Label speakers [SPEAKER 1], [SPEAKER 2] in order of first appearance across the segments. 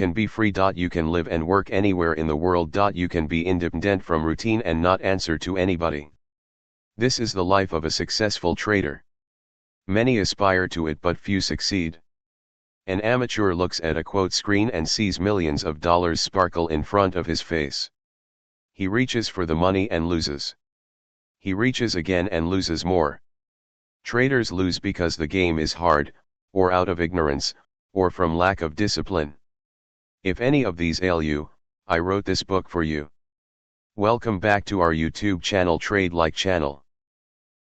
[SPEAKER 1] can be free. You can live and work anywhere in the world. You can be independent from routine and not answer to anybody. This is the life of a successful trader. Many aspire to it but few succeed. An amateur looks at a quote screen and sees millions of dollars sparkle in front of his face. He reaches for the money and loses. He reaches again and loses more. Traders lose because the game is hard, or out of ignorance, or from lack of discipline. If any of these ail you, I wrote this book for you. Welcome back to our YouTube channel, Trade Like channel.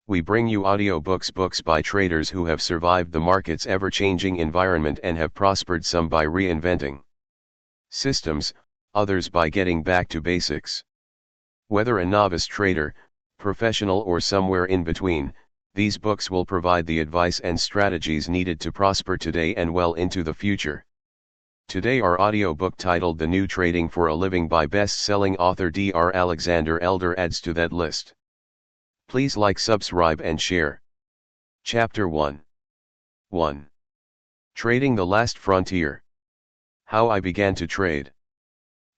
[SPEAKER 1] We bring you audiobooks, books by traders who have survived the market's ever-changing environment and have prospered, some by reinventing systems, others by getting back to basics. Whether a novice trader, professional or somewhere in between, these books will provide the advice and strategies needed to prosper today and well into the future. Today our audiobook titled The New Trading for a Living by best-selling author Dr. Alexdander Elder adds to that list. Please like, subscribe and share. Chapter 1. 1. Trading the Last Frontier. How I began to trade.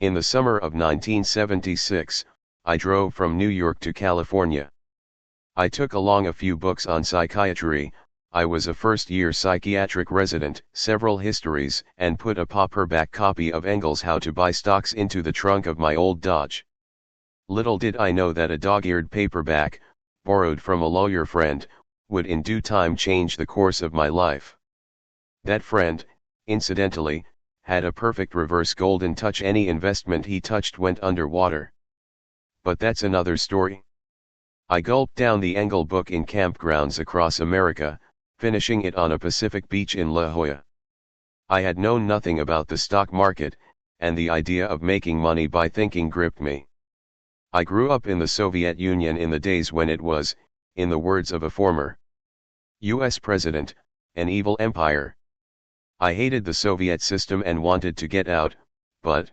[SPEAKER 1] In the summer of 1976, I drove from New York to California. I took along a few books on psychiatry. I was a first-year psychiatric resident, several histories, and put a paperback copy of Engel's How to Buy Stocks into the trunk of my old Dodge. Little did I know that a dog-eared paperback, borrowed from a lawyer friend, would in due time change the course of my life. That friend, incidentally, had a perfect reverse golden touch. Any investment he touched went underwater. But that's another story. I gulped down the Engel book in campgrounds across America, finishing it on a Pacific beach in La Jolla. I had known nothing about the stock market, and the idea of making money by thinking gripped me. I grew up in the Soviet Union in the days when it was, in the words of a former U.S. president, an evil empire. I hated the Soviet system and wanted to get out, but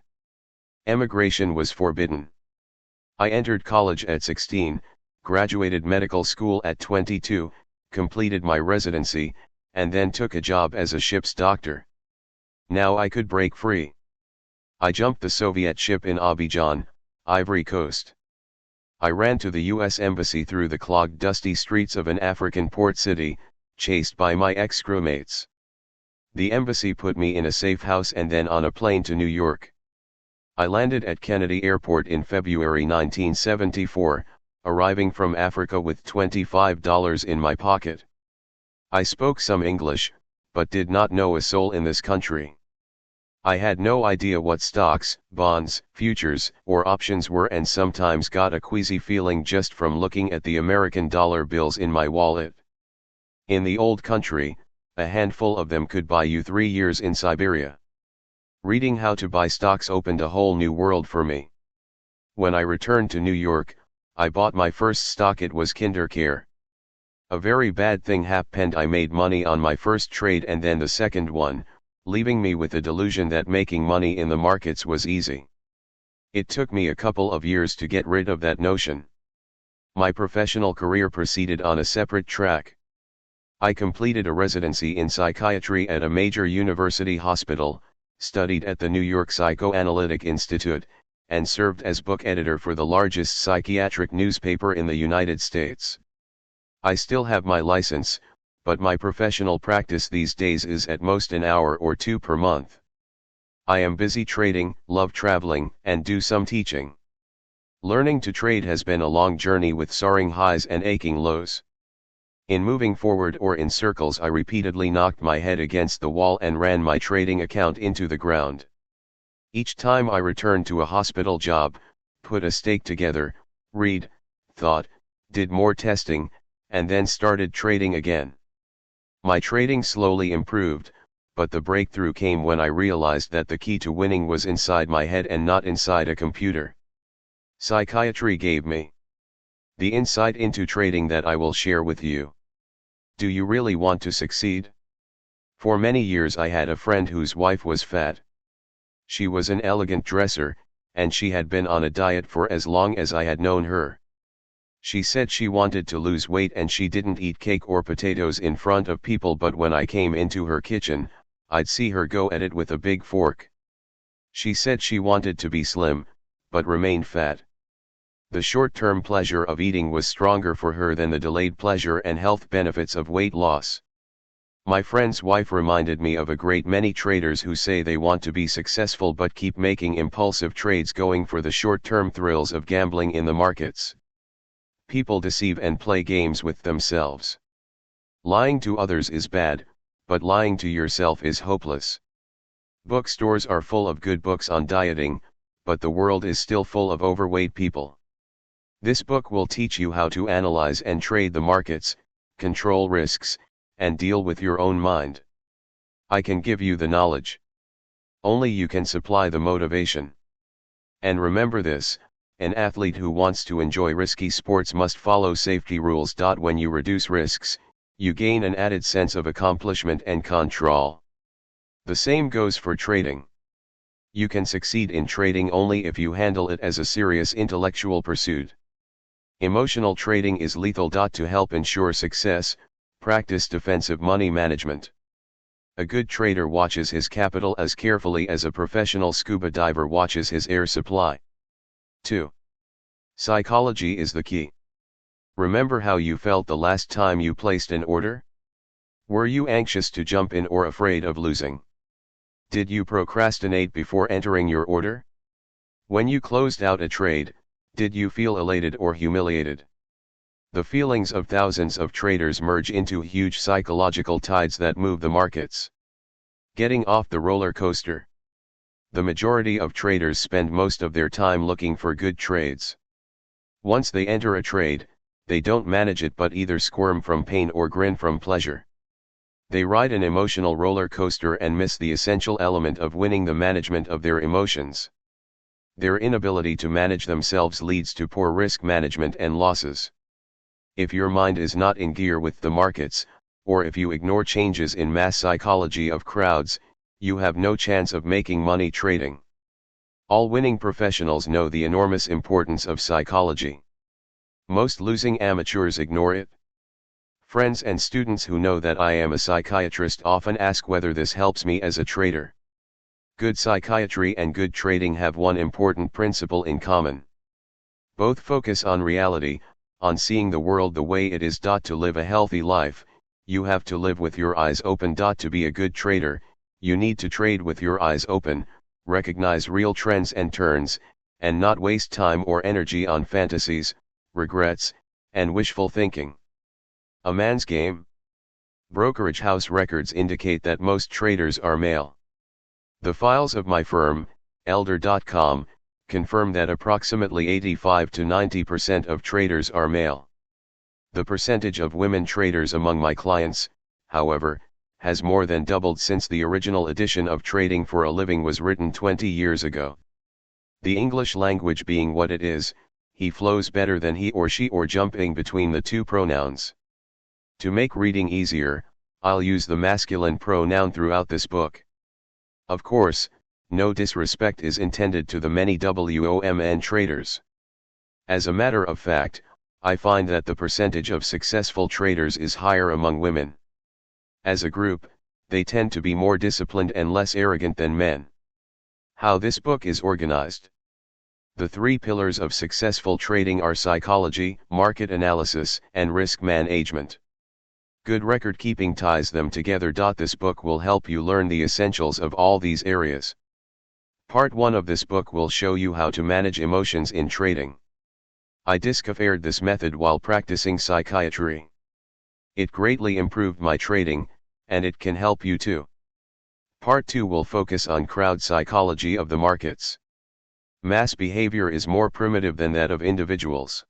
[SPEAKER 1] emigration was forbidden. I entered college at 16, graduated medical school at 22, completed my residency, and then took a job as a ship's doctor. Now I could break free. I jumped the Soviet ship in Abidjan, Ivory Coast. I ran to the U.S. Embassy through the clogged, dusty streets of an African port city, chased by my ex-crewmates. The embassy put me in a safe house and then on a plane to New York. I landed at Kennedy Airport in February 1974, arriving from Africa with $25 in my pocket. I spoke some English, but did not know a soul in this country. I had no idea what stocks, bonds, futures, or options were, and sometimes got a queasy feeling just from looking at the American dollar bills in my wallet. In the old country, a handful of them could buy you 3 years in Siberia. Reading How to Buy Stocks opened a whole new world for me. When I returned to New York, I bought my first stock. It was KinderCare. A very bad thing happened. I made money on my first trade and then the second one, leaving me with the delusion that making money in the markets was easy. It took me a couple of years to get rid of that notion. My professional career proceeded on a separate track. I completed a residency in psychiatry at a major university hospital, studied at the New York Psychoanalytic Institute, and served as book editor for the largest psychiatric newspaper in the United States. I still have my license, but my professional practice these days is at most an hour or two per month. I am busy trading, love traveling, and do some teaching. Learning to trade has been a long journey with soaring highs and aching lows. In moving forward or in circles, I repeatedly knocked my head against the wall and ran my trading account into the ground. Each time I returned to a hospital job, put a stake together, read, thought, did more testing, and then started trading again. My trading slowly improved, but the breakthrough came when I realized that the key to winning was inside my head and not inside a computer. Psychiatry gave me the insight into trading that I will share with you. Do you really want to succeed? For many years I had a friend whose wife was fat. She was an elegant dresser, and she had been on a diet for as long as I had known her. She said she wanted to lose weight and she didn't eat cake or potatoes in front of people, but when I came into her kitchen, I'd see her go at it with a big fork. She said she wanted to be slim, but remained fat. The short-term pleasure of eating was stronger for her than the delayed pleasure and health benefits of weight loss. My friend's wife reminded me of a great many traders who say they want to be successful but keep making impulsive trades going for the short-term thrills of gambling in the markets. People deceive and play games with themselves. Lying to others is bad, but lying to yourself is hopeless. Bookstores are full of good books on dieting, but the world is still full of overweight people. This book will teach you how to analyze and trade the markets, control risks, and deal with your own mind. I can give you the knowledge. Only you can supply the motivation. And remember this, an athlete who wants to enjoy risky sports must follow safety rules. When you reduce risks, you gain an added sense of accomplishment and control. The same goes for trading. You can succeed in trading only if you handle it as a serious intellectual pursuit. Emotional trading is lethal. To help ensure success, practice defensive money management. A good trader watches his capital as carefully as a professional scuba diver watches his air supply. 2. Psychology is the key. Remember how you felt the last time you placed an order? Were you anxious to jump in or afraid of losing? Did you procrastinate before entering your order? When you closed out a trade, did you feel elated or humiliated? The feelings of thousands of traders merge into huge psychological tides that move the markets. Getting off the roller coaster. The majority of traders spend most of their time looking for good trades. Once they enter a trade, they don't manage it but either squirm from pain or grin from pleasure. They ride an emotional roller coaster and miss the essential element of winning, the management of their emotions. Their inability to manage themselves leads to poor risk management and losses. If your mind is not in gear with the markets, or if you ignore changes in mass psychology of crowds, you have no chance of making money trading. All winning professionals know the enormous importance of psychology. Most losing amateurs ignore it. Friends and students who know that I am a psychiatrist often ask whether this helps me as a trader. Good psychiatry and good trading have one important principle in common. Both focus on reality, on seeing the world the way it is. To live a healthy life, you have to live with your eyes open. To be a good trader, you need to trade with your eyes open, recognize real trends and turns, and not waste time or energy on fantasies, regrets, and wishful thinking. A man's game? Brokerage house records indicate that most traders are male. The files of my firm, Elder.com, confirm that approximately 85 to 90% of traders are male. The percentage of women traders among my clients, however, has more than doubled since the original edition of Trading for a Living was written 20 years ago. The English language being what it is, he flows better than he or she, or jumping between the two pronouns. To make reading easier, I'll use the masculine pronoun throughout this book. Of course, no disrespect is intended to the many women traders. As a matter of fact, I find that the percentage of successful traders is higher among women. As a group, they tend to be more disciplined and less arrogant than men. How this book is organized. The three pillars of successful trading are psychology, market analysis, and risk management. Good record keeping ties them together. This book will help you learn the essentials of all these areas. Part 1 of this book will show you how to manage emotions in trading. I discovered this method while practicing psychiatry. It greatly improved my trading, and it can help you too. Part 2 will focus on crowd psychology of the markets. Mass behavior is more primitive than that of individuals.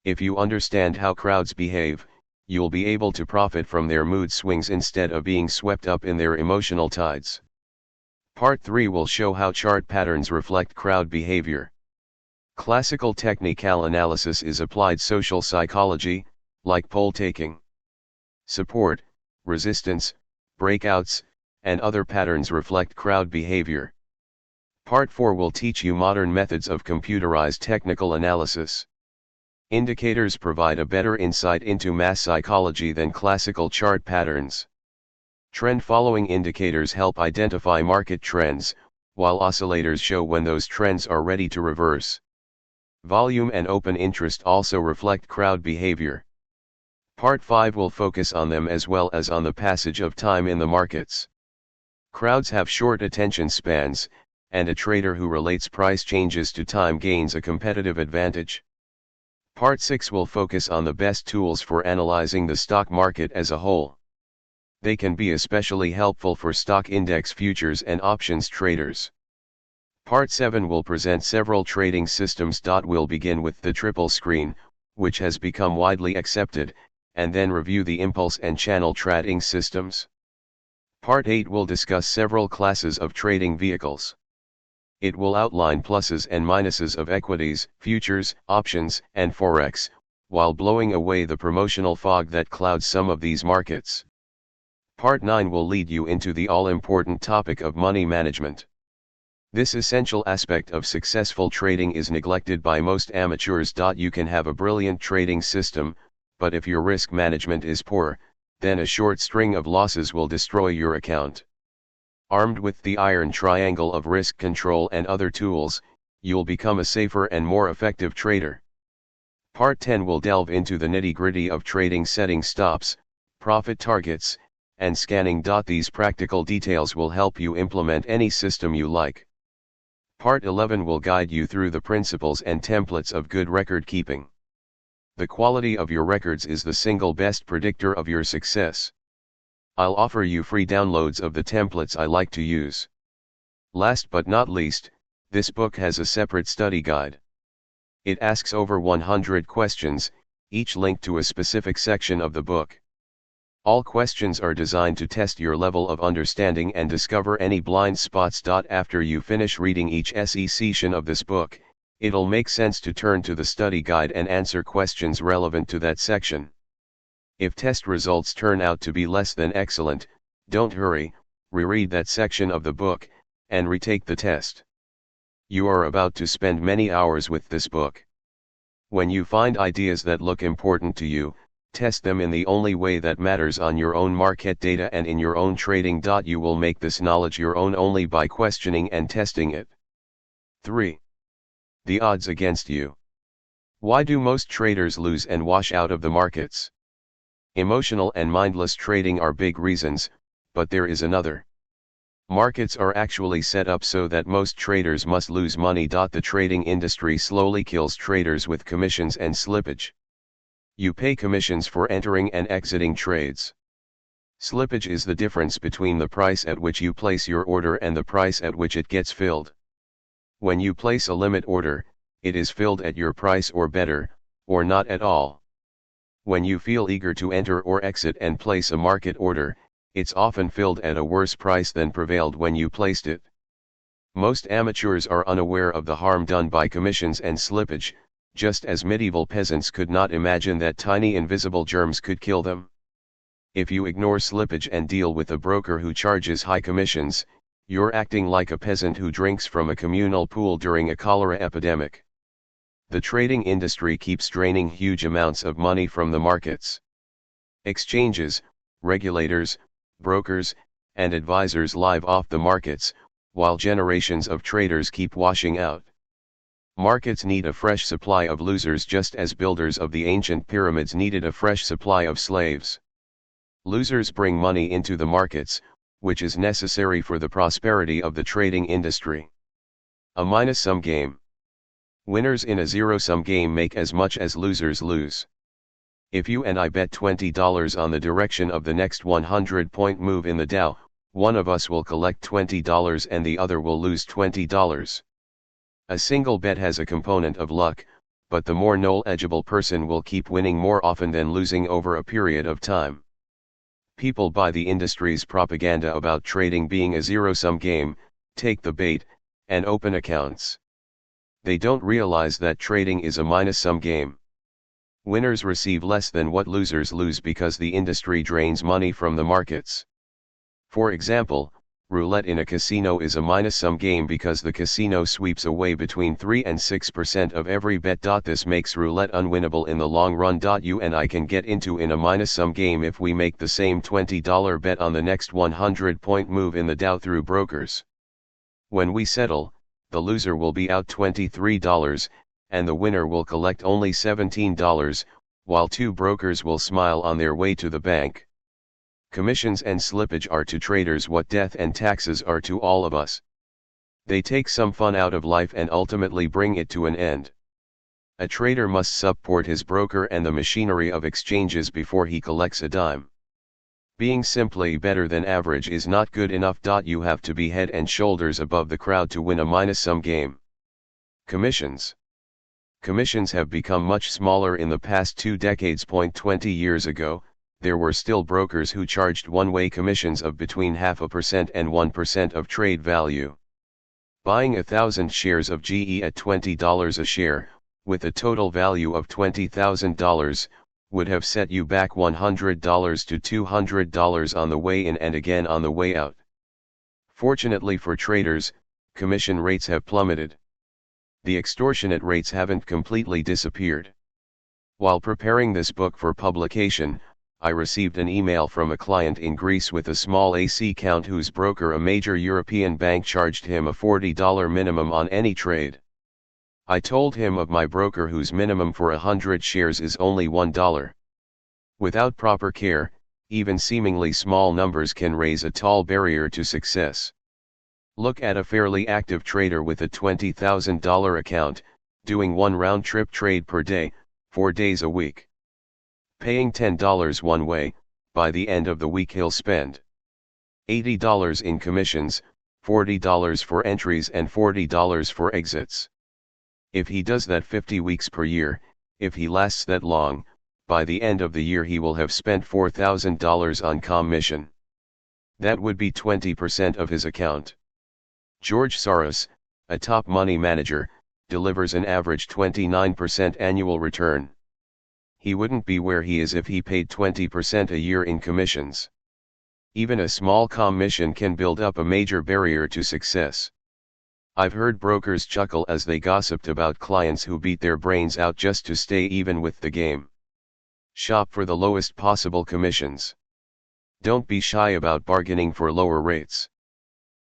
[SPEAKER 1] If you understand how crowds behave, you'll be able to profit from their mood swings instead of being swept up in their emotional tides. Part 3 will show how chart patterns reflect crowd behavior. Classical technical analysis is applied social psychology, like poll taking. Support, resistance, breakouts, and other patterns reflect crowd behavior. Part 4 will teach you modern methods of computerized technical analysis. Indicators provide a better insight into mass psychology than classical chart patterns. Trend following indicators help identify market trends, while oscillators show when those trends are ready to reverse. Volume and open interest also reflect crowd behavior. Part 5 will focus on them as well as on the passage of time in the markets. Crowds have short attention spans, and a trader who relates price changes to time gains a competitive advantage. Part 6 will focus on the best tools for analyzing the stock market as a whole. They can be especially helpful for stock index futures and options traders. Part 7 will present several trading systems. We'll begin with the triple screen, which has become widely accepted, and then review the impulse and channel trading systems. Part 8 will discuss several classes of trading vehicles. It will outline pluses and minuses of equities, futures, options, and forex, while blowing away the promotional fog that clouds some of these markets. Part 9 will lead you into the all-important topic of money management. This essential aspect of successful trading is neglected by most amateurs. You can have a brilliant trading system, but if your risk management is poor, then a short string of losses will destroy your account. Armed with the iron triangle of risk control and other tools, you'll become a safer and more effective trader. Part 10 will delve into the nitty-gritty of trading, setting stops, profit targets, and scanning. These practical details will help you implement any system you like. Part 11 will guide you through the principles and templates of good record keeping. The quality of your records is the single best predictor of your success. I'll offer you free downloads of the templates I like to use. Last but not least, this book has a separate study guide. It asks over 100 questions, each linked to a specific section of the book. All questions are designed to test your level of understanding and discover any blind spots. After you finish reading each section of this book, it'll make sense to turn to the study guide and answer questions relevant to that section. If test results turn out to be less than excellent, don't hurry, reread that section of the book, and retake the test. You are about to spend many hours with this book. When you find ideas that look important to you, test them in the only way that matters on your own market data and in your own trading. You will make this knowledge your own only by questioning and testing it. 3. The odds against you. Why do most traders lose and wash out of the markets? Emotional and mindless trading are big reasons, but there is another. Markets are actually set up so that most traders must lose money. The trading industry slowly kills traders with commissions and slippage. You pay commissions for entering and exiting trades. Slippage is the difference between the price at which you place your order and the price at which it gets filled. When you place a limit order, it is filled at your price or better, or not at all. When you feel eager to enter or exit and place a market order, it's often filled at a worse price than prevailed when you placed it. Most amateurs are unaware of the harm done by commissions and slippage, just as medieval peasants could not imagine that tiny invisible germs could kill them. If you ignore slippage and deal with a broker who charges high commissions, you're acting like a peasant who drinks from a communal pool during a cholera epidemic. The trading industry keeps draining huge amounts of money from the markets. Exchanges, regulators, brokers, and advisors live off the markets, while generations of traders keep washing out. Markets need a fresh supply of losers just as builders of the ancient pyramids needed a fresh supply of slaves. Losers bring money into the markets, which is necessary for the prosperity of the trading industry. A minus-sum game. Winners in a zero-sum game make as much as losers lose. If you and I bet $20 on the direction of the next 100-point move in the Dow, one of us will collect $20 and the other will lose $20. A single bet has a component of luck, but the more knowledgeable person will keep winning more often than losing over a period of time. People buy the industry's propaganda about trading being a zero-sum game, take the bait, and open accounts. They don't realize that trading is a minus-sum game. Winners receive less than what losers lose because the industry drains money from the markets. For example, roulette in a casino is a minus-sum game because the casino sweeps away between 3 and 6% of every bet. This makes roulette unwinnable in the long run. You and I can get into in a minus-sum game if we make the same $20 bet on the next 100-point move in the Dow through brokers. When we settle, the loser will be out $23, and the winner will collect only $17, while two brokers will smile on their way to the bank. Commissions and slippage are to traders what death and taxes are to all of us. They take some fun out of life and ultimately bring it to an end. A trader must support his broker and the machinery of exchanges before he collects a dime. Being simply better than average is not good enough. You have to be head and shoulders above the crowd to win a minus-sum game. Commissions. Commissions have become much smaller in the past 2 decades. 20 years ago, there were still brokers who charged one-way commissions of between 0.5% and 1% of trade value. Buying 1,000 shares of GE at $20 a share, with a total value of $20,000, would have set you back $100 to $200 on the way in and again on the way out. Fortunately for traders, commission rates have plummeted. The extortionate rates haven't completely disappeared. While preparing this book for publication, I received an email from a client in Greece with a small AC account whose broker, a major European bank, charged him a $40 minimum on any trade. I told him of my broker whose minimum for 100 shares is only $1. Without proper care, even seemingly small numbers can raise a tall barrier to success. Look at a fairly active trader with a $20,000 account, doing one round-trip trade per day, 4 days a week. Paying $10 one way, by the end of the week he'll spend $80 in commissions, $40 for entries and $40 for exits. If he does that 50 weeks per year, if he lasts that long, by the end of the year he will have spent $4,000 on commission. That would be 20% of his account. George Soros, a top money manager, delivers an average 29% annual return. He wouldn't be where he is if he paid 20% a year in commissions. Even a small commission can build up a major barrier to success. I've heard brokers chuckle as they gossiped about clients who beat their brains out just to stay even with the game. Shop for the lowest possible commissions. Don't be shy about bargaining for lower rates.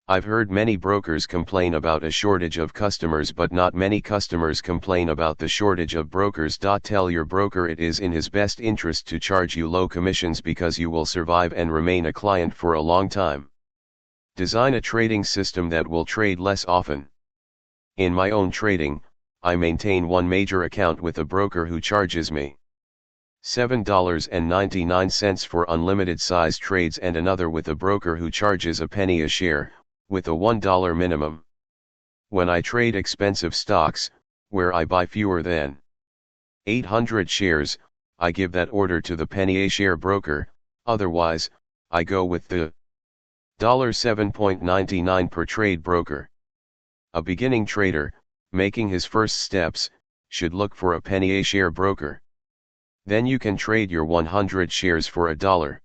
[SPEAKER 1] I've heard many brokers complain about a shortage of customers, but not many customers complain about the shortage of brokers. Tell your broker it is in his best interest to charge you low commissions because you will survive and remain a client for a long time. Design a trading system that will trade less often. In my own trading, I maintain one major account with a broker who charges me $7.99 for unlimited size trades and another with a broker who charges a penny a share, with a $1 minimum. When I trade expensive stocks, where I buy fewer than 800 shares, I give that order to the penny a share broker, otherwise, I go with the $7.99 per trade broker. A beginning trader, making his first steps, should look for a penny a share broker. Then you can trade your 100 shares for $1.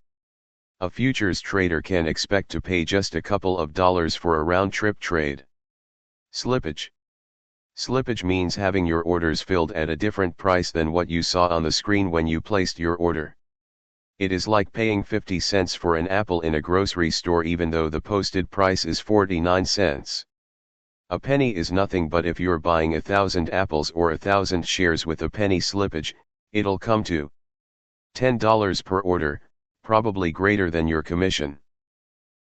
[SPEAKER 1] A futures trader can expect to pay just a couple of dollars for a round-trip trade. Slippage. Slippage means having your orders filled at a different price than what you saw on the screen when you placed your order. It is like paying 50 cents for an apple in a grocery store even though the posted price is 49 cents. A penny is nothing, but if you're buying 1,000 apples or 1,000 shares with a penny slippage, it'll come to $10 per order, probably greater than your commission.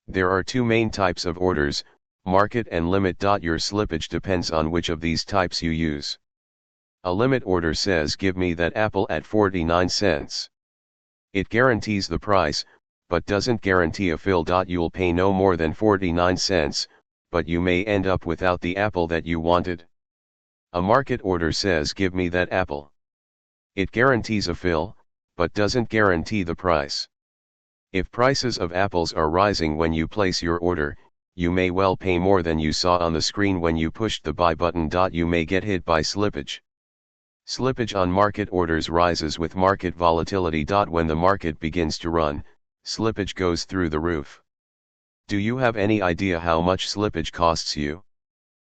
[SPEAKER 1] There are two main types of orders, market and limit. Your slippage depends on which of these types you use. A limit order says give me that apple at 49 cents. It guarantees the price, but doesn't guarantee a fill. You'll pay no more than 49 cents, but you may end up without the apple that you wanted. A market order says give me that apple. It guarantees a fill, but doesn't guarantee the price. If prices of apples are rising when you place your order, you may well pay more than you saw on the screen when you pushed the buy button. You may get hit by slippage. Slippage on market orders rises with market volatility. When the market begins to run, slippage goes through the roof. Do you have any idea how much slippage costs you?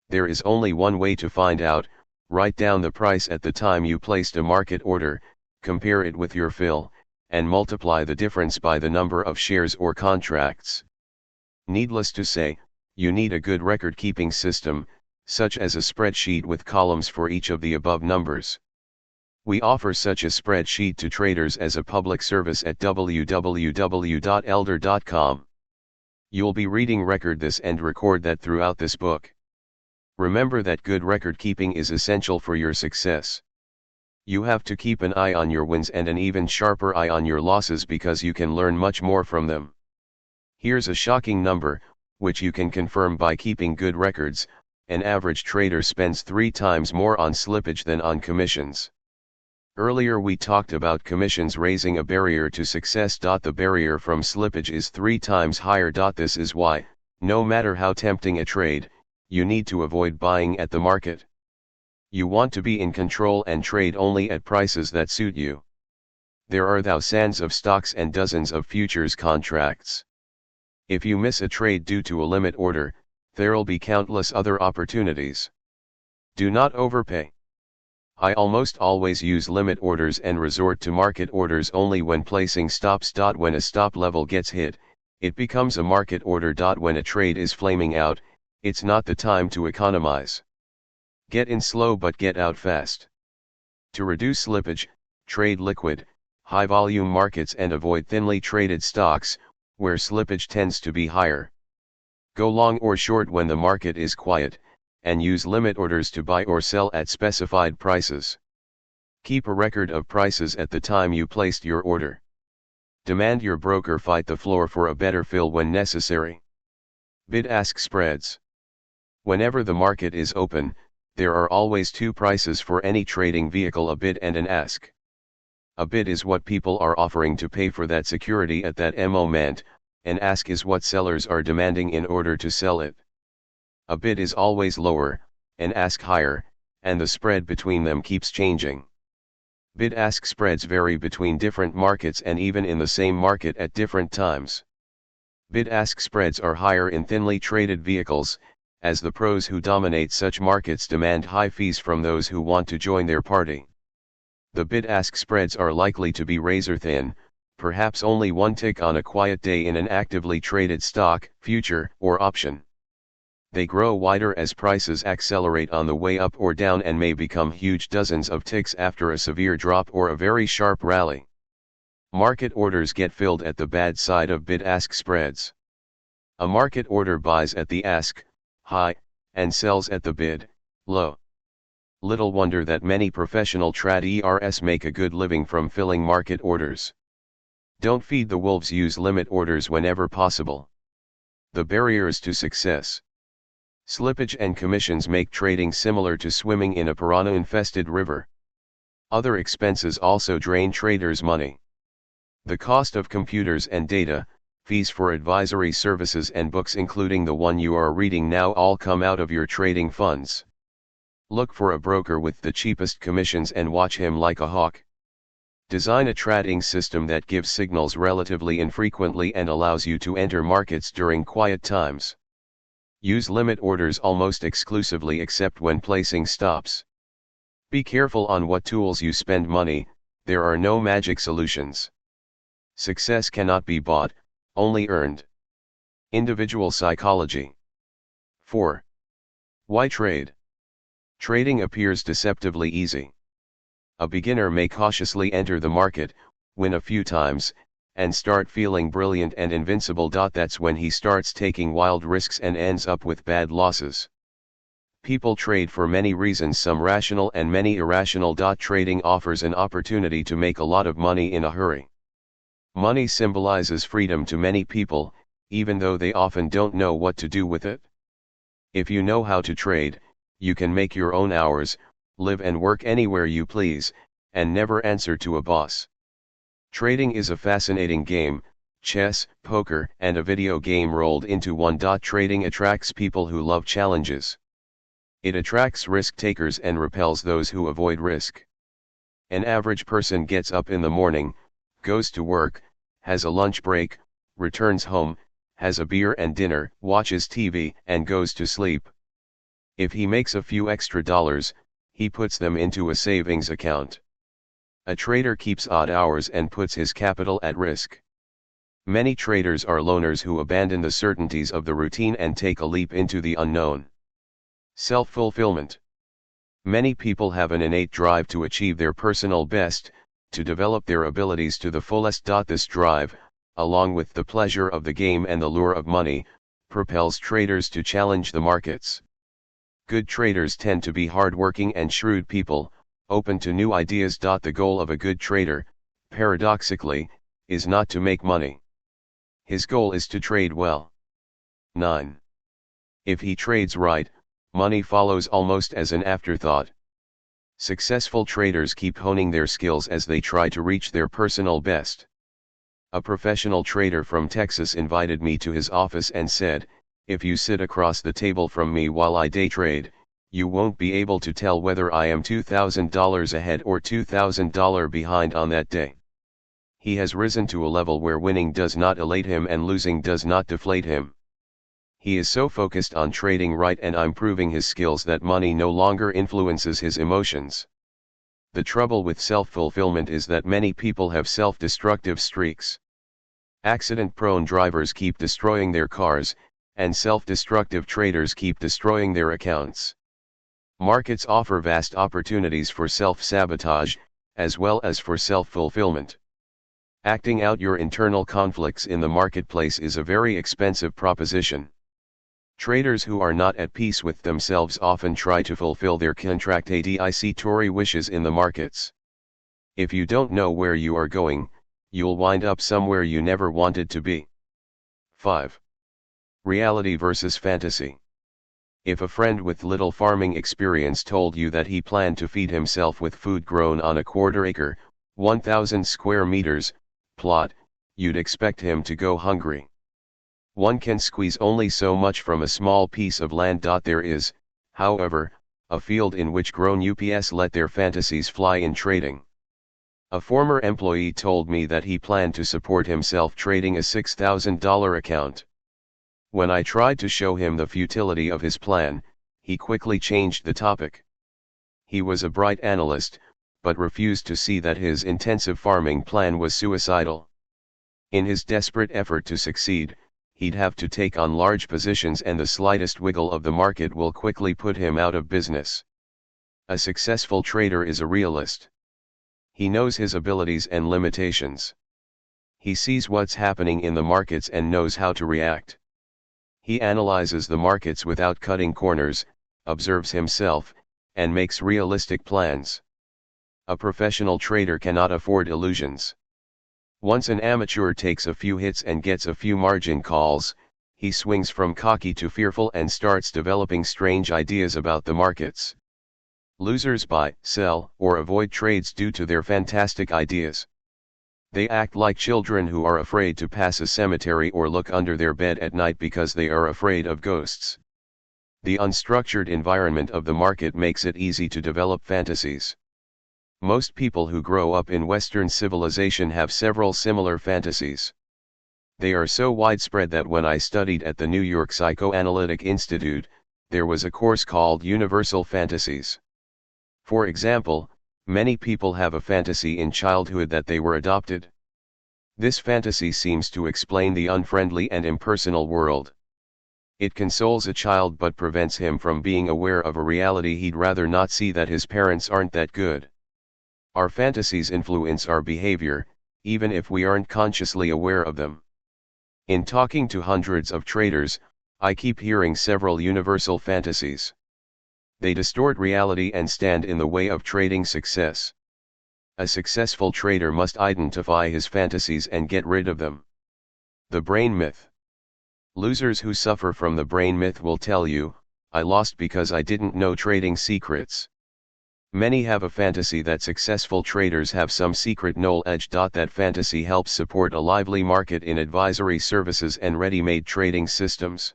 [SPEAKER 1] There is only one way to find out: write down the price at the time you placed a market order, compare it with your fill, and multiply the difference by the number of shares or contracts. Needless to say, you need a good record-keeping system, such as a spreadsheet with columns for each of the above numbers. We offer such a spreadsheet to traders as a public service at www.elder.com. You'll be reading record this and record that throughout this book. Remember that good record keeping is essential for your success. You have to keep an eye on your wins and an even sharper eye on your losses because you can learn much more from them. Here's a shocking number, which you can confirm by keeping good records. An average trader spends 3 times more on slippage than on commissions. Earlier we talked about commissions raising a barrier to success. The barrier from slippage is 3 times higher. This is why, no matter how tempting a trade, you need to avoid buying at the market. You want to be in control and trade only at prices that suit you. There are thousands of stocks and dozens of futures contracts. If you miss a trade due to a limit order, there'll be countless other opportunities. Do not overpay. I almost always use limit orders and resort to market orders only when placing stops. When a stop level gets hit, it becomes a market order. When a trade is flaming out, it's not the time to economize. Get in slow but get out fast. To reduce slippage, trade liquid, high-volume markets and avoid thinly traded stocks, where slippage tends to be higher. Go long or short when the market is quiet, and use limit orders to buy or sell at specified prices. Keep a record of prices at the time you placed your order. Demand your broker fight the floor for a better fill when necessary. Bid-ask spreads. Whenever the market is open, there are always 2 prices for any trading vehicle: a bid and an ask. A bid is what people are offering to pay for that security at that moment, an ask is what sellers are demanding in order to sell it. A bid is always lower, an ask higher, and the spread between them keeps changing. Bid-ask spreads vary between different markets and even in the same market at different times. Bid-ask spreads are higher in thinly traded vehicles, as the pros who dominate such markets demand high fees from those who want to join their party. The bid-ask spreads are likely to be razor-thin, perhaps only 1 tick on a quiet day in an actively traded stock, future, or option. They grow wider as prices accelerate on the way up or down and may become huge dozens of ticks after a severe drop or a very sharp rally. Market orders get filled at the bad side of bid-ask spreads. A market order buys at the ask, high, and sells at the bid, low. Little wonder that many professional traders make a good living from filling market orders. Don't feed the wolves, use limit orders whenever possible. The barriers to success. Slippage and commissions make trading similar to swimming in a piranha-infested river. Other expenses also drain traders' money. The cost of computers and data, fees for advisory services and books including the one you are reading now all come out of your trading funds. Look for a broker with the cheapest commissions and watch him like a hawk. Design a trading system that gives signals relatively infrequently and allows you to enter markets during quiet times. Use limit orders almost exclusively except when placing stops. Be careful on what tools you spend money, there are no magic solutions. Success cannot be bought, only earned. Individual psychology. 4. Why trade? Trading appears deceptively easy. A beginner may cautiously enter the market, win a few times, and start feeling brilliant and invincible. That's when he starts taking wild risks and ends up with bad losses. People trade for many reasons, some rational and many irrational. Trading offers an opportunity to make a lot of money in a hurry. Money symbolizes freedom to many people, even though they often don't know what to do with it. If you know how to trade, you can make your own hours, live and work anywhere you please, and never answer to a boss. Trading is a fascinating game, chess, poker, and a video game rolled into one. Trading attracts people who love challenges. It attracts risk takers and repels those who avoid risk. An average person gets up in the morning, goes to work, has a lunch break, returns home, has a beer and dinner, watches TV, and goes to sleep. If he makes a few extra dollars, he puts them into a savings account. A trader keeps odd hours and puts his capital at risk. Many traders are loners who abandon the certainties of the routine and take a leap into the unknown. Self-fulfillment. Many people have an innate drive to achieve their personal best, to develop their abilities to the fullest. This drive, along with the pleasure of the game and the lure of money, propels traders to challenge the markets. Good traders tend to be hardworking and shrewd people, open to new ideas. The goal of a good trader, paradoxically, is not to make money. His goal is to trade well. 9. If he trades right, money follows almost as an afterthought. Successful traders keep honing their skills as they try to reach their personal best. A professional trader from Texas invited me to his office and said, "If you sit across the table from me while I day trade, you won't be able to tell whether I am $2,000 ahead or $2,000 behind on that day." He has risen to a level where winning does not elate him and losing does not deflate him. He is so focused on trading right and improving his skills that money no longer influences his emotions. The trouble with self-fulfillment is that many people have self-destructive streaks. Accident-prone drivers keep destroying their cars, and self-destructive traders keep destroying their accounts. Markets offer vast opportunities for self-sabotage, as well as for self-fulfillment. Acting out your internal conflicts in the marketplace is a very expensive proposition. Traders who are not at peace with themselves often try to fulfill their contradictory wishes in the markets. If you don't know where you are going, you'll wind up somewhere you never wanted to be. 5. Reality versus fantasy. If a friend with little farming experience told you that he planned to feed himself with food grown on a quarter-acre, 1,000 square meters, plot, you'd expect him to go hungry. One can squeeze only so much from a small piece of land. There is, however, a field in which grown ups let their fantasies fly in trading. A former employee told me that he planned to support himself trading a $6,000 account. When I tried to show him the futility of his plan, he quickly changed the topic. He was a bright analyst, but refused to see that his intensive farming plan was suicidal. In his desperate effort to succeed, he'd have to take on large positions, and the slightest wiggle of the market will quickly put him out of business. A successful trader is a realist. He knows his abilities and limitations. He sees what's happening in the markets and knows how to react. He analyzes the markets without cutting corners, observes himself, and makes realistic plans. A professional trader cannot afford illusions. Once an amateur takes a few hits and gets a few margin calls, he swings from cocky to fearful and starts developing strange ideas about the markets. Losers buy, sell, or avoid trades due to their fantastic ideas. They act like children who are afraid to pass a cemetery or look under their bed at night because they are afraid of ghosts. The unstructured environment of the market makes it easy to develop fantasies. Most people who grow up in Western civilization have several similar fantasies. They are so widespread that when I studied at the New York Psychoanalytic Institute, there was a course called Universal Fantasies. For example, many people have a fantasy in childhood that they were adopted. This fantasy seems to explain the unfriendly and impersonal world. It consoles a child but prevents him from being aware of a reality he'd rather not see, that his parents aren't that good. Our fantasies influence our behavior, even if we aren't consciously aware of them. In talking to hundreds of traders, I keep hearing several universal fantasies. They distort reality and stand in the way of trading success. A successful trader must identify his fantasies and get rid of them. The brain myth. Losers who suffer from the brain myth will tell you, "I lost because I didn't know trading secrets." Many have a fantasy that successful traders have some secret knowledge. That fantasy helps support a lively market in advisory services and ready-made trading systems.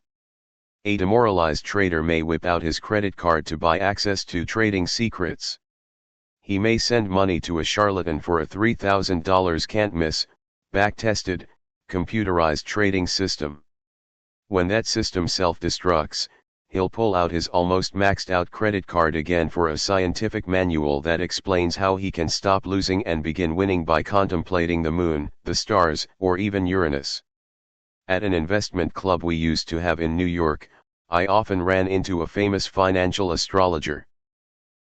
[SPEAKER 1] A demoralized trader may whip out his credit card to buy access to trading secrets. He may send money to a charlatan for a $3,000 can't-miss, back-tested, computerized trading system. When that system self-destructs, he'll pull out his almost maxed out credit card again for a scientific manual that explains how he can stop losing and begin winning by contemplating the moon, the stars, or even Uranus. At an investment club we used to have in New York, I often ran into a famous financial astrologer.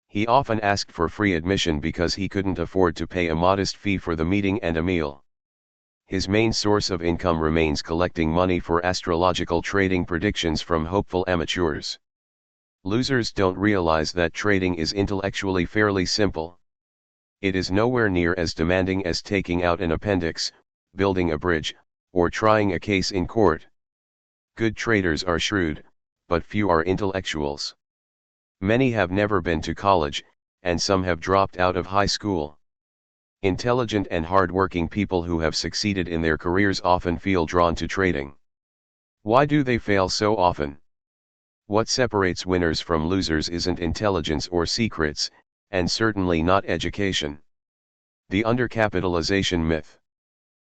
[SPEAKER 1] He often asked for free admission because he couldn't afford to pay a modest fee for the meeting and a meal. His main source of income remains collecting money for astrological trading predictions from hopeful amateurs. Losers don't realize that trading is intellectually fairly simple. It is nowhere near as demanding as taking out an appendix, building a bridge, or trying a case in court. Good traders are shrewd, but few are intellectuals. Many have never been to college, and some have dropped out of high school. Intelligent and hard-working people who have succeeded in their careers often feel drawn to trading. Why do they fail so often? What separates winners from losers isn't intelligence or secrets, and certainly not education. The undercapitalization myth.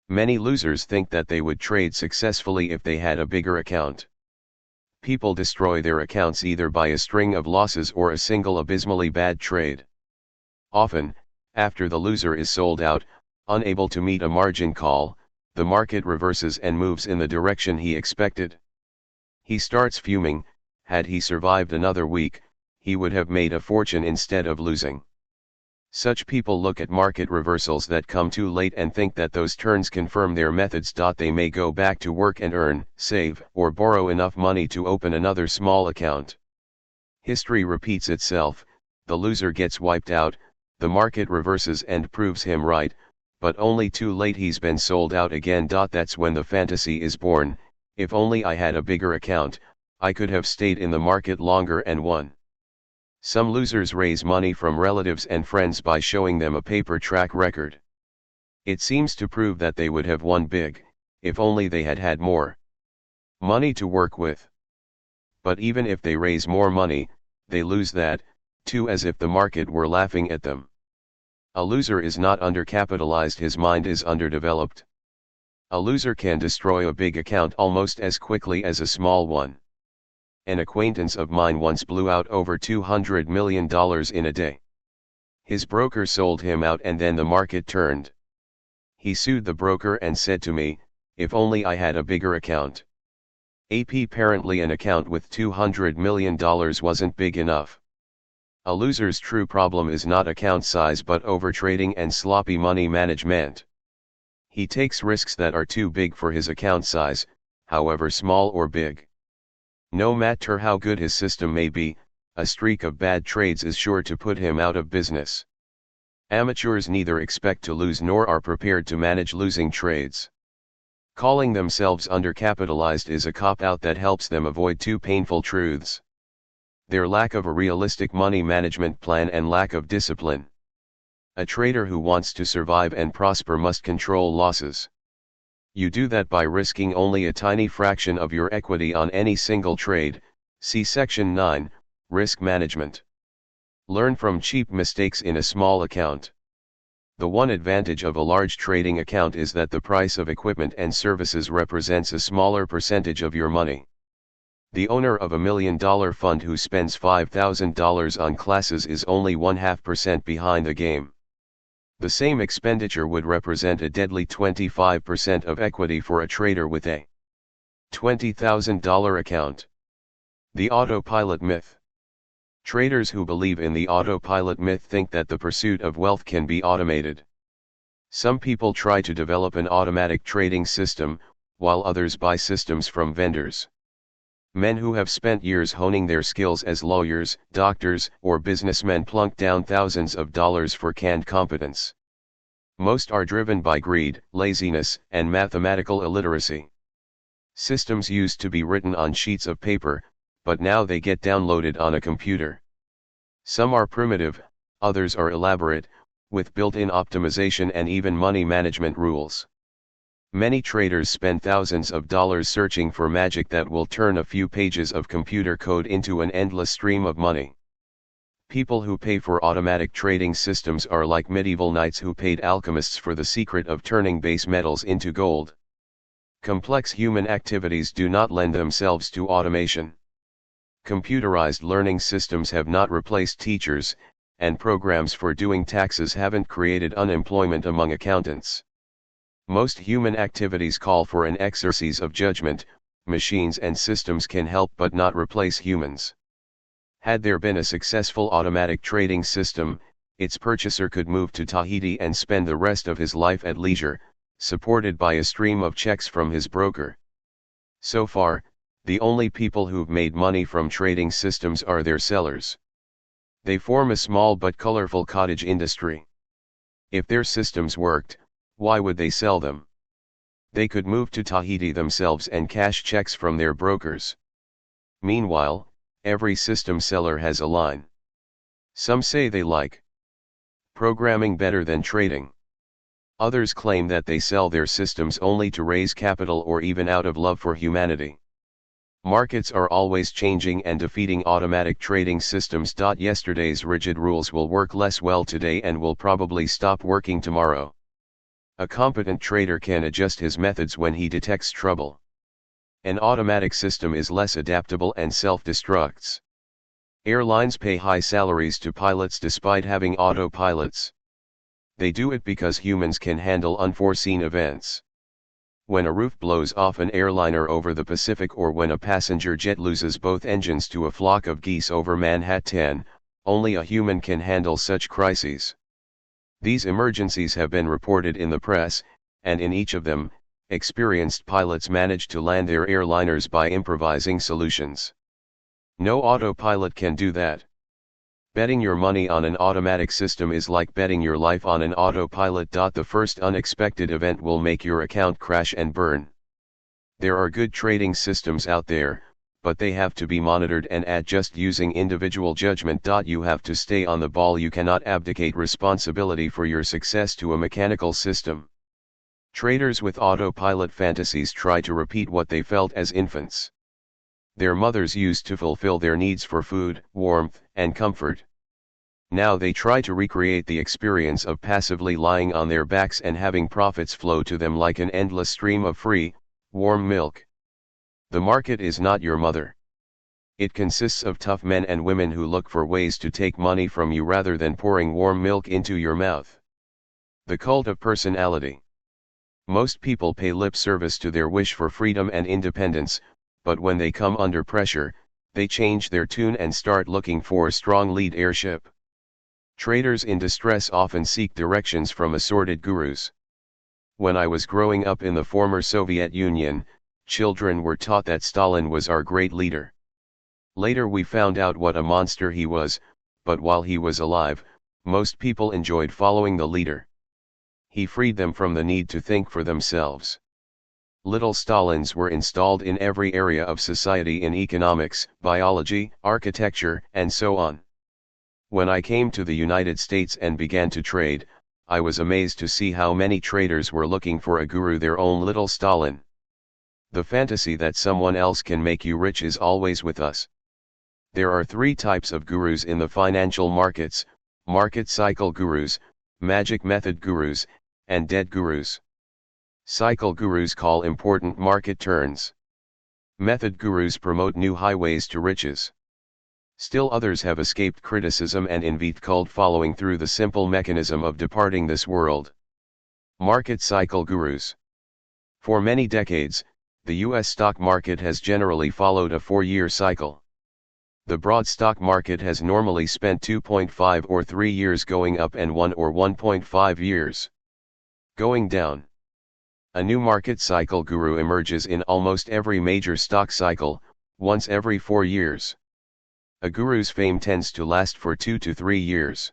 [SPEAKER 1] Many losers think that they would trade successfully if they had a bigger account. People destroy their accounts either by a string of losses or a single abysmally bad trade. Often, after the loser is sold out, unable to meet a margin call, the market reverses and moves in the direction he expected. He starts fuming. Had he survived another week, he would have made a fortune instead of losing. Such people look at market reversals that come too late and think that those turns confirm their methods. They may go back to work and earn, save, or borrow enough money to open another small account. History repeats itself. The loser gets wiped out, the market reverses and proves him right, but only too late he's been sold out again. That's when the fantasy is born: if only I had a bigger account, I could have stayed in the market longer and won. Some losers raise money from relatives and friends by showing them a paper track record. It seems to prove that they would have won big, if only they had had more money to work with. But even if they raise more money, they lose that, too, as if the market were laughing at them. A loser is not undercapitalized, his mind is underdeveloped. A loser can destroy a big account almost as quickly as a small one. An acquaintance of mine once blew out over $200 million in a day. His broker sold him out and then the market turned. He sued the broker and said to me, "If only I had a bigger account." Apparently an account with $200 million wasn't big enough. A loser's true problem is not account size but overtrading and sloppy money management. He takes risks that are too big for his account size, however small or big. No matter how good his system may be, a streak of bad trades is sure to put him out of business. Amateurs neither expect to lose nor are prepared to manage losing trades. Calling themselves undercapitalized is a cop-out that helps them avoid two painful truths: their lack of a realistic money management plan and lack of discipline. A trader who wants to survive and prosper must control losses. You do that by risking only a tiny fraction of your equity on any single trade. See Section 9, Risk Management. Learn from cheap mistakes in a small account. The one advantage of a large trading account is that the price of equipment and services represents a smaller percentage of your money. The owner of $1 million fund who spends $5,000 on classes is only 0.5% behind the game. The same expenditure would represent a deadly 25% of equity for a trader with a $20,000 account. The autopilot myth. Traders who believe in the autopilot myth think that the pursuit of wealth can be automated. Some people try to develop an automatic trading system, while others buy systems from vendors. Men who have spent years honing their skills as lawyers, doctors, or businessmen plunk down thousands of dollars for canned competence. Most are driven by greed, laziness, and mathematical illiteracy. Systems used to be written on sheets of paper, but now they get downloaded on a computer. Some are primitive, others are elaborate, with built-in optimization and even money management rules. Many traders spend thousands of dollars searching for magic that will turn a few pages of computer code into an endless stream of money. People who pay for automatic trading systems are like medieval knights who paid alchemists for the secret of turning base metals into gold. Complex human activities do not lend themselves to automation. Computerized learning systems have not replaced teachers, and programs for doing taxes haven't created unemployment among accountants. Most human activities call for an exercise of judgment. Machines and systems can help but not replace humans. Had there been a successful automatic trading system, its purchaser could move to Tahiti and spend the rest of his life at leisure, supported by a stream of checks from his broker. So far, the only people who've made money from trading systems are their sellers. They form a small but colorful cottage industry. If their systems worked, why would they sell them? They could move to Tahiti themselves and cash checks from their brokers. Meanwhile, every system seller has a line. Some say they like programming better than trading. Others claim that they sell their systems only to raise capital or even out of love for humanity. Markets are always changing and defeating automatic trading systems. Yesterday's rigid rules will work less well today and will probably stop working tomorrow. A competent trader can adjust his methods when he detects trouble. An automatic system is less adaptable and self-destructs. Airlines pay high salaries to pilots despite having autopilots. They do it because humans can handle unforeseen events. When a roof blows off an airliner over the Pacific, or when a passenger jet loses both engines to a flock of geese over Manhattan, only a human can handle such crises. These emergencies have been reported in the press, and in each of them, experienced pilots manage to land their airliners by improvising solutions. No autopilot can do that. Betting your money on an automatic system is like betting your life on an autopilot. The first unexpected event will make your account crash and burn. There are good trading systems out there, but they have to be monitored and adjust using individual judgment. You have to stay on the ball. You cannot abdicate responsibility for your success to a mechanical system. Traders with autopilot fantasies try to repeat what they felt as infants. Their mothers used to fulfill their needs for food, warmth, and comfort. Now they try to recreate the experience of passively lying on their backs and having profits flow to them like an endless stream of free, warm milk. The market is not your mother. It consists of tough men and women who look for ways to take money from you rather than pouring warm milk into your mouth. The cult of personality. Most people pay lip service to their wish for freedom and independence, but when they come under pressure, they change their tune and start looking for a strong lead airship. Traders in distress often seek directions from assorted gurus. When I was growing up in the former Soviet Union, children were taught that Stalin was our great leader. Later we found out what a monster he was, but while he was alive, most people enjoyed following the leader. He freed them from the need to think for themselves. Little Stalins were installed in every area of society, in economics, biology, architecture, and so on. When I came to the United States and began to trade, I was amazed to see how many traders were looking for a guru, their own little Stalin. The fantasy that someone else can make you rich is always with us. There are three types of gurus in the financial markets: market cycle gurus, magic method gurus, and dead gurus. Cycle gurus call important market turns. Method gurus promote new highways to riches. Still others have escaped criticism and invite cult following through the simple mechanism of departing this world. Market cycle gurus. For many decades, the U.S. stock market has generally followed a 4-year cycle. The broad stock market has normally spent 2.5 or 3 years going up and 1 or 1.5 years going down. A new market cycle guru emerges in almost every major stock cycle, once every 4 years. A guru's fame tends to last for 2 to 3 years.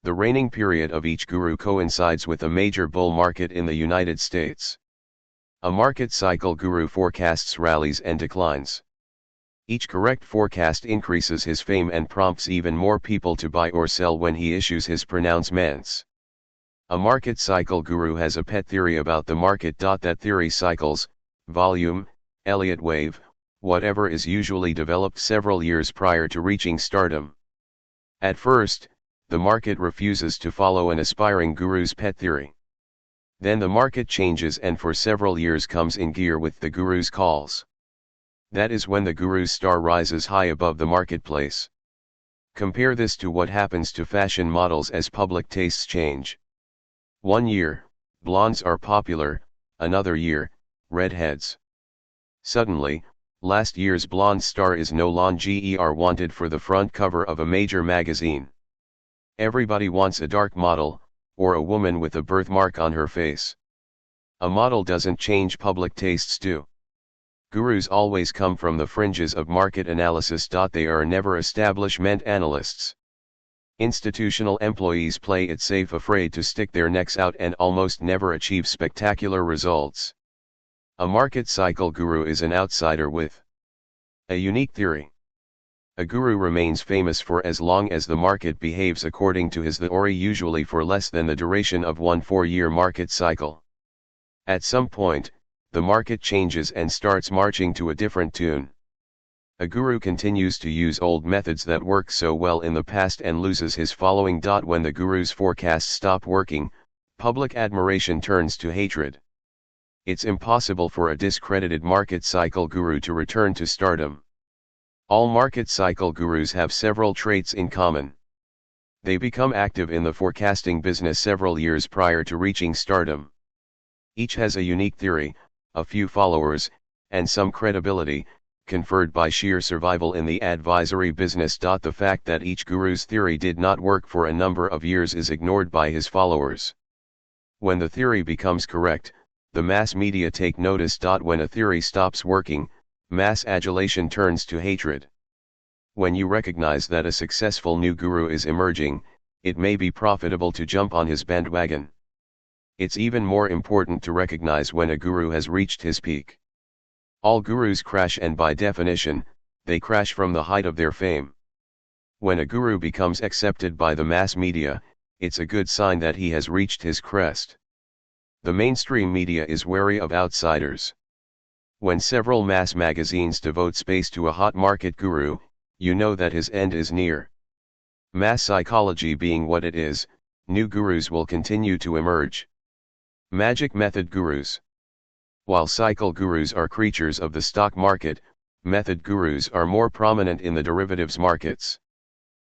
[SPEAKER 1] The reigning period of each guru coincides with a major bull market in the United States. A market cycle guru forecasts rallies and declines. Each correct forecast increases his fame and prompts even more people to buy or sell when he issues his pronouncements. A market cycle guru has a pet theory about the market. That theory: cycles, volume, Elliott wave, whatever, is usually developed several years prior to reaching stardom. At first, the market refuses to follow an aspiring guru's pet theory. Then the market changes and for several years comes in gear with the guru's calls. That is when the guru's star rises high above the marketplace. Compare this to what happens to fashion models as public tastes change. One year, blondes are popular, another year, redheads. Suddenly, last year's blonde star is no longer wanted for the front cover of a major magazine. Everybody wants a dark model, or a woman with a birthmark on her face. A model doesn't change, public tastes do. Gurus always come from the fringes of market analysis. They are never establishment analysts. Institutional employees play it safe, afraid to stick their necks out, and almost never achieve spectacular results. A market cycle guru is an outsider with a unique theory. A guru remains famous for as long as the market behaves according to his theory, usually for less than the duration of one 4-year market cycle. At some point, the market changes and starts marching to a different tune. A guru continues to use old methods that worked so well in the past and loses his following. When the guru's forecasts stop working, public admiration turns to hatred. It's impossible for a discredited market cycle guru to return to stardom. All market cycle gurus have several traits in common. They become active in the forecasting business several years prior to reaching stardom. Each has a unique theory, a few followers, and some credibility, conferred by sheer survival in the advisory business. The fact that each guru's theory did not work for a number of years is ignored by his followers. When the theory becomes correct, the mass media take notice. When a theory stops working, mass adulation turns to hatred. When you recognize that a successful new guru is emerging, it may be profitable to jump on his bandwagon. It's even more important to recognize when a guru has reached his peak. All gurus crash, and by definition, they crash from the height of their fame. When a guru becomes accepted by the mass media, it's a good sign that he has reached his crest. The mainstream media is wary of outsiders. When several mass magazines devote space to a hot market guru, you know that his end is near. Mass psychology being what it is, new gurus will continue to emerge. Magic method gurus. While cycle gurus are creatures of the stock market, method gurus are more prominent in the derivatives markets.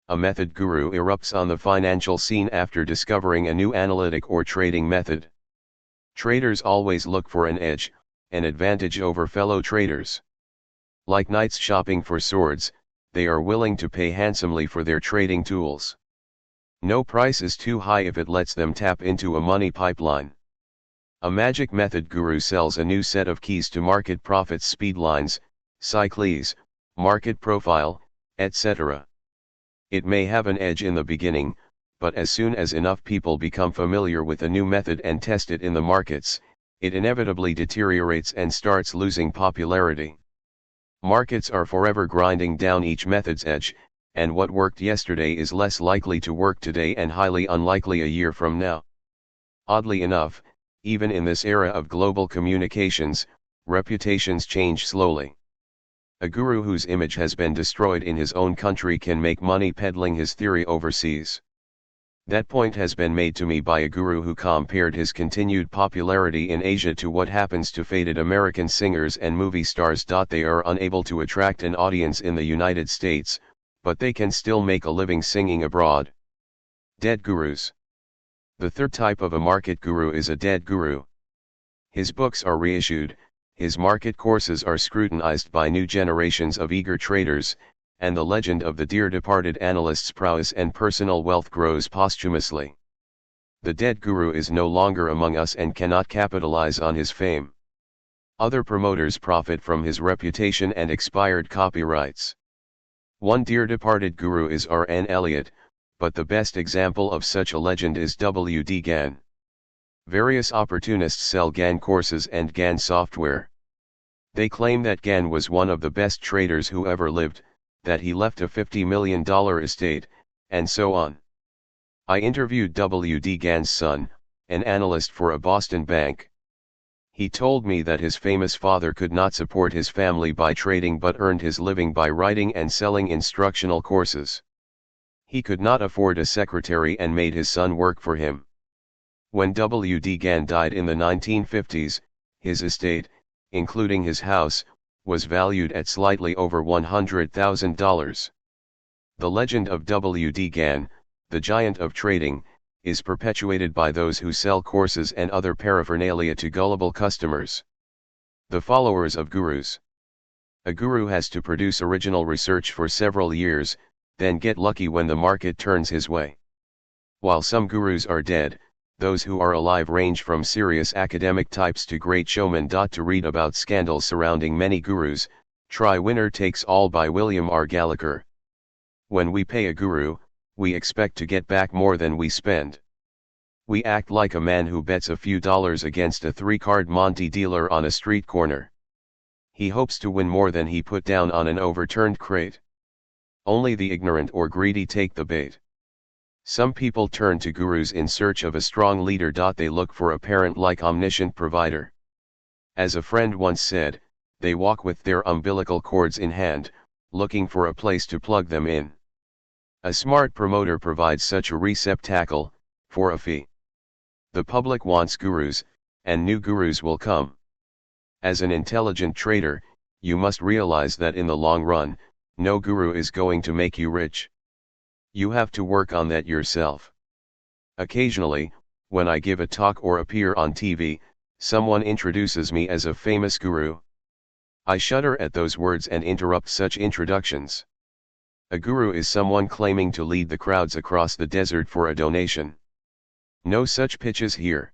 [SPEAKER 1] A method guru erupts on the financial scene after discovering a new analytic or trading method. Traders always look for an edge, an advantage over fellow traders. Like knights shopping for swords, they are willing to pay handsomely for their trading tools. No price is too high if it lets them tap into a money pipeline. A magic method guru sells a new set of keys to market profits: speed lines, cycles, market profile, etc. It may have an edge in the beginning, but as soon as enough people become familiar with a new method and test it in the markets, it inevitably deteriorates and starts losing popularity. Markets are forever grinding down each method's edge, and what worked yesterday is less likely to work today and highly unlikely a year from now. Oddly enough, even in this era of global communications, reputations change slowly. A guru whose image has been destroyed in his own country can make money peddling his theory overseas. That point has been made to me by a guru who compared his continued popularity in Asia to what happens to faded American singers and movie stars. They are unable to attract an audience in the United States, but they can still make a living singing abroad. Dead gurus. The third type of a market guru is a dead guru. His books are reissued, his market courses are scrutinized by new generations of eager traders, and the legend of the dear departed analyst's prowess and personal wealth grows posthumously. The dead guru is no longer among us and cannot capitalize on his fame. Other promoters profit from his reputation and expired copyrights. One dear departed guru is R.N. Elliott, but the best example of such a legend is W.D. Gann. Various opportunists sell Gann courses and Gann software. They claim that Gann was one of the best traders who ever lived, that he left a $50 million estate, and so on. I interviewed W.D. Gann's son, an analyst for a Boston bank. He told me that his famous father could not support his family by trading but earned his living by writing and selling instructional courses. He could not afford a secretary and made his son work for him. When W.D. Gann died in the 1950s, his estate, including his house, was valued at slightly over $100,000. The legend of W.D. Gann, the giant of trading, is perpetuated by those who sell courses and other paraphernalia to gullible customers. The followers of gurus. A guru has to produce original research for several years, then get lucky when the market turns his way. While some gurus are dead, those who are alive range from serious academic types to great showmen. To read about scandals surrounding many gurus, try Winner Takes All by William R. Gallagher. When we pay a guru, we expect to get back more than we spend. We act like a man who bets a few dollars against a 3-card Monte dealer on a street corner. He hopes to win more than he put down on an overturned crate. Only the ignorant or greedy take the bait. Some people turn to gurus in search of a strong leader. They look for a parent-like omniscient provider. As a friend once said, they walk with their umbilical cords in hand, looking for a place to plug them in. A smart promoter provides such a receptacle, for a fee. The public wants gurus, and new gurus will come. As an intelligent trader, you must realize that in the long run, no guru is going to make you rich. You have to work on that yourself. Occasionally, when I give a talk or appear on TV, someone introduces me as a famous guru. I shudder at those words and interrupt such introductions. A guru is someone claiming to lead the crowds across the desert for a donation. No such pitches here.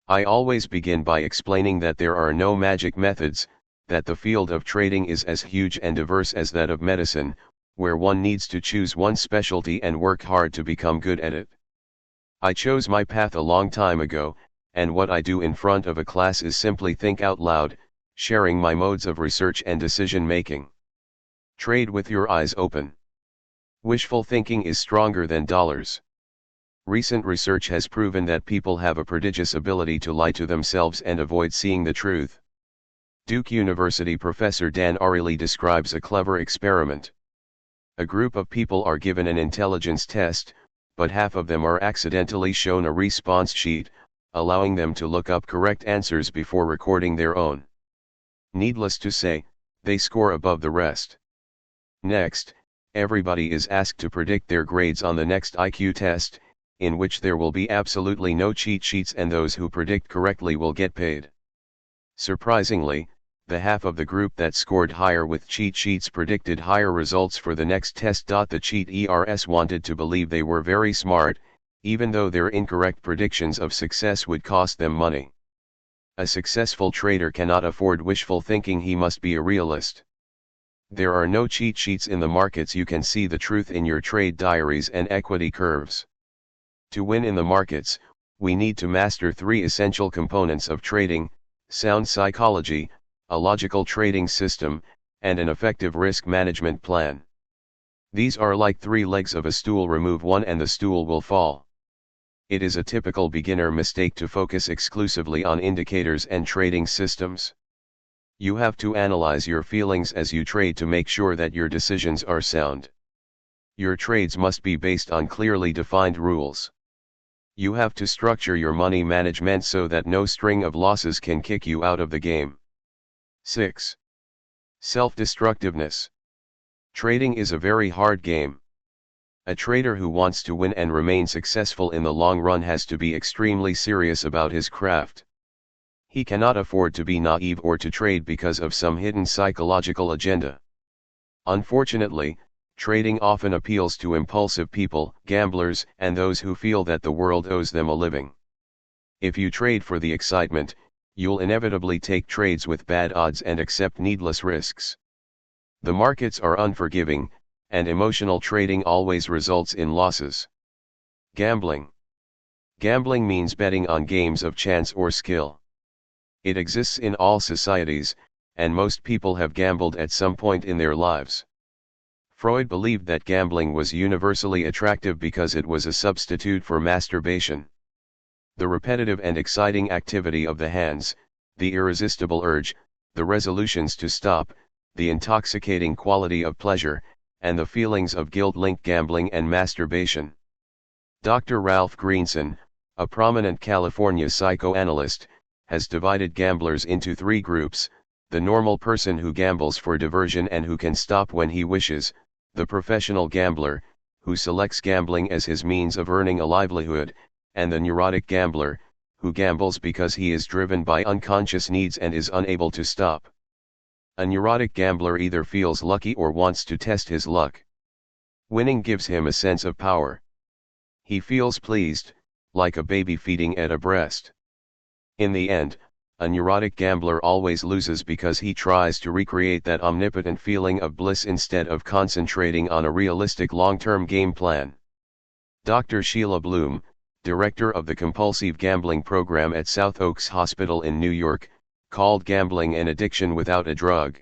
[SPEAKER 1] I always begin by explaining that there are no magic methods, that the field of trading is as huge and diverse as that of medicine, where one needs to choose one specialty and work hard to become good at it. I chose my path a long time ago, and what I do in front of a class is simply think out loud, sharing my modes of research and decision making. Trade with your eyes open. Wishful thinking is stronger than dollars. Recent research has proven that people have a prodigious ability to lie to themselves and avoid seeing the truth. Duke University professor Dan Ariely describes a clever experiment. A group of people are given an intelligence test, but half of them are accidentally shown a response sheet, allowing them to look up correct answers before recording their own. Needless to say, they score above the rest. Next, everybody is asked to predict their grades on the next IQ test, in which there will be absolutely no cheat sheets, and those who predict correctly will get paid. Surprisingly, the half of the group that scored higher with cheat sheets predicted higher results for the next test. The cheaters wanted to believe they were very smart, even though their incorrect predictions of success would cost them money. A successful trader cannot afford wishful thinking. He must be a realist. There are no cheat sheets in the markets. You can see the truth in your trade diaries and equity curves. To win in the markets, we need to master 3 essential components of trading: sound psychology, a logical trading system, and an effective risk management plan. These are like 3 legs of a stool. Remove one and the stool will fall. It is a typical beginner mistake to focus exclusively on indicators and trading systems. You have to analyze your feelings as you trade to make sure that your decisions are sound. Your trades must be based on clearly defined rules. You have to structure your money management so that no string of losses can kick you out of the game. 6. Self-destructiveness. Trading is a very hard game. A trader who wants to win and remain successful in the long run has to be extremely serious about his craft. He cannot afford to be naive or to trade because of some hidden psychological agenda. Unfortunately, trading often appeals to impulsive people, gamblers, and those who feel that the world owes them a living. If you trade for the excitement, you'll inevitably take trades with bad odds and accept needless risks. The markets are unforgiving, and emotional trading always results in losses. Gambling. Gambling means betting on games of chance or skill. It exists in all societies, and most people have gambled at some point in their lives. Freud believed that gambling was universally attractive because it was a substitute for masturbation. The repetitive and exciting activity of the hands, the irresistible urge, the resolutions to stop, the intoxicating quality of pleasure, and the feelings of guilt link gambling and masturbation. Dr. Ralph Greenson, a prominent California psychoanalyst, has divided gamblers into 3 groups: the normal person who gambles for diversion and who can stop when he wishes, the professional gambler, who selects gambling as his means of earning a livelihood, and the neurotic gambler, who gambles because he is driven by unconscious needs and is unable to stop. A neurotic gambler either feels lucky or wants to test his luck. Winning gives him a sense of power. He feels pleased, like a baby feeding at a breast. In the end, a neurotic gambler always loses because he tries to recreate that omnipotent feeling of bliss instead of concentrating on a realistic long-term game plan. Dr. Sheila Bloom, director of the compulsive gambling program at South Oaks Hospital in New York, called gambling an addiction without a drug.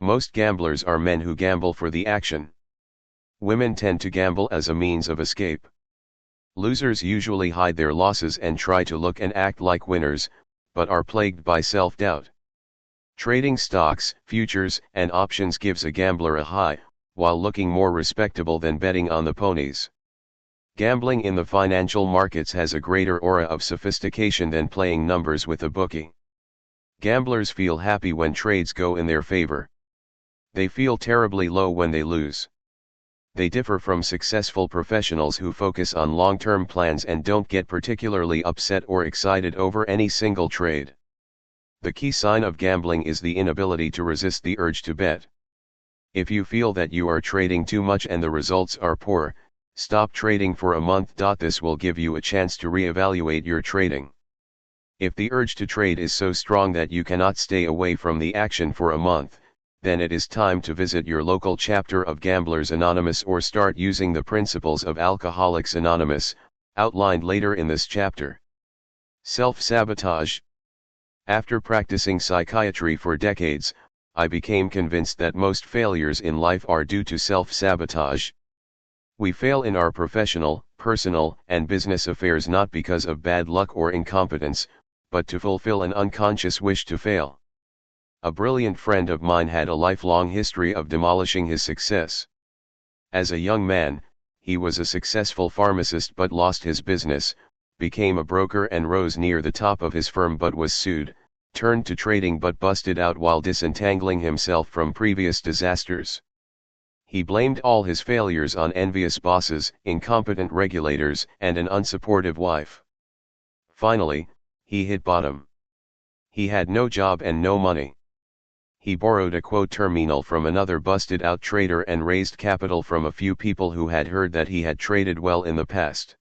[SPEAKER 1] Most gamblers are men who gamble for the action. Women tend to gamble as a means of escape. Losers usually hide their losses and try to look and act like winners, but are plagued by self-doubt. Trading stocks, futures, and options gives a gambler a high, while looking more respectable than betting on the ponies. Gambling in the financial markets has a greater aura of sophistication than playing numbers with a bookie. Gamblers feel happy when trades go in their favor. They feel terribly low when they lose. They differ from successful professionals who focus on long-term plans and don't get particularly upset or excited over any single trade. The key sign of gambling is the inability to resist the urge to bet. If you feel that you are trading too much and the results are poor, stop trading for a month. This will give you a chance to reevaluate your trading. If the urge to trade is so strong that you cannot stay away from the action for a month, then it is time to visit your local chapter of Gamblers Anonymous or start using the principles of Alcoholics Anonymous, outlined later in this chapter. Self-sabotage. After practicing psychiatry for decades, I became convinced that most failures in life are due to self-sabotage. We fail in our professional, personal, and business affairs not because of bad luck or incompetence, but to fulfill an unconscious wish to fail. A brilliant friend of mine had a lifelong history of demolishing his success. As a young man, he was a successful pharmacist but lost his business, became a broker and rose near the top of his firm but was sued, turned to trading but busted out while disentangling himself from previous disasters. He blamed all his failures on envious bosses, incompetent regulators, and an unsupportive wife. Finally, he hit bottom. He had no job and no money. He borrowed a quote terminal from another busted-out trader and raised capital from a few people who had heard that he had traded well in the past.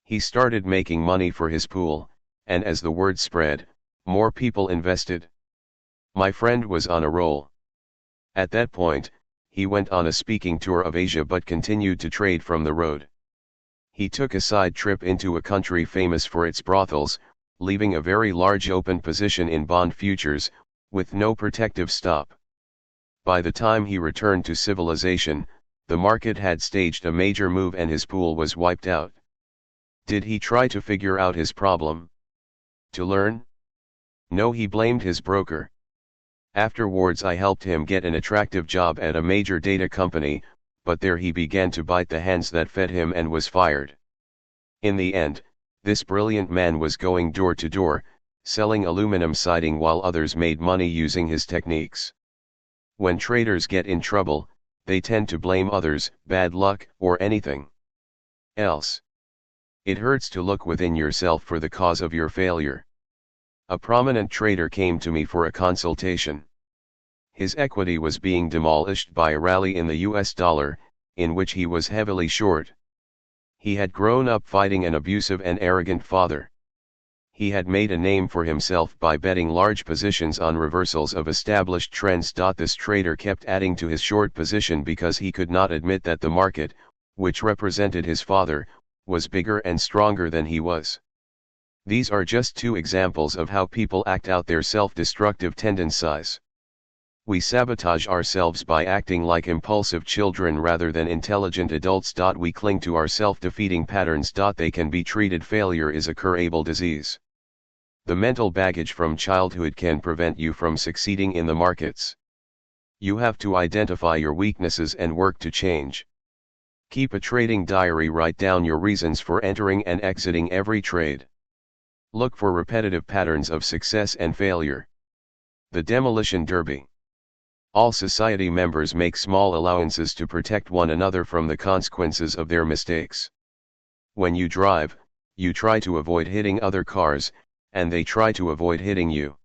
[SPEAKER 1] He started making money for his pool, and as the word spread, more people invested. My friend was on a roll. At that point, he went on a speaking tour of Asia but continued to trade from the road. He took a side trip into a country famous for its brothels, leaving a very large open position in bond futures, with no protective stop. By the time he returned to civilization, the market had staged a major move and his pool was wiped out. Did he try to figure out his problem? To learn? No, he blamed his broker. Afterwards I helped him get an attractive job at a major data company, but there he began to bite the hands that fed him and was fired. In the end, this brilliant man was going door to door, selling aluminum siding while others made money using his techniques. When traders get in trouble, they tend to blame others, bad luck, or anything else. It hurts to look within yourself for the cause of your failure. A prominent trader came to me for a consultation. His equity was being demolished by a rally in the US dollar, in which he was heavily short. He had grown up fighting an abusive and arrogant father. He had made a name for himself by betting large positions on reversals of established trends. This trader kept adding to his short position because he could not admit that the market, which represented his father, was bigger and stronger than he was. These are just two examples of how people act out their self-destructive tendencies. We sabotage ourselves by acting like impulsive children rather than intelligent adults. We cling to our self-defeating patterns. They can be treated. Failure is a curable disease. The mental baggage from childhood can prevent you from succeeding in the markets. You have to identify your weaknesses and work to change. Keep a trading diary. Write down your reasons for entering and exiting every trade. Look for repetitive patterns of success and failure. The demolition derby. All society members make small allowances to protect one another from the consequences of their mistakes. When you drive, you try to avoid hitting other cars, and they try to avoid hitting you.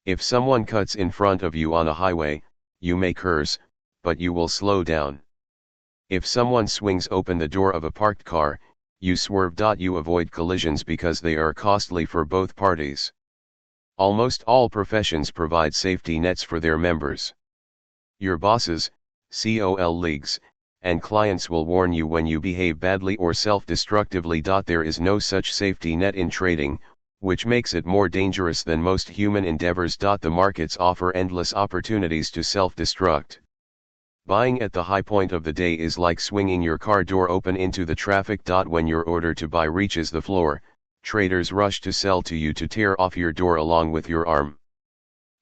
[SPEAKER 1] If someone cuts in front of you on a highway, you may curse, but you will slow down. If someone swings open the door of a parked car, you swerve. You avoid collisions because they are costly for both parties. Almost all professions provide safety nets for their members. Your bosses, colleagues, and clients will warn you when you behave badly or self-destructively. There is no such safety net in trading, which makes it more dangerous than most human endeavors. The markets offer endless opportunities to self-destruct. Buying at the high point of the day is like swinging your car door open into the traffic. When your order to buy reaches the floor, traders rush to sell to you to tear off your door along with your arm.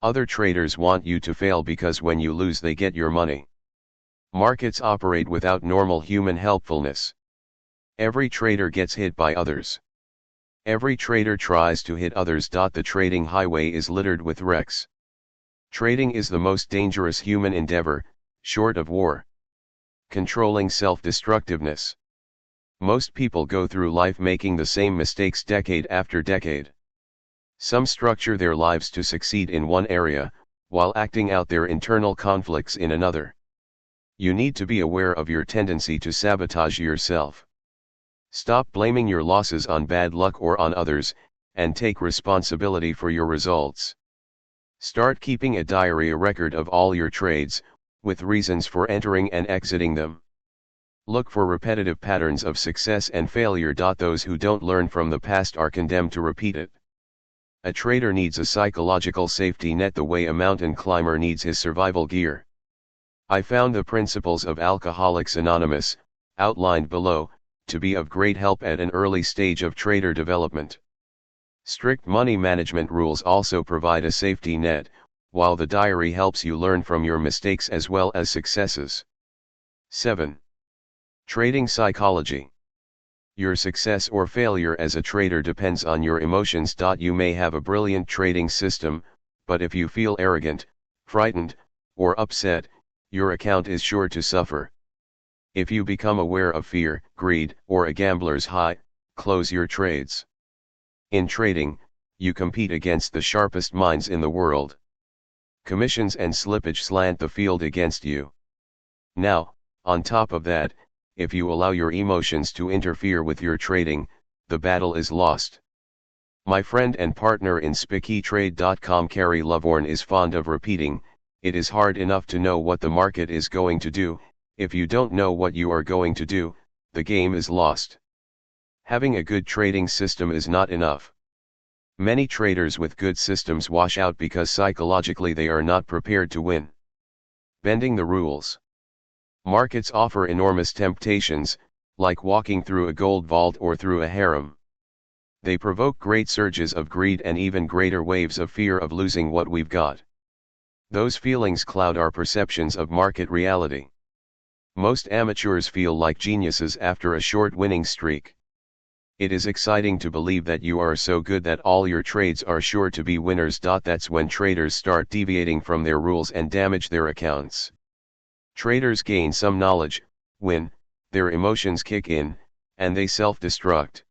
[SPEAKER 1] Other traders want you to fail because when you lose they get your money. Markets operate without normal human helpfulness. Every trader gets hit by others. Every trader tries to hit others. The trading highway is littered with wrecks. Trading is the most dangerous human endeavor, short of war. Controlling self-destructiveness. Most people go through life making the same mistakes decade after decade. Some structure their lives to succeed in one area, while acting out their internal conflicts in another. You need to be aware of your tendency to sabotage yourself. Stop blaming your losses on bad luck or on others, and take responsibility for your results. Start keeping a diary, a record of all your trades, with reasons for entering and exiting them. Look for repetitive patterns of success and failure. Those who don't learn from the past are condemned to repeat it. A trader needs a psychological safety net the way a mountain climber needs his survival gear. I found the principles of Alcoholics Anonymous, outlined below, to be of great help at an early stage of trader development. Strict money management rules also provide a safety net, while the diary helps you learn from your mistakes as well as successes. 7. Trading psychology. Your success or failure as a trader depends on your emotions. You may have a brilliant trading system, but if you feel arrogant, frightened, or upset, your account is sure to suffer. If you become aware of fear, greed, or a gambler's high, close your trades. In trading, you compete against the sharpest minds in the world. Commissions and slippage slant the field against you. Now, on top of that, if you allow your emotions to interfere with your trading, the battle is lost. My friend and partner in SpickyTrade.com, Carrie Lovorn, is fond of repeating, "It is hard enough to know what the market is going to do. If you don't know what you are going to do, the game is lost." Having a good trading system is not enough. Many traders with good systems wash out because psychologically they are not prepared to win. Bending the rules. Markets offer enormous temptations, like walking through a gold vault or through a harem. They provoke great surges of greed and even greater waves of fear of losing what we've got. Those feelings cloud our perceptions of market reality. Most amateurs feel like geniuses after a short winning streak. It is exciting to believe that you are so good that all your trades are sure to be winners. That's when traders start deviating from their rules and damage their accounts. Traders gain some knowledge, win, their emotions kick in, and they self-destruct.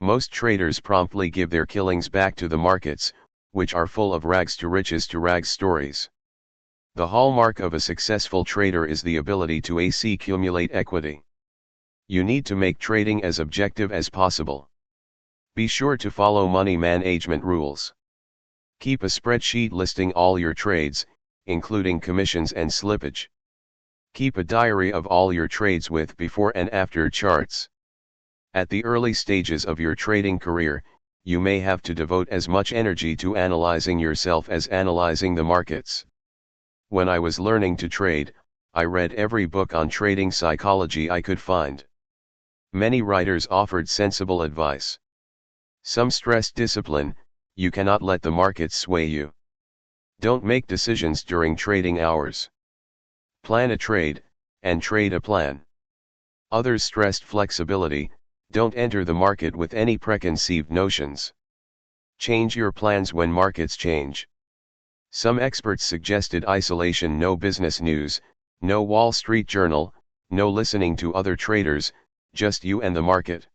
[SPEAKER 1] Most traders promptly give their killings back to the markets, which are full of rags to riches stories. The hallmark of a successful trader is the ability to accumulate equity. You need to make trading as objective as possible. Be sure to follow money management rules. Keep a spreadsheet listing all your trades, including commissions and slippage. Keep a diary of all your trades with before and after charts. At the early stages of your trading career, you may have to devote as much energy to analyzing yourself as analyzing the markets. When I was learning to trade, I read every book on trading psychology I could find. Many writers offered sensible advice. Some stressed discipline: you cannot let the markets sway you. Don't make decisions during trading hours. Plan a trade, and trade a plan. Others stressed flexibility: don't enter the market with any preconceived notions. Change your plans when markets change. Some experts suggested isolation: no business news, no Wall Street Journal, no listening to other traders, just you and the market.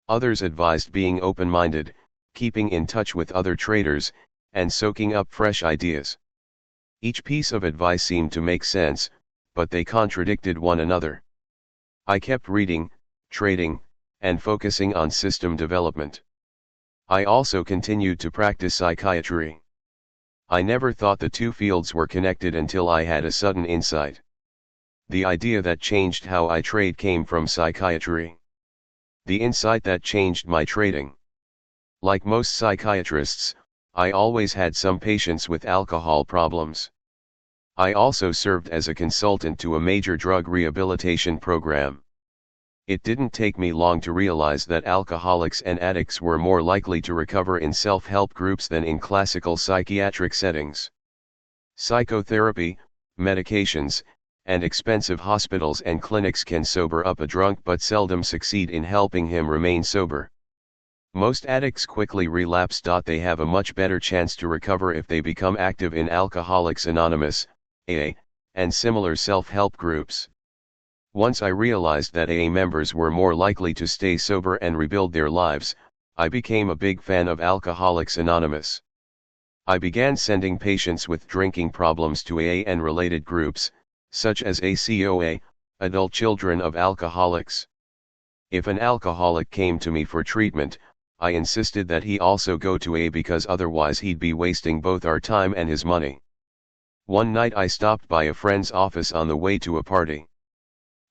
[SPEAKER 1] Others advised being open-minded, keeping in touch with other traders, and soaking up fresh ideas. Each piece of advice seemed to make sense, but they contradicted one another. I kept reading, trading, and focusing on system development. I also continued to practice psychiatry. I never thought the two fields were connected until I had a sudden insight. The idea that changed how I trade came from psychiatry. The insight that changed my trading. Like most psychiatrists, I always had some patients with alcohol problems. I also served as a consultant to a major drug rehabilitation program. It didn't take me long to realize that alcoholics and addicts were more likely to recover in self-help groups than in classical psychiatric settings. Psychotherapy, medications, and expensive hospitals and clinics can sober up a drunk but seldom succeed in helping him remain sober. Most addicts quickly relapse. They have a much better chance to recover if they become active in Alcoholics Anonymous, AA, and similar self-help groups. Once I realized that AA members were more likely to stay sober and rebuild their lives, I became a big fan of Alcoholics Anonymous. I began sending patients with drinking problems to AA and related groups, such as ACOA, Adult Children of Alcoholics. If an alcoholic came to me for treatment, I insisted that he also go to AA because otherwise he'd be wasting both our time and his money. One night I stopped by a friend's office on the way to a party.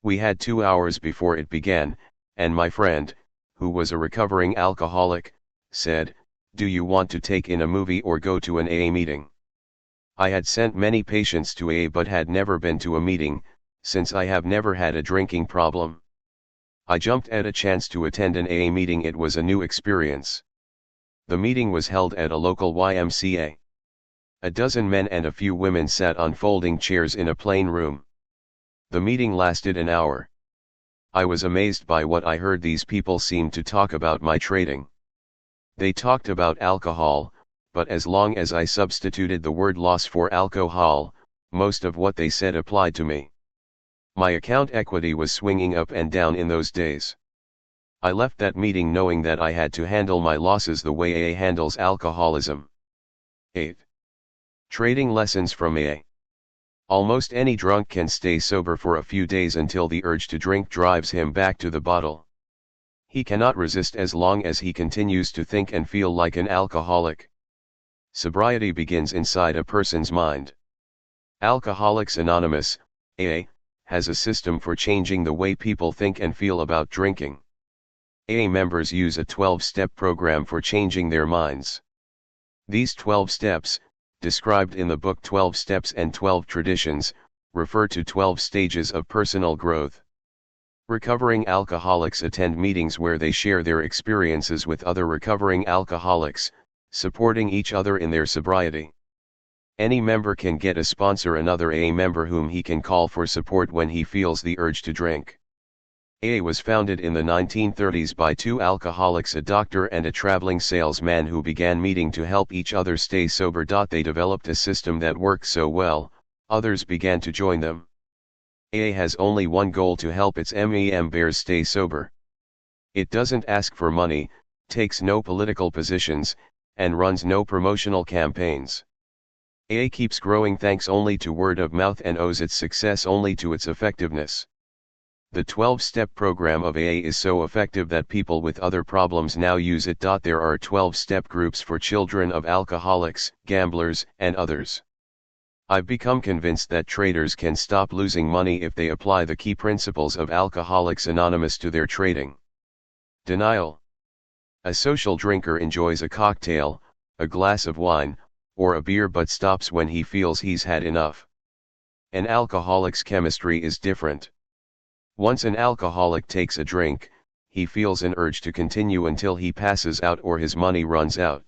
[SPEAKER 1] We had 2 hours before it began, and my friend, who was a recovering alcoholic, said, "Do you want to take in a movie or go to an AA meeting?" I had sent many patients to AA but had never been to a meeting, since I have never had a drinking problem. I jumped at a chance to attend an AA meeting. It was a new experience. The meeting was held at a local YMCA. A dozen men and a few women sat on folding chairs in a plain room. The meeting lasted an hour. I was amazed by what I heard. These people seemed to talk about my trading. They talked about alcohol, but as long as I substituted the word loss for alcohol, most of what they said applied to me. My account equity was swinging up and down in those days. I left that meeting knowing that I had to handle my losses the way AA handles alcoholism. 8. Trading lessons from AA. Almost any drunk can stay sober for a few days until the urge to drink drives him back to the bottle. He cannot resist as long as he continues to think and feel like an alcoholic. Sobriety begins inside a person's mind. Alcoholics Anonymous, AA, has a system for changing the way people think and feel about drinking. AA members use a 12-step program for changing their minds. These 12 steps, described in the book 12 Steps and 12 Traditions, refer to 12 stages of personal growth. Recovering alcoholics attend meetings where they share their experiences with other recovering alcoholics, supporting each other in their sobriety. Any member can get a sponsor, another AA member whom he can call for support when he feels the urge to drink. AA was founded in the 1930s by two alcoholics, a doctor and a traveling salesman, who began meeting to help each other stay sober. They developed a system that worked so well, others began to join them. AA has only one goal: to help its members stay sober. It doesn't ask for money, takes no political positions, and runs no promotional campaigns. AA keeps growing thanks only to word of mouth and owes its success only to its effectiveness. The 12-step program of AA is so effective that people with other problems now use it. There are 12-step groups for children of alcoholics, gamblers, and others. I've become convinced that traders can stop losing money if they apply the key principles of Alcoholics Anonymous to their trading. Denial. A social drinker enjoys a cocktail, a glass of wine, or a beer, but stops when he feels he's had enough. An alcoholic's chemistry is different. Once an alcoholic takes a drink, he feels an urge to continue until he passes out or his money runs out.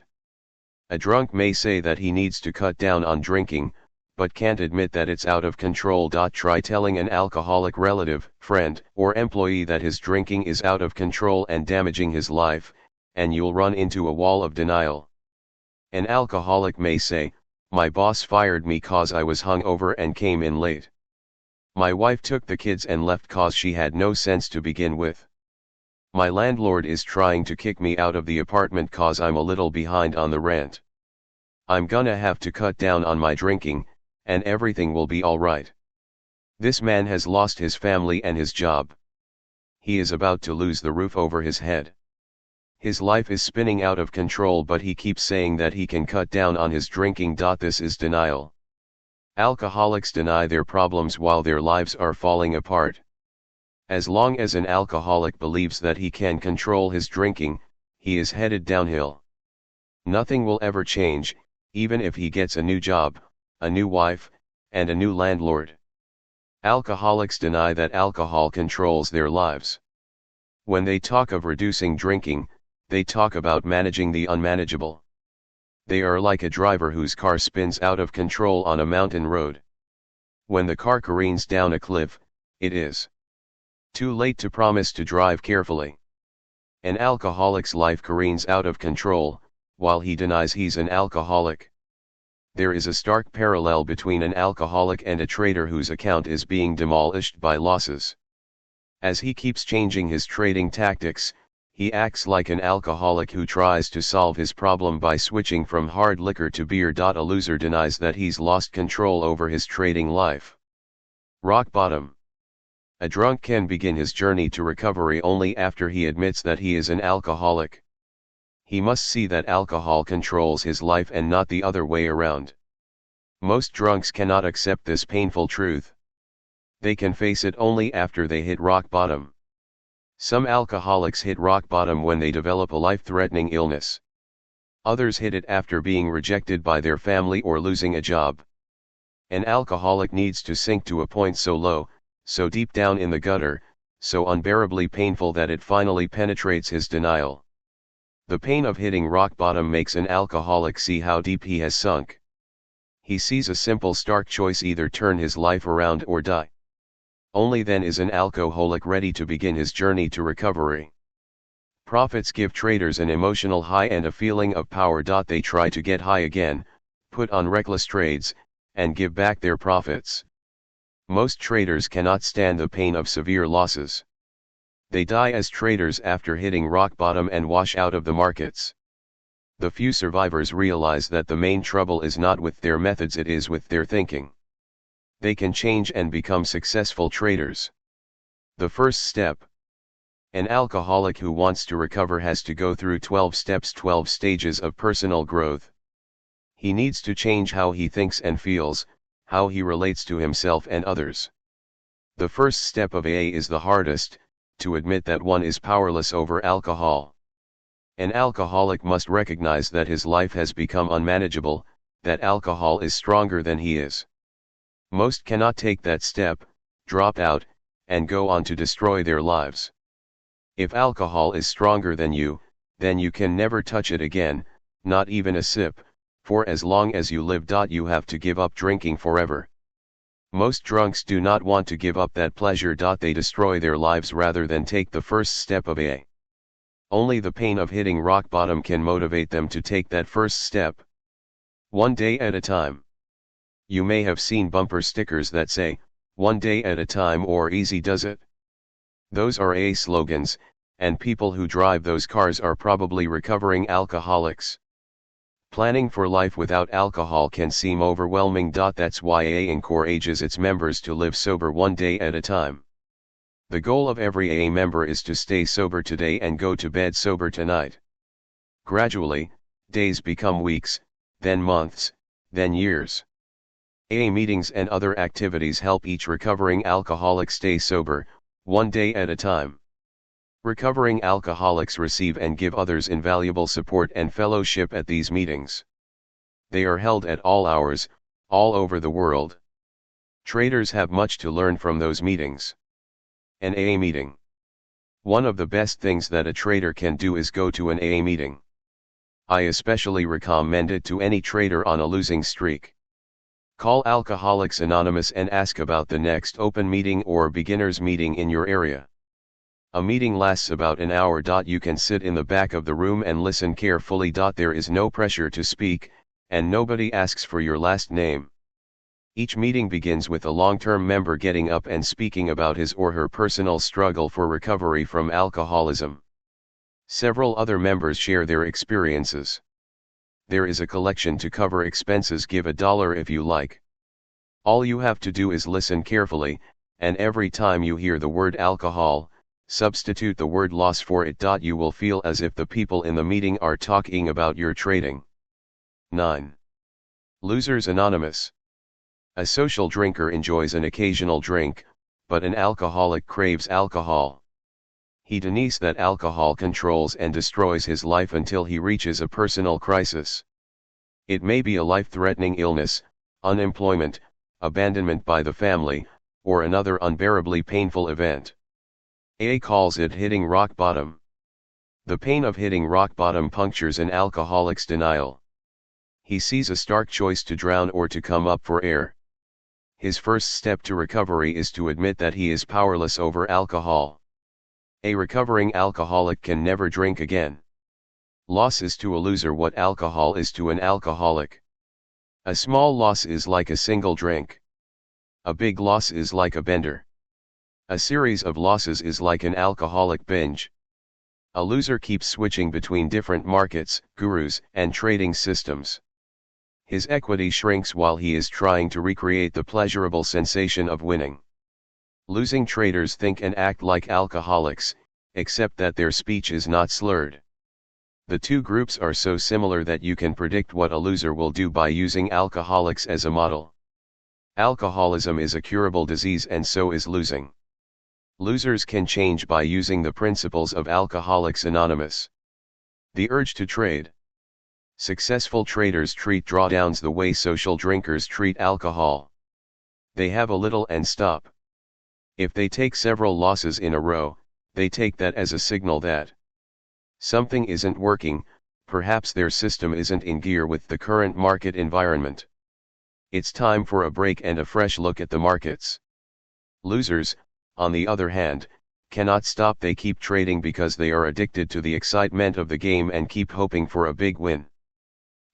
[SPEAKER 1] A drunk may say that he needs to cut down on drinking, but can't admit that it's out of control. Try telling an alcoholic relative, friend, or employee that his drinking is out of control and damaging his life, and you'll run into a wall of denial. An alcoholic may say, My boss fired me cause I was hung over and came in late. My wife took the kids and left cause she had no sense to begin with. My landlord is trying to kick me out of the apartment cause I'm a little behind on the rent. I'm gonna have to cut down on my drinking, and everything will be alright. This man has lost his family and his job. He is about to lose the roof over his head. His life is spinning out of control, but he keeps saying that he can cut down on his drinking. This is denial. Alcoholics deny their problems while their lives are falling apart. As long as an alcoholic believes that he can control his drinking, he is headed downhill. Nothing will ever change, even if he gets a new job, a new wife, and a new landlord. Alcoholics deny that alcohol controls their lives. When they talk of reducing drinking, they talk about managing the unmanageable. They are like a driver whose car spins out of control on a mountain road. When the car careens down a cliff, it is too late to promise to drive carefully. An alcoholic's life careens out of control, while he denies he's an alcoholic. There is a stark parallel between an alcoholic and a trader whose account is being demolished by losses. As he keeps changing his trading tactics, he acts like an alcoholic who tries to solve his problem by switching from hard liquor to beer. A loser denies that he's lost control over his trading life. Rock bottom. A drunk can begin his journey to recovery only after he admits that he is an alcoholic. He must see that alcohol controls his life and not the other way around. Most drunks cannot accept this painful truth. They can face it only after they hit rock bottom. Some alcoholics hit rock bottom when they develop a life-threatening illness. Others hit it after being rejected by their family or losing a job. An alcoholic needs to sink to a point so low, so deep down in the gutter, so unbearably painful that it finally penetrates his denial. The pain of hitting rock bottom makes an alcoholic see how deep he has sunk. He sees a simple stark choice: either turn his life around or die. Only then is an alcoholic ready to begin his journey to recovery. Prophets give traders an emotional high and a feeling of power. They try to get high again, put on reckless trades, and give back their profits. Most traders cannot stand the pain of severe losses. They die as traders after hitting rock bottom and wash out of the markets. The few survivors realize that the main trouble is not with their methods, it is with their thinking. They can change and become successful traders. The first step. An alcoholic who wants to recover has to go through 12 steps, 12 stages of personal growth. He needs to change how he thinks and feels, how he relates to himself and others. The first step of AA is the hardest, to admit that one is powerless over alcohol. An alcoholic must recognize that his life has become unmanageable, that alcohol is stronger than he is. Most cannot take that step, drop out, and go on to destroy their lives. If alcohol is stronger than you, then you can never touch it again, not even a sip, for as long as you live. You have to give up drinking forever. Most drunks do not want to give up that pleasure. They destroy their lives rather than take the first step of AA. Only the pain of hitting rock bottom can motivate them to take that first step. One day at a time. You may have seen bumper stickers that say, "One day at a time" or "Easy does it." Those are AA slogans, and people who drive those cars are probably recovering alcoholics. Planning for life without alcohol can seem overwhelming. That's why AA encourages its members to live sober one day at a time. The goal of every AA member is to stay sober today and go to bed sober tonight. Gradually, days become weeks, then months, then years. AA meetings and other activities help each recovering alcoholic stay sober, one day at a time. Recovering alcoholics receive and give others invaluable support and fellowship at these meetings. They are held at all hours, all over the world. Traders have much to learn from those meetings. An AA meeting. One of the best things that a trader can do is go to an AA meeting. I especially recommend it to any trader on a losing streak. Call Alcoholics Anonymous and ask about the next open meeting or beginners meeting in your area. A meeting lasts about an hour. You can sit in the back of the room and listen carefully. There is no pressure to speak, and nobody asks for your last name. Each meeting begins with a long-term member getting up and speaking about his or her personal struggle for recovery from alcoholism. Several other members share their experiences. There is a collection to cover expenses. Give $1 if you like. All you have to do is listen carefully, and every time you hear the word alcohol, substitute the word loss for it. You will feel as if the people in the meeting are talking about your trading. 9. Losers Anonymous. A social drinker enjoys an occasional drink, but an alcoholic craves alcohol. He denies that alcohol controls and destroys his life until he reaches a personal crisis. It may be a life-threatening illness, unemployment, abandonment by the family, or another unbearably painful event. AA calls it hitting rock bottom. The pain of hitting rock bottom punctures an alcoholic's denial. He sees a stark choice to drown or to come up for air. His first step to recovery is to admit that he is powerless over alcohol. A recovering alcoholic can never drink again. Loss is to a loser what alcohol is to an alcoholic. A small loss is like a single drink. A big loss is like a bender. A series of losses is like an alcoholic binge. A loser keeps switching between different markets, gurus, and trading systems. His equity shrinks while he is trying to recreate the pleasurable sensation of winning. Losing traders think and act like alcoholics, except that their speech is not slurred. The two groups are so similar that you can predict what a loser will do by using alcoholics as a model. Alcoholism is a curable disease and so is losing. Losers can change by using the principles of Alcoholics Anonymous. The urge to trade. Successful traders treat drawdowns the way social drinkers treat alcohol. They have a little and stop. If they take several losses in a row, they take that as a signal that something isn't working, perhaps their system isn't in gear with the current market environment. It's time for a break and a fresh look at the markets. Losers, on the other hand, cannot stop. They keep trading because they are addicted to the excitement of the game and keep hoping for a big win.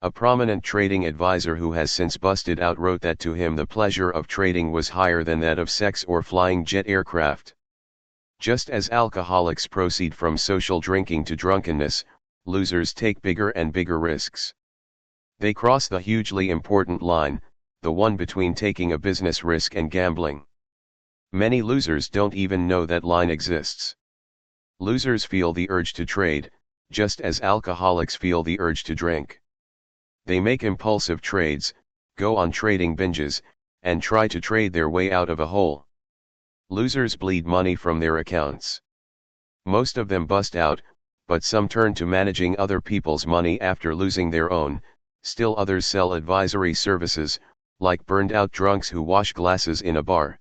[SPEAKER 1] A prominent trading advisor who has since busted out wrote that to him the pleasure of trading was higher than that of sex or flying jet aircraft. Just as alcoholics proceed from social drinking to drunkenness, losers take bigger and bigger risks. They cross the hugely important line, the one between taking a business risk and gambling. Many losers don't even know that line exists. Losers feel the urge to trade, just as alcoholics feel the urge to drink. They make impulsive trades, go on trading binges, and try to trade their way out of a hole. Losers bleed money from their accounts. Most of them bust out, but some turn to managing other people's money after losing their own. Still others sell advisory services, like burned out drunks who wash glasses in a bar.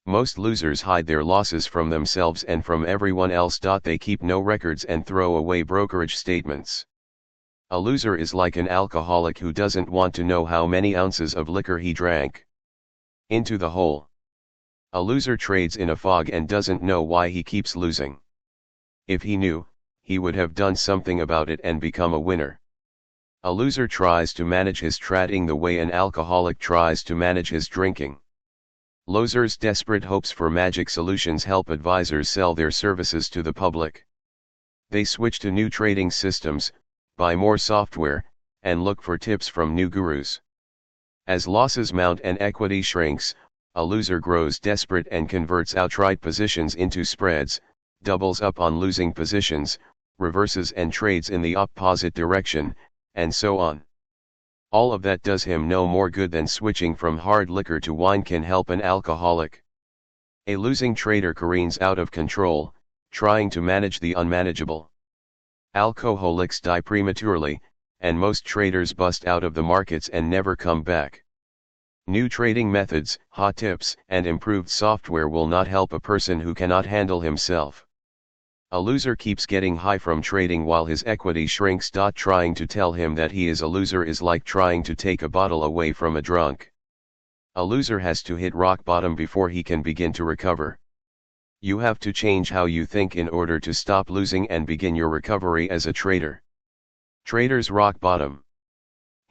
[SPEAKER 1] Most losers hide their losses from themselves and from everyone else. They keep no records and throw away brokerage statements. A loser is like an alcoholic who doesn't want to know how many ounces of liquor he drank. Into the hole. A loser trades in a fog and doesn't know why he keeps losing. If he knew, he would have done something about it and become a winner. A loser tries to manage his trading the way an alcoholic tries to manage his drinking. Losers' desperate hopes for magic solutions help advisors sell their services to the public. They switch to new trading systems, buy more software, and look for tips from new gurus. As losses mount and equity shrinks, a loser grows desperate and converts outright positions into spreads, doubles up on losing positions, reverses and trades in the opposite direction, and so on. All of that does him no more good than switching from hard liquor to wine can help an alcoholic. A losing trader careens out of control, trying to manage the unmanageable. Alcoholics die prematurely, and most traders bust out of the markets and never come back. New trading methods, hot tips, and improved software will not help a person who cannot handle himself. A loser keeps getting high from trading while his equity shrinks. Trying to tell him that he is a loser is like trying to take a bottle away from a drunk. A loser has to hit rock bottom before he can begin to recover. You have to change how you think in order to stop losing and begin your recovery as a trader. Traders rock bottom.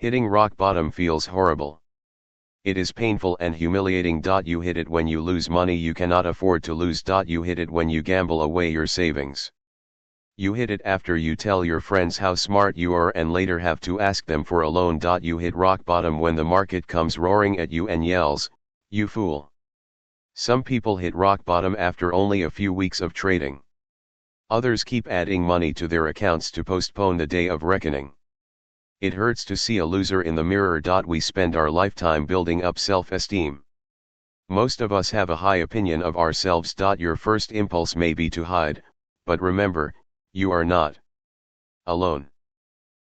[SPEAKER 1] Hitting rock bottom feels horrible. It is painful and humiliating. You hit it when you lose money you cannot afford to lose. You hit it when you gamble away your savings. You hit it after you tell your friends how smart you are and later have to ask them for a loan. You hit rock bottom when the market comes roaring at you and yells, "You fool." Some people hit rock bottom after only a few weeks of trading. Others keep adding money to their accounts to postpone the day of reckoning. It hurts to see a loser in the mirror. We spend our lifetime building up self-esteem. Most of us have a high opinion of ourselves. Your first impulse may be to hide, but remember, you are not alone.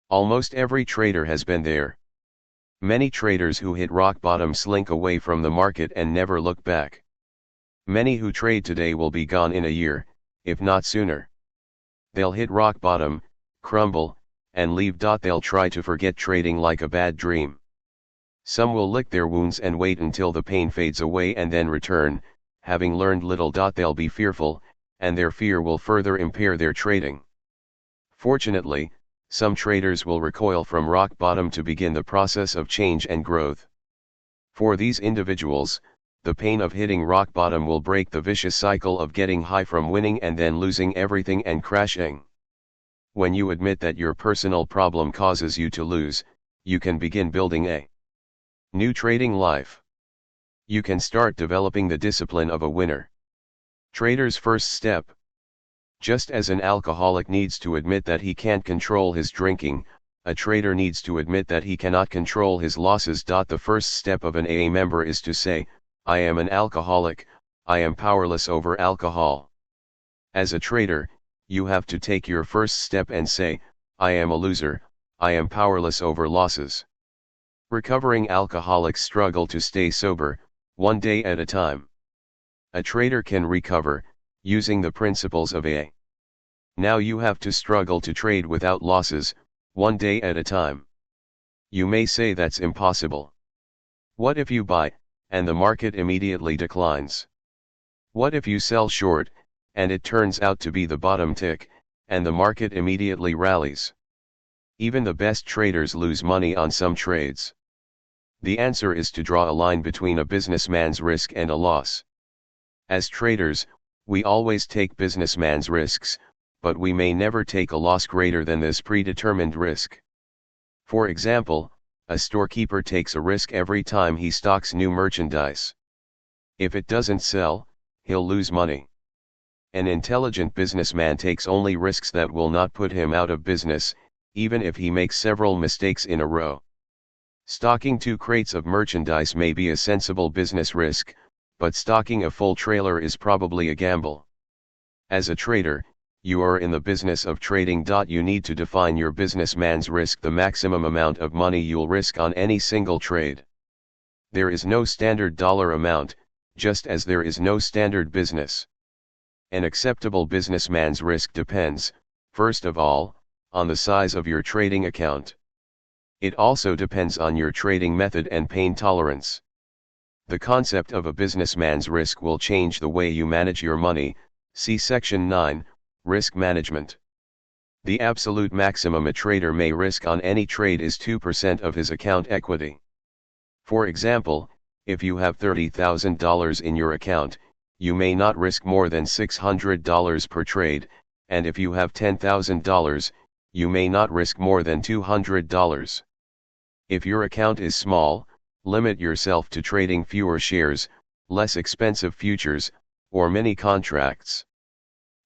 [SPEAKER 1] Almost every trader has been there. Many traders who hit rock bottom slink away from the market and never look back. Many who trade today will be gone in a year, if not sooner. They'll hit rock bottom, crumble, and leave. They'll try to forget trading like a bad dream. Some will lick their wounds and wait until the pain fades away and then return, having learned little. They'll be fearful, and their fear will further impair their trading. Fortunately, some traders will recoil from rock bottom to begin the process of change and growth. For these individuals, the pain of hitting rock bottom will break the vicious cycle of getting high from winning and then losing everything and crashing. When you admit that your personal problem causes you to lose, you can begin building a new trading life. You can start developing the discipline of a winner. Trader's first step. Just as an alcoholic needs to admit that he can't control his drinking, a trader needs to admit that he cannot control his losses. The first step of an AA member is to say, "I am an alcoholic, I am powerless over alcohol." As a trader, you have to take your first step and say, "I am a loser, I am powerless over losses." Recovering alcoholics struggle to stay sober, one day at a time. A trader can recover, using the principles of AA. Now you have to struggle to trade without losses, one day at a time. You may say that's impossible. What if you buy, and the market immediately declines? What if you sell short, and it turns out to be the bottom tick, and the market immediately rallies? Even the best traders lose money on some trades. The answer is to draw a line between a businessman's risk and a loss. As traders, we always take businessman's risks, but we may never take a loss greater than this predetermined risk. For example, a storekeeper takes a risk every time he stocks new merchandise. If it doesn't sell, he'll lose money. An intelligent businessman takes only risks that will not put him out of business, even if he makes several mistakes in a row. Stocking 2 crates of merchandise may be a sensible business risk, but stocking a full trailer is probably a gamble. As a trader, you are in the business of trading. You need to define your businessman's risk, the maximum amount of money you'll risk on any single trade. There is no standard dollar amount, just as there is no standard business. An acceptable businessman's risk depends, first of all, on the size of your trading account. It also depends on your trading method and pain tolerance. The concept of a businessman's risk will change the way you manage your money. See Section 9, Risk Management. The absolute maximum a trader may risk on any trade is 2% of his account equity. For example, if you have $30,000 in your account, you may not risk more than $600 per trade, and if you have $10,000, you may not risk more than $200. If your account is small, limit yourself to trading fewer shares, less expensive futures, or mini contracts.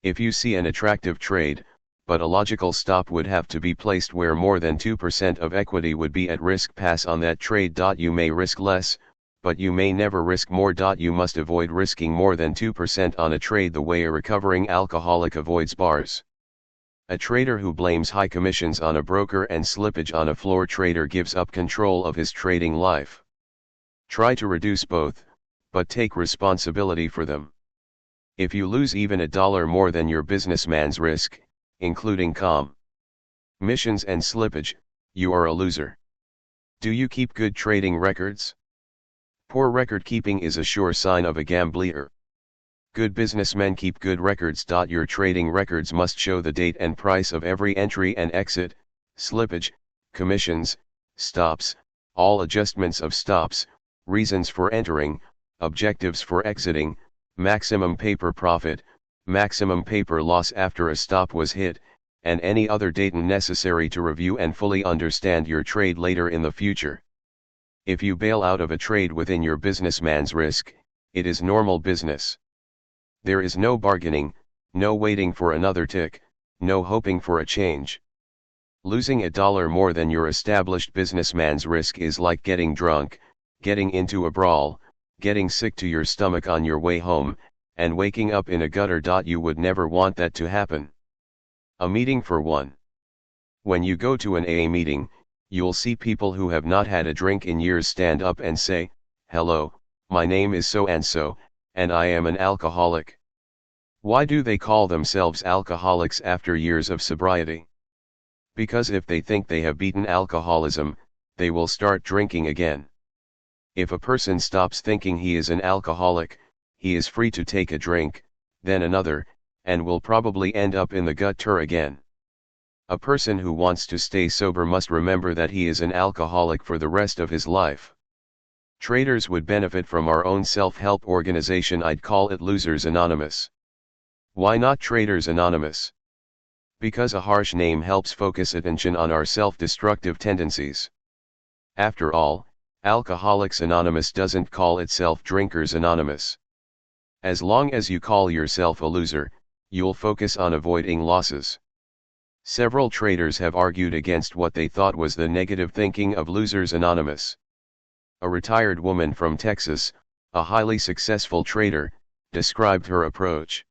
[SPEAKER 1] If you see an attractive trade, but a logical stop would have to be placed where more than 2% of equity would be at risk, pass on that trade. You may risk less, but you may never risk more. You must avoid risking more than 2% on a trade the way a recovering alcoholic avoids bars. A trader who blames high commissions on a broker and slippage on a floor trader gives up control of his trading life. Try to reduce both, but take responsibility for them. If you lose even $1 more than your businessman's risk, including commissions and slippage, you are a loser. Do you keep good trading records? Poor record keeping is a sure sign of a gambler. Good businessmen keep good records. Your trading records must show the date and price of every entry and exit, slippage, commissions, stops, all adjustments of stops, reasons for entering, objectives for exiting, maximum paper profit, maximum paper loss after a stop was hit, and any other data necessary to review and fully understand your trade later in the future. If you bail out of a trade within your businessman's risk, it is normal business. There is no bargaining, no waiting for another tick, no hoping for a change. Losing $1 more than your established businessman's risk is like getting drunk, getting into a brawl, getting sick to your stomach on your way home, and waking up in a gutter. You would never want that to happen. A meeting for one. When you go to an AA meeting, you'll see people who have not had a drink in years stand up and say, "Hello, my name is so and so, and I am an alcoholic." Why do they call themselves alcoholics after years of sobriety? Because if they think they have beaten alcoholism, they will start drinking again. If a person stops thinking he is an alcoholic, he is free to take a drink, then another, and will probably end up in the gutter again. A person who wants to stay sober must remember that he is an alcoholic for the rest of his life. Traders would benefit from our own self-help organization. I'd call it Losers Anonymous. Why not Traders Anonymous? Because a harsh name helps focus attention on our self-destructive tendencies. After all, Alcoholics Anonymous doesn't call itself Drinkers Anonymous. As long as you call yourself a loser, you'll focus on avoiding losses. Several traders have argued against what they thought was the negative thinking of Losers Anonymous. A retired woman from Texas, a highly successful trader, described her approach.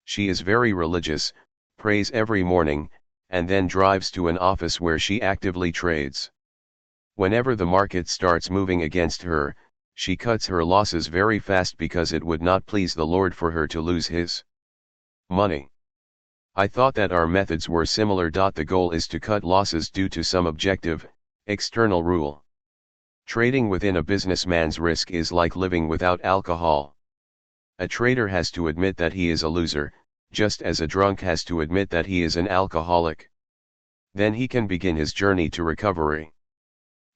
[SPEAKER 1] She is very religious, prays every morning, and then drives to an office where she actively trades. Whenever the market starts moving against her, she cuts her losses very fast because it would not please the Lord for her to lose His money. I thought that our methods were similar. The goal is to cut losses due to some objective, external rule. Trading within a businessman's risk is like living without alcohol. A trader has to admit that he is a loser, just as a drunk has to admit that he is an alcoholic. Then he can begin his journey to recovery.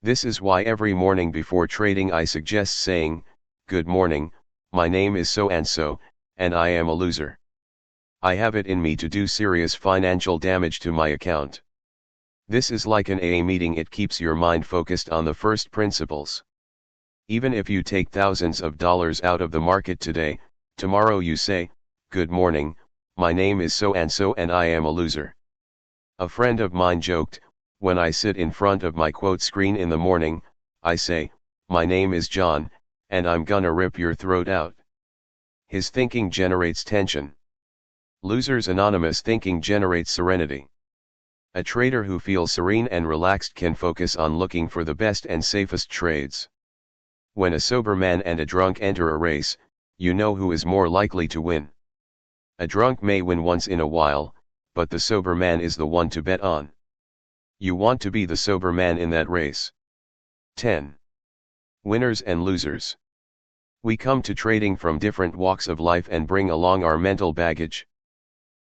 [SPEAKER 1] This is why every morning before trading I suggest saying, "Good morning, my name is so and so, and I am a loser. I have it in me to do serious financial damage to my account." This is like an AA meeting. It keeps your mind focused on the first principles. Even if you take thousands of dollars out of the market today, tomorrow you say, "Good morning, my name is so and so and I am a loser." A friend of mine joked, "When I sit in front of my quote screen in the morning, I say, 'My name is John, and I'm gonna rip your throat out.'" His thinking generates tension. Losers Anonymous thinking generates serenity. A trader who feels serene and relaxed can focus on looking for the best and safest trades. When a sober man and a drunk enter a race, you know who is more likely to win. A drunk may win once in a while, but the sober man is the one to bet on. You want to be the sober man in that race. 10. Winners and losers. We come to trading from different walks of life and bring along our mental baggage.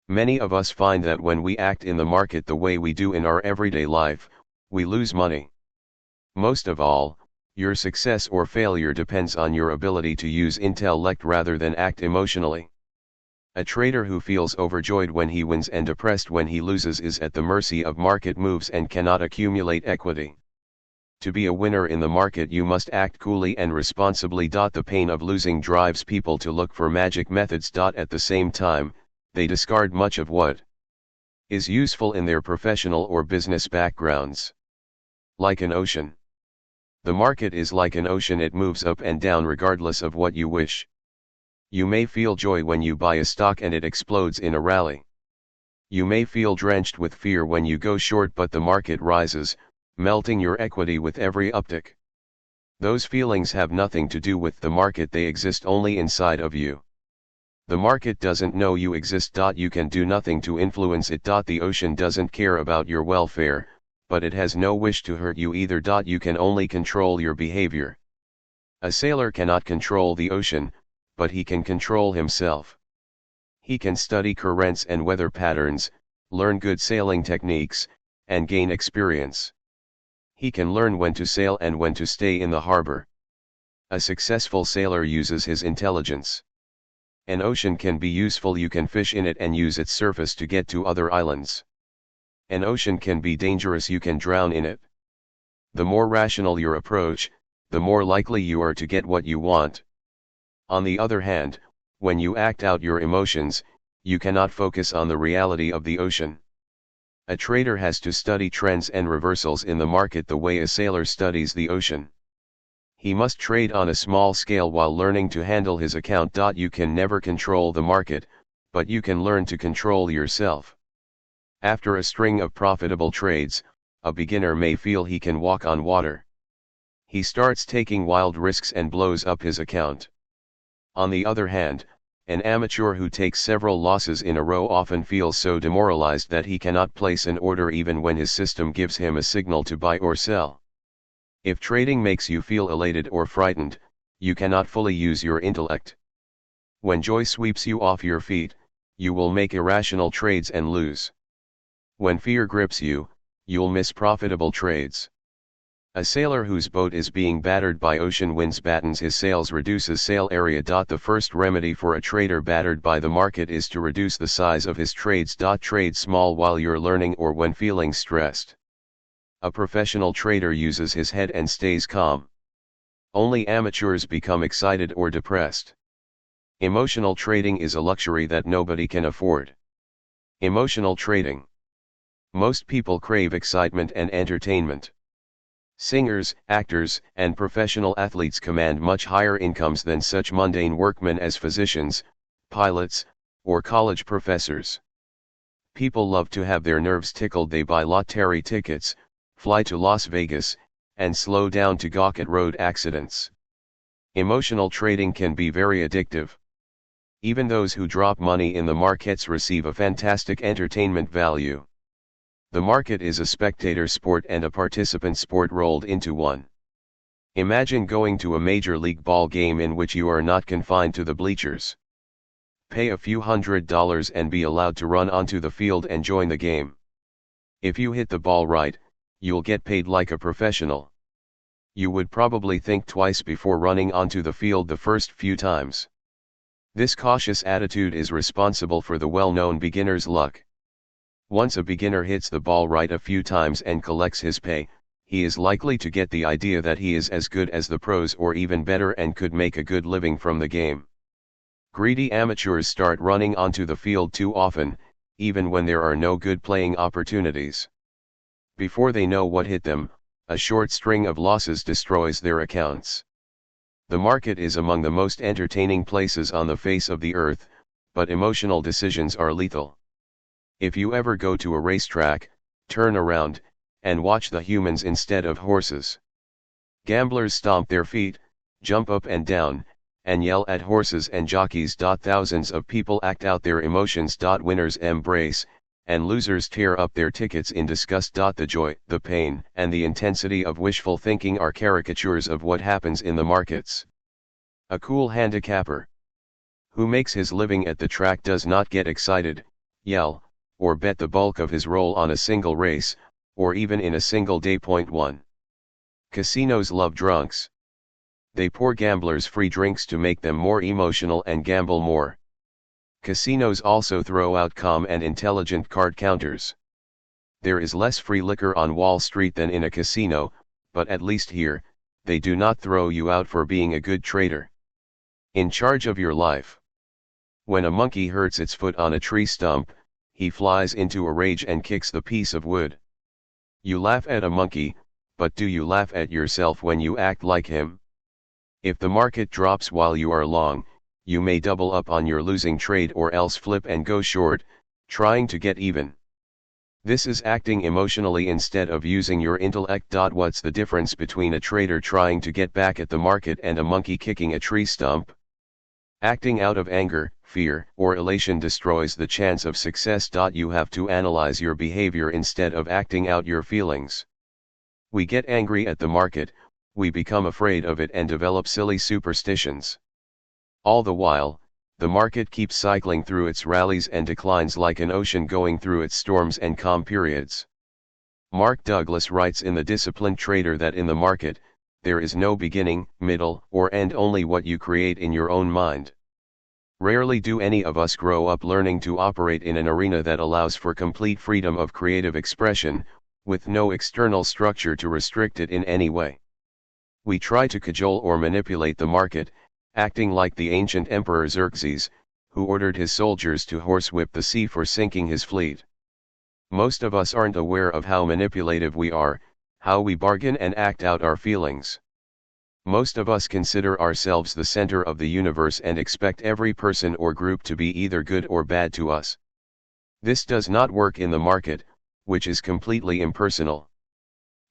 [SPEAKER 1] Many of us find that when we act in the market the way we do in our everyday life, we lose money. Most of all, your success or failure depends on your ability to use intellect rather than act emotionally. A trader who feels overjoyed when he wins and depressed when he loses is at the mercy of market moves and cannot accumulate equity. To be a winner in the market you must act coolly and responsibly. The pain of losing drives people to look for magic methods. At the same time, they discard much of what is useful in their professional or business backgrounds. Like an ocean. The market is like an ocean. It moves up and down regardless of what you wish. You may feel joy when you buy a stock and it explodes in a rally. You may feel drenched with fear when you go short, but the market rises, melting your equity with every uptick. Those feelings have nothing to do with the market, they exist only inside of you. The market doesn't know you exist. You can do nothing to influence it. The ocean doesn't care about your welfare, but it has no wish to hurt you either. You can only control your behavior. A sailor cannot control the ocean, but he can control himself. He can study currents and weather patterns, learn good sailing techniques, and gain experience. He can learn when to sail and when to stay in the harbor. A successful sailor uses his intelligence. An ocean can be useful. You can fish in it and use its surface to get to other islands. An ocean can be dangerous. You can drown in it. The more rational your approach, the more likely you are to get what you want. On the other hand, when you act out your emotions, you cannot focus on the reality of the ocean. A trader has to study trends and reversals in the market the way a sailor studies the ocean. He must trade on a small scale while learning to handle his account. You can never control the market, but you can learn to control yourself. After a string of profitable trades, a beginner may feel he can walk on water. He starts taking wild risks and blows up his account. On the other hand, an amateur who takes several losses in a row often feels so demoralized that he cannot place an order even when his system gives him a signal to buy or sell. If trading makes you feel elated or frightened, you cannot fully use your intellect. When joy sweeps you off your feet, you will make irrational trades and lose. When fear grips you, you'll miss profitable trades. A sailor whose boat is being battered by ocean winds battens his sails, reduces sail area. The first remedy for a trader battered by the market is to reduce the size of his trades. Trade small while you're learning or when feeling stressed. A professional trader uses his head and stays calm. Only amateurs become excited or depressed. Emotional trading is a luxury that nobody can afford. Emotional trading. Most people crave excitement and entertainment. Singers, actors, and professional athletes command much higher incomes than such mundane workmen as physicians, pilots, or college professors. People love to have their nerves tickled. They buy lottery tickets, fly to Las Vegas, and slow down to gawk at road accidents. Emotional trading can be very addictive. Even those who drop money in the markets receive a fantastic entertainment value. The market is a spectator sport and a participant sport rolled into one. Imagine going to a major league ball game in which you are not confined to the bleachers. Pay a few $100s and be allowed to run onto the field and join the game. If you hit the ball right, you'll get paid like a professional. You would probably think twice before running onto the field the first few times. This cautious attitude is responsible for the well-known beginner's luck. Once a beginner hits the ball right a few times and collects his pay, he is likely to get the idea that he is as good as the pros or even better and could make a good living from the game. Greedy amateurs start running onto the field too often, even when there are no good playing opportunities. Before they know what hit them, a short string of losses destroys their accounts. The market is among the most entertaining places on the face of the earth, but emotional decisions are lethal. If you ever go to a racetrack, turn around, and watch the humans instead of horses. Gamblers stomp their feet, jump up and down, and yell at horses and jockeys. Thousands of people act out their emotions. Winners embrace, and losers tear up their tickets in disgust. The joy, the pain, and the intensity of wishful thinking are caricatures of what happens in the markets. A cool handicapper who makes his living at the track does not get excited, yell, or bet the bulk of his roll on a single race, or even in a single day. 1. Casinos love drunks. They pour gamblers free drinks to make them more emotional and gamble more. Casinos also throw out calm and intelligent card counters. There is less free liquor on Wall Street than in a casino, but at least here, they do not throw you out for being a good trader. In charge of your life. When a monkey hurts its foot on a tree stump, he flies into a rage and kicks the piece of wood. You laugh at a monkey, but do you laugh at yourself when you act like him? If the market drops while you are long, you may double up on your losing trade or else flip and go short, trying to get even. This is acting emotionally instead of using your intellect. What's the difference between a trader trying to get back at the market and a monkey kicking a tree stump? Acting out of anger, fear, or elation destroys the chance of success. You have to analyze your behavior instead of acting out your feelings. We get angry at the market, we become afraid of it and develop silly superstitions. All the while, the market keeps cycling through its rallies and declines like an ocean going through its storms and calm periods. Mark Douglas writes in The Disciplined Trader that in the market, there is no beginning, middle, or end, only what you create in your own mind. Rarely do any of us grow up learning to operate in an arena that allows for complete freedom of creative expression, with no external structure to restrict it in any way. We try to cajole or manipulate the market, acting like the ancient Emperor Xerxes, who ordered his soldiers to horsewhip the sea for sinking his fleet. Most of us aren't aware of how manipulative we are, how we bargain and act out our feelings. Most of us consider ourselves the center of the universe and expect every person or group to be either good or bad to us. This does not work in the market, which is completely impersonal.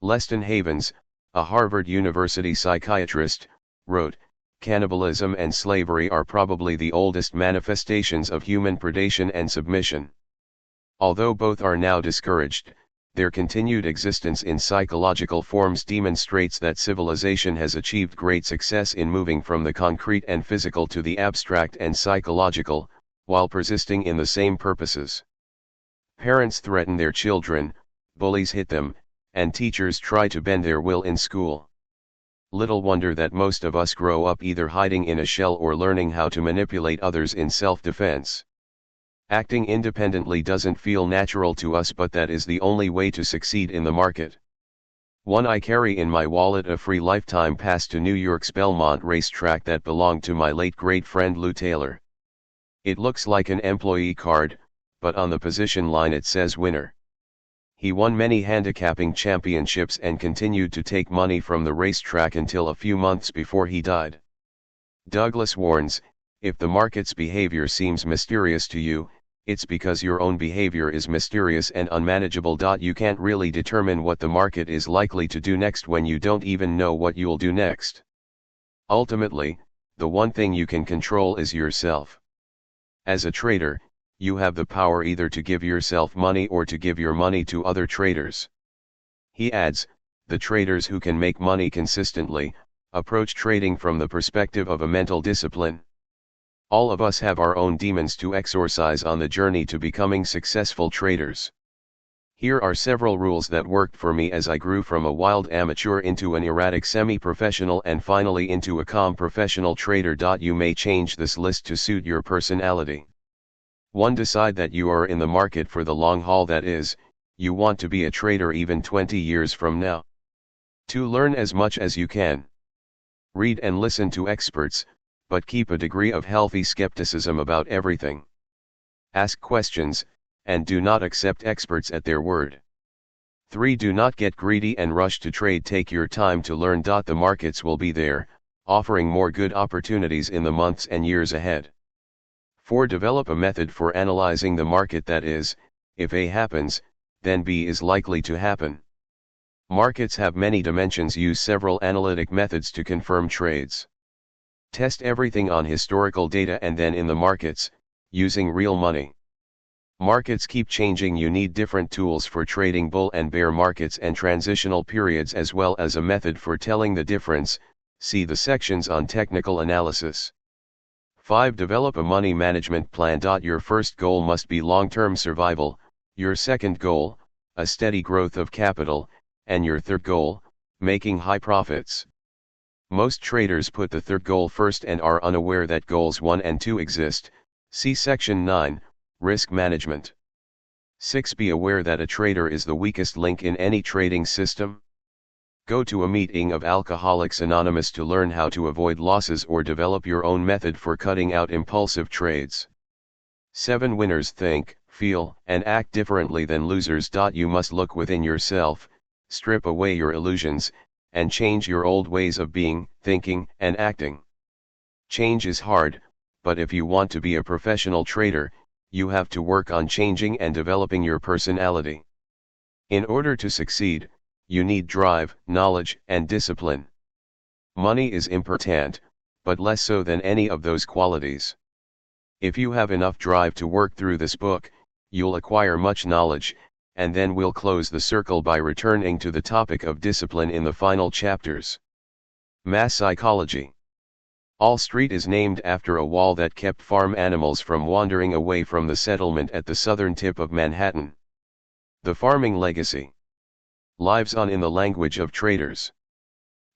[SPEAKER 1] Leston Havens, a Harvard University psychiatrist, wrote, "Cannibalism and slavery are probably the oldest manifestations of human predation and submission. Although both are now discouraged, their continued existence in psychological forms demonstrates that civilization has achieved great success in moving from the concrete and physical to the abstract and psychological, while persisting in the same purposes. Parents threaten their children, bullies hit them, and teachers try to bend their will in school. Little wonder that most of us grow up either hiding in a shell or learning how to manipulate others in self-defense. Acting independently doesn't feel natural to us, but that is the only way to succeed in the market. 1. I carry in my wallet a free lifetime pass to New York's Belmont racetrack that belonged to my late great friend Lou Taylor. It looks like an employee card, but on the position line it says winner. He won many handicapping championships and continued to take money from the racetrack until a few months before he died. Douglas warns, if the market's behavior seems mysterious to you, it's because your own behavior is mysterious and unmanageable. You can't really determine what the market is likely to do next when you don't even know what you'll do next. Ultimately, the one thing you can control is yourself. As a trader, you have the power either to give yourself money or to give your money to other traders. He adds, the traders who can make money consistently, approach trading from the perspective of a mental discipline. All of us have our own demons to exorcise on the journey to becoming successful traders. Here are several rules that worked for me as I grew from a wild amateur into an erratic semi-professional and finally into a calm professional trader. You may change this list to suit your personality. 1. Decide that you are in the market for the long haul, that is, you want to be a trader even 20 years from now. 2. Learn as much as you can. Read and listen to experts, but keep a degree of healthy skepticism about everything. Ask questions, and do not accept experts at their word. 3. Do not get greedy and rush to trade. Take your time to learn. The markets will be there, offering more good opportunities in the months and years ahead. 4. Develop a method for analyzing the market, that is, if A happens, then B is likely to happen. Markets have many dimensions. Use several analytic methods to confirm trades. Test everything on historical data and then in the markets, using real money. Markets keep changing. You need different tools for trading bull and bear markets and transitional periods, as well as a method for telling the difference. See the sections on technical analysis. 5. Develop a money management plan. Your first goal must be long-term survival, your second goal, a steady growth of capital, and your third goal, making high profits. Most traders put the third goal first and are unaware that goals 1 and 2 exist. See section 9, Risk Management. 6. Be aware that a trader is the weakest link in any trading system. Go to a meeting of Alcoholics Anonymous to learn how to avoid losses or develop your own method for cutting out impulsive trades. 7. Winners think, feel, and act differently than losers. You must look within yourself, strip away your illusions, and change your old ways of being, thinking, and acting. Change is hard, but if you want to be a professional trader, you have to work on changing and developing your personality. In order to succeed, you need drive, knowledge, and discipline. Money is important, but less so than any of those qualities. If you have enough drive to work through this book, you'll acquire much knowledge, and then we'll close the circle by returning to the topic of discipline in the final chapters. Mass psychology. All Street is named after a wall that kept farm animals from wandering away from the settlement at the southern tip of Manhattan. The farming legacy. Lives on in the language of traders.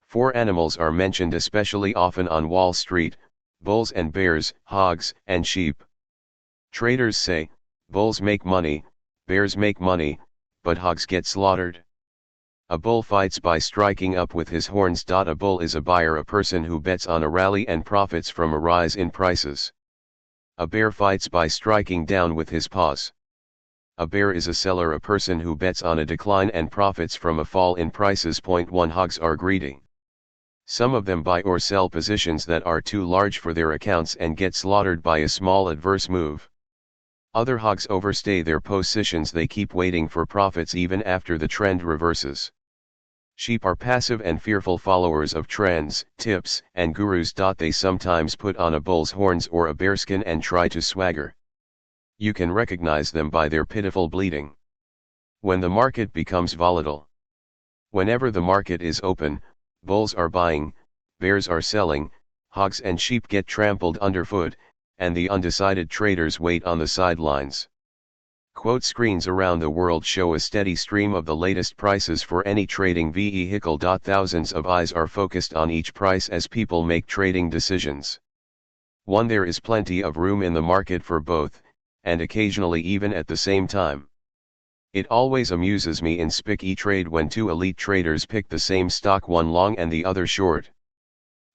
[SPEAKER 1] 4 animals are mentioned especially often on Wall Street: bulls and bears, hogs and sheep. Traders say, bulls make money, bears make money, but hogs get slaughtered. A bull fights by striking up with his horns. A bull is a buyer, a person who bets on a rally and profits from a rise in prices. A bear fights by striking down with his paws. A bear is a seller, a person who bets on a decline and profits from a fall in prices. 1 Hogs are greedy. Some of them buy or sell positions that are too large for their accounts and get slaughtered by a small adverse move. Other hogs overstay their positions, they keep waiting for profits even after the trend reverses. Sheep are passive and fearful followers of trends, tips, and gurus. They sometimes put on a bull's horns or a bearskin and try to swagger. You can recognize them by their pitiful bleating. When the market becomes volatile. Whenever the market is open, bulls are buying, bears are selling, hogs and sheep get trampled underfoot, and the undecided traders wait on the sidelines. Quote screens around the world show a steady stream of the latest prices for any trading vehicle. Thousands of eyes are focused on each price as people make trading decisions. 1 There is plenty of room in the market for both, and occasionally even at the same time. It always amuses me in spiky trade when 2 elite traders pick the same stock, one long and the other short.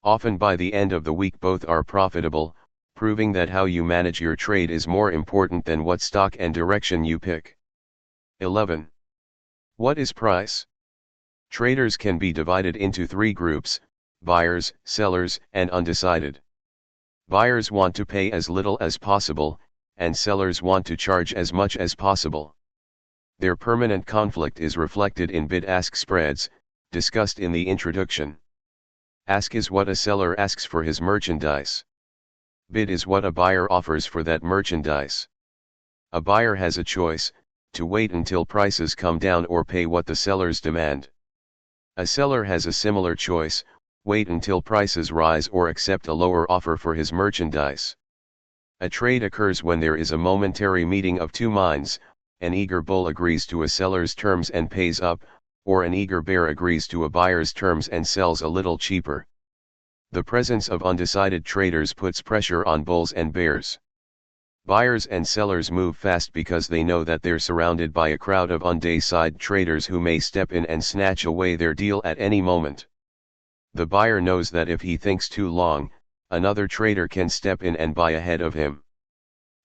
[SPEAKER 1] Often by the end of the week both are profitable, proving that how you manage your trade is more important than what stock and direction you pick. 11. What is price? Traders can be divided into 3 groups: buyers, sellers, and undecided. Buyers want to pay as little as possible, and sellers want to charge as much as possible. Their permanent conflict is reflected in bid-ask spreads, discussed in the introduction. Ask is what a seller asks for his merchandise. Bid is what a buyer offers for that merchandise. A buyer has a choice, to wait until prices come down or pay what the sellers demand. A seller has a similar choice, wait until prices rise or accept a lower offer for his merchandise. A trade occurs when there is a momentary meeting of 2 minds: an eager bull agrees to a seller's terms and pays up, or an eager bear agrees to a buyer's terms and sells a little cheaper. The presence of undecided traders puts pressure on bulls and bears. Buyers and sellers move fast because they know that they're surrounded by a crowd of undecided traders who may step in and snatch away their deal at any moment. The buyer knows that if he thinks too long, another trader can step in and buy ahead of him.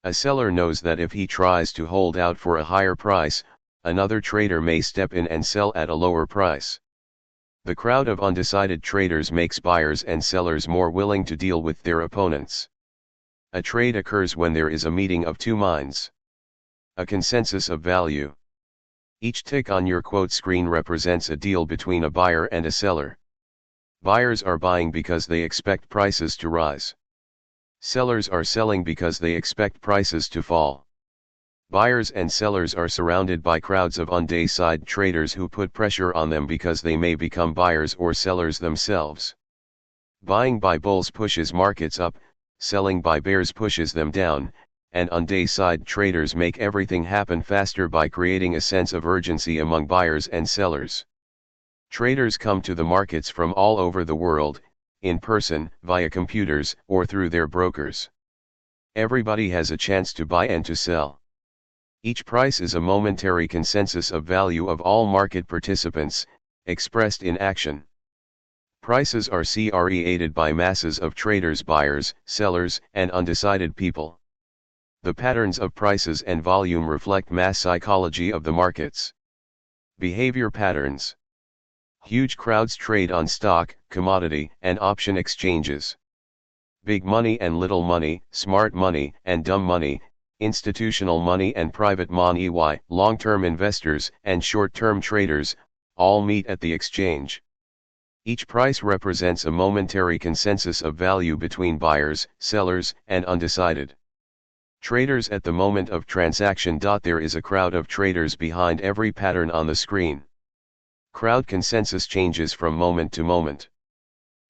[SPEAKER 1] A seller knows that if he tries to hold out for a higher price, another trader may step in and sell at a lower price. The crowd of undecided traders makes buyers and sellers more willing to deal with their opponents. A trade occurs when there is a meeting of 2 minds. A consensus of value. Each tick on your quote screen represents a deal between a buyer and a seller. Buyers are buying because they expect prices to rise. Sellers are selling because they expect prices to fall. Buyers and sellers are surrounded by crowds of undecided traders who put pressure on them because they may become buyers or sellers themselves. Buying by bulls pushes markets up, selling by bears pushes them down, and undecided traders make everything happen faster by creating a sense of urgency among buyers and sellers. Traders come to the markets from all over the world, in person, via computers, or through their brokers. Everybody has a chance to buy and to sell. Each price is a momentary consensus of value of all market participants, expressed in action. Prices are created by masses of traders, buyers, sellers, and undecided people. The patterns of prices and volume reflect mass psychology of the markets. Behavior patterns. Huge crowds trade on stock, commodity, and option exchanges. Big money and little money, smart money and dumb money, institutional money and private money, long-term investors and short-term traders, all meet at the exchange. Each price represents a momentary consensus of value between buyers, sellers, and undecided traders at the moment of transaction. There is a crowd of traders behind every pattern on the screen. Crowd consensus changes from moment to moment.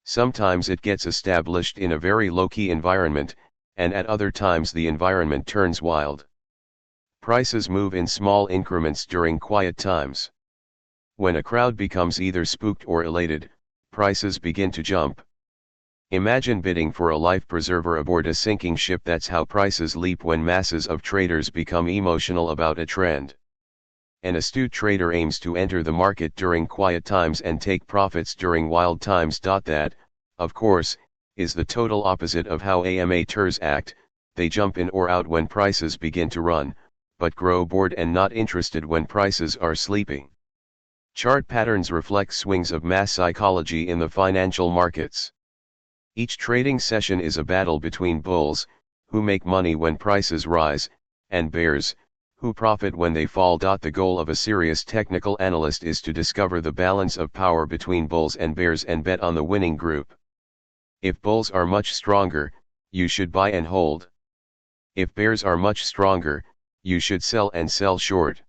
[SPEAKER 1] Sometimes it gets established in a very low-key environment, and at other times the environment turns wild. Prices move in small increments during quiet times. When a crowd becomes either spooked or elated, prices begin to jump. Imagine bidding for a life preserver aboard a sinking ship. That's how prices leap when masses of traders become emotional about a trend. An astute trader aims to enter the market during quiet times and take profits during wild times. That, of course, is the total opposite of how amateurs act. They jump in or out when prices begin to run, but grow bored and not interested when prices are sleeping. Chart patterns reflect swings of mass psychology in the financial markets. Each trading session is a battle between bulls, who make money when prices rise, and bears, who profit when they fall. The goal of a serious technical analyst is to discover the balance of power between bulls and bears and bet on the winning group. If bulls are much stronger, you should buy and hold. If bears are much stronger, you should sell and sell short.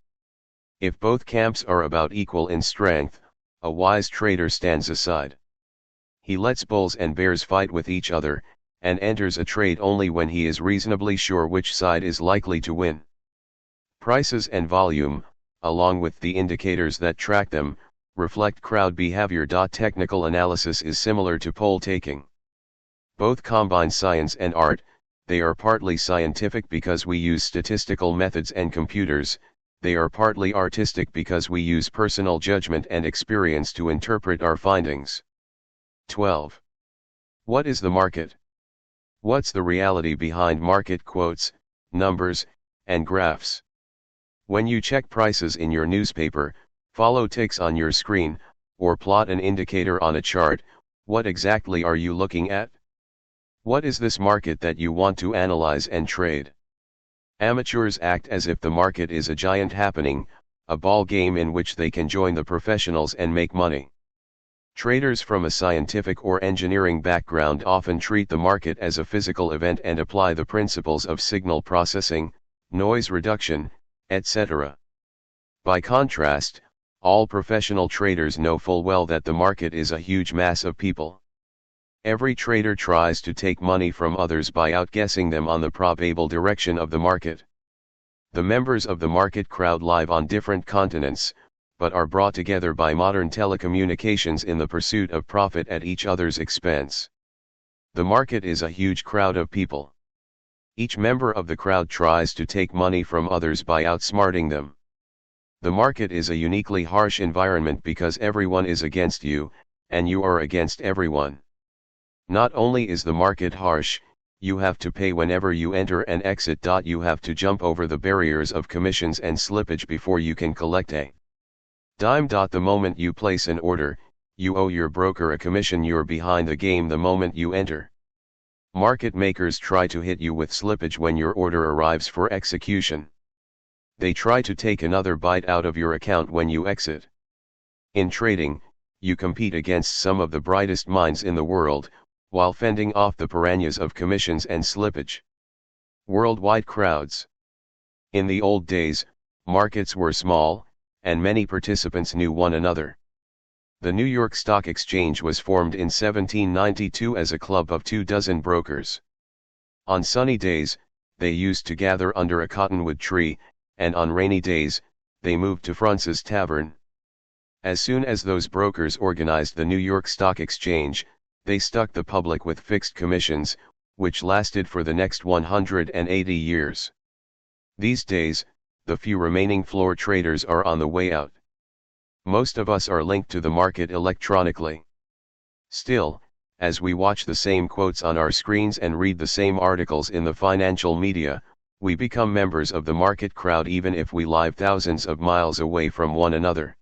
[SPEAKER 1] If both camps are about equal in strength, a wise trader stands aside. He lets bulls and bears fight with each other, and enters a trade only when he is reasonably sure which side is likely to win. Prices and volume, along with the indicators that track them, reflect crowd behavior. Technical analysis is similar to poll taking. Both combine science and art. They are partly scientific because we use statistical methods and computers. They are partly artistic because we use personal judgment and experience to interpret our findings. 12. What is the market? What's the reality behind market quotes, numbers, and graphs? When you check prices in your newspaper, follow ticks on your screen, or plot an indicator on a chart, what exactly are you looking at? What is this market that you want to analyze and trade? Amateurs act as if the market is a giant happening, a ball game in which they can join the professionals and make money. Traders from a scientific or engineering background often treat the market as a physical event and apply the principles of signal processing, noise reduction, etc. By contrast, all professional traders know full well that the market is a huge mass of people. Every trader tries to take money from others by outguessing them on the probable direction of the market. The members of the market crowd live on different continents, but are brought together by modern telecommunications in the pursuit of profit at each other's expense. The market is a huge crowd of people. Each member of the crowd tries to take money from others by outsmarting them. The market is a uniquely harsh environment because everyone is against you, and you are against everyone. Not only is the market harsh, you have to pay whenever you enter and exit. You have to jump over the barriers of commissions and slippage before you can collect a dime. The moment you place an order, you owe your broker a commission. You're behind the game the moment you enter. Market makers try to hit you with slippage when your order arrives for execution. They try to take another bite out of your account when you exit. In trading, you compete against some of the brightest minds in the world, while fending off the piranhas of commissions and slippage. Worldwide crowds. In the old days, markets were small, and many participants knew one another. The New York Stock Exchange was formed in 1792 as a club of 24 brokers. On sunny days, they used to gather under a cottonwood tree, and on rainy days, they moved to Frunze's Tavern. As soon as those brokers organized the New York Stock Exchange, they stuck the public with fixed commissions, which lasted for the next 180 years. These days, the few remaining floor traders are on the way out. Most of us are linked to the market electronically. Still, as we watch the same quotes on our screens and read the same articles in the financial media, we become members of the market crowd even if we live thousands of miles away from one another.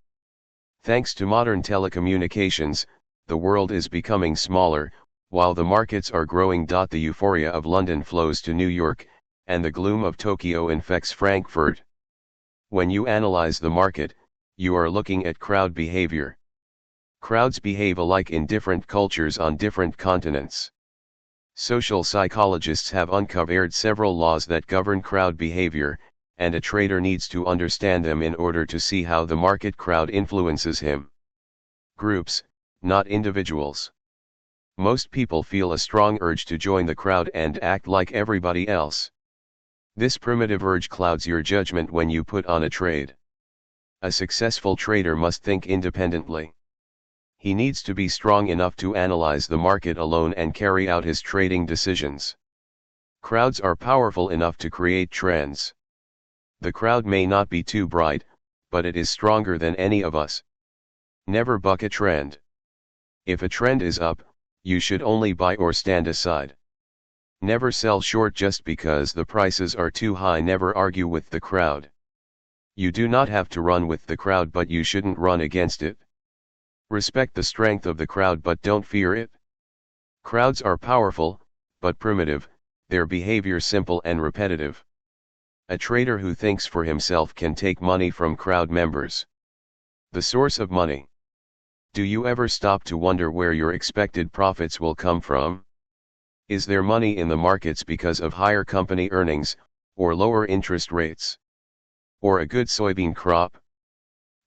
[SPEAKER 1] Thanks to modern telecommunications, the world is becoming smaller, while the markets are growing. The euphoria of London flows to New York, and the gloom of Tokyo infects Frankfurt. When you analyze the market, you are looking at crowd behavior. Crowds behave alike in different cultures on different continents. Social psychologists have uncovered several laws that govern crowd behavior, and a trader needs to understand them in order to see how the market crowd influences him. Groups, not individuals. Most people feel a strong urge to join the crowd and act like everybody else. This primitive urge clouds your judgment when you put on a trade. A successful trader must think independently. He needs to be strong enough to analyze the market alone and carry out his trading decisions. Crowds are powerful enough to create trends. The crowd may not be too bright, but it is stronger than any of us. Never buck a trend. If a trend is up, you should only buy or stand aside. Never sell short just because the prices are too high. Never argue with the crowd. You do not have to run with the crowd, but you shouldn't run against it. Respect the strength of the crowd but don't fear it. Crowds are powerful, but primitive, their behavior simple and repetitive. A trader who thinks for himself can take money from crowd members. The source of money. Do you ever stop to wonder where your expected profits will come from? Is there money in the markets because of higher company earnings, or lower interest rates? Or a good soybean crop?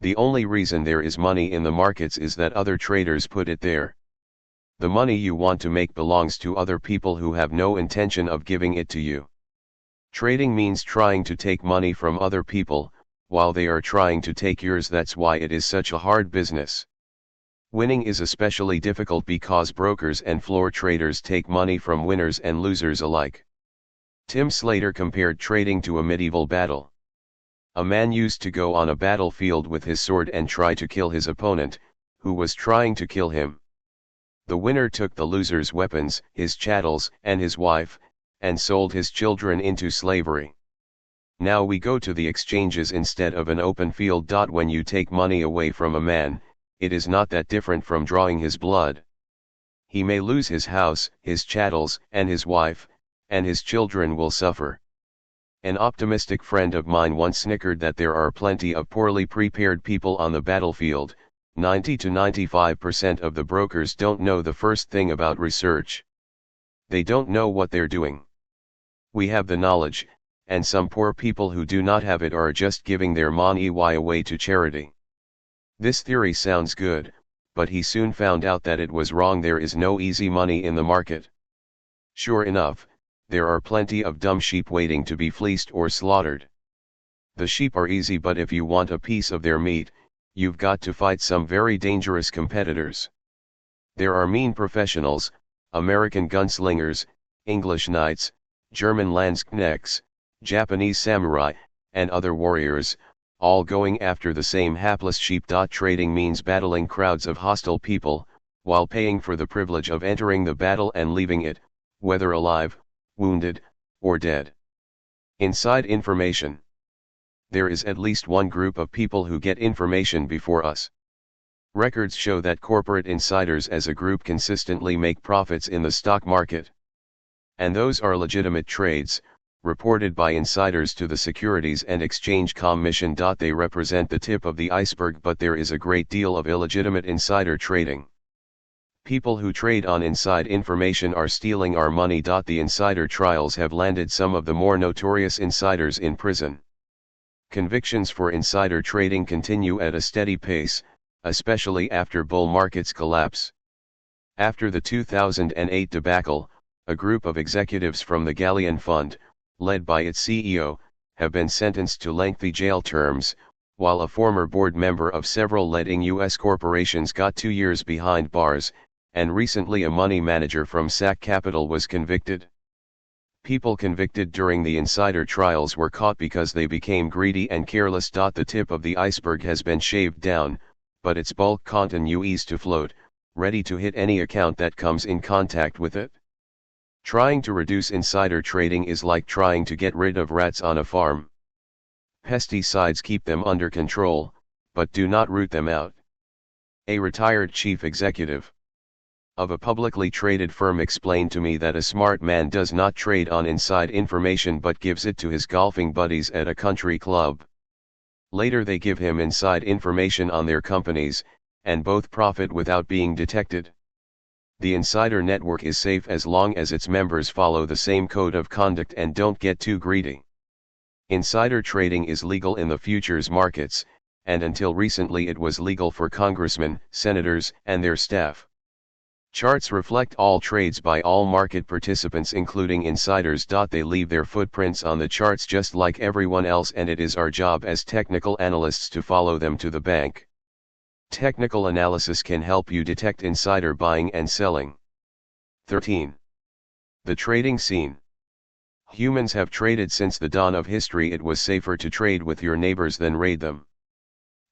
[SPEAKER 1] The only reason there is money in the markets is that other traders put it there. The money you want to make belongs to other people who have no intention of giving it to you. Trading means trying to take money from other people, while they are trying to take yours. That's why it is such a hard business. Winning is especially difficult because brokers and floor traders take money from winners and losers alike. Tim Slater compared trading to a medieval battle. A man used to go on a battlefield with his sword and try to kill his opponent, who was trying to kill him. The winner took the loser's weapons, his chattels, and his wife, and sold his children into slavery. Now we go to the exchanges instead of an open field. When you take money away from a man, it is not that different from drawing his blood. He may lose his house, his chattels, and his wife, and his children will suffer. An optimistic friend of mine once snickered that there are plenty of poorly prepared people on the battlefield. 90 to 95% of the brokers don't know the first thing about research. They don't know what they're doing. We have the knowledge, and some poor people who do not have it are just giving their money away to charity. This theory sounds good, but he soon found out that it was wrong. There is no easy money in the market. Sure enough, there are plenty of dumb sheep waiting to be fleeced or slaughtered. The sheep are easy, but if you want a piece of their meat, you've got to fight some very dangerous competitors. There are mean professionals, American gunslingers, English knights, German landsknechts, Japanese samurai, and other warriors, all going after the same hapless sheep. Trading means battling crowds of hostile people, while paying for the privilege of entering the battle and leaving it, whether alive, wounded, or dead. Inside information. There is at least one group of people who get information before us. Records show that corporate insiders as a group consistently make profits in the stock market. And those are legitimate trades, reported by insiders to the Securities and Exchange Commission. They represent the tip of the iceberg, but there is a great deal of illegitimate insider trading. People who trade on inside information are stealing our money. The insider trials have landed some of the more notorious insiders in prison. Convictions for insider trading continue at a steady pace, especially after bull markets collapse. After the 2008 debacle, a group of executives from the Galleon Fund, led by its CEO, have been sentenced to lengthy jail terms, while a former board member of several leading U.S. corporations got 2 years behind bars, and recently a money manager from SAC Capital was convicted. People convicted during the insider trials were caught because they became greedy and careless. The tip of the iceberg has been shaved down, but its bulk continues to float, ready to hit any account that comes in contact with it. Trying to reduce insider trading is like trying to get rid of rats on a farm. Pesticides keep them under control, but do not root them out. A retired chief executive of a publicly traded firm explained to me that a smart man does not trade on inside information but gives it to his golfing buddies at a country club. Later they give him inside information on their companies, and both profit without being detected. The insider network is safe as long as its members follow the same code of conduct and don't get too greedy. Insider trading is legal in the futures markets, and until recently it was legal for congressmen, senators, and their staff. Charts reflect all trades by all market participants including insiders. They leave their footprints on the charts just like everyone else, and it is our job as technical analysts to follow them to the bank. Technical analysis can help you detect insider buying and selling. 13. The trading scene. Humans have traded since the dawn of history. It was safer to trade with your neighbors than raid them.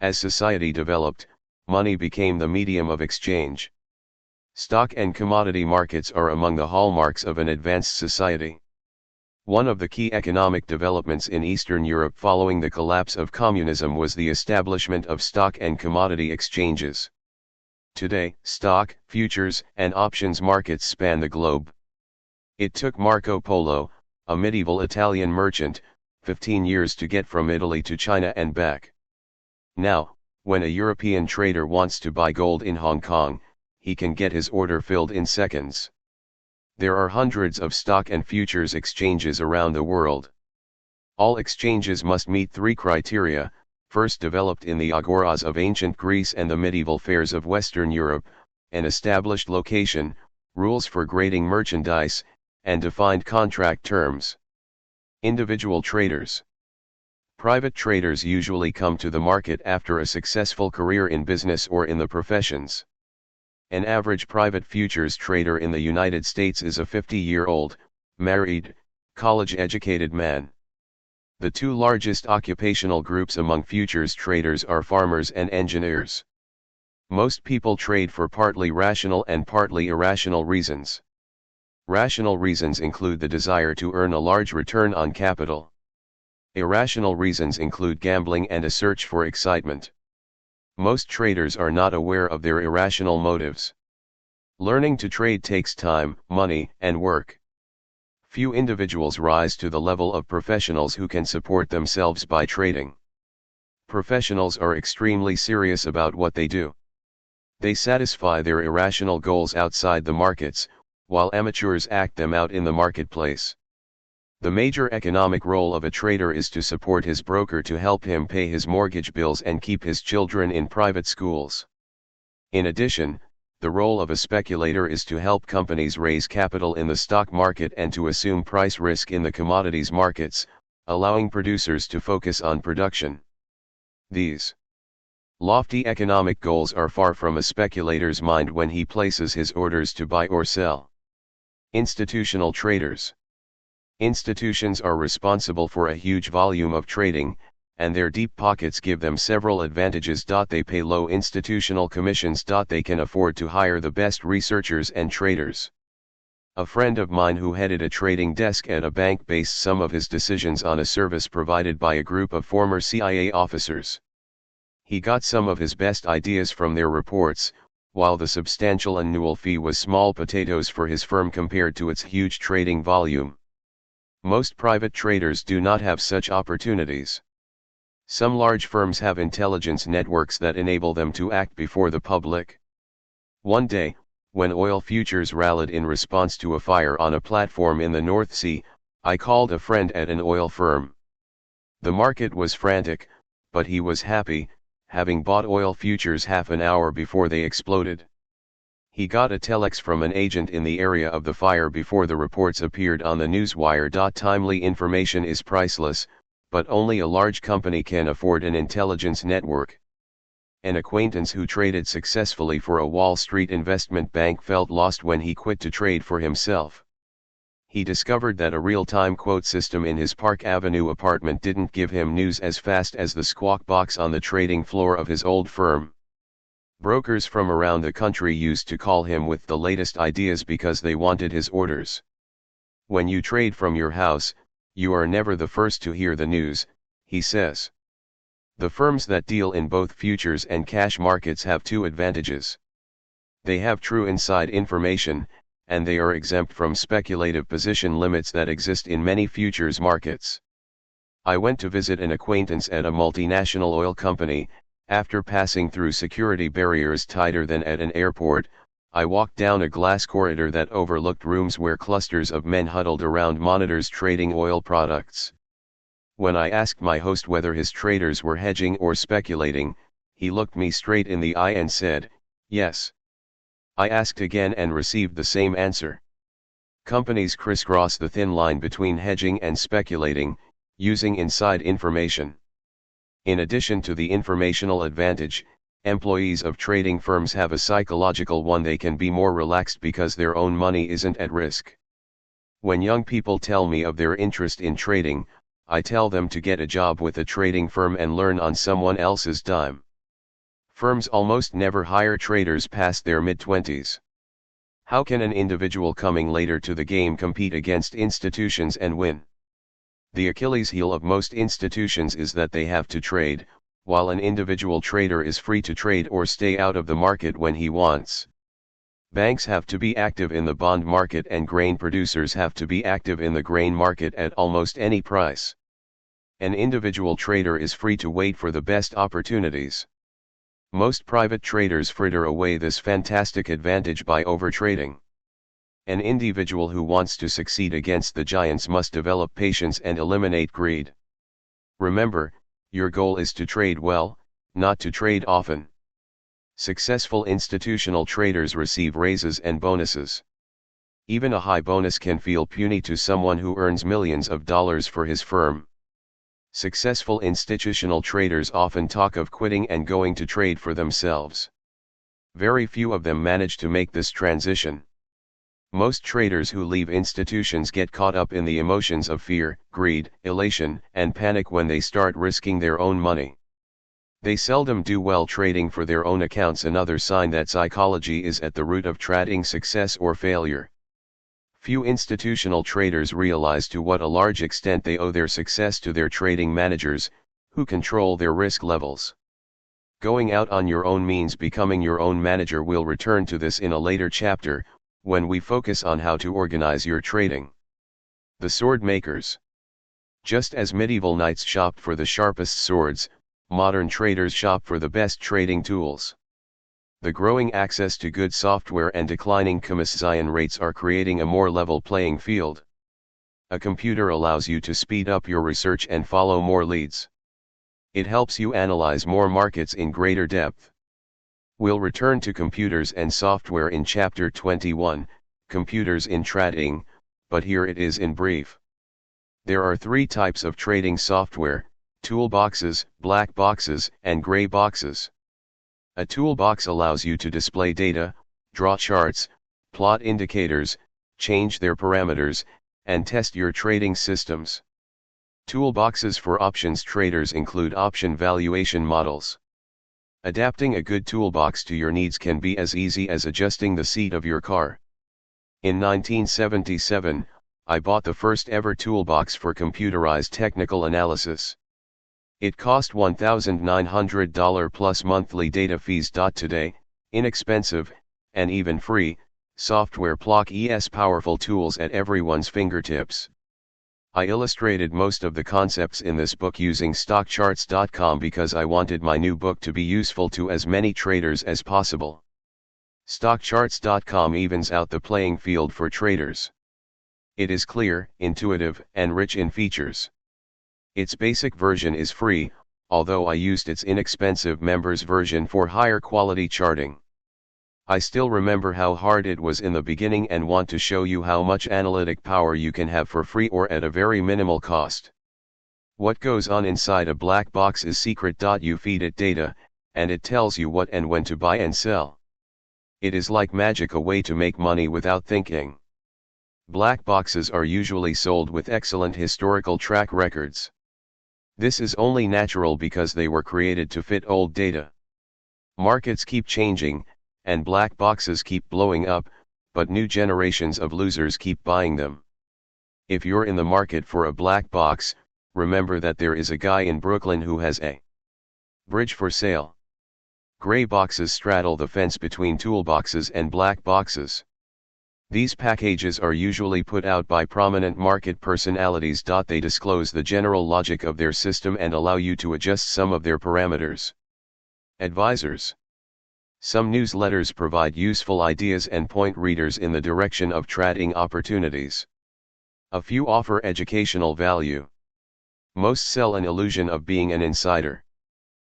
[SPEAKER 1] As society developed, money became the medium of exchange. Stock and commodity markets are among the hallmarks of an advanced society. One of the key economic developments in Eastern Europe following the collapse of communism was the establishment of stock and commodity exchanges. Today, stock, futures, and options markets span the globe. It took Marco Polo, a medieval Italian merchant, 15 years to get from Italy to China and back. Now, when a European trader wants to buy gold in Hong Kong, he can get his order filled in seconds. There are hundreds of stock and futures exchanges around the world. All exchanges must meet three criteria: first, developed in the agoras of ancient Greece and the medieval fairs of Western Europe, an established location, rules for grading merchandise, and defined contract terms. Individual traders. Private traders usually come to the market after a successful career in business or in the professions. An average private futures trader in the United States is a 50-year-old, married, college-educated man. The two largest occupational groups among futures traders are farmers and engineers. Most people trade for partly rational and partly irrational reasons. Rational reasons include the desire to earn a large return on capital. Irrational reasons include gambling and a search for excitement. Most traders are not aware of their irrational motives. Learning to trade takes time, money, and work. Few individuals rise to the level of professionals who can support themselves by trading. Professionals are extremely serious about what they do. They satisfy their irrational goals outside the markets, while amateurs act them out in the marketplace. The major economic role of a trader is to support his broker to help him pay his mortgage bills and keep his children in private schools. In addition, the role of a speculator is to help companies raise capital in the stock market and to assume price risk in the commodities markets, allowing producers to focus on production. These lofty economic goals are far from a speculator's mind when he places his orders to buy or sell. Institutional traders. Institutions are responsible for a huge volume of trading, and their deep pockets give them several advantages. They pay low institutional commissions. They can afford to hire the best researchers and traders. A friend of mine who headed a trading desk at a bank based some of his decisions on a service provided by a group of former CIA officers. He got some of his best ideas from their reports, while the substantial annual fee was small potatoes for his firm compared to its huge trading volume. Most private traders do not have such opportunities. Some large firms have intelligence networks that enable them to act before the public. One day, when oil futures rallied in response to a fire on a platform in the North Sea, I called a friend at an oil firm. The market was frantic, but he was happy, having bought oil futures half an hour before they exploded. He got a telex from an agent in the area of the fire before the reports appeared on the newswire. Timely information is priceless, but only a large company can afford an intelligence network. An acquaintance who traded successfully for a Wall Street investment bank felt lost when he quit to trade for himself. He discovered that a real-time quote system in his Park Avenue apartment didn't give him news as fast as the squawk box on the trading floor of his old firm. Brokers from around the country used to call him with the latest ideas because they wanted his orders. When you trade from your house, you are never the first to hear the news, he says. The firms that deal in both futures and cash markets have two advantages. They have true inside information, and they are exempt from speculative position limits that exist in many futures markets. I went to visit an acquaintance at a multinational oil company. After passing through security barriers tighter than at an airport, I walked down a glass corridor that overlooked rooms where clusters of men huddled around monitors trading oil products. When I asked my host whether his traders were hedging or speculating, he looked me straight in the eye and said, "Yes. I asked again and received the same answer. Companies crisscross the thin line between hedging and speculating, using inside information. In addition to the informational advantage, employees of trading firms have a psychological one: they can be more relaxed because their own money isn't at risk. When young people tell me of their interest in trading, I tell them to get a job with a trading firm and learn on someone else's dime. Firms almost never hire traders past their mid-20s. How can an individual coming later to the game compete against institutions and win? The Achilles heel of most institutions is that they have to trade, while an individual trader is free to trade or stay out of the market when he wants. Banks have to be active in the bond market, and grain producers have to be active in the grain market at almost any price. An individual trader is free to wait for the best opportunities. Most private traders fritter away this fantastic advantage by overtrading. An individual who wants to succeed against the giants must develop patience and eliminate greed. Remember, your goal is to trade well, not to trade often. Successful institutional traders receive raises and bonuses. Even a high bonus can feel puny to someone who earns millions of dollars for his firm. Successful institutional traders often talk of quitting and going to trade for themselves. Very few of them manage to make this transition. Most traders who leave institutions get caught up in the emotions of fear, greed, elation, and panic when they start risking their own money. They seldom do well trading for their own accounts, another sign that psychology is at the root of trading success or failure. Few institutional traders realize to what a large extent they owe their success to their trading managers, who control their risk levels. Going out on your own means becoming your own manager. We'll return to this in a later chapter, when we focus on how to organize your trading. The sword makers. Just as medieval knights shopped for the sharpest swords, modern traders shop for the best trading tools. The growing access to good software and declining commission rates are creating a more level playing field. A computer allows you to speed up your research and follow more leads. It helps you analyze more markets in greater depth. We'll return to computers and software in Chapter 21, Computers in Trading, but here it is in brief. There are three types of trading software: toolboxes, black boxes, and gray boxes. A toolbox allows you to display data, draw charts, plot indicators, change their parameters, and test your trading systems. Toolboxes for options traders include option valuation models. Adapting a good toolbox to your needs can be as easy as adjusting the seat of your car. In 1977, I bought the first ever toolbox for computerized technical analysis. It cost $1,900 plus monthly data fees. Today, inexpensive, and even free, software plug ES powerful tools at everyone's fingertips. I illustrated most of the concepts in this book using stockcharts.com because I wanted my new book to be useful to as many traders as possible. Stockcharts.com evens out the playing field for traders. It is clear, intuitive, and rich in features. Its basic version is free, although I used its inexpensive members version for higher quality charting. I still remember how hard it was in the beginning and want to show you how much analytic power you can have for free or at a very minimal cost. What goes on inside a black box is secret. You feed it data, and it tells you what and when to buy and sell. It is like magic, a way to make money without thinking. Black boxes are usually sold with excellent historical track records. This is only natural because they were created to fit old data. Markets keep changing, and black boxes keep blowing up, but new generations of losers keep buying them. If you're in the market for a black box, remember that there is a guy in Brooklyn who has a bridge for sale. Gray boxes straddle the fence between toolboxes and black boxes. These packages are usually put out by prominent market personalities. They disclose the general logic of their system and allow you to adjust some of their parameters. Advisors. Some newsletters provide useful ideas and point readers in the direction of trading opportunities. A few offer educational value. Most sell an illusion of being an insider.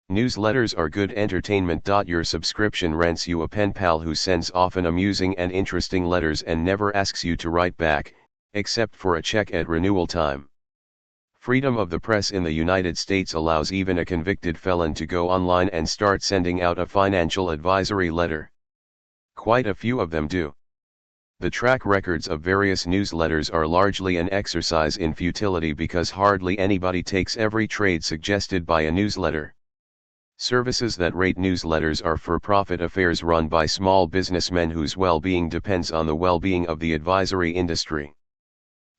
[SPEAKER 1] Newsletters are good entertainment. Your subscription rents you a pen pal who sends often amusing and interesting letters and never asks you to write back, except for a check at renewal time. Freedom of the press in the United States allows even a convicted felon to go online and start sending out a financial advisory letter. Quite a few of them do. The track records of various newsletters are largely an exercise in futility because hardly anybody takes every trade suggested by a newsletter. Services that rate newsletters are for-profit affairs run by small businessmen whose well-being depends on the well-being of the advisory industry.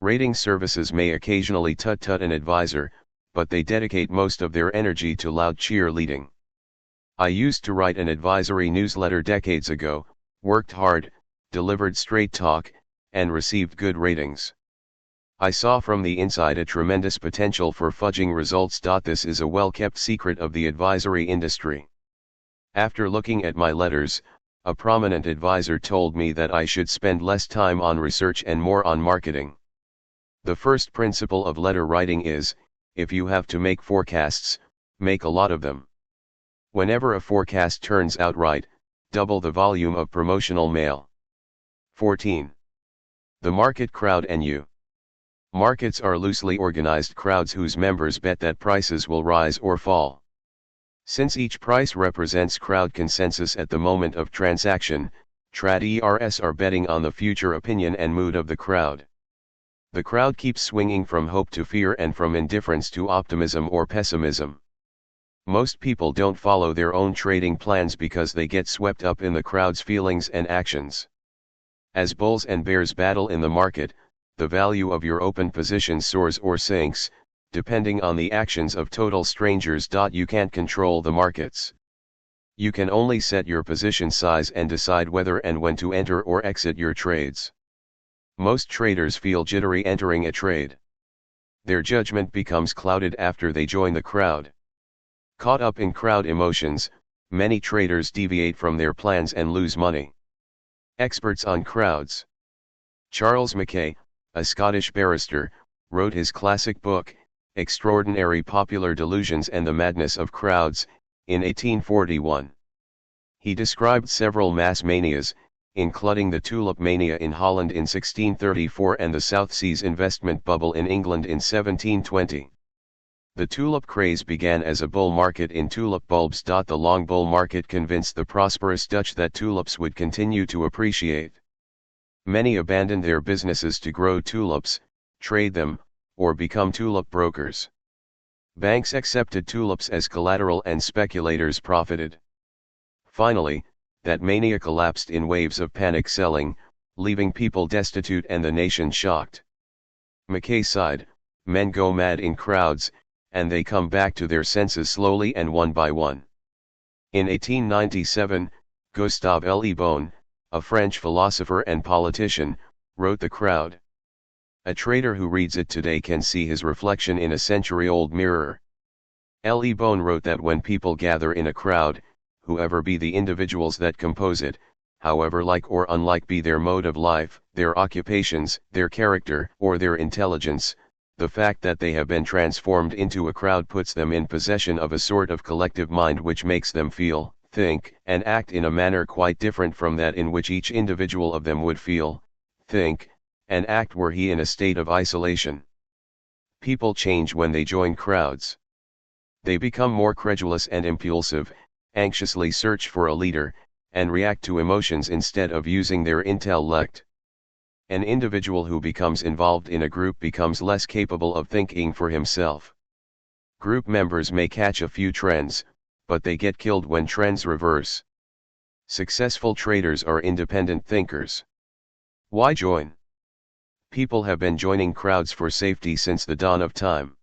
[SPEAKER 1] Rating services may occasionally tut-tut an advisor, but they dedicate most of their energy to loud cheerleading. I used to write an advisory newsletter decades ago, worked hard, delivered straight talk, and received good ratings. I saw from the inside a tremendous potential for fudging results. This is a well-kept secret of the advisory industry. After looking at my letters, a prominent advisor told me that I should spend less time on research and more on marketing. The first principle of letter writing is, if you have to make forecasts, make a lot of them. Whenever a forecast turns out right, double the volume of promotional mail. 14. The market crowd and you. Markets are loosely organized crowds whose members bet that prices will rise or fall. Since each price represents crowd consensus at the moment of transaction, traders are betting on the future opinion and mood of the crowd. The crowd keeps swinging from hope to fear and from indifference to optimism or pessimism. Most people don't follow their own trading plans because they get swept up in the crowd's feelings and actions. As bulls and bears battle in the market, the value of your open position soars or sinks, depending on the actions of total strangers. You can't control the markets. You can only set your position size and decide whether and when to enter or exit your trades. Most traders feel jittery entering a trade. Their judgment becomes clouded after they join the crowd. Caught up in crowd emotions, many traders deviate from their plans and lose money. Experts on crowds. Charles Mackay, a Scottish barrister, wrote his classic book, Extraordinary Popular Delusions and the Madness of Crowds, in 1841. He described several mass manias, including the tulip mania in Holland in 1634 and the South Seas investment bubble in England in 1720. The tulip craze began as a bull market in tulip bulbs. The long bull market convinced the prosperous Dutch that tulips would continue to appreciate. Many abandoned their businesses to grow tulips, trade them, or become tulip brokers. Banks accepted tulips as collateral and speculators profited. Finally, that mania collapsed in waves of panic selling, leaving people destitute and the nation shocked. Mackay sighed, men go mad in crowds, and they come back to their senses slowly and one by one. In 1897, Gustave Le Bon, a French philosopher and politician, wrote The Crowd. A trader who reads it today can see his reflection in a century-old mirror. Le Bon wrote that when people gather in a crowd, whoever be the individuals that compose it, however like or unlike be their mode of life, their occupations, their character, or their intelligence, the fact that they have been transformed into a crowd puts them in possession of a sort of collective mind which makes them feel, think, and act in a manner quite different from that in which each individual of them would feel, think, and act were he in a state of isolation. People change when they join crowds. They become more credulous and impulsive, anxiously search for a leader, and react to emotions instead of using their intellect. An individual who becomes involved in a group becomes less capable of thinking for himself. Group members may catch a few trends, but they get killed when trends reverse. Successful traders are independent thinkers. Why join? People have been joining crowds for safety since the dawn of time.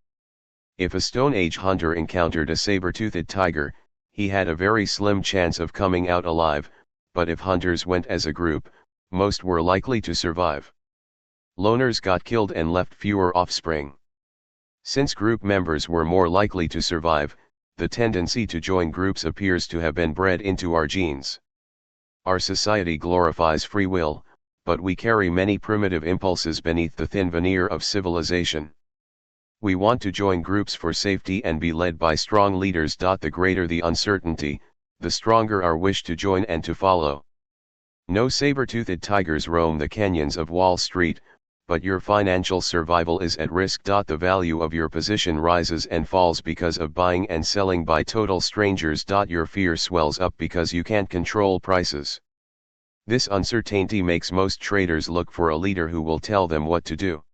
[SPEAKER 1] If a Stone Age hunter encountered a saber-toothed tiger, he had a very slim chance of coming out alive, but if hunters went as a group, most were likely to survive. Loners got killed and left fewer offspring. Since group members were more likely to survive, the tendency to join groups appears to have been bred into our genes. Our society glorifies free will, but we carry many primitive impulses beneath the thin veneer of civilization. We want to join groups for safety and be led by strong leaders. The greater the uncertainty, the stronger our wish to join and to follow. No saber-toothed tigers roam the canyons of Wall Street, but your financial survival is at risk. The value of your position rises and falls because of buying and selling by total strangers. Your fear swells up because you can't control prices. This uncertainty makes most traders look for a leader who will tell them what to do.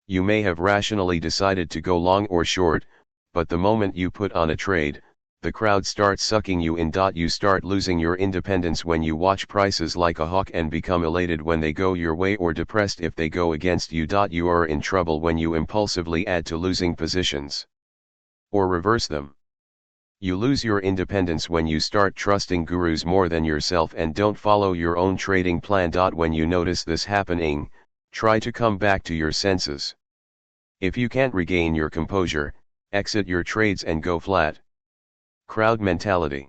[SPEAKER 1] You may have rationally decided to go long or short, but the moment you put on a trade, the crowd starts sucking you in. You start losing your independence when you watch prices like a hawk and become elated when they go your way or depressed if they go against you. You are in trouble when you impulsively add to losing positions. Or reverse them. You lose your independence when you start trusting gurus more than yourself and don't follow your own trading plan. When you notice this happening, try to come back to your senses. If you can't regain your composure, exit your trades and go flat. Crowd mentality.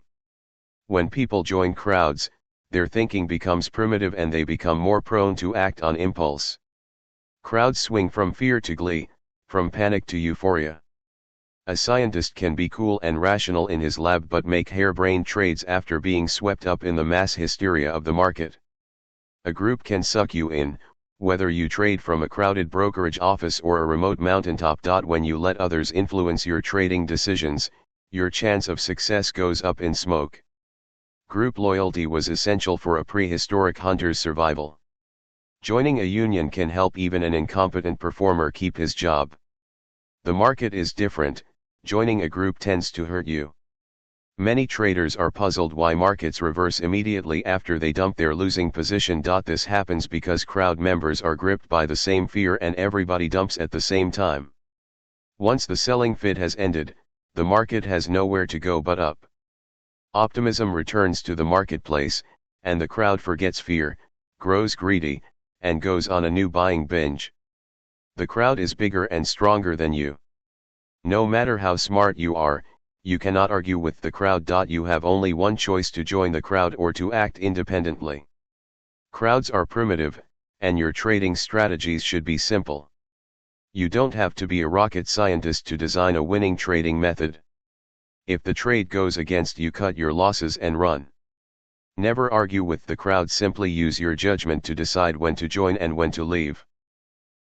[SPEAKER 1] When people join crowds, their thinking becomes primitive and they become more prone to act on impulse. Crowds swing from fear to glee, from panic to euphoria. A scientist can be cool and rational in his lab but make harebrained trades after being swept up in the mass hysteria of the market. A group can suck you in, whether you trade from a crowded brokerage office or a remote mountaintop. When you let others influence your trading decisions, your chance of success goes up in smoke. Group loyalty was essential for a prehistoric hunter's survival. Joining a union can help even an incompetent performer keep his job. The market is different, joining a group tends to hurt you. Many traders are puzzled why markets reverse immediately after they dump their losing position. This happens because crowd members are gripped by the same fear and everybody dumps at the same time. Once the selling fit has ended, the market has nowhere to go but up. Optimism returns to the marketplace, and the crowd forgets fear, grows greedy, and goes on a new buying binge. The crowd is bigger and stronger than you. No matter how smart you are, you cannot argue with the crowd. You have only one choice: to join the crowd or to act independently. Crowds are primitive, and your trading strategies should be simple. You don't have to be a rocket scientist to design a winning trading method. If the trade goes against you, cut your losses and run. Never argue with the crowd, simply use your judgment to decide when to join and when to leave.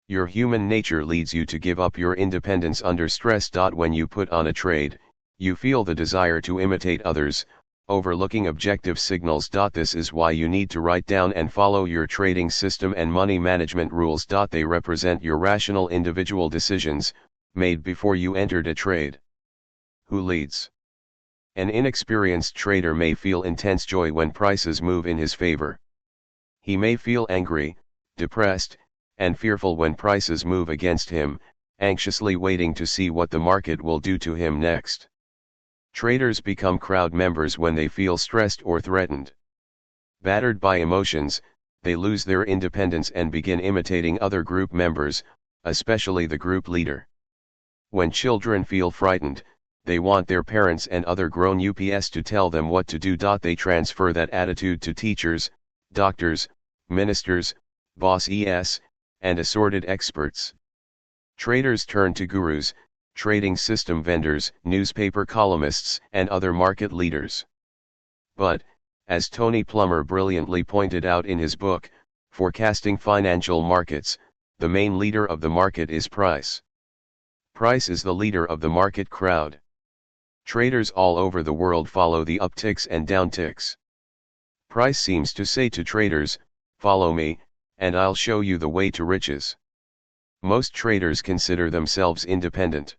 [SPEAKER 1] Your human nature leads you to give up your independence under stress. When you put on a trade, you feel the desire to imitate others, overlooking objective signals. This is why you need to write down and follow your trading system and money management rules. They represent your rational individual decisions, made before you entered a trade. Who leads? An inexperienced trader may feel intense joy when prices move in his favor. He may feel angry, depressed, and fearful when prices move against him, anxiously waiting to see what the market will do to him next. Traders become crowd members when they feel stressed or threatened. Battered by emotions, they lose their independence and begin imitating other group members, especially the group leader. When children feel frightened, they want their parents and other grown ups to tell them what to do. They transfer that attitude to teachers, doctors, ministers, bosses, and assorted experts. Traders turn to gurus, trading system vendors, newspaper columnists, and other market leaders. But, as Tony Plummer brilliantly pointed out in his book, Forecasting Financial Markets, the main leader of the market is price. Price is the leader of the market crowd. Traders all over the world follow the upticks and downticks. Price seems to say to traders, "Follow me, and I'll show you the way to riches." Most traders consider themselves independent.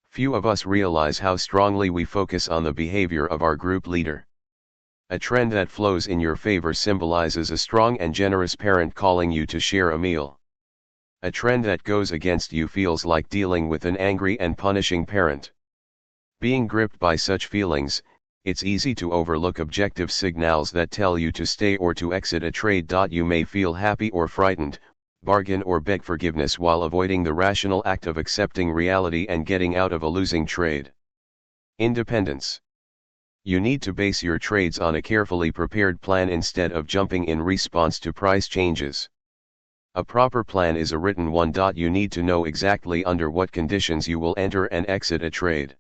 [SPEAKER 1] Few of us realize how strongly we focus on the behavior of our group leader. A trend that flows in your favor symbolizes a strong and generous parent calling you to share a meal. A trend that goes against you feels like dealing with an angry and punishing parent. Being gripped by such feelings, it's easy to overlook objective signals that tell you to stay or to exit a trade. You may feel happy or frightened, bargain or beg forgiveness while avoiding the rational act of accepting reality and getting out of a losing trade. Independence. You need to base your trades on a carefully prepared plan instead of jumping in response to price changes. A proper plan is a written one. You need to know exactly under what conditions you will enter and exit a trade.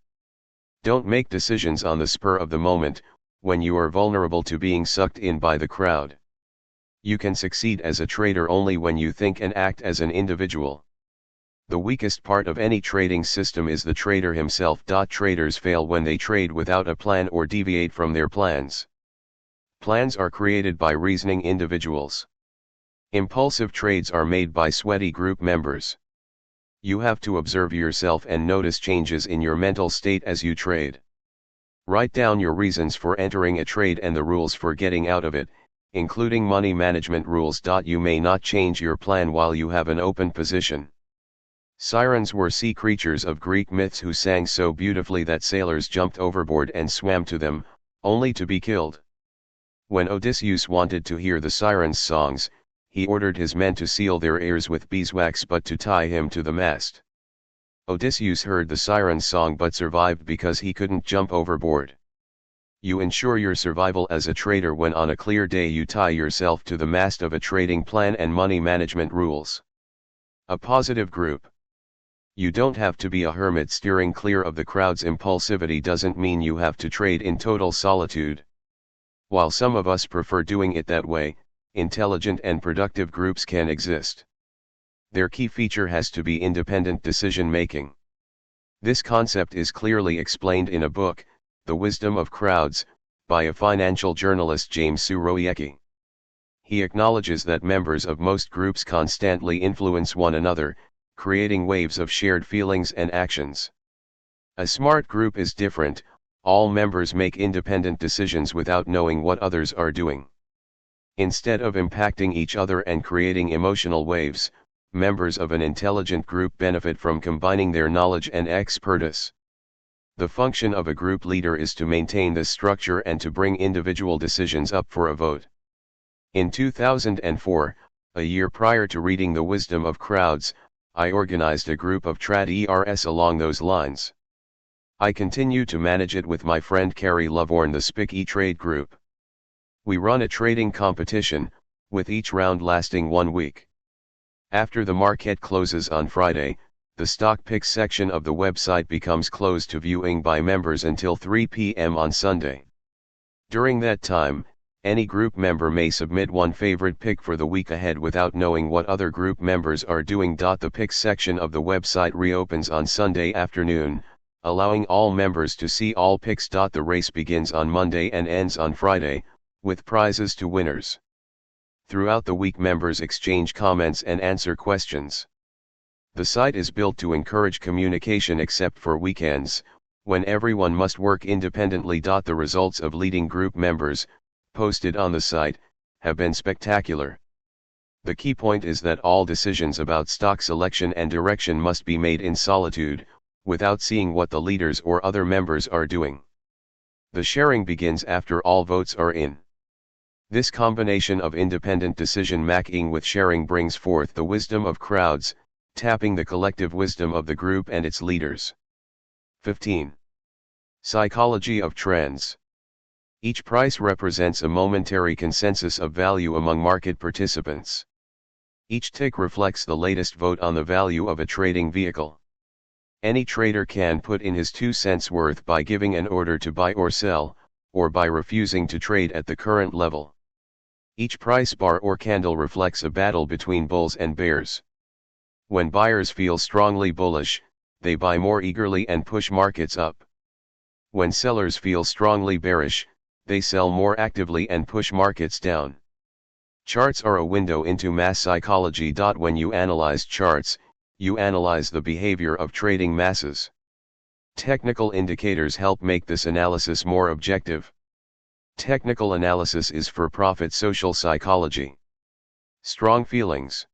[SPEAKER 1] Don't make decisions on the spur of the moment, when you are vulnerable to being sucked in by the crowd. You can succeed as a trader only when you think and act as an individual. The weakest part of any trading system is the trader himself. Traders fail when they trade without a plan or deviate from their plans. Plans are created by reasoning individuals. Impulsive trades are made by sweaty group members. You have to observe yourself and notice changes in your mental state as you trade. Write down your reasons for entering a trade and the rules for getting out of it, including money management rules. You may not change your plan while you have an open position. Sirens were sea creatures of Greek myths who sang so beautifully that sailors jumped overboard and swam to them, only to be killed. When Odysseus wanted to hear the sirens' songs, he ordered his men to seal their ears with beeswax but to tie him to the mast. Odysseus heard the siren's song but survived because he couldn't jump overboard. You ensure your survival as a trader when on a clear day you tie yourself to the mast of a trading plan and money management rules. A positive group. You don't have to be a hermit steering clear of the crowd's impulsivity. Doesn't mean you have to trade in total solitude. While some of us prefer doing it that way, intelligent and productive groups can exist. Their key feature has to be independent decision-making. This concept is clearly explained in a book, The Wisdom of Crowds, by a financial journalist James Surowiecki. He acknowledges that members of most groups constantly influence one another, creating waves of shared feelings and actions. A smart group is different. All members make independent decisions without knowing what others are doing. Instead of impacting each other and creating emotional waves, members of an intelligent group benefit from combining their knowledge and expertise. The function of a group leader is to maintain this structure and to bring individual decisions up for a vote. In 2004, a year prior to reading The Wisdom of Crowds, I organized a group of traders along those lines. I continue to manage it with my friend Carrie Lovorn, the SPIC E-Trade Group. We run a trading competition, with each round lasting 1 week. After the market closes on Friday, the stock picks section of the website becomes closed to viewing by members until 3 p.m. on Sunday. During that time, any group member may submit one favorite pick for the week ahead without knowing what other group members are doing. The picks section of the website reopens on Sunday afternoon, allowing all members to see all picks. The race begins on Monday and ends on Friday, with prizes to winners. Throughout the week, members exchange comments and answer questions. The site is built to encourage communication except for weekends, when everyone must work independently. The results of leading group members, posted on the site, have been spectacular. The key point is that all decisions about stock selection and direction must be made in solitude, without seeing what the leaders or other members are doing. The sharing begins after all votes are in. This combination of independent decision-making with sharing brings forth the wisdom of crowds, tapping the collective wisdom of the group and its leaders. 15. Psychology of trends. Each price represents a momentary consensus of value among market participants. Each tick reflects the latest vote on the value of a trading vehicle. Any trader can put in his 2 cents worth by giving an order to buy or sell, or by refusing to trade at the current level. Each price bar or candle reflects a battle between bulls and bears. When buyers feel strongly bullish, they buy more eagerly and push markets up. When sellers feel strongly bearish, they sell more actively and push markets down. Charts are a window into mass psychology. When you analyze charts, you analyze the behavior of trading masses. Technical indicators help make this analysis more objective. Technical analysis is for-profit social psychology. Strong feelings.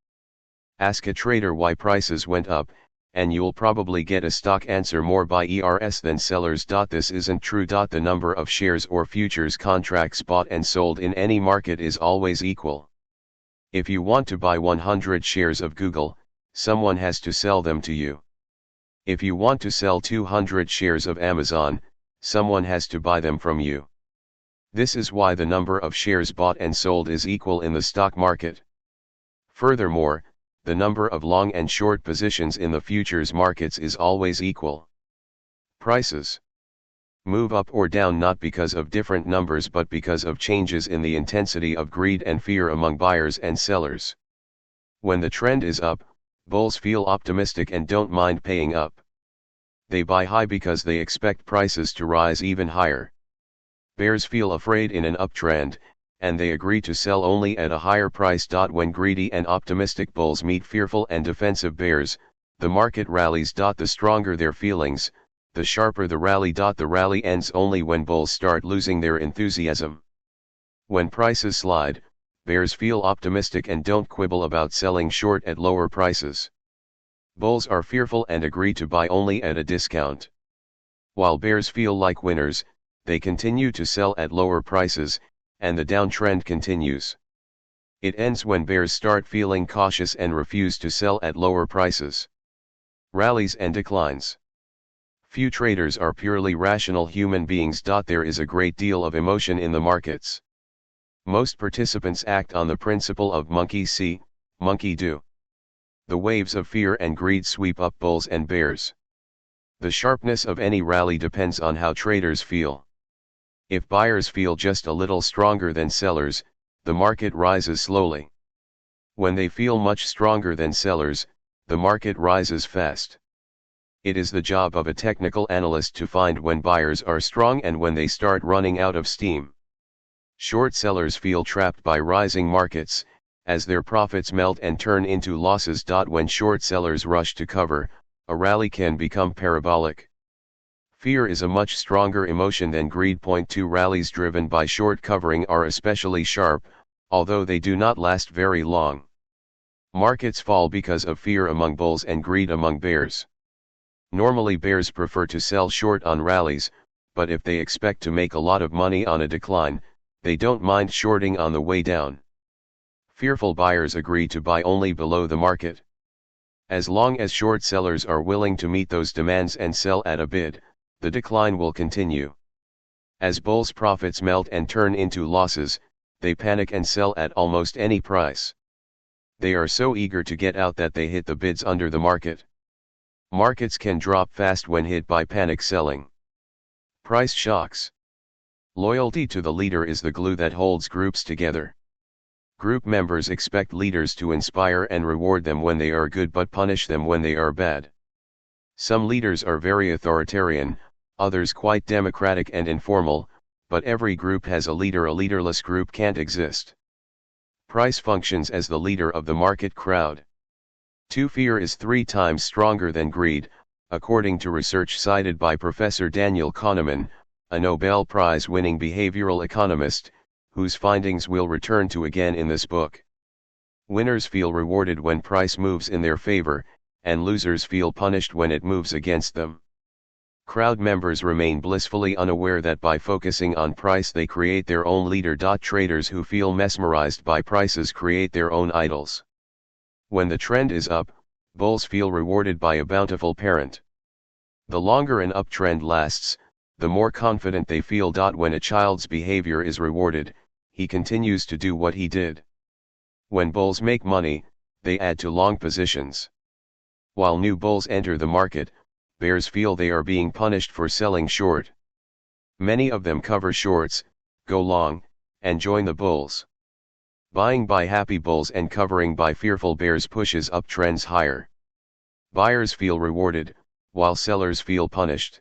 [SPEAKER 1] Ask a trader why prices went up, and you'll probably get a stock answer: more buyers than sellers. This isn't true. The number of shares or futures contracts bought and sold in any market is always equal. If you want to buy 100 shares of Google, someone has to sell them to you. If you want to sell 200 shares of Amazon, someone has to buy them from you. This is why the number of shares bought and sold is equal in the stock market. Furthermore, the number of long and short positions in the futures markets is always equal. Prices move up or down not because of different numbers but because of changes in the intensity of greed and fear among buyers and sellers. When the trend is up, bulls feel optimistic and don't mind paying up. They buy high because they expect prices to rise even higher. Bears feel afraid in an uptrend, and they agree to sell only at a higher price. When greedy and optimistic bulls meet fearful and defensive bears, the market rallies. The stronger their feelings, the sharper the rally. The rally ends only when bulls start losing their enthusiasm. When prices slide, bears feel optimistic and don't quibble about selling short at lower prices. Bulls are fearful and agree to buy only at a discount. While bears feel like winners, they continue to sell at lower prices, and the downtrend continues. It ends when bears start feeling cautious and refuse to sell at lower prices. Rallies and declines. Few traders are purely rational human beings. There is a great deal of emotion in the markets. Most participants act on the principle of monkey see, monkey do. The waves of fear and greed sweep up bulls and bears. The sharpness of any rally depends on how traders feel. If buyers feel just a little stronger than sellers, the market rises slowly. When they feel much stronger than sellers, the market rises fast. It is the job of a technical analyst to find when buyers are strong and when they start running out of steam. Short sellers feel trapped by rising markets, as their profits melt and turn into losses. When short sellers rush to cover, a rally can become parabolic. Fear is a much stronger emotion than greed. 2 Rallies driven by short covering are especially sharp, although they do not last very long. Markets fall because of fear among bulls and greed among bears. Normally bears prefer to sell short on rallies, but if they expect to make a lot of money on a decline, they don't mind shorting on the way down. Fearful buyers agree to buy only below the market. As long as short sellers are willing to meet those demands and sell at a bid, the decline will continue. As bulls' profits melt and turn into losses, they panic and sell at almost any price. They are so eager to get out that they hit the bids under the market. Markets can drop fast when hit by panic selling. Price shocks. Loyalty to the leader is the glue that holds groups together. Group members expect leaders to inspire and reward them when they are good but punish them when they are bad. Some leaders are very authoritarian, others quite democratic and informal, but every group has a leader. A leaderless group can't exist. Price functions as the leader of the market crowd. Fear is 3 times stronger than greed, according to research cited by Professor Daniel Kahneman, a Nobel Prize-winning behavioral economist, whose findings we'll return to again in this book. Winners feel rewarded when price moves in their favor, and losers feel punished when it moves against them. Crowd members remain blissfully unaware that by focusing on price they create their own leader. Traders who feel mesmerized by prices create their own idols. When the trend is up, bulls feel rewarded by a bountiful parent. The longer an uptrend lasts, the more confident they feel. When a child's behavior is rewarded, he continues to do what he did. When bulls make money, they add to long positions. While new bulls enter the market, bears feel they are being punished for selling short. Many of them cover shorts, go long, and join the bulls. Buying by happy bulls and covering by fearful bears pushes up trends higher. Buyers feel rewarded, while sellers feel punished.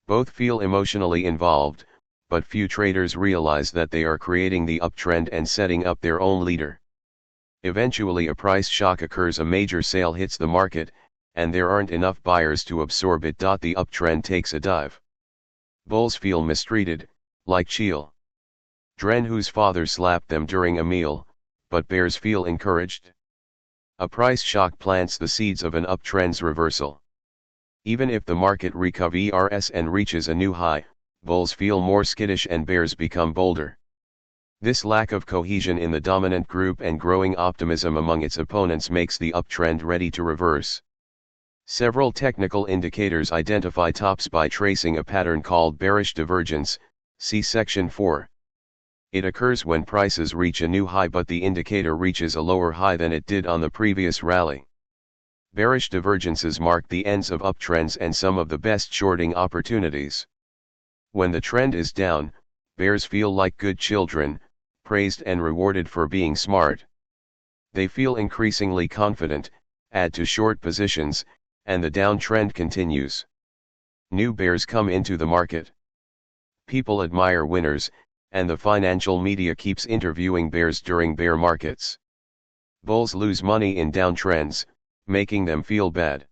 [SPEAKER 1] Both feel emotionally involved, but few traders realize that they are creating the uptrend and setting up their own leader. Eventually a price shock occurs, a major sale hits the market, and there aren't enough buyers to absorb it. The uptrend takes a dive. Bulls feel mistreated, like children whose father slapped them during a meal, but bears feel encouraged. A price shock plants the seeds of an uptrend's reversal. Even if the market recovers and reaches a new high, bulls feel more skittish and bears become bolder. This lack of cohesion in the dominant group and growing optimism among its opponents makes the uptrend ready to reverse. Several technical indicators identify tops by tracing a pattern called bearish divergence, see section 4. It occurs when prices reach a new high but the indicator reaches a lower high than it did on the previous rally. Bearish divergences mark the ends of uptrends and some of the best shorting opportunities. When the trend is down, bears feel like good children, praised and rewarded for being smart. They feel increasingly confident, add to short positions, and the downtrend continues. New bears come into the market. People admire winners, and the financial media keeps interviewing bears during bear markets. Bulls lose money in downtrends, making them feel bad.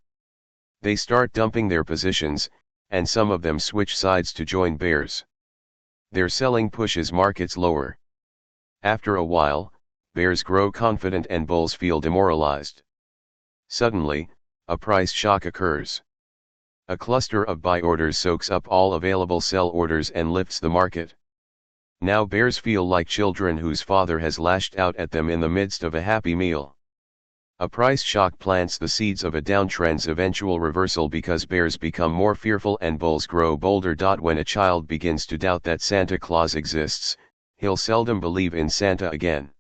[SPEAKER 1] They start dumping their positions, and some of them switch sides to join bears. Their selling pushes markets lower. After a while, bears grow confident and bulls feel demoralized. Suddenly, a price shock occurs. A cluster of buy orders soaks up all available sell orders and lifts the market. Now bears feel like children whose father has lashed out at them in the midst of a happy meal. A price shock plants the seeds of a downtrend's eventual reversal because bears become more fearful and bulls grow bolder. When a child begins to doubt that Santa Claus exists, he'll seldom believe in Santa again.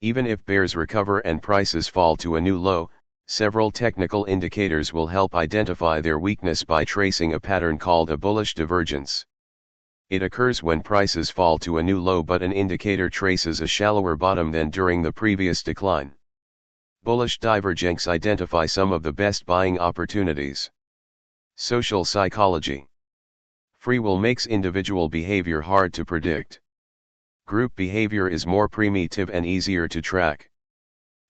[SPEAKER 1] Even if bears recover and prices fall to a new low, several technical indicators will help identify their weakness by tracing a pattern called a bullish divergence. It occurs when prices fall to a new low but an indicator traces a shallower bottom than during the previous decline. Bullish divergences identify some of the best buying opportunities. Social psychology. Free will makes individual behavior hard to predict. Group behavior is more primitive and easier to track.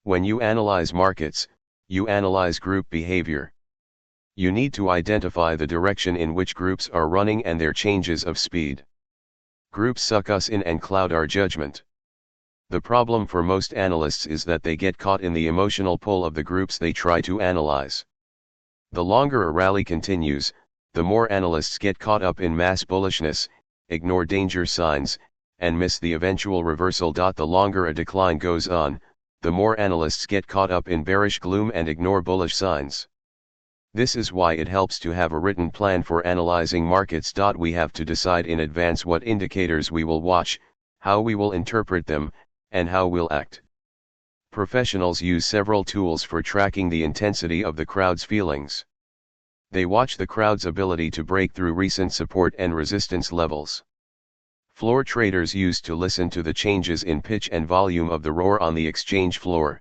[SPEAKER 1] When you analyze markets, you analyze group behavior. You need to identify the direction in which groups are running and their changes of speed. Groups suck us in and cloud our judgment. The problem for most analysts is that they get caught in the emotional pull of the groups they try to analyze. The longer a rally continues, the more analysts get caught up in mass bullishness, ignore danger signs, and miss the eventual reversal. The longer a decline goes on, the more analysts get caught up in bearish gloom and ignore bullish signs. This is why it helps to have a written plan for analyzing markets. We have to decide in advance what indicators we will watch, how we will interpret them, and how we'll act. Professionals use several tools for tracking the intensity of the crowd's feelings. They watch the crowd's ability to break through recent support and resistance levels. Floor traders used to listen to the changes in pitch and volume of the roar on the exchange floor.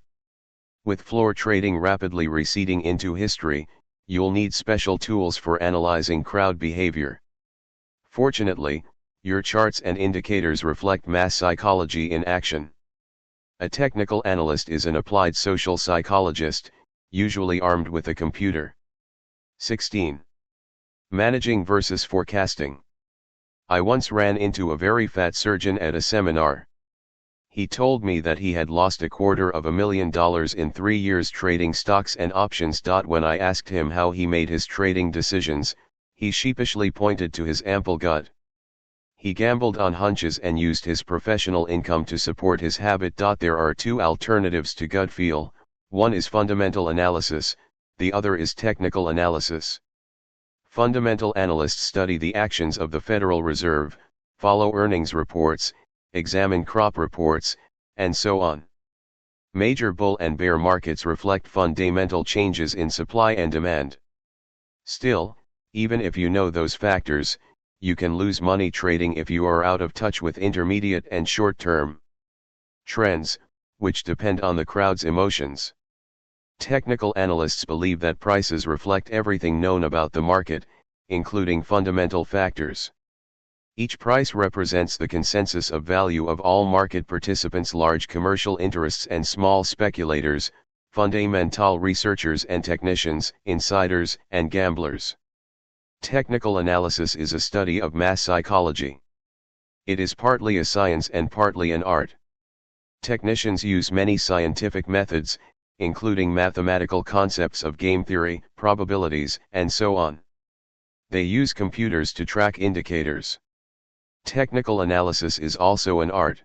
[SPEAKER 1] With floor trading rapidly receding into history, you'll need special tools for analyzing crowd behavior. Fortunately, your charts and indicators reflect mass psychology in action. A technical analyst is an applied social psychologist, usually armed with a computer. 16. Managing versus forecasting. I once ran into a very fat surgeon at a seminar. He told me that he had lost $250,000 in 3 years trading stocks and options. When I asked him how he made his trading decisions, he sheepishly pointed to his ample gut. He gambled on hunches and used his professional income to support his habit. There are two alternatives to gut feel, one is fundamental analysis, the other is technical analysis. Fundamental analysts study the actions of the Federal Reserve, follow earnings reports, examine crop reports, and so on. Major bull and bear markets reflect fundamental changes in supply and demand. Still, even if you know those factors, you can lose money trading if you are out of touch with intermediate and short-term trends, which depend on the crowd's emotions. Technical analysts believe that prices reflect everything known about the market, including fundamental factors. Each price represents the consensus of value of all market participants, large commercial interests and small speculators, fundamental researchers and technicians, insiders and gamblers. Technical analysis is a study of mass psychology. It is partly a science and partly an art. Technicians use many scientific methods, including mathematical concepts of game theory, probabilities, and so on. They use computers to track indicators. Technical analysis is also an art.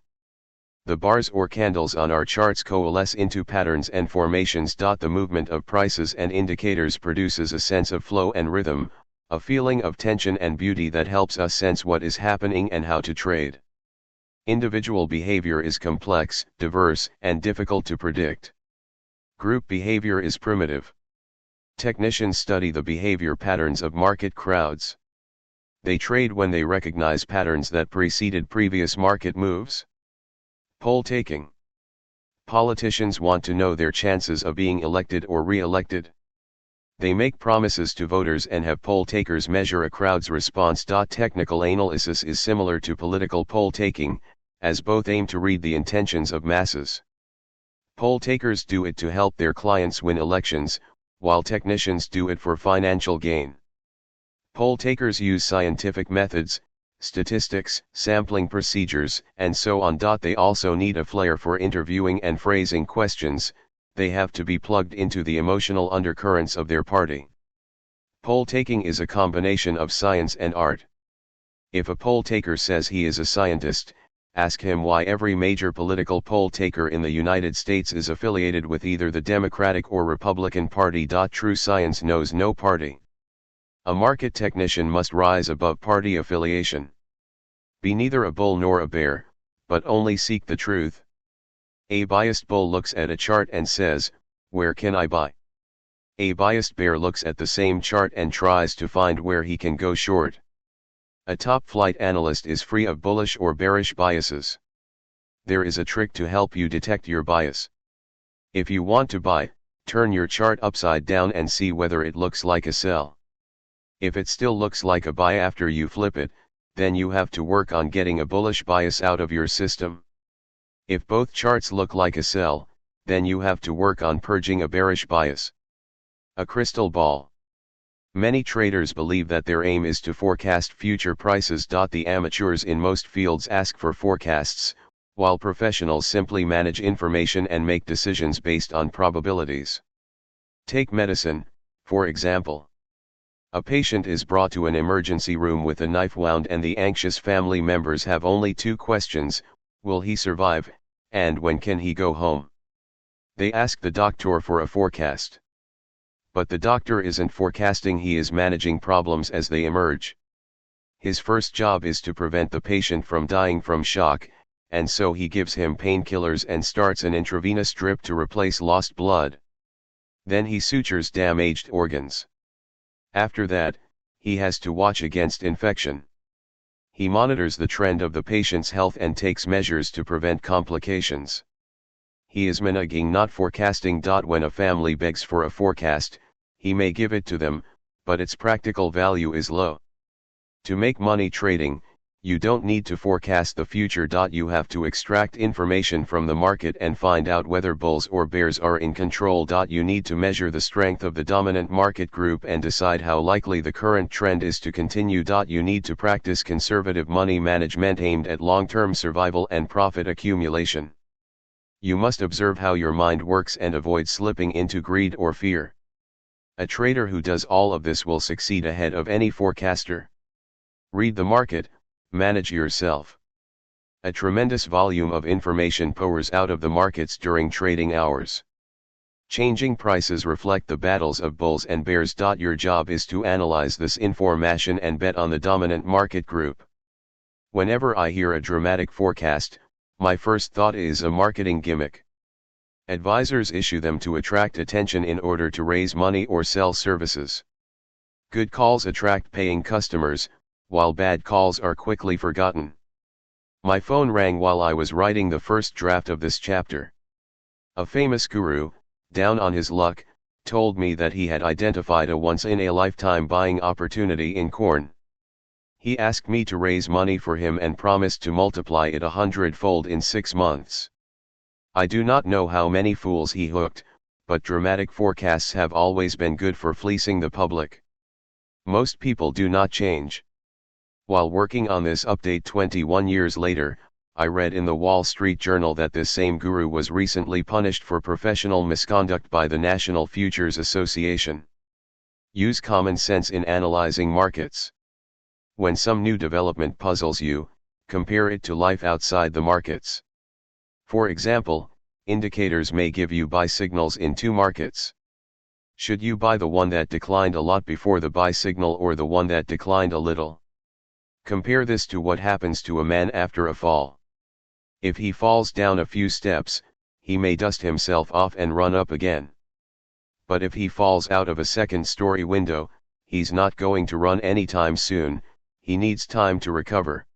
[SPEAKER 1] The bars or candles on our charts coalesce into patterns and formations. The movement of prices and indicators produces a sense of flow and rhythm, a feeling of tension and beauty that helps us sense what is happening and how to trade. Individual behavior is complex, diverse, and difficult to predict. Group behavior is primitive. Technicians study the behavior patterns of market crowds. They trade when they recognize patterns that preceded previous market moves. Poll taking. Politicians want to know their chances of being elected or re-elected. They make promises to voters and have poll takers measure a crowd's response. Technical analysis is similar to political poll taking, as both aim to read the intentions of masses. Poll takers do it to help their clients win elections, while technicians do it for financial gain. Poll takers use scientific methods, statistics, sampling procedures, and so on. They also need a flair for interviewing and phrasing questions. They have to be plugged into the emotional undercurrents of their party. Poll taking is a combination of science and art. If a poll taker says he is a scientist, ask him why every major political poll taker in the United States is affiliated with either the Democratic or Republican Party. True science knows no party. A market technician must rise above party affiliation. Be neither a bull nor a bear, but only seek the truth. A biased bull looks at a chart and says, "Where can I buy?" A biased bear looks at the same chart and tries to find where he can go short. A top-flight analyst is free of bullish or bearish biases. There is a trick to help you detect your bias. If you want to buy, turn your chart upside down and see whether it looks like a sell. If it still looks like a buy after you flip it, then you have to work on getting a bullish bias out of your system. If both charts look like a sell, then you have to work on purging a bearish bias. A crystal ball. Many traders believe that their aim is to forecast future prices. The amateurs in most fields ask for forecasts, while professionals simply manage information and make decisions based on probabilities. Take medicine, for example. A patient is brought to an emergency room with a knife wound and the anxious family members have only two questions: will he survive, and when can he go home? They ask the doctor for a forecast. But the doctor isn't forecasting, he is managing problems as they emerge. His first job is to prevent the patient from dying from shock, and so he gives him painkillers and starts an intravenous drip to replace lost blood. Then he sutures damaged organs. After that, he has to watch against infection. He monitors the trend of the patient's health and takes measures to prevent complications. He is managing, not forecasting. When a family begs for a forecast, he may give it to them, but its practical value is low. To make money trading, you don't need to forecast the future. You have to extract information from the market and find out whether bulls or bears are in control. You need to measure the strength of the dominant market group and decide how likely the current trend is to continue. You need to practice conservative money management aimed at long-term survival and profit accumulation. You must observe how your mind works and avoid slipping into greed or fear. A trader who does all of this will succeed ahead of any forecaster. Read the market, manage yourself. A tremendous volume of information pours out of the markets during trading hours. Changing prices reflect the battles of bulls and bears. Your job is to analyze this information and bet on the dominant market group. Whenever I hear a dramatic forecast, my first thought is a marketing gimmick. Advisors issue them to attract attention in order to raise money or sell services. Good calls attract paying customers, while bad calls are quickly forgotten. My phone rang while I was writing the first draft of this chapter. A famous guru, down on his luck, told me that he had identified a once-in-a-lifetime buying opportunity in corn. He asked me to raise money for him and promised to multiply it 100-fold in 6 months. I do not know how many fools he hooked, but dramatic forecasts have always been good for fleecing the public. Most people do not change. While working on this update 21 years later, I read in the Wall Street Journal that this same guru was recently punished for professional misconduct by the National Futures Association. Use common sense in analyzing markets. When some new development puzzles you, compare it to life outside the markets. For example, indicators may give you buy signals in 2 markets. Should you buy the one that declined a lot before the buy signal or the one that declined a little? Compare this to what happens to a man after a fall. If he falls down a few steps, he may dust himself off and run up again. But if he falls out of a second-story window, he's not going to run anytime soon, he needs time to recover.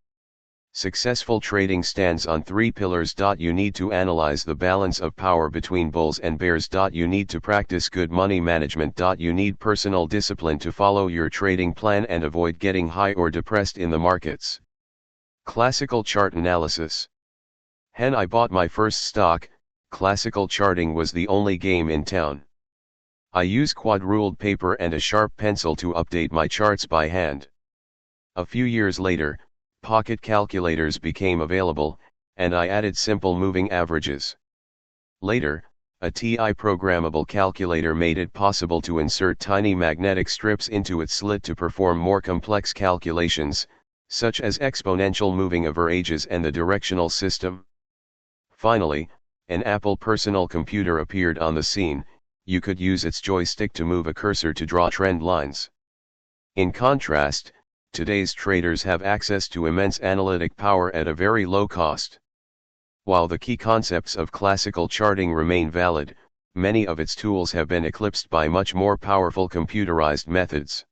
[SPEAKER 1] Successful trading stands on 3 pillars. You need to analyze the balance of power between bulls and bears. You need to practice good money management. You need personal discipline to follow your trading plan and avoid getting high or depressed in the markets. Classical chart analysis. When I bought my first stock, classical charting was the only game in town. I use quad-ruled paper and a sharp pencil to update my charts by hand. A few years later, pocket calculators became available, and I added simple moving averages. Later, a TI programmable calculator made it possible to insert tiny magnetic strips into its slit to perform more complex calculations, such as exponential moving averages and the directional system. Finally, an Apple personal computer appeared on the scene. You could use its joystick to move a cursor to draw trend lines. In contrast, today's traders have access to immense analytic power at a very low cost. While the key concepts of classical charting remain valid, many of its tools have been eclipsed by much more powerful computerized methods.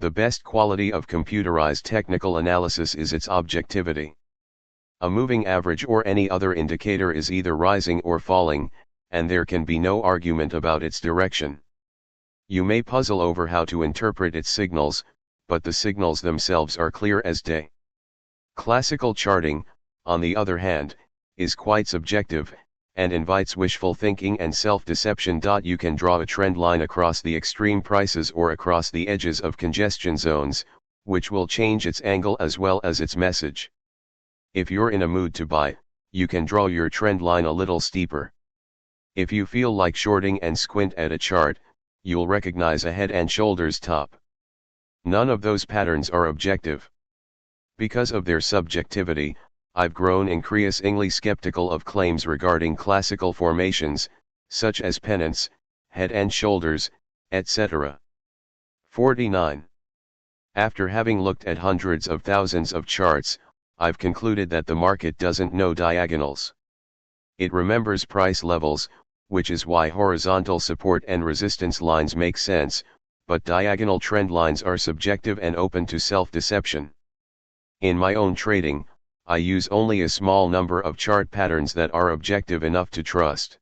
[SPEAKER 1] The best quality of computerized technical analysis is its objectivity. A moving average or any other indicator is either rising or falling, and there can be no argument about its direction. You may puzzle over how to interpret its signals, but the signals themselves are clear as day. Classical charting, on the other hand, is quite subjective, and invites wishful thinking and self-deception. You can draw a trend line across the extreme prices or across the edges of congestion zones, which will change its angle as well as its message. If you're in a mood to buy, you can draw your trend line a little steeper. If you feel like shorting and squint at a chart, you'll recognize a head and shoulders top. None of those patterns are objective. Because of their subjectivity, I've grown increasingly skeptical of claims regarding classical formations, such as pennants, head and shoulders, etc. 49. After having looked at hundreds of thousands of charts, I've concluded that the market doesn't know diagonals. It remembers price levels, which is why horizontal support and resistance lines make sense, but diagonal trend lines are subjective and open to self-deception. In my own trading, I use only a small number of chart patterns that are objective enough to trust.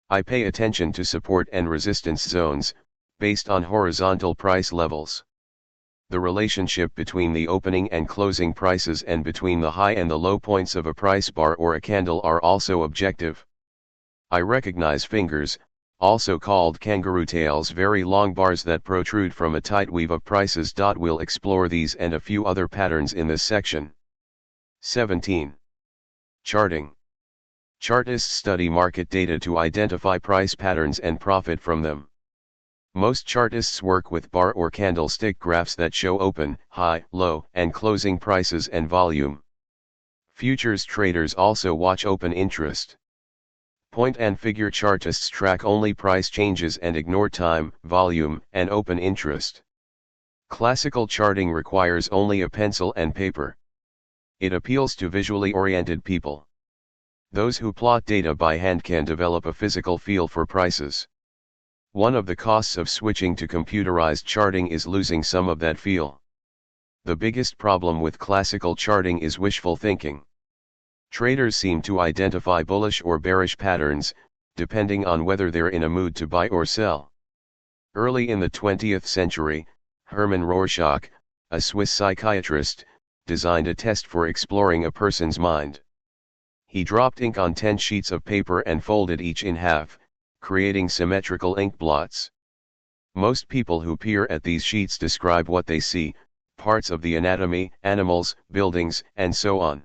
[SPEAKER 1] I pay attention to support and resistance zones, based on horizontal price levels. The relationship between the opening and closing prices and between the high and the low points of a price bar or a candle are also objective. I recognize fingers, also called kangaroo tails, very long bars that protrude from a tight weave of prices. We'll explore these and a few other patterns in this section. 17. Charting. Chartists study market data to identify price patterns and profit from them. Most chartists work with bar or candlestick graphs that show open, high, low, and closing prices and volume. Futures traders also watch open interest. Point and figure chartists track only price changes and ignore time, volume, and open interest. Classical charting requires only a pencil and paper. It appeals to visually oriented people. Those who plot data by hand can develop a physical feel for prices. One of the costs of switching to computerized charting is losing some of that feel. The biggest problem with classical charting is wishful thinking. Traders seem to identify bullish or bearish patterns, depending on whether they're in a mood to buy or sell. Early in the 20th century, Hermann Rorschach, a Swiss psychiatrist, designed a test for exploring a person's mind. He dropped ink on 10 sheets of paper and folded each in half, creating symmetrical ink blots. Most people who peer at these sheets describe what they see, parts of the anatomy, animals, buildings, and so on.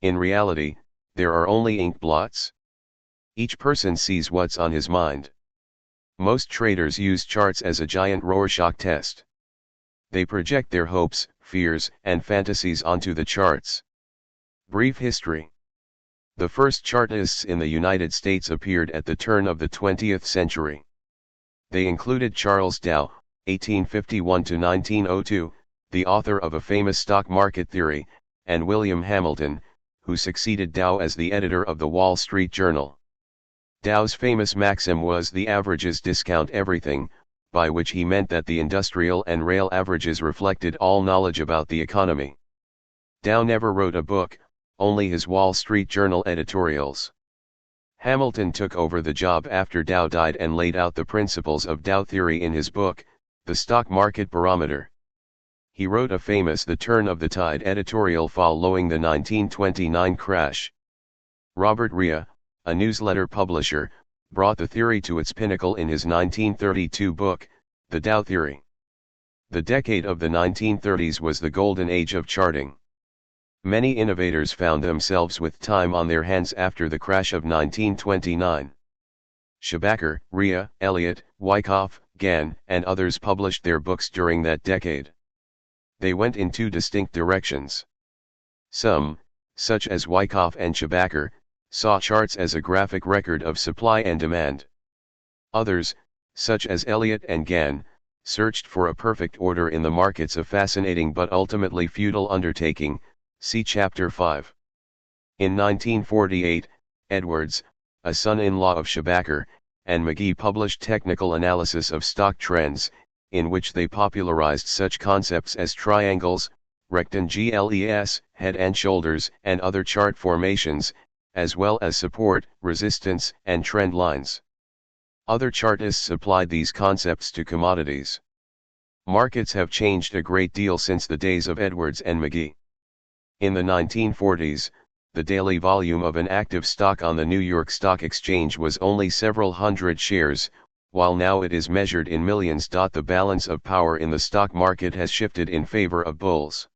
[SPEAKER 1] In reality, there are only ink blots. Each person sees what's on his mind. Most traders use charts as a giant Rorschach test. They project their hopes, fears, and fantasies onto the charts. Brief history. The first chartists in the United States appeared at the turn of the 20th century. They included Charles Dow, 1851 to 1902, the author of a famous stock market theory, and William Hamilton, who succeeded Dow as the editor of the Wall Street Journal. Dow's famous maxim was "the averages discount everything," by which he meant that the industrial and rail averages reflected all knowledge about the economy. Dow never wrote a book, only his Wall Street Journal editorials. Hamilton took over the job after Dow died and laid out the principles of Dow theory in his book, The Stock Market Barometer. He wrote a famous "The Turn of the Tide" editorial following the 1929 crash. Robert Rea, a newsletter publisher, brought the theory to its pinnacle in his 1932 book, The Dow Theory. The decade of the 1930s was the golden age of charting. Many innovators found themselves with time on their hands after the crash of 1929. Schumacher, Rea, Elliott, Wyckoff, Gann, and others published their books during that decade. They went in two distinct directions. Some, such as Wyckoff and Schumacher, saw charts as a graphic record of supply and demand. Others, such as Elliott and Gann, searched for a perfect order in the markets, a fascinating but ultimately futile undertaking. See Chapter 5. In 1948, Edwards, a son-in-law of Schumacher, and McGee published Technical Analysis of Stock Trends, in which they popularized such concepts as triangles, rectangles, head and shoulders, and other chart formations, as well as support, resistance, and trend lines. Other chartists applied these concepts to commodities. Markets have changed a great deal since the days of Edwards and McGee. In the 1940s, the daily volume of an active stock on the New York Stock Exchange was only several hundred shares, while now it is measured in millions. The balance of power in the stock market has shifted in favor of bulls.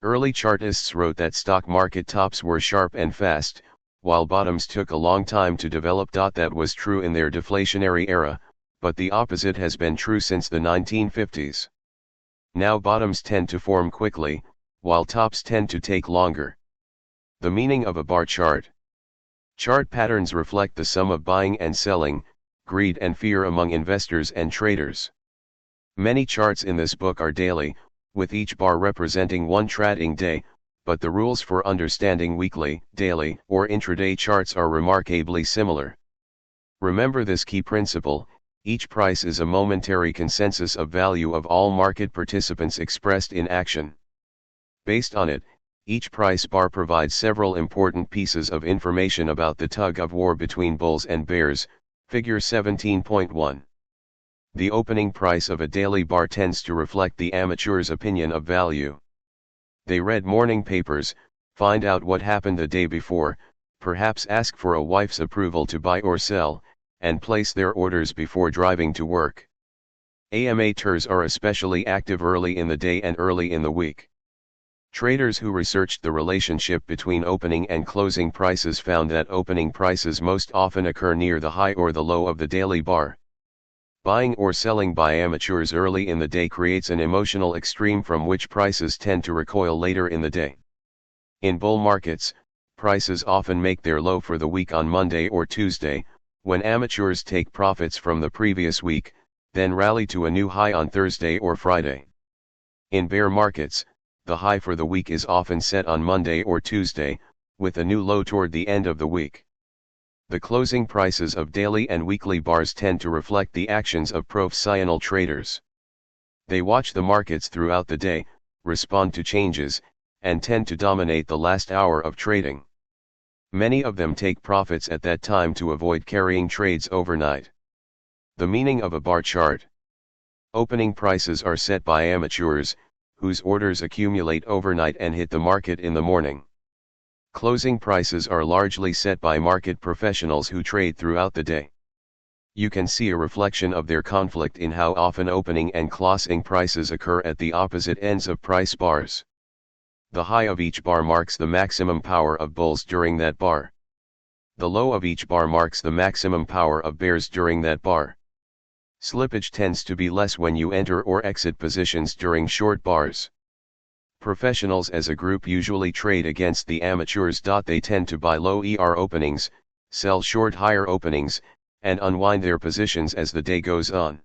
[SPEAKER 1] Early chartists wrote that stock market tops were sharp and fast, while bottoms took a long time to develop. That was true in their deflationary era, but the opposite has been true since the 1950s. Now bottoms tend to form quickly, while tops tend to take longer. The meaning of a bar chart. Chart patterns reflect the sum of buying and selling, greed and fear among investors and traders. Many charts in this book are daily, with each bar representing one trading day, but the rules for understanding weekly, daily, or intraday charts are remarkably similar. Remember this key principle: each price is a momentary consensus of value of all market participants expressed in action. Based on it, each price bar provides several important pieces of information about the tug-of-war between bulls and bears. Figure 17.1. The opening price of a daily bar tends to reflect the amateur's opinion of value. They read morning papers, find out what happened the day before, perhaps ask for a wife's approval to buy or sell, and place their orders before driving to work. Amateurs are especially active early in the day and early in the week. Traders who researched the relationship between opening and closing prices found that opening prices most often occur near the high or the low of the daily bar. Buying or selling by amateurs early in the day creates an emotional extreme from which prices tend to recoil later in the day. In bull markets, prices often make their low for the week on Monday or Tuesday, when amateurs take profits from the previous week, then rally to a new high on Thursday or Friday. In bear markets, the high for the week is often set on Monday or Tuesday, with a new low toward the end of the week. The closing prices of daily and weekly bars tend to reflect the actions of professional traders. They watch the markets throughout the day, respond to changes, and tend to dominate the last hour of trading. Many of them take profits at that time to avoid carrying trades overnight. The meaning of a bar chart. Opening prices are set by amateurs, whose orders accumulate overnight and hit the market in the morning. Closing prices are largely set by market professionals who trade throughout the day. You can see a reflection of their conflict in how often opening and closing prices occur at the opposite ends of price bars. The high of each bar marks the maximum power of bulls during that bar. The low of each bar marks the maximum power of bears during that bar. Slippage tends to be less when you enter or exit positions during short bars. Professionals as a group usually trade against the amateurs. They tend to buy low openings, sell short higher openings, and unwind their positions as the day goes on.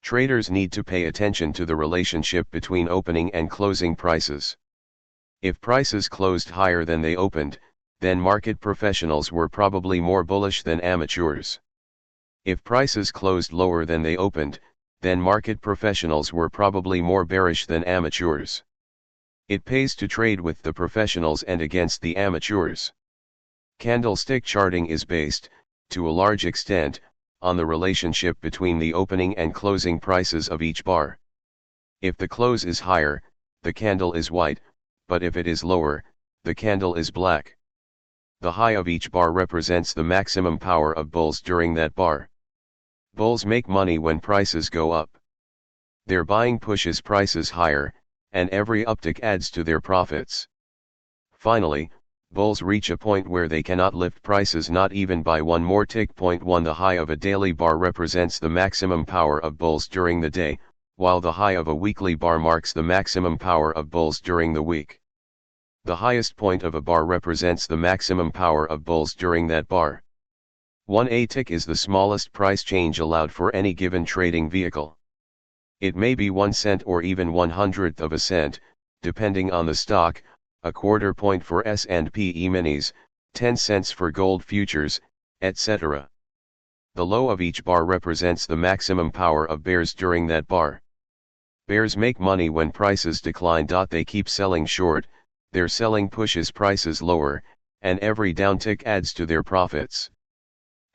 [SPEAKER 1] Traders need to pay attention to the relationship between opening and closing prices. If prices closed higher than they opened, then market professionals were probably more bullish than amateurs. If prices closed lower than they opened, then market professionals were probably more bearish than amateurs. It pays to trade with the professionals and against the amateurs. Candlestick charting is based, to a large extent, on the relationship between the opening and closing prices of each bar. If the close is higher, the candle is white, but if it is lower, the candle is black. The high of each bar represents the maximum power of bulls during that bar. Bulls make money when prices go up. Their buying pushes prices higher, and every uptick adds to their profits. Finally, bulls reach a point where they cannot lift prices not even by one more tick. Point 1 The high of a daily bar represents the maximum power of bulls during the day, while the high of a weekly bar marks the maximum power of bulls during the week. The highest point of a bar represents the maximum power of bulls during that bar. 1 tick is the smallest price change allowed for any given trading vehicle. It may be 1 cent or even 1/100th of a cent, depending on the stock, a quarter point for S&P E-minis, 10 cents for gold futures, etc. The low of each bar represents the maximum power of bears during that bar. Bears make money when prices decline. They keep selling short, their selling pushes prices lower, and every downtick adds to their profits.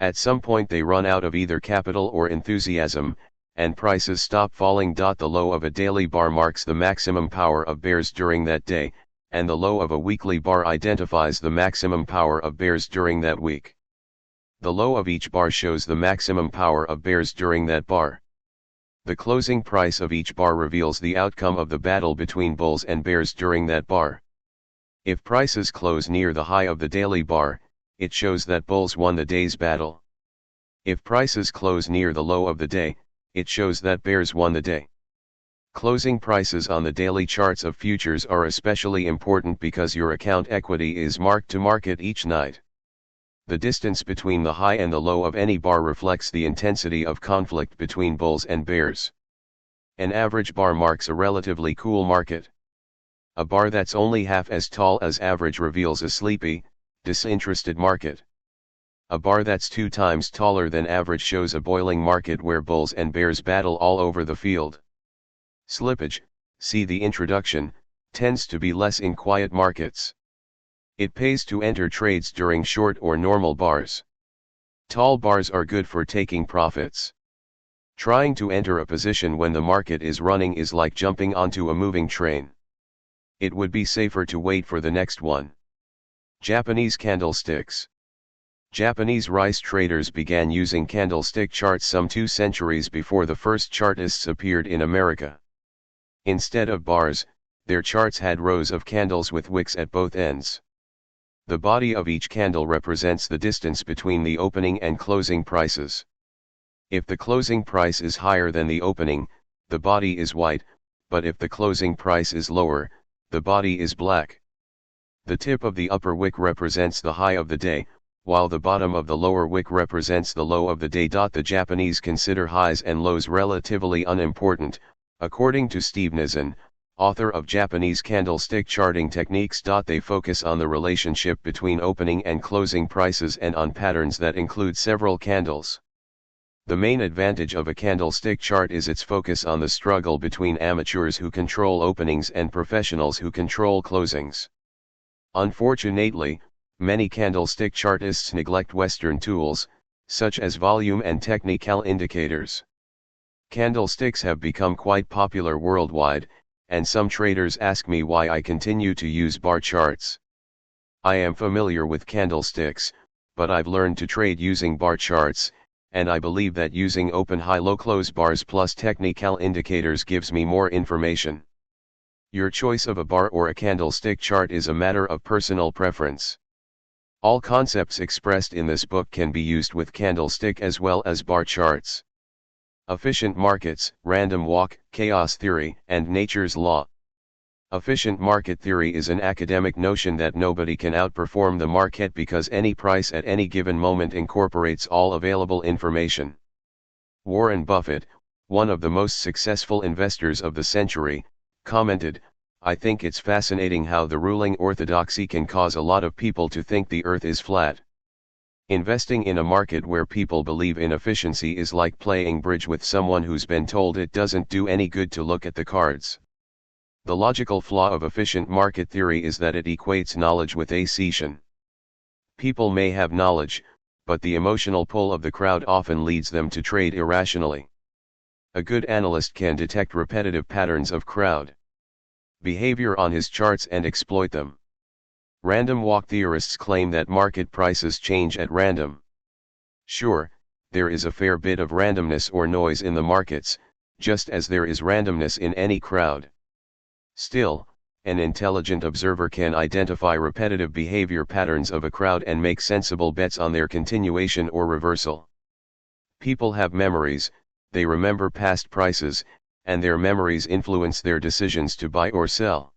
[SPEAKER 1] At some point they run out of either capital or enthusiasm, and prices stop falling. The low of a daily bar marks the maximum power of bears during that day, and the low of a weekly bar identifies the maximum power of bears during that week. The low of each bar shows the maximum power of bears during that bar. The closing price of each bar reveals the outcome of the battle between bulls and bears during that bar. If prices close near the high of the daily bar, it shows that bulls won the day's battle. If prices close near the low of the day, it shows that bears won the day. Closing prices on the daily charts of futures are especially important because your account equity is marked to market each night. The distance between the high and the low of any bar reflects the intensity of conflict between bulls and bears. An average bar marks a relatively cool market. A bar that's only half as tall as average reveals a sleepy, disinterested market. A bar that's 2 times taller than average shows a boiling market where bulls and bears battle all over the field. Slippage, see the introduction, tends to be less in quiet markets. It pays to enter trades during short or normal bars. Tall bars are good for taking profits. Trying to enter a position when the market is running is like jumping onto a moving train. It would be safer to wait for the next one. Japanese candlesticks. Japanese rice traders began using candlestick charts some 2 centuries before the first chartists appeared in America. Instead of bars, their charts had rows of candles with wicks at both ends. The body of each candle represents the distance between the opening and closing prices. If the closing price is higher than the opening, the body is white, but if the closing price is lower, the body is black. The tip of the upper wick represents the high of the day, while the bottom of the lower wick represents the low of the day. The Japanese consider highs and lows relatively unimportant, according to Steve Nissen, author of Japanese Candlestick Charting Techniques. They focus on the relationship between opening and closing prices and on patterns that include several candles. The main advantage of a candlestick chart is its focus on the struggle between amateurs who control openings and professionals who control closings. Unfortunately, many candlestick chartists neglect Western tools, such as volume and technical indicators. Candlesticks have become quite popular worldwide, and some traders ask me why I continue to use bar charts. I am familiar with candlesticks, but I've learned to trade using bar charts, and I believe that using open high-low close bars plus technical indicators gives me more information. Your choice of a bar or a candlestick chart is a matter of personal preference. All concepts expressed in this book can be used with candlestick as well as bar charts. Efficient markets, random walk, chaos theory, and nature's law. Efficient market theory is an academic notion that nobody can outperform the market because any price at any given moment incorporates all available information. Warren Buffett, one of the most successful investors of the century, commented, I think it's fascinating how the ruling orthodoxy can cause a lot of people to think the earth is flat. Investing in a market where people believe in efficiency is like playing bridge with someone who's been told it doesn't do any good to look at the cards. The logical flaw of efficient market theory is that it equates knowledge with ascension. People may have knowledge, but the emotional pull of the crowd often leads them to trade irrationally. A good analyst can detect repetitive patterns of crowd behavior on his charts and exploit them. Random walk theorists claim that market prices change at random. Sure, there is a fair bit of randomness or noise in the markets, just as there is randomness in any crowd. Still, an intelligent observer can identify repetitive behavior patterns of a crowd and make sensible bets on their continuation or reversal. People have memories, they remember past prices, and their memories influence their decisions to buy or sell.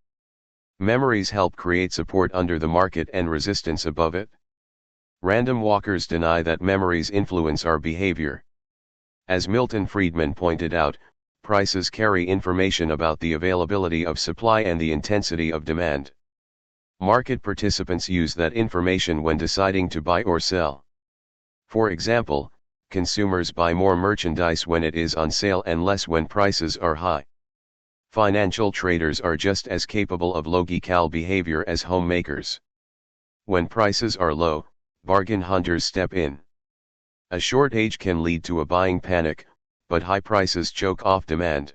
[SPEAKER 1] Memories help create support under the market and resistance above it. Random walkers deny that memories influence our behavior. As Milton Friedman pointed out, prices carry information about the availability of supply and the intensity of demand. Market participants use that information when deciding to buy or sell. For example, consumers buy more merchandise when it is on sale and less when prices are high. Financial traders are just as capable of logical behavior as homemakers. When prices are low, bargain hunters step in. A shortage can lead to a buying panic, but high prices choke off demand.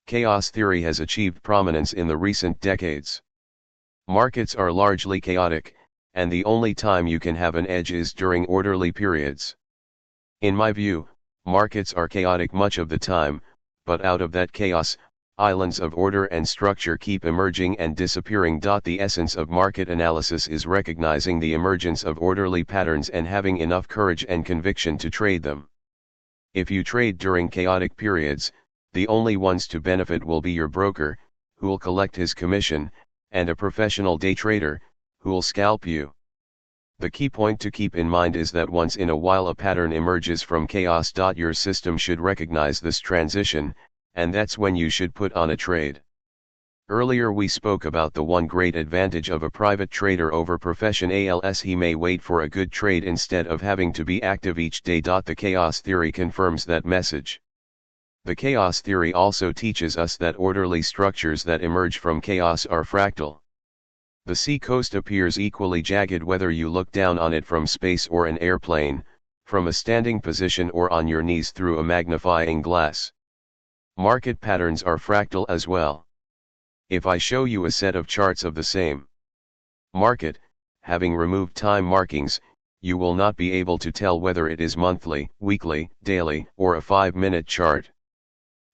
[SPEAKER 1] Chaos theory has achieved prominence in the recent decades. Markets are largely chaotic, and the only time you can have an edge is during orderly periods. In my view, markets are chaotic much of the time, but out of that chaos, islands of order and structure keep emerging and disappearing. The essence of market analysis is recognizing the emergence of orderly patterns and having enough courage and conviction to trade them. If you trade during chaotic periods, the only ones to benefit will be your broker, who'll collect his commission, and a professional day trader, who'll scalp you. The key point to keep in mind is that once in a while a pattern emerges from chaos. Your system should recognize this transition, and that's when you should put on a trade. Earlier we spoke about the one great advantage of a private trader over profession, he may wait for a good trade instead of having to be active each day. The chaos theory confirms that message. The chaos theory also teaches us that orderly structures that emerge from chaos are fractal. The sea coast appears equally jagged whether you look down on it from space or an airplane, from a standing position or on your knees through a magnifying glass. Market patterns are fractal as well. If I show you a set of charts of the same market, having removed time markings, you will not be able to tell whether it is monthly, weekly, daily, or a 5-minute chart.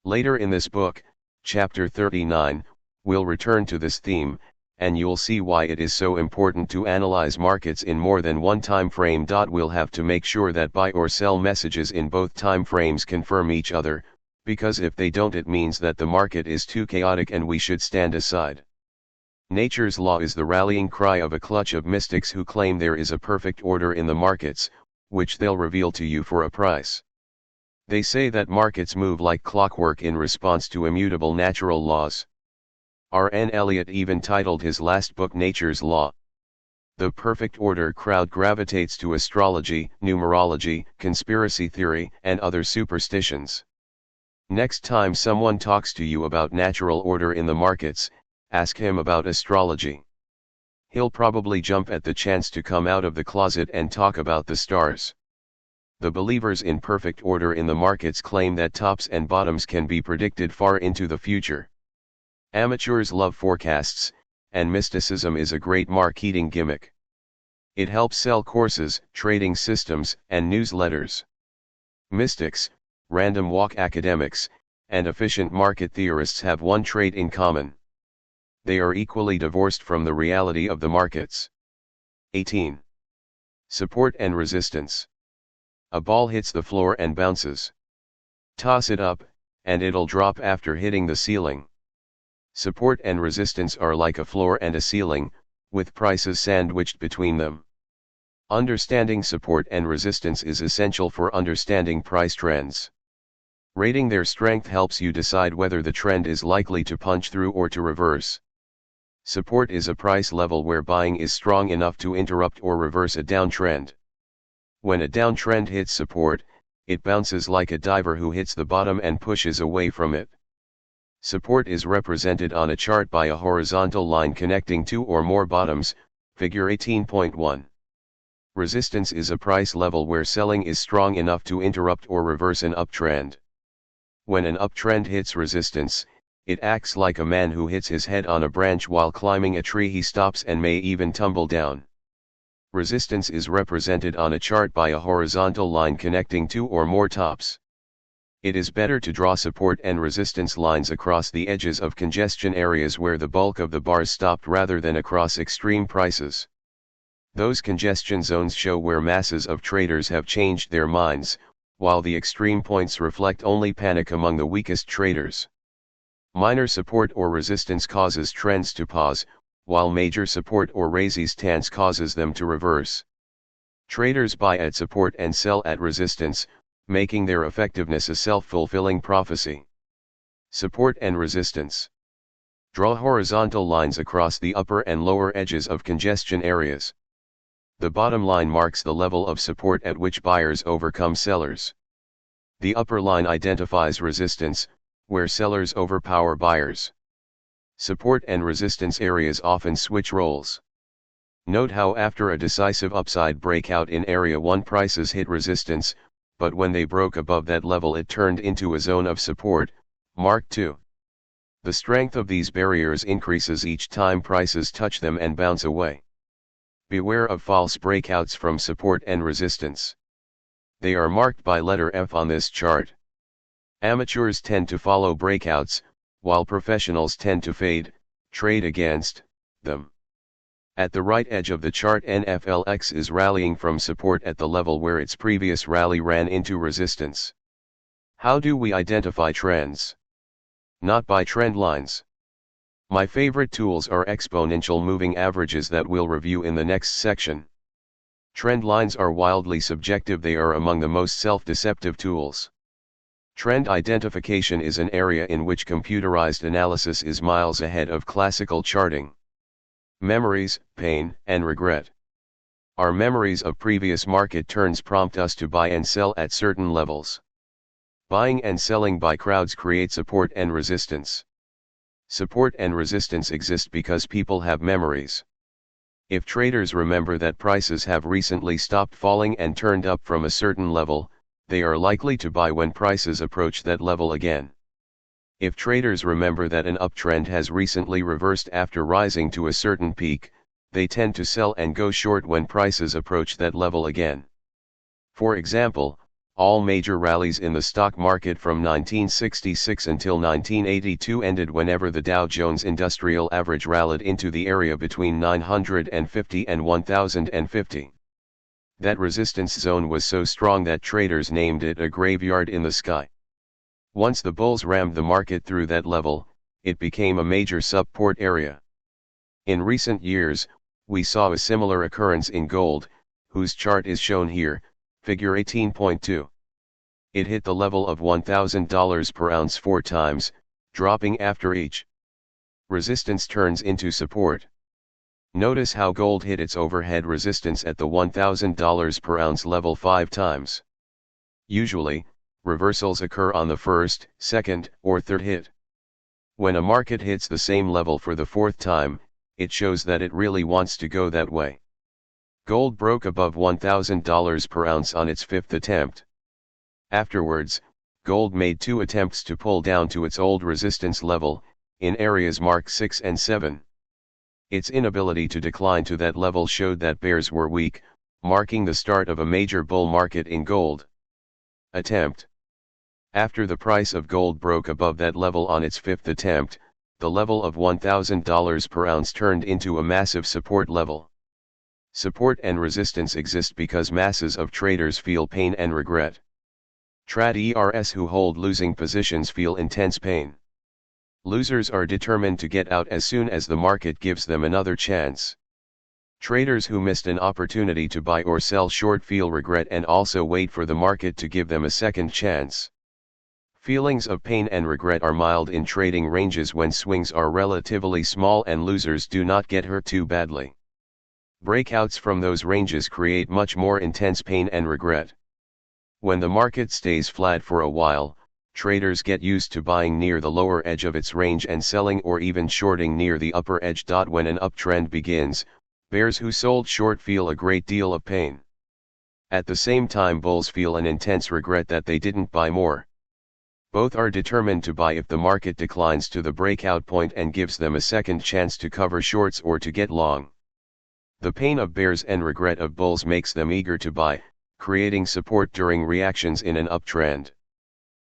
[SPEAKER 1] Later in this book, chapter 39, we'll return to this theme, and you'll see why it is so important to analyze markets in more than one time frame. We'll have to make sure that buy or sell messages in both time frames confirm each other, because if they don't it means that the market is too chaotic and we should stand aside. Nature's law is the rallying cry of a clutch of mystics who claim there is a perfect order in the markets, which they'll reveal to you for a price. They say that markets move like clockwork in response to immutable natural laws. R.N. Elliott even titled his last book Nature's Law. The perfect order crowd gravitates to astrology, numerology, conspiracy theory, and other superstitions. Next time someone talks to you about natural order in the markets, ask him about astrology. He'll probably jump at the chance to come out of the closet and talk about the stars. The believers in perfect order in the markets claim that tops and bottoms can be predicted far into the future. Amateurs love forecasts, and mysticism is a great marketing gimmick. It helps sell courses, trading systems, and newsletters. Mystics, random walk academics, and efficient market theorists have one trait in common. They are equally divorced from the reality of the markets. 18. Support and resistance. A ball hits the floor and bounces. Toss it up, and it'll drop after hitting the ceiling. Support and resistance are like a floor and a ceiling, with prices sandwiched between them. Understanding support and resistance is essential for understanding price trends. Rating their strength helps you decide whether the trend is likely to punch through or to reverse. Support is a price level where buying is strong enough to interrupt or reverse a downtrend. When a downtrend hits support, it bounces like a diver who hits the bottom and pushes away from it. Support is represented on a chart by a horizontal line connecting two or more bottoms, figure 18.1. Resistance is a price level where selling is strong enough to interrupt or reverse an uptrend. When an uptrend hits resistance, it acts like a man who hits his head on a branch while climbing a tree. He stops and may even tumble down. Resistance is represented on a chart by a horizontal line connecting two or more tops. It is better to draw support and resistance lines across the edges of congestion areas where the bulk of the bars stopped rather than across extreme prices. Those congestion zones show where masses of traders have changed their minds, while the extreme points reflect only panic among the weakest traders. Minor support or resistance causes trends to pause, while major support or resistance causes them to reverse. Traders buy at support and sell at resistance, making their effectiveness a self-fulfilling prophecy. Support and resistance. Draw horizontal lines across the upper and lower edges of congestion areas. The bottom line marks the level of support at which buyers overcome sellers. The upper line identifies resistance, where sellers overpower buyers. Support and resistance areas often switch roles. Note how after a decisive upside breakout in Area 1 prices hit resistance, but when they broke above that level it turned into a zone of support, marked 2. The strength of these barriers increases each time prices touch them and bounce away. Beware of false breakouts from support and resistance. They are marked by letter F on this chart. Amateurs tend to follow breakouts, while professionals tend to trade against them. At the right edge of the chart, NFLX is rallying from support at the level where its previous rally ran into resistance. How do we identify trends? Not by trend lines. My favorite tools are exponential moving averages that we'll review in the next section. Trend lines are wildly subjective. They are among the most self-deceptive tools. Trend identification is an area in which computerized analysis is miles ahead of classical charting. Memories, pain, and regret. Our memories of previous market turns prompt us to buy and sell at certain levels. Buying and selling by crowds create support and resistance. Support and resistance exist because people have memories. If traders remember that prices have recently stopped falling and turned up from a certain level, they are likely to buy when prices approach that level again. If traders remember that an uptrend has recently reversed after rising to a certain peak, they tend to sell and go short when prices approach that level again. For example, all major rallies in the stock market from 1966 until 1982 ended whenever the Dow Jones Industrial Average rallied into the area between 950 and 1050. That resistance zone was so strong that traders named it a graveyard in the sky. Once the bulls rammed the market through that level, it became a major support area. In recent years, we saw a similar occurrence in gold, whose chart is shown here, figure 18.2. It hit the level of $1,000 per ounce 4 times, dropping after each resistance turns into support. Notice how gold hit its overhead resistance at the $1,000 per ounce level 5 times. Usually, reversals occur on the first, second, or third hit. When a market hits the same level for the 4th time, it shows that it really wants to go that way. Gold broke above $1,000 per ounce on its 5th attempt. Afterwards, gold made 2 attempts to pull down to its old resistance level, in areas marked 6 and 7. Its inability to decline to that level showed that bears were weak, marking the start of a major bull market in gold. Attempt. After the price of gold broke above that level on its 5th attempt, the level of $1,000 per ounce turned into a massive support level. Support and resistance exist because masses of traders feel pain and regret. Traders who hold losing positions feel intense pain. Losers are determined to get out as soon as the market gives them another chance. Traders who missed an opportunity to buy or sell short feel regret and also wait for the market to give them a second chance. Feelings of pain and regret are mild in trading ranges when swings are relatively small and losers do not get hurt too badly. Breakouts from those ranges create much more intense pain and regret. When the market stays flat for a while, traders get used to buying near the lower edge of its range and selling or even shorting near the upper edge. When an uptrend begins, bears who sold short feel a great deal of pain. At the same time, bulls feel an intense regret that they didn't buy more. Both are determined to buy if the market declines to the breakout point and gives them a second chance to cover shorts or to get long. The pain of bears and regret of bulls makes them eager to buy, creating support during reactions in an uptrend.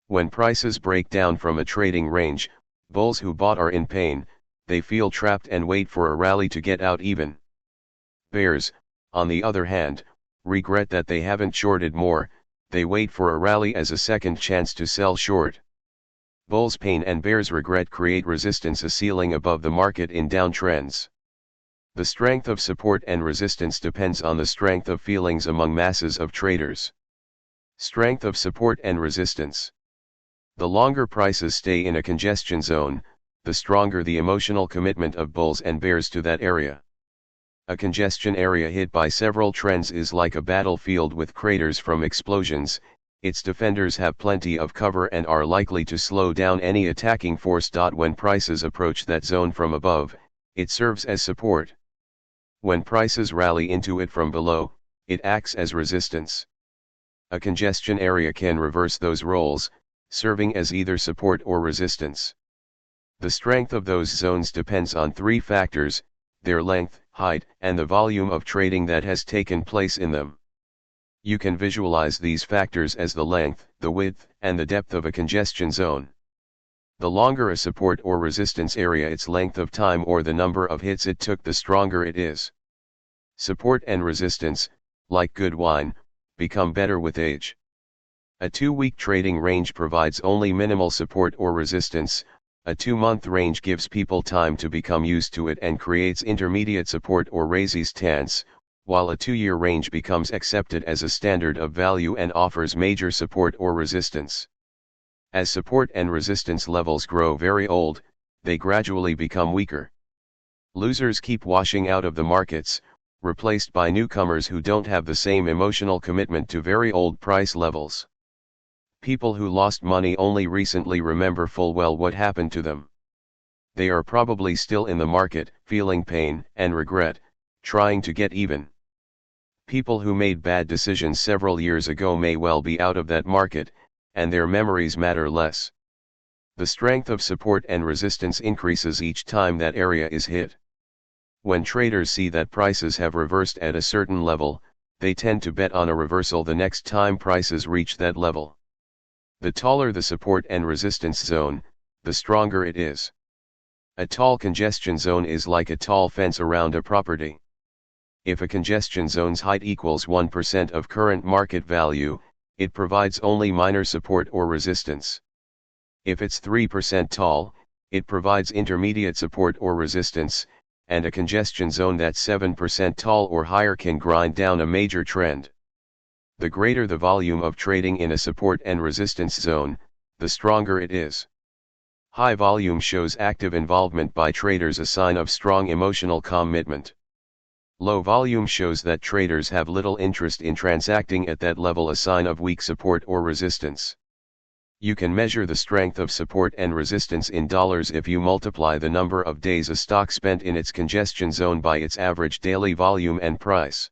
[SPEAKER 1] When prices break down from a trading range, bulls who bought are in pain, they feel trapped and wait for a rally to get out even. Bears, on the other hand, regret that they haven't shorted more, they wait for a rally as a second chance to sell short. Bulls' pain and bears' regret create resistance, a ceiling above the market in downtrends. The strength of support and resistance depends on the strength of feelings among masses of traders. Strength of support and resistance. The longer prices stay in a congestion zone, the stronger the emotional commitment of bulls and bears to that area. A congestion area hit by several trends is like a battlefield with craters from explosions. Its defenders have plenty of cover and are likely to slow down any attacking force. When prices approach that zone from above, it serves as support. When prices rally into it from below, it acts as resistance. A congestion area can reverse those roles, serving as either support or resistance. The strength of those zones depends on three factors: their length, height, and the volume of trading that has taken place in them. You can visualize these factors as the length, the width, and the depth of a congestion zone. The longer a support or resistance area, its length of time or the number of hits it took, the stronger it is. Support and resistance, like good wine, become better with age. A 2-week trading range provides only minimal support or resistance. A 2-month range gives people time to become used to it and creates intermediate support or resistance, while a 2-year range becomes accepted as a standard of value and offers major support or resistance. As support and resistance levels grow very old, they gradually become weaker. Losers keep washing out of the markets, replaced by newcomers who don't have the same emotional commitment to very old price levels. People who lost money only recently remember full well what happened to them. They are probably still in the market, feeling pain and regret, trying to get even. People who made bad decisions several years ago may well be out of that market, and their memories matter less. The strength of support and resistance increases each time that area is hit. When traders see that prices have reversed at a certain level, they tend to bet on a reversal the next time prices reach that level. The taller the support and resistance zone, the stronger it is. A tall congestion zone is like a tall fence around a property. If a congestion zone's height equals 1% of current market value, it provides only minor support or resistance. If it's 3% tall, it provides intermediate support or resistance, and a congestion zone that's 7% tall or higher can grind down a major trend. The greater the volume of trading in a support and resistance zone, the stronger it is. High volume shows active involvement by traders, a sign of strong emotional commitment. Low volume shows that traders have little interest in transacting at that level, a sign of weak support or resistance. You can measure the strength of support and resistance in dollars if you multiply the number of days a stock spent in its congestion zone by its average daily volume and price.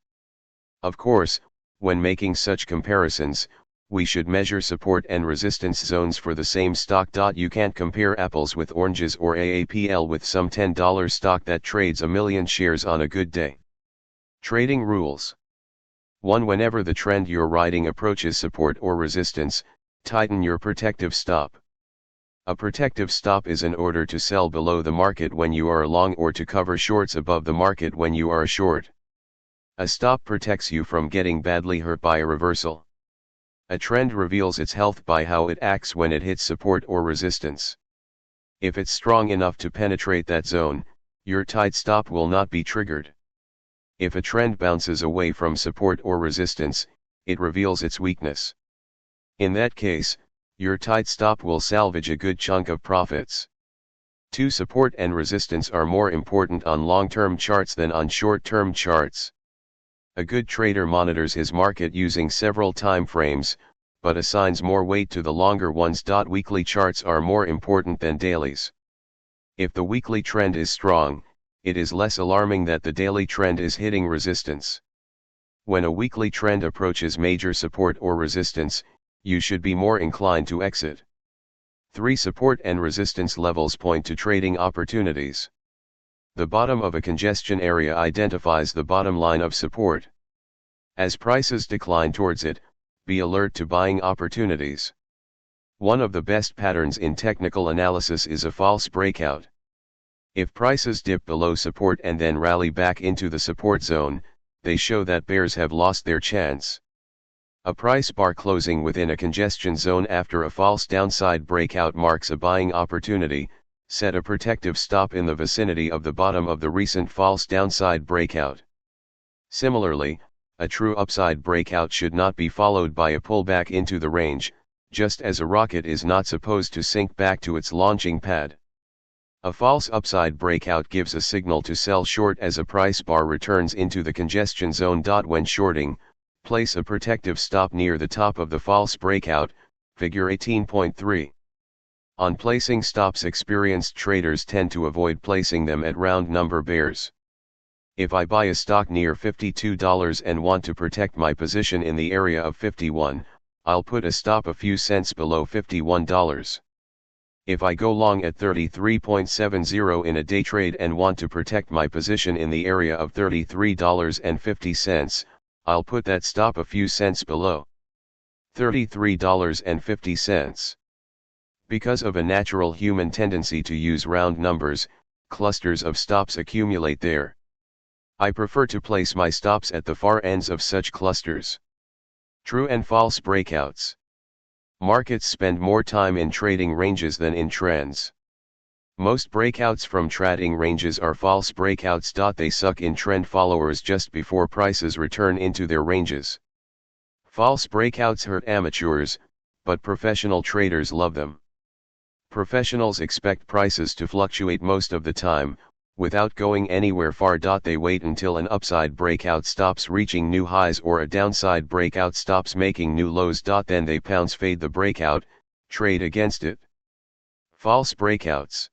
[SPEAKER 1] Of course, when making such comparisons, we should measure support and resistance zones for the same stock. You can't compare apples with oranges or AAPL with some $10 stock that trades a million shares on a good day. Trading rules. 1. Whenever the trend you're riding approaches support or resistance, tighten your protective stop. A protective stop is an order to sell below the market when you are long or to cover shorts above the market when you are short. A stop protects you from getting badly hurt by a reversal. A trend reveals its health by how it acts when it hits support or resistance. If it's strong enough to penetrate that zone, your tight stop will not be triggered. If a trend bounces away from support or resistance, it reveals its weakness. In that case, Your tight stop will salvage a good chunk of profits. 2. Support and resistance are more important on long-term charts than on short-term charts. A good trader monitors his market using several time frames, but assigns more weight to the longer ones. Weekly charts are more important than dailies. If the weekly trend is strong, it is less alarming that the daily trend is hitting resistance. When a weekly trend approaches major support or resistance, you should be more inclined to exit. 3. Support and resistance levels point to trading opportunities. The bottom of a congestion area identifies the bottom line of support. As prices decline towards it, be alert to buying opportunities. One of the best patterns in technical analysis is a false breakout. If prices dip below support and then rally back into the support zone, they show that bears have lost their chance. A price bar closing within a congestion zone after a false downside breakout marks a buying opportunity. Set a protective stop in the vicinity of the bottom of the recent false downside breakout. Similarly, a true upside breakout should not be followed by a pullback into the range, just as a rocket is not supposed to sink back to its launching pad. A false upside breakout gives a signal to sell short as a price bar returns into the congestion zone. When shorting, place a protective stop near the top of the false breakout, figure 18.3. On placing stops, experienced traders tend to avoid placing them at round number bears. If I buy a stock near $52 and want to protect my position in the area of 51, I'll put a stop a few cents below $51. If I go long at 33.70 in a day trade and want to protect my position in the area of $33.50, I'll put that stop a few cents below $33.50. Because of a natural human tendency to use round numbers, clusters of stops accumulate there. I prefer to place my stops at the far ends of such clusters. True and false breakouts. Markets spend more time in trading ranges than in trends. Most breakouts from trading ranges are false breakouts. They suck in trend followers just before prices return into their ranges. False breakouts hurt amateurs, but professional traders love them. Professionals expect prices to fluctuate most of the time, without going anywhere far. They wait until an upside breakout stops reaching new highs or a downside breakout stops making new lows. Then they pounce, fade the breakout, trade against it. False breakouts.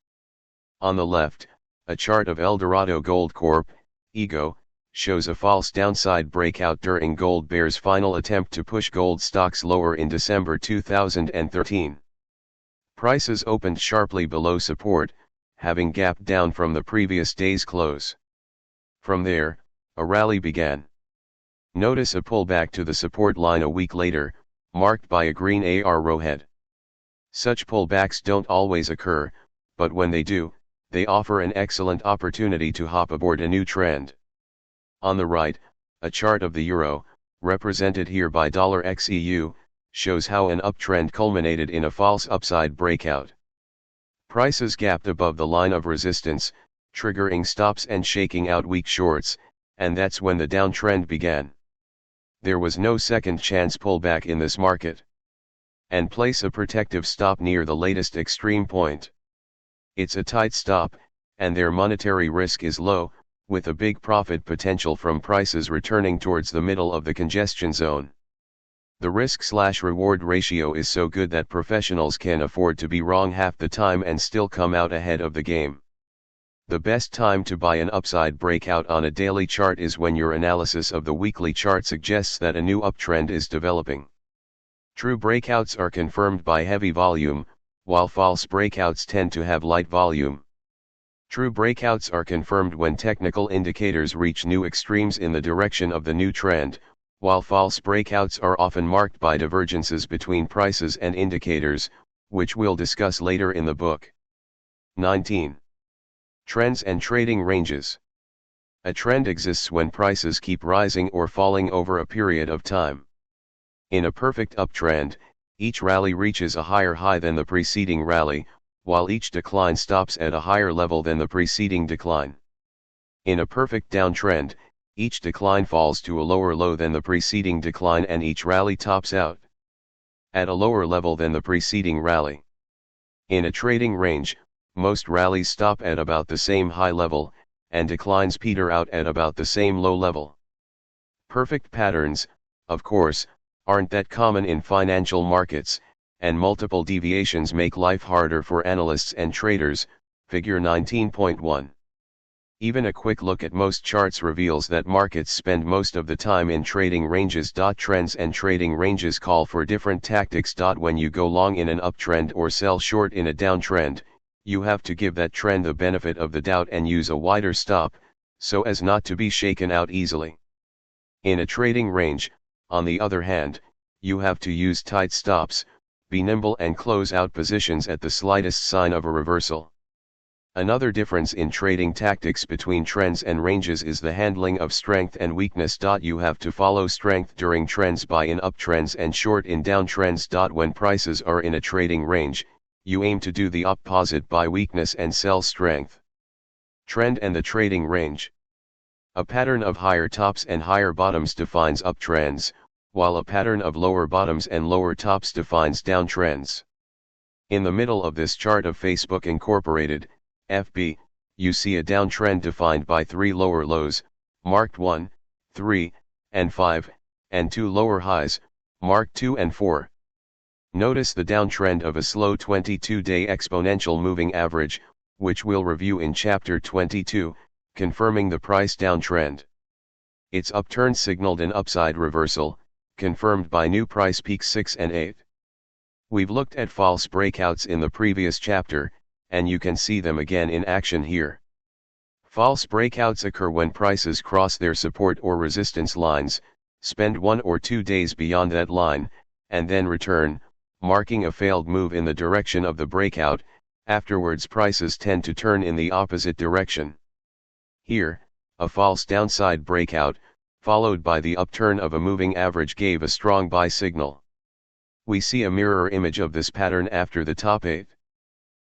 [SPEAKER 1] On the left, a chart of Eldorado Gold Corp., EGO, shows a false downside breakout during gold bears' final attempt to push gold stocks lower in December 2013. Prices opened sharply below support, having gapped down from the previous day's close. From there, a rally began. Notice a pullback to the support line a week later, marked by a green arrowhead. Such pullbacks don't always occur, but when they do, they offer an excellent opportunity to hop aboard a new trend. On the right, a chart of the euro, represented here by $XEU, shows how an uptrend culminated in a false upside breakout. Prices gapped above the line of resistance, triggering stops and shaking out weak shorts, and that's when the downtrend began. There was no second chance pullback in this market. And place a protective stop near the latest extreme point. It's a tight stop, and their monetary risk is low, with a big profit potential from prices returning towards the middle of the congestion zone. The risk/reward ratio is so good that professionals can afford to be wrong half the time and still come out ahead of the game. The best time to buy an upside breakout on a daily chart is when your analysis of the weekly chart suggests that a new uptrend is developing. True breakouts are confirmed by heavy volume, while false breakouts tend to have light volume. True breakouts are confirmed when technical indicators reach new extremes in the direction of the new trend, while false breakouts are often marked by divergences between prices and indicators, which we'll discuss later in the book. 19. Trends and trading ranges. A trend exists when prices keep rising or falling over a period of time. In a perfect uptrend, each rally reaches a higher high than the preceding rally, while each decline stops at a higher level than the preceding decline. In a perfect downtrend, each decline falls to a lower low than the preceding decline and each rally tops out. at a lower level than the preceding rally. In a trading range, most rallies stop at about the same high level, and declines peter out at about the same low level. Perfect patterns, of course, aren't that common in financial markets, and multiple deviations make life harder for analysts and traders. Figure 19.1. Even a quick look at most charts reveals that markets spend most of the time in trading ranges. Trends and trading ranges call for different tactics. When you go long in an uptrend or sell short in a downtrend, you have to give that trend the benefit of the doubt and use a wider stop, so as not to be shaken out easily. In a trading range, on the other hand, you have to use tight stops, be nimble and close out positions at the slightest sign of a reversal. Another difference in trading tactics between trends and ranges is the handling of strength and weakness. You have to follow strength during trends, buy in uptrends and short in downtrends. When prices are in a trading range, you aim to do the opposite, buy weakness and sell strength. Trend and the trading range. A pattern of higher tops and higher bottoms defines uptrends, while a pattern of lower bottoms and lower tops defines downtrends. In the middle of this chart of Facebook Incorporated, FB, you see a downtrend defined by 3 lower lows, marked 1, 3, and 5, and 2 lower highs, marked 2 and 4. Notice the downtrend of a slow 22-day exponential moving average, which we'll review in Chapter 22, confirming the price downtrend. Its upturn signaled an upside reversal, confirmed by new price peaks 6 and 8. We've looked at false breakouts in the previous chapter, and you can see them again in action here. False breakouts occur when prices cross their support or resistance lines, spend 1 or 2 days beyond that line, and then return, marking a failed move in the direction of the breakout. Afterwards prices tend to turn in the opposite direction. Here, a false downside breakout, followed by the upturn of a moving average, gave a strong buy signal. We see a mirror image of this pattern after the top 8.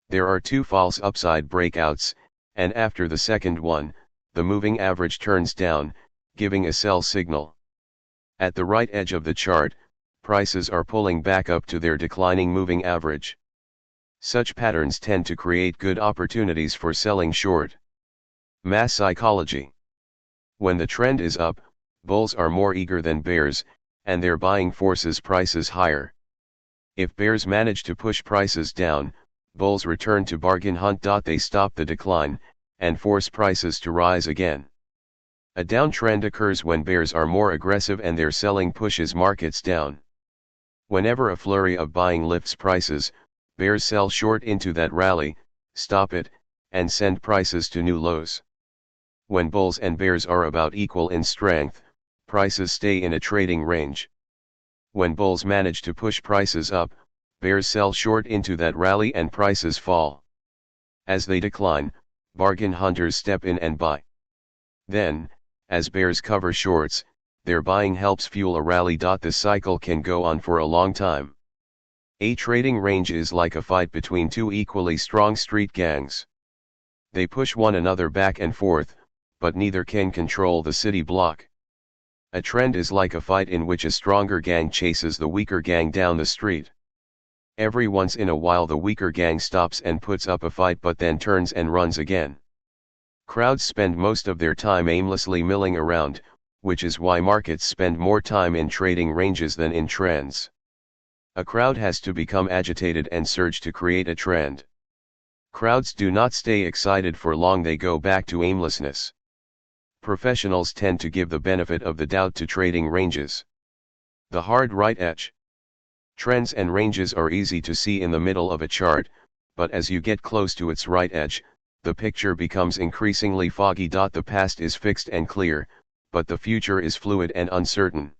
[SPEAKER 1] There are 2 false upside breakouts, and after the second one, the moving average turns down, giving a sell signal. At the right edge of the chart, prices are pulling back up to their declining moving average. Such patterns tend to create good opportunities for selling short. Mass psychology. When the trend is up, bulls are more eager than bears, and their buying forces prices higher. If bears manage to push prices down, bulls return to bargain hunt. They stop the decline, and force prices to rise again. A downtrend occurs when bears are more aggressive and their selling pushes markets down. Whenever a flurry of buying lifts prices, bears sell short into that rally, stop it, and send prices to new lows. When bulls and bears are about equal in strength, prices stay in a trading range. When bulls manage to push prices up, bears sell short into that rally and prices fall. As they decline, bargain hunters step in and buy. Then, as bears cover shorts, their buying helps fuel a rally. The cycle can go on for a long time. A trading range is like a fight between 2 equally strong street gangs. They push one another back and forth, but neither can control the city block. A trend is like a fight in which a stronger gang chases the weaker gang down the street. Every once in a while the weaker gang stops and puts up a fight, but then turns and runs again. Crowds spend most of their time aimlessly milling around, which is why markets spend more time in trading ranges than in trends. A crowd has to become agitated and surge to create a trend. Crowds do not stay excited for long, they go back to aimlessness. Professionals tend to give the benefit of the doubt to trading ranges. The hard right edge. Trends and ranges are easy to see in the middle of a chart, but as you get close to its right edge, the picture becomes increasingly foggy. The past is fixed and clear, but the future is fluid and uncertain.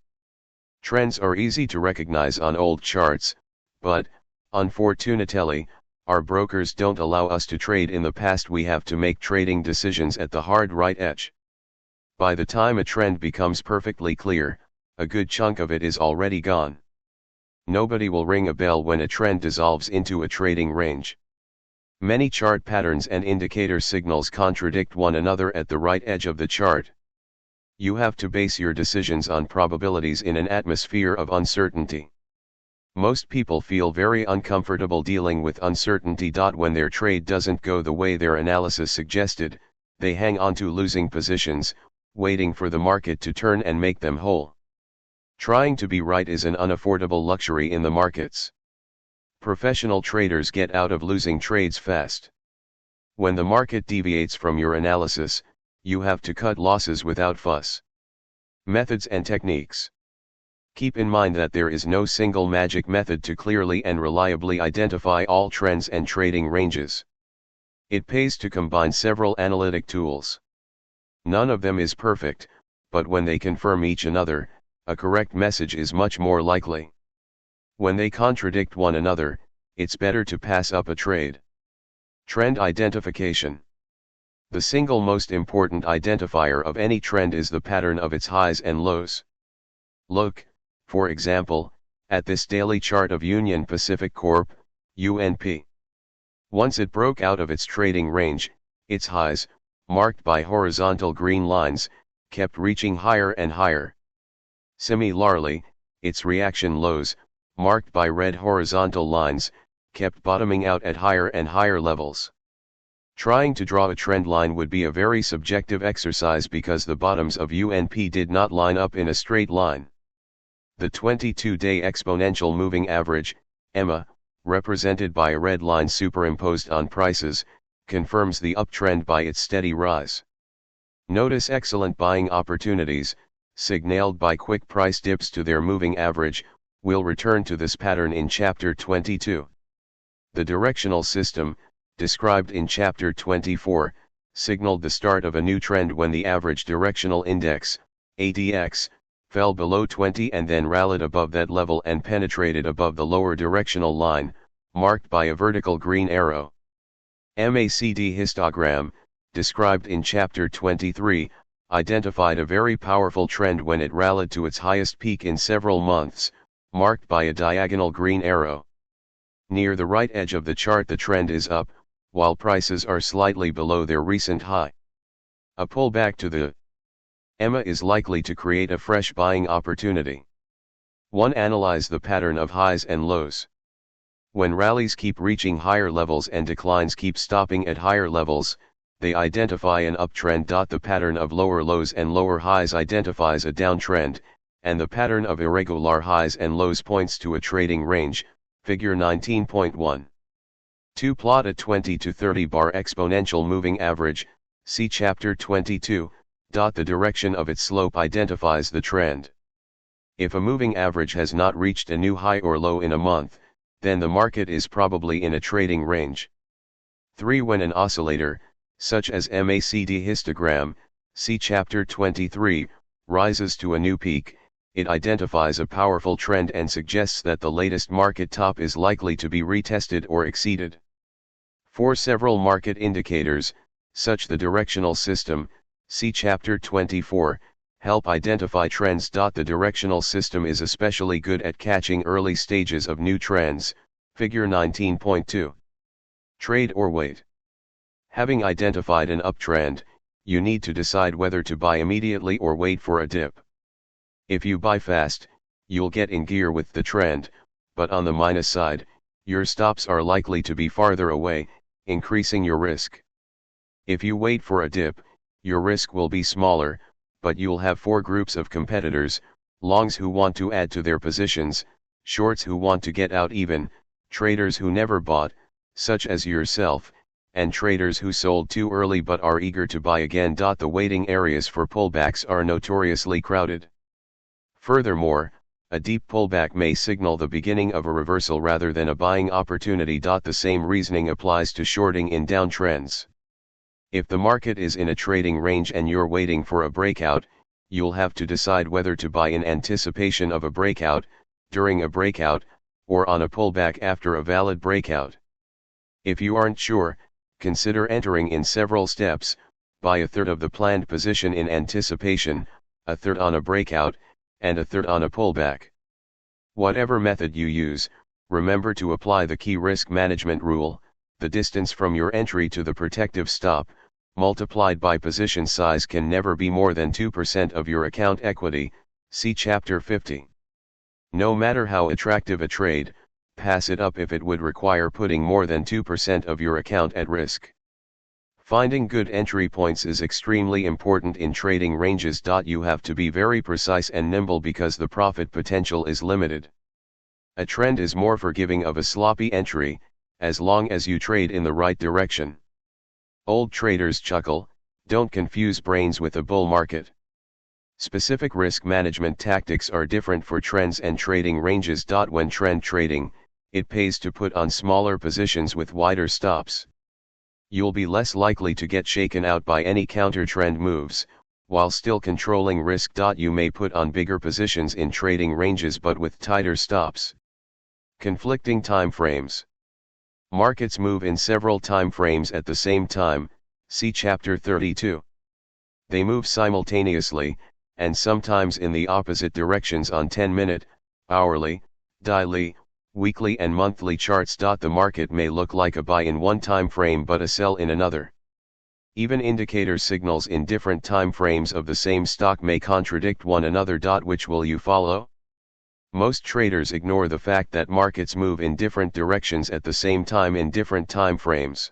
[SPEAKER 1] Trends are easy to recognize on old charts, but, unfortunately, our brokers don't allow us to trade in the past. We have to make trading decisions at the hard right edge. By the time a trend becomes perfectly clear, a good chunk of it is already gone. Nobody will ring a bell when a trend dissolves into a trading range. Many chart patterns and indicator signals contradict one another at the right edge of the chart. You have to base your decisions on probabilities in an atmosphere of uncertainty. Most people feel very uncomfortable dealing with uncertainty. When their trade doesn't go the way their analysis suggested, they hang on to losing positions, waiting for the market to turn and make them whole. Trying to be right is an unaffordable luxury in the markets. Professional traders get out of losing trades fast. When the market deviates from your analysis, you have to cut losses without fuss. Methods and techniques. Keep in mind that there is no single magic method to clearly and reliably identify all trends and trading ranges. It pays to combine several analytic tools. None of them is perfect, but when they confirm each another, a correct message is much more likely. When they contradict one another, it's better to pass up a trade. Trend identification. The single most important identifier of any trend is the pattern of its highs and lows. Look, for example, at this daily chart of Union Pacific Corp., UNP. Once it broke out of its trading range, its highs, marked by horizontal green lines, kept reaching higher and higher. Similarly, its reaction lows, marked by red horizontal lines, kept bottoming out at higher and higher levels. Trying to draw a trend line would be a very subjective exercise because the bottoms of UNP did not line up in a straight line. The 22-day exponential moving average, EMA, represented by a red line superimposed on prices, confirms the uptrend by its steady rise. Notice excellent buying opportunities, signaled by quick price dips to their moving average. We'll return to this pattern in Chapter 22. The directional system, described in Chapter 24, signaled the start of a new trend when the average directional index, ADX, fell below 20 and then rallied above that level and penetrated above the lower directional line, marked by a vertical green arrow. MACD histogram, described in Chapter 23, identified a very powerful trend when it rallied to its highest peak in several months, marked by a diagonal green arrow. Near the right edge of the chart the trend is up, while prices are slightly below their recent high. A pullback to the EMA is likely to create a fresh buying opportunity. 1. Analyze the pattern of highs and lows. When rallies keep reaching higher levels and declines keep stopping at higher levels, they identify an uptrend. The pattern of lower lows and lower highs identifies a downtrend, and the pattern of irregular highs and lows points to a trading range, figure 19.1. 2. Plot a 20 to 30 bar exponential moving average, see Chapter 22. The direction of its slope identifies the trend. If a moving average has not reached a new high or low in a month, then the market is probably in a trading range. 3. When an oscillator, such as MACD histogram, see Chapter 23, rises to a new peak, it identifies a powerful trend and suggests that the latest market top is likely to be retested or exceeded. 4. Several market indicators, such the directional system, see Chapter 24, help identify trends. The directional system is especially good at catching early stages of new trends, figure 19.2. Trade or wait. Having identified an uptrend, you need to decide whether to buy immediately or wait for a dip. If you buy fast, you'll get in gear with the trend, but on the minus side, your stops are likely to be farther away, increasing your risk. If you wait for a dip, your risk will be smaller, but you'll have 4 groups of competitors: longs who want to add to their positions, shorts who want to get out even, traders who never bought, such as yourself, and traders who sold too early but are eager to buy again. The waiting areas for pullbacks are notoriously crowded. Furthermore, a deep pullback may signal the beginning of a reversal rather than a buying opportunity. The same reasoning applies to shorting in downtrends. If the market is in a trading range and you're waiting for a breakout, you'll have to decide whether to buy in anticipation of a breakout, during a breakout, or on a pullback after a valid breakout. If you aren't sure, consider entering in several steps: buy a third of the planned position in anticipation, a third on a breakout, and a third on a pullback. Whatever method you use, remember to apply the key risk management rule: the distance from your entry to the protective stop, multiplied by position size, can never be more than 2% of your account equity, see Chapter 50. No matter how attractive a trade, pass it up if it would require putting more than 2% of your account at risk. Finding good entry points is extremely important in trading ranges. You have to be very precise and nimble because the profit potential is limited. A trend is more forgiving of a sloppy entry, as long as you trade in the right direction. Old traders chuckle, don't confuse brains with a bull market. Specific risk management tactics are different for trends and trading ranges. When trend trading, it pays to put on smaller positions with wider stops. You'll be less likely to get shaken out by any counter-trend moves, while still controlling risk. You may put on bigger positions in trading ranges but with tighter stops. Conflicting time frames. Markets move in several time frames at the same time, see Chapter 32. They move simultaneously, and sometimes in the opposite directions on 10-minute, hourly, daily, weekly and monthly charts. The market may look like a buy in one time frame but a sell in another. Even indicator signals in different time frames of the same stock may contradict one another. Which will you follow? Most traders ignore the fact that markets move in different directions at the same time in different time frames.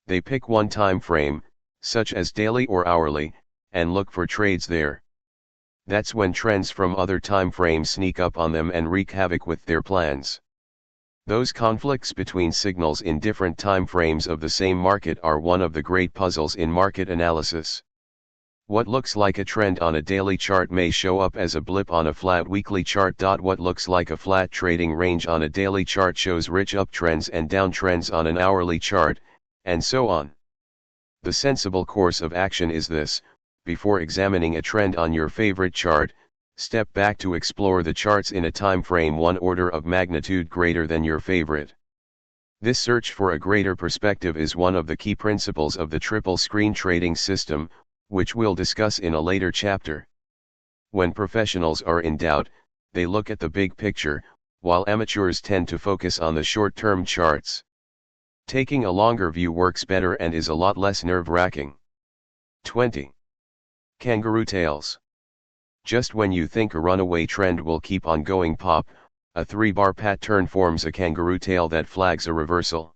[SPEAKER 1] They pick one time frame, such as daily or hourly, and look for trades there. That's when trends from other time frames sneak up on them and wreak havoc with their plans. Those conflicts between signals in different time frames of the same market are one of the great puzzles in market analysis. What looks like a trend on a daily chart may show up as a blip on a flat weekly chart. What looks like a flat trading range on a daily chart shows rich uptrends and downtrends on an hourly chart, and so on. The sensible course of action is this: before examining a trend on your favorite chart, step back to explore the charts in a time frame one order of magnitude greater than your favorite. This search for a greater perspective is one of the key principles of the triple screen trading system, which we'll discuss in a later chapter. When professionals are in doubt, they look at the big picture, while amateurs tend to focus on the short-term charts. Taking a longer view works better and is a lot less nerve-wracking. 20. Kangaroo tails. Just when you think a runaway trend will keep on going, pop, a 3-bar pattern forms a kangaroo tail that flags a reversal.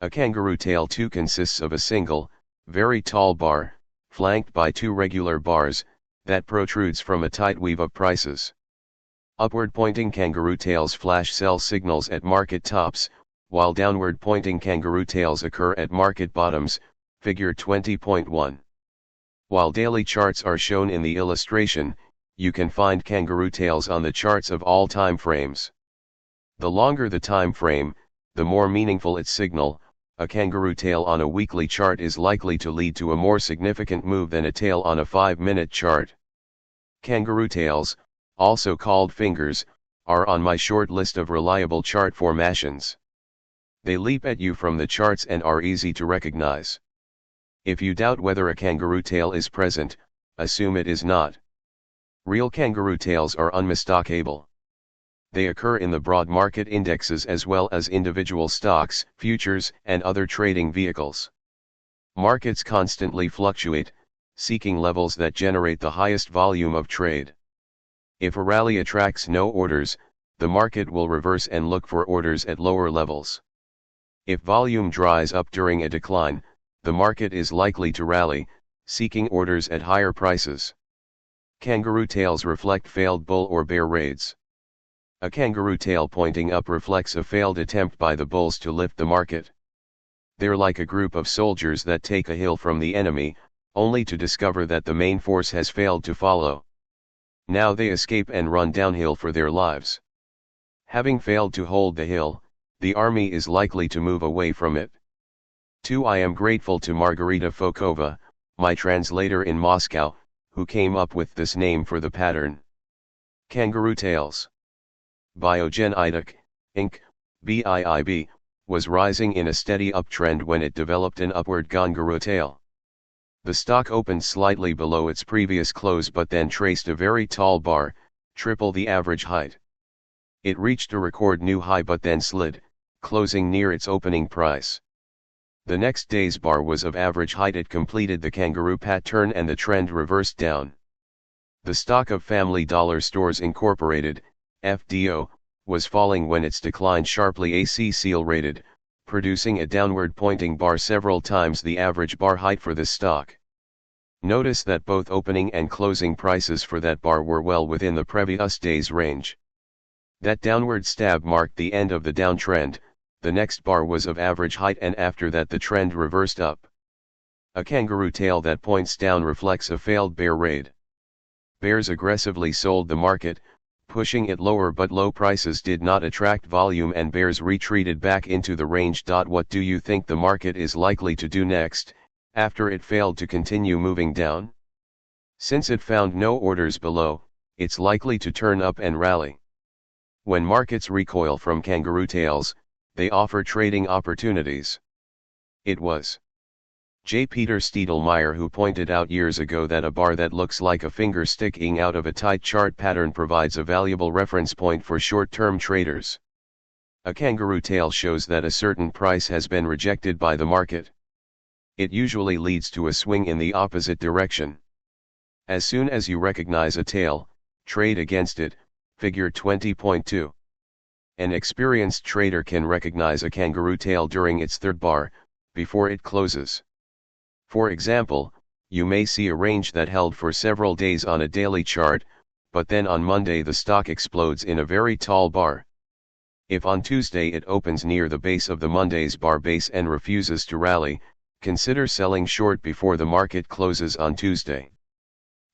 [SPEAKER 1] A kangaroo tail too consists of a single, very tall bar, flanked by 2 regular bars, that protrudes from a tight weave of prices. Upward pointing kangaroo tails flash sell signals at market tops, while downward pointing kangaroo tails occur at market bottoms, figure 20.1. While daily charts are shown in the illustration, you can find kangaroo tails on the charts of all time frames. The longer the time frame, the more meaningful its signal. A kangaroo tail on a weekly chart is likely to lead to a more significant move than a tail on a 5-minute chart. Kangaroo tails, also called fingers, are on my short list of reliable chart formations. They leap at you from the charts and are easy to recognize. If you doubt whether a kangaroo tail is present, assume it is not. Real kangaroo tails are unmistakable. They occur in the broad market indexes as well as individual stocks, futures, and other trading vehicles. Markets constantly fluctuate, seeking levels that generate the highest volume of trade. If a rally attracts no orders, the market will reverse and look for orders at lower levels. If volume dries up during a decline, the market is likely to rally, seeking orders at higher prices. Kangaroo tails reflect failed bull or bear raids. A kangaroo tail pointing up reflects a failed attempt by the bulls to lift the market. They're like a group of soldiers that take a hill from the enemy, only to discover that the main force has failed to follow. Now they escape and run downhill for their lives. Having failed to hold the hill, the army is likely to move away from it. 2. I am grateful to Margarita Fokova, my translator in Moscow, who came up with this name for the pattern. Kangaroo tails. Biogen Idec, Inc., BIIB, was rising in a steady uptrend when it developed an upward kangaroo tail. The stock opened slightly below its previous close but then traced a very tall bar, triple the average height. It reached a record new high but then slid, closing near its opening price. The next day's bar was of average height. It completed the kangaroo pattern and the trend reversed down. The stock of Family Dollar Stores Incorporated, FDO, was falling when it's declined sharply AC seal rated, producing a downward pointing bar several times the average bar height for this stock. Notice that both opening and closing prices for that bar were well within the previous day's range. That downward stab marked the end of the downtrend. The next bar was of average height, and after that the trend reversed up. A kangaroo tail that points down reflects a failed bear raid. Bears aggressively sold the market, pushing it lower, but low prices did not attract volume and bears retreated back into the range. What do you think the market is likely to do next, after it failed to continue moving down? Since it found no orders below, it's likely to turn up and rally. When markets recoil from kangaroo tails, they offer trading opportunities. It was J. Peter Stiedelmeyer who pointed out years ago that a bar that looks like a finger sticking out of a tight chart pattern provides a valuable reference point for short-term traders. A kangaroo tail shows that a certain price has been rejected by the market. It usually leads to a swing in the opposite direction. As soon as you recognize a tail, trade against it. Figure 20.2. An experienced trader can recognize a kangaroo tail during its third bar, before it closes. For example, you may see a range that held for several days on a daily chart, but then on Monday the stock explodes in a very tall bar. If on Tuesday it opens near the base of the Monday's bar base and refuses to rally, consider selling short before the market closes on Tuesday.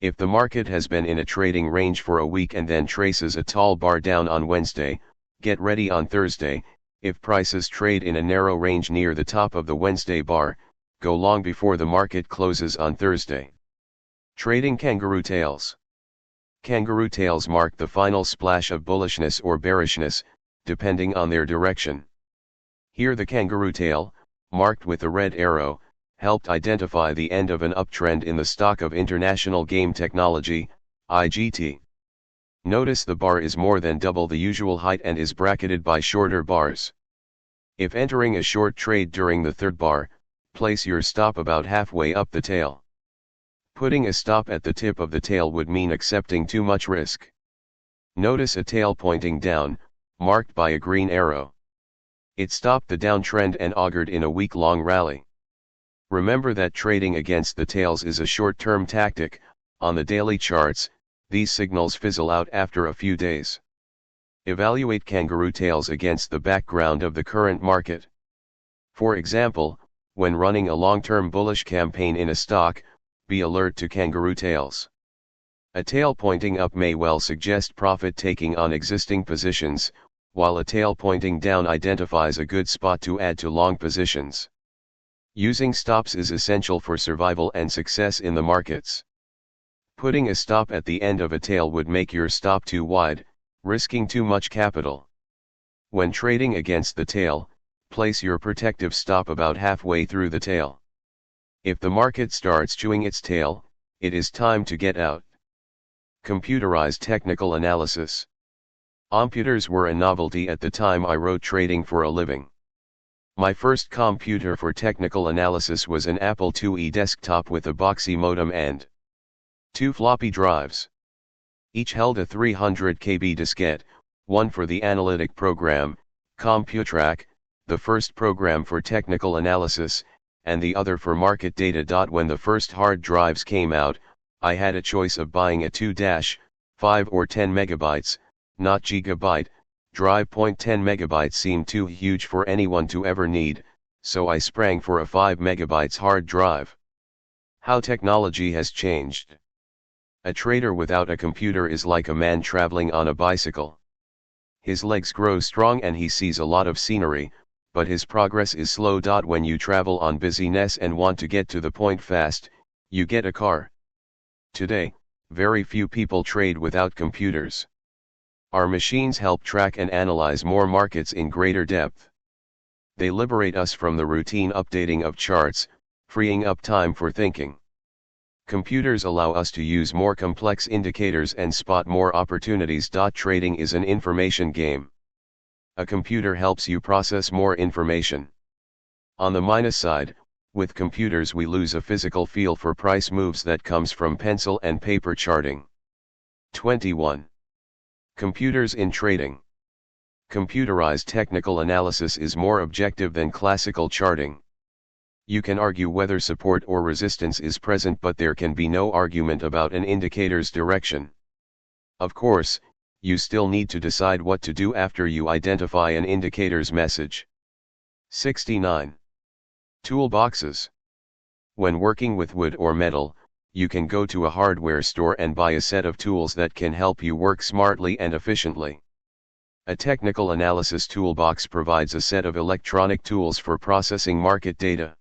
[SPEAKER 1] If the market has been in a trading range for a week and then traces a tall bar down on Wednesday, get ready on Thursday. If prices trade in a narrow range near the top of the Wednesday bar, go long before the market closes on Thursday. Trading kangaroo tails. Kangaroo tails mark the final splash of bullishness or bearishness, depending on their direction. Here the kangaroo tail, marked with a red arrow, helped identify the end of an uptrend in the stock of International Game Technology, IGT. Notice the bar is more than double the usual height and is bracketed by shorter bars. If entering a short trade during the third bar, place your stop about halfway up the tail. Putting a stop at the tip of the tail would mean accepting too much risk. Notice a tail pointing down, marked by a green arrow. It stopped the downtrend and augured in a week-long rally. Remember that trading against the tails is a short-term tactic. On the daily charts, these signals fizzle out after a few days. Evaluate kangaroo tails against the background of the current market. For example, when running a long-term bullish campaign in a stock, be alert to kangaroo tails. A tail pointing up may well suggest profit-taking on existing positions, while a tail pointing down identifies a good spot to add to long positions. Using stops is essential for survival and success in the markets. Putting a stop at the end of a tail would make your stop too wide, risking too much capital. When trading against the tail, place your protective stop about halfway through the tail. If the market starts chewing its tail, it is time to get out. Computerized technical analysis. Computers were a novelty at the time I wrote trading for a living. My first computer for technical analysis was an Apple IIe desktop with a boxy modem and 2 floppy drives. Each held a 300 KB diskette, one for the analytic program, CompuTrack, the first program for technical analysis, and the other for market data. When the first hard drives came out, I had a choice of buying a 2-5 or 10 megabytes, not gigabyte, drive. 10 megabytes seemed too huge for anyone to ever need, so I sprang for a 5 megabytes hard drive. How technology has changed. A trader without a computer is like a man traveling on a bicycle. His legs grow strong and he sees a lot of scenery, but his progress is slow. When you travel on busyness and want to get to the point fast, you get a car. Today, very few people trade without computers. Our machines help track and analyze more markets in greater depth. They liberate us from the routine updating of charts, freeing up time for thinking. Computers allow us to use more complex indicators and spot more opportunities. Trading is an information game. A computer helps you process more information. On the minus side, with computers we lose a physical feel for price moves that comes from pencil and paper charting. 21. Computers in trading. Computerized technical analysis is more objective than classical charting. You can argue whether support or resistance is present, but there can be no argument about an indicator's direction. Of course, you still need to decide what to do after you identify an indicator's message. 69. Toolboxes. When working with wood or metal, you can go to a hardware store and buy a set of tools that can help you work smartly and efficiently. A technical analysis toolbox provides a set of electronic tools for processing market data.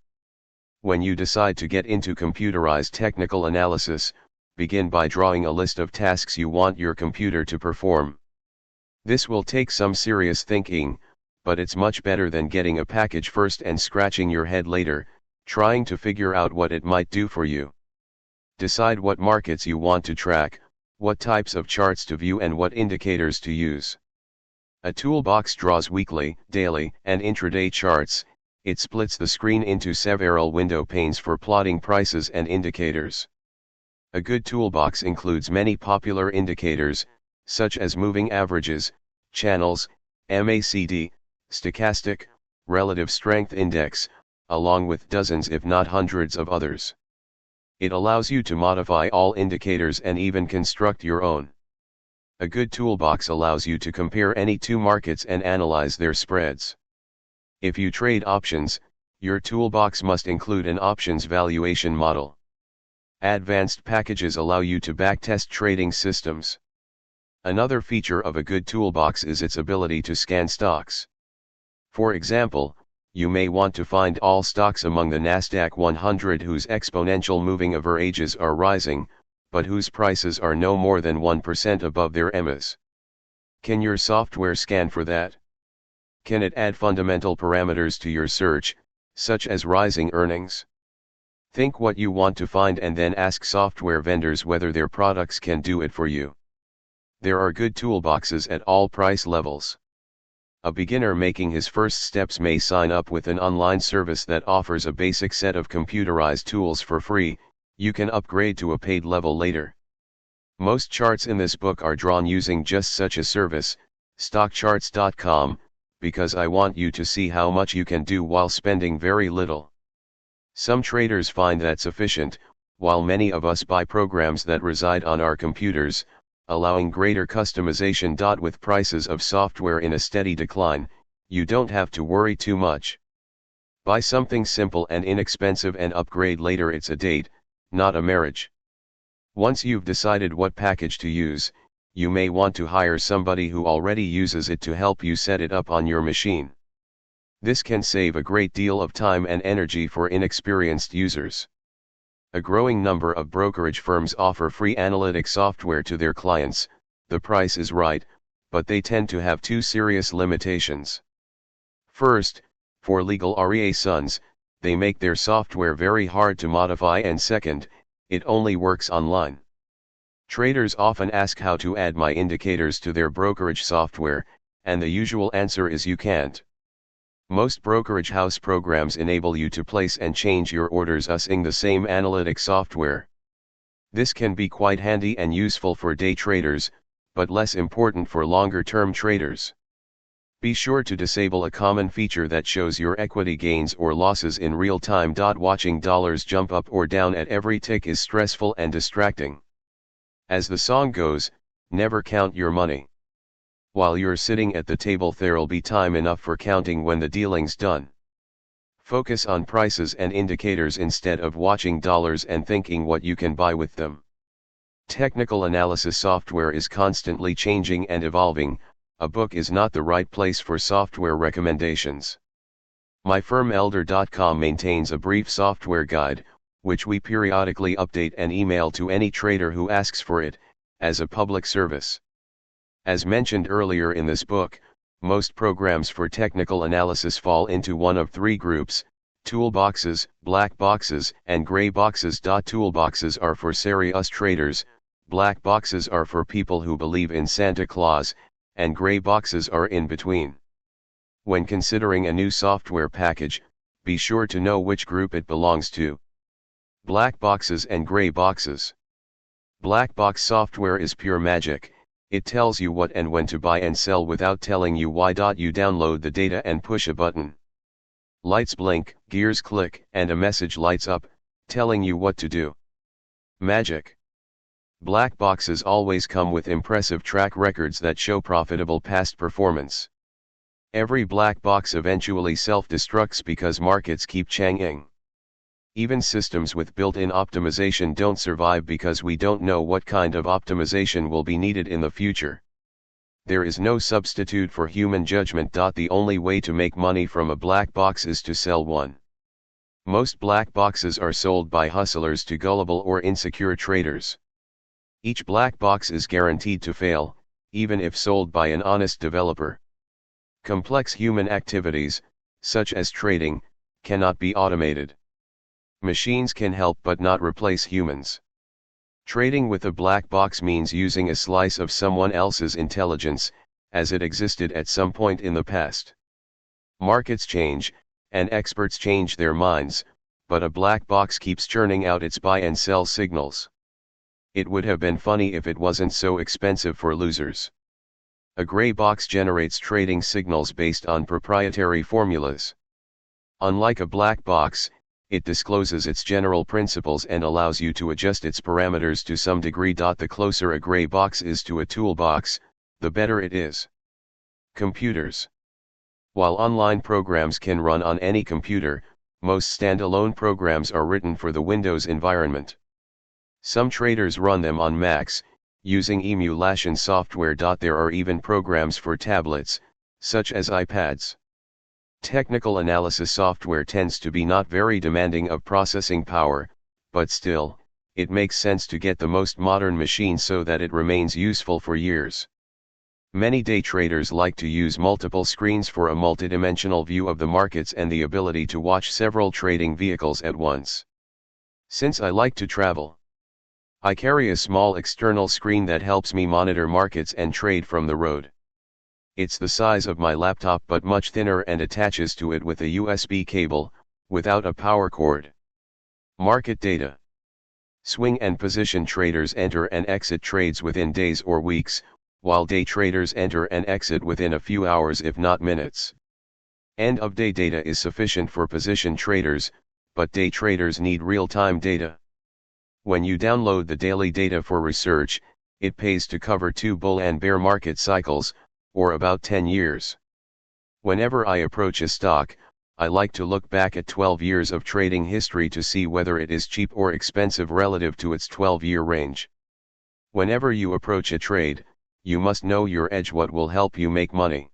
[SPEAKER 1] When you decide to get into computerized technical analysis, begin by drawing a list of tasks you want your computer to perform. This will take some serious thinking, but it's much better than getting a package first and scratching your head later, trying to figure out what it might do for you. Decide what markets you want to track, what types of charts to view, and what indicators to use. A toolbox draws weekly, daily, and intraday charts. It splits the screen into several window panes for plotting prices and indicators. A good toolbox includes many popular indicators, such as moving averages, channels, MACD, stochastic, relative strength index, along with dozens if not hundreds of others. It allows you to modify all indicators and even construct your own. A good toolbox allows you to compare any two markets and analyze their spreads. If you trade options, your toolbox must include an options valuation model. Advanced packages allow you to backtest trading systems. Another feature of a good toolbox is its ability to scan stocks. For example, you may want to find all stocks among the Nasdaq 100 whose exponential moving averages are rising, but whose prices are no more than 1% above their EMAs. Can your software scan for that? Can it add fundamental parameters to your search, such as rising earnings? Think what you want to find and then ask software vendors whether their products can do it for you. There are good toolboxes at all price levels. A beginner making his first steps may sign up with an online service that offers a basic set of computerized tools for free. You can upgrade to a paid level later. Most charts in this book are drawn using just such a service, stockcharts.com, because I want you to see how much you can do while spending very little. Some traders find that sufficient, while many of us buy programs that reside on our computers, allowing greater customization. With prices of software in a steady decline, you don't have to worry too much. Buy something simple and inexpensive and upgrade later. It's a date, not a marriage. Once you've decided what package to use, you may want to hire somebody who already uses it to help you set it up on your machine. This can save a great deal of time and energy for inexperienced users. A growing number of brokerage firms offer free analytic software to their clients. The price is right, but they tend to have two serious limitations. First, for legal reasons, they make their software very hard to modify, and second, it only works online. Traders often ask how to add my indicators to their brokerage software, and the usual answer is you can't. Most brokerage house programs enable you to place and change your orders using the same analytic software. This can be quite handy and useful for day traders, but less important for longer-term traders. Be sure to disable a common feature that shows your equity gains or losses in real time. Watching dollars jump up or down at every tick is stressful and distracting. As the song goes, never count your money. While you're sitting at the table, there'll be time enough for counting when the dealing's done. Focus on prices and indicators instead of watching dollars and thinking what you can buy with them. Technical analysis software is constantly changing and evolving. A book is not the right place for software recommendations. My firm Elder.com maintains a brief software guide, which we periodically update and email to any trader who asks for it, as a public service. As mentioned earlier in this book, most programs for technical analysis fall into one of three groups: toolboxes, black boxes, and gray boxes. Toolboxes are for serious traders, black boxes are for people who believe in Santa Claus, and gray boxes are in between. When considering a new software package, be sure to know which group it belongs to. Black boxes and gray boxes. Black box software is pure magic. It tells you what and when to buy and sell without telling you why. You download the data and push a button. Lights blink, gears click, and a message lights up, telling you what to do. Magic. Black boxes always come with impressive track records that show profitable past performance. Every black box eventually self-destructs because markets keep changing. Even systems with built-in optimization don't survive because we don't know what kind of optimization will be needed in the future. There is no substitute for human judgment. The only way to make money from a black box is to sell one. Most black boxes are sold by hustlers to gullible or insecure traders. Each black box is guaranteed to fail, even if sold by an honest developer. Complex human activities, such as trading, cannot be automated. Machines can help but not replace humans. Trading with a black box means using a slice of someone else's intelligence, as it existed at some point in the past. Markets change, and experts change their minds, but a black box keeps churning out its buy and sell signals. It would have been funny if it wasn't so expensive for losers. A gray box generates trading signals based on proprietary formulas. Unlike a black box, it discloses its general principles and allows you to adjust its parameters to some degree. The closer a gray box is to a toolbox, the better it is. Computers. While online programs can run on any computer, most standalone programs are written for the Windows environment. Some traders run them on Macs, using emulation software. There are even programs for tablets, such as iPads. Technical analysis software tends to be not very demanding of processing power, but still, it makes sense to get the most modern machine so that it remains useful for years. Many day traders like to use multiple screens for a multidimensional view of the markets and the ability to watch several trading vehicles at once. Since I like to travel, I carry a small external screen that helps me monitor markets and trade from the road. It's the size of my laptop but much thinner and attaches to it with a USB cable, without a power cord. Market data. Swing and position traders enter and exit trades within days or weeks, while day traders enter and exit within a few hours if not minutes. End-of-day data is sufficient for position traders, but day traders need real-time data. When you download the daily data for research, it pays to cover 2 bull and bear market cycles, or about 10 years. Whenever I approach a stock, I like to look back at 12 years of trading history to see whether it is cheap or expensive relative to its 12-year range. Whenever you approach a trade, you must know your edge. What will help you make money?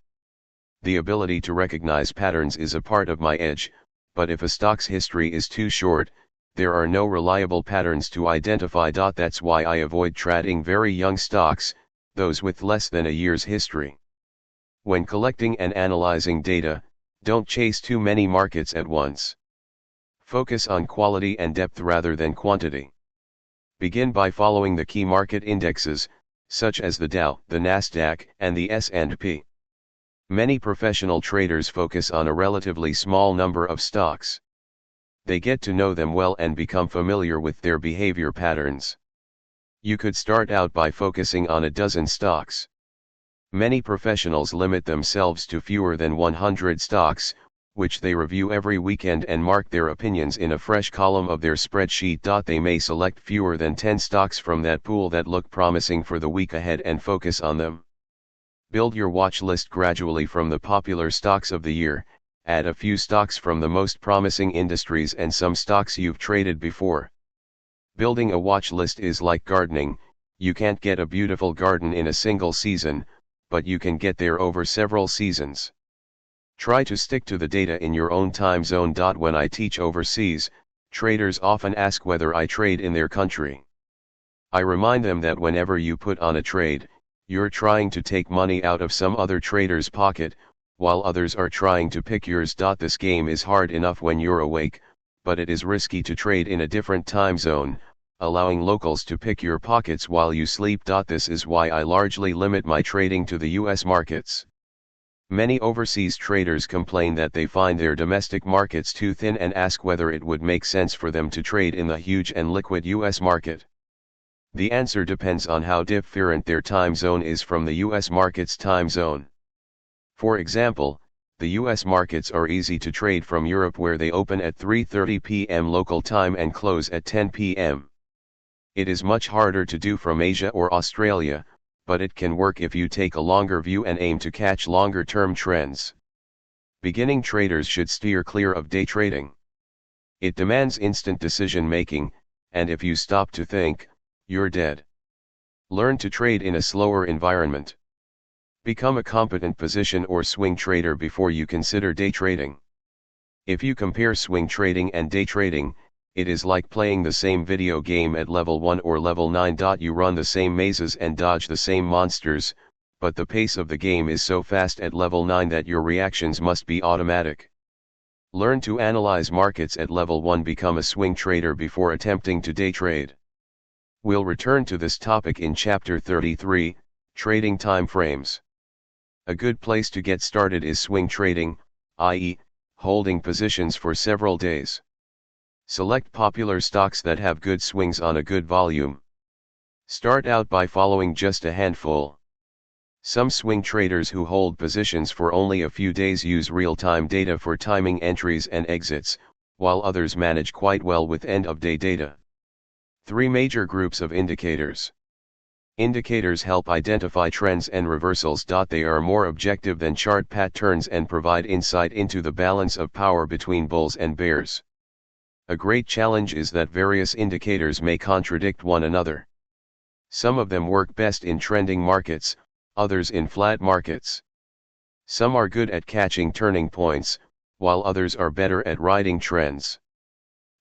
[SPEAKER 1] The ability to recognize patterns is a part of my edge, but if a stock's history is too short, there are no reliable patterns to identify. That's why I avoid trading very young stocks, those with less than a year's history. When collecting and analyzing data, don't chase too many markets at once. Focus on quality and depth rather than quantity. Begin by following the key market indexes, such as the Dow, the Nasdaq, and the S&P. Many professional traders focus on a relatively small number of stocks. They get to know them well and become familiar with their behavior patterns. You could start out by focusing on a dozen stocks. Many professionals limit themselves to fewer than 100 stocks, which they review every weekend and mark their opinions in a fresh column of their spreadsheet. They may select fewer than 10 stocks from that pool that look promising for the week ahead and focus on them. Build your watch list gradually from the popular stocks of the year, add a few stocks from the most promising industries and some stocks you've traded before. Building a watch list is like gardening. You can't get a beautiful garden in a single season, but you can get there over several seasons. Try to stick to the data in your own time zone. When I teach overseas, traders often ask whether I trade in their country. I remind them that whenever you put on a trade, you're trying to take money out of some other trader's pocket, while others are trying to pick yours. This game is hard enough when you're awake, but it is risky to trade in a different time zone, allowing locals to pick your pockets while you sleep. This is why I largely limit my trading to the US markets. Many overseas traders complain that they find their domestic markets too thin and ask whether it would make sense for them to trade in the huge and liquid US market. The answer depends on how different their time zone is from the US market's time zone. For example, the US markets are easy to trade from Europe, where they open at 3:30 p.m. local time and close at 10 p.m. It is much harder to do from Asia or Australia, but it can work if you take a longer view and aim to catch longer-term trends. Beginning traders should steer clear of day trading. It demands instant decision-making, and if you stop to think, you're dead. Learn to trade in a slower environment. Become a competent position or swing trader before you consider day trading. If you compare swing trading and day trading, it is like playing the same video game at level 1 or level 9. You run the same mazes and dodge the same monsters, but the pace of the game is so fast at level 9 that your reactions must be automatic. Learn to analyze markets at level 1. Become a swing trader before attempting to day trade. We'll return to this topic in Chapter 33, Trading Time Frames. A good place to get started is swing trading, i.e., holding positions for several days. Select popular stocks that have good swings on a good volume. Start out by following just a handful. Some swing traders who hold positions for only a few days use real-time data for timing entries and exits, while others manage quite well with end-of-day data. 3 major groups of indicators. Indicators help identify trends and reversals. They are more objective than chart patterns and provide insight into the balance of power between bulls and bears. A great challenge is that various indicators may contradict one another. Some of them work best in trending markets, others in flat markets. Some are good at catching turning points, while others are better at riding trends.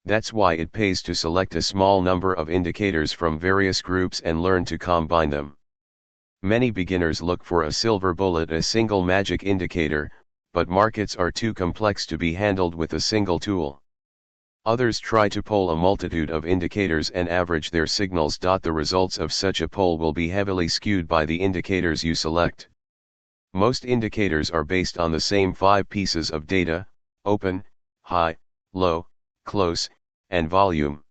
[SPEAKER 1] That's why it pays to select a small number of indicators from various groups and learn to combine them. Many beginners look for a silver bullet, a single magic indicator, but markets are too complex to be handled with a single tool. Others try to poll a multitude of indicators and average their signals. The results of such a poll will be heavily skewed by the indicators you select. Most indicators are based on the same 5 pieces of data: open, high, low, close, and volume.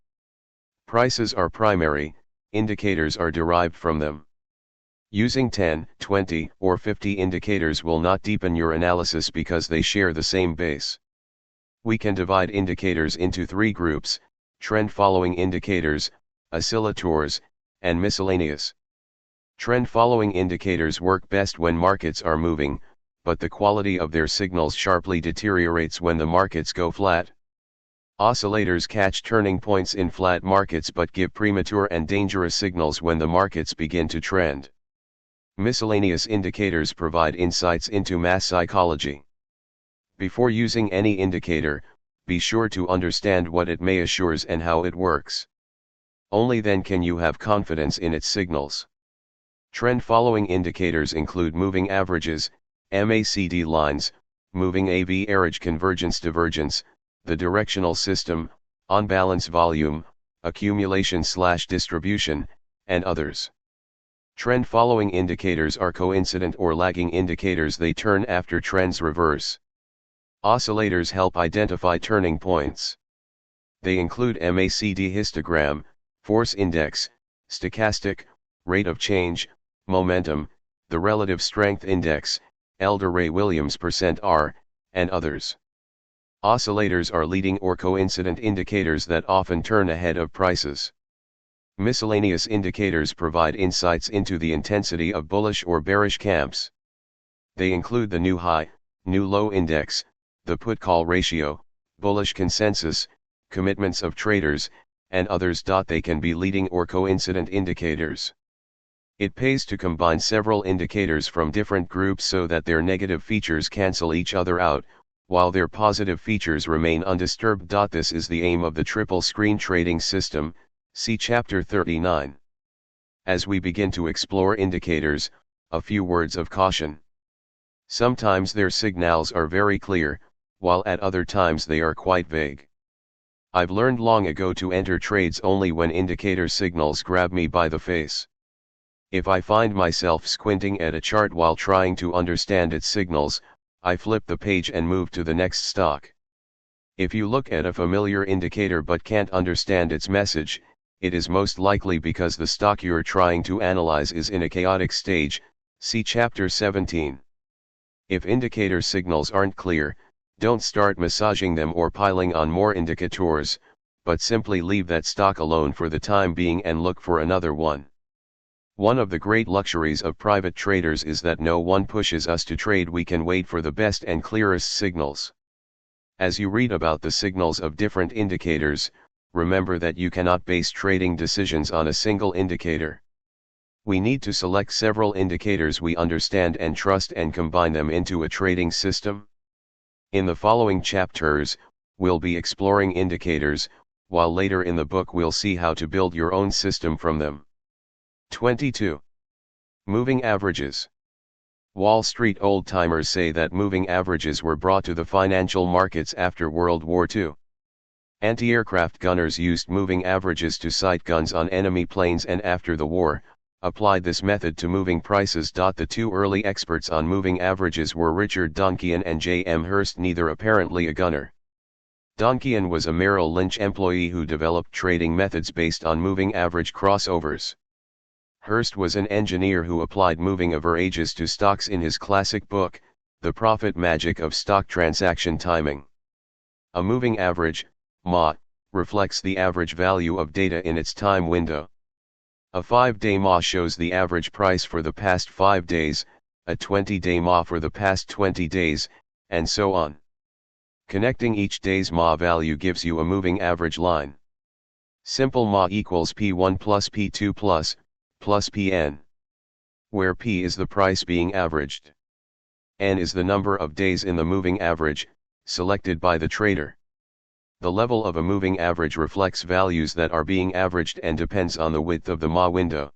[SPEAKER 1] Prices are primary, indicators are derived from them. Using 10, 20, or 50 indicators will not deepen your analysis because they share the same base. We can divide indicators into 3 groups: trend-following indicators, oscillators, and miscellaneous. Trend-following indicators work best when markets are moving, but the quality of their signals sharply deteriorates when the markets go flat. Oscillators catch turning points in flat markets but give premature and dangerous signals when the markets begin to trend. Miscellaneous indicators provide insights into mass psychology. Before using any indicator, be sure to understand what it may assures and how it works. Only then can you have confidence in its signals. Trend-following indicators include moving averages, MACD lines, moving average convergence-divergence, the directional system, on-balance volume, accumulation/distribution, and others. Trend-following indicators are coincident or lagging indicators. They turn after trends reverse. Oscillators help identify turning points. They include MACD histogram, force index, stochastic, rate of change, momentum, the relative strength index, Elder-Ray-Williams %R, and others. Oscillators are leading or coincident indicators that often turn ahead of prices. Miscellaneous indicators provide insights into the intensity of bullish or bearish camps. They include the new high, new low index, the put-call ratio, bullish consensus, commitments of traders, and others. They can be leading or coincident indicators. It pays to combine several indicators from different groups so that their negative features cancel each other out, while their positive features remain undisturbed. This is the aim of the triple screen trading system, see Chapter 39. As we begin to explore indicators, a few words of caution. Sometimes their signals are very clear, while at other times they are quite vague. I've learned long ago to enter trades only when indicator signals grab me by the face. If I find myself squinting at a chart while trying to understand its signals, I flip the page and move to the next stock. If you look at a familiar indicator but can't understand its message, it is most likely because the stock you're trying to analyze is in a chaotic stage, see Chapter 17. If indicator signals aren't clear, don't start massaging them or piling on more indicators, but simply leave that stock alone for the time being and look for another one. One of the great luxuries of private traders is that no one pushes us to trade. We can wait for the best and clearest signals. As you read about the signals of different indicators, remember that you cannot base trading decisions on a single indicator. We need to select several indicators we understand and trust and combine them into a trading system. In the following chapters, we'll be exploring indicators, while later in the book we'll see how to build your own system from them. 22. Moving averages. Wall Street old-timers say that moving averages were brought to the financial markets after World War II. Anti-aircraft gunners used moving averages to sight guns on enemy planes, and after the war, applied this method to moving prices. The two early experts on moving averages were Richard Donkian and J. M. Hurst, neither apparently a gunner. Donkian was a Merrill Lynch employee who developed trading methods based on moving average crossovers. Hurst was an engineer who applied moving averages to stocks in his classic book, The Profit Magic of Stock Transaction Timing. A moving average, MA, reflects the average value of data in its time window. A 5-day MA shows the average price for the past 5 days, a 20-day MA for the past 20 days, and so on. Connecting each day's MA value gives you a moving average line. Simple MA equals P1 plus P2 plus Pn, where P is the price being averaged. N is the number of days in the moving average, selected by the trader. The level of a moving average reflects values that are being averaged and depends on the width of the MA window.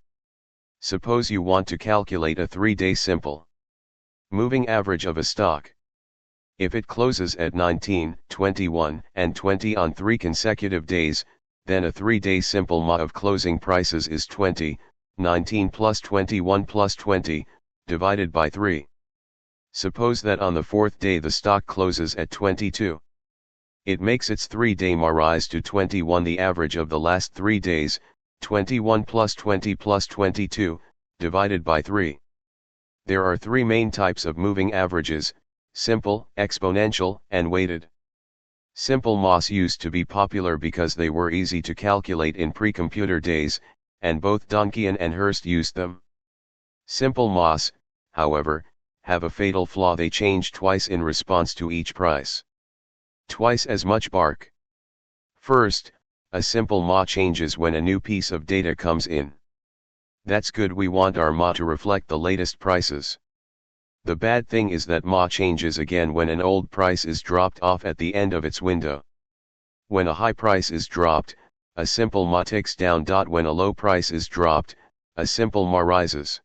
[SPEAKER 1] Suppose you want to calculate a 3-day simple moving average of a stock. If it closes at 19, 21, and 20 on 3 consecutive days, then a 3-day simple MA of closing prices is 20, 19 plus 21 plus 20, divided by 3. Suppose that on the 4th day the stock closes at 22. It makes its 3-day MA rise to 21, the average of the last 3 days, 21 plus 20 plus 22, divided by 3. There are 3 main types of moving averages: simple, exponential, and weighted. Simple MAs used to be popular because they were easy to calculate in pre-computer days, and both Donkian and Hurst used them. Simple MAs, however, have a fatal flaw: they change twice in response to each price. Twice as much bark. First, a simple MA changes when a new piece of data comes in. That's good, we want our MA to reflect the latest prices. The bad thing is that MA changes again when an old price is dropped off at the end of its window. When a high price is dropped, a simple MA ticks down. When a low price is dropped, a simple MA rises.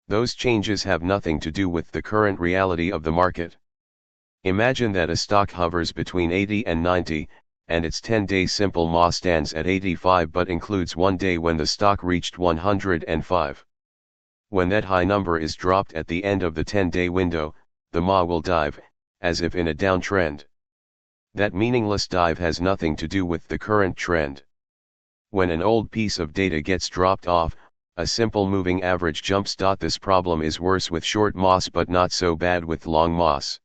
[SPEAKER 1] Those changes have nothing to do with the current reality of the market. Imagine that a stock hovers between 80 and 90, and its 10-day simple MA stands at 85 but includes one day when the stock reached 105. When that high number is dropped at the end of the 10-day window, the MA will dive, as if in a downtrend. That meaningless dive has nothing to do with the current trend. When an old piece of data gets dropped off, a simple moving average jumps. This problem is worse with short MAs but not so bad with long MAs.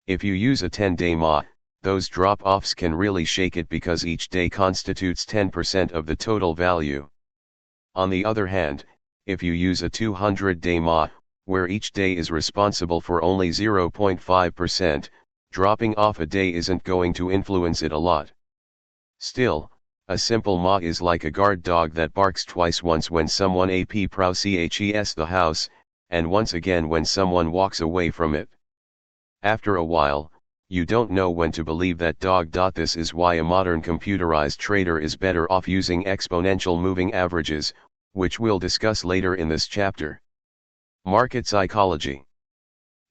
[SPEAKER 1] If you use a 10-day MA, those drop-offs can really shake it because each day constitutes 10% of the total value. On the other hand, if you use a 200-day MA, where each day is responsible for only 0.5%, dropping off a day isn't going to influence it a lot. Still, a simple MA is like a guard dog that barks twice, once when someone approaches the house, and once again when someone walks away from it. After a while, you don't know when to believe that dog. This is why a modern computerized trader is better off using exponential moving averages, which we'll discuss later in this chapter. Market psychology.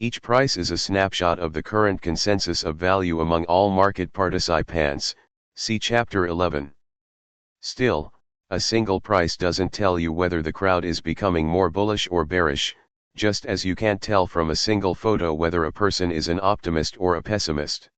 [SPEAKER 1] Each price is a snapshot of the current consensus of value among all market participants, see Chapter 11. Still, a single price doesn't tell you whether the crowd is becoming more bullish or bearish, just as you can't tell from a single photo whether a person is an optimist or a pessimist.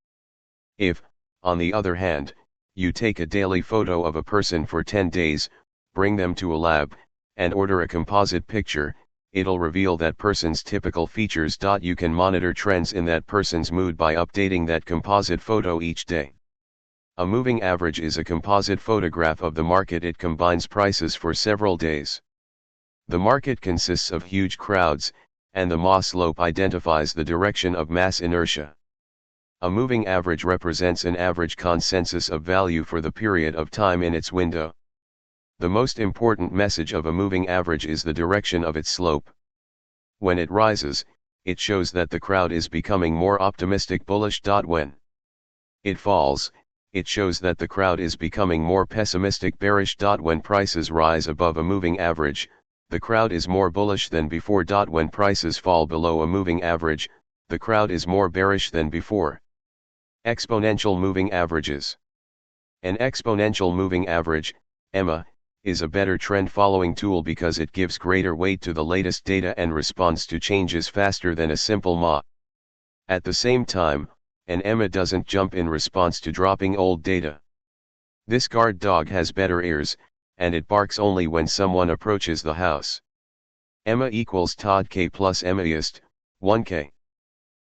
[SPEAKER 1] If, on the other hand, You take a daily photo of a person for 10 days, bring them to a lab, and order a composite picture. It'll reveal that person's typical features. You can monitor trends in that person's mood by updating that composite photo each day. A moving average is a composite photograph of the market. It combines prices for several days. The market consists of huge crowds, and the MA slope identifies the direction of mass inertia. A moving average represents an average consensus of value for the period of time in its window. The most important message of a moving average is the direction of its slope. When it rises, it shows that the crowd is becoming more optimistic, bullish. When it falls, it shows that the crowd is becoming more pessimistic, bearish. When prices rise above a moving average, the crowd is more bullish than before. When prices fall below a moving average, the crowd is more bearish than before. Exponential moving averages. An exponential moving average, EMA, is a better trend-following tool because it gives greater weight to the latest data and responds to changes faster than a simple MA. At the same time, an EMA doesn't jump in response to dropping old data. This guard dog has better ears, and it barks only when someone approaches the house. EMA equals Todd K plus EMAist, 1K.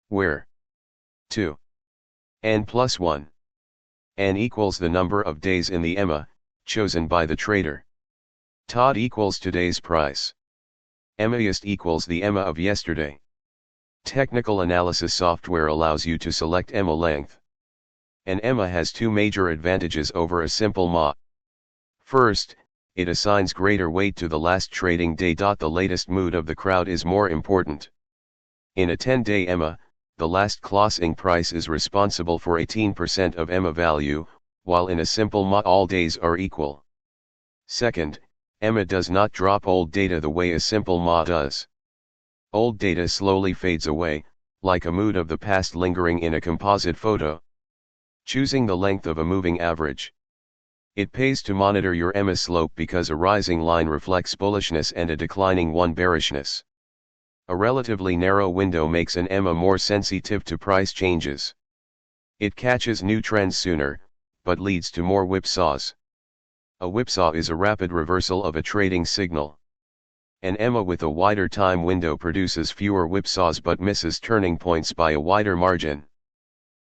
[SPEAKER 1] Where 2. N plus 1. N equals the number of days in the EMA, chosen by the trader. Todd equals today's price. EMAist equals the EMA of yesterday. Technical analysis software allows you to select EMA length. An EMA has two major advantages over a simple MA. First, it assigns greater weight to the last trading day. The latest mood of the crowd is more important. In a 10-day EMA, the last closing price is responsible for 18% of EMA value, while in a simple MA all days are equal. Second, EMA does not drop old data the way a simple MA does. Old data slowly fades away, like a mood of the past lingering in a composite photo. Choosing the length of a moving average. It pays to monitor your EMA slope because a rising line reflects bullishness and a declining one bearishness. A relatively narrow window makes an EMA more sensitive to price changes. It catches new trends sooner, but leads to more whipsaws. A whipsaw is a rapid reversal of a trading signal. An EMA with a wider time window produces fewer whipsaws but misses turning points by a wider margin.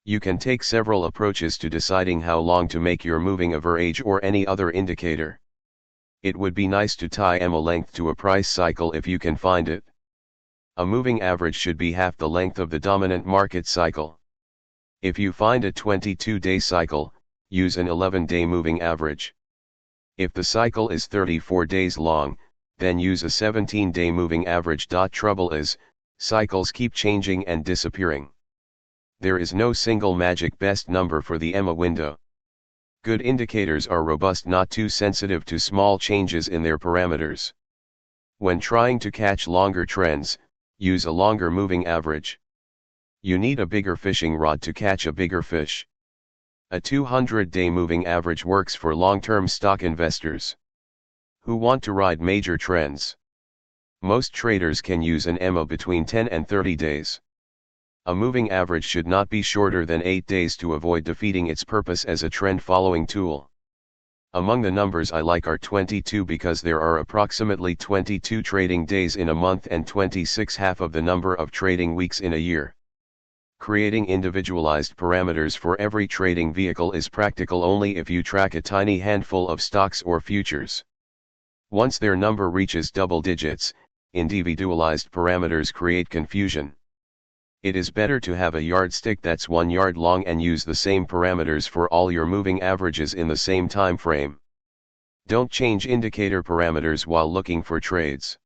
[SPEAKER 1] You can take several approaches to deciding how long to make your moving average or any other indicator. It would be nice to tie EMA length to a price cycle if you can find it. A moving average should be half the length of the dominant market cycle. If you find a 22-day cycle, use an 11-day moving average. If the cycle is 34 days long, then use a 17-day moving average. Trouble is, cycles keep changing and disappearing. There is no single magic best number for the EMA window. Good indicators are robust, not too sensitive to small changes in their parameters. When trying to catch longer trends, use a longer moving average. You need a bigger fishing rod to catch a bigger fish. A 200-day moving average works for long-term stock investors who want to ride major trends. Most traders can use an EMA between 10 and 30 days. A moving average should not be shorter than 8 days to avoid defeating its purpose as a trend-following tool. Among the numbers I like are 22 because there are approximately 22 trading days in a month and 26 half of the number of trading weeks in a year. Creating individualized parameters for every trading vehicle is practical only if you track a tiny handful of stocks or futures. Once their number reaches double digits, individualized parameters create confusion. It is better to have a yardstick that's 1 yard long and use the same parameters for all your moving averages in the same time frame. Don't change indicator parameters while looking for trades.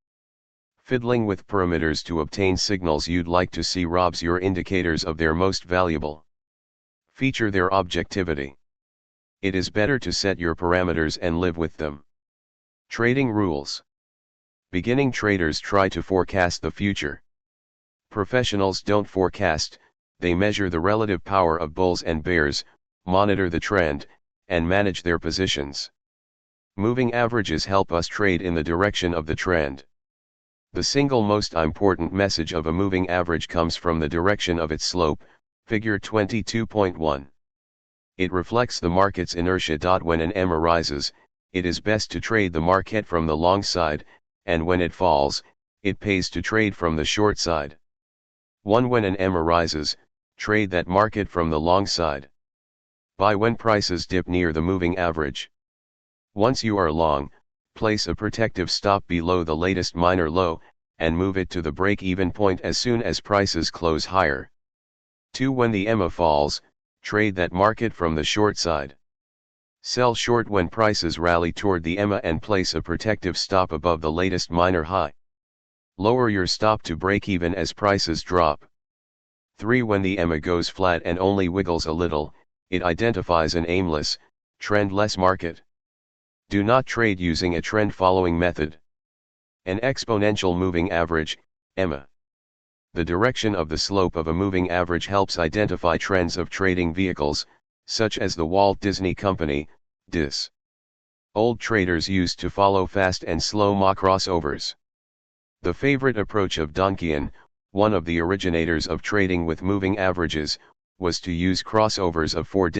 [SPEAKER 1] Fiddling with parameters to obtain signals you'd like to see robs your indicators of their most valuable feature, their objectivity. It is better to set your parameters and live with them. Trading rules. Beginning traders try to forecast the future. Professionals don't forecast, they measure the relative power of bulls and bears, monitor the trend, and manage their positions. Moving averages help us trade in the direction of the trend. The single most important message of a moving average comes from the direction of its slope, figure 22.1. It reflects the market's inertia. When an EMA rises, it is best to trade the market from the long side, and when it falls, it pays to trade from the short side. 1. When an EMA rises, trade that market from the long side. Buy when prices dip near the moving average. Once you are long, place a protective stop below the latest minor low, and move it to the break-even point as soon as prices close higher. 2. When the EMA falls, trade that market from the short side. Sell short when prices rally toward the EMA and place a protective stop above the latest minor high. Lower your stop to break even as prices drop. 3. When the EMA goes flat and only wiggles a little, it identifies an aimless, trendless market. Do not trade using a trend-following method. An exponential moving average, EMA. The direction of the slope of a moving average helps identify trends of trading vehicles, such as the Walt Disney Company, DIS. Old traders used to follow fast and slow Ma crossovers. The favorite approach of Donkian, one of the originators of trading with moving averages, was to use crossovers of 4-,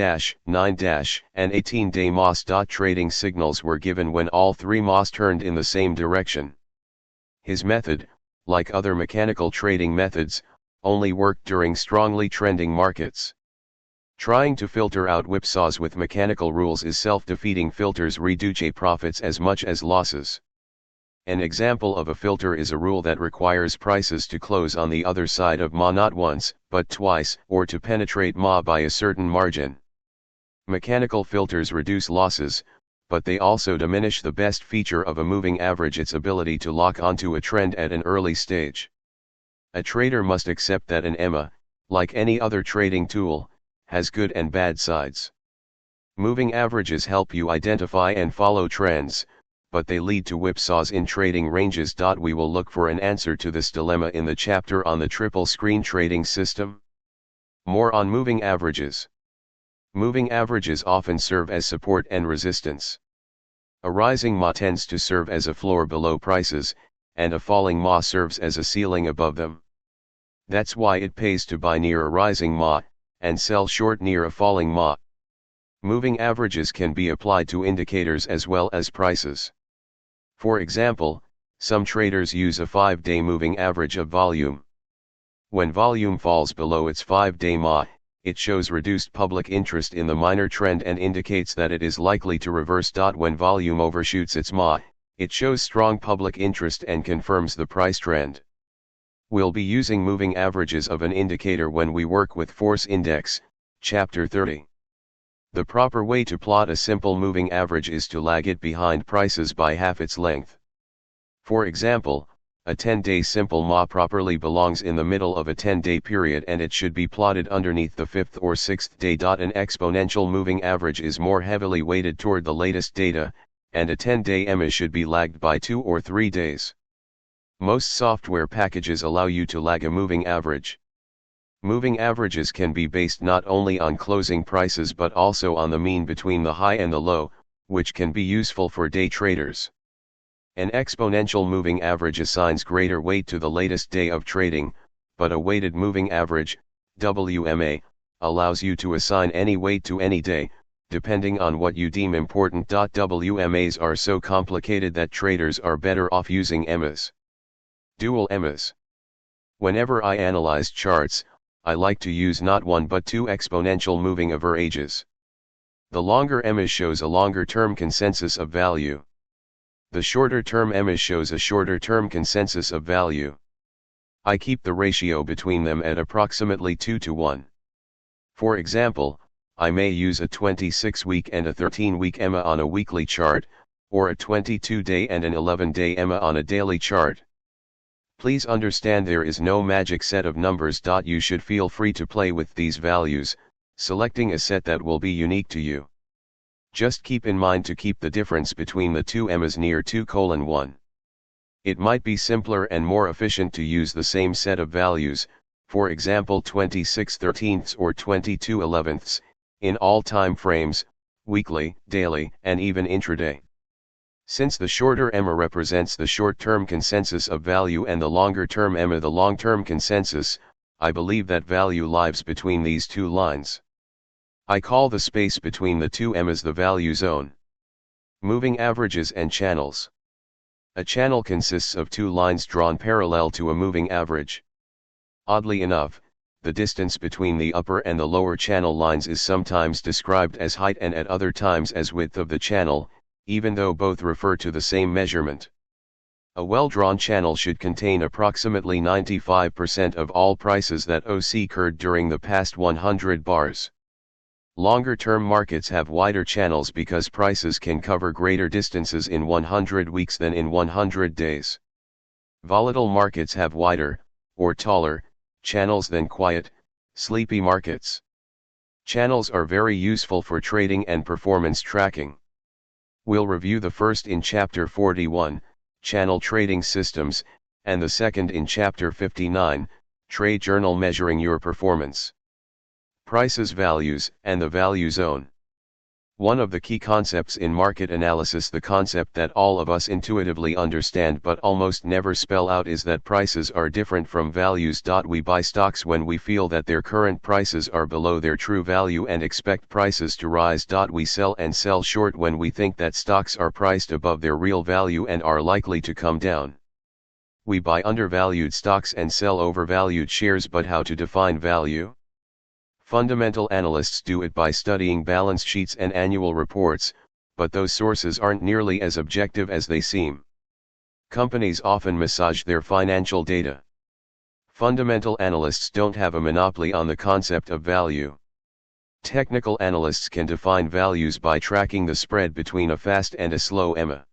[SPEAKER 1] 9-, and 18-day MOS. Trading signals were given when all three MOS turned in the same direction. His method, like other mechanical trading methods, only worked during strongly trending markets. Trying to filter out whipsaws with mechanical rules is self-defeating. Filters reduce profits as much as losses. An example of a filter is a rule that requires prices to close on the other side of Ma not once, but twice, or to penetrate Ma by a certain margin. Mechanical filters reduce losses, but they also diminish the best feature of a moving average, its ability to lock onto a trend at an early stage. A trader must accept that an EMA, like any other trading tool, has good and bad sides. Moving averages help you identify and follow trends, but they lead to whipsaws in trading ranges. We will look for an answer to this dilemma in the chapter on the triple screen trading system. More on moving averages. Moving averages often serve as support and resistance. A rising Ma tends to serve as a floor below prices, and a falling Ma serves as a ceiling above them. That's why it pays to buy near a rising Ma, and sell short near a falling Ma. Moving averages can be applied to indicators as well as prices. For example, some traders use a 5-day moving average of volume. When volume falls below its 5-day Ma, it shows reduced public interest in the minor trend and indicates that it is likely to reverse. When volume overshoots its Ma, it shows strong public interest and confirms the price trend. We'll be using moving averages of an indicator when we work with Force Index, Chapter 30. The proper way to plot a simple moving average is to lag it behind prices by half its length. For example, a 10-day simple Ma properly belongs in the middle of a 10-day period and it should be plotted underneath the 5th or 6th day. An exponential moving average is more heavily weighted toward the latest data, and a 10-day EMA should be lagged by 2 or 3 days. Most software packages allow you to lag a moving average. Moving averages can be based not only on closing prices but also on the mean between the high and the low, which can be useful for day traders. An exponential moving average assigns greater weight to the latest day of trading, but a weighted moving average, WMA, allows you to assign any weight to any day, depending on what you deem important. WMAs are so complicated that traders are better off using EMAs. Dual EMAs. Whenever I analyze charts, I like to use not one but two exponential moving averages. The longer EMA shows a longer term consensus of value. The shorter term EMA shows a shorter term consensus of value. I keep the ratio between them at approximately 2:1. For example, I may use a 26-week and a 13-week EMA on a weekly chart, or a 22-day and an 11-day EMA on a daily chart. Please understand there is no magic set of numbers. You should feel free to play with these values, selecting a set that will be unique to you. Just keep in mind to keep the difference between the two EMAs near 2:1. It might be simpler and more efficient to use the same set of values, for example 26/13 or 22/11, in all time frames, weekly, daily, and even intraday. Since the shorter EMA represents the short-term consensus of value and the longer-term EMA the long-term consensus, I believe that value lies between these two lines. I call the space between the two EMAs the value zone. Moving averages and channels. A channel consists of two lines drawn parallel to a moving average. Oddly enough, the distance between the upper and the lower channel lines is sometimes described as height and at other times as width of the channel, even though both refer to the same measurement. A well-drawn channel should contain approximately 95% of all prices that occurred during the past 100 bars. Longer-term markets have wider channels because prices can cover greater distances in 100 weeks than in 100 days. Volatile markets have wider, or taller, channels than quiet, sleepy markets. Channels are very useful for trading and performance tracking. We'll review the first in Chapter 41, Channel Trading Systems, and the second in Chapter 59, Trade Journal Measuring Your Performance. Prices, values, and the value zone. One of the key concepts in market analysis, the concept that all of us intuitively understand but almost never spell out, is that prices are different from values. We buy stocks when we feel that their current prices are below their true value and expect prices to rise. We sell and sell short when we think that stocks are priced above their real value and are likely to come down. We buy undervalued stocks and sell overvalued shares. But how to define value? Fundamental analysts do it by studying balance sheets and annual reports, but those sources aren't nearly as objective as they seem. Companies often massage their financial data. Fundamental analysts don't have a monopoly on the concept of value. Technical analysts can define values by tracking the spread between a fast and a slow EMA.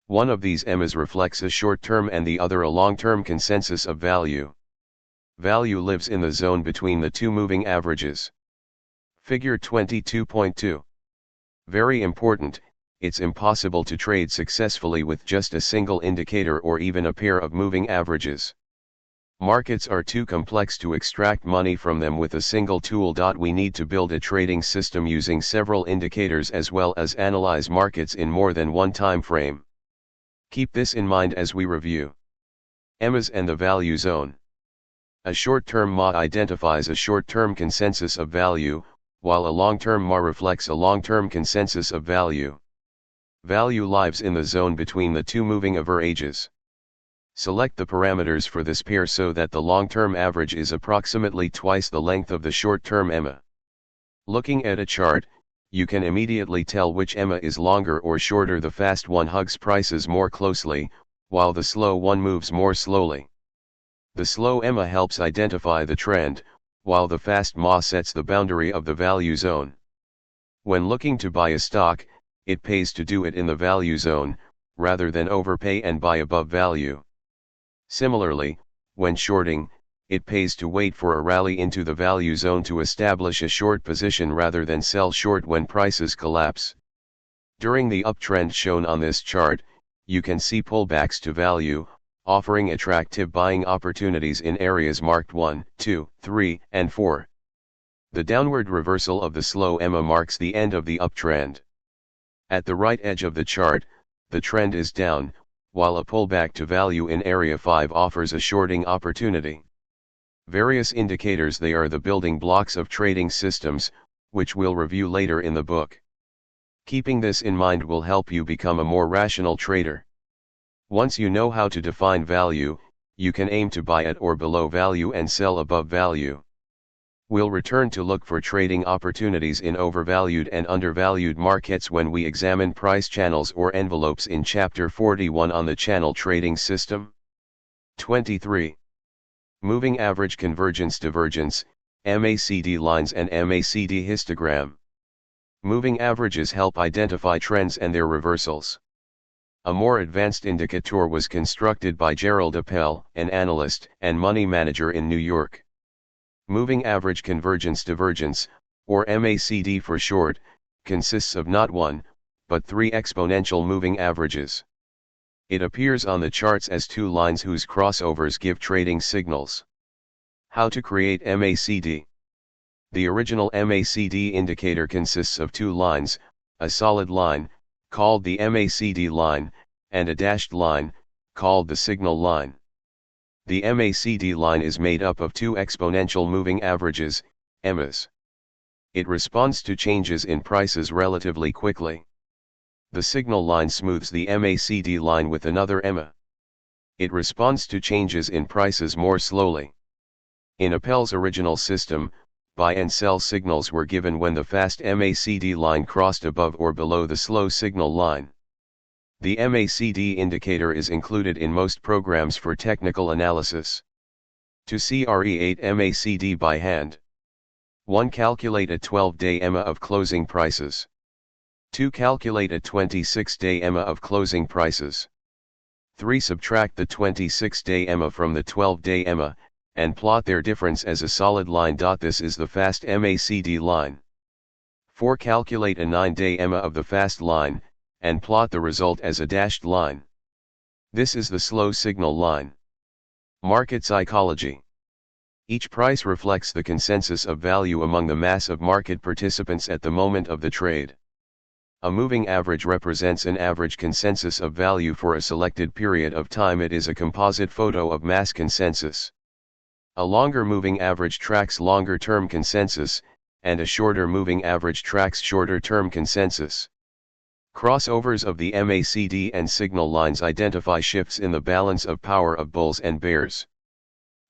[SPEAKER 1] One of these EMAs reflects a short-term and the other a long-term consensus of value. Value lives in the zone between the two moving averages. Figure 22.2. Very important, it's impossible to trade successfully with just a single indicator or even a pair of moving averages. Markets are too complex to extract money from them with a single tool. We need to build a trading system using several indicators as well as analyze markets in more than one time frame. Keep this in mind as we review EMAs and the value zone. A short-term MA identifies a short-term consensus of value, while a long-term MA reflects a long-term consensus of value. Value lives in the zone between the two moving averages. Select the parameters for this pair so that the long-term average is approximately twice the length of the short-term EMA. Looking at a chart, you can immediately tell which EMA is longer or shorter. The fast one hugs prices more closely, while the slow one moves more slowly. The slow EMA helps identify the trend, while the fast MA sets the boundary of the value zone. When looking to buy a stock, it pays to do it in the value zone, rather than overpay and buy above value. Similarly, when shorting, it pays to wait for a rally into the value zone to establish a short position rather than sell short when prices collapse. During the uptrend shown on this chart, you can see pullbacks to value, offering attractive buying opportunities in areas marked 1, 2, 3, and 4. The downward reversal of the slow EMA marks the end of the uptrend. At the right edge of the chart, the trend is down, while a pullback to value in area 5 offers a shorting opportunity. Various indicators, they are the building blocks of trading systems, which we'll review later in the book. Keeping this in mind will help you become a more rational trader. Once you know how to define value, you can aim to buy at or below value and sell above value. We'll return to look for trading opportunities in overvalued and undervalued markets when we examine price channels or envelopes in Chapter 41 on the channel trading system. 23. Moving average convergence divergence, MACD lines and MACD histogram. Moving averages help identify trends and their reversals. A more advanced indicator was constructed by Gerald Appel, an analyst and money manager in New York. Moving average convergence divergence, or MACD for short, consists of not one, but three exponential moving averages. It appears on the charts as two lines whose crossovers give trading signals. How to create MACD? The original MACD indicator consists of two lines, a solid line, called the MACD line, and a dashed line, called the signal line. The MACD line is made up of two exponential moving averages, EMAs. It responds to changes in prices relatively quickly. The signal line smooths the MACD line with another EMA. It responds to changes in prices more slowly. In Appel's original system, buy and sell signals were given when the fast MACD line crossed above or below the slow signal line. The MACD indicator is included in most programs for technical analysis. To see RE8 MACD by hand. 1. Calculate a 12-day EMA of closing prices. 2. Calculate a 26-day EMA of closing prices. 3. Subtract the 26-day EMA from the 12-day EMA, and plot their difference as a solid line. This is the fast MACD line. 4. Calculate a 9-day EMA of the fast line, and plot the result as a dashed line. This is the slow signal line. Market psychology. Each price reflects the consensus of value among the mass of market participants at the moment of the trade. A moving average represents an average consensus of value for a selected period of time. It is a composite photo of mass consensus. A longer moving average tracks longer-term consensus, and a shorter moving average tracks shorter-term consensus. Crossovers of the MACD and signal lines identify shifts in the balance of power of bulls and bears.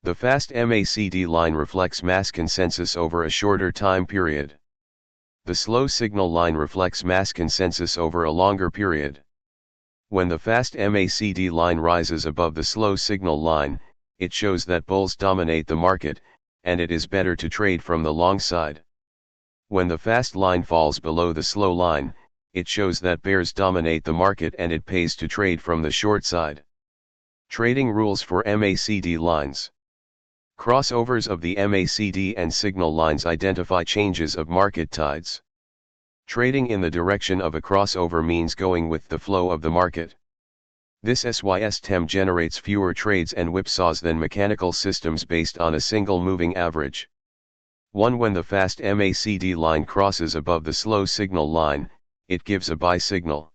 [SPEAKER 1] The fast MACD line reflects mass consensus over a shorter time period. The slow signal line reflects mass consensus over a longer period. When the fast MACD line rises above the slow signal line, it shows that bulls dominate the market, and it is better to trade from the long side. When the fast line falls below the slow line, it shows that bears dominate the market and it pays to trade from the short side. Trading rules for MACD lines. Crossovers of the MACD and signal lines identify changes of market tides. Trading in the direction of a crossover means going with the flow of the market. This system generates fewer trades and whipsaws than mechanical systems based on a single moving average. 1. When the fast MACD line crosses above the slow signal line, it gives a buy signal.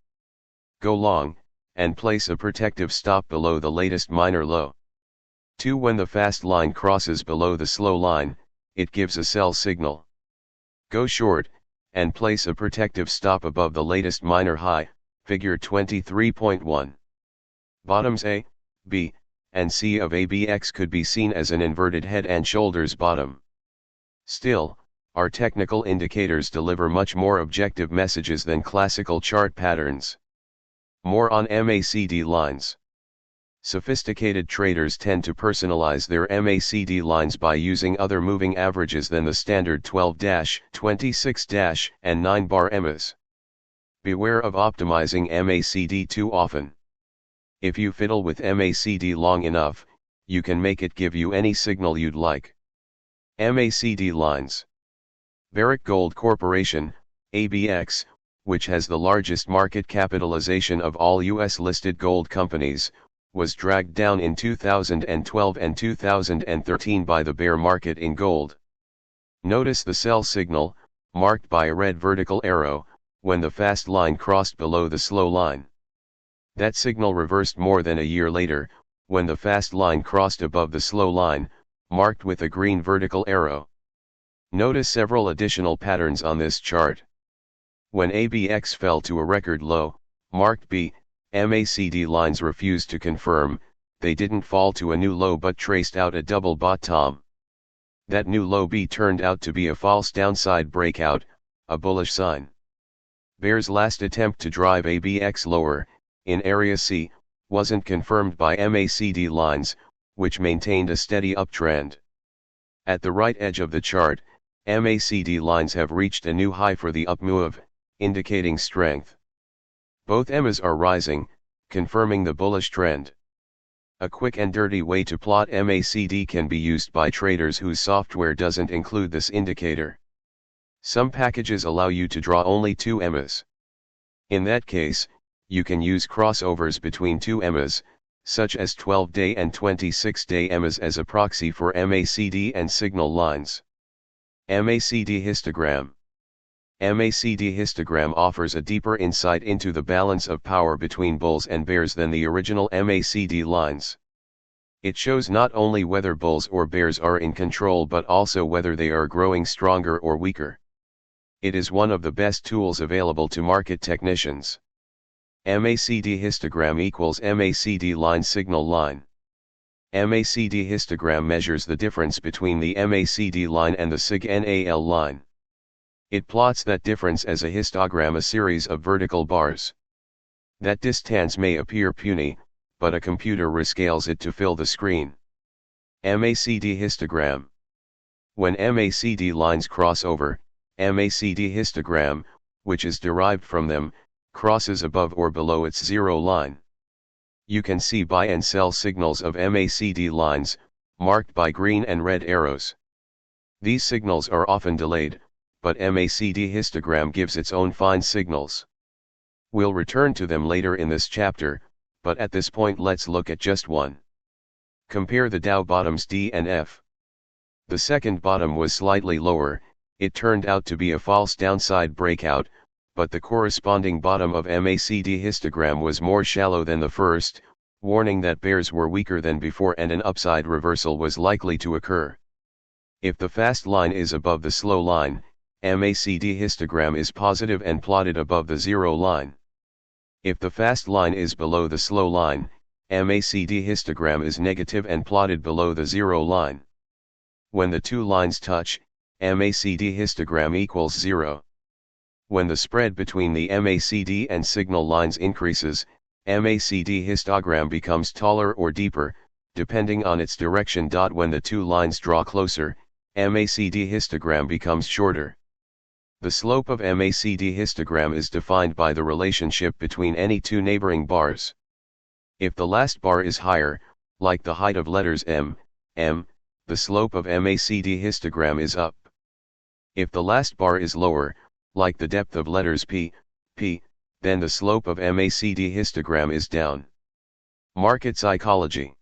[SPEAKER 1] Go long, and place a protective stop below the latest minor low. 2. When the fast line crosses below the slow line, it gives a sell signal. Go short, and place a protective stop above the latest minor high, figure 23.1. Bottoms A, B, and C of ABX could be seen as an inverted head and shoulders bottom. Still, our technical indicators deliver much more objective messages than classical chart patterns. More on MACD lines. Sophisticated traders tend to personalize their MACD lines by using other moving averages than the standard 12-, 26-, and 9-bar EMAs. Beware of optimizing MACD too often. If you fiddle with MACD long enough, you can make it give you any signal you'd like. MACD lines. Barrick Gold Corporation, ABX, which has the largest market capitalization of all U.S.-listed gold companies, was dragged down in 2012 and 2013 by the bear market in gold. Notice the sell signal, marked by a red vertical arrow, when the fast line crossed below the slow line. That signal reversed more than a year later, when the fast line crossed above the slow line, marked with a green vertical arrow. Notice several additional patterns on this chart. When ABX fell to a record low, marked B, MACD lines refused to confirm, they didn't fall to a new low but traced out a double bottom. That new low B turned out to be a false downside breakout, a bullish sign. Bear's last attempt to drive ABX lower, in area C, wasn't confirmed by MACD lines, which maintained a steady uptrend. At the right edge of the chart, MACD lines have reached a new high for the up move, indicating strength. Both EMAs are rising, confirming the bullish trend. A quick and dirty way to plot MACD can be used by traders whose software doesn't include this indicator. Some packages allow you to draw only two EMAs. In that case, you can use crossovers between two EMAs, such as 12-day and 26-day EMAs as a proxy for MACD and signal lines. MACD histogram. MACD histogram offers a deeper insight into the balance of power between bulls and bears than the original MACD lines. It shows not only whether bulls or bears are in control but also whether they are growing stronger or weaker. It is one of the best tools available to market technicians. MACD histogram equals MACD line signal line. MACD histogram measures the difference between the MACD line and the SIG-NAL line. It plots that difference as a histogram, a series of vertical bars. That distance may appear puny, but a computer rescales it to fill the screen. MACD histogram. When MACD lines cross over, MACD histogram, which is derived from them, crosses above or below its zero line. You can see buy and sell signals of MACD lines, marked by green and red arrows. These signals are often delayed, but MACD histogram gives its own fine signals. We'll return to them later in this chapter, but at this point let's look at just one. Compare the Dow bottoms D and F. The second bottom was slightly lower. It turned out to be a false downside breakout, but the corresponding bottom of MACD histogram was more shallow than the first, warning that bears were weaker than before and an upside reversal was likely to occur. If the fast line is above the slow line, MACD histogram is positive and plotted above the zero line. If the fast line is below the slow line, MACD histogram is negative and plotted below the zero line. When the two lines touch, MACD histogram equals 0. When the spread between the MACD and signal lines increases, MACD histogram becomes taller or deeper, depending on its direction. When the two lines draw closer, MACD histogram becomes shorter. The slope of MACD histogram is defined by the relationship between any two neighboring bars. If the last bar is higher, like the height of letters M, the slope of MACD histogram is up. If the last bar is lower, like the depth of letters P, then the slope of MACD histogram is down. Market psychology.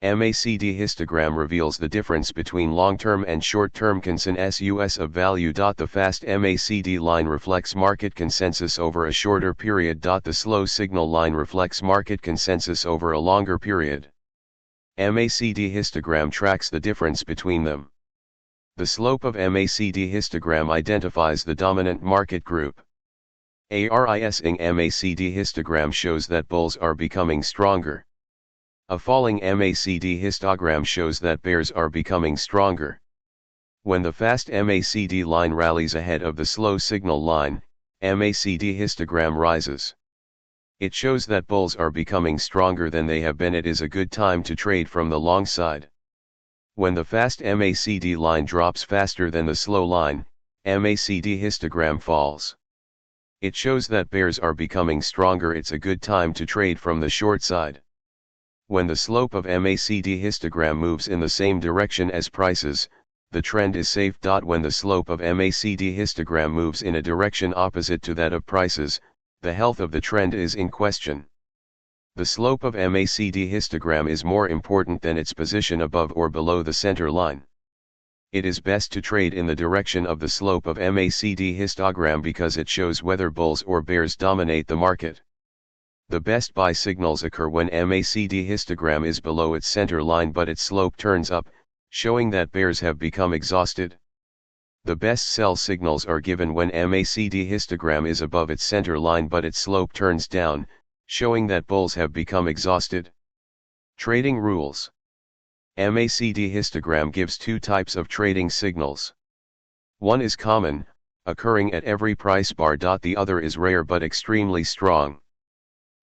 [SPEAKER 1] MACD histogram reveals the difference between long-term and short-term consensus of value. The fast MACD line reflects market consensus over a shorter period. The slow signal line reflects market consensus over a longer period. MACD histogram tracks the difference between them. The slope of MACD histogram identifies the dominant market group. ARISing MACD histogram shows that bulls are becoming stronger. A falling MACD histogram shows that bears are becoming stronger. When the fast MACD line rallies ahead of the slow signal line, MACD histogram rises. It shows that bulls are becoming stronger than they have been. It is a good time to trade from the long side. When the fast MACD line drops faster than the slow line, MACD histogram falls. It shows that bears are becoming stronger. It's a good time to trade from the short side. When the slope of MACD histogram moves in the same direction as prices, the trend is safe. When the slope of MACD histogram moves in a direction opposite to that of prices, the health of the trend is in question. The slope of MACD histogram is more important than its position above or below the center line. It is best to trade in the direction of the slope of MACD histogram because it shows whether bulls or bears dominate the market. The best buy signals occur when MACD histogram is below its center line but its slope turns up, showing that bears have become exhausted. The best sell signals are given when MACD histogram is above its center line but its slope turns down, showing that bulls have become exhausted. Trading rules. MACD histogram gives two types of trading signals. One is common, occurring at every price bar. The other is rare but extremely strong.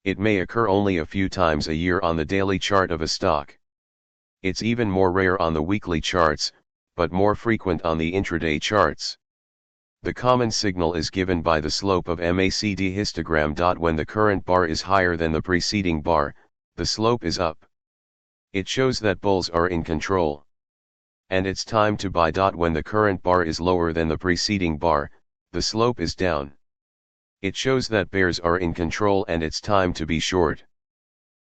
[SPEAKER 1] It may occur only a few times a year on the daily chart of a stock. It's even more rare on the weekly charts, but more frequent on the intraday charts. The common signal is given by the slope of MACD histogram. When the current bar is higher than the preceding bar, the slope is up. It shows that bulls are in control. And it's time to buy. When the current bar is lower than the preceding bar, the slope is down. It shows that bears are in control and it's time to be short.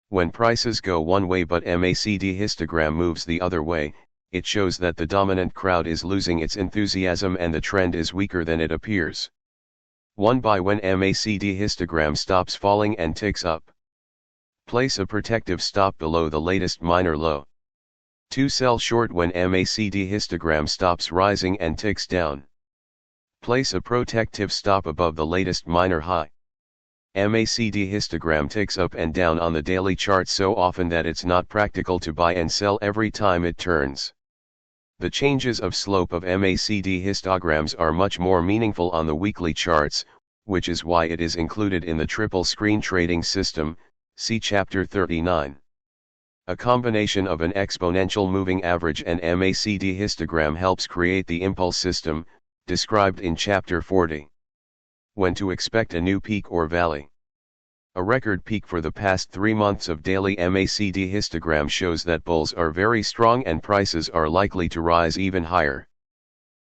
[SPEAKER 1] When prices go one way but MACD histogram moves the other way, it shows that the dominant crowd is losing its enthusiasm and the trend is weaker than it appears. 1 buy when MACD histogram stops falling and ticks up. Place a protective stop below the latest minor low. 2 sell short when MACD histogram stops rising and ticks down. Place a protective stop above the latest minor high. MACD histogram ticks up and down on the daily chart so often that it's not practical to buy and sell every time it turns. The changes of slope of MACD histograms are much more meaningful on the weekly charts, which is why it is included in the triple screen trading system, see Chapter 39. A combination of an exponential moving average and MACD histogram helps create the impulse system, described in Chapter 40. When to expect a new peak or valley. A record peak for the past 3 months of daily MACD histogram shows that bulls are very strong and prices are likely to rise even higher.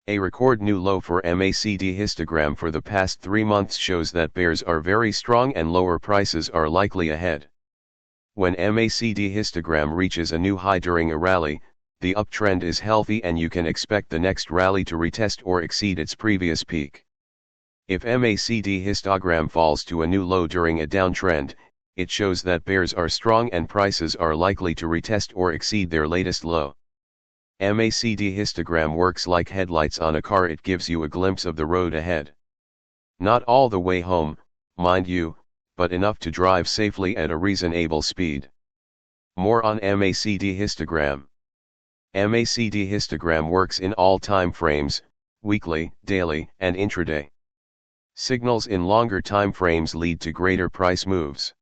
[SPEAKER 1] A record new low for MACD histogram for the past 3 months shows that bears are very strong and lower prices are likely ahead. When MACD histogram reaches a new high during a rally, the uptrend is healthy and you can expect the next rally to retest or exceed its previous peak. If MACD histogram falls to a new low during a downtrend, it shows that bears are strong and prices are likely to retest or exceed their latest low. MACD histogram works like headlights on a car, it gives you a glimpse of the road ahead. Not all the way home, mind you, but enough to drive safely at a reasonable speed. More on MACD histogram. MACD histogram works in all time frames, weekly, daily, and intraday. Signals in longer time frames lead to greater price moves.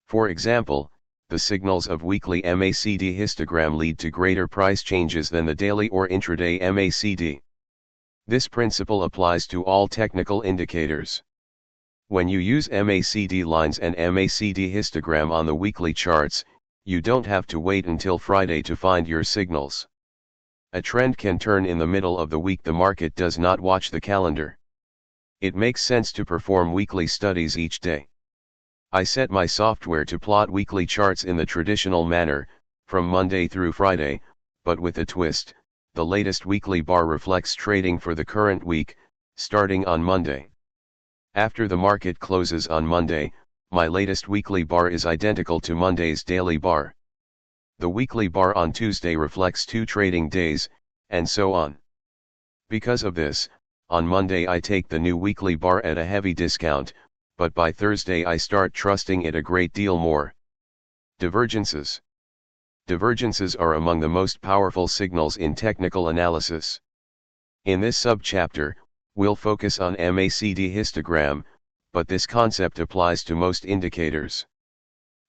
[SPEAKER 1] For example, the signals of weekly MACD histogram lead to greater price changes than the daily or intraday MACD. This principle applies to all technical indicators. When you use MACD lines and MACD histogram on the weekly charts, you don't have to wait until Friday to find your signals. A trend can turn in the middle of the week. The market does not watch the calendar. It makes sense to perform weekly studies each day. I set my software to plot weekly charts in the traditional manner, from Monday through Friday, but with a twist. The latest weekly bar reflects trading for the current week, starting on Monday. After the market closes on Monday, my latest weekly bar is identical to Monday's daily bar. The weekly bar on Tuesday reflects 2 trading days, and so on. Because of this, on Monday I take the new weekly bar at a heavy discount, but by Thursday I start trusting it a great deal more. Divergences. Divergences are among the most powerful signals in technical analysis. In this subchapter, we'll focus on MACD histogram, but this concept applies to most indicators.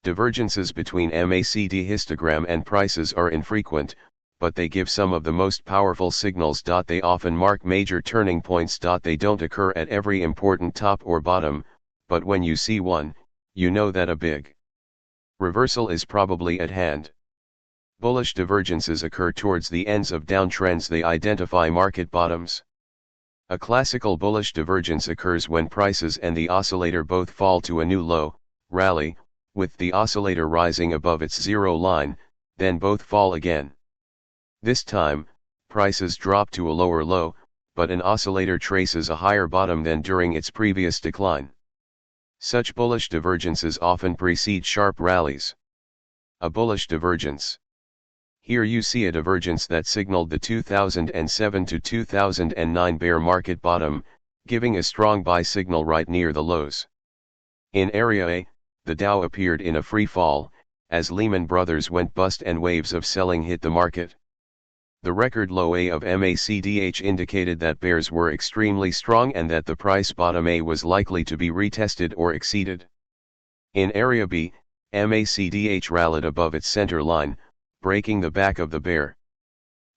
[SPEAKER 1] Divergences between MACD histogram and prices are infrequent, but they give some of the most powerful signals. They often mark major turning points. They don't occur at every important top or bottom, but when you see one, you know that a big reversal is probably at hand. Bullish divergences occur towards the ends of downtrends. They identify market bottoms. A classical bullish divergence occurs when prices and the oscillator both fall to a new low, rally, with the oscillator rising above its zero line, then both fall again. This time, prices drop to a lower low, but an oscillator traces a higher bottom than during its previous decline. Such bullish divergences often precede sharp rallies. A bullish divergence. Here you see a divergence that signaled the 2007 to 2009 bear market bottom, giving a strong buy signal right near the lows. In Area A, the Dow appeared in a free fall, as Lehman Brothers went bust and waves of selling hit the market. The record low A of MACDH indicated that bears were extremely strong and that the price bottom A was likely to be retested or exceeded. In Area B, MACDH rallied above its center line, breaking the back of the bear.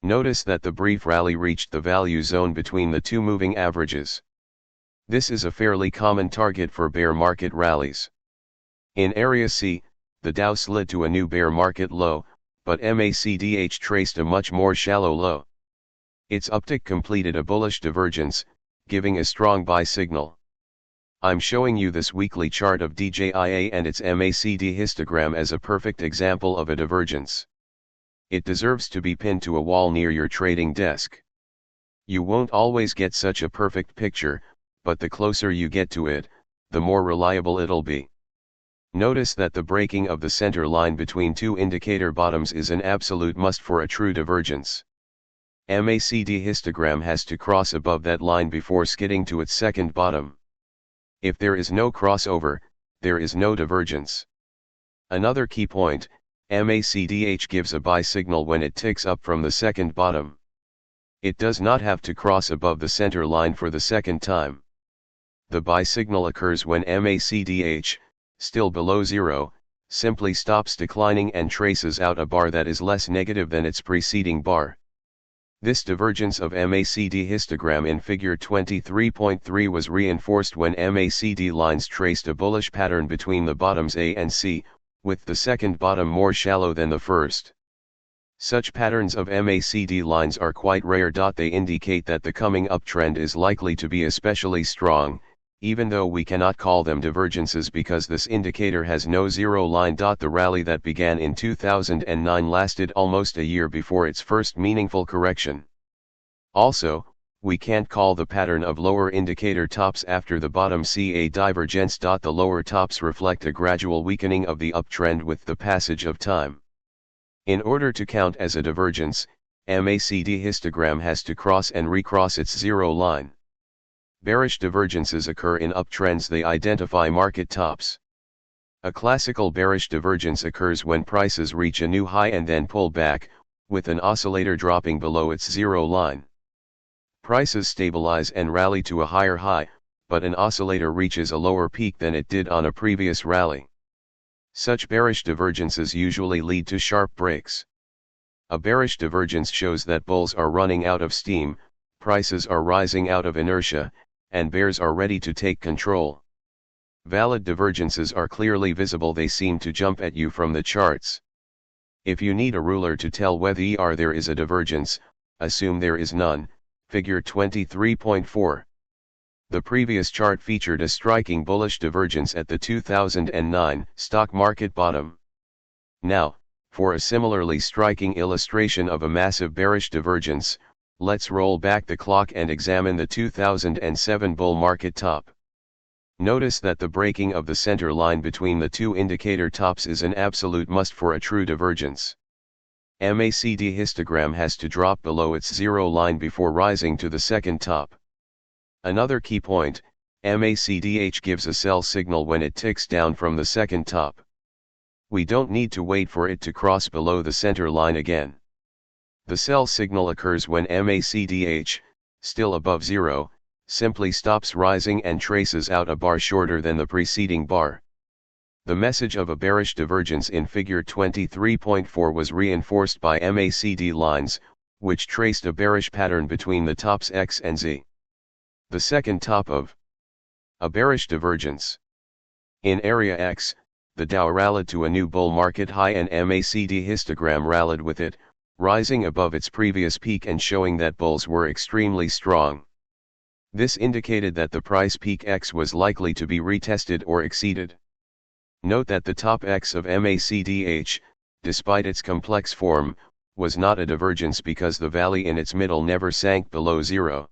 [SPEAKER 1] Notice that the brief rally reached the value zone between the 2 moving averages. This is a fairly common target for bear market rallies. In Area C, the Dow slid to a new bear market low, but MACDH traced a much more shallow low. Its uptick completed a bullish divergence, giving a strong buy signal. I'm showing you this weekly chart of DJIA and its MACD histogram as a perfect example of a divergence. It deserves to be pinned to a wall near your trading desk. You won't always get such a perfect picture, but the closer you get to it, the more reliable it'll be. Notice that the breaking of the center line between 2 indicator bottoms is an absolute must for a true divergence. MACD histogram has to cross above that line before skidding to its second bottom. If there is no crossover, there is no divergence. Another key point, MACDH gives a buy signal when it ticks up from the second bottom. It does not have to cross above the center line for the second time. The buy signal occurs when MACDH, still below zero, simply stops declining and traces out a bar that is less negative than its preceding bar. This divergence of MACD histogram in figure 23.3 was reinforced when MACD lines traced a bullish pattern between the bottoms A and C, with the second bottom more shallow than the first. Such patterns of MACD lines are quite rare. They indicate that the coming uptrend is likely to be especially strong, even though we cannot call them divergences because this indicator has no zero line. The rally that began in 2009 lasted almost a year before its first meaningful correction. Also, we can't call the pattern of lower indicator tops after the bottom C a divergence. The lower tops reflect a gradual weakening of the uptrend with the passage of time. In order to count as a divergence, MACD histogram has to cross and recross its zero line. Bearish divergences occur in uptrends. They identify market tops. A classical bearish divergence occurs when prices reach a new high and then pull back, with an oscillator dropping below its zero line. Prices stabilize and rally to a higher high, but an oscillator reaches a lower peak than it did on a previous rally. Such bearish divergences usually lead to sharp breaks. A bearish divergence shows that bulls are running out of steam, prices are rising out of inertia, and bears are ready to take control. Valid divergences are clearly visible. They seem to jump at you from the charts. If you need a ruler to tell whether there is a divergence, assume there is none. Figure 23.4. The previous chart featured a striking bullish divergence at the 2009 stock market bottom. Now, for a similarly striking illustration of a massive bearish divergence, let's roll back the clock and examine the 2007 bull market top. Notice that the breaking of the center line between the two indicator tops is an absolute must for a true divergence. MACD histogram has to drop below its zero line before rising to the second top. Another key point, MACDH gives a sell signal when it ticks down from the second top. We don't need to wait for it to cross below the center line again. The sell signal occurs when MACDH, still above zero, simply stops rising and traces out a bar shorter than the preceding bar. The message of a bearish divergence in figure 23.4 was reinforced by MACD lines, which traced a bearish pattern between the tops X and Z. The second top of a bearish divergence. In area X, the Dow rallied to a new bull market high and MACD histogram rallied with it, rising above its previous peak and showing that bulls were extremely strong. This indicated that the price peak X was likely to be retested or exceeded. Note that the top X of MACDH, despite its complex form, was not a divergence because the valley in its middle never sank below zero.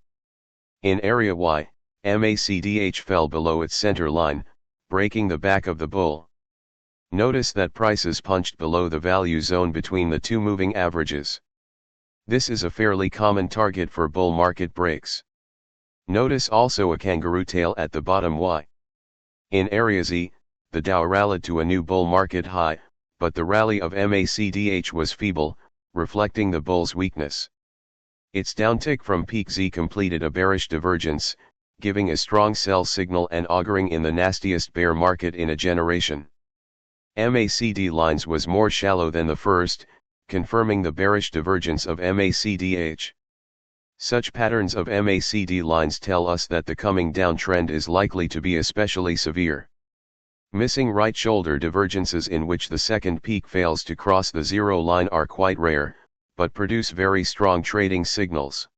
[SPEAKER 1] In area Y, MACDH fell below its center line, breaking the back of the bull. Notice that prices punched below the value zone between the two moving averages. This is a fairly common target for bull market breaks. Notice also a kangaroo tail at the bottom Y. In area Z, the Dow rallied to a new bull market high, but the rally of MACDH was feeble, reflecting the bull's weakness. Its downtick from peak Z completed a bearish divergence, giving a strong sell signal and auguring in the nastiest bear market in a generation. MACD lines was more shallow than the first, confirming the bearish divergence of MACDH. Such patterns of MACD lines tell us that the coming downtrend is likely to be especially severe. Missing right shoulder divergences in which the second peak fails to cross the zero line are quite rare, but produce very strong trading signals.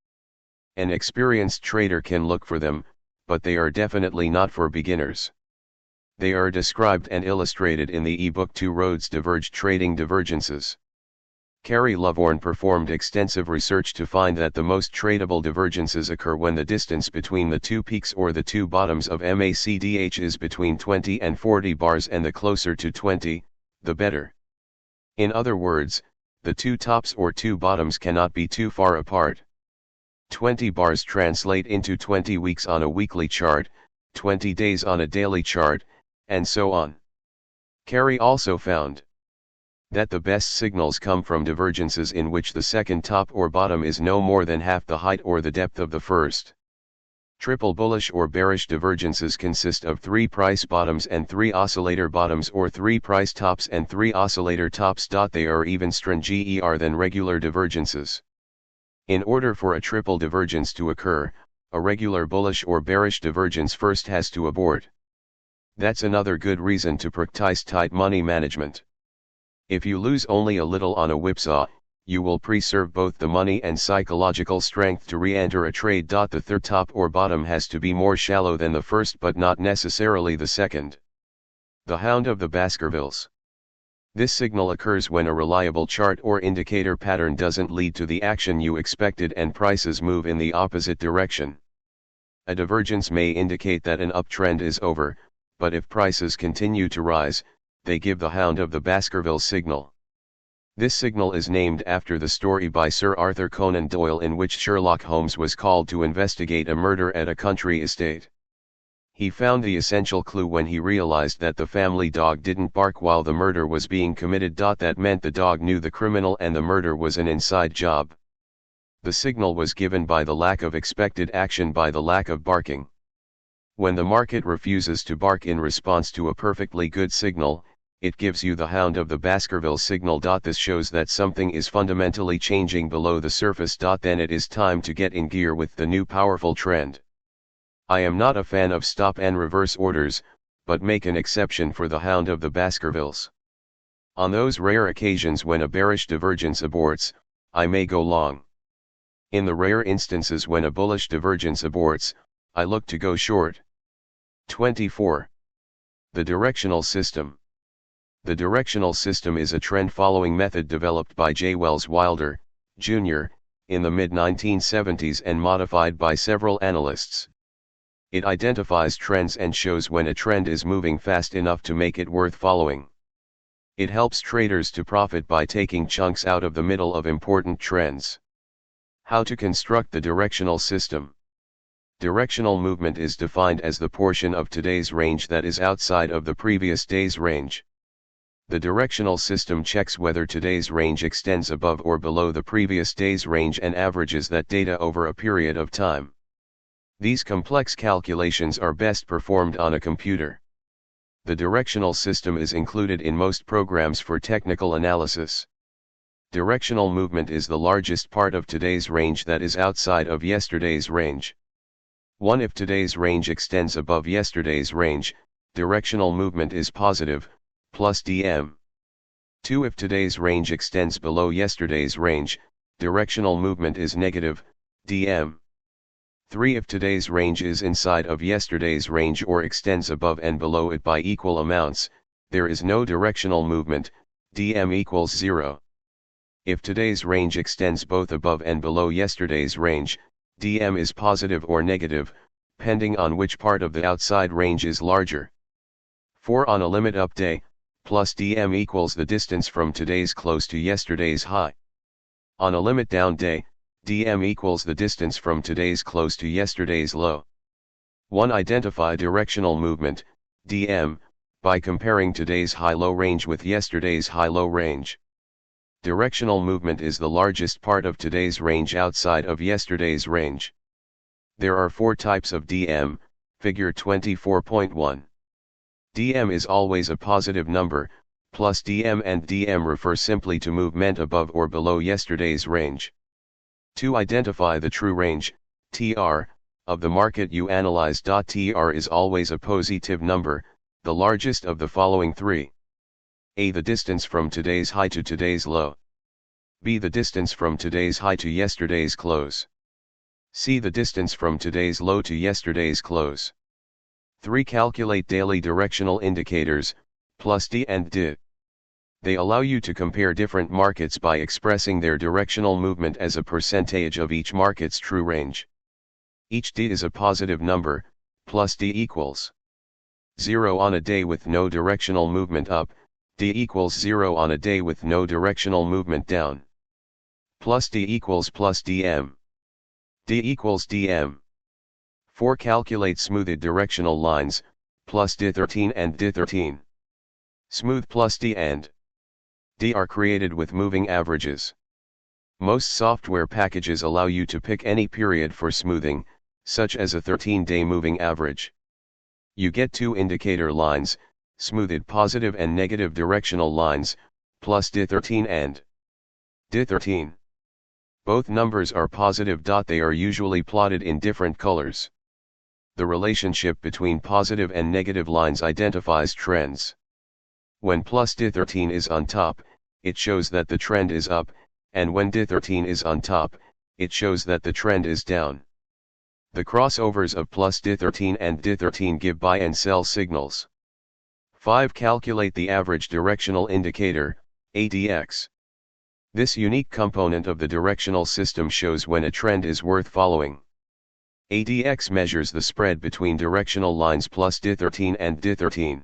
[SPEAKER 1] An experienced trader can look for them, but they are definitely not for beginners. They are described and illustrated in the ebook Two Roads Diverge Trading Divergences. Carrie Lovorn performed extensive research to find that the most tradable divergences occur when the distance between the two peaks or the two bottoms of MACDH is between 20 and 40 bars, and the closer to 20, the better. In other words, The two tops or two bottoms cannot be too far apart. 20 bars translate into 20 weeks on a weekly chart, 20 days on a daily chart, and so on. Carey also found that the best signals come from divergences in which the second top or bottom is no more than half the height or the depth of the first. Triple bullish or bearish divergences consist of 3 price bottoms and 3 oscillator bottoms, or 3 price tops and 3 oscillator tops. They are even stronger than regular divergences. In order for a triple divergence to occur, a regular bullish or bearish divergence first has to abort. That's another good reason to practice tight money management. If you lose only a little on a whipsaw, you will preserve both the money and psychological strength to re-enter a trade. The third top or bottom has to be more shallow than the first, but not necessarily the second. The hound of the Baskervilles. This signal occurs when a reliable chart or indicator pattern doesn't lead to the action you expected and prices move in the opposite direction. A divergence may indicate that an uptrend is over, but if prices continue to rise, they give the hound of the Baskervilles signal. This signal is named after the story by Sir Arthur Conan Doyle in which Sherlock Holmes was called to investigate a murder at a country estate. He found the essential clue when he realized that the family dog didn't bark while the murder was being committed. That meant the dog knew the criminal and the murder was an inside job. The signal was given by the lack of expected action, by the lack of barking. When the market refuses to bark in response to a perfectly good signal, it gives you the hound of the Baskervilles signal. This shows that something is fundamentally changing below the surface. Then it is time to get in gear with the new powerful trend. I am not a fan of stop and reverse orders, but make an exception for the hound of the Baskervilles. On those rare occasions when a bearish divergence aborts, I may go long. In the rare instances when a bullish divergence aborts, I look to go short. 24. The directional system. The directional system is a trend-following method developed by J. Wells Wilder, Jr., in the mid-1970s and modified by several analysts. It identifies trends and shows when a trend is moving fast enough to make it worth following. It helps traders to profit by taking chunks out of the middle of important trends. How to construct the directional system. Directional movement is defined as the portion of today's range that is outside of the previous day's range. The directional system checks whether today's range extends above or below the previous day's range and averages that data over a period of time. These complex calculations are best performed on a computer. The directional system is included in most programs for technical analysis. Directional movement is the largest part of today's range that is outside of yesterday's range. 1. If today's range extends above yesterday's range, directional movement is positive, plus DM. 2. If today's range extends below yesterday's range, directional movement is negative, DM. 3. If today's range is inside of yesterday's range or extends above and below it by equal amounts, there is no directional movement, DM equals 0. If today's range extends both above and below yesterday's range, DM is positive or negative, depending on which part of the outside range is larger. 4. On a limit up day, plus DM equals the distance from today's close to yesterday's high. On a limit down day, DM equals the distance from today's close to yesterday's low. 1. Identify directional movement, DM, by comparing today's high-low range with yesterday's high-low range. Directional movement is the largest part of today's range outside of yesterday's range. There are 4 types of DM, figure 24.1. DM is always a positive number, plus DM and DM refer simply to movement above or below yesterday's range. To identify the true range, TR, of the market you analyze. TR is always a positive number, the largest of the following 3. A. The distance from today's high to today's low. B. The distance from today's high to yesterday's close. C. The distance from today's low to yesterday's close. 3. Calculate daily directional indicators, plus D and D. They allow you to compare different markets by expressing their directional movement as a percentage of each market's true range. Each D is a positive number, plus D equals 0 on a day with no directional movement up, D equals 0 on a day with no directional movement down. Plus D equals plus dm. D equals dm. 4. Calculate smoothed directional lines, plus D13 and D13. Smooth plus D and D are created with moving averages. Most software packages allow you to pick any period for smoothing, such as a 13-day moving average. You get two indicator lines, smoothed positive and negative directional lines, plus D13 and D13. Both numbers are positive. They are usually plotted in different colors. The relationship between positive and negative lines identifies trends. When plus D13 is on top, it shows that the trend is up, and when D13 is on top, it shows that the trend is down. The crossovers of plus D13 and D13 give buy and sell signals. 5. Calculate the average directional indicator, ADX. This unique component of the directional system shows when a trend is worth following. ADX measures the spread between directional lines plus D13 and D13.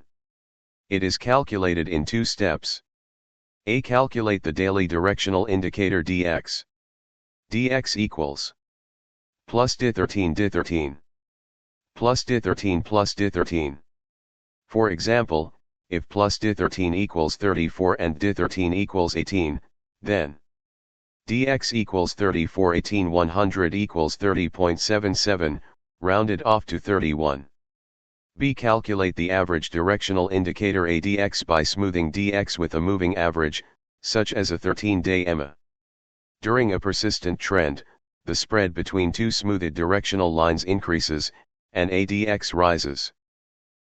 [SPEAKER 1] It is calculated in 2 steps. A. Calculate the daily directional indicator DX. DX equals plus D13 D13 plus D13 plus D13. For example, if plus D13 equals 34 and D13 equals 18, then dx equals 34 18 100 equals 30.77, rounded off to 31. B. Calculate the average directional indicator ADX by smoothing dx with a moving average, such as a 13-day EMA. During a persistent trend, the spread between two smoothed directional lines increases, and ADX rises.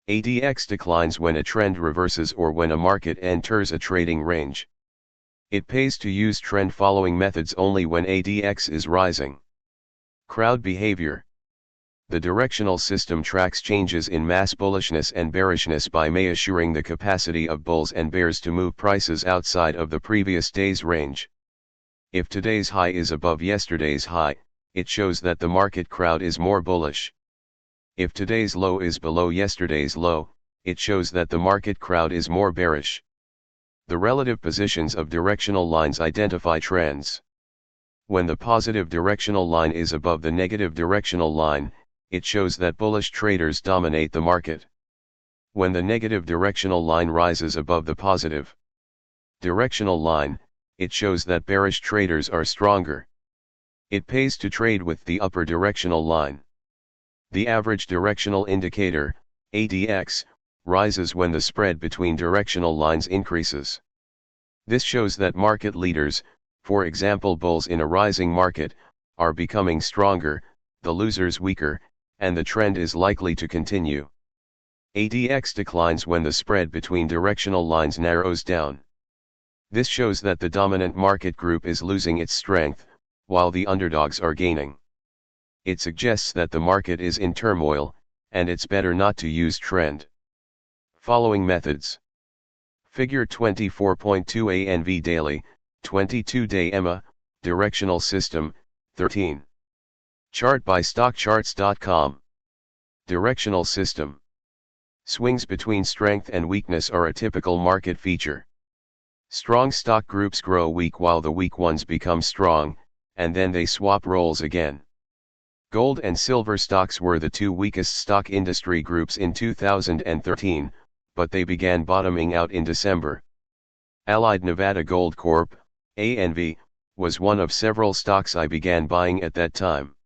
[SPEAKER 1] ADX declines when a trend reverses or when a market enters a trading range. It pays to use trend-following methods only when ADX is rising. Crowd behavior. The directional system tracks changes in mass bullishness and bearishness by measuring the capacity of bulls and bears to move prices outside of the previous day's range. If today's high is above yesterday's high, it shows that the market crowd is more bullish. If today's low is below yesterday's low, it shows that the market crowd is more bearish. The relative positions of directional lines identify trends. When the positive directional line is above the negative directional line, it shows that bullish traders dominate the market. When the negative directional line rises above the positive directional line, it shows that bearish traders are stronger. It pays to trade with the upper directional line. The average directional indicator, ADX, rises when the spread between directional lines increases. This shows that market leaders, for example bulls in a rising market, are becoming stronger, the losers weaker, and the trend is likely to continue. ADX declines when the spread between directional lines narrows down. This shows that the dominant market group is losing its strength, while the underdogs are gaining. It suggests that the market is in turmoil, and it's better not to use trend following methods. Figure 24.2 ANV Daily, 22-day EMA, Directional System, 13. Chart by StockCharts.com. Directional System. Swings between strength and weakness are a typical market feature. Strong stock groups grow weak while the weak ones become strong, and then they swap roles again. Gold and silver stocks were the two weakest stock industry groups in 2013, but they began bottoming out in December. Allied Nevada Gold Corp., ANV, was one of several stocks I began buying at that time.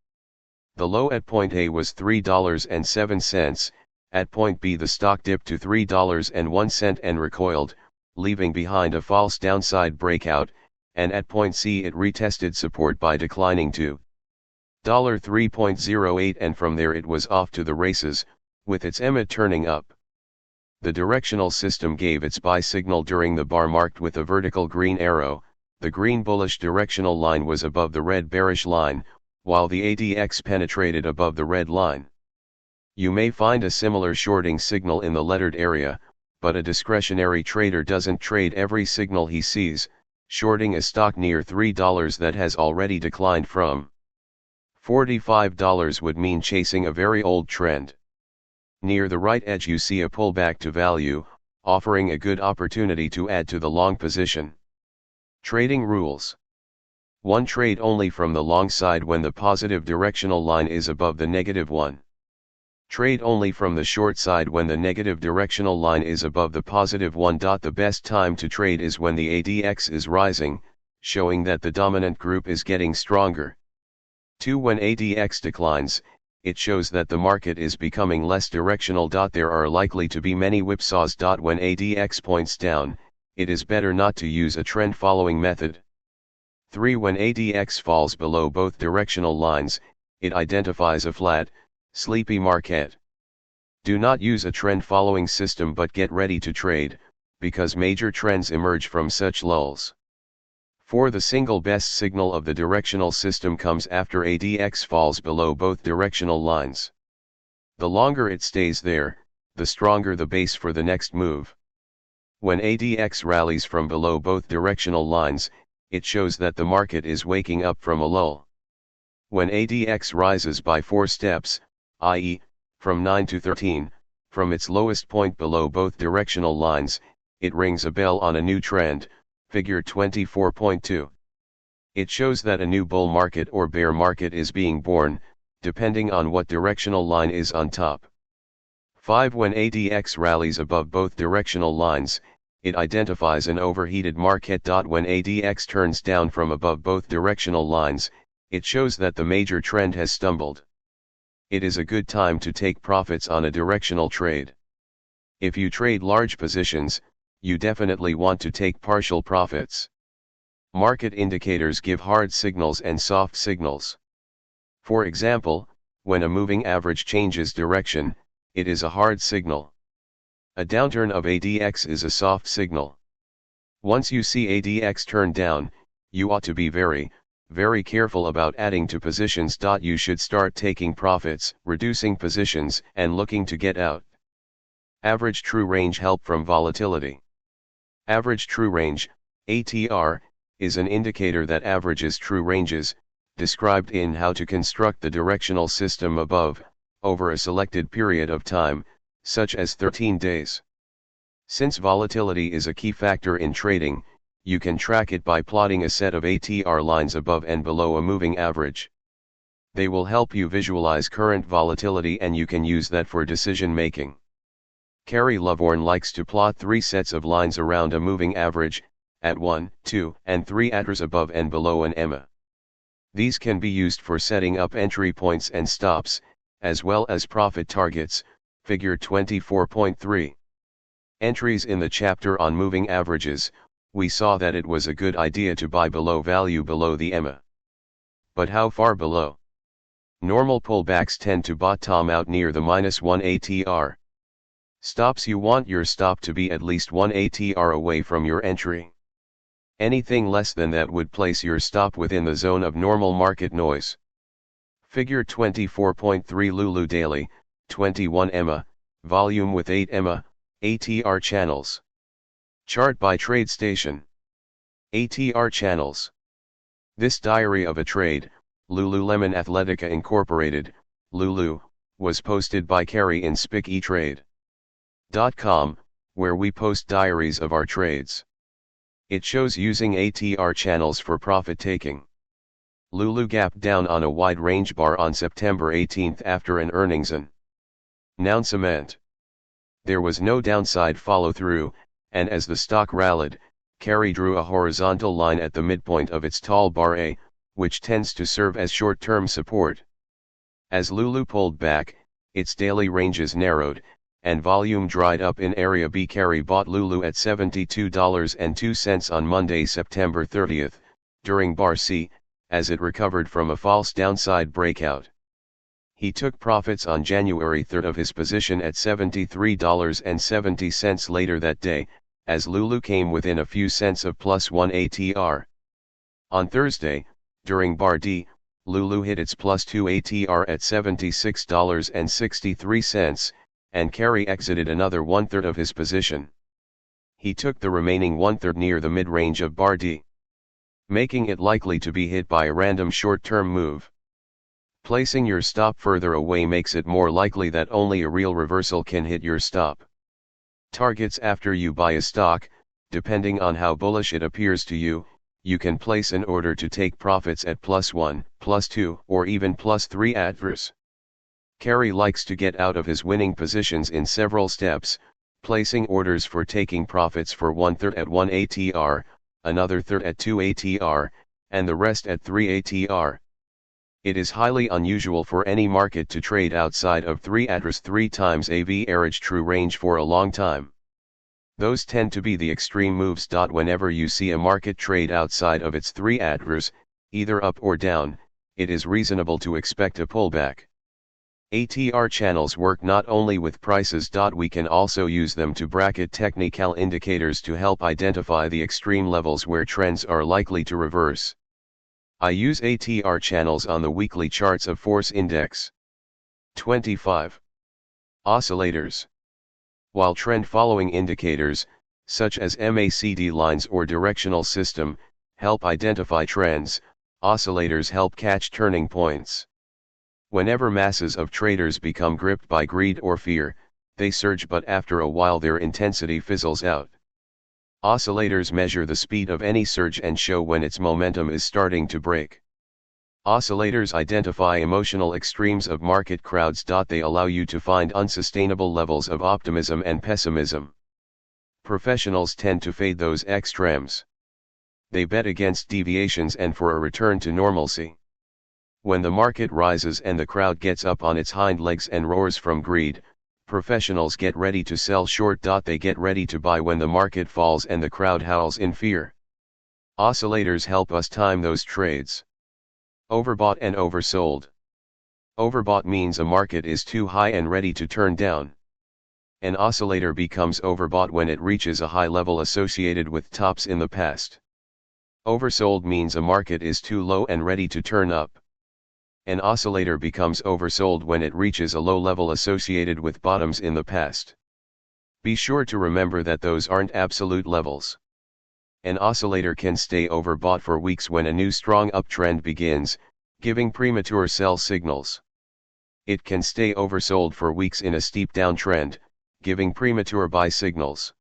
[SPEAKER 1] The low at point A was $3.07, at point B the stock dipped to $3.01 and recoiled, leaving behind a false downside breakout, and at point C it retested support by declining to $3.08 and from there it was off to the races, with its EMA turning up. The directional system gave its buy signal during the bar marked with a vertical green arrow. The green bullish directional line was above the red bearish line, while the ADX penetrated above the red line. You may find a similar shorting signal in the lettered area, but a discretionary trader doesn't trade every signal he sees, shorting a stock near $3 that has already declined from $45 would mean chasing a very old trend. Near the right edge you see a pullback to value, offering a good opportunity to add to the long position. Trading rules. 1. Trade only from the long side when the positive directional line is above the negative one. Trade only from the short side when the negative directional line is above the positive one. The best time to trade is when the ADX is rising, showing that the dominant group is getting stronger. 2. When ADX declines, it shows that the market is becoming less directional. There are likely to be many whipsaws. When ADX points down, it is better not to use a trend following method. 3. When ADX falls below both directional lines, it identifies a flat, sleepy market. Do not use a trend following system but get ready to trade, because major trends emerge from such lulls. 4. The single best signal of the directional system comes after ADX falls below both directional lines. The longer it stays there, the stronger the base for the next move. When ADX rallies from below both directional lines, it shows that the market is waking up from a lull. When ADX rises by 4 steps, i.e., from 9 to 13, from its lowest point below both directional lines, it rings a bell on a new trend, figure 24.2. It shows that a new bull market or bear market is being born, depending on what directional line is on top. 5. When ADX rallies above both directional lines, it identifies an overheated market. When ADX turns down from above both directional lines, it shows that the major trend has stumbled. It is a good time to take profits on a directional trade. If you trade large positions, you definitely want to take partial profits. Market indicators give hard signals and soft signals. For example, when a moving average changes direction, it is a hard signal. A downturn of ADX is a soft signal. Once you see ADX turn down, you ought to be very careful about adding to positions. You should start taking profits, reducing positions, and looking to get out. Average true range help from volatility. Average true range, ATR, is an indicator that averages true ranges, described in how to construct the directional system above, over a selected period of time, such as 13 days. Since volatility is a key factor in trading, you can track it by plotting a set of ATR lines above and below a moving average. They will help you visualize current volatility and you can use that for decision making. Carrie Loveorn likes to plot 3 sets of lines around a moving average, at 1, 2, and 3 ATRs above and below an EMA. These can be used for setting up entry points and stops, as well as profit targets, figure 24.3. Entries. In the chapter on moving averages, we saw that it was a good idea to buy below value below the EMA. But how far below? Normal pullbacks tend to bottom out near the -1 ATR. Stops. You want your stop to be at least 1 ATR away from your entry. Anything less than that would place your stop within the zone of normal market noise. Figure 24.3. Lulu Daily, 21 EMA, volume with 8 EMA, ATR channels. Chart by trade station. ATR channels. This diary of a trade, Lululemon Athletica Incorporated, Lulu, was posted by Carrie in SpicEtrade.com, where we post diaries of our trades. It shows using ATR channels for profit taking. Lulu gapped down on a wide range bar on September 18 after an earnings announcement. There was no downside follow-through, and as the stock rallied, Carrie drew a horizontal line at the midpoint of its tall bar A, which tends to serve as short-term support. As Lulu pulled back, its daily ranges narrowed, and volume dried up in area B. Carrie bought Lulu at $72.02 on Monday, September 30, during bar C, as it recovered from a false downside breakout. He took profits on January 3 of his position at $73.70 later that day, as Lulu came within a few cents of +1 ATR. On Thursday, during bar D, Lulu hit its +2 ATR at $76.63, and Carrie exited another 1/3 of his position. He took the remaining 1/3 near the mid-range of bar D, making it likely to be hit by a random short-term move. Placing your stop further away makes it more likely that only a real reversal can hit your stop. Targets. After you buy a stock, depending on how bullish it appears to you, you can place an order to take profits at +1, +2, or even +3 adverse. Carey likes to get out of his winning positions in several steps, placing orders for taking profits for 1/3 at 1 ATR, another third at 2 ATR, and the rest at 3 ATR. It is highly unusual for any market to trade outside of 3 ATRs 3 times AV average true range for a long time. Those tend to be the extreme moves. Whenever you see a market trade outside of its 3 ATRs, either up or down, it is reasonable to expect a pullback. ATR channels work not only with prices. We can also use them to bracket technical indicators to help identify the extreme levels where trends are likely to reverse. I use ATR channels on the weekly charts of Force Index. 25. Oscillators. While trend-following indicators, such as MACD lines or directional system, help identify trends, oscillators help catch turning points. Whenever masses of traders become gripped by greed or fear, they surge, but after a while their intensity fizzles out. Oscillators measure the speed of any surge and show when its momentum is starting to break. Oscillators identify emotional extremes of market crowds. They allow you to find unsustainable levels of optimism and pessimism. Professionals tend to fade those extremes. They bet against deviations and for a return to normalcy. When the market rises and the crowd gets up on its hind legs and roars from greed, professionals get ready to sell short. They get ready to buy when the market falls and the crowd howls in fear. Oscillators help us time those trades. Overbought and oversold. Overbought means a market is too high and ready to turn down. An oscillator becomes overbought when it reaches a high level associated with tops in the past. Oversold means a market is too low and ready to turn up. An oscillator becomes oversold when it reaches a low level associated with bottoms in the past. Be sure to remember that those aren't absolute levels. An oscillator can stay overbought for weeks when a new strong uptrend begins, giving premature sell signals. It can stay oversold for weeks in a steep downtrend, giving premature buy signals.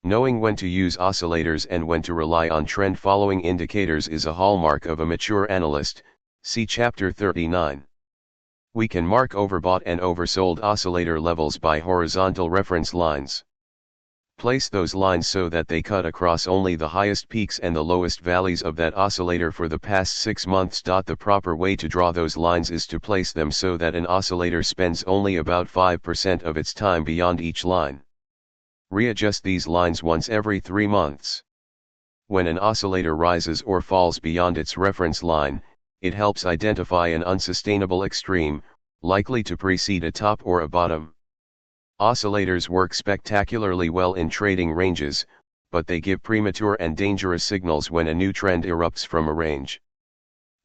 [SPEAKER 1] Knowing when to use oscillators and when to rely on trend-following indicators is a hallmark of a mature analyst. See Chapter 39. We can mark overbought and oversold oscillator levels by horizontal reference lines. Place those lines so that they cut across only the highest peaks and the lowest valleys of that oscillator for the past 6 months. The proper way to draw those lines is to place them so that an oscillator spends only about 5% of its time beyond each line. Readjust these lines once every 3 months. When an oscillator rises or falls beyond its reference line, it helps identify an unsustainable extreme, likely to precede a top or a bottom. Oscillators work spectacularly well in trading ranges, but they give premature and dangerous signals when a new trend erupts from a range.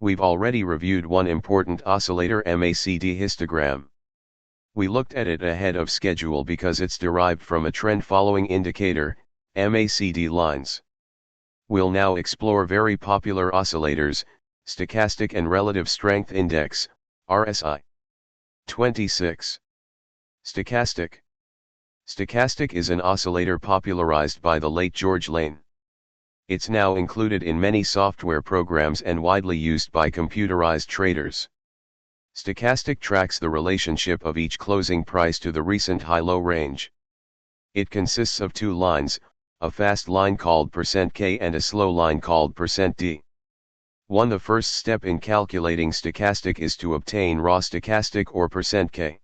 [SPEAKER 1] We've already reviewed one important oscillator MACD histogram. We looked at it ahead of schedule because it's derived from a trend-following indicator, MACD lines. We'll now explore very popular oscillators, Stochastic and Relative Strength Index, RSI. 26. Stochastic. Stochastic is an oscillator popularized by the late George Lane. It's now included in many software programs and widely used by computerized traders. Stochastic tracks the relationship of each closing price to the recent high-low range. It consists of 2 lines, a fast line called %K and a slow line called %D. The first step in calculating stochastic is to obtain raw stochastic or %K.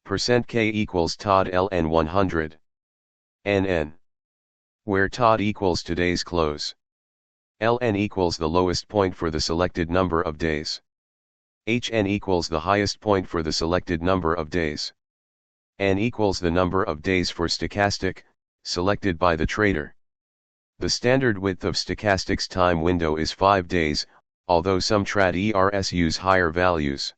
[SPEAKER 1] %K equals TOD ln 100. NN. Where TOD equals today's close. ln equals the lowest point for the selected number of days. HN equals the highest point for the selected number of days. N equals the number of days for stochastic, selected by the trader. The standard width of stochastic's time window is 5 days, although some traders use higher values.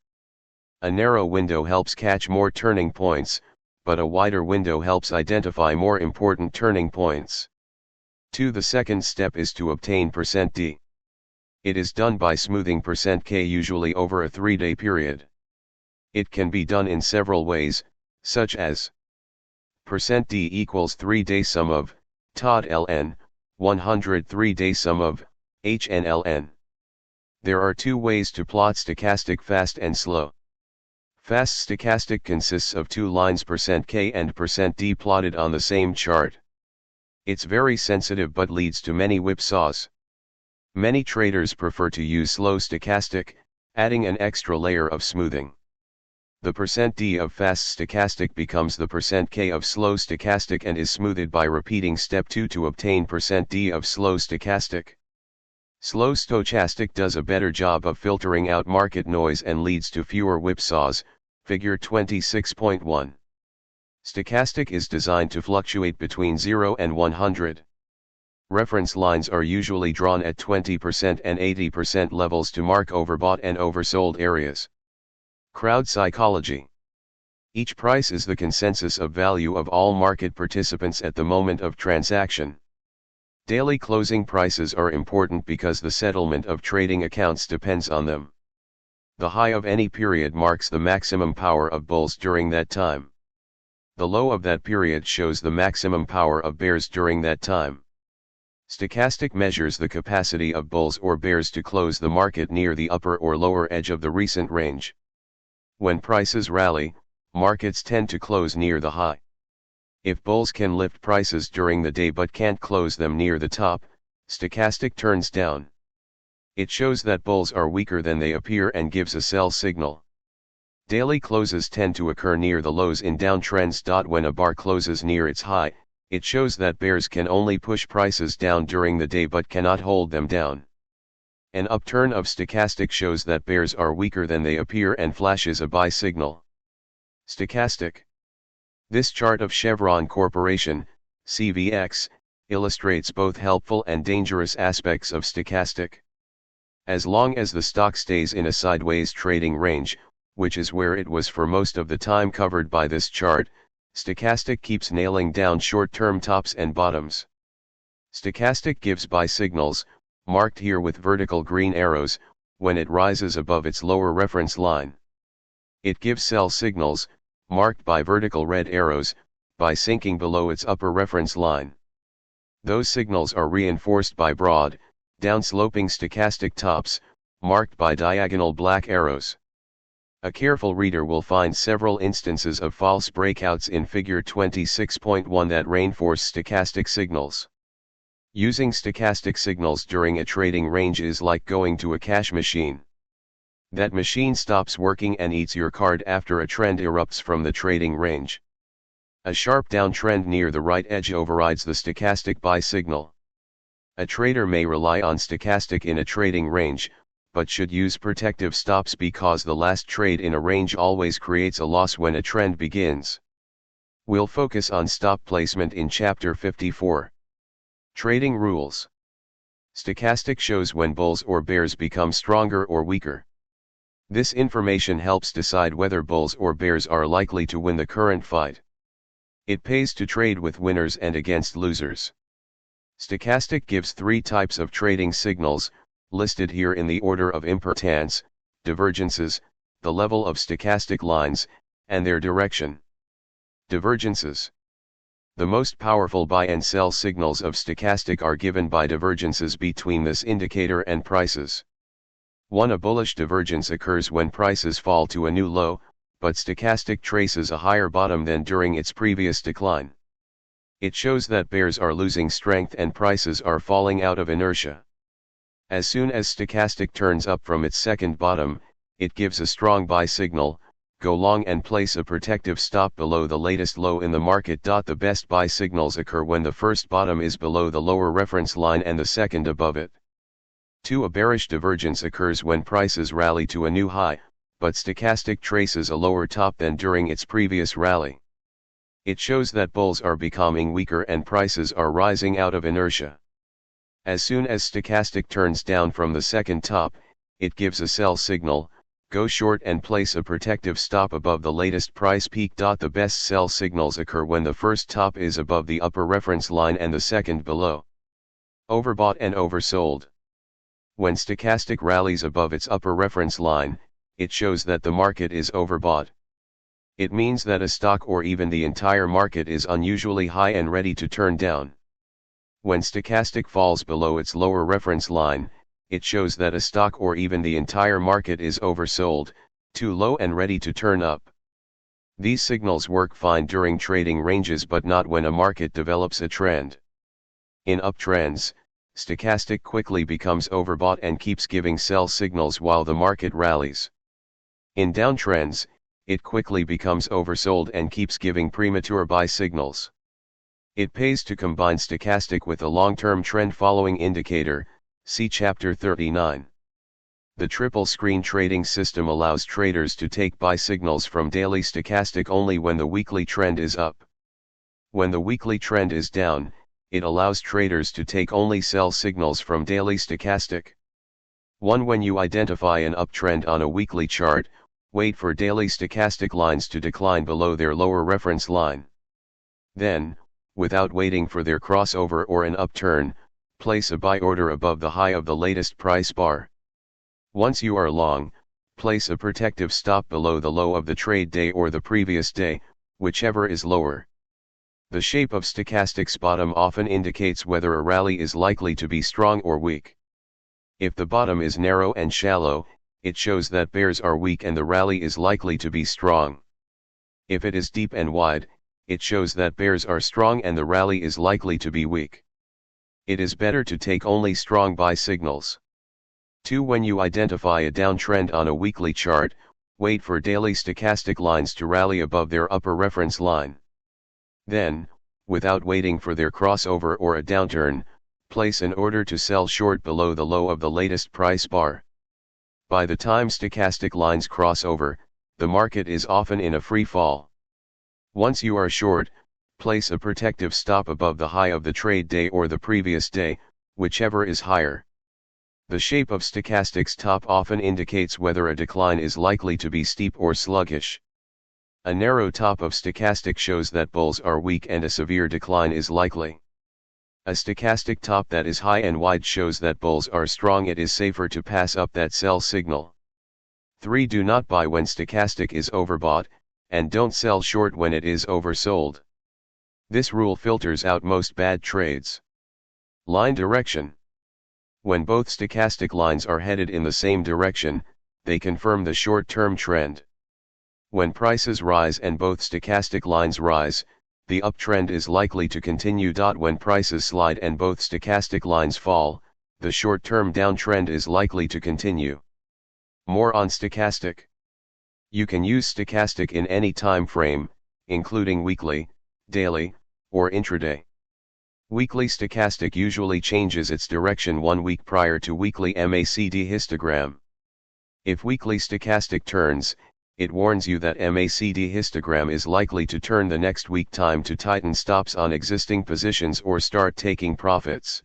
[SPEAKER 1] A narrow window helps catch more turning points, but a wider window helps identify more important turning points. The second step is to obtain %D. It is done by smoothing %K usually over a 3-day period. It can be done in several ways, such as %d equals 3-day sum of, TOD ln, 103-day sum of, HN ln. There are two ways to plot stochastic fast and slow. Fast stochastic consists of two lines %k and %d plotted on the same chart. It's very sensitive but leads to many whipsaws. Many traders prefer to use slow stochastic, adding an extra layer of smoothing. The %d of fast stochastic becomes the %k of slow stochastic and is smoothed by repeating step 2 to obtain %d of slow stochastic. Slow stochastic does a better job of filtering out market noise and leads to fewer whipsaws, figure 26.1. Stochastic is designed to fluctuate between 0 and 100. Reference lines are usually drawn at 20% and 80% levels to mark overbought and oversold areas. Crowd psychology. Each price is the consensus of value of all market participants at the moment of transaction. Daily closing prices are important because the settlement of trading accounts depends on them. The high of any period marks the maximum power of bulls during that time. The low of that period shows the maximum power of bears during that time. Stochastic measures the capacity of bulls or bears to close the market near the upper or lower edge of the recent range. When prices rally, markets tend to close near the high. If bulls can lift prices during the day but can't close them near the top, stochastic turns down. It shows that bulls are weaker than they appear and gives a sell signal. Daily closes tend to occur near the lows in downtrends. When a bar closes near its high, it shows that bears can only push prices down during the day but cannot hold them down. An upturn of stochastic shows that bears are weaker than they appear and flashes a buy signal. Stochastic. This chart of Chevron Corporation, CVX, illustrates both helpful and dangerous aspects of stochastic. As long as the stock stays in a sideways trading range, which is where it was for most of the time covered by this chart, stochastic keeps nailing down short-term tops and bottoms. Stochastic gives buy signals, marked here with vertical green arrows, when it rises above its lower reference line. It gives sell signals, marked by vertical red arrows, by sinking below its upper reference line. Those signals are reinforced by broad, downsloping stochastic tops, marked by diagonal black arrows. A careful reader will find several instances of false breakouts in figure 26.1 that reinforce stochastic signals. Using stochastic signals during a trading range is like going to a cash machine. That machine stops working and eats your card after a trend erupts from the trading range. A sharp downtrend near the right edge overrides the stochastic buy signal. A trader may rely on stochastic in a trading range, but should use protective stops because the last trade in a range always creates a loss when a trend begins. We'll focus on stop placement in Chapter 54. Trading rules. Stochastic shows when bulls or bears become stronger or weaker. This information helps decide whether bulls or bears are likely to win the current fight. It pays to trade with winners and against losers. Stochastic gives three types of trading signals, listed here in the order of importance: divergences, the level of stochastic lines, and their direction. Divergences. The most powerful buy and sell signals of stochastic are given by divergences between this indicator and prices. 1. A bullish divergence occurs when prices fall to a new low, but stochastic traces a higher bottom than during its previous decline. It shows that bears are losing strength and prices are falling out of inertia. As soon as stochastic turns up from its second bottom, it gives a strong buy signal: go long and place a protective stop below the latest low in the market. The best buy signals occur when the first bottom is below the lower reference line and the second above it. 2. A bearish divergence occurs when prices rally to a new high, but stochastic traces a lower top than during its previous rally. It shows that bulls are becoming weaker and prices are rising out of inertia. As soon as stochastic turns down from the second top, it gives a sell signal: go short and place a protective stop above the latest price peak. The best sell signals occur when the first top is above the upper reference line and the second below. Overbought and oversold. When stochastic rallies above its upper reference line, it shows that the market is overbought. It means that a stock or even the entire market is unusually high and ready to turn down. When stochastic falls below its lower reference line, it shows that a stock or even the entire market is oversold, too low and ready to turn up. These signals work fine during trading ranges but not when a market develops a trend. In uptrends, stochastic quickly becomes overbought and keeps giving sell signals while the market rallies. In downtrends, it quickly becomes oversold and keeps giving premature buy signals. It pays to combine stochastic with a long-term trend following indicator, see Chapter 39. The triple screen trading system allows traders to take buy signals from daily stochastic only when the weekly trend is up. When the weekly trend is down, it allows traders to take only sell signals from daily stochastic. 1. When you identify an uptrend on a weekly chart, wait for daily stochastic lines to decline below their lower reference line. Then, without waiting for their crossover or an upturn, place a buy order above the high of the latest price bar. Once you are long, place a protective stop below the low of the trade day or the previous day, whichever is lower. The shape of stochastic's bottom often indicates whether a rally is likely to be strong or weak. If the bottom is narrow and shallow, it shows that bears are weak and the rally is likely to be strong. If it is deep and wide, it shows that bears are strong and the rally is likely to be weak. It is better to take only strong buy signals. 2. When you identify a downtrend on a weekly chart, wait for daily stochastic lines to rally above their upper reference line. Then, without waiting for their crossover or a downturn, place an order to sell short below the low of the latest price bar. By the time stochastic lines cross over, the market is often in a free fall. Once you are short, place a protective stop above the high of the trade day or the previous day, whichever is higher. The shape of stochastic's top often indicates whether a decline is likely to be steep or sluggish. A narrow top of stochastic shows that bulls are weak and a severe decline is likely. A stochastic top that is high and wide shows that bulls are strong. It is safer to pass up that sell signal. 3. Do not buy when stochastic is overbought, and don't sell short when it is oversold. This rule filters out most bad trades. Line direction. When both stochastic lines are headed in the same direction, they confirm the short-term trend. When prices rise and both stochastic lines rise, the uptrend is likely to continue. When prices slide and both stochastic lines fall, the short-term downtrend is likely to continue. More on stochastic. You can use stochastic in any time frame, including weekly, daily, or intraday. Weekly stochastic usually changes its direction 1 week prior to weekly MACD histogram. If weekly stochastic turns, it warns you that MACD histogram is likely to turn the next week. Time to tighten stops on existing positions or start taking profits.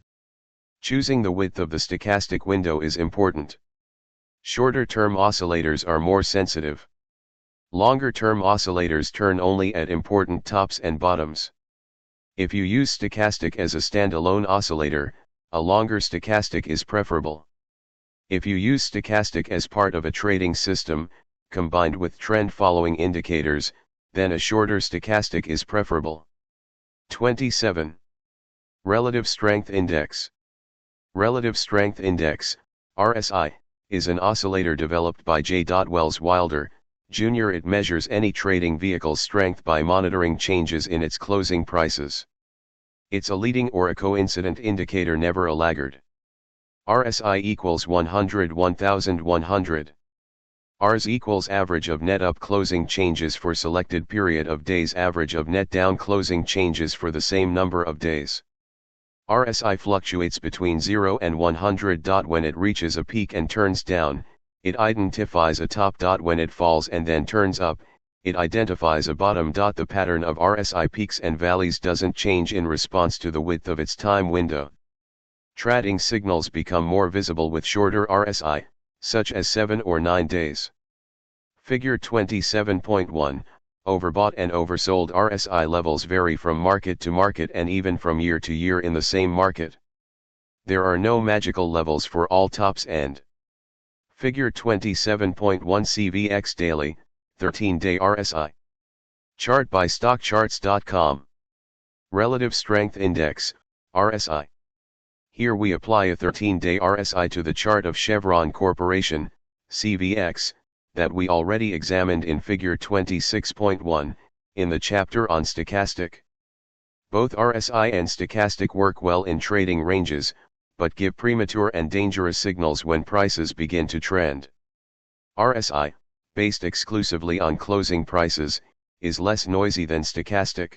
[SPEAKER 1] Choosing the width of the stochastic window is important. Shorter-term oscillators are more sensitive. Longer-term oscillators turn only at important tops and bottoms. If you use stochastic as a standalone oscillator, a longer stochastic is preferable. If you use stochastic as part of a trading system, combined with trend-following indicators, then a shorter stochastic is preferable. 27. Relative Strength Index. Relative Strength Index, RSI, is an oscillator developed by J. Wells Wilder, Jr. It measures any trading vehicle's strength by monitoring changes in its closing prices. It's a leading or a coincident indicator, never a laggard. RSI equals 100 1100. RS equals average of net up closing changes for selected period of days, average of net down closing changes for the same number of days. RSI fluctuates between 0 and 100. When it reaches a peak and turns down, it identifies a top. When it falls and then turns up, it identifies a bottom. The pattern of RSI peaks and valleys doesn't change in response to the width of its time window. Trading signals become more visible with shorter RSI, such as 7 or 9 days. Figure 27.1, overbought and oversold RSI levels vary from market to market and even from year to year in the same market. There are no magical levels for all tops and Figure 27.1 CVX daily, 13-day RSI. Chart by StockCharts.com. Relative Strength Index, RSI. Here we apply a 13-day RSI to the chart of Chevron Corporation, CVX, that we already examined in Figure 26.1, in the chapter on stochastic. Both RSI and stochastic work well in trading ranges, but give premature and dangerous signals when prices begin to trend. RSI, based exclusively on closing prices, is less noisy than stochastic.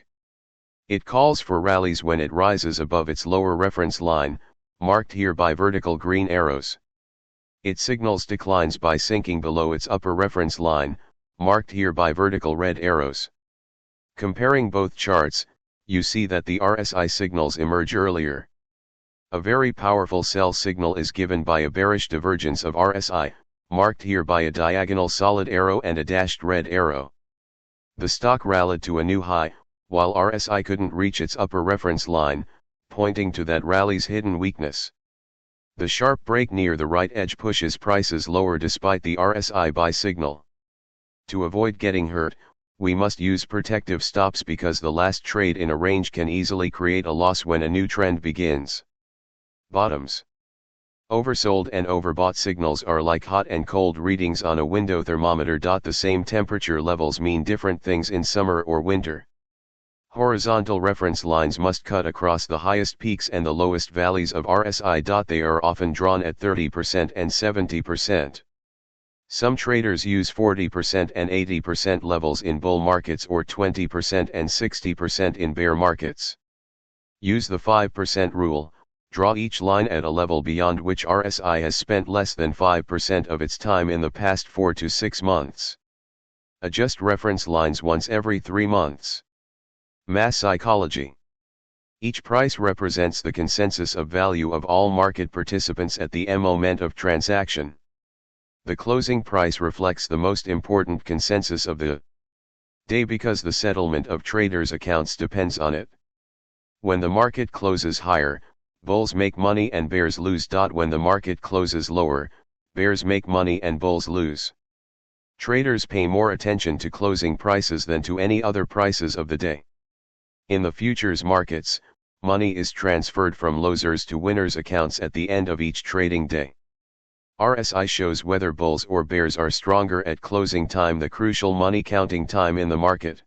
[SPEAKER 1] It calls for rallies when it rises above its lower reference line, marked here by vertical green arrows. It signals declines by sinking below its upper reference line, marked here by vertical red arrows. Comparing both charts, you see that the RSI signals emerge earlier. A very powerful sell signal is given by a bearish divergence of RSI, marked here by a diagonal solid arrow and a dashed red arrow. The stock rallied to a new high, while RSI couldn't reach its upper reference line, pointing to that rally's hidden weakness. The sharp break near the right edge pushes prices lower despite the RSI buy signal. To avoid getting hurt, we must use protective stops because the last trade in a range can easily create a loss when a new trend begins. Bottoms. Oversold and overbought signals are like hot and cold readings on a window thermometer. The same temperature levels mean different things in summer or winter. Horizontal reference lines must cut across the highest peaks and the lowest valleys of RSI. They are often drawn at 30% and 70%. Some traders use 40% and 80% levels in bull markets or 20% and 60% in bear markets. Use the 5% rule, draw each line at a level beyond which RSI has spent less than 5% of its time in the past 4 to 6 months. Adjust reference lines once every 3 months. Mass psychology. Each price represents the consensus of value of all market participants at the moment of transaction. The closing price reflects the most important consensus of the day because the settlement of traders' accounts depends on it. When the market closes higher, bulls make money and bears lose. When the market closes lower, bears make money and bulls lose. Traders pay more attention to closing prices than to any other prices of the day. In the futures markets, money is transferred from losers to winners' accounts at the end of each trading day. RSI shows whether bulls or bears are stronger at closing time, the crucial money counting time in the market.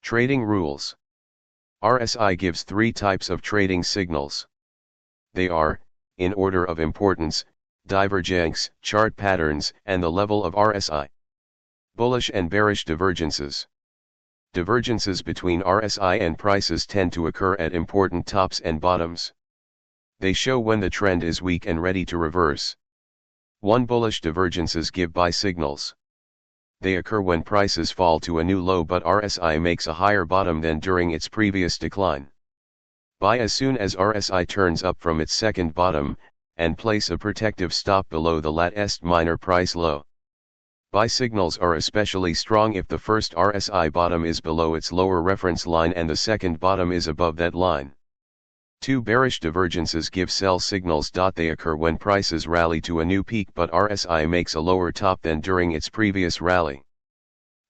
[SPEAKER 1] Trading rules. RSI gives 3 types of trading signals. They are, in order of importance, divergence, chart patterns, and the level of RSI. Bullish and bearish divergences. Divergences between RSI and prices tend to occur at important tops and bottoms. They show when the trend is weak and ready to reverse. 1. Bullish divergences give buy signals. They occur when prices fall to a new low but RSI makes a higher bottom than during its previous decline. Buy as soon as RSI turns up from its second bottom, and place a protective stop below the latest minor price low. Buy signals are especially strong if the first RSI bottom is below its lower reference line and the second bottom is above that line. 2. Bearish divergences give sell signals. They occur when prices rally to a new peak but RSI makes a lower top than during its previous rally.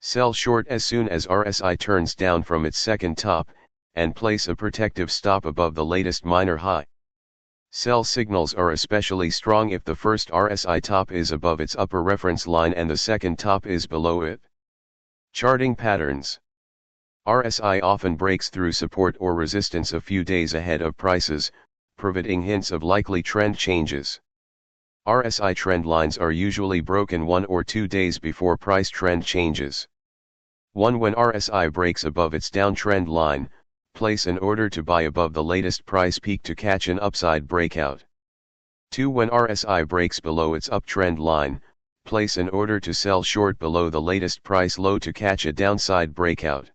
[SPEAKER 1] Sell short as soon as RSI turns down from its second top, and place a protective stop above the latest minor high. Sell signals are especially strong if the first RSI top is above its upper reference line and the second top is below it. Charting patterns. RSI often breaks through support or resistance a few days ahead of prices, providing hints of likely trend changes. RSI trend lines are usually broken 1 or 2 days before price trend changes. 1. When RSI breaks above its downtrend line, place an order to buy above the latest price peak to catch an upside breakout. 2. When RSI breaks below its uptrend line, place an order to sell short below the latest price low to catch a downside breakout.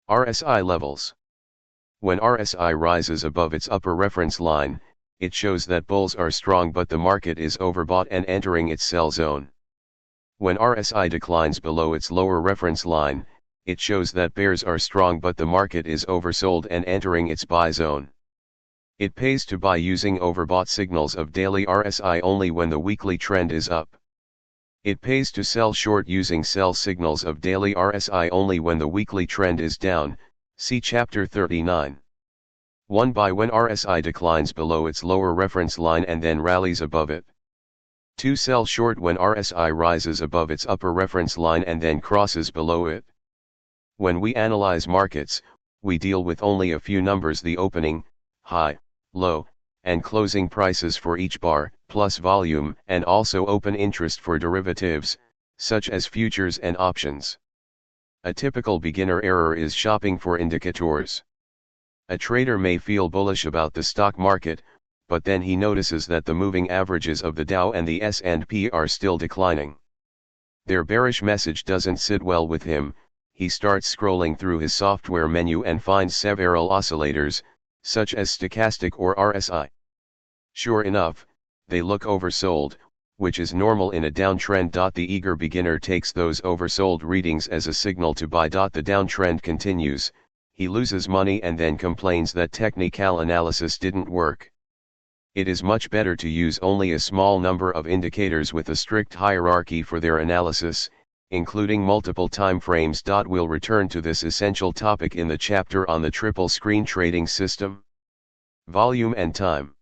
[SPEAKER 1] RSI levels. When RSI rises above its upper reference line, it shows that bulls are strong but the market is overbought and entering its sell zone. When RSI declines below its lower reference line, it shows that bears are strong but the market is oversold and entering its buy zone. It pays to buy using overbought signals of daily RSI only when the weekly trend is up. It pays to sell short using sell signals of daily RSI only when the weekly trend is down, see chapter 39. 1. Buy when RSI declines below its lower reference line and then rallies above it. 2. Sell short when RSI rises above its upper reference line and then crosses below it. When we analyze markets, we deal with only a few numbers: the opening, high, low, and closing prices for each bar, plus volume, and also open interest for derivatives, such as futures and options. A typical beginner error is shopping for indicators. A trader may feel bullish about the stock market, but then he notices that the moving averages of the Dow and the S&P are still declining. Their bearish message doesn't sit well with him. He starts scrolling through his software menu and finds several oscillators, such as stochastic or RSI. Sure enough, they look oversold, which is normal in a downtrend. The eager beginner takes those oversold readings as a signal to buy. The downtrend continues, he loses money and then complains that technical analysis didn't work. It is much better to use only a small number of indicators with a strict hierarchy for their analysis, including multiple time frames. We'll return to this essential topic in the chapter on the triple screen trading system. Volume and time.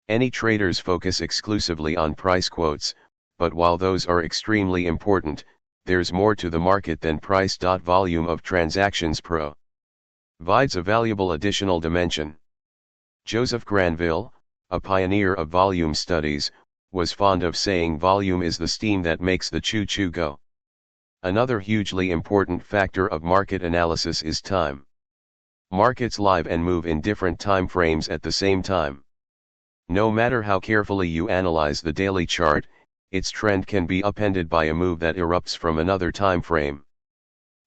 [SPEAKER 1] Any traders focus exclusively on price quotes, but while those are extremely important, there's more to the market than price. Volume of transactions provides a valuable additional dimension. Joseph Granville, a pioneer of volume studies, was fond of saying volume is the steam that makes the choo-choo go. Another hugely important factor of market analysis is time. Markets live and move in different time frames at the same time. No matter how carefully you analyze the daily chart, its trend can be upended by a move that erupts from another time frame.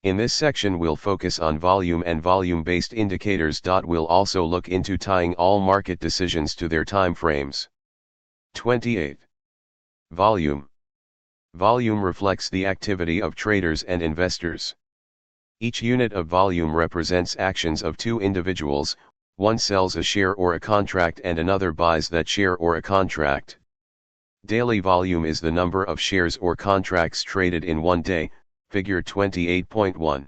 [SPEAKER 1] In this section we'll focus on volume and volume-based indicators. We'll also look into tying all market decisions to their time frames. 28. Volume. Volume reflects the activity of traders and investors. Each unit of volume represents actions of two individuals. One sells a share or a contract and another buys that share or a contract. Daily volume is the number of shares or contracts traded in one day, figure 28.1.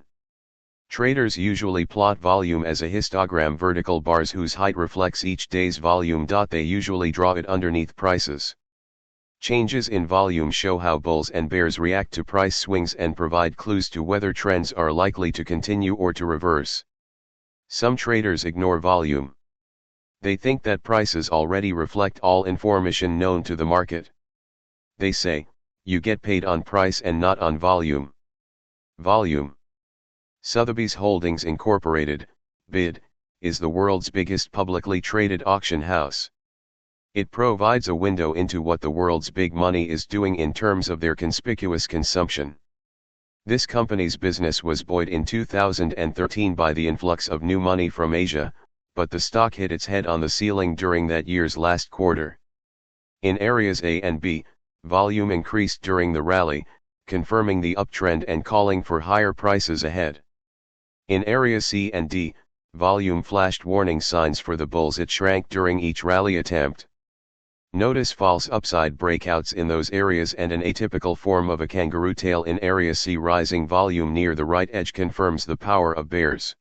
[SPEAKER 1] Traders usually plot volume as a histogram: vertical bars whose height reflects each day's volume. They usually draw it underneath prices. Changes in volume show how bulls and bears react to price swings and provide clues to whether trends are likely to continue or to reverse. Some traders ignore volume. They think that prices already reflect all information known to the market. They say, "You get paid on price and not on volume." Volume. Sotheby's Holdings Incorporated, BID, is the world's biggest publicly traded auction house. It provides a window into what the world's big money is doing in terms of their conspicuous consumption. This company's business was buoyed in 2013 by the influx of new money from Asia, but the stock hit its head on the ceiling during that year's last quarter. In areas A and B, volume increased during the rally, confirming the uptrend and calling for higher prices ahead. In areas C and D, volume flashed warning signs for the bulls. It shrank during each rally attempt. Notice false upside breakouts in those areas and an atypical form of a kangaroo tail in area C. Rising volume near the right edge confirms the power of bears.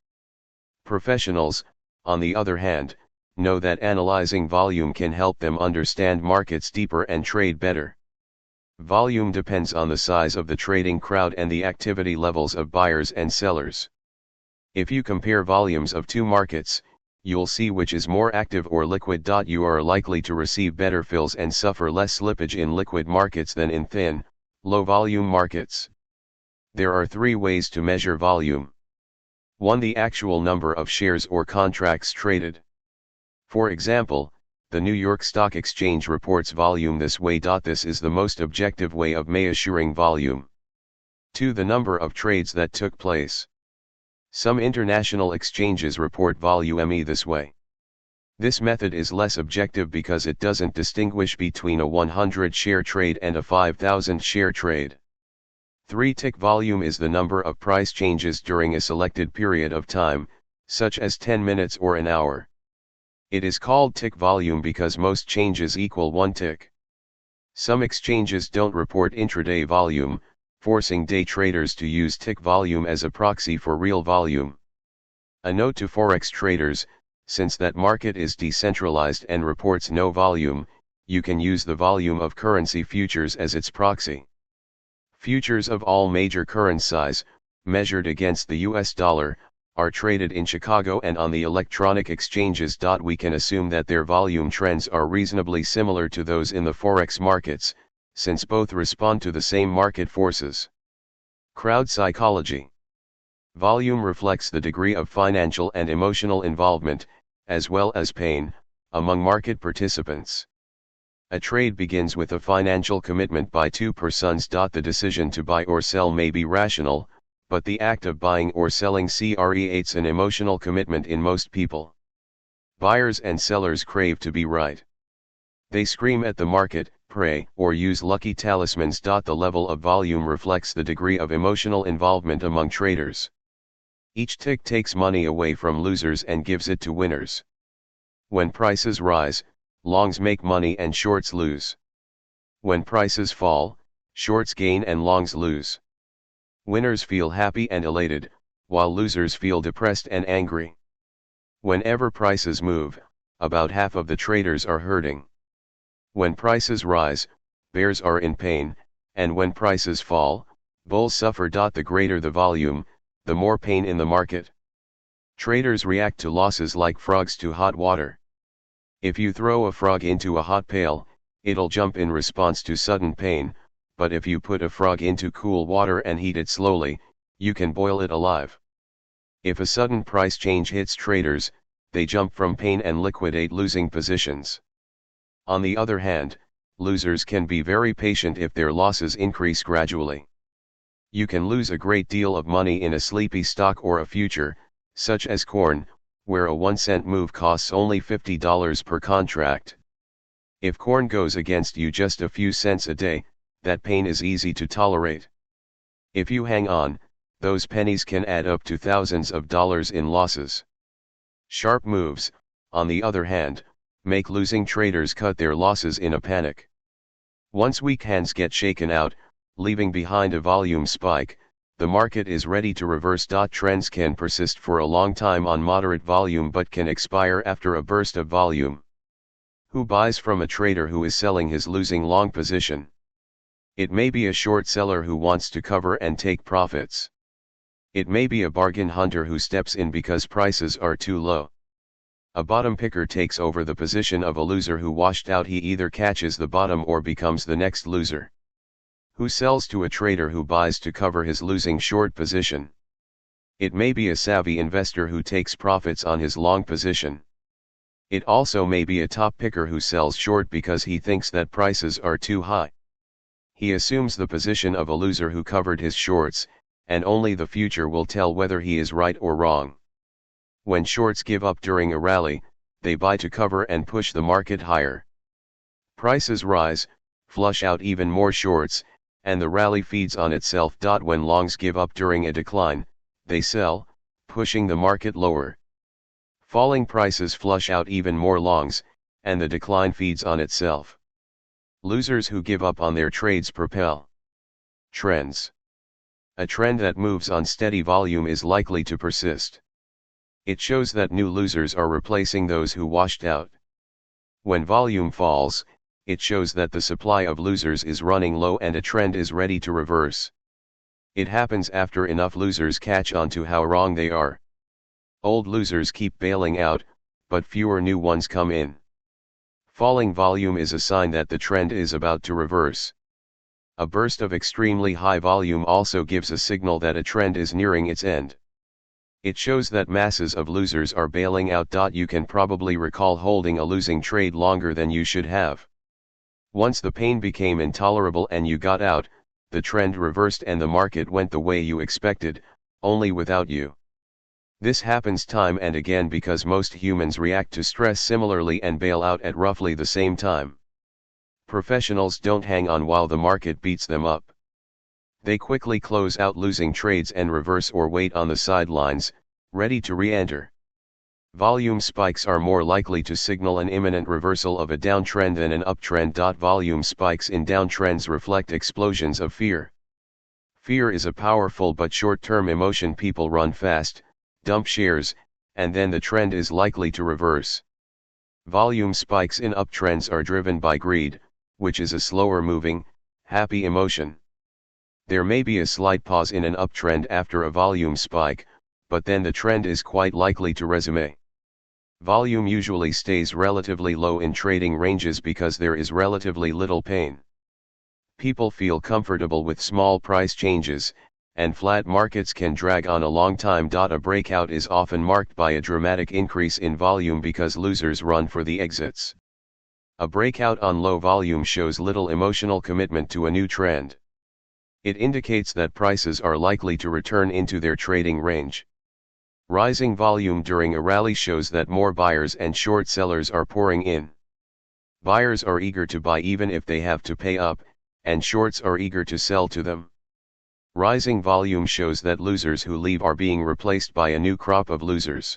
[SPEAKER 1] Professionals, on the other hand, know that analyzing volume can help them understand markets deeper and trade better. Volume depends on the size of the trading crowd and the activity levels of buyers and sellers. If you compare volumes of two markets, you'll see which is more active or liquid. You are likely to receive better fills and suffer less slippage in liquid markets than in thin, low volume markets. There are three ways to measure volume. 1. The actual number of shares or contracts traded. For example, the New York Stock Exchange reports volume this way. This is the most objective way of measuring volume. 2. The number of trades that took place. Some international exchanges report volume this way. This method is less objective because it doesn't distinguish between a 100-share trade and a 5,000-share trade. 3. Tick volume is the number of price changes during a selected period of time, such as 10 minutes or an hour. It is called tick volume because most changes equal one tick. Some exchanges don't report intraday volume, forcing day traders to use tick volume as a proxy for real volume. A note to Forex traders: since that market is decentralized and reports no volume, you can use the volume of currency futures as its proxy. Futures of all major currencies, measured against the US dollar, are traded in Chicago and on the electronic exchanges. We can assume that their volume trends are reasonably similar to those in the Forex markets, since both respond to the same market forces. Crowd psychology. Volume reflects the degree of financial and emotional involvement, as well as pain, among market participants. A trade begins with a financial commitment by two persons. The decision to buy or sell may be rational, but the act of buying or selling creates an emotional commitment in most people. Buyers and sellers crave to be right. They scream at the market, pray, or use lucky talismans. The level of volume reflects the degree of emotional involvement among traders. Each tick takes money away from losers and gives it to winners. When prices rise, longs make money and shorts lose. When prices fall, shorts gain and longs lose. Winners feel happy and elated, while losers feel depressed and angry. Whenever prices move, about half of the traders are hurting. When prices rise, bears are in pain, and when prices fall, bulls suffer. The greater the volume, the more pain in the market. Traders react to losses like frogs to hot water. If you throw a frog into a hot pail, it'll jump in response to sudden pain, but if you put a frog into cool water and heat it slowly, you can boil it alive. If a sudden price change hits traders, they jump from pain and liquidate losing positions. On the other hand, losers can be very patient if their losses increase gradually. You can lose a great deal of money in a sleepy stock or a future, such as corn, where a 1-cent move costs only $50 per contract. If corn goes against you just a few cents a day, that pain is easy to tolerate. If you hang on, those pennies can add up to thousands of dollars in losses. Sharp moves, on the other hand, make losing traders cut their losses in a panic. Once weak hands get shaken out, leaving behind a volume spike, the market is ready to reverse. Trends can persist for a long time on moderate volume but can expire after a burst of volume. Who buys from a trader who is selling his losing long position? It may be a short seller who wants to cover and take profits. It may be a bargain hunter who steps in because prices are too low. A bottom picker takes over the position of a loser who washed out. He either catches the bottom or becomes the next loser. Who sells to a trader who buys to cover his losing short position? It may be a savvy investor who takes profits on his long position. It also may be a top picker who sells short because he thinks that prices are too high. He assumes the position of a loser who covered his shorts, and only the future will tell whether he is right or wrong. When shorts give up during a rally, they buy to cover and push the market higher. Prices rise, flush out even more shorts, and the rally feeds on itself. When longs give up during a decline, they sell, pushing the market lower. Falling prices flush out even more longs, and the decline feeds on itself. Losers who give up on their trades propel. Trends. A trend that moves on steady volume is likely to persist. It shows that new losers are replacing those who washed out. When volume falls, it shows that the supply of losers is running low and a trend is ready to reverse. It happens after enough losers catch on to how wrong they are. Old losers keep bailing out, but fewer new ones come in. Falling volume is a sign that the trend is about to reverse. A burst of extremely high volume also gives a signal that a trend is nearing its end. It shows that masses of losers are bailing out. You can probably recall holding a losing trade longer than you should have. Once the pain became intolerable and you got out, the trend reversed and the market went the way you expected, only without you. This happens time and again because most humans react to stress similarly and bail out at roughly the same time. Professionals don't hang on while the market beats them up. They quickly close out losing trades and reverse or wait on the sidelines, ready to re-enter. Volume spikes are more likely to signal an imminent reversal of a downtrend than an uptrend. Volume spikes in downtrends reflect explosions of fear. Fear is a powerful but short-term emotion. People run fast, dump shares, and then the trend is likely to reverse. Volume spikes in uptrends are driven by greed, which is a slower-moving, happy emotion. There may be a slight pause in an uptrend after a volume spike, but then the trend is quite likely to resume. Volume usually stays relatively low in trading ranges because there is relatively little pain. People feel comfortable with small price changes, and flat markets can drag on a long time. A breakout is often marked by a dramatic increase in volume because losers run for the exits. A breakout on low volume shows little emotional commitment to a new trend. It indicates that prices are likely to return into their trading range. Rising volume during a rally shows that more buyers and short sellers are pouring in. Buyers are eager to buy even if they have to pay up, and shorts are eager to sell to them. Rising volume shows that losers who leave are being replaced by a new crop of losers.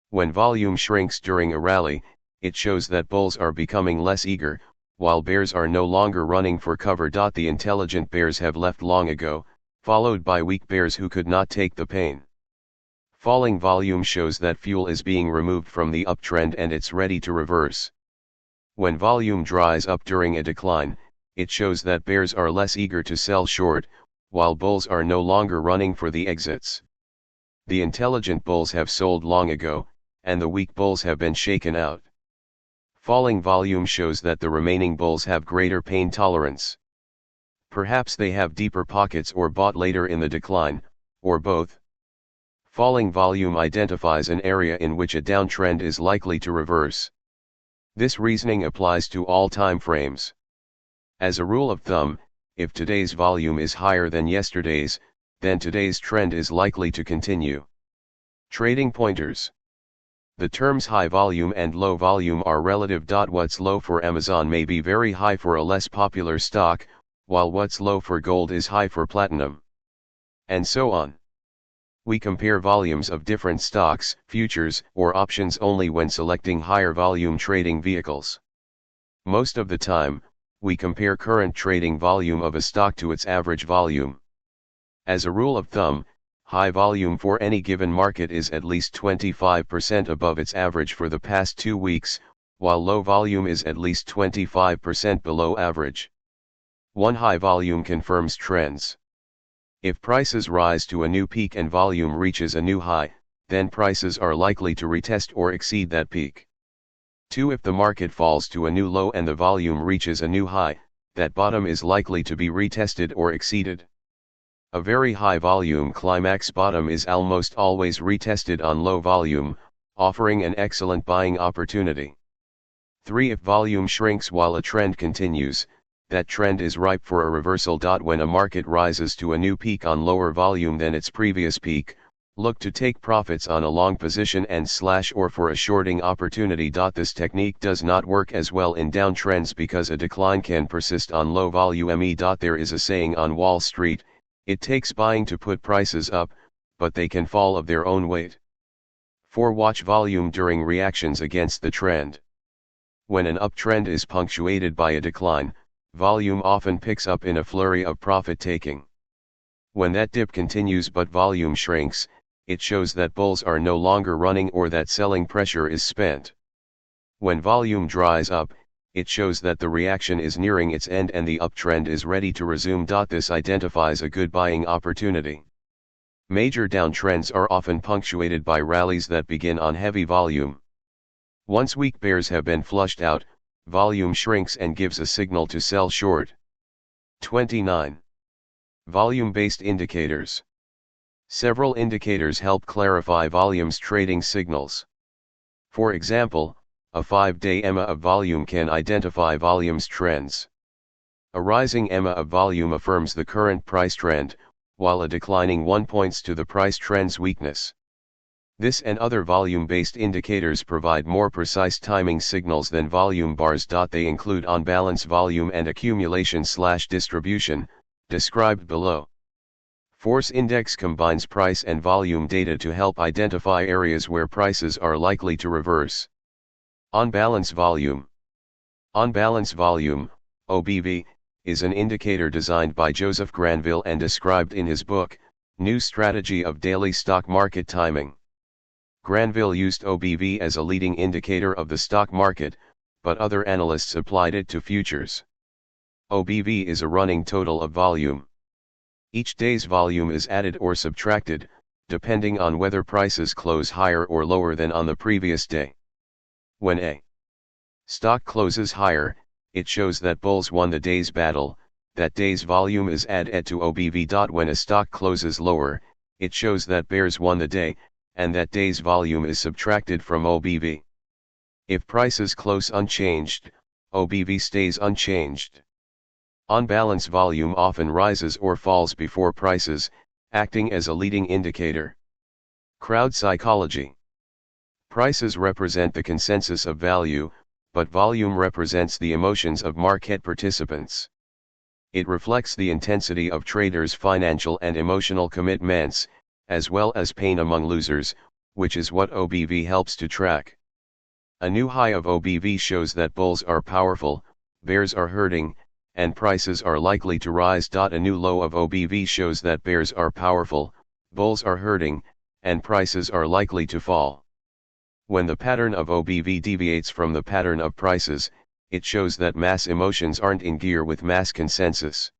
[SPEAKER 1] When volume shrinks during a rally, it shows that bulls are becoming less eager, while bears are no longer running for cover. The intelligent bears have left long ago, followed by weak bears who could not take the pain. Falling volume shows that fuel is being removed from the uptrend and it's ready to reverse. When volume dries up during a decline, it shows that bears are less eager to sell short, while bulls are no longer running for the exits. The intelligent bulls have sold long ago, and the weak bulls have been shaken out. Falling volume shows that the remaining bulls have greater pain tolerance. Perhaps they have deeper pockets or bought later in the decline, or both. Falling volume identifies an area in which a downtrend is likely to reverse. This reasoning applies to all time frames. As a rule of thumb, if today's volume is higher than yesterday's, then today's trend is likely to continue. Trading pointers. The terms high volume and low volume are relative. What's low for Amazon may be very high for a less popular stock, while what's low for gold is high for platinum. And so on. We compare volumes of different stocks, futures, or options only when selecting higher volume trading vehicles. Most of the time, we compare current trading volume of a stock to its average volume. As a rule of thumb, high volume for any given market is at least 25% above its average for the past 2 weeks, while low volume is at least 25% below average. One high volume confirms trends. If prices rise to a new peak and volume reaches a new high, then prices are likely to retest or exceed that peak. 2. If the market falls to a new low and the volume reaches a new high, that bottom is likely to be retested or exceeded. A very high volume climax bottom is almost always retested on low volume, offering an excellent buying opportunity. 3. If volume shrinks while a trend continues, that trend is ripe for a reversal. When a market rises to a new peak on lower volume than its previous peak, look to take profits on a long position and slash or for a shorting opportunity. This technique does not work as well in downtrends because a decline can persist on low volume. There is a saying on Wall Street, it takes buying to put prices up, but they can fall of their own weight. 4. Watch volume during reactions against the trend. When an uptrend is punctuated by a decline, volume often picks up in a flurry of profit taking. When that dip continues but volume shrinks, it shows that bulls are no longer running or that selling pressure is spent. When volume dries up, it shows that the reaction is nearing its end and the uptrend is ready to resume. This identifies a good buying opportunity. Major downtrends are often punctuated by rallies that begin on heavy volume. Once weak bears have been flushed out, volume shrinks and gives a signal to sell short. 29. Volume-based indicators. Several indicators help clarify volume's trading signals. For example, a 5-day EMA of volume can identify volume's trends. A rising EMA of volume affirms the current price trend, while a declining one points to the price trend's weakness. This and other volume-based indicators provide more precise timing signals than volume bars. They include on-balance volume and accumulation/distribution, described below. Force Index combines price and volume data to help identify areas where prices are likely to reverse. On balance volume. On balance volume, OBV, is an indicator designed by Joseph Granville and described in his book, New Strategy of Daily Stock Market Timing. Granville used OBV as a leading indicator of the stock market, but other analysts applied it to futures. OBV is a running total of volume. Each day's volume is added or subtracted, depending on whether prices close higher or lower than on the previous day. When a stock closes higher, it shows that bulls won the day's battle. That day's volume is added to OBV. When a stock closes lower, it shows that bears won the day, and that day's volume is subtracted from OBV. If prices close unchanged, OBV stays unchanged. On balance volume often rises or falls before prices, acting as a leading indicator. Crowd psychology. Prices represent the consensus of value, but volume represents the emotions of market participants. It reflects the intensity of traders' financial and emotional commitments, as well as pain among losers, which is what OBV helps to track. A new high of OBV shows that bulls are powerful, bears are hurting, and prices are likely to rise. A new low of OBV shows that bears are powerful, bulls are hurting, and prices are likely to fall. When the pattern of OBV deviates from the pattern of prices, it shows that mass emotions aren't in gear with mass consensus.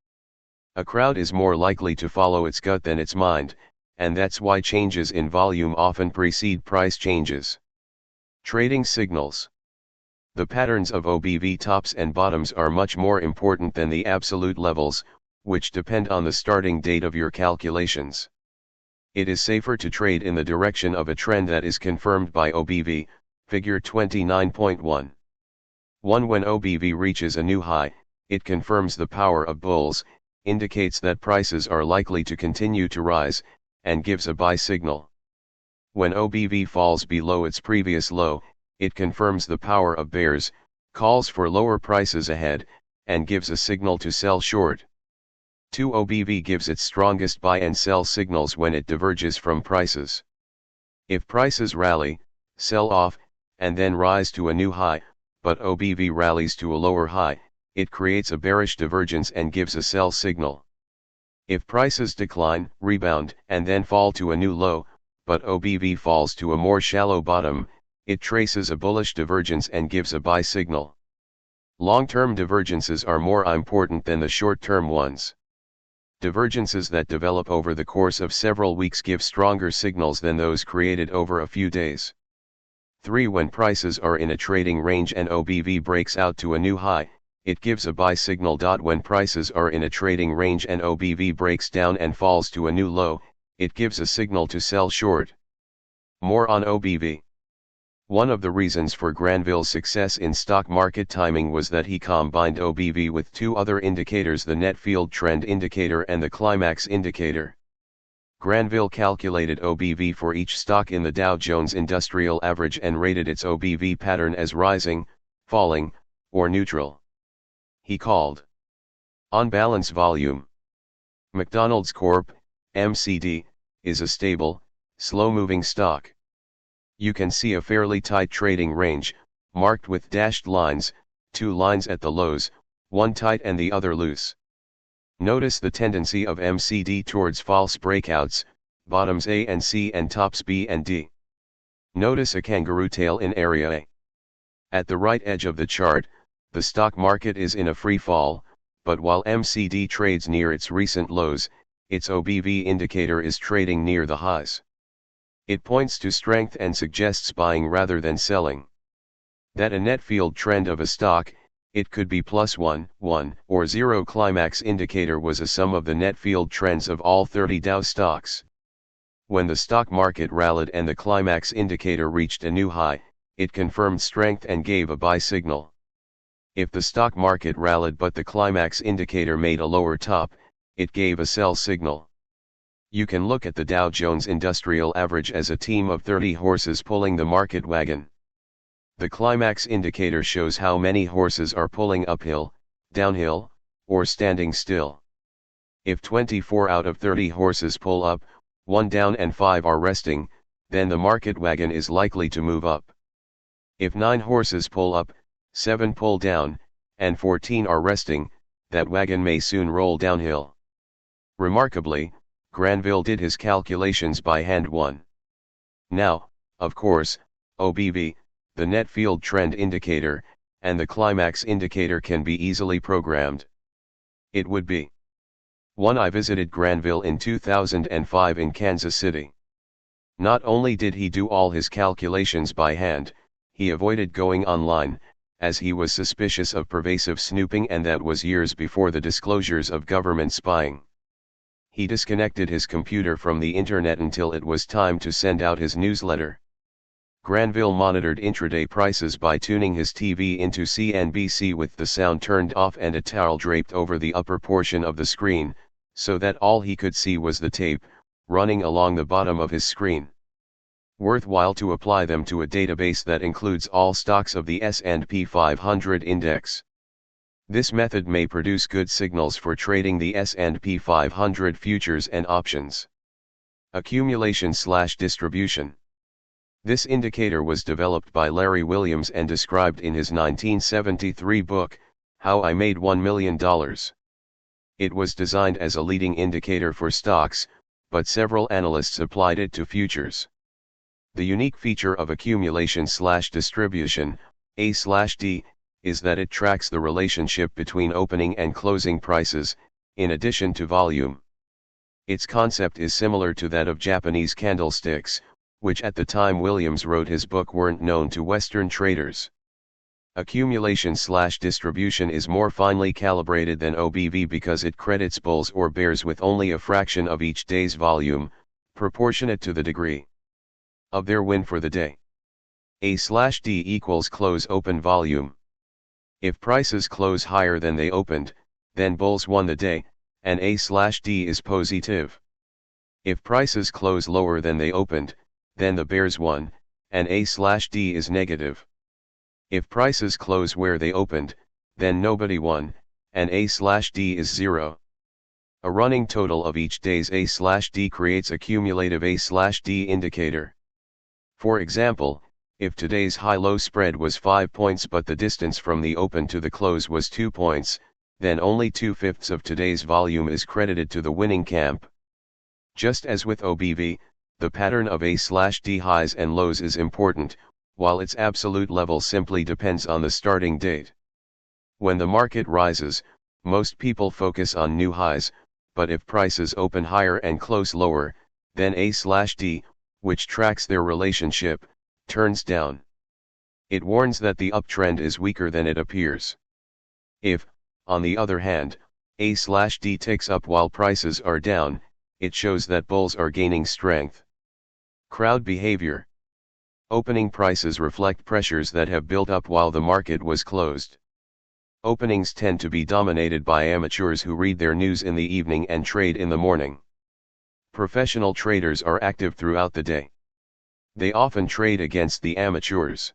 [SPEAKER 1] A crowd is more likely to follow its gut than its mind, and that's why changes in volume often precede price changes. Trading signals. The patterns of OBV tops and bottoms are much more important than the absolute levels, which depend on the starting date of your calculations. It is safer to trade in the direction of a trend that is confirmed by OBV, figure 29.1. 1. When OBV reaches a new high, it confirms the power of bulls, indicates that prices are likely to continue to rise, and gives a buy signal. When OBV falls below its previous low, it confirms the power of bears, calls for lower prices ahead, and gives a signal to sell short. 2. OBV gives its strongest buy and sell signals when it diverges from prices. If prices rally, sell off, and then rise to a new high, but OBV rallies to a lower high, it creates a bearish divergence and gives a sell signal. If prices decline, rebound, and then fall to a new low, but OBV falls to a more shallow bottom, it traces a bullish divergence and gives a buy signal. Long-term divergences are more important than the short-term ones. Divergences that develop over the course of several weeks give stronger signals than those created over a few days. 3. When prices are in a trading range and OBV breaks out to a new high, it gives a buy signal. When prices are in a trading range and OBV breaks down and falls to a new low, it gives a signal to sell short. More on OBV. One of the reasons for Granville's success in stock market timing was that he combined OBV with two other indicators, the net field trend indicator and the climax indicator. Granville calculated OBV for each stock in the Dow Jones Industrial Average and rated its OBV pattern as rising, falling, or neutral. He called on balance volume. McDonald's Corp., MCD, is a stable, slow-moving stock. You can see a fairly tight trading range, marked with dashed lines, two lines at the lows, one tight and the other loose. Notice the tendency of MCD towards false breakouts, bottoms A and C and tops B and D. Notice a kangaroo tail in area A. At the right edge of the chart, the stock market is in a free fall, but while MCD trades near its recent lows, its OBV indicator is trading near the highs. It points to strength and suggests buying rather than selling. That a net field trend of a stock, it could be +1, 1, or 0 climax indicator, was a sum of the net field trends of all 30 Dow stocks. When the stock market rallied and the climax indicator reached a new high, it confirmed strength and gave a buy signal. If the stock market rallied but the climax indicator made a lower top, it gave a sell signal. You can look at the Dow Jones Industrial Average as a team of 30 horses pulling the market wagon. The climax indicator shows how many horses are pulling uphill, downhill, or standing still. If 24 out of 30 horses pull up, 1 down and 5 are resting, then the market wagon is likely to move up. If 9 horses pull up, 7 pull down, and 14 are resting, that wagon may soon roll downhill. Remarkably, Granville did his calculations by hand. Now, of course, OBV, the net field trend indicator, and the climax indicator can be easily programmed. It would be 1. I visited Granville in 2005 in Kansas City. Not only did he do all his calculations by hand, he avoided going online, as he was suspicious of pervasive snooping, and that was years before the disclosures of government spying. He disconnected his computer from the internet until it was time to send out his newsletter. Granville monitored intraday prices by tuning his TV into CNBC with the sound turned off and a towel draped over the upper portion of the screen, so that all he could see was the tape, running along the bottom of his screen. Worthwhile to apply them to a database that includes all stocks of the S&P 500 index. This method may produce good signals for trading the S&P 500 futures and options. Accumulation/distribution. This indicator was developed by Larry Williams and described in his 1973 book, How I Made $1 Million. It was designed as a leading indicator for stocks, but several analysts applied it to futures. The unique feature of accumulation/distribution, A/D, is that it tracks the relationship between opening and closing prices, in addition to volume. Its concept is similar to that of Japanese candlesticks, which at the time Williams wrote his book weren't known to Western traders. Accumulation/distribution is more finely calibrated than OBV because it credits bulls or bears with only a fraction of each day's volume, proportionate to the degree of their win for the day. A/D equals close open volume. If prices close higher than they opened, then bulls won the day, and A/D is positive. If prices close lower than they opened, then the bears won, and A/D is negative. If prices close where they opened, then nobody won, and A/D is 0. A running total of each day's A/D creates a cumulative A/D indicator. For example, if today's high-low spread was 5 points but the distance from the open to the close was 2 points, then only 2/5 of today's volume is credited to the winning camp. Just as with OBV, the pattern of A/D highs and lows is important, while its absolute level simply depends on the starting date. When the market rises, most people focus on new highs, but if prices open higher and close lower, then A/D, which tracks their relationship, turns down. It warns that the uptrend is weaker than it appears. If, on the other hand, A/D ticks up while prices are down, it shows that bulls are gaining strength. Crowd behavior. Opening prices reflect pressures that have built up while the market was closed. Openings tend to be dominated by amateurs who read their news in the evening and trade in the morning. Professional traders are active throughout the day. They often trade against the amateurs.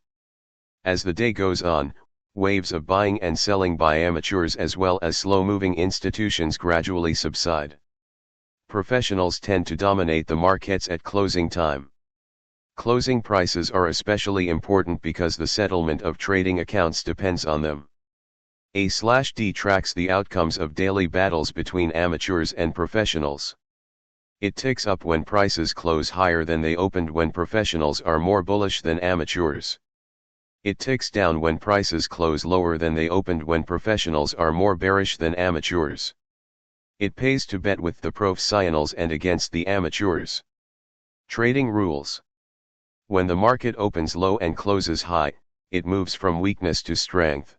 [SPEAKER 1] As the day goes on, waves of buying and selling by amateurs as well as slow-moving institutions gradually subside. Professionals tend to dominate the markets at closing time. Closing prices are especially important because the settlement of trading accounts depends on them. A/D tracks the outcomes of daily battles between amateurs and professionals. It ticks up when prices close higher than they opened when professionals are more bullish than amateurs. It ticks down when prices close lower than they opened when professionals are more bearish than amateurs. It pays to bet with the professionals and against the amateurs. Trading rules. When the market opens low and closes high, it moves from weakness to strength.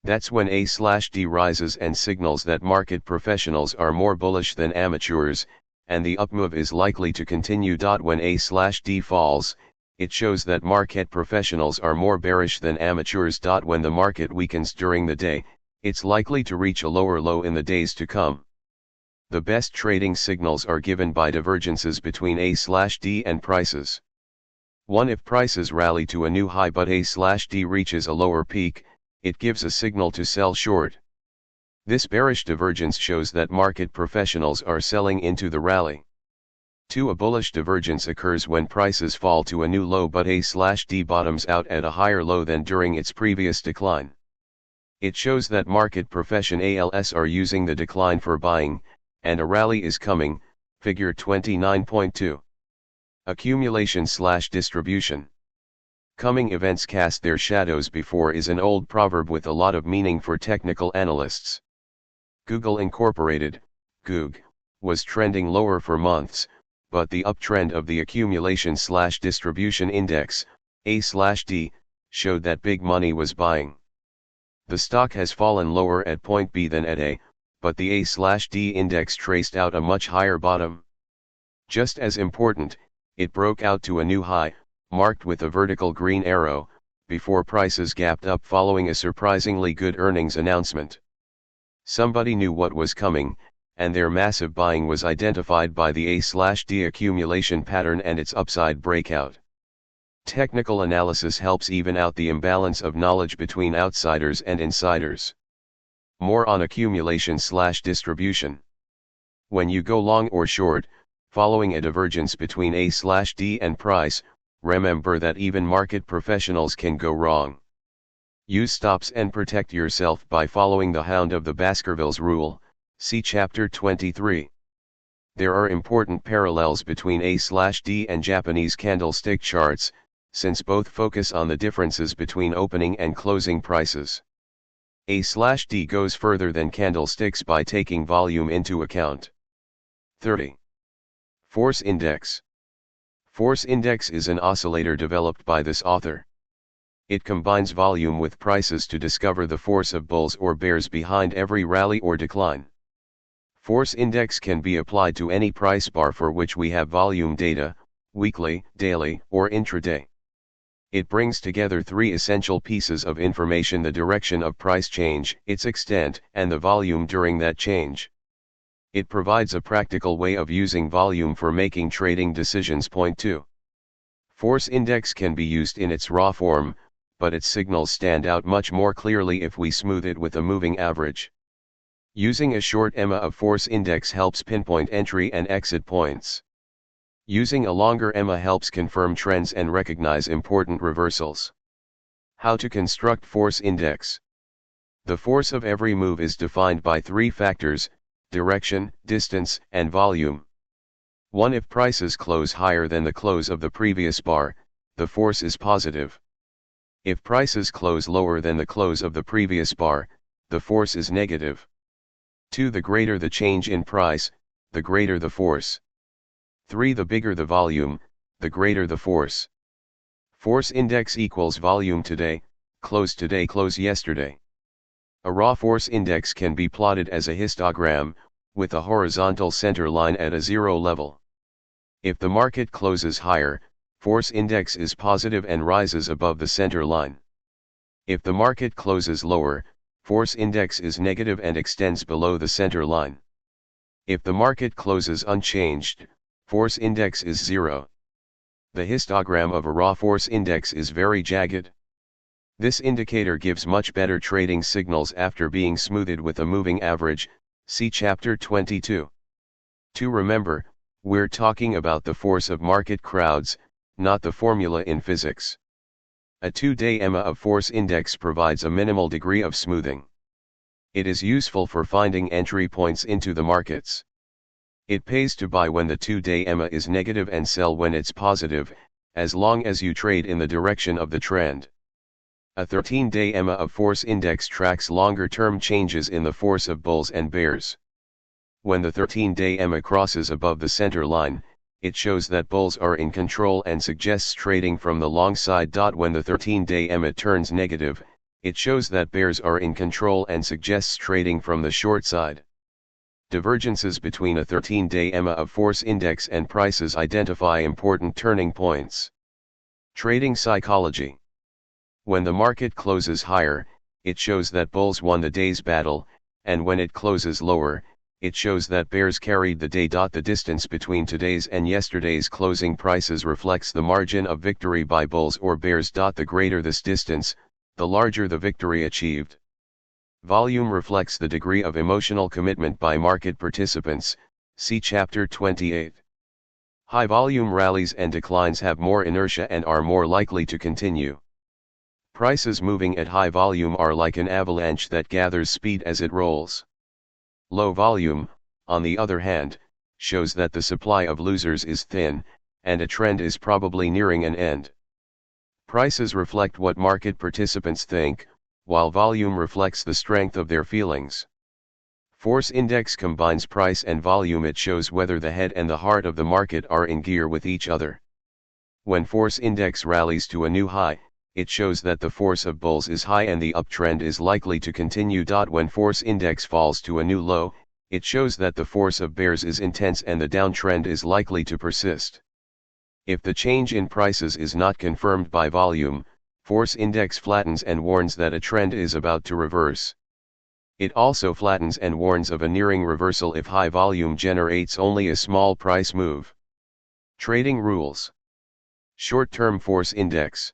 [SPEAKER 1] That's when A/D rises and signals that market professionals are more bullish than amateurs, and the upmove is likely to continue. When A/D falls, it shows that market professionals are more bearish than amateurs. When the market weakens during the day, it's likely to reach a lower low in the days to come. The best trading signals are given by divergences between A/D and prices. 1. If prices rally to a new high but A/D reaches a lower peak, it gives a signal to sell short. This bearish divergence shows that market professionals are selling into the rally. 2. A bullish divergence occurs when prices fall to a new low but A/D bottoms out at a higher low than during its previous decline. It shows that market professionals are using the decline for buying, and a rally is coming, figure 29.2. Accumulation/distribution. Coming events cast their shadows before is an old proverb with a lot of meaning for technical analysts. Google Incorporated, Goog, was trending lower for months, but the uptrend of the accumulation/distribution index, A/D, showed that big money was buying. The stock has fallen lower at point B than at A, but the A/D index traced out a much higher bottom. Just as important, it broke out to a new high, marked with a vertical green arrow, before prices gapped up following a surprisingly good earnings announcement. Somebody knew what was coming, and their massive buying was identified by the A/D accumulation pattern and its upside breakout. Technical analysis helps even out the imbalance of knowledge between outsiders and insiders. More on accumulation/distribution. When you go long or short, following a divergence between A/D and price, remember that even market professionals can go wrong. Use stops and protect yourself by following the Hound of the Baskervilles rule, see chapter 23. There are important parallels between A/D and Japanese candlestick charts, since both focus on the differences between opening and closing prices. A/D goes further than candlesticks by taking volume into account. 30. Force Index. Force Index is an oscillator developed by this author. It combines volume with prices to discover the force of bulls or bears behind every rally or decline. Force Index can be applied to any price bar for which we have volume data, weekly, daily, or intraday. It brings together three essential pieces of information: the direction of price change, its extent, and the volume during that change. It provides a practical way of using volume for making trading decisions. Point 2. Force Index can be used in its raw form, but its signals stand out much more clearly if we smooth it with a moving average. Using a short EMA of Force Index helps pinpoint entry and exit points. Using a longer EMA helps confirm trends and recognize important reversals. How to construct Force Index. The force of every move is defined by three factors: direction, distance, and volume. 1. If prices close higher than the close of the previous bar, the force is positive. If prices close lower than the close of the previous bar, the force is negative. 2. The greater the change in price, the greater the force. 3. The bigger the volume, the greater the force. Force Index equals volume today, close yesterday. A raw force index can be plotted as a histogram, with a horizontal center line at a zero level. If the market closes higher, force index is positive and rises above the center line. If the market closes lower, force index is negative and extends below the center line. If the market closes unchanged, force index is zero. The histogram of a raw force index is very jagged. This indicator gives much better trading signals after being smoothed with a moving average, see chapter 22. To remember, we're talking about the force of market crowds, not the formula in physics. A 2-day EMA of force index provides a minimal degree of smoothing. It is useful for finding entry points into the markets. It pays to buy when the 2-day EMA is negative and sell when it's positive, as long as you trade in the direction of the trend. A 13-day EMA of force index tracks longer-term changes in the force of bulls and bears. When the 13-day EMA crosses above the center line, it shows that bulls are in control and suggests trading from the long side. When the 13-day EMA turns negative, it shows that bears are in control and suggests trading from the short side. Divergences between a 13-day EMA of force index and prices identify important turning points. Trading psychology. When the market closes higher, it shows that bulls won the day's battle, and when it closes lower, it shows that bears carried the day. The distance between today's and yesterday's closing prices reflects the margin of victory by bulls or bears. The greater this distance, the larger the victory achieved. Volume reflects the degree of emotional commitment by market participants, see Chapter 28. High volume rallies and declines have more inertia and are more likely to continue. Prices moving at high volume are like an avalanche that gathers speed as it rolls. Low volume, on the other hand, shows that the supply of losers is thin, and a trend is probably nearing an end. Prices reflect what market participants think, while volume reflects the strength of their feelings. Force index combines price and volume. It shows whether the head and the heart of the market are in gear with each other. When force index rallies to a new high, it shows that the force of bulls is high and the uptrend is likely to continue. When force index falls to a new low, it shows that the force of bears is intense and the downtrend is likely to persist. If the change in prices is not confirmed by volume, force index flattens and warns that a trend is about to reverse. It also flattens and warns of a nearing reversal if high volume generates only a small price move. Trading rules. Short-term force index.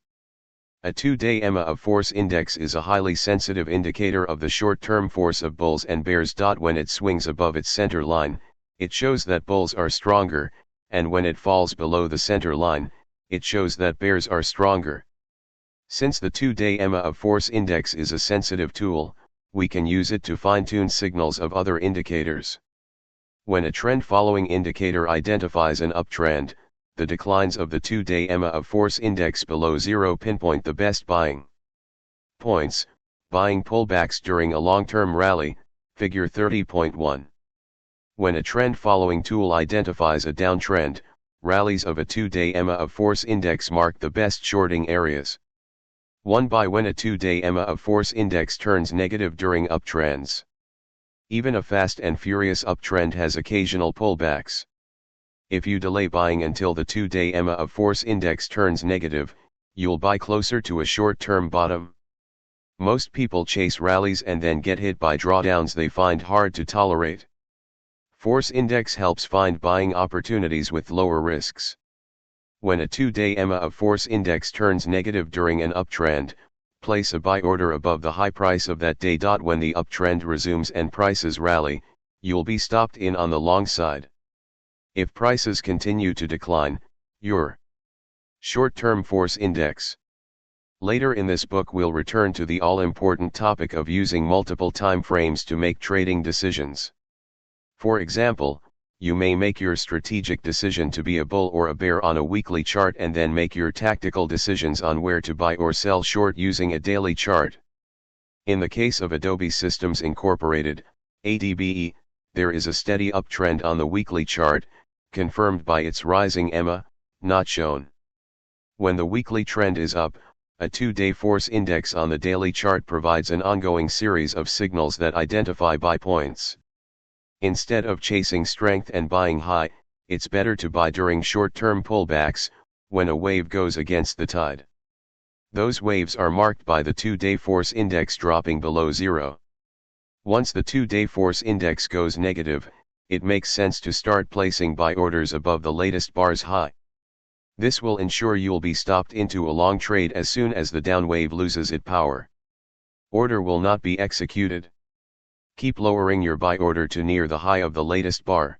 [SPEAKER 1] A 2-day EMA of force index is a highly sensitive indicator of the short-term force of bulls and bears. When it swings above its center line, it shows that bulls are stronger, and when it falls below the center line, it shows that bears are stronger. Since the 2-day EMA of force index is a sensitive tool, we can use it to fine-tune signals of other indicators. When a trend-following indicator identifies an uptrend, the declines of the 2-day EMA of force index below zero pinpoint the best buying points. Buying pullbacks during a long-term rally, figure 30.1. When a trend-following tool identifies a downtrend, rallies of a 2-day EMA of force index mark the best shorting areas. 1 buy when a 2-day EMA of force index turns negative during uptrends. Even a fast and furious uptrend has occasional pullbacks. If you delay buying until the 2-day EMA of force index turns negative, you'll buy closer to a short-term bottom. Most people chase rallies and then get hit by drawdowns they find hard to tolerate. Force index helps find buying opportunities with lower risks. When a 2-day EMA of force index turns negative during an uptrend, place a buy order above the high price of that day. When the uptrend resumes and prices rally, you'll be stopped in on the long side. If prices continue to decline, your short-term force index. Later in this book we'll return to the all-important topic of using multiple time frames to make trading decisions. For example, you may make your strategic decision to be a bull or a bear on a weekly chart and then make your tactical decisions on where to buy or sell short using a daily chart. In the case of Adobe Systems Incorporated, ADBE, there is a steady uptrend on the weekly chart, confirmed by its rising EMA, not shown. When the weekly trend is up, a 2-day force index on the daily chart provides an ongoing series of signals that identify buy points. Instead of chasing strength and buying high, it's better to buy during short-term pullbacks, when a wave goes against the tide. Those waves are marked by the 2-day force index dropping below zero. Once the 2-day force index goes negative, it makes sense to start placing buy orders above the latest bar's high. This will ensure you'll be stopped into a long trade as soon as the down wave loses its power. Order will not be executed. Keep lowering your buy order to near the high of the latest bar.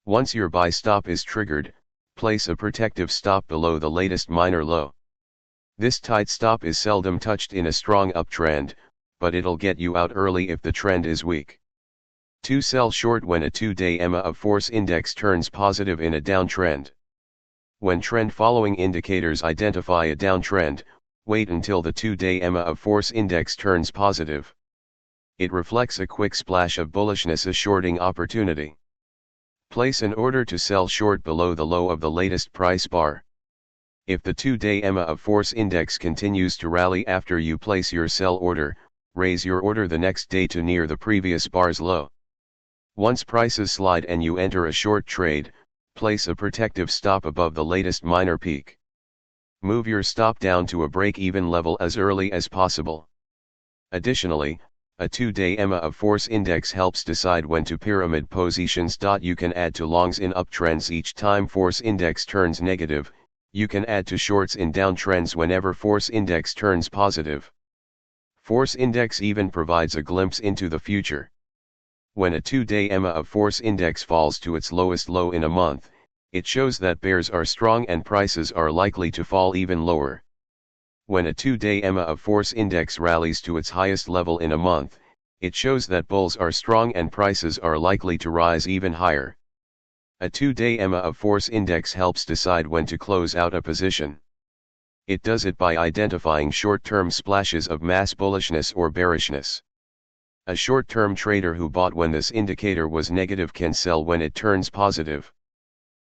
[SPEAKER 1] Once your buy stop is triggered, place a protective stop below the latest minor low. This tight stop is seldom touched in a strong uptrend, but it'll get you out early if the trend is weak. 2. Sell short when a 2-day EMA of force index turns positive in a downtrend. When trend-following indicators identify a downtrend, wait until the 2-day EMA of force index turns positive. It reflects a quick splash of bullishness, a shorting opportunity. Place an order to sell short below the low of the latest price bar. If the 2-day EMA of force index continues to rally after you place your sell order, raise your order the next day to near the previous bar's low. Once prices slide and you enter a short trade, place a protective stop above the latest minor peak. Move your stop down to a break-even level as early as possible. Additionally, a 2-day EMA of force index helps decide when to pyramid positions. You can add to longs in uptrends each time force index turns negative. You can add to shorts in downtrends whenever force index turns positive. Force index even provides a glimpse into the future. When a 2-day EMA of force index falls to its lowest low in a month, it shows that bears are strong and prices are likely to fall even lower. When a 2-day EMA of force index rallies to its highest level in a month, it shows that bulls are strong and prices are likely to rise even higher. A 2-day EMA of force index helps decide when to close out a position. It does it by identifying short-term splashes of mass bullishness or bearishness. A short-term trader who bought when this indicator was negative can sell when it turns positive.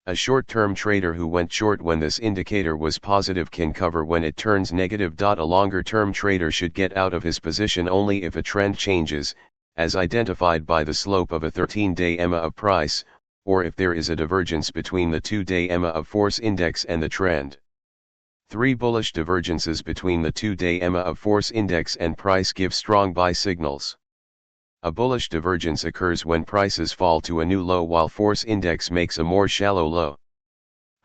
[SPEAKER 1] A short-term trader who went short when this indicator was positive can cover when it turns negative. A longer-term trader should get out of his position only if a trend changes, as identified by the slope of a 13-day EMA of price, or if there is a divergence between the 2-day EMA of force index and the trend. 3 bullish divergences between the 2-day EMA of force index and price give strong buy signals. A bullish divergence occurs when prices fall to a new low while force index makes a more shallow low.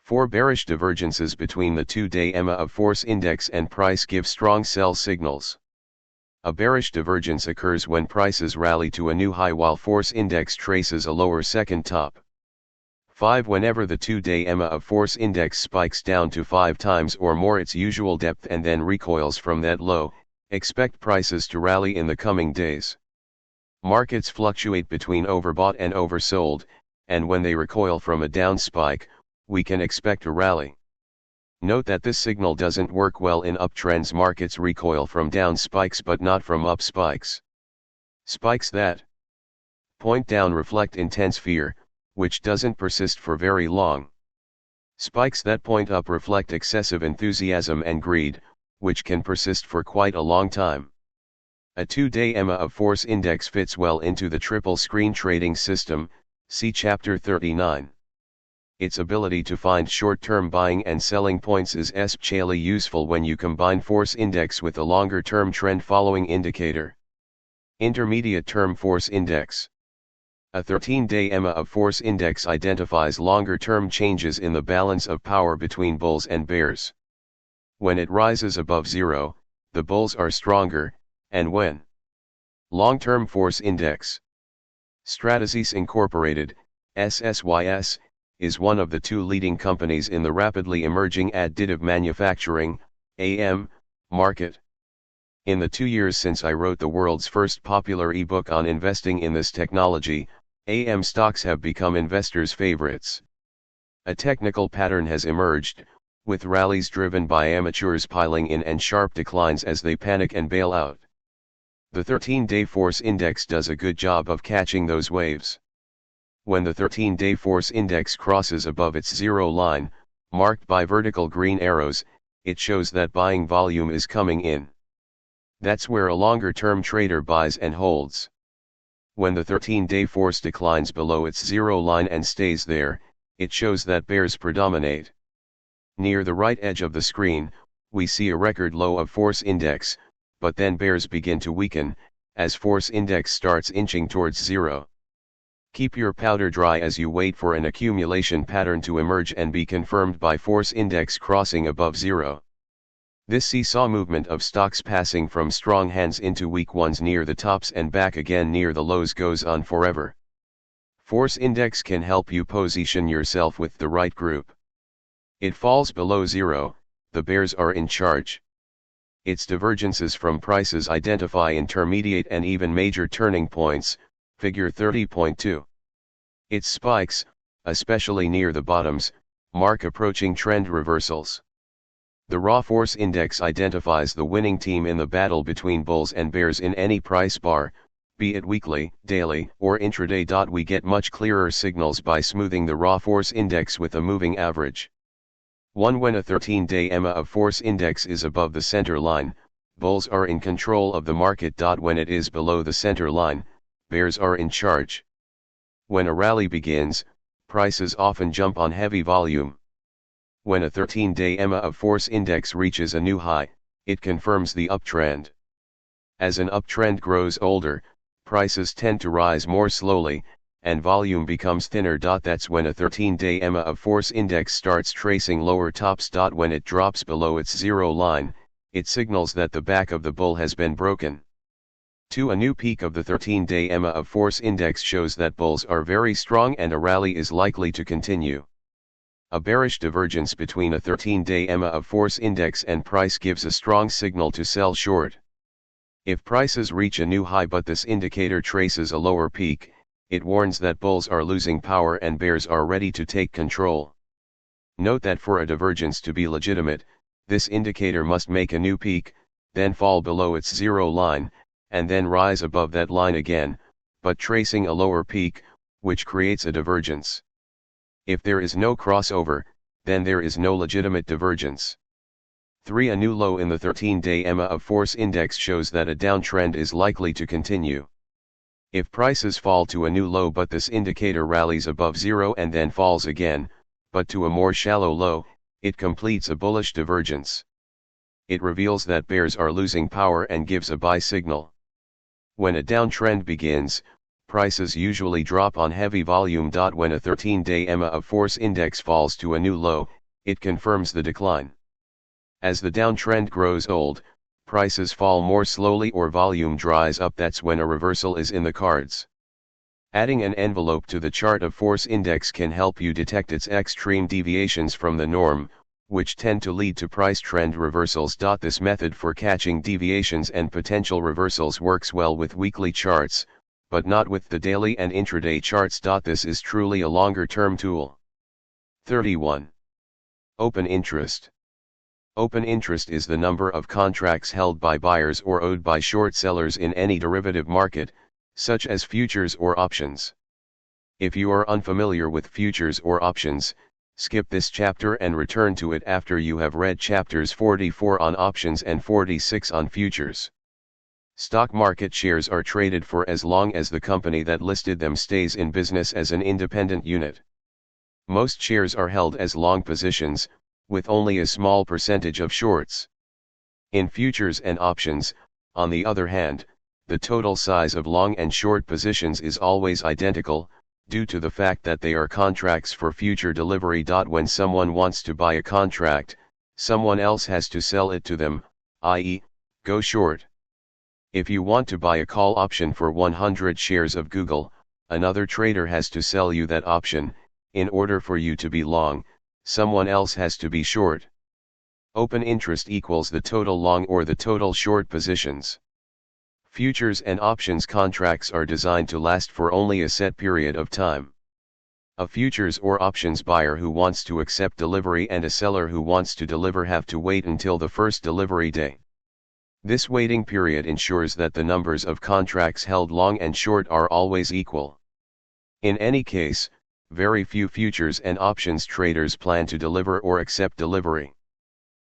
[SPEAKER 1] 4 bearish divergences between the 2-day EMA of force index and price give strong sell signals. A bearish divergence occurs when prices rally to a new high while force index traces a lower second top. 5 Whenever the 2-day EMA of force index spikes down to 5 times or more its usual depth and then recoils from that low, expect prices to rally in the coming days. Markets fluctuate between overbought and oversold, and when they recoil from a down spike, we can expect a rally. Note that this signal doesn't work well in uptrends. Markets recoil from down spikes but not from up spikes. Spikes that point down reflect intense fear, which doesn't persist for very long. Spikes that point up reflect excessive enthusiasm and greed, which can persist for quite a long time. A 2-day EMA of force index fits well into the triple screen trading system, see Chapter 39. Its ability to find short-term buying and selling points is especially useful when you combine force index with a longer-term trend following indicator. Intermediate-term force index. A 13-day EMA of force index identifies longer-term changes in the balance of power between bulls and bears. When it rises above zero, the bulls are stronger, and when long-term force index. Stratasys Incorporated, SSYS, is one of the 2 leading companies in the rapidly emerging additive manufacturing, AM, market. In the 2 years since I wrote the world's first popular ebook on investing in this technology, AM stocks have become investors' favorites. A technical pattern has emerged, with rallies driven by amateurs piling in and sharp declines as they panic and bail out. The 13-day force index does a good job of catching those waves. When the 13-day force index crosses above its zero line, marked by vertical green arrows, it shows that buying volume is coming in. That's where a longer-term trader buys and holds. When the 13-day force declines below its zero line and stays there, it shows that bears predominate. Near the right edge of the screen, we see a record low of force index, but then bears begin to weaken, as force index starts inching towards zero. Keep your powder dry as you wait for an accumulation pattern to emerge and be confirmed by force index crossing above zero. This seesaw movement of stocks passing from strong hands into weak ones near the tops and back again near the lows goes on forever. Force index can help you position yourself with the right group. It falls below zero, the bears are in charge. Its divergences from prices identify intermediate and even major turning points, figure 30.2. Its spikes, especially near the bottoms, mark approaching trend reversals. The raw force index identifies the winning team in the battle between bulls and bears in any price bar, be it weekly, daily, or intraday. We get much clearer signals by smoothing the raw force index with a moving average. 1. When a 13-day EMA of force index is above the center line, bulls are in control of the market. When it is below the center line, bears are in charge. When a rally begins, prices often jump on heavy volume. When a 13-day EMA of force index reaches a new high, it confirms the uptrend. As an uptrend grows older, prices tend to rise more slowly, and volume becomes thinner. That's when a 13-day EMA of force index starts tracing lower tops. When it drops below its zero line, It signals that the back of the bull has been broken. 2. A new peak of the 13-day EMA of Force Index shows that bulls are very strong and a rally is likely to continue. A bearish divergence between a 13-day EMA of Force Index and price gives a strong signal to sell short. If prices reach a new high but this indicator traces a lower peak, it warns that bulls are losing power and bears are ready to take control. Note that for a divergence to be legitimate, this indicator must make a new peak, then fall below its zero line, and then rise above that line again, but tracing a lower peak, which creates a divergence. If there is no crossover, then there is no legitimate divergence. 3. A new low in the 13-day EMA of Force Index shows that a downtrend is likely to continue. If prices fall to a new low but this indicator rallies above zero and then falls again, but to a more shallow low, it completes a bullish divergence. It reveals that bears are losing power and gives a buy signal. When a downtrend begins, prices usually drop on heavy volume. When a 13-day EMA of Force Index falls to a new low, it confirms the decline. As the downtrend grows old, prices fall more slowly or volume dries up. That's when a reversal is in the cards. Adding an envelope to the chart of Force Index can help you detect its extreme deviations from the norm, which tend to lead to price trend reversals. This method for catching deviations and potential reversals works well with weekly charts, but not with the daily and intraday charts. This is truly a longer-term tool. 31. Open interest. Open interest is the number of contracts held by buyers or owed by short sellers in any derivative market, such as futures or options. If you are unfamiliar with futures or options, skip this chapter and return to it after you have read chapters 44 on options and 46 on futures. Stock market shares are traded for as long as the company that listed them stays in business as an independent unit. Most shares are held as long positions, with only a small percentage of shorts. In futures and options, on the other hand, the total size of long and short positions is always identical, due to the fact that they are contracts for future delivery. When someone wants to buy a contract, someone else has to sell it to them, i.e., go short. If you want to buy a call option for 100 shares of Google, another trader has to sell you that option. In order for you to be long, someone else has to be short. Open interest equals the total long or the total short positions. Futures and options contracts are designed to last for only a set period of time. A futures or options buyer who wants to accept delivery and a seller who wants to deliver have to wait until the first delivery day. This waiting period ensures that the numbers of contracts held long and short are always equal. In any case, very few futures and options traders plan to deliver or accept delivery.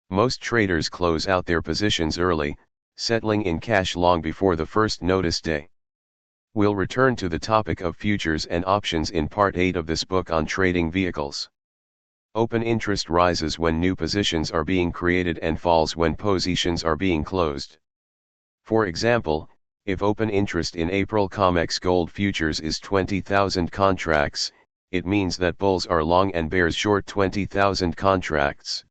[SPEAKER 1] Most traders close out their positions early, settling in cash long before the first notice day. We'll return to the topic of futures and options in part 8 of this book on trading vehicles. Open interest rises when new positions are being created and falls when positions are being closed. For example, if open interest in April COMEX gold futures is 20,000 contracts, it means that bulls are long and bears short 20,000 contracts.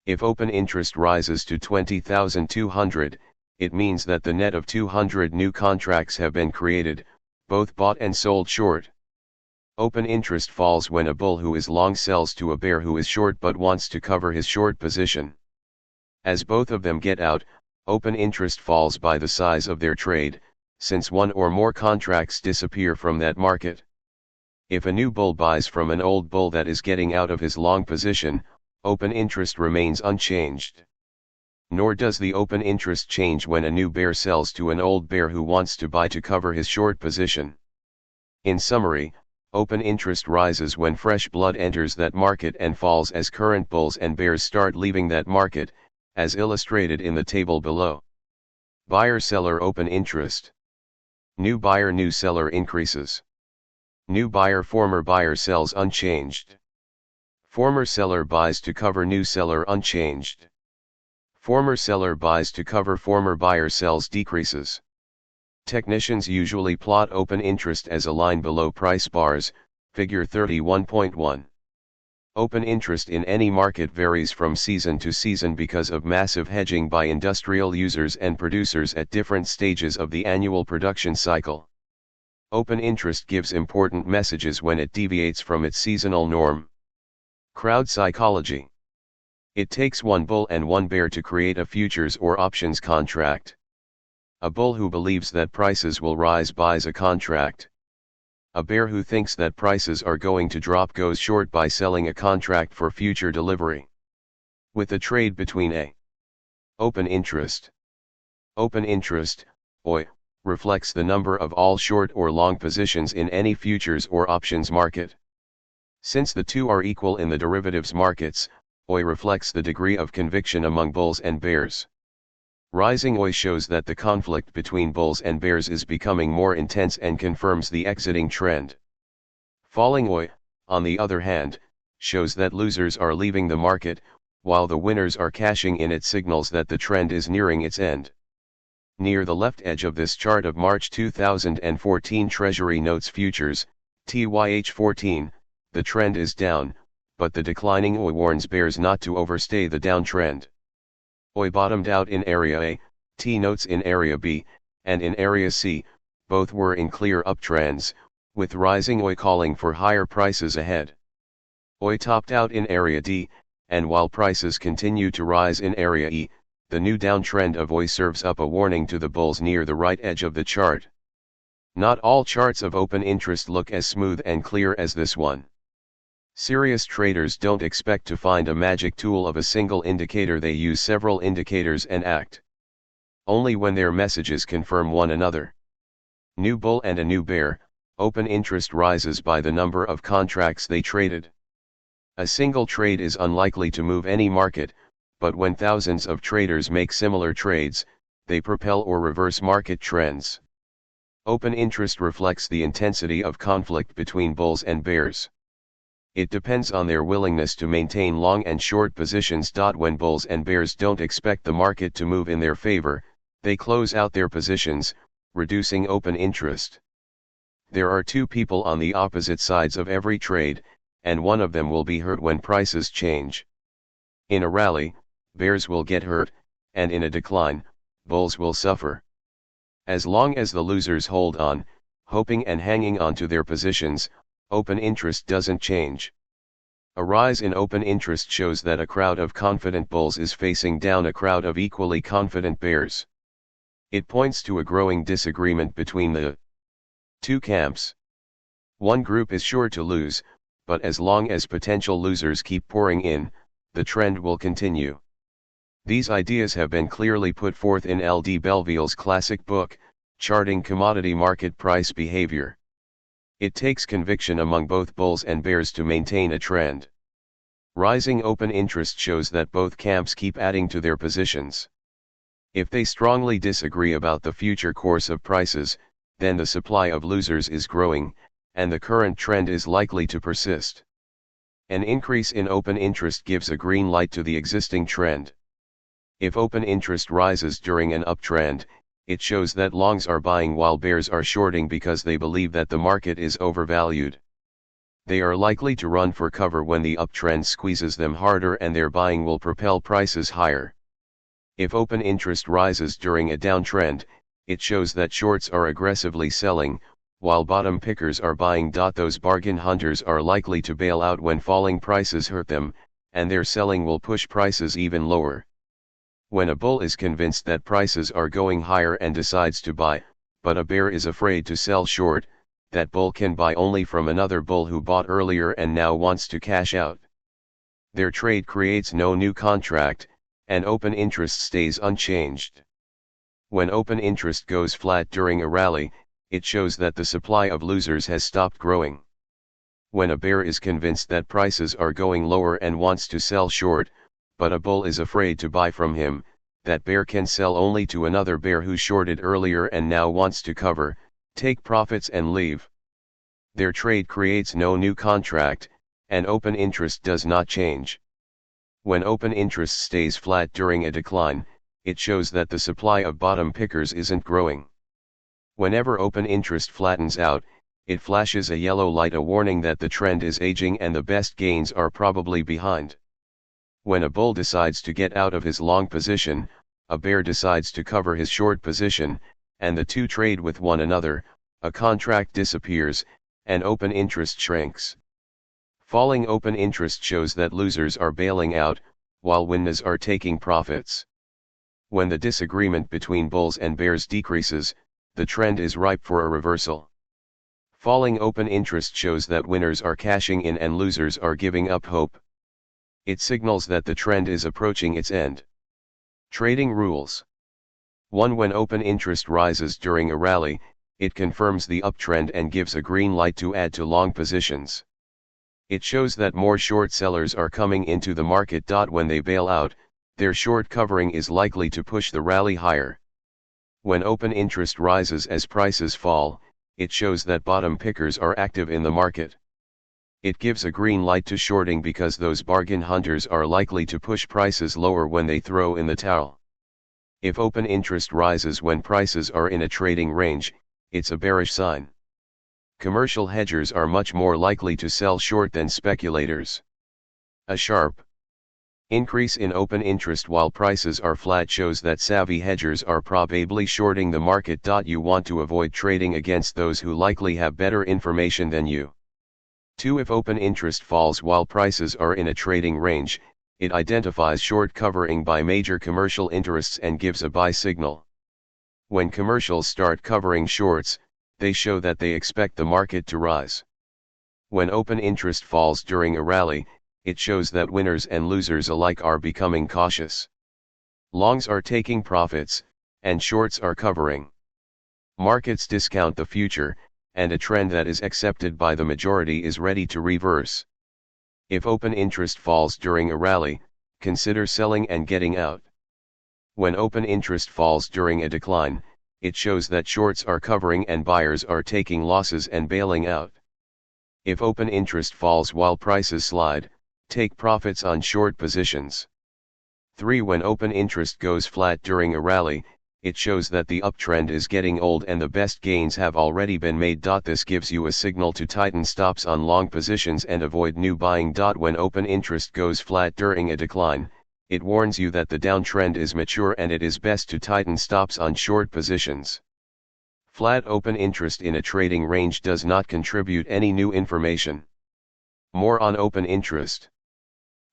[SPEAKER 1] If open interest rises to 20,200, it means that the net of 200 new contracts have been created, both bought and sold short. Open interest falls when a bull who is long sells to a bear who is short but wants to cover his short position. As both of them get out, open interest falls by the size of their trade, since one or more contracts disappear from that market. If a new bull buys from an old bull that is getting out of his long position, open interest remains unchanged. Nor does the open interest change when a new bear sells to an old bear who wants to buy to cover his short position. In summary, open interest rises when fresh blood enters that market and falls as current bulls and bears start leaving that market, as illustrated in the table below. Buyer-seller open interest. New buyer new seller increases. New buyer former buyer sells unchanged. Former seller buys to cover new seller unchanged. Former seller buys to cover former buyer sells decreases. Technicians usually plot open interest as a line below price bars, figure 31.1. Open interest in any market varies from season to season because of massive hedging by industrial users and producers at different stages of the annual production cycle. Open interest gives important messages when it deviates from its seasonal norm. Crowd psychology. It takes one bull and one bear to create a futures or options contract. A bull who believes that prices will rise buys a contract. A bear who thinks that prices are going to drop goes short by selling a contract for future delivery. With the trade between a open interest. Open interest, OI, reflects the number of all short or long positions in any futures or options market. Since the two are equal in the derivatives markets, OI reflects the degree of conviction among bulls and bears. Rising OI shows that the conflict between bulls and bears is becoming more intense and confirms the exiting trend. Falling OI, on the other hand, shows that losers are leaving the market, while the winners are cashing in. It signals that the trend is nearing its end. Near the left edge of this chart of March 2014 Treasury Notes Futures, TYH14, the trend is down, but the declining OI warns bears not to overstay the downtrend. OI bottomed out in Area A, T notes in Area B, and in Area C, both were in clear uptrends, with rising OI calling for higher prices ahead. OI topped out in Area D, and while prices continue to rise in Area E, the new downtrend of OI serves up a warning to the bulls near the right edge of the chart. Not all charts of open interest look as smooth and clear as this one. Serious traders don't expect to find a magic tool of a single indicator. They use several indicators and act only when their messages confirm one another. New bull and a new bear, open interest rises by the number of contracts they traded. A single trade is unlikely to move any market, but when thousands of traders make similar trades, they propel or reverse market trends. Open interest reflects the intensity of conflict between bulls and bears. It depends on their willingness to maintain long and short positions. When bulls and bears don't expect the market to move in their favor, they close out their positions, reducing open interest. There are two people on the opposite sides of every trade, and one of them will be hurt when prices change. In a rally, bears will get hurt, and in a decline, bulls will suffer. As long as the losers hold on, hoping and hanging on to their positions, open interest doesn't change. A rise in open interest shows that a crowd of confident bulls is facing down a crowd of equally confident bears. It points to a growing disagreement between the two camps. One group is sure to lose, but as long as potential losers keep pouring in, the trend will continue. These ideas have been clearly put forth in L. D. Belleville's classic book, Charting Commodity Market Price Behavior. It takes conviction among both bulls and bears to maintain a trend. Rising open interest shows that both camps keep adding to their positions. If they strongly disagree about the future course of prices, then the supply of losers is growing, and the current trend is likely to persist. An increase in open interest gives a green light to the existing trend. If open interest rises during an uptrend, it shows that longs are buying while bears are shorting because they believe that the market is overvalued. They are likely to run for cover when the uptrend squeezes them harder, and their buying will propel prices higher. If open interest rises during a downtrend, it shows that shorts are aggressively selling, while bottom pickers are buying. Those bargain hunters are likely to bail out when falling prices hurt them, and their selling will push prices even lower. When a bull is convinced that prices are going higher and decides to buy, but a bear is afraid to sell short, that bull can buy only from another bull who bought earlier and now wants to cash out. Their trade creates no new contract, and open interest stays unchanged. When open interest goes flat during a rally, it shows that the supply of losers has stopped growing. When a bear is convinced that prices are going lower and wants to sell short, but a bull is afraid to buy from him, that bear can sell only to another bear who shorted earlier and now wants to cover, take profits and leave. Their trade creates no new contract, and open interest does not change. When open interest stays flat during a decline, it shows that the supply of bottom pickers isn't growing. Whenever open interest flattens out, it flashes a yellow light, a warning that the trend is aging and the best gains are probably behind. When a bull decides to get out of his long position, a bear decides to cover his short position, and the two trade with one another, a contract disappears, and open interest shrinks. Falling open interest shows that losers are bailing out, while winners are taking profits. When the disagreement between bulls and bears decreases, the trend is ripe for a reversal. Falling open interest shows that winners are cashing in and losers are giving up hope. It signals that the trend is approaching its end. Trading rules. 1. When open interest rises during a rally, it confirms the uptrend and gives a green light to add to long positions. It shows that more short sellers are coming into the market. When they bail out, their short covering is likely to push the rally higher. When open interest rises as prices fall, it shows that bottom pickers are active in the market. It gives a green light to shorting because those bargain hunters are likely to push prices lower when they throw in the towel. If open interest rises when prices are in a trading range, it's a bearish sign. Commercial hedgers are much more likely to sell short than speculators. A sharp increase in open interest while prices are flat shows that savvy hedgers are probably shorting the market. You want to avoid trading against those who likely have better information than you. 2. If open interest falls while prices are in a trading range, it identifies short covering by major commercial interests and gives a buy signal. When commercials start covering shorts, they show that they expect the market to rise. When open interest falls during a rally, it shows that winners and losers alike are becoming cautious. Longs are taking profits, and shorts are covering. Markets discount the future, and a trend that is accepted by the majority is ready to reverse. If open interest falls during a rally, consider selling and getting out. When open interest falls during a decline, it shows that shorts are covering and buyers are taking losses and bailing out. If open interest falls while prices slide, take profits on short positions. 3. When open interest goes flat during a rally, it shows that the uptrend is getting old and the best gains have already been made. This gives you a signal to tighten stops on long positions and avoid new buying. When open interest goes flat during a decline, it warns you that the downtrend is mature and it is best to tighten stops on short positions. Flat open interest in a trading range does not contribute any new information. More on open interest.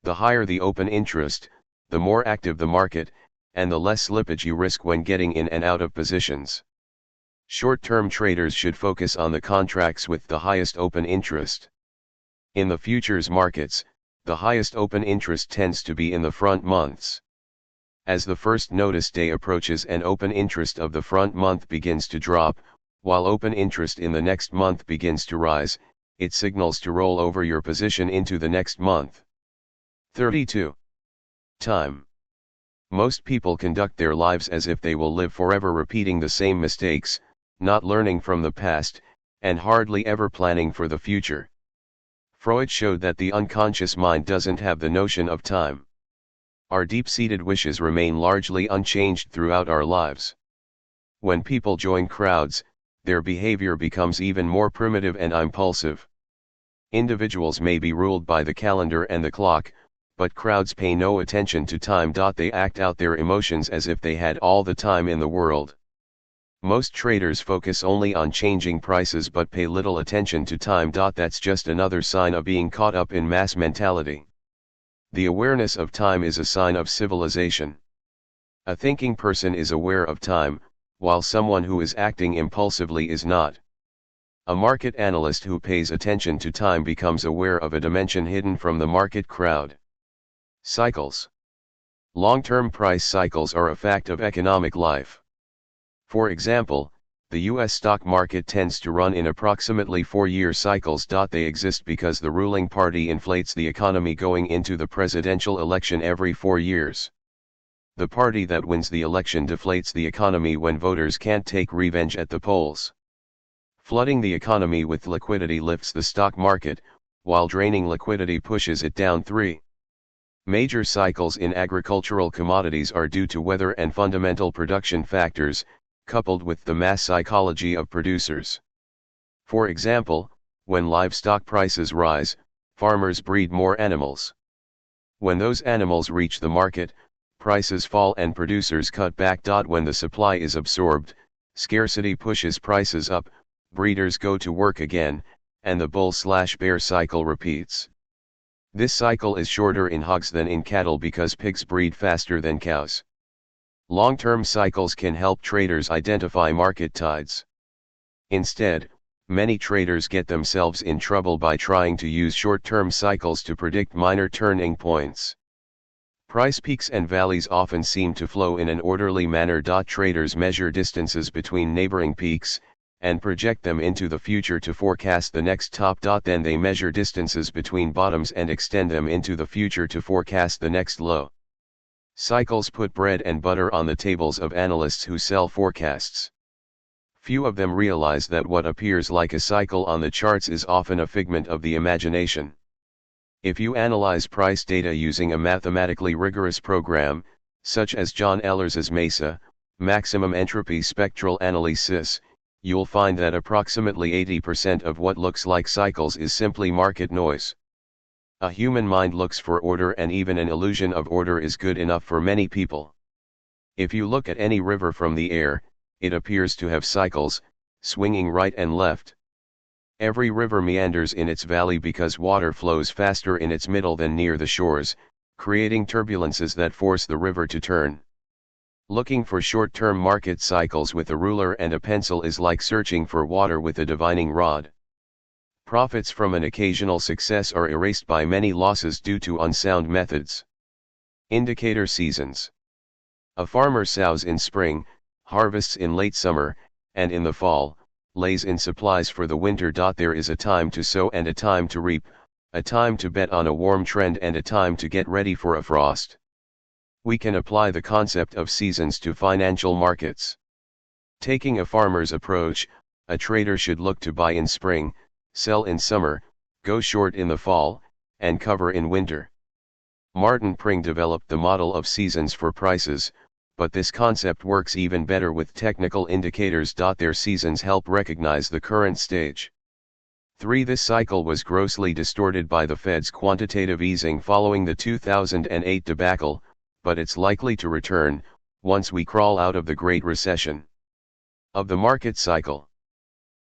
[SPEAKER 1] The higher the open interest, the more active the market, and the less slippage you risk when getting in and out of positions. Short-term traders should focus on the contracts with the highest open interest. In the futures markets, the highest open interest tends to be in the front months. As the first notice day approaches and open interest of the front month begins to drop, while open interest in the next month begins to rise, it signals to roll over your position into the next month. 32. Time. Most people conduct their lives as if they will live forever repeating the same mistakes, not learning from the past, and hardly ever planning for the future. Freud showed that the unconscious mind doesn't have the notion of time. Our deep-seated wishes remain largely unchanged throughout our lives. When people join crowds, their behavior becomes even more primitive and impulsive. Individuals may be ruled by the calendar and the clock, but crowds pay no attention to time. They act out their emotions as if they had all the time in the world. Most traders focus only on changing prices but pay little attention to time. That's just another sign of being caught up in mass mentality. The awareness of time is a sign of civilization. A thinking person is aware of time, while someone who is acting impulsively is not. A market analyst who pays attention to time becomes aware of a dimension hidden from the market crowd. Cycles. Long-term price cycles are a fact of economic life. For example, the U.S. stock market tends to run in approximately 4-year cycles. They exist because the ruling party inflates the economy going into the presidential election every 4 years. The party that wins the election deflates the economy when voters can't take revenge at the polls. Flooding the economy with liquidity lifts the stock market, while draining liquidity pushes it down. 3. Major cycles in agricultural commodities are due to weather and fundamental production factors, coupled with the mass psychology of producers. For example, when livestock prices rise, farmers breed more animals. When those animals reach the market, prices fall and producers cut back. When the supply is absorbed, scarcity pushes prices up, breeders go to work again, and the bull/bear cycle repeats. This cycle is shorter in hogs than in cattle because pigs breed faster than cows. Long-term cycles can help traders identify market tides. Instead, many traders get themselves in trouble by trying to use short-term cycles to predict minor turning points. Price peaks and valleys often seem to flow in an orderly manner. Traders measure distances between neighboring peaks, and project them into the future to forecast the next top. Then they measure distances between bottoms and extend them into the future to forecast the next low. Cycles put bread and butter on the tables of analysts who sell forecasts. Few of them realize that what appears like a cycle on the charts is often a figment of the imagination. If you analyze price data using a mathematically rigorous program, such as John Ellers's MESA, Maximum Entropy Spectral Analysis, you'll find that approximately 80% of what looks like cycles is simply market noise. A human mind looks for order, and even an illusion of order is good enough for many people. If you look at any river from the air, it appears to have cycles, swinging right and left. Every river meanders in its valley because water flows faster in its middle than near the shores, creating turbulences that force the river to turn. Looking for short-term market cycles with a ruler and a pencil is like searching for water with a divining rod. Profits from an occasional success are erased by many losses due to unsound methods. Indicator seasons. A farmer sows in spring, harvests in late summer, and in the fall, lays in supplies for the winter. There is a time to sow and a time to reap, a time to bet on a warm trend and a time to get ready for a frost. We can apply the concept of seasons to financial markets. Taking a farmer's approach, a trader should look to buy in spring, sell in summer, go short in the fall, and cover in winter. Martin Pring developed the model of seasons for prices, but this concept works even better with technical indicators. Their seasons help recognize the current stage. 3. This cycle was grossly distorted by the Fed's quantitative easing following the 2008 debacle, but it's likely to return, once we crawl out of the Great Recession. Of the market cycle.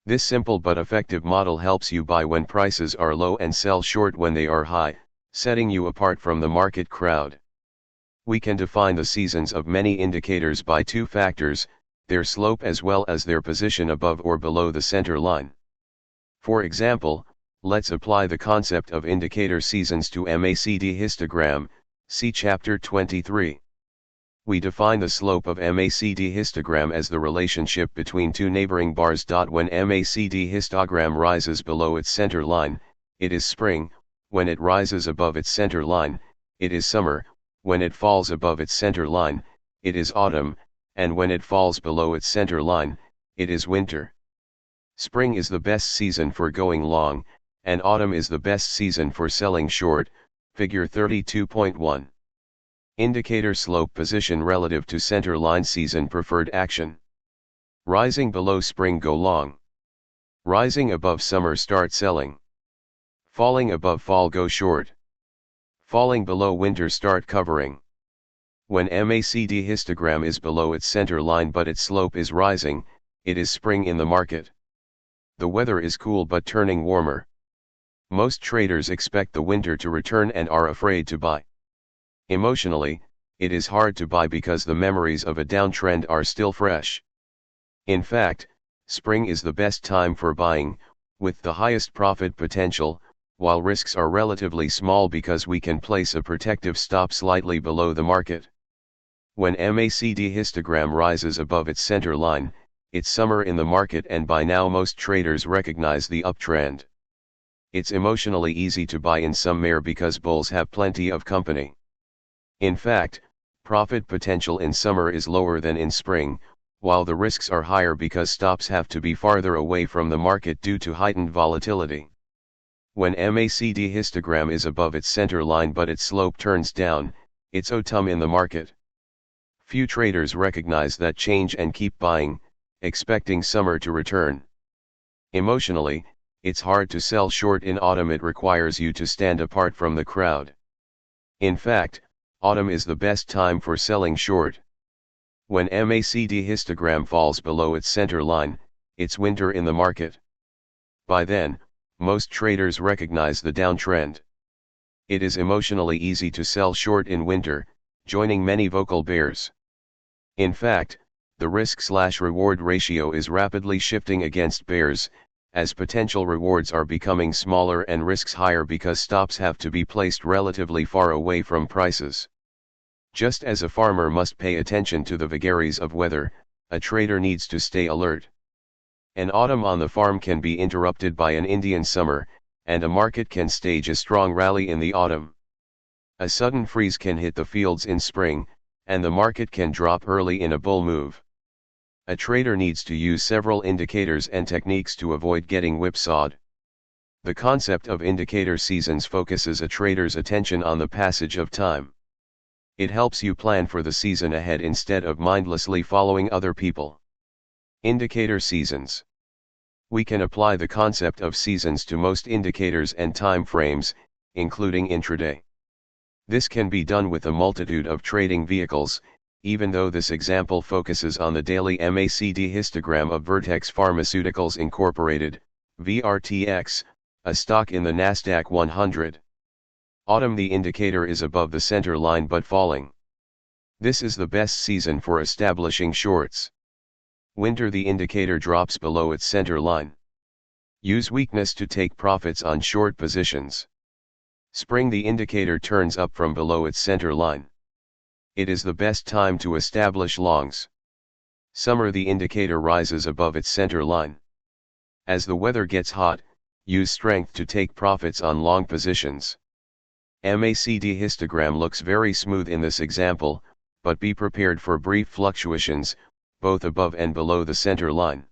[SPEAKER 1] This simple but effective model helps you buy when prices are low and sell short when they are high, setting you apart from the market crowd. We can define the seasons of many indicators by two factors, their slope as well as their position above or below the center line. For example, let's apply the concept of indicator seasons to MACD histogram, see Chapter 23. We define the slope of MACD histogram as the relationship between two neighboring bars. When MACD histogram rises below its center line, it is spring; when it rises above its center line, it is summer; when it falls above its center line, it is autumn; and when it falls below its center line, it is winter. Spring is the best season for going long, and autumn is the best season for selling short, figure 32.1. Indicator slope position relative to center line. Season preferred action. Rising below spring, go long. Rising above summer, start selling. Falling above fall, go short. Falling below winter, start covering. When MACD histogram is below its center line but its slope is rising, it is spring in the market. The weather is cool but turning warmer. Most traders expect the winter to return and are afraid to buy. Emotionally, it is hard to buy because the memories of a downtrend are still fresh. In fact, spring is the best time for buying, with the highest profit potential, while risks are relatively small because we can place a protective stop slightly below the market. When MACD histogram rises above its center line, it's summer in the market, and by now most traders recognize the uptrend. It's emotionally easy to buy in summer because bulls have plenty of company. In fact, profit potential in summer is lower than in spring, while the risks are higher because stops have to be farther away from the market due to heightened volatility. When MACD histogram is above its center line but its slope turns down, it's autumn in the market. Few traders recognize that change and keep buying, expecting summer to return. Emotionally, it's hard to sell short in autumn. It requires you to stand apart from the crowd. In fact, autumn is the best time for selling short. When MACD histogram falls below its center line, it's winter in the market. By then, most traders recognize the downtrend. It is emotionally easy to sell short in winter, joining many vocal bears. In fact, the risk-reward ratio is rapidly shifting against bears, as potential rewards are becoming smaller and risks higher because stops have to be placed relatively far away from prices. Just as a farmer must pay attention to the vagaries of weather, a trader needs to stay alert. An autumn on the farm can be interrupted by an Indian summer, and a market can stage a strong rally in the autumn. A sudden freeze can hit the fields in spring, and the market can drop early in a bull move. A trader needs to use several indicators and techniques to avoid getting whipsawed. The concept of indicator seasons focuses a trader's attention on the passage of time. It helps you plan for the season ahead instead of mindlessly following other people. Indicator seasons. We can apply the concept of seasons to most indicators and time frames, including intraday. This can be done with a multitude of trading vehicles, even though this example focuses on the daily MACD histogram of Vertex Pharmaceuticals Incorporated, VRTX, a stock in the Nasdaq 100. Autumn, the indicator is above the center line but falling. This is the best season for establishing shorts. Winter, the indicator drops below its center line. Use weakness to take profits on short positions. Spring, the indicator turns up from below its center line. It is the best time to establish longs. Summer, the indicator rises above its center line. As the weather gets hot, use strength to take profits on long positions. MACD histogram looks very smooth in this example, but be prepared for brief fluctuations, both above and below the center line.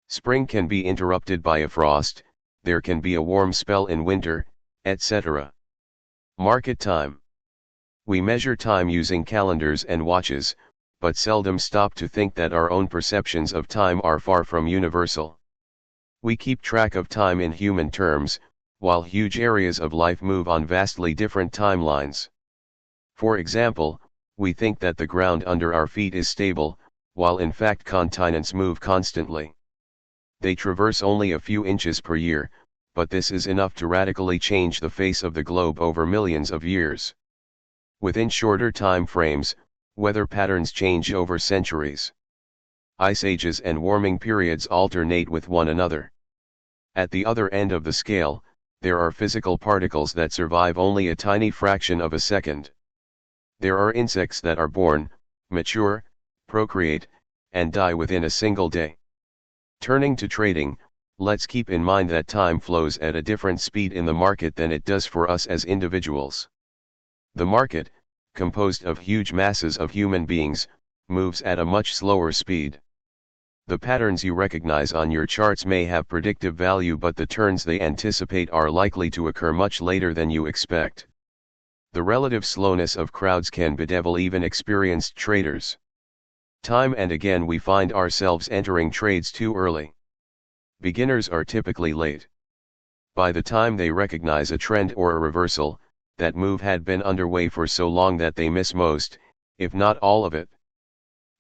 [SPEAKER 1] Spring can be interrupted by a frost, there can be a warm spell in winter, etc. Market time. We measure time using calendars and watches, but seldom stop to think that our own perceptions of time are far from universal. We keep track of time in human terms, while huge areas of life move on vastly different timelines. For example, we think that the ground under our feet is stable, while in fact continents move constantly. They traverse only a few inches per year, but this is enough to radically change the face of the globe over millions of years. Within shorter time frames, weather patterns change over centuries. Ice ages and warming periods alternate with one another. At the other end of the scale, there are physical particles that survive only a tiny fraction of a second. There are insects that are born, mature, procreate, and die within a single day. Turning to trading, let's keep in mind that time flows at a different speed in the market than it does for us as individuals. The market, composed of huge masses of human beings, moves at a much slower speed. The patterns you recognize on your charts may have predictive value, but the turns they anticipate are likely to occur much later than you expect. The relative slowness of crowds can bedevil even experienced traders. Time and again we find ourselves entering trades too early. Beginners are typically late. By the time they recognize a trend or a reversal, that move had been underway for so long that they miss most, if not all of it.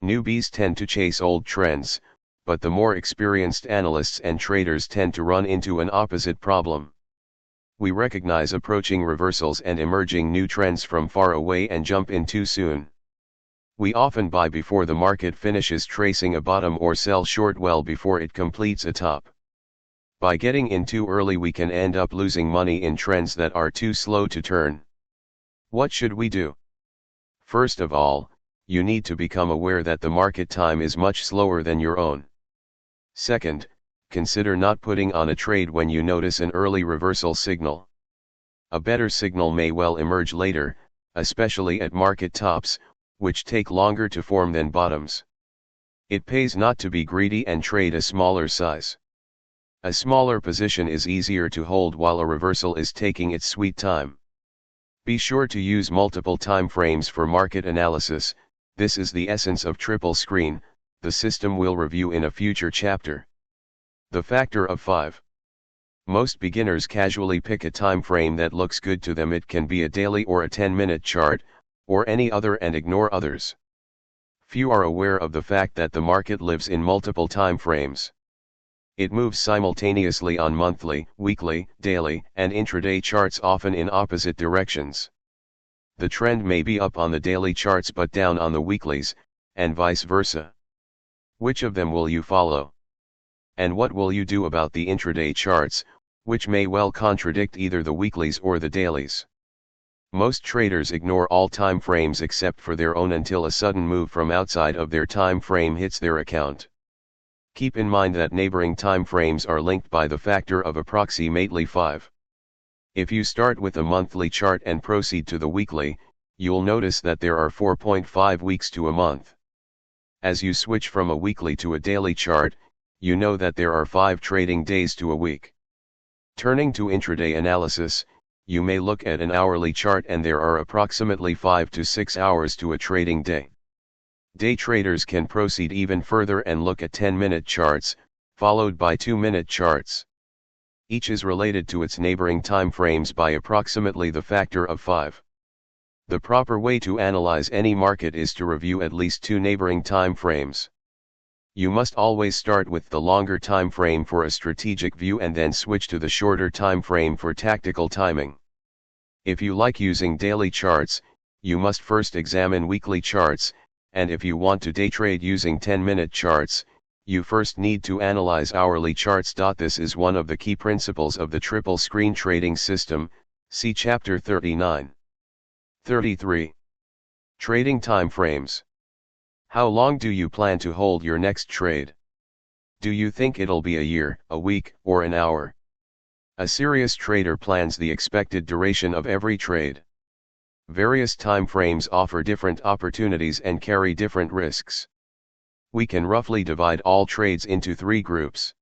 [SPEAKER 1] Newbies tend to chase old trends, but the more experienced analysts and traders tend to run into an opposite problem. We recognize approaching reversals and emerging new trends from far away and jump in too soon. We often buy before the market finishes tracing a bottom or sell short well before it completes a top. By getting in too early we can end up losing money in trends that are too slow to turn. What should we do? First of all, you need to become aware that the market time is much slower than your own. Second, consider not putting on a trade when you notice an early reversal signal. A better signal may well emerge later, especially at market tops, which take longer to form than bottoms. It pays not to be greedy and trade a smaller size. A smaller position is easier to hold while a reversal is taking its sweet time. Be sure to use multiple time frames for market analysis. This is the essence of triple screen, the system we'll review in a future chapter. The factor of 5. Most beginners casually pick a time frame that looks good to them. It can be a daily or a 10-minute chart, or any other, and ignore others. Few are aware of the fact that the market lives in multiple time frames. It moves simultaneously on monthly, weekly, daily, and intraday charts, often in opposite directions. The trend may be up on the daily charts but down on the weeklies, and vice versa. Which of them will you follow? And what will you do about the intraday charts, which may well contradict either the weeklies or the dailies? Most traders ignore all time frames except for their own until a sudden move from outside of their time frame hits their account. Keep in mind that neighboring time frames are linked by the factor of approximately 5. If you start with a monthly chart and proceed to the weekly, you'll notice that there are 4.5 weeks to a month. As you switch from a weekly to a daily chart, you know that there are 5 trading days to a week. Turning to intraday analysis, you may look at an hourly chart and there are approximately 5 to 6 hours to a trading day. Day traders can proceed even further and look at 10-minute charts, followed by 2-minute charts. Each is related to its neighboring time frames by approximately the factor of 5. The proper way to analyze any market is to review at least 2 neighboring time frames. You must always start with the longer time frame for a strategic view and then switch to the shorter time frame for tactical timing. If you like using daily charts, you must first examine weekly charts, and if you want to day trade using 10-minute charts, you first need to analyze hourly charts. This is one of the key principles of the triple screen trading system, see Chapter 39. 33. Trading time frames. How long do you plan to hold your next trade? Do you think it'll be a year, a week, or an hour? A serious trader plans the expected duration of every trade. Various time frames offer different opportunities and carry different risks. We can roughly divide all trades into 3 groups.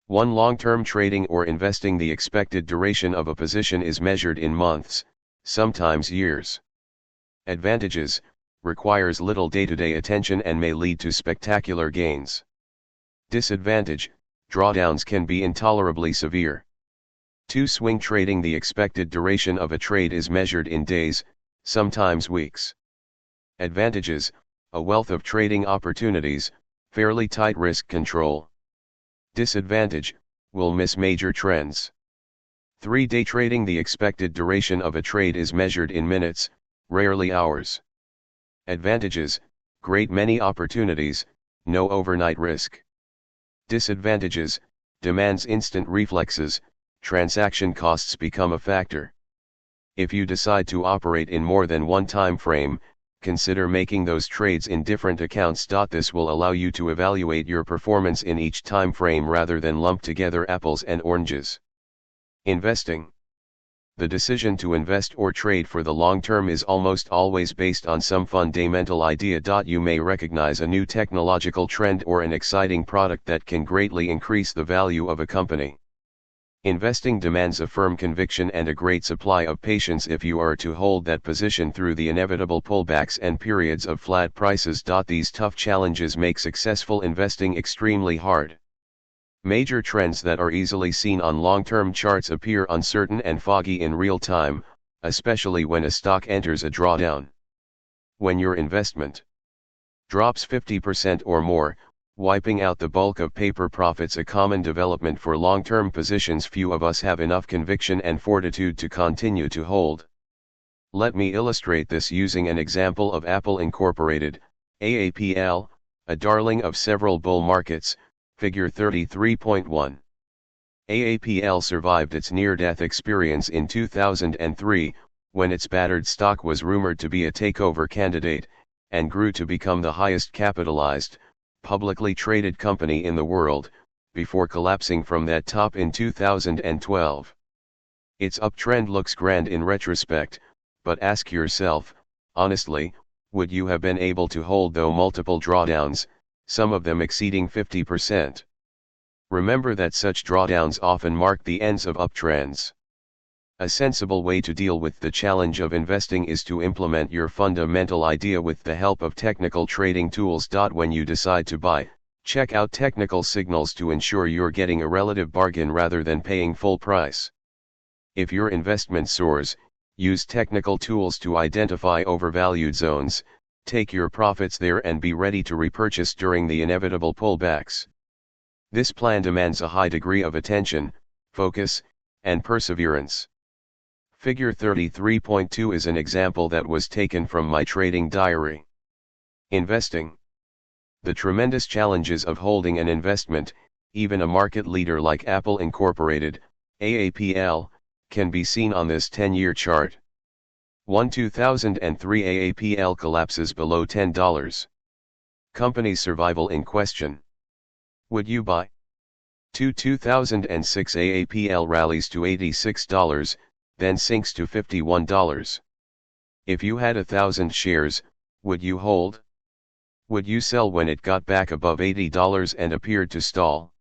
[SPEAKER 1] 1. Long-term trading or investing. The expected duration of a position is measured in months, sometimes years. Advantages: requires little day-to-day attention and may lead to spectacular gains. Disadvantage: drawdowns can be intolerably severe. 2. Swing trading. The expected duration of a trade is measured in days, sometimes weeks. Advantages: a wealth of trading opportunities, fairly tight risk control. Disadvantage: will miss major trends. 3. Day trading. The expected duration of a trade is measured in minutes, rarely hours. Advantages: great many opportunities, no overnight risk. Disadvantages: demands instant reflexes, transaction costs become a factor. If you decide to operate in more than one time frame, consider making those trades in different accounts. This will allow you to evaluate your performance in each time frame rather than lump together apples and oranges. Investing. The decision to invest or trade for the long term is almost always based on some fundamental idea. You may recognize a new technological trend or an exciting product that can greatly increase the value of a company. Investing demands a firm conviction and a great supply of patience if you are to hold that position through the inevitable pullbacks and periods of flat prices. These tough challenges make successful investing extremely hard. Major trends that are easily seen on long-term charts appear uncertain and foggy in real time, especially when a stock enters a drawdown. When your investment drops 50% or more, wiping out the bulk of paper profits, a common development for long-term positions, few of us have enough conviction and fortitude to continue to hold. Let me illustrate this using an example of Apple Incorporated, AAPL, a darling of several bull markets, figure 33.1. AAPL survived its near-death experience in 2003, when its battered stock was rumored to be a takeover candidate, and grew to become the highest capitalized, publicly traded company in the world, before collapsing from that top in 2012. Its uptrend looks grand in retrospect, but ask yourself, honestly, would you have been able to hold through multiple drawdowns, some of them exceeding 50%? Remember that such drawdowns often mark the ends of uptrends. A sensible way to deal with the challenge of investing is to implement your fundamental idea with the help of technical trading tools. When you decide to buy, Check out technical signals to ensure you're getting a relative bargain rather than paying full price. If your investment soars, use technical tools to identify overvalued zones, take your profits there and be ready to repurchase during the inevitable pullbacks. This plan demands a high degree of attention, focus, and perseverance. Figure 33.2 is an example that was taken from my trading diary. Investing. The tremendous challenges of holding an investment, even a market leader like Apple Incorporated, AAPL, can be seen on this 10-year chart. 2003 AAPL collapses below $10. Company's survival in question. Would you buy? 2006 AAPL rallies to $86, then sinks to $51. If you had 1,000 shares, would you hold? Would you sell when it got back above $80 and appeared to stall?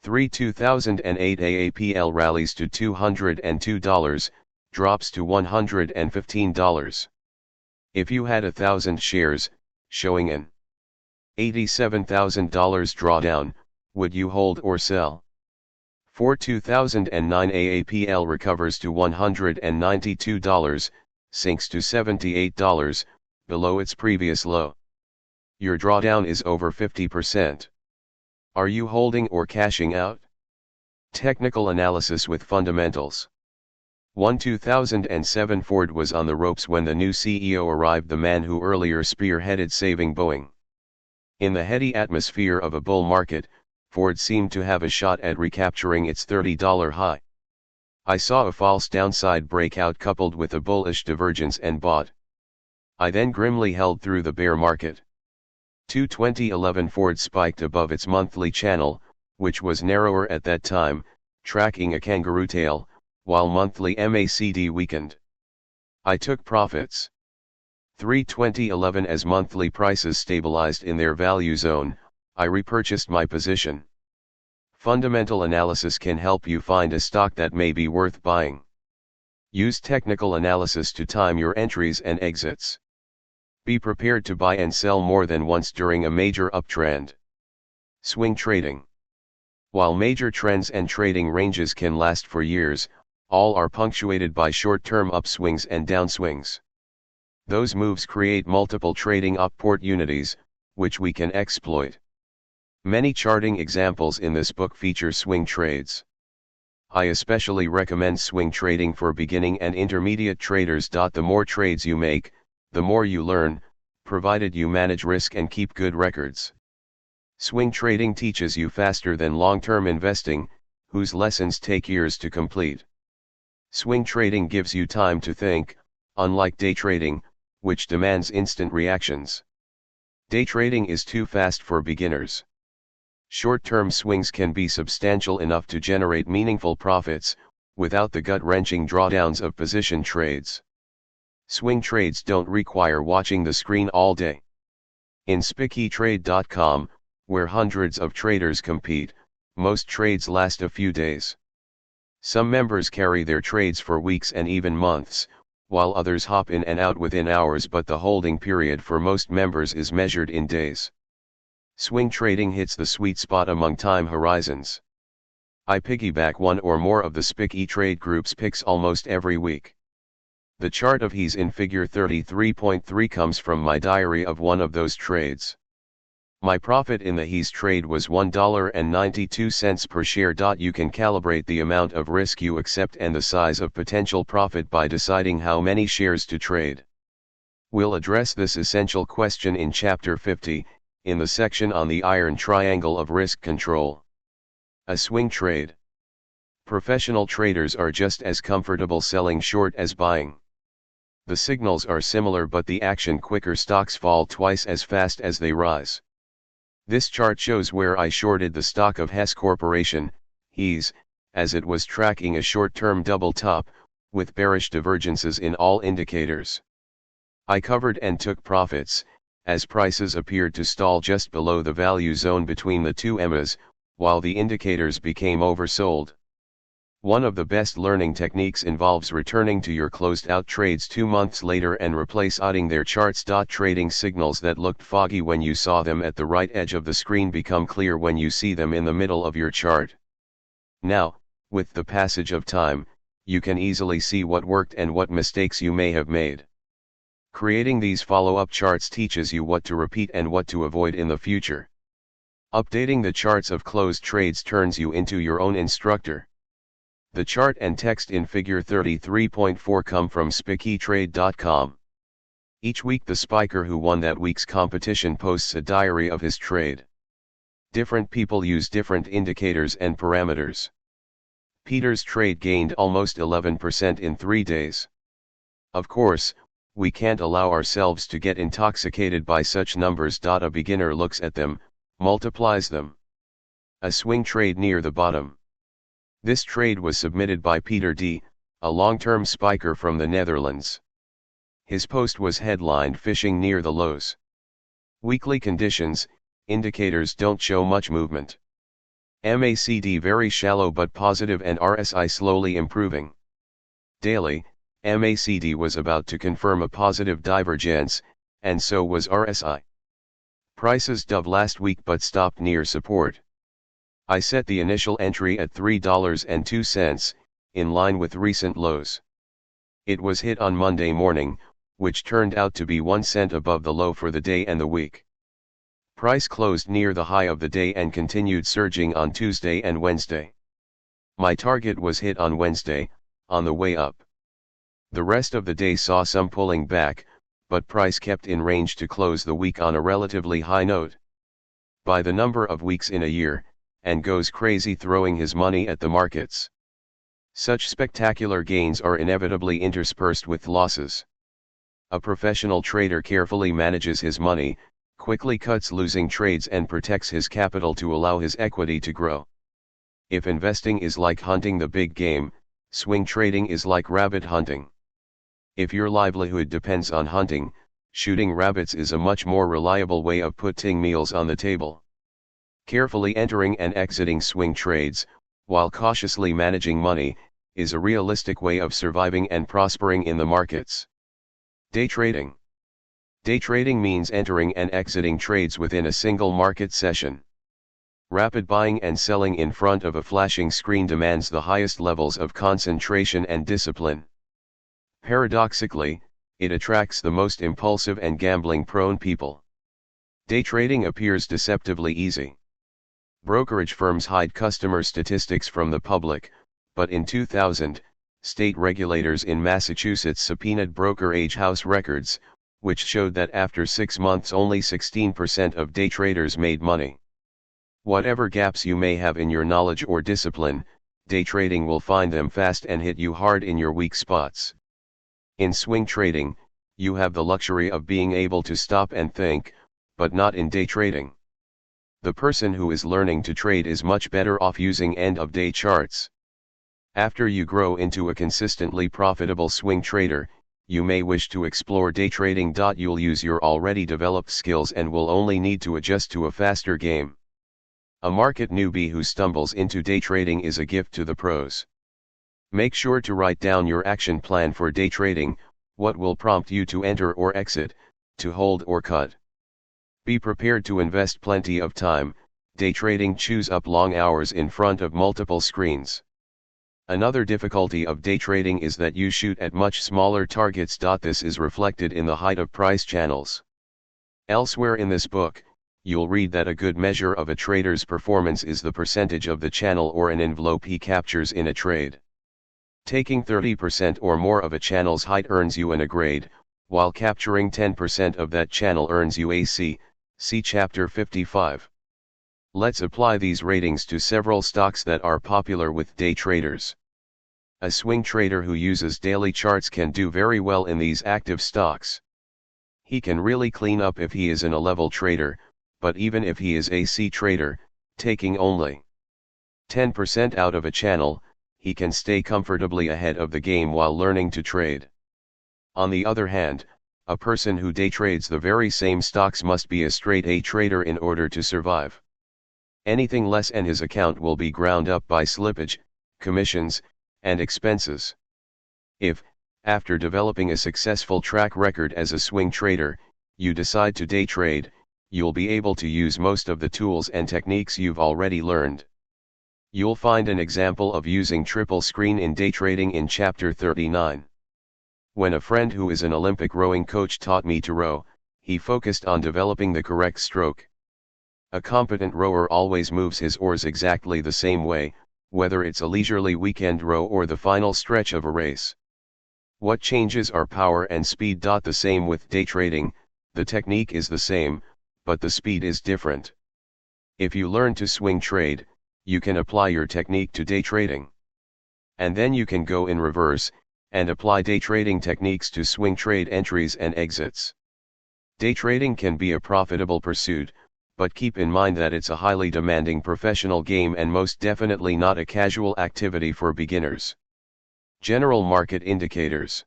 [SPEAKER 1] 2008 AAPL rallies to $202, drops to $115. If you had 1,000 shares, showing an $87,000 drawdown, would you hold or sell? 2009 AAPL recovers to $192, sinks to $78, below its previous low. Your drawdown is over 50%. Are you holding or cashing out? Technical analysis with fundamentals. 2007 Ford was on the ropes when the new CEO arrived, the man who earlier spearheaded saving Boeing. In the heady atmosphere of a bull market, Ford seemed to have a shot at recapturing its $30 high. I saw a false downside breakout coupled with a bullish divergence and bought. I then grimly held through the bear market. 2011 Ford spiked above its monthly channel, which was narrower at that time, tracking a kangaroo tail, while monthly MACD weakened. I took profits. 2011 as monthly prices stabilized in their value zone, I repurchased my position. Fundamental analysis can help you find a stock that may be worth buying. Use technical analysis to time your entries and exits. Be prepared to buy and sell more than once during a major uptrend. Swing trading. While major trends and trading ranges can last for years, all are punctuated by short-term upswings and downswings. Those moves create multiple trading opportunities, which we can exploit. Many charting examples in this book feature swing trades. I especially recommend swing trading for beginning and intermediate traders. The more trades you make, the more you learn, provided you manage risk and keep good records. Swing trading teaches you faster than long-term investing, whose lessons take years to complete. Swing trading gives you time to think, unlike day trading, which demands instant reactions. Day trading is too fast for beginners. Short-term swings can be substantial enough to generate meaningful profits, without the gut-wrenching drawdowns of position trades. Swing trades don't require watching the screen all day. In SpickyTrade.com, where hundreds of traders compete, most trades last a few days. Some members carry their trades for weeks and even months, while others hop in and out within hours, but the holding period for most members is measured in days. Swing trading hits the sweet spot among time horizons. I piggyback one or more of the Spicky Trade Group's picks almost every week. The chart of HE's in figure 33.3 comes from my diary of one of those trades. My profit in the HE's trade was $1.92 per share. You can calibrate the amount of risk you accept and the size of potential profit by deciding how many shares to trade. We'll address this essential question in Chapter 50, in the section on the iron triangle of risk control. A swing trade. Professional traders are just as comfortable selling short as buying. The signals are similar, but the action quicker. Stocks fall twice as fast as they rise. This chart shows where I shorted the stock of Hess Corporation, HE's, as it was tracking a short-term double top, with bearish divergences in all indicators. I covered and took profits, as prices appeared to stall just below the value zone between the two EMAs, while the indicators became oversold. One of the best learning techniques involves returning to your closed-out trades 2 months later and replacing their charts. Trading signals that looked foggy when you saw them at the right edge of the screen become clear when you see them in the middle of your chart. Now, with the passage of time, you can easily see what worked and what mistakes you may have made. Creating these follow-up charts teaches you what to repeat and what to avoid in the future. Updating the charts of closed trades turns you into your own instructor. The chart and text in Figure 33.4 come from spickytrade.com. Each week the spiker who won that week's competition posts a diary of his trade. Different people use different indicators and parameters. Peter's trade gained almost 11% in 3 days. Of course, we can't allow ourselves to get intoxicated by such numbers. A beginner looks at them, multiplies them. A swing trade near the bottom. This trade was submitted by Peter D., a long-term spiker from the Netherlands. His post was headlined "Fishing near the lows." Weekly conditions, indicators don't show much movement. MACD very shallow but positive and RSI slowly improving. Daily, MACD was about to confirm a positive divergence, and so was RSI. Prices dove last week but stopped near support. I set the initial entry at $3.02, in line with recent lows. It was hit on Monday morning, which turned out to be 1 cent above the low for the day and the week. Price closed near the high of the day and continued surging on Tuesday and Wednesday. My target was hit on Wednesday, on the way up. The rest of the day saw some pulling back, but price kept in range to close the week on a relatively high note. By the number of weeks in a year, and goes crazy throwing his money at the markets. Such spectacular gains are inevitably interspersed with losses. A professional trader carefully manages his money, quickly cuts losing trades and protects his capital to allow his equity to grow. If investing is like hunting the big game, swing trading is like rabbit hunting. If your livelihood depends on hunting, shooting rabbits is a much more reliable way of putting meals on the table. Carefully entering and exiting swing trades, while cautiously managing money, is a realistic way of surviving and prospering in the markets. Day trading. Day trading means entering and exiting trades within a single market session. Rapid buying and selling in front of a flashing screen demands the highest levels of concentration and discipline. Paradoxically, it attracts the most impulsive and gambling-prone people. Day trading appears deceptively easy. Brokerage firms hide customer statistics from the public, but in 2000, state regulators in Massachusetts subpoenaed brokerage house records, which showed that after 6 months only 16% of day traders made money. Whatever gaps you may have in your knowledge or discipline, day trading will find them fast and hit you hard in your weak spots. In swing trading, you have the luxury of being able to stop and think, but not in day trading. The person who is learning to trade is much better off using end-of-day charts. After you grow into a consistently profitable swing trader, you may wish to explore day trading. You'll use your already developed skills and will only need to adjust to a faster game. A market newbie who stumbles into day trading is a gift to the pros. Make sure to write down your action plan for day trading, what will prompt you to enter or exit, to hold or cut. Be prepared to invest plenty of time. Day trading chews up long hours in front of multiple screens. Another difficulty of day trading is that you shoot at much smaller targets. This is reflected in the height of price channels. Elsewhere in this book, you'll read that a good measure of a trader's performance is the percentage of the channel or an envelope he captures in a trade. Taking 30% or more of a channel's height earns you an A grade, while capturing 10% of that channel earns you a C. See Chapter 55. Let's apply these ratings to several stocks that are popular with day traders. A swing trader who uses daily charts can do very well in these active stocks. He can really clean up if he is a level trader, but even if he is a C trader, taking only 10% out of a channel, he can stay comfortably ahead of the game while learning to trade. On the other hand, a person who day trades the very same stocks must be a straight A trader in order to survive. Anything less and his account will be ground up by slippage, commissions, and expenses. If, after developing a successful track record as a swing trader, you decide to day trade, you'll be able to use most of the tools and techniques you've already learned. You'll find an example of using triple screen in day trading in Chapter 39. When a friend who is an Olympic rowing coach taught me to row, he focused on developing the correct stroke. A competent rower always moves his oars exactly the same way, whether it's a leisurely weekend row or the final stretch of a race. What changes are power and speed. The same with day trading, the technique is the same, but the speed is different. If you learn to swing trade, you can apply your technique to day trading. And then you can go in reverse, and apply day trading techniques to swing trade entries and exits. Day trading can be a profitable pursuit, but keep in mind that it's a highly demanding professional game and most definitely not a casual activity for beginners. General market indicators.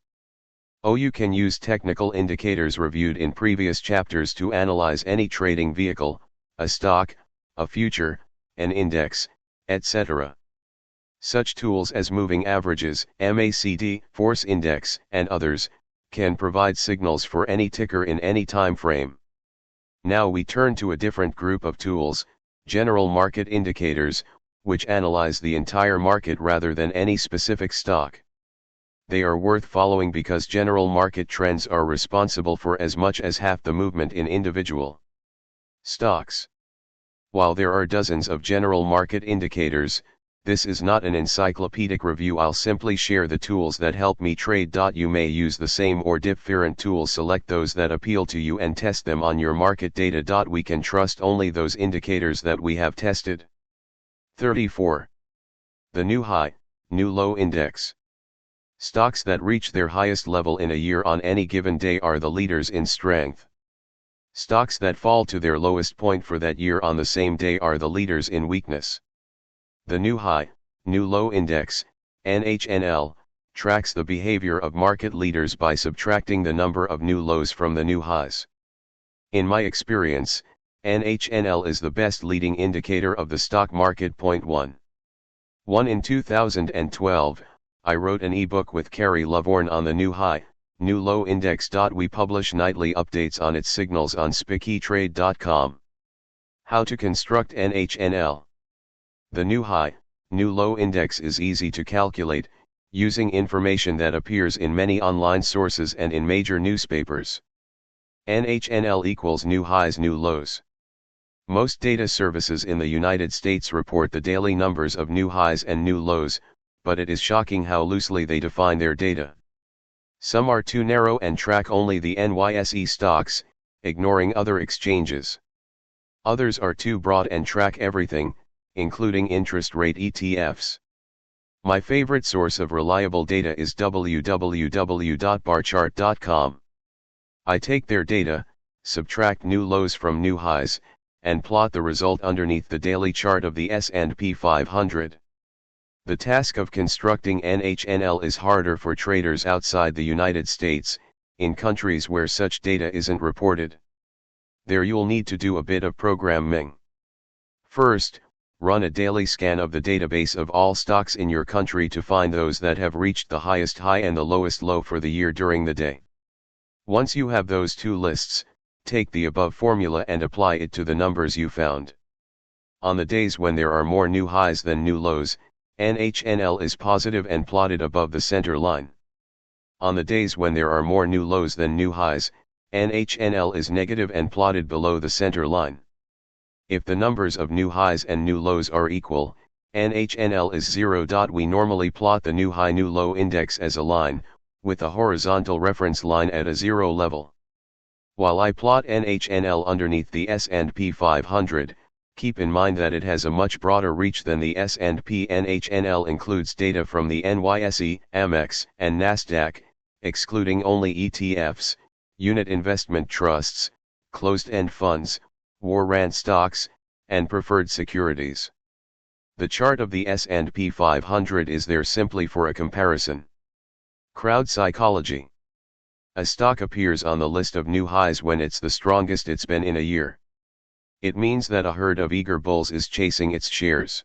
[SPEAKER 1] You can use technical indicators reviewed in previous chapters to analyze any trading vehicle, a stock, a future, an index, etc. Such tools as moving averages, MACD, force index, and others, can provide signals for any ticker in any time frame. Now we turn to a different group of tools, general market indicators, which analyze the entire market rather than any specific stock. They are worth following because general market trends are responsible for as much as half the movement in individual stocks. While there are dozens of general market indicators, this is not an encyclopedic review. I'll simply share the tools that help me trade. You may use the same or different tools. Select those that appeal to you and test them on your market data. We can trust only those indicators that we have tested. 34. The new high, new low index. Stocks that reach their highest level in a year on any given day are the leaders in strength. Stocks that fall to their lowest point for that year on the same day are the leaders in weakness. The new high, new low index, NHNL, tracks the behavior of market leaders by subtracting the number of new lows from the new highs. In my experience, NHNL is the best leading indicator of the stock market. 1. In 2012, I wrote an ebook with Carrie Lovorn on the new high, new low index. We publish nightly updates on its signals on spickytrade.com. How to construct NHNL. The new high, new low index is easy to calculate, using information that appears in many online sources and in major newspapers. NHNL equals new highs, new lows. Most data services in the United States report the daily numbers of new highs and new lows, but it is shocking how loosely they define their data. Some are too narrow and track only the NYSE stocks, ignoring other exchanges. Others are too broad and track everything, including interest rate ETFs. My favorite source of reliable data is www.barchart.com. I take their data, subtract new lows from new highs, and plot the result underneath the daily chart of the S&P 500. The task of constructing NHNL is harder for traders outside the United States, in countries where such data isn't reported. There you'll need to do a bit of programming. First, run a daily scan of the database of all stocks in your country to find those that have reached the highest high and the lowest low for the year during the day. Once you have those two lists, take the above formula and apply it to the numbers you found. On the days when there are more new highs than new lows, NHNL is positive and plotted above the center line. On the days when there are more new lows than new highs, NHNL is negative and plotted below the center line. If the numbers of new highs and new lows are equal, NHNL is 0. We normally plot the new high new low index as a line, with a horizontal reference line at a 0 level. While I plot NHNL underneath the S&P 500, keep in mind that it has a much broader reach than the S&P. NHNL includes data from the NYSE, Amex, and Nasdaq, excluding only ETFs, unit investment trusts, closed-end funds, warrant stocks, and preferred securities. The chart of the S&P 500 is there simply for a comparison. Crowd psychology. A stock appears on the list of new highs when it's the strongest it's been in a year. It means that a herd of eager bulls is chasing its shares.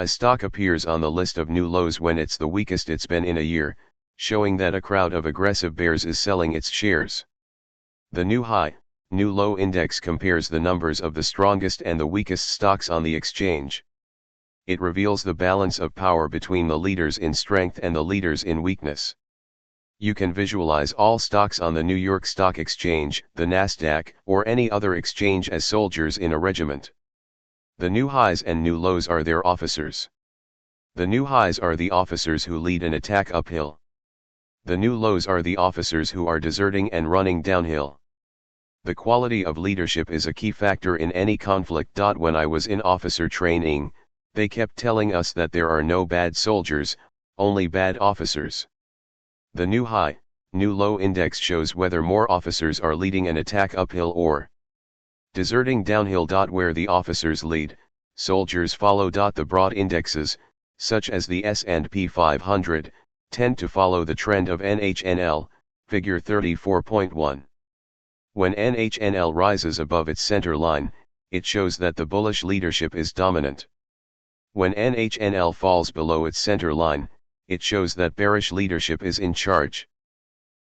[SPEAKER 1] A stock appears on the list of new lows when it's the weakest it's been in a year, showing that a crowd of aggressive bears is selling its shares. The new high, new low index compares the numbers of the strongest and the weakest stocks on the exchange. It reveals the balance of power between the leaders in strength and the leaders in weakness. You can visualize all stocks on the New York Stock Exchange, the Nasdaq, or any other exchange as soldiers in a regiment. The new highs and new lows are their officers. The new highs are the officers who lead an attack uphill. The new lows are the officers who are deserting and running downhill. The quality of leadership is a key factor in any conflict. When I was in officer training, they kept telling us that there are no bad soldiers, only bad officers. The new high, new low index shows whether more officers are leading an attack uphill or deserting downhill. Where the officers lead, soldiers follow. The broad indexes, such as the S&P 500, tend to follow the trend of NHNL, figure 34.1. When NHNL rises above its center line, it shows that the bullish leadership is dominant. When NHNL falls below its center line, it shows that bearish leadership is in charge.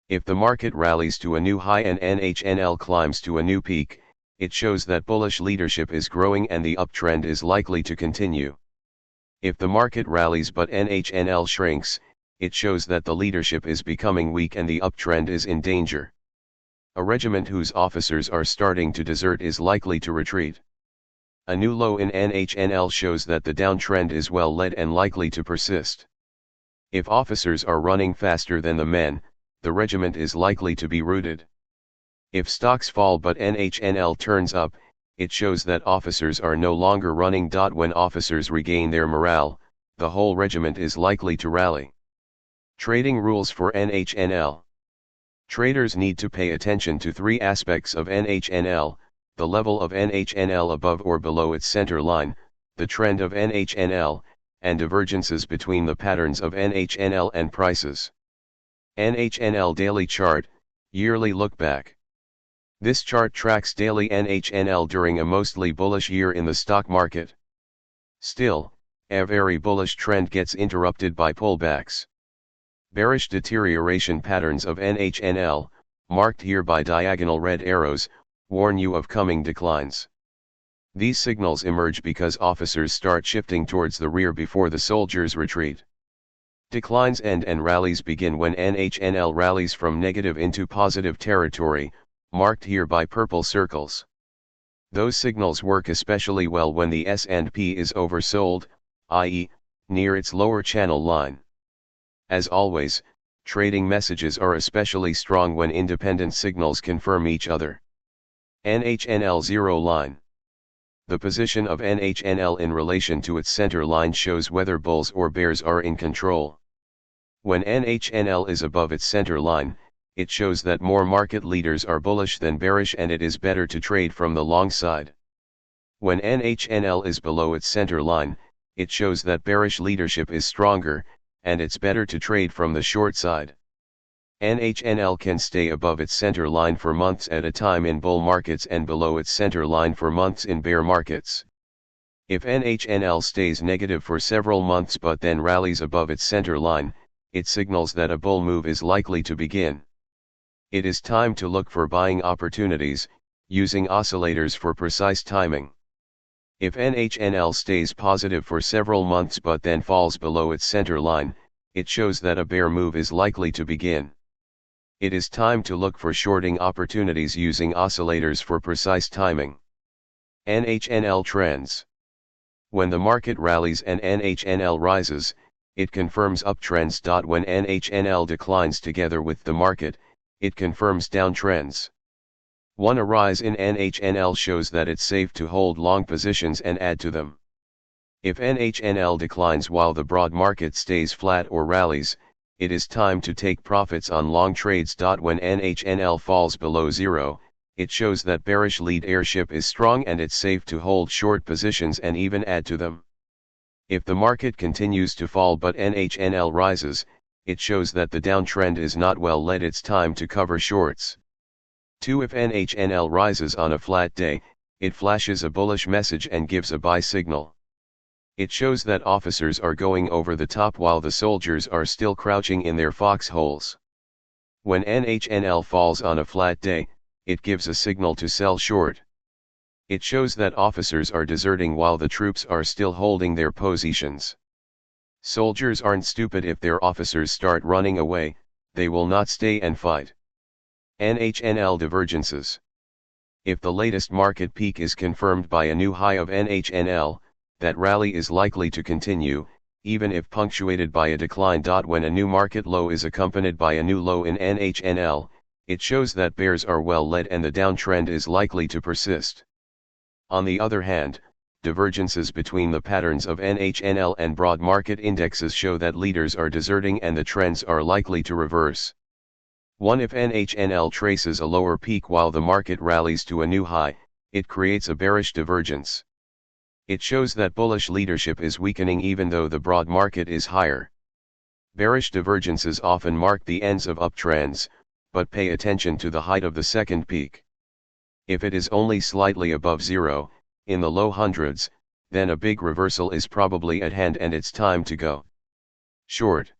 [SPEAKER 1] If the market rallies to a new high and NHNL climbs to a new peak, it shows that bullish leadership is growing and the uptrend is likely to continue. If the market rallies but NHNL shrinks, it shows that the leadership is becoming weak and the uptrend is in danger. A regiment whose officers are starting to desert is likely to retreat. A new low in NHNL shows that the downtrend is well led and likely to persist. If officers are running faster than the men, the regiment is likely to be routed. If stocks fall but NHNL turns up, it shows that officers are no longer running. When officers regain their morale, the whole regiment is likely to rally. Trading rules for NHNL. Traders need to pay attention to three aspects of NHNL: the level of NHNL above or below its center line, the trend of NHNL, and divergences between the patterns of NHNL and prices. NHNL Daily Chart, Yearly Look Back. This chart tracks daily NHNL during a mostly bullish year in the stock market. Still, a very bullish trend gets interrupted by pullbacks. Bearish deterioration patterns of NHNL, marked here by diagonal red arrows, warn you of coming declines. These signals emerge because officers start shifting towards the rear before the soldiers retreat. Declines end and rallies begin when NHNL rallies from negative into positive territory, marked here by purple circles. Those signals work especially well when the S&P is oversold, i.e., near its lower channel line. As always, trading messages are especially strong when independent signals confirm each other. NHNL zero line. The position of NHNL in relation to its center line shows whether bulls or bears are in control. When NHNL is above its center line, it shows that more market leaders are bullish than bearish and it is better to trade from the long side. When NHNL is below its center line, it shows that bearish leadership is stronger, and it's better to trade from the short side. NHNL can stay above its center line for months at a time in bull markets and below its center line for months in bear markets. If NHNL stays negative for several months but then rallies above its center line, it signals that a bull move is likely to begin. It is time to look for buying opportunities, using oscillators for precise timing. If NHNL stays positive for several months but then falls below its center line, it shows that a bear move is likely to begin. It is time to look for shorting opportunities using oscillators for precise timing. NHNL trends. When the market rallies and NHNL rises, it confirms uptrends. When NHNL declines together with the market, it confirms downtrends. A rise in NHNL shows that it's safe to hold long positions and add to them. If NHNL declines while the broad market stays flat or rallies, it is time to take profits on long trades. When NHNL falls below zero, it shows that bearish leadership is strong and it's safe to hold short positions and even add to them. If the market continues to fall but NHNL rises, it shows that the downtrend is not well led. It's time to cover shorts. 2. If NHNL rises on a flat day, it flashes a bullish message and gives a buy signal. It shows that officers are going over the top while the soldiers are still crouching in their foxholes. When NHNL falls on a flat day, it gives a signal to sell short. It shows that officers are deserting while the troops are still holding their positions. Soldiers aren't stupid. If their officers start running away, they will not stay and fight. NHNL divergences. If the latest market peak is confirmed by a new high of NHNL, that rally is likely to continue, even if punctuated by a decline. When a new market low is accompanied by a new low in NHNL, it shows that bears are well led and the downtrend is likely to persist. On the other hand, divergences between the patterns of NHNL and broad market indexes show that leaders are deserting and the trends are likely to reverse. 1. If NHNL traces a lower peak while the market rallies to a new high, it creates a bearish divergence. It shows that bullish leadership is weakening even though the broad market is higher. Bearish divergences often mark the ends of uptrends, but pay attention to the height of the second peak. If it is only slightly above zero, in the low hundreds, then a big reversal is probably at hand and it's time to go short.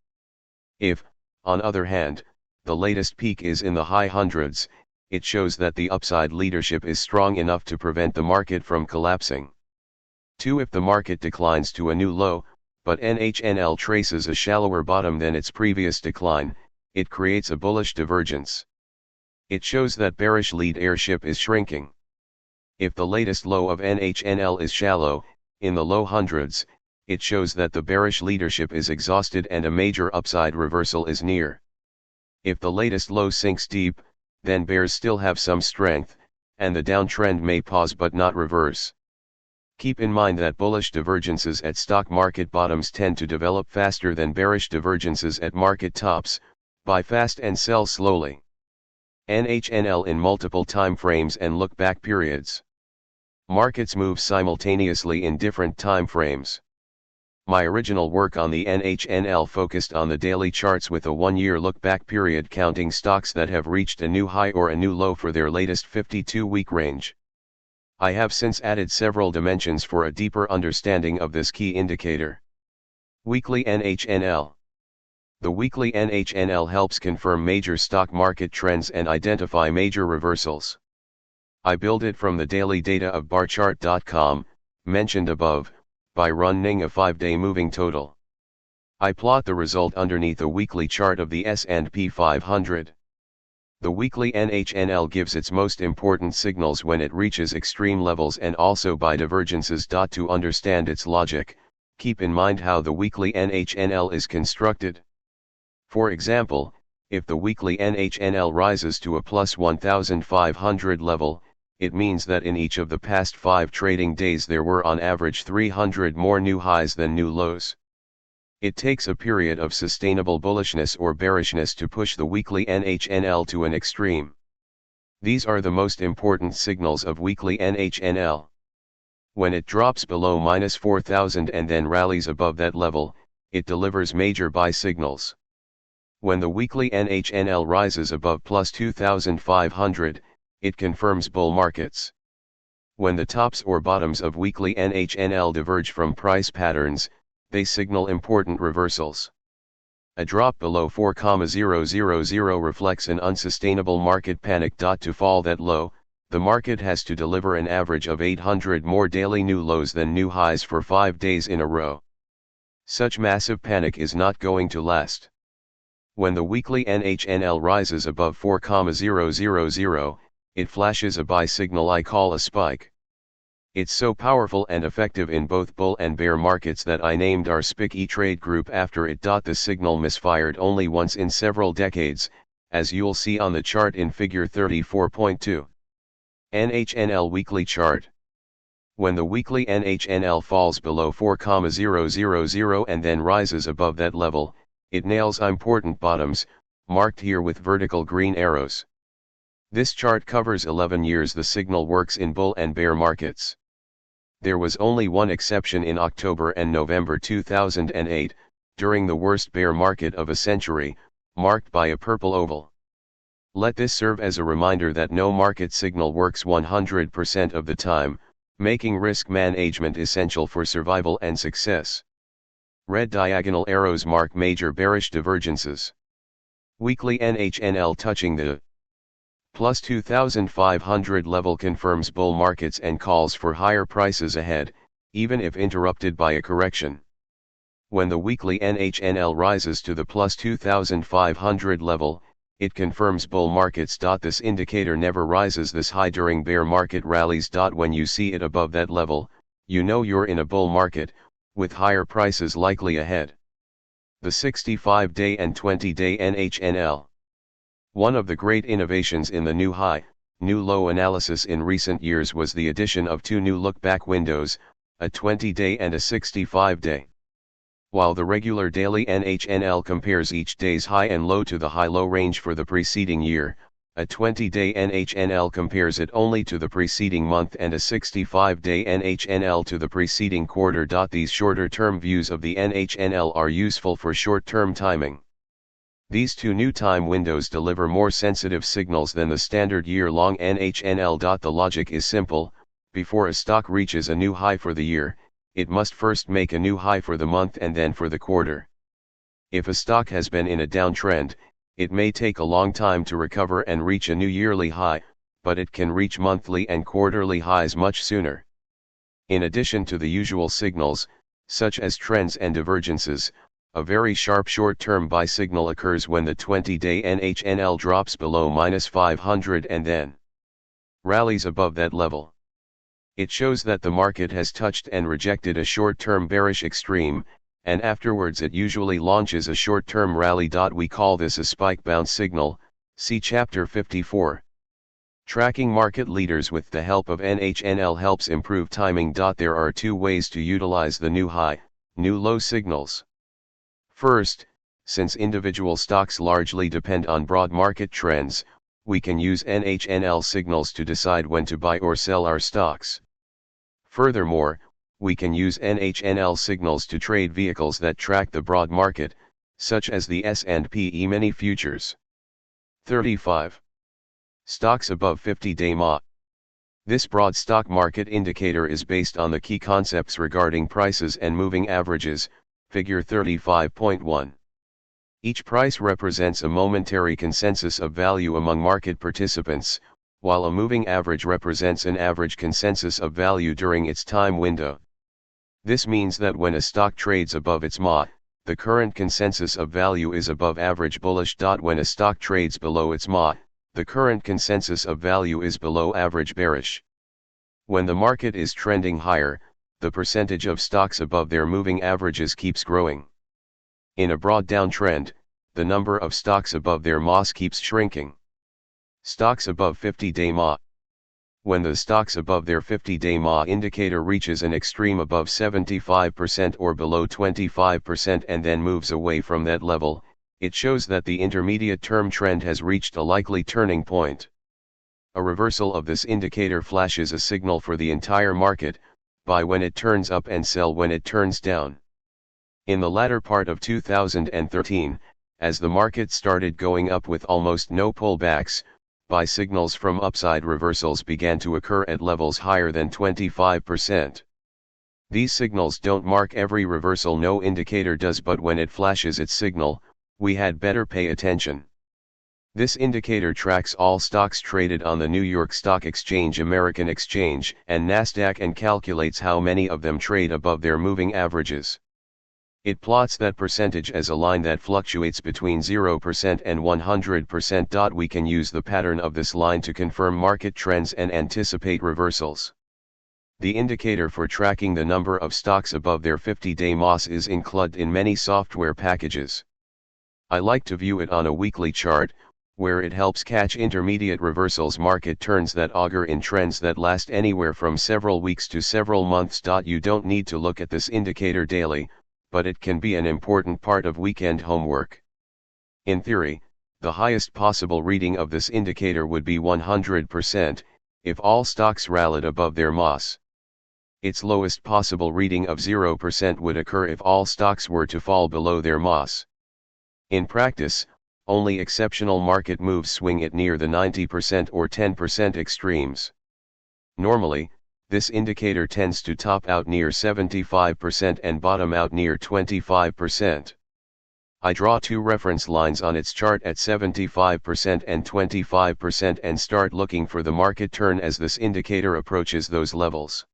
[SPEAKER 1] If, on other hand, the latest peak is in the high hundreds, it shows that the upside leadership is strong enough to prevent the market from collapsing. 2. If the market declines to a new low, but NHNL traces a shallower bottom than its previous decline, it creates a bullish divergence. It shows that bearish leadership is shrinking. If the latest low of NHNL is shallow, in the low hundreds, it shows that the bearish leadership is exhausted and a major upside reversal is near. If the latest low sinks deep, then bears still have some strength, and the downtrend may pause but not reverse. Keep in mind that bullish divergences at stock market bottoms tend to develop faster than bearish divergences at market tops. Buy fast and sell slowly. NHNL in multiple time frames and look-back periods. Markets move simultaneously in different time frames. My original work on the NHNL focused on the daily charts with a 1-year look-back period counting stocks that have reached a new high or a new low for their latest 52-week range. I have since added several dimensions for a deeper understanding of this key indicator. Weekly NHNL. The weekly NHNL helps confirm major stock market trends and identify major reversals. I build it from the daily data of barchart.com, mentioned above, by running a 5-day moving total. I plot the result underneath a weekly chart of the S&P 500. The weekly NHNL gives its most important signals when it reaches extreme levels and also by divergences. To understand its logic, keep in mind how the weekly NHNL is constructed. For example, if the weekly NHNL rises to a plus 1,500 level, it means that in each of the past 5 trading days there were on average 300 more new highs than new lows. It takes a period of sustainable bullishness or bearishness to push the weekly NHNL to an extreme. These are the most important signals of weekly NHNL. When it drops below minus 4,000 and then rallies above that level, it delivers major buy signals. When the weekly NHNL rises above plus 2,500, it confirms bull markets. When the tops or bottoms of weekly NHNL diverge from price patterns, they signal important reversals. A drop below 4,000 reflects an unsustainable market panic. To fall that low, the market has to deliver an average of 800 more daily new lows than new highs for 5 days in a row. Such massive panic is not going to last. When the weekly NHNL rises above 4,000, it flashes a buy signal I call a spike. It's so powerful and effective in both bull and bear markets that I named our SPIC trade group after it. The signal misfired only once in several decades, as you'll see on the chart in figure 34.2. NHNL weekly chart. When the weekly NHNL falls below 4,000 and then rises above that level, it nails important bottoms, marked here with vertical green arrows. This chart covers 11 years. The signal works in bull and bear markets. There was only one exception in October and November 2008, during the worst bear market of a century, marked by a purple oval. Let this serve as a reminder that no market signal works 100% of the time, Making risk management essential for survival and success. Red diagonal arrows mark major bearish divergences. Weekly NHNL touching the plus 2,500 level confirms bull markets and calls for higher prices ahead, even if interrupted by a correction. When the weekly NHNL rises to the plus 2,500 level, it confirms bull markets. This indicator never rises this high during bear market rallies. When you see it above that level, you know you're in a bull market, with higher prices likely ahead. The 65-day and 20-day NHNL. One of the great innovations in the new high, new low analysis in recent years was the addition of two new look-back windows, a 20-day and a 65-day. While the regular daily NHNL compares each day's high and low to the high-low range for the preceding year, a 20-day NHNL compares it only to the preceding month and a 65-day NHNL to the preceding quarter. These shorter-term views of the NHNL are useful for short-term timing. These two new time windows deliver more sensitive signals than the standard year-long NHNL. The logic is simple: before a stock reaches a new high for the year, it must first make a new high for the month and then for the quarter. If a stock has been in a downtrend, it may take a long time to recover and reach a new yearly high, but it can reach monthly and quarterly highs much sooner. In addition to the usual signals, such as trends and divergences, a very sharp short-term buy signal occurs when the 20-day NHNL drops below -500 and then rallies above that level. It shows that the market has touched and rejected a short-term bearish extreme, and afterwards it usually launches a short-term rally. We call this a spike bounce signal, see Chapter 54. Tracking market leaders with the help of NHNL helps improve timing. There are two ways to utilize the new high, new low signals. First, since individual stocks largely depend on broad market trends, we can use NHNL signals to decide when to buy or sell our stocks. Furthermore, we can use NHNL signals to trade vehicles that track the broad market, such as the S&P E-mini futures. 35. Stocks above 50-day MA. This broad stock market indicator is based on the key concepts regarding prices and moving averages, figure 35.1. Each price represents a momentary consensus of value among market participants, while a moving average represents an average consensus of value during its time window. This means that when a stock trades above its MA, the current consensus of value is above average bullish. When a stock trades below its MA, the current consensus of value is below average bearish. When the market is trending higher, the percentage of stocks above their moving averages keeps growing. In a broad downtrend, the number of stocks above their MAs keeps shrinking. Stocks above 50-day MA. When the stocks above their 50-day MA indicator reaches an extreme above 75% or below 25% and then moves away from that level, it shows that the intermediate term trend has reached a likely turning point. A reversal of this indicator flashes a signal for the entire market: buy when it turns up and sell when it turns down. In the latter part of 2013, as the market started going up with almost no pullbacks, buy signals from upside reversals began to occur at levels higher than 25%. These signals don't mark every reversal, no indicator does, but when it flashes its signal, we had better pay attention. This indicator tracks all stocks traded on the New York Stock Exchange, American Exchange, and Nasdaq and calculates how many of them trade above their moving averages. It plots that percentage as a line that fluctuates between 0% and 100%. We can use the pattern of this line to confirm market trends and anticipate reversals. The indicator for tracking the number of stocks above their 50-day MAS is included in many software packages. I like to view it on a weekly chart, where it helps catch intermediate reversals, market turns that augur in trends that last anywhere from several weeks to several months. You don't need to look at this indicator daily, but it can be an important part of weekend homework. In theory, the highest possible reading of this indicator would be 100%, if all stocks rallied above their MAS. Its lowest possible reading of 0% would occur if all stocks were to fall below their MAS. In practice, only exceptional market moves swing it near the 90% or 10% extremes. Normally, This indicator tends to top out near 75% and bottom out near 25%. I draw two reference lines on its chart at 75% and 25% and start looking for the market turn as this indicator approaches those levels.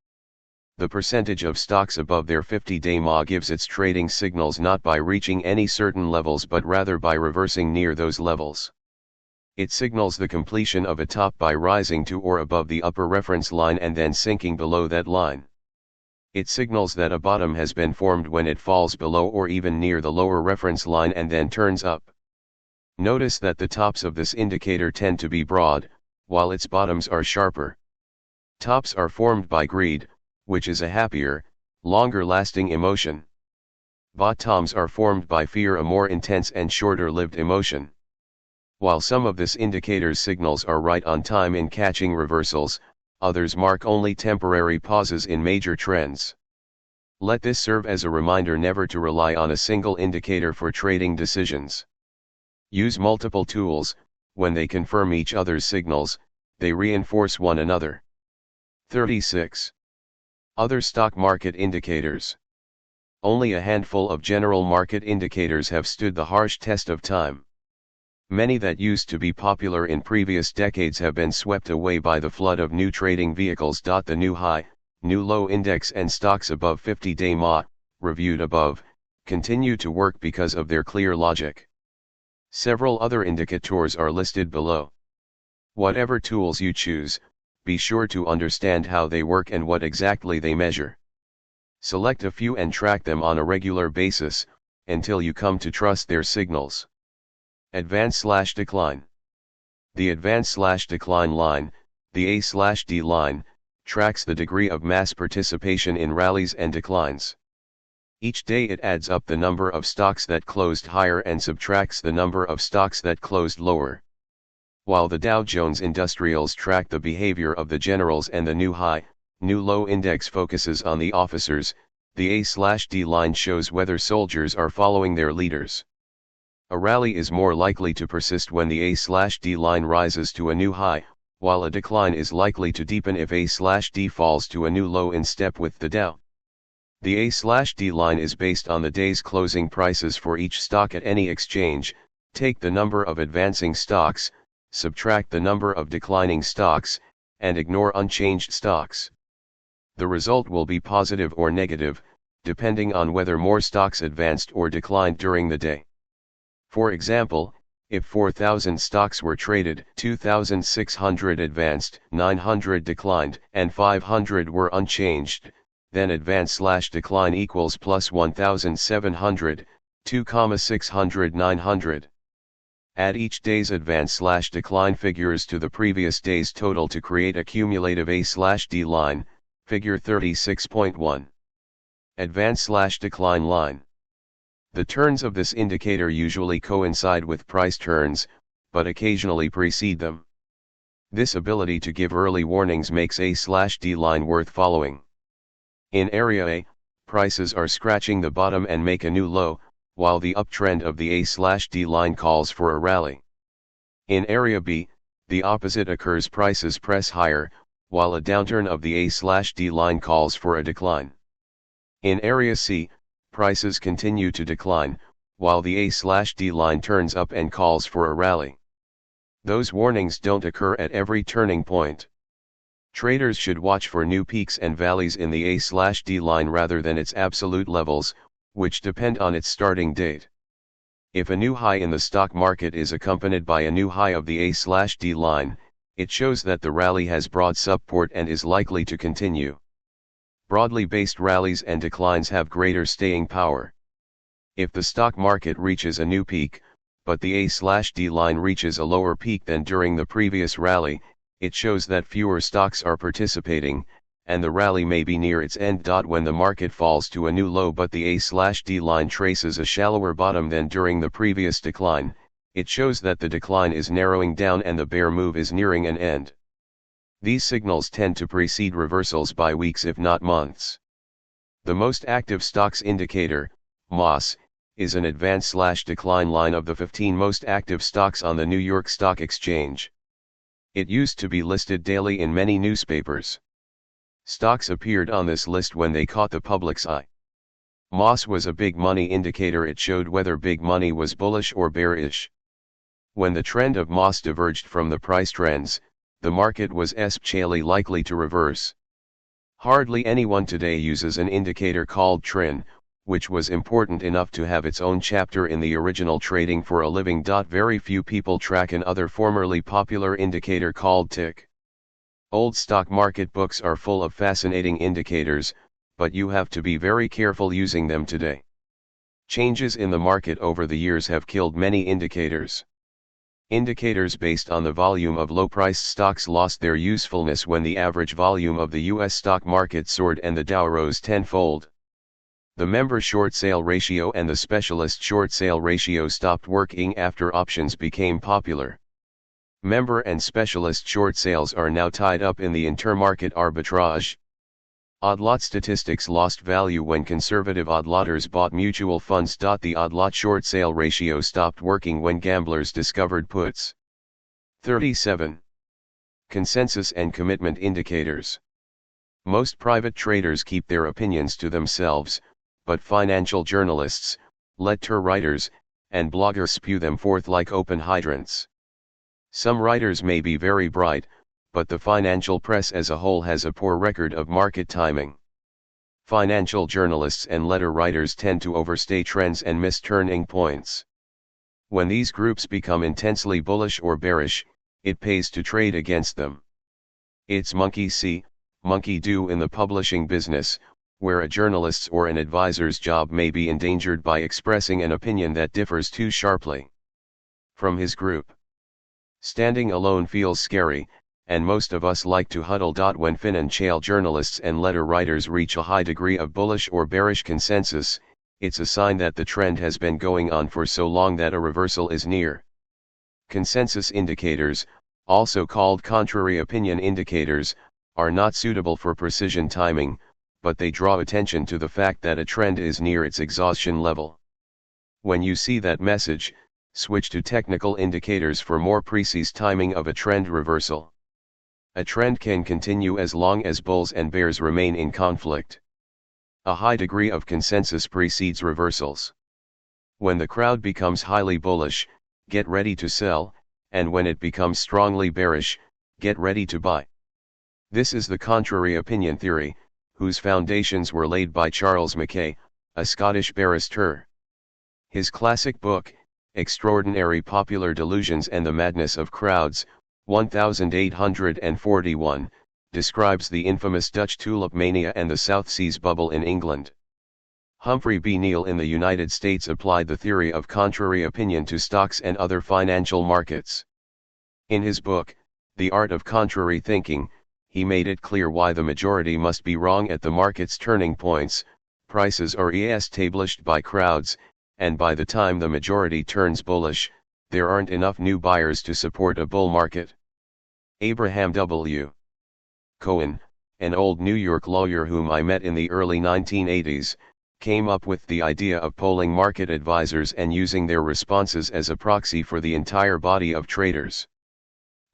[SPEAKER 1] The percentage of stocks above their 50-day MA gives its trading signals not by reaching any certain levels but rather by reversing near those levels. It signals the completion of a top by rising to or above the upper reference line and then sinking below that line. It signals that a bottom has been formed when it falls below or even near the lower reference line and then turns up. Notice that the tops of this indicator tend to be broad, while its bottoms are sharper. Tops are formed by greed, which is a happier, longer-lasting emotion. Bottoms are formed by fear, a more intense and shorter-lived emotion. While some of this indicator's signals are right on time in catching reversals, others mark only temporary pauses in major trends. Let this serve as a reminder never to rely on a single indicator for trading decisions. Use multiple tools. When they confirm each other's signals, they reinforce one another. 36. Other stock market indicators. Only a handful of general market indicators have stood the harsh test of time. Many that used to be popular in previous decades have been swept away by the flood of new trading vehicles. The new high, new low index and stocks above 50-day MA, reviewed above, continue to work because of their clear logic. Several other indicators are listed below. Whatever tools you choose, be sure to understand how they work and what exactly they measure. Select a few and track them on a regular basis, until you come to trust their signals. Advance/decline. The advance/decline line, the A/D line, tracks the degree of mass participation in rallies and declines. Each day it adds up the number of stocks that closed higher and subtracts the number of stocks that closed lower. While the Dow Jones Industrials track the behavior of the generals and the new high, new low index focuses on the officers, the A/D line shows whether soldiers are following their leaders. A rally is more likely to persist when the A/D line rises to a new high, while a decline is likely to deepen if A/D falls to a new low in step with the Dow. The A/D line is based on the day's closing prices for each stock at any exchange. Take the number of advancing stocks, subtract the number of declining stocks, and ignore unchanged stocks. The result will be positive or negative, depending on whether more stocks advanced or declined during the day. For example, if 4,000 stocks were traded, 2,600 advanced, 900 declined, and 500 were unchanged, then advance/decline equals plus 1,700, 2,600, 900. Add each day's advance/decline figures to the previous day's total to create a cumulative A/D line, figure 36.1. Advance/decline line. The turns of this indicator usually coincide with price turns, but occasionally precede them. This ability to give early warnings makes A/D line worth following. In Area A, prices are scratching the bottom and make a new low, while the uptrend of the A/D line calls for a rally. In Area B, the opposite occurs, prices press higher, while a downturn of the A/D line calls for a decline. In Area C, prices continue to decline, while the A/D line turns up and calls for a rally. Those warnings don't occur at every turning point. Traders should watch for new peaks and valleys in the A/D line rather than its absolute levels, which depend on its starting date. If a new high in the stock market is accompanied by a new high of the A/D line, it shows that the rally has broad support and is likely to continue. Broadly based rallies and declines have greater staying power. If the stock market reaches a new peak, but the A/D line reaches a lower peak than during the previous rally, it shows that fewer stocks are participating, and the rally may be near its end. When the market falls to a new low but the A/D line traces a shallower bottom than during the previous decline, it shows that the decline is narrowing down and the bear move is nearing an end. These signals tend to precede reversals by weeks if not months. The most active stocks indicator, MOS, is an advance/decline line of the 15 most active stocks on the New York Stock Exchange. It used to be listed daily in many newspapers. Stocks appeared on this list when they caught the public's eye. MOS was a big money indicator. It showed whether big money was bullish or bearish. When the trend of MOS diverged from the price trends, the market was especially likely to reverse. Hardly anyone today uses an indicator called TRIN, which was important enough to have its own chapter in the original Trading for a Living. Very few people track an other formerly popular indicator called TIC. Old stock market books are full of fascinating indicators, but you have to be very careful using them today. Changes in the market over the years have killed many indicators. Indicators based on the volume of low-priced stocks lost their usefulness when the average volume of the U.S. stock market soared and the Dow rose tenfold. The member short sale ratio and the specialist short sale ratio stopped working after options became popular. Member and specialist short sales are now tied up in the intermarket arbitrage. Odd-lot statistics lost value when conservative odd-lotters bought mutual funds. The odd-lot short sale ratio stopped working when gamblers discovered puts. 37. Consensus and commitment indicators. Most private traders keep their opinions to themselves, but financial journalists, letter writers, and bloggers spew them forth like open hydrants. Some writers may be very bright, but the financial press as a whole has a poor record of market timing. Financial journalists and letter writers tend to overstay trends and miss turning points. When these groups become intensely bullish or bearish, it pays to trade against them. It's monkey see, monkey do in the publishing business, where a journalist's or an advisor's job may be endangered by expressing an opinion that differs too sharply from his group. Standing alone feels scary, and most of us like to huddle. When financial journalists and letter writers reach a high degree of bullish or bearish consensus, it's a sign that the trend has been going on for so long that a reversal is near. Consensus indicators, also called contrary opinion indicators, are not suitable for precision timing, but they draw attention to the fact that a trend is near its exhaustion level. When you see that message, switch to technical indicators for more precise timing of a trend reversal. A trend can continue as long as bulls and bears remain in conflict. A high degree of consensus precedes reversals. When the crowd becomes highly bullish, get ready to sell, and when it becomes strongly bearish, get ready to buy. This is the contrary opinion theory, whose foundations were laid by Charles Mackay, a Scottish barrister. His classic book, Extraordinary Popular Delusions and the Madness of Crowds, 1841, describes the infamous Dutch tulip mania and the South Seas bubble in England. Humphrey B. Neal in the United States applied the theory of contrary opinion to stocks and other financial markets. In his book, The Art of Contrary Thinking, he made it clear why the majority must be wrong at the market's turning points. Prices are established by crowds, and by the time the majority turns bullish, there aren't enough new buyers to support a bull market. Abraham W. Cohen, an old New York lawyer whom I met in the early 1980s, came up with the idea of polling market advisors and using their responses as a proxy for the entire body of traders.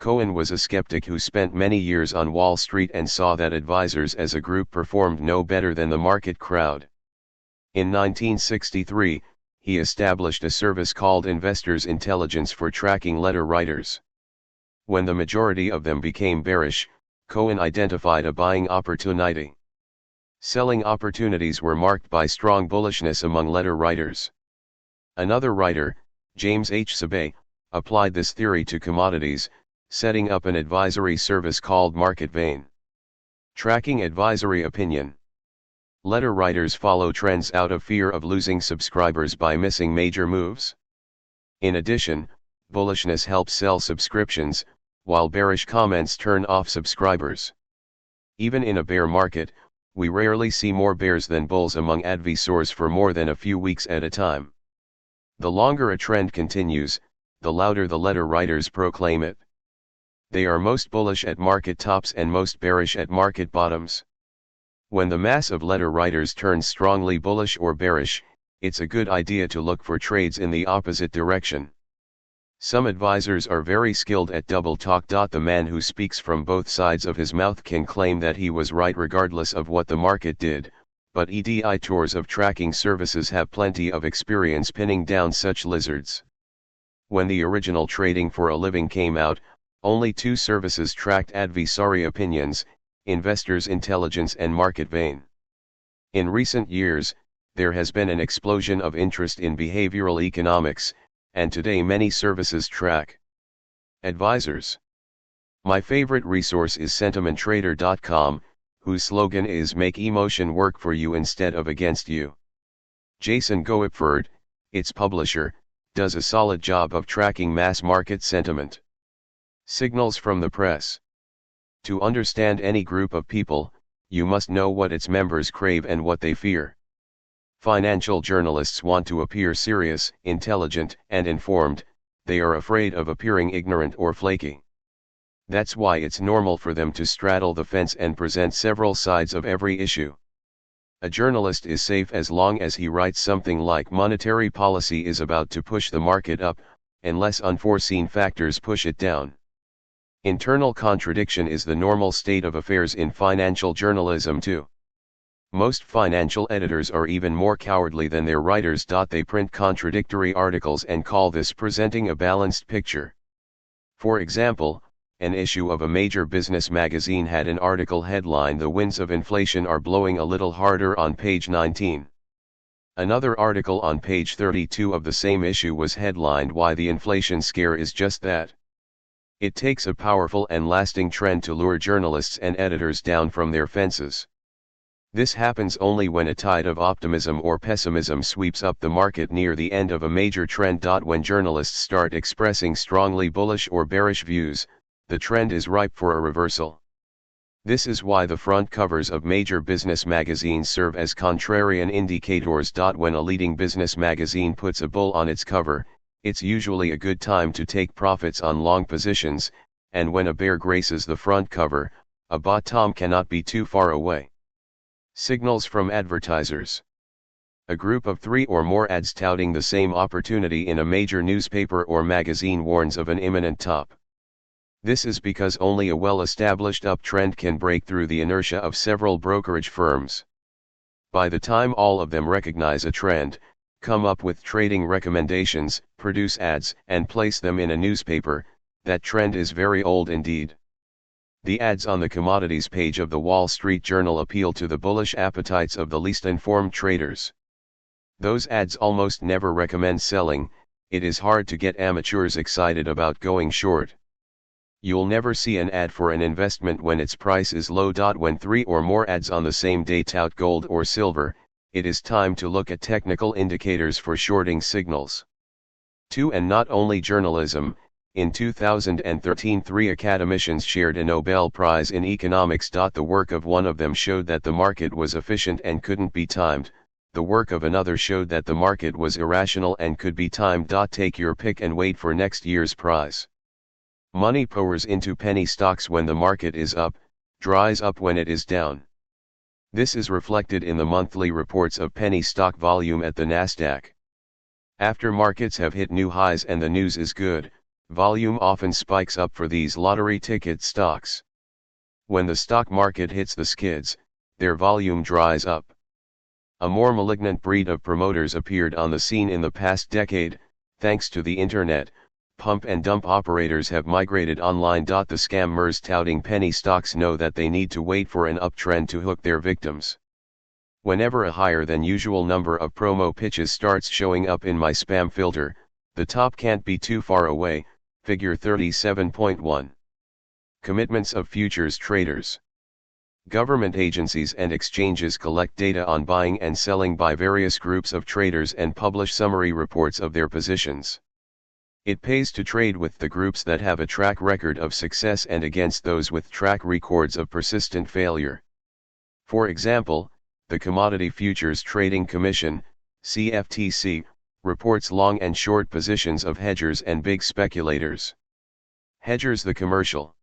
[SPEAKER 1] Cohen was a skeptic who spent many years on Wall Street and saw that advisors as a group performed no better than the market crowd. In 1963, he established a service called Investors Intelligence for tracking letter writers. When the majority of them became bearish, Cohen identified a buying opportunity. Selling opportunities were marked by strong bullishness among letter writers. Another writer, James H. Sabay, applied this theory to commodities, setting up an advisory service called Market Vein. Tracking advisory opinion. Letter writers follow trends out of fear of losing subscribers by missing major moves. In addition, bullishness helps sell subscriptions, while bearish comments turn off subscribers. Even in a bear market, we rarely see more bears than bulls among advisors for more than a few weeks at a time. The longer a trend continues, the louder the letter writers proclaim it. They are most bullish at market tops and most bearish at market bottoms. When the mass of letter writers turns strongly bullish or bearish, it's a good idea to look for trades in the opposite direction. Some advisors are very skilled at double talk. The man who speaks from both sides of his mouth can claim that he was right regardless of what the market did, but editors of tracking services have plenty of experience pinning down such lizards. When the original Trading for a Living came out, only two services tracked advisory opinions: Investors Intelligence and Market Vane. In recent years, there has been an explosion of interest in behavioral economics, and today many services track advisors. My favorite resource is sentimenttrader.com, whose slogan is "Make emotion work for you instead of against you." Jason Goipford, its publisher, does a solid job of tracking mass market sentiment. Signals from the press. To understand any group of people, you must know what its members crave and what they fear. Financial journalists want to appear serious, intelligent, and informed. They are afraid of appearing ignorant or flaky. That's why it's normal for them to straddle the fence and present several sides of every issue. A journalist is safe as long as he writes something like "monetary policy is about to push the market up," unless unforeseen factors push it down. Internal contradiction is the normal state of affairs in financial journalism too. Most financial editors are even more cowardly than their writers. They print contradictory articles and call this presenting a balanced picture. For example, an issue of a major business magazine had an article headline "The winds of inflation are blowing a little harder" on page 19. Another article on page 32 of the same issue was headlined "Why the inflation scare is just that." It takes a powerful and lasting trend to lure journalists and editors down from their fences. This happens only when a tide of optimism or pessimism sweeps up the market near the end of a major trend. When journalists start expressing strongly bullish or bearish views, the trend is ripe for a reversal. This is why the front covers of major business magazines serve as contrarian indicators. When a leading business magazine puts a bull on its cover, it's usually a good time to take profits on long positions, and when a bear graces the front cover, a bottom cannot be too far away. Signals from advertisers. A group of 3 or more ads touting the same opportunity in a major newspaper or magazine warns of an imminent top. This is because only a well-established uptrend can break through the inertia of several brokerage firms. By the time all of them recognize a trend, come up with trading recommendations, produce ads, and place them in a newspaper, that trend is very old indeed. The ads on the commodities page of the Wall Street Journal appeal to the bullish appetites of the least informed traders. Those ads almost never recommend selling. It is hard to get amateurs excited about going short. You'll never see an ad for an investment when its price is low. When 3 or more ads on the same day tout gold or silver, it is time to look at technical indicators for shorting signals. 2. And not only journalism. In 2013, 3 academicians shared a Nobel Prize in economics. The work of one of them showed that the market was efficient and couldn't be timed. The work of another showed that the market was irrational and could be timed. Take your pick and wait for next year's prize. Money pours into penny stocks when the market is up, dries up when it is down. This is reflected in the monthly reports of penny stock volume at the Nasdaq. After markets have hit new highs and the news is good, volume often spikes up for these lottery ticket stocks. When the stock market hits the skids, their volume dries up. A more malignant breed of promoters appeared on the scene in the past decade. Thanks to the internet, pump and dump operators have migrated online. The scammers touting penny stocks know that they need to wait for an uptrend to hook their victims. Whenever a higher than usual number of promo pitches starts showing up in my spam filter, the top can't be too far away. Figure 37.1. Commitments of futures traders. Government agencies and exchanges collect data on buying and selling by various groups of traders and publish summary reports of their positions. It pays to trade with the groups that have a track record of success and against those with track records of persistent failure. For example, the Commodity Futures Trading Commission, CFTC, reports long and short positions of hedgers and big speculators. Hedgers, the commercial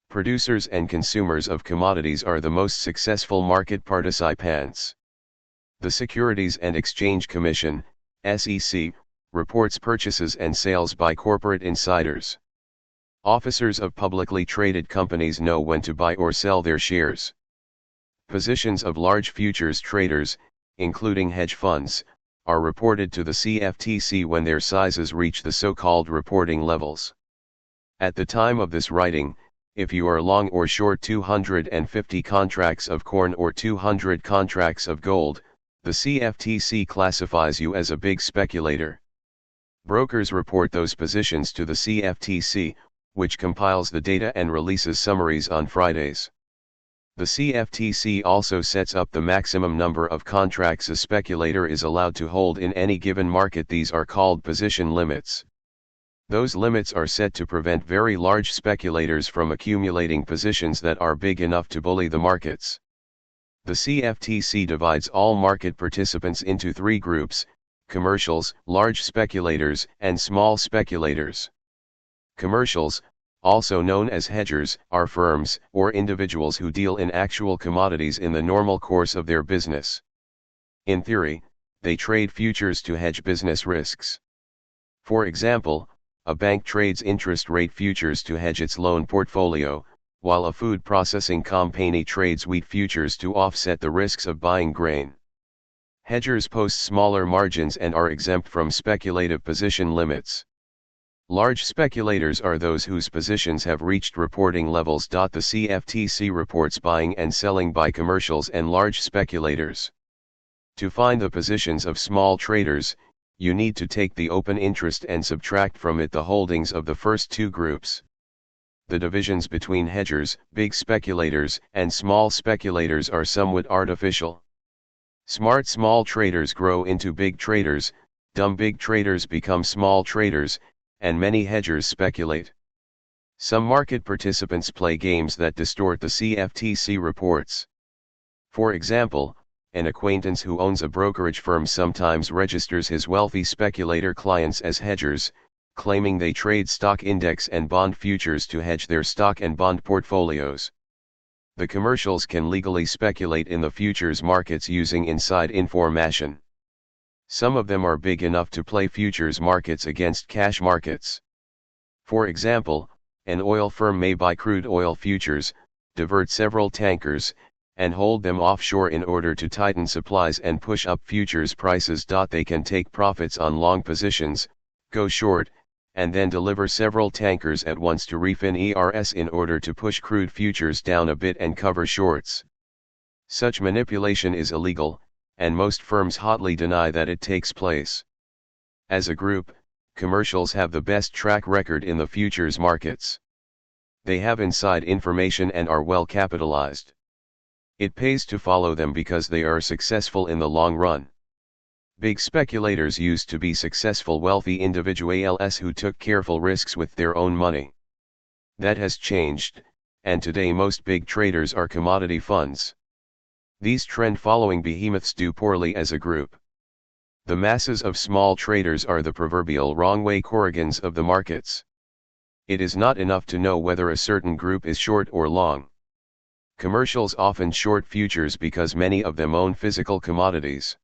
[SPEAKER 1] producers and consumers of commodities, are the most successful market participants. The Securities and Exchange Commission, SEC, reports purchases and sales by corporate insiders. Officers of publicly traded companies know when to buy or sell their shares. Positions of large futures traders, including hedge funds, are reported to the CFTC when their sizes reach the so-called reporting levels. At the time of this writing, if you are long or short 250 contracts of corn or 200 contracts of gold, the CFTC classifies you as a big speculator. Brokers report those positions to the CFTC, which compiles the data and releases summaries on Fridays. The CFTC also sets up the maximum number of contracts a speculator is allowed to hold in any given market. These are called position limits. Those limits are set to prevent very large speculators from accumulating positions that are big enough to bully the markets. The CFTC divides all market participants into three groups: commercials, large speculators, and small speculators. Commercials, also known as hedgers, are firms or individuals who deal in actual commodities in the normal course of their business. In theory, they trade futures to hedge business risks. For example, a bank trades interest rate futures to hedge its loan portfolio, while a food processing company trades wheat futures to offset the risks of buying grain. Hedgers post smaller margins and are exempt from speculative position limits. Large speculators are those whose positions have reached reporting levels. The CFTC reports buying and selling by commercials and large speculators. To find the positions of small traders, you need to take the open interest and subtract from it the holdings of the first two groups. The divisions between hedgers, big speculators, and small speculators are somewhat artificial. Smart small traders grow into big traders, dumb big traders become small traders, and many hedgers speculate. Some market participants play games that distort the CFTC reports. For example, an acquaintance who owns a brokerage firm sometimes registers his wealthy speculator clients as hedgers, claiming they trade stock index and bond futures to hedge their stock and bond portfolios. The commercials can legally speculate in the futures markets using inside information. Some of them are big enough to play futures markets against cash markets. For example, an oil firm may buy crude oil futures, divert several tankers, and hold them offshore in order to tighten supplies and push up futures prices. They can take profits on long positions, go short, and then deliver several tankers at once to refin ERS in order to push crude futures down a bit and cover shorts. Such manipulation is illegal, and most firms hotly deny that it takes place. As a group, commercials have the best track record in the futures markets. They have inside information and are well capitalized. It pays to follow them because they are successful in the long run. Big speculators used to be successful wealthy individuals who took careful risks with their own money. That has changed, and today most big traders are commodity funds. These trend-following behemoths do poorly as a group. The masses of small traders are the proverbial wrong-way Corrigans of the markets. It is not enough to know whether a certain group is short or long. Commercials often short futures because many of them own physical commodities.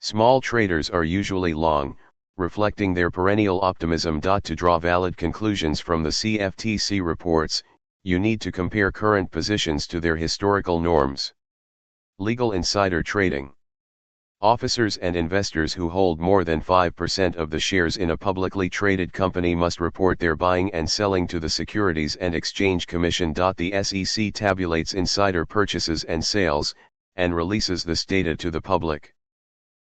[SPEAKER 1] Small traders are usually long, reflecting their perennial optimism. To draw valid conclusions from the CFTC reports, you need to compare current positions to their historical norms. Legal insider trading. Officers and investors who hold more than 5% of the shares in a publicly traded company must report their buying and selling to the Securities and Exchange Commission. The SEC tabulates insider purchases and sales, and releases this data to the public.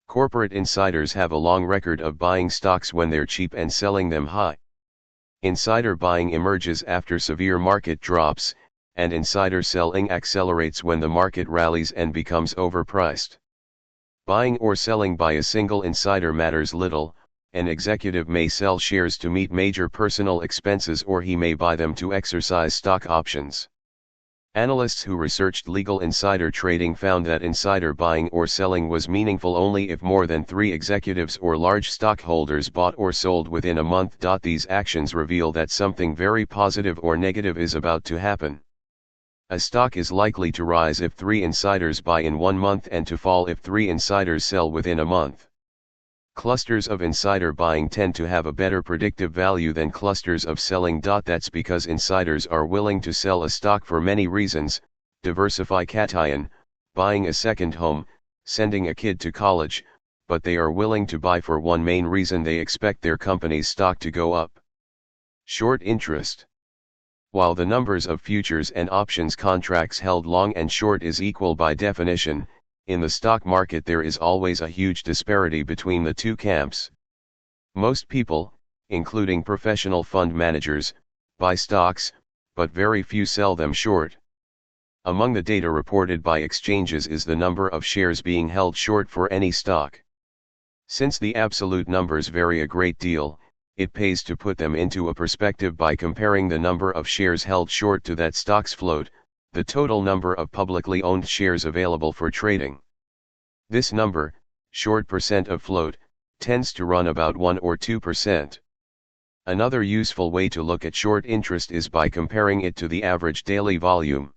[SPEAKER 1] Corporate insiders have a long record of buying stocks when they're cheap and selling them high. Insider buying emerges after severe market drops, and insider selling accelerates when the market rallies and becomes overpriced. Buying or selling by a single insider matters little. An executive may sell shares to meet major personal expenses, or he may buy them to exercise stock options. Analysts who researched legal insider trading found that insider buying or selling was meaningful only if more than 3 executives or large stockholders bought or sold within a month. These actions reveal that something very positive or negative is about to happen. A stock is likely to rise if 3 insiders buy in 1 month and to fall if 3 insiders sell within a month. Clusters of insider buying tend to have a better predictive value than clusters of selling. That's because insiders are willing to sell a stock for many reasons: diversify cation, buying a second home, sending a kid to college, but they are willing to buy for one main reason: they expect their company's stock to go up. Short interest. While the numbers of futures and options contracts held long and short is equal by definition, in the stock market there is always a huge disparity between the two camps. Most people, including professional fund managers, buy stocks, but very few sell them short. Among the data reported by exchanges is the number of shares being held short for any stock. Since the absolute numbers vary a great deal, it pays to put them into a perspective by comparing the number of shares held short to that stock's float, the total number of publicly owned shares available for trading. This number, short percent of float, tends to run about 1 or 2%. Another useful way to look at short interest is by comparing it to the average daily volume.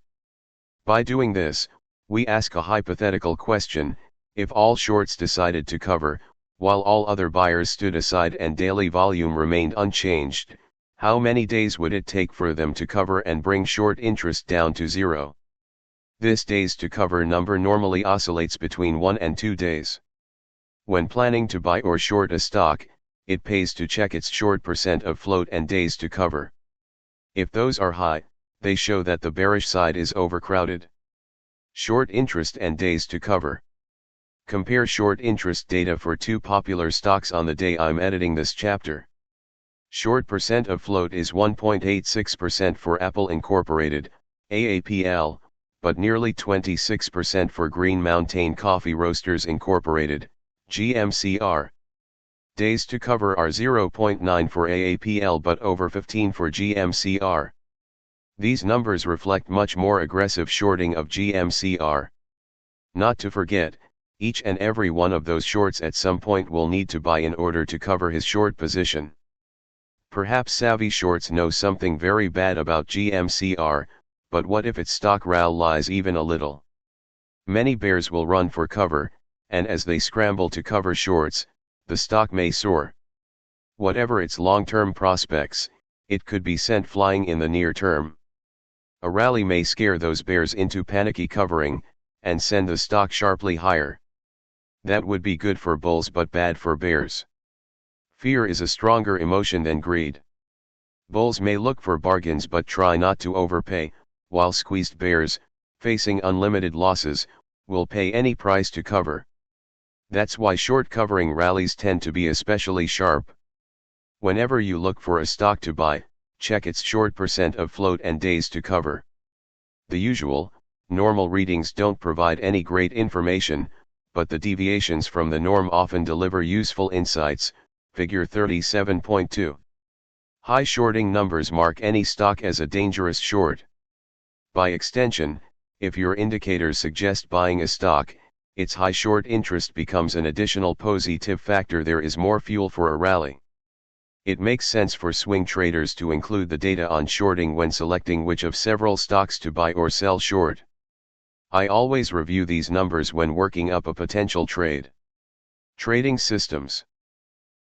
[SPEAKER 1] By doing this, we ask a hypothetical question: if all shorts decided to cover, while all other buyers stood aside and daily volume remained unchanged, how many days would it take for them to cover and bring short interest down to zero? This days to cover number normally oscillates between 1 and 2 days. When planning to buy or short a stock, it pays to check its short percent of float and days to cover. If those are high, they show that the bearish side is overcrowded. Short interest and days to cover. Compare short interest data for two popular stocks on the day I'm editing this chapter. Short percent of float is 1.86% for Apple Incorporated, AAPL, but nearly 26% for Green Mountain Coffee Roasters Incorporated, GMCR. Days to cover are 0.9 for AAPL but over 15 for GMCR. These numbers reflect much more aggressive shorting of GMCR. Not to forget, each and every one of those shorts at some point will need to buy in order to cover his short position. Perhaps savvy shorts know something very bad about GMCR, but what if its stock rallies even a little? Many bears will run for cover, and as they scramble to cover shorts, the stock may soar. Whatever its long-term prospects, it could be sent flying in the near term. A rally may scare those bears into panicky covering, and send the stock sharply higher. That would be good for bulls but bad for bears. Fear is a stronger emotion than greed. Bulls may look for bargains but try not to overpay, while squeezed bears, facing unlimited losses, will pay any price to cover. That's why short covering rallies tend to be especially sharp. Whenever you look for a stock to buy, check its short percent of float and days to cover. The usual, normal readings don't provide any great information, but the deviations from the norm often deliver useful insights. Figure 37.2. High shorting numbers mark any stock as a dangerous short. By extension, if your indicators suggest buying a stock, its high short interest becomes an additional positive factor. There is more fuel for a rally. It makes sense for swing traders to include the data on shorting when selecting which of several stocks to buy or sell short. I always review these numbers when working up a potential trade. Trading systems.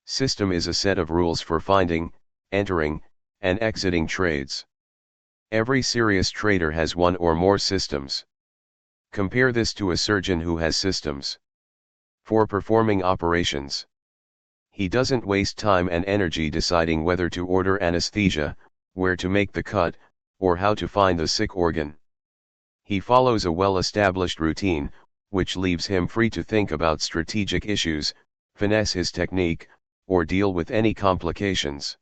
[SPEAKER 1] System is a set of rules for finding, entering, and exiting trades. Every serious trader has one or more systems. Compare this to a surgeon who has systems for performing operations. He doesn't waste time and energy deciding whether to order anesthesia, where to make the cut, or how to find the sick organ. He follows a well-established routine, which leaves him free to think about strategic issues, finesse his technique, or deal with any complications.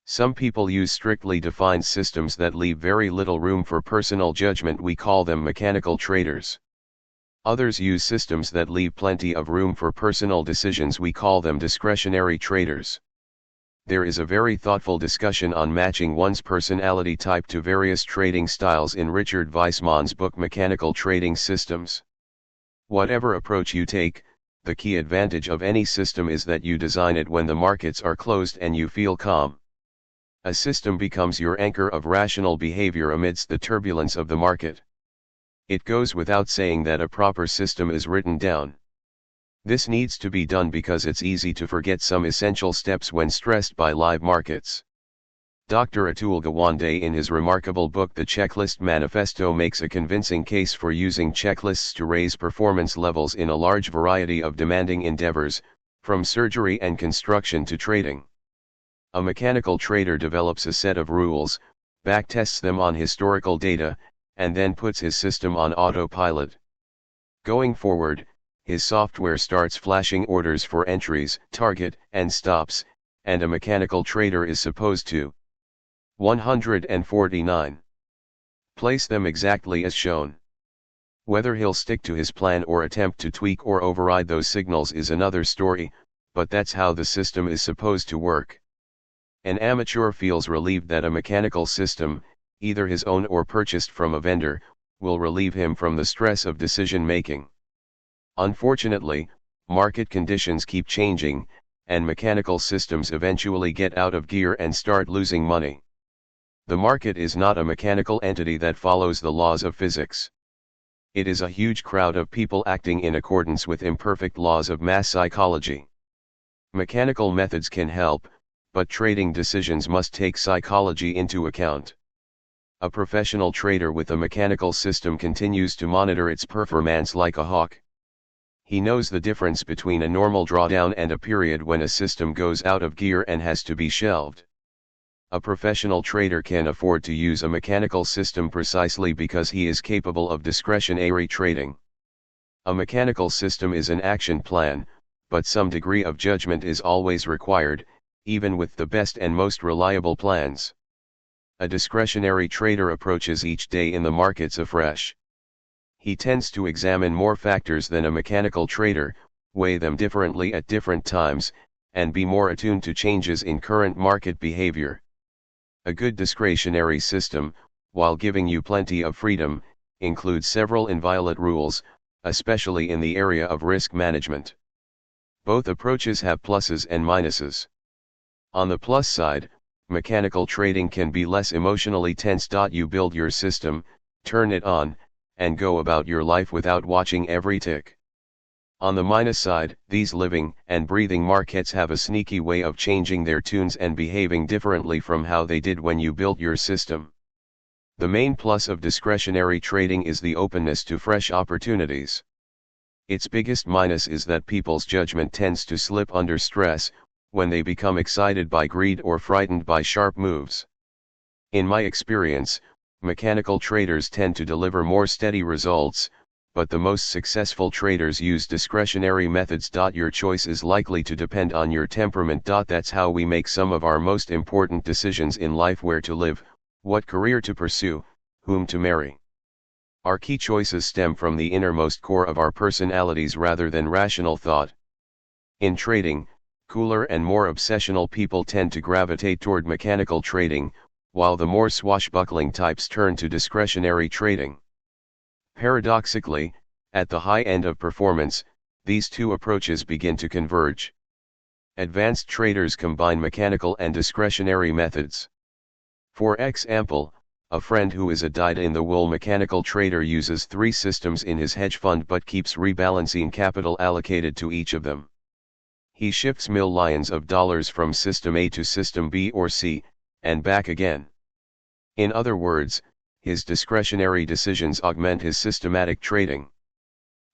[SPEAKER 1] Some people use strictly defined systems that leave very little room for personal judgment. We call them mechanical traders. Others use systems that leave plenty of room for personal decisions. We call them discretionary traders. There is a very thoughtful discussion on matching one's personality type to various trading styles in Richard Weissman's book Mechanical Trading Systems. Whatever approach you take, the key advantage of any system is that you design it when the markets are closed and you feel calm. A system becomes your anchor of rational behavior amidst the turbulence of the market. It goes without saying that a proper system is written down. This needs to be done because it's easy to forget some essential steps when stressed by live markets. Dr. Atul Gawande in his remarkable book The Checklist Manifesto makes a convincing case for using checklists to raise performance levels in a large variety of demanding endeavors, from surgery and construction to trading. A mechanical trader develops a set of rules, backtests them on historical data, and then puts his system on autopilot. Going forward, his software starts flashing orders for entries, target, and stops, and a mechanical trader is supposed to 149. Place them exactly as shown. Whether he'll stick to his plan or attempt to tweak or override those signals is another story, but that's how the system is supposed to work. An amateur feels relieved that a mechanical system, either his own or purchased from a vendor, will relieve him from the stress of decision making. Unfortunately, market conditions keep changing, and mechanical systems eventually get out of gear and start losing money. The market is not a mechanical entity that follows the laws of physics. It is a huge crowd of people acting in accordance with imperfect laws of mass psychology. Mechanical methods can help, but trading decisions must take psychology into account. A professional trader with a mechanical system continues to monitor its performance like a hawk. He knows the difference between a normal drawdown and a period when a system goes out of gear and has to be shelved. A professional trader can afford to use a mechanical system precisely because he is capable of discretionary trading. A mechanical system is an action plan, but some degree of judgment is always required, even with the best and most reliable plans. A discretionary trader approaches each day in the markets afresh. He tends to examine more factors than a mechanical trader, weigh them differently at different times, and be more attuned to changes in current market behavior. A good discretionary system, while giving you plenty of freedom, includes several inviolate rules, especially in the area of risk management. Both approaches have pluses and minuses. On the plus side, mechanical trading can be less emotionally tense. You build your system, turn it on, and go about your life without watching every tick. On the minus side, these living and breathing markets have a sneaky way of changing their tunes and behaving differently from how they did when you built your system. The main plus of discretionary trading is the openness to fresh opportunities. Its biggest minus is that people's judgment tends to slip under stress, when they become excited by greed or frightened by sharp moves. In my experience, mechanical traders tend to deliver more steady results, but the most successful traders use discretionary methods. Your choice is likely to depend on your temperament. That's how we make some of our most important decisions in life: where to live, what career to pursue, whom to marry. Our key choices stem from the innermost core of our personalities rather than rational thought. In trading, cooler and more obsessional people tend to gravitate toward mechanical trading, while the more swashbuckling types turn to discretionary trading. Paradoxically, at the high end of performance, these two approaches begin to converge. Advanced traders combine mechanical and discretionary methods. For example, a friend who is a dyed-in-the-wool mechanical trader uses 3 systems in his hedge fund but keeps rebalancing capital allocated to each of them. He shifts millions of dollars from system A to system B or C, and back again. In other words, his discretionary decisions augment his systematic trading.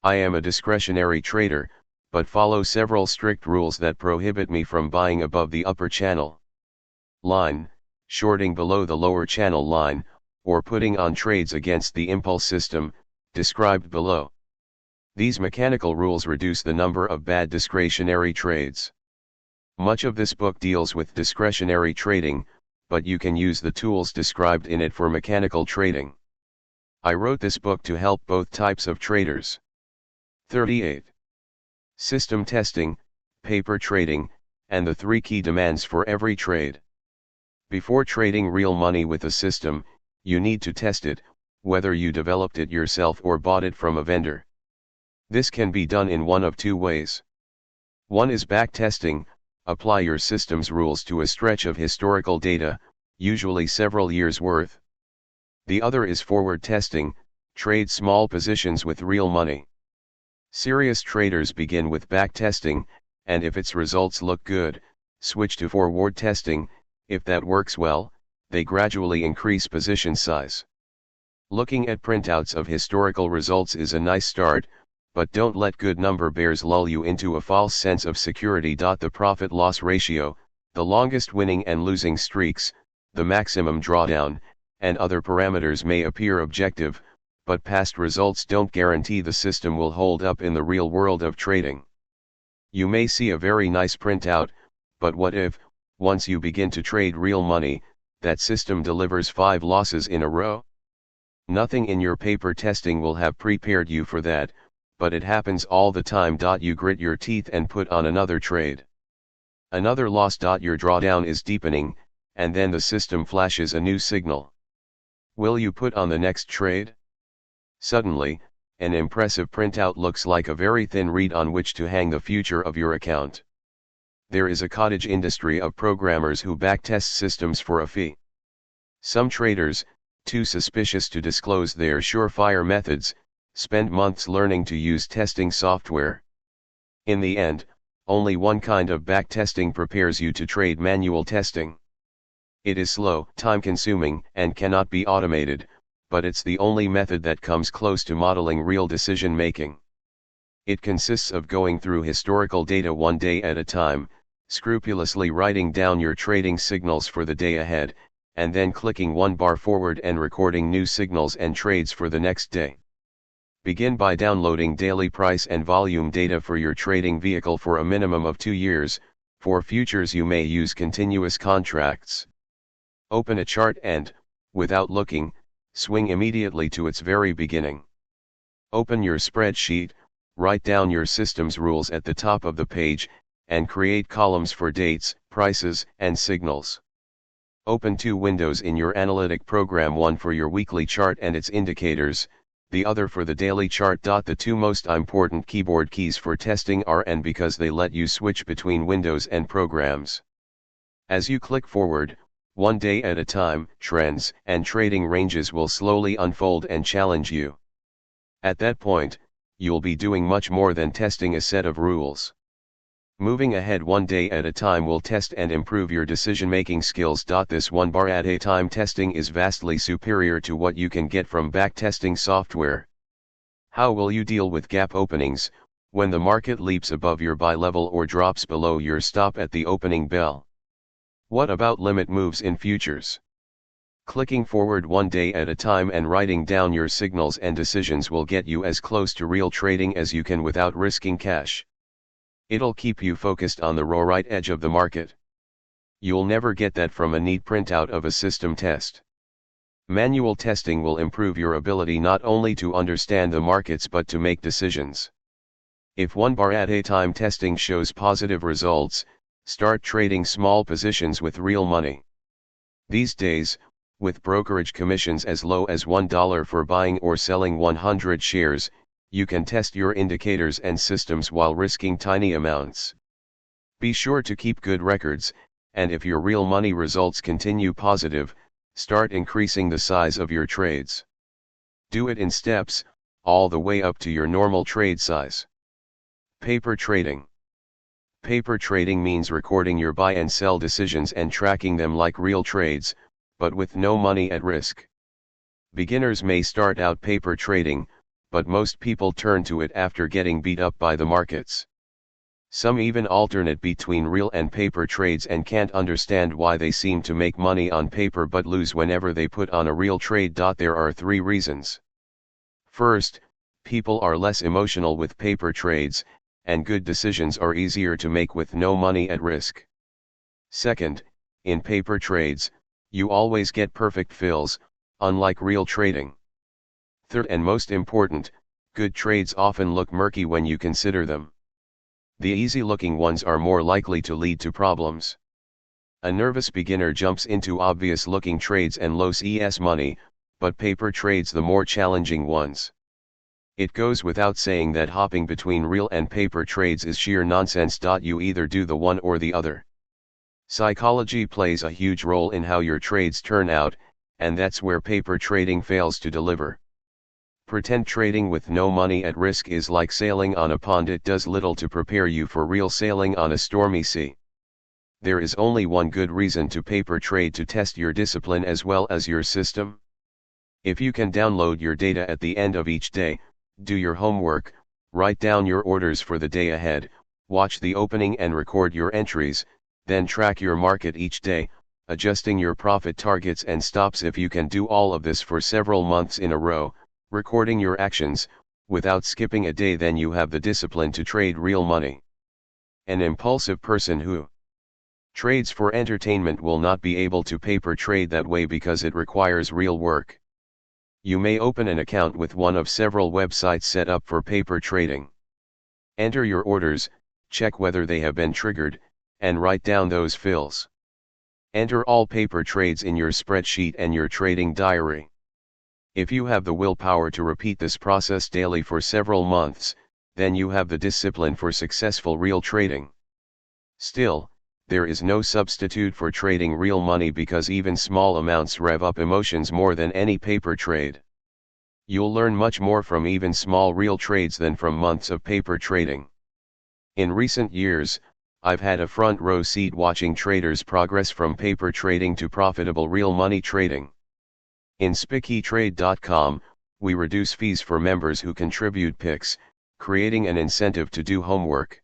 [SPEAKER 1] I am a discretionary trader, but follow several strict rules that prohibit me from buying above the upper channel line, shorting below the lower channel line, or putting on trades against the impulse system, described below. These mechanical rules reduce the number of bad discretionary trades. Much of this book deals with discretionary trading, but you can use the tools described in it for mechanical trading. I wrote this book to help both types of traders. 38. System testing, paper trading, and the 3 key demands for every trade. Before trading real money with a system, you need to test it, whether you developed it yourself or bought it from a vendor. This can be done in one of 2 ways. One is backtesting. Apply your system's rules to a stretch of historical data, usually several years' worth. The other is forward testing. Trade small positions with real money. Serious traders begin with backtesting, and if its results look good, switch to forward testing. If that works well, they gradually increase position size. Looking at printouts of historical results is a nice start, but don't let good number bears lull you into a false sense of security. The profit-loss ratio, the longest winning and losing streaks, the maximum drawdown, and other parameters may appear objective, but past results don't guarantee the system will hold up in the real world of trading. You may see a very nice printout, but what if, once you begin to trade real money, that system delivers 5 losses in a row? Nothing in your paper testing will have prepared you for that, but it happens all the time. You grit your teeth and put on another trade. Another loss. Your drawdown is deepening, and then the system flashes a new signal. Will you put on the next trade? Suddenly, an impressive printout looks like a very thin reed on which to hang the future of your account. There is a cottage industry of programmers who backtest systems for a fee. Some traders, too suspicious to disclose their surefire methods, spend months learning to use testing software. In the end, only one kind of backtesting prepares you to trade: manual testing. It is slow, time-consuming, and cannot be automated, but it's the only method that comes close to modeling real decision-making. It consists of going through historical data one day at a time, scrupulously writing down your trading signals for the day ahead, and then clicking one bar forward and recording new signals and trades for the next day. Begin by downloading daily price and volume data for your trading vehicle for a minimum of 2 years. For futures you may use continuous contracts. Open a chart and, without looking, swing immediately to its very beginning. Open your spreadsheet, write down your system's rules at the top of the page, and create columns for dates, prices, and signals. Open 2 windows in your analytic program, one for your weekly chart and its indicators, the other for the daily chart. The 2 most important keyboard keys for testing are and because they let you switch between windows and programs. As you click forward, one day at a time, trends and trading ranges will slowly unfold and challenge you. At that point, you'll be doing much more than testing a set of rules. Moving ahead one day at a time will test and improve your decision-making skills. This one bar at a time testing is vastly superior to what you can get from backtesting software. How will you deal with gap openings, when the market leaps above your buy level or drops below your stop at the opening bell? What about limit moves in futures? Clicking forward one day at a time and writing down your signals and decisions will get you as close to real trading as you can without risking cash. It'll keep you focused on the raw right edge of the market. You'll never get that from a neat printout of a system test. Manual testing will improve your ability not only to understand the markets but to make decisions. If one bar at a time testing shows positive results, start trading small positions with real money. These days, with brokerage commissions as low as $1 for buying or selling 100 shares, you can test your indicators and systems while risking tiny amounts. Be sure to keep good records, and if your real money results continue positive, start increasing the size of your trades. Do it in steps, all the way up to your normal trade size. Paper trading. Paper trading means recording your buy and sell decisions and tracking them like real trades, but with no money at risk. Beginners may start out paper trading, but most people turn to it after getting beat up by the markets. Some even alternate between real and paper trades and can't understand why they seem to make money on paper but lose whenever they put on a real trade. There are 3 reasons. First, people are less emotional with paper trades, and good decisions are easier to make with no money at risk. Second, in paper trades, you always get perfect fills, unlike real trading. Third and most important, good trades often look murky when you consider them. The easy-looking ones are more likely to lead to problems. A nervous beginner jumps into obvious-looking trades and loses money, but paper trades the more challenging ones. It goes without saying that hopping between real and paper trades is sheer nonsense. You either do the one or the other. Psychology plays a huge role in how your trades turn out, and that's where paper trading fails to deliver. Pretend trading with no money at risk is like sailing on a pond. It does little to prepare you for real sailing on a stormy sea. There is only one good reason to paper trade: to test your discipline as well as your system. If you can download your data at the end of each day, do your homework, write down your orders for the day ahead, watch the opening and record your entries, then track your market each day, adjusting your profit targets and stops. If you can do all of this for several months in a row, recording your actions, without skipping a day, then you have the discipline to trade real money. An impulsive person who trades for entertainment will not be able to paper trade that way because it requires real work. You may open an account with one of several websites set up for paper trading. Enter your orders, check whether they have been triggered, and write down those fills. Enter all paper trades in your spreadsheet and your trading diary. If you have the willpower to repeat this process daily for several months, then you have the discipline for successful real trading. Still, there is no substitute for trading real money because even small amounts rev up emotions more than any paper trade. You'll learn much more from even small real trades than from months of paper trading. In recent years, I've had a front row seat watching traders progress from paper trading to profitable real money trading. In spickytrade.com, we reduce fees for members who contribute picks, creating an incentive to do homework.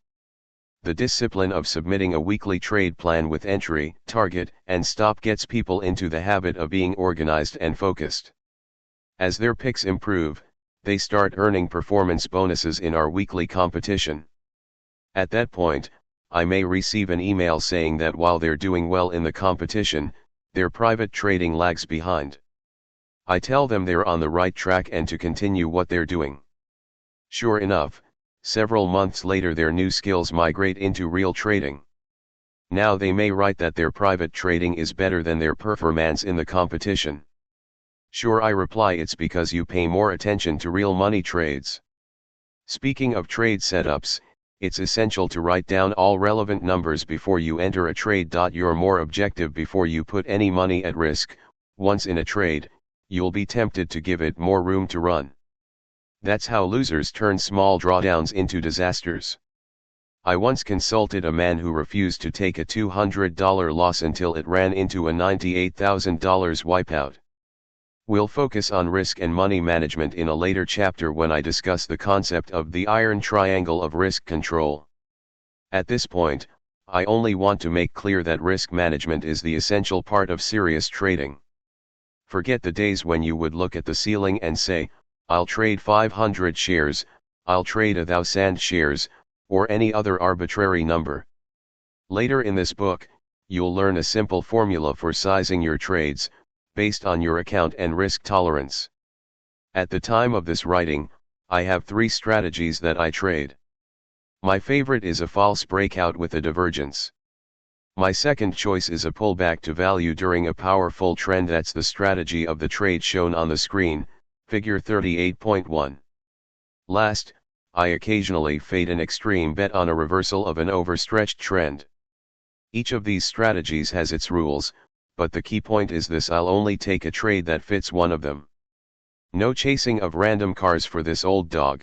[SPEAKER 1] The discipline of submitting a weekly trade plan with entry, target, and stop gets people into the habit of being organized and focused. As their picks improve, they start earning performance bonuses in our weekly competition. At that point, I may receive an email saying that while they're doing well in the competition, their private trading lags behind. I tell them they're on the right track and to continue what they're doing. Sure enough, several months later their new skills migrate into real trading. Now they may write that their private trading is better than their performance in the competition. Sure, I reply, it's because you pay more attention to real money trades. Speaking of trade setups, it's essential to write down all relevant numbers before you enter a trade. You're more objective before you put any money at risk. Once in a trade, you'll be tempted to give it more room to run. That's how losers turn small drawdowns into disasters. I once consulted a man who refused to take a $200 loss until it ran into a $98,000 wipeout. We'll focus on risk and money management in a later chapter when I discuss the concept of the iron triangle of risk control. At this point, I only want to make clear that risk management is the essential part of serious trading. Forget the days when you would look at the ceiling and say, I'll trade 500 shares, I'll trade 1,000 shares, or any other arbitrary number. Later in this book, you'll learn a simple formula for sizing your trades, based on your account and risk tolerance. At the time of this writing, I have 3 strategies that I trade. My favorite is a false breakout with a divergence. My second choice is a pullback to value during a powerful trend. That's the strategy of the trade shown on the screen, figure 38.1. Last, I occasionally fade an extreme bet on a reversal of an overstretched trend. Each of these strategies has its rules, but the key point is this: I'll only take a trade that fits one of them. No chasing of random cars for this old dog.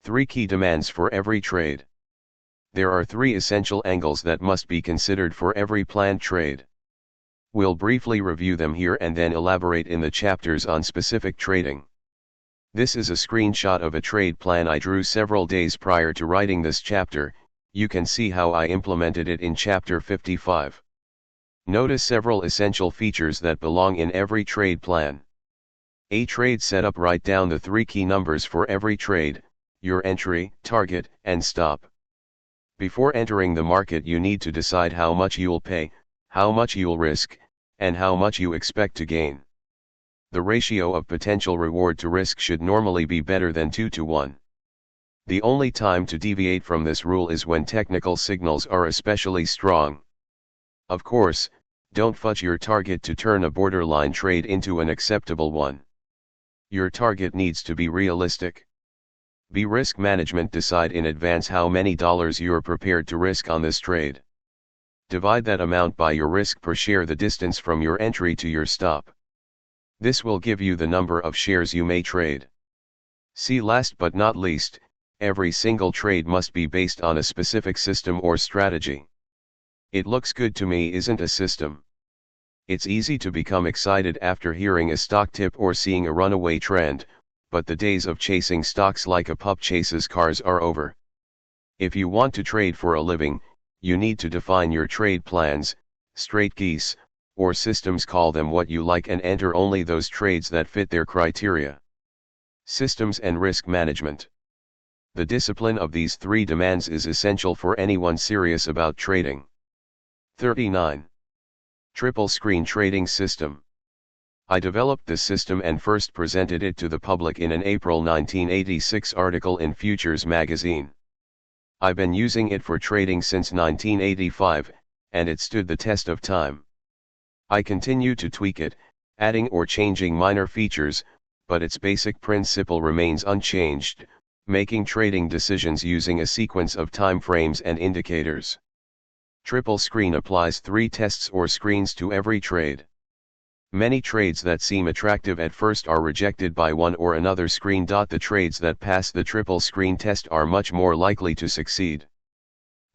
[SPEAKER 1] 3 key demands for every trade. There are 3 essential angles that must be considered for every planned trade. We'll briefly review them here and then elaborate in the chapters on specific trading. This is a screenshot of a trade plan I drew several days prior to writing this chapter. You can see how I implemented it in chapter 55. Notice several essential features that belong in every trade plan. A trade setup: write down the 3 key numbers for every trade, your entry, target, and stop. Before entering the market, you need to decide how much you'll pay, how much you'll risk, and how much you expect to gain. The ratio of potential reward to risk should normally be better than 2 to 1. The only time to deviate from this rule is when technical signals are especially strong. Of course, don't fudge your target to turn a borderline trade into an acceptable one. Your target needs to be realistic. Be risk management: decide in advance how many dollars you're prepared to risk on this trade. Divide that amount by your risk per share, the distance from your entry to your stop. This will give you the number of shares you may trade. See, last but not least, every single trade must be based on a specific system or strategy. It looks good to me isn't a system. It's easy to become excited after hearing a stock tip or seeing a runaway trend, but the days of chasing stocks like a pup chases cars are over. If you want to trade for a living, you need to define your trade plans, straight geese, or systems, call them what you like, and enter only those trades that fit their criteria. Systems and risk management. The discipline of these three demands is essential for anyone serious about trading. 39. Triple Screen Trading System. I developed this system and first presented it to the public in an April 1986 article in Futures magazine. I've been using it for trading since 1985, and it stood the test of time. I continue to tweak it, adding or changing minor features, but its basic principle remains unchanged, making trading decisions using a sequence of time frames and indicators. Triple Screen applies 3 tests or screens to every trade. Many trades that seem attractive at first are rejected by one or another screen. The trades that pass the triple screen test are much more likely to succeed.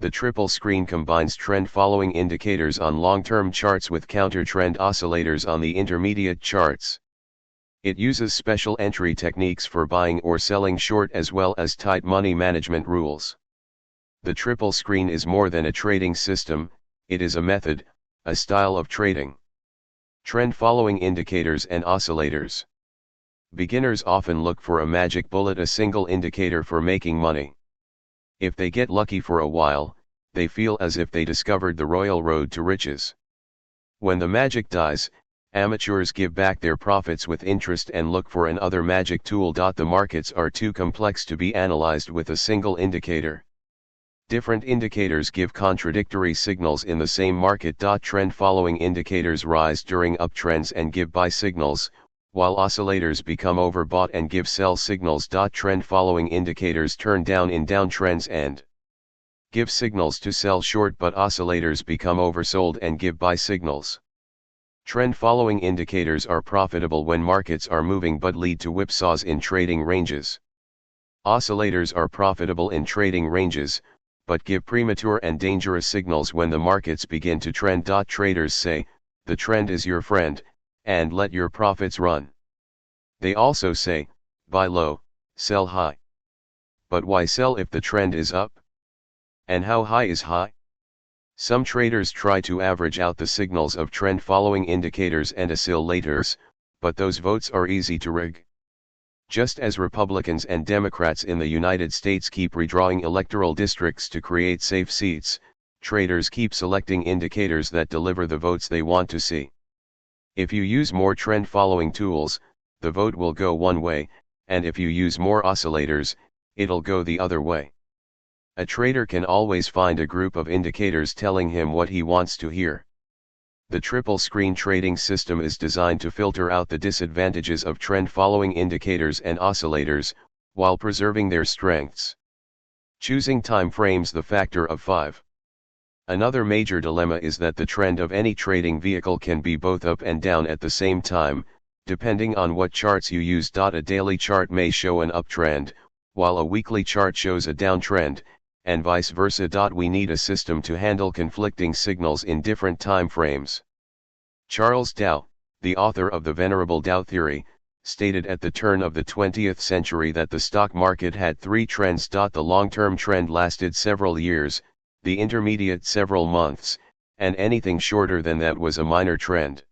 [SPEAKER 1] The triple screen combines trend-following indicators on long-term charts with counter-trend oscillators on the intermediate charts. It uses special entry techniques for buying or selling short as well as tight money management rules. The triple screen is more than a trading system, it is a method, a style of trading. Trend-following indicators and oscillators. Beginners often look for a magic bullet, a single indicator for making money. If they get lucky for a while, they feel as if they discovered the royal road to riches. When the magic dies, amateurs give back their profits with interest and look for another magic tool. The markets are too complex to be analyzed with a single indicator. Different indicators give contradictory signals in the same market. Trend-following indicators rise during uptrends and give buy signals, while oscillators become overbought and give sell signals. Trend-following indicators turn down in downtrends and give signals to sell short, but oscillators become oversold and give buy signals. Trend-following indicators are profitable when markets are moving but lead to whipsaws in trading ranges. Oscillators are profitable in trading ranges, but give premature and dangerous signals when the markets begin to trend. Traders say, the trend is your friend, and let your profits run. They also say, buy low, sell high. But why sell if the trend is up? And how high is high? Some traders try to average out the signals of trend-following indicators and oscillators, but those votes are easy to rig. Just as Republicans and Democrats in the United States keep redrawing electoral districts to create safe seats, traders keep selecting indicators that deliver the votes they want to see. If you use more trend-following tools, the vote will go one way, and if you use more oscillators, it'll go the other way. A trader can always find a group of indicators telling him what he wants to hear. The triple screen trading system is designed to filter out the disadvantages of trend-following indicators and oscillators, while preserving their strengths. Choosing time frames, the factor of 5. Another major dilemma is that the trend of any trading vehicle can be both up and down at the same time, depending on what charts you use. A daily chart may show an uptrend, while a weekly chart shows a downtrend, and vice versa. We need a system to handle conflicting signals in different time frames. Charles Dow, the author of the Venerable Dow Theory, stated at the turn of the 20th century that the stock market had 3 trends. The long-term trend lasted several years, the intermediate several months, and anything shorter than that was a minor trend.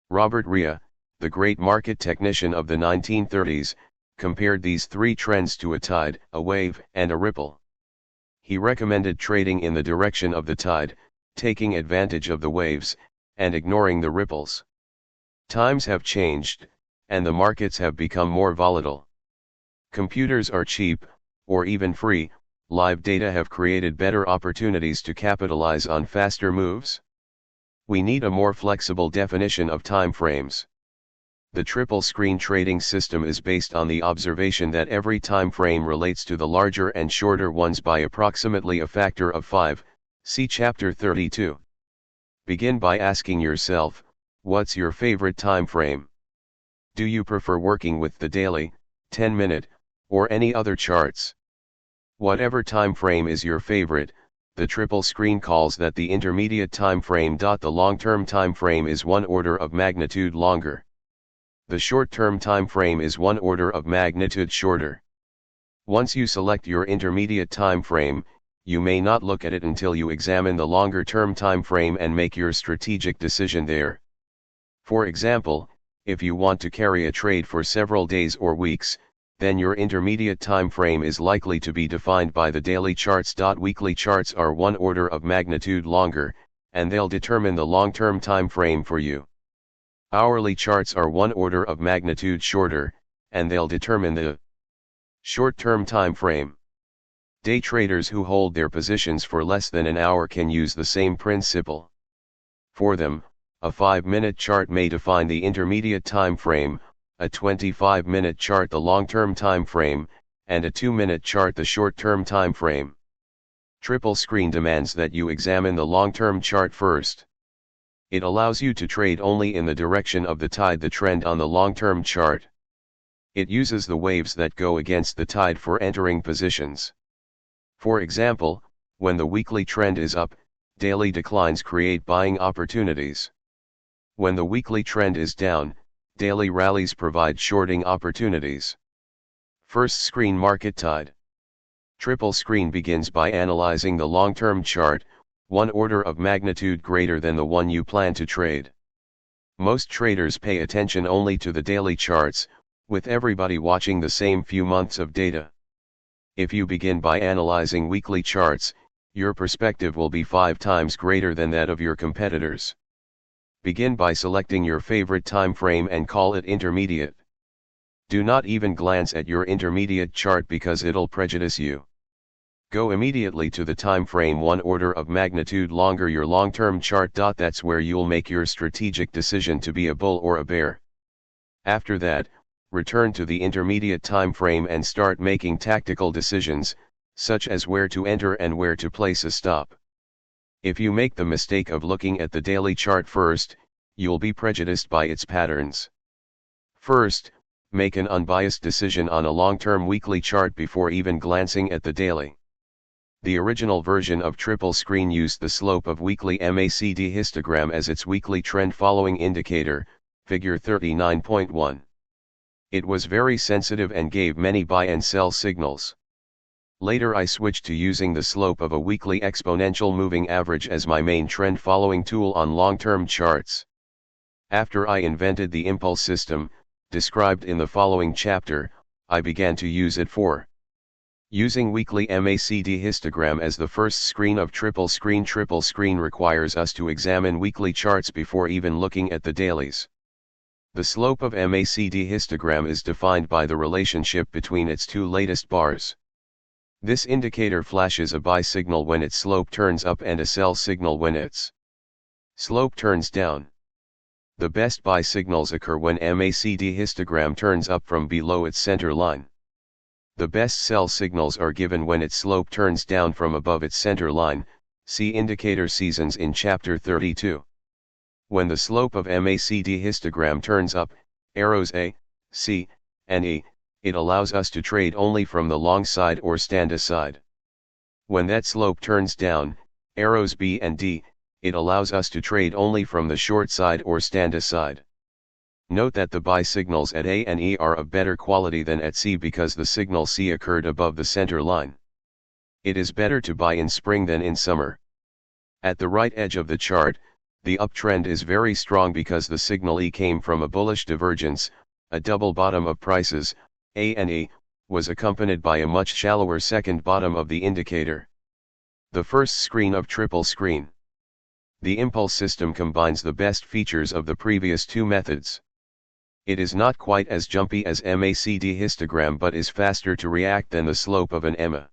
[SPEAKER 1] Robert Rhea, the great market technician of the 1930s, compared these 3 trends to a tide, a wave, and a ripple. He recommended trading in the direction of the tide, taking advantage of the waves, and ignoring the ripples. Times have changed, and the markets have become more volatile. Computers are cheap, or even free, live data have created better opportunities to capitalize on faster moves. We need a more flexible definition of time frames. The triple screen trading system is based on the observation that every time frame relates to the larger and shorter ones by approximately a factor of 5, see Chapter 32. Begin by asking yourself, what's your favorite time frame? Do you prefer working with the daily, 10-minute, or any other charts. Whatever time frame is your favorite, the triple screen calls that the intermediate time frame. The long-term time frame is one order of magnitude longer. The short-term time frame is one order of magnitude shorter. Once you select your intermediate time frame, you may not look at it until you examine the longer-term time frame and make your strategic decision there. For example, if you want to carry a trade for several days or weeks, then your intermediate time frame is likely to be defined by the daily charts. Weekly charts are one order of magnitude longer, and they'll determine the long-term time frame for you. Hourly charts are one order of magnitude shorter, and they'll determine the short-term time frame. Day traders who hold their positions for less than an hour can use the same principle. For them, a 5-minute chart may define the intermediate time frame, a 25-minute chart the long-term time frame, and a 2-minute chart the short-term time frame. Triple screen demands that you examine the long-term chart first. It allows you to trade only in the direction of the tide, the trend on the long-term chart. It uses the waves that go against the tide for entering positions. For example, when the weekly trend is up, daily declines create buying opportunities. When the weekly trend is down, daily rallies provide shorting opportunities. First screen market tide. Triple screen begins by analyzing the long-term chart, one order of magnitude greater than the one you plan to trade. Most traders pay attention only to the daily charts, with everybody watching the same few months of data. If you begin by analyzing weekly charts, your perspective will be 5 times greater than that of your competitors. Begin by selecting your favorite time frame and call it intermediate. Do not even glance at your intermediate chart because it'll prejudice you. Go immediately to the time frame one order of magnitude longer, your long-term chart. That's where you'll make your strategic decision to be a bull or a bear. After that, return to the intermediate time frame and start making tactical decisions, such as where to enter and where to place a stop. If you make the mistake of looking at the daily chart first, you'll be prejudiced by its patterns. First, make an unbiased decision on a long-term weekly chart before even glancing at the daily. The original version of triple screen used the slope of weekly MACD histogram as its weekly trend following indicator, figure 39.1. It was very sensitive and gave many buy and sell signals. Later I switched to using the slope of a weekly exponential moving average as my main trend following tool on long-term charts. After I invented the impulse system, described in the following chapter, I began to use it for using weekly MACD histogram as the first screen of triple screen. Triple screen requires us to examine weekly charts before even looking at the dailies. The slope of MACD histogram is defined by the relationship between its two latest bars. This indicator flashes a buy signal when its slope turns up and a sell signal when its slope turns down. The best buy signals occur when MACD histogram turns up from below its center line. The best sell signals are given when its slope turns down from above its center line. See indicator seasons in chapter 32. When the slope of MACD histogram turns up, arrows A, C, and E, it allows us to trade only from the long side or stand aside. When that slope turns down, arrows B and D, it allows us to trade only from the short side or stand aside. Note that the buy signals at A and E are of better quality than at C because the signal C occurred above the center line. It is better to buy in spring than in summer. At the right edge of the chart, the uptrend is very strong because the signal E came from a bullish divergence. A double bottom of prices, A and E, was accompanied by a much shallower second bottom of the indicator. The first screen of triple screen. The impulse system combines the best features of the previous two methods. It is not quite as jumpy as MACD histogram but is faster to react than the slope of an EMA.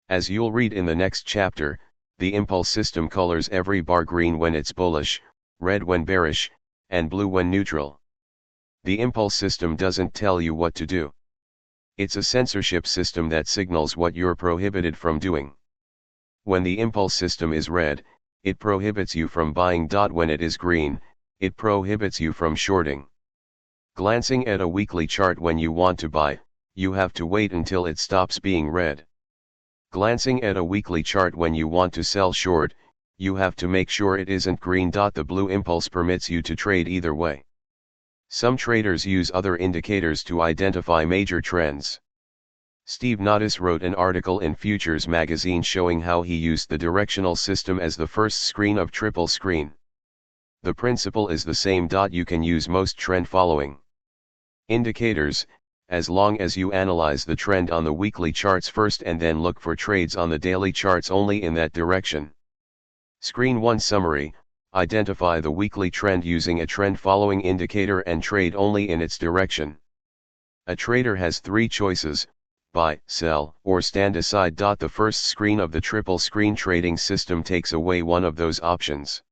[SPEAKER 1] As you'll read in the next chapter, the impulse system colors every bar green when it's bullish, red when bearish, and blue when neutral. The impulse system doesn't tell you what to do. It's a censorship system that signals what you're prohibited from doing. When the impulse system is red, it prohibits you from buying. When it is green, it prohibits you from shorting. Glancing at a weekly chart when you want to buy, you have to wait until it stops being red. Glancing at a weekly chart when you want to sell short, you have to make sure it isn't green. The blue impulse permits you to trade either way. Some traders use other indicators to identify major trends. Steve Nodis wrote an article in Futures magazine showing how he used the directional system as the first screen of triple screen. The principle is the same. You can use most trend following indicators, as long as you analyze the trend on the weekly charts first and then look for trades on the daily charts only in that direction. Screen 1 Summary: identify the weekly trend using a trend following indicator and trade only in its direction. A trader has three choices: buy, sell, or stand aside. The first screen of the triple screen trading system takes away one of those options.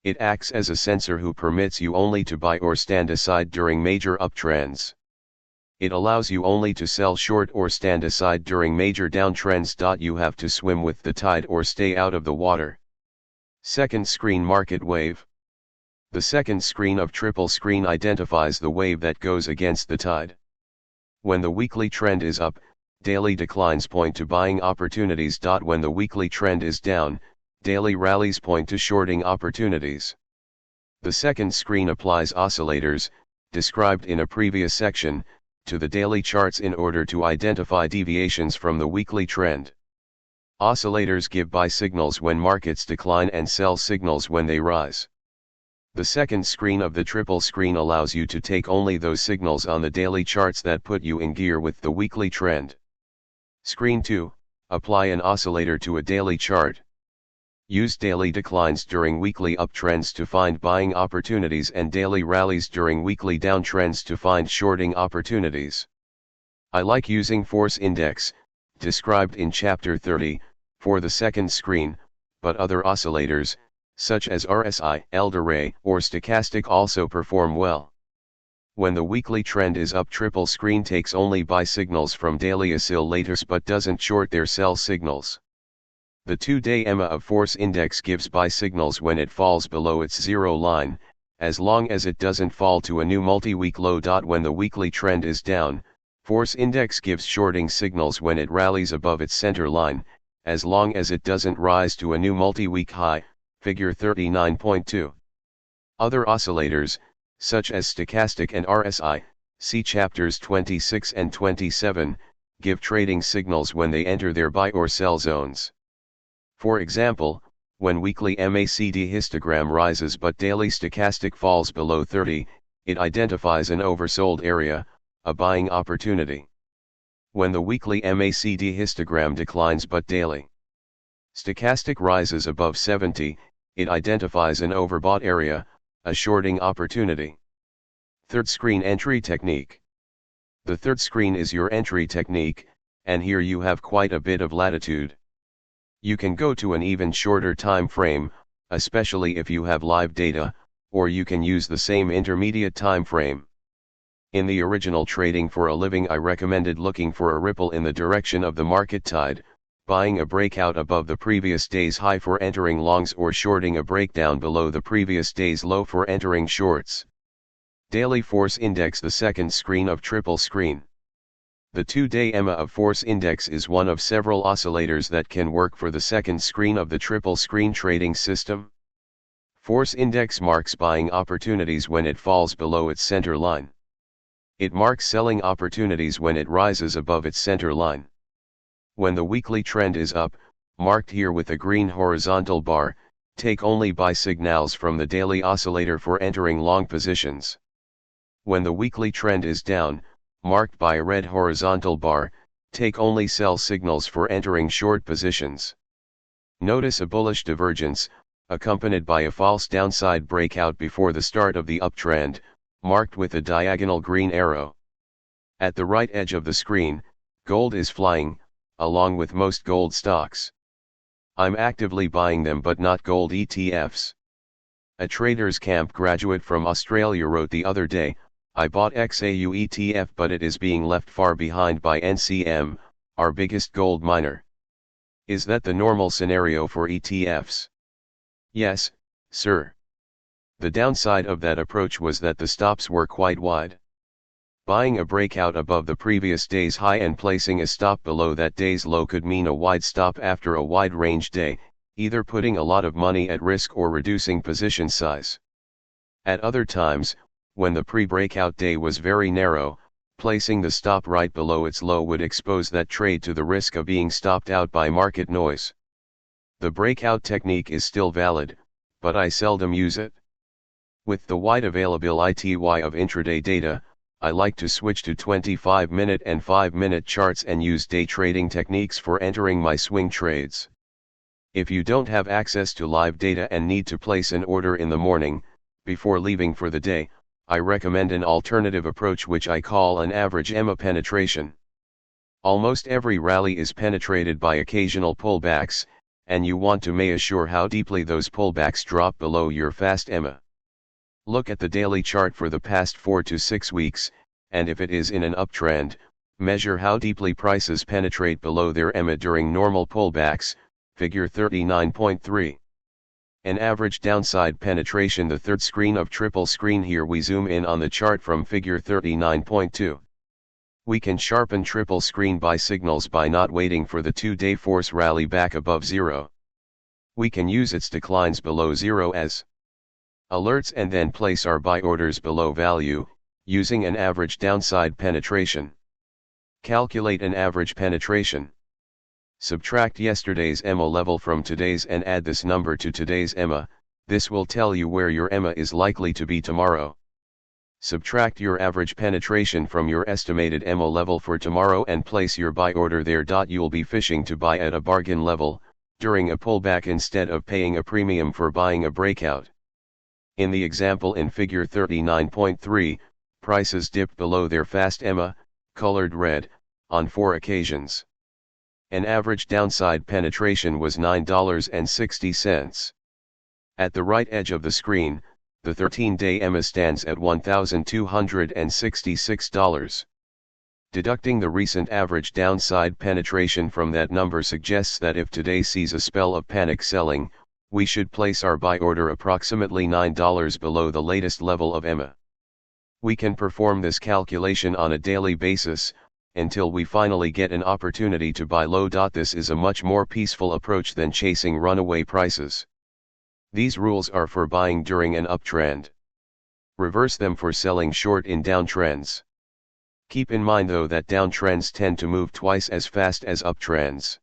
[SPEAKER 1] It acts as a censor who permits you only to buy or stand aside during major uptrends. It allows you only to sell short or stand aside during major downtrends. You have to swim with the tide or stay out of the water. Second screen Market Wave. The second screen of triple screen identifies the wave that goes against the tide. When the weekly trend is up, daily declines point to buying opportunities. When the weekly trend is down, daily rallies point to shorting opportunities. The second screen applies oscillators, described in a previous section, to the daily charts in order to identify deviations from the weekly trend. Oscillators give buy signals when markets decline and sell signals when they rise. The second screen of the triple screen allows you to take only those signals on the daily charts that put you in gear with the weekly trend. Screen 2, apply an oscillator to a daily chart. Use daily declines during weekly uptrends to find buying opportunities and daily rallies during weekly downtrends to find shorting opportunities. I like using Force Index, described in Chapter 30, for the second screen, but other oscillators, such as RSI, Elder-Ray, or Stochastic also perform well. When the weekly trend is up, triple screen takes only buy signals from daily oscillators but doesn't short their sell signals. The 2-day EMA of Force Index gives buy signals when it falls below its zero line, as long as it doesn't fall to a new multi-week low. When the weekly trend is down, Force Index gives shorting signals when it rallies above its center line, as long as it doesn't rise to a new multi-week high, figure 39.2. Other oscillators, such as Stochastic and RSI, see chapters 26 and 27, give trading signals when they enter their buy or sell zones. For example, when weekly MACD histogram rises but daily stochastic falls below 30, it identifies an oversold area, a buying opportunity. When the weekly MACD histogram declines but daily stochastic rises above 70, it identifies an overbought area, a shorting opportunity. Third screen entry technique. The third screen is your entry technique, and here you have quite a bit of latitude. You can go to an even shorter time frame, especially if you have live data, or you can use the same intermediate time frame. In the original Trading for a Living, I recommended looking for a ripple in the direction of the market tide, buying a breakout above the previous day's high for entering longs or shorting a breakdown below the previous day's low for entering shorts. Daily Force Index. The second screen of triple screen. The 2-day EMA of Force Index is one of several oscillators that can work for the second screen of the triple screen trading system. Force Index marks buying opportunities when it falls below its center line. It marks selling opportunities when it rises above its center line. When the weekly trend is up, marked here with a green horizontal bar, take only buy signals from the daily oscillator for entering long positions. When the weekly trend is down, marked by a red horizontal bar, take only sell signals for entering short positions. Notice a bullish divergence, accompanied by a false downside breakout before the start of the uptrend, marked with a diagonal green arrow. At the right edge of the screen, gold is flying, along with most gold stocks. I'm actively buying them but not gold ETFs. A Traders Camp graduate from Australia wrote the other day, I bought XAU ETF but it is being left far behind by NCM, our biggest gold miner. Is that the normal scenario for ETFs? Yes, sir. The downside of that approach was that the stops were quite wide. Buying a breakout above the previous day's high and placing a stop below that day's low could mean a wide stop after a wide range day, either putting a lot of money at risk or reducing position size. At other times, when the pre-breakout day was very narrow, placing the stop right below its low would expose that trade to the risk of being stopped out by market noise. The breakout technique is still valid, but I seldom use it. With the wide availability of intraday data, I like to switch to 25-minute and 5-minute charts and use day trading techniques for entering my swing trades. If you don't have access to live data and need to place an order in the morning, before leaving for the day, I recommend an alternative approach which I call an average EMA penetration. Almost every rally is penetrated by occasional pullbacks, and you want to make sure how deeply those pullbacks drop below your fast EMA. Look at the daily chart for the past 4 to 6 weeks, and if it is in an uptrend, measure how deeply prices penetrate below their EMA during normal pullbacks, figure 39.3. An average downside penetration. The third screen of triple screen. Here we zoom in on the chart from figure 39.2. We can sharpen triple screen buy signals by not waiting for the 2-day force rally back above zero. We can use its declines below zero as alerts and then place our buy orders below value, using an average downside penetration. Calculate an average penetration. Subtract yesterday's EMA level from today's and add this number to today's EMA, this will tell you where your EMA is likely to be tomorrow. Subtract your average penetration from your estimated EMA level for tomorrow and place your buy order there. You'll be fishing to buy at a bargain level, during a pullback instead of paying a premium for buying a breakout. In the example in figure 39.3, prices dipped below their fast EMA, colored red, on 4 occasions. An average downside penetration was $9.60. At the right edge of the screen, the 13-day EMA stands at $1,266. Deducting the recent average downside penetration from that number suggests that if today sees a spell of panic selling, we should place our buy order approximately $9 below the latest level of EMA. We can perform this calculation on a daily basis, until we finally get an opportunity to buy low. This is a much more peaceful approach than chasing runaway prices. These rules are for buying during an uptrend. Reverse them for selling short in downtrends. Keep in mind though that downtrends tend to move twice as fast as uptrends.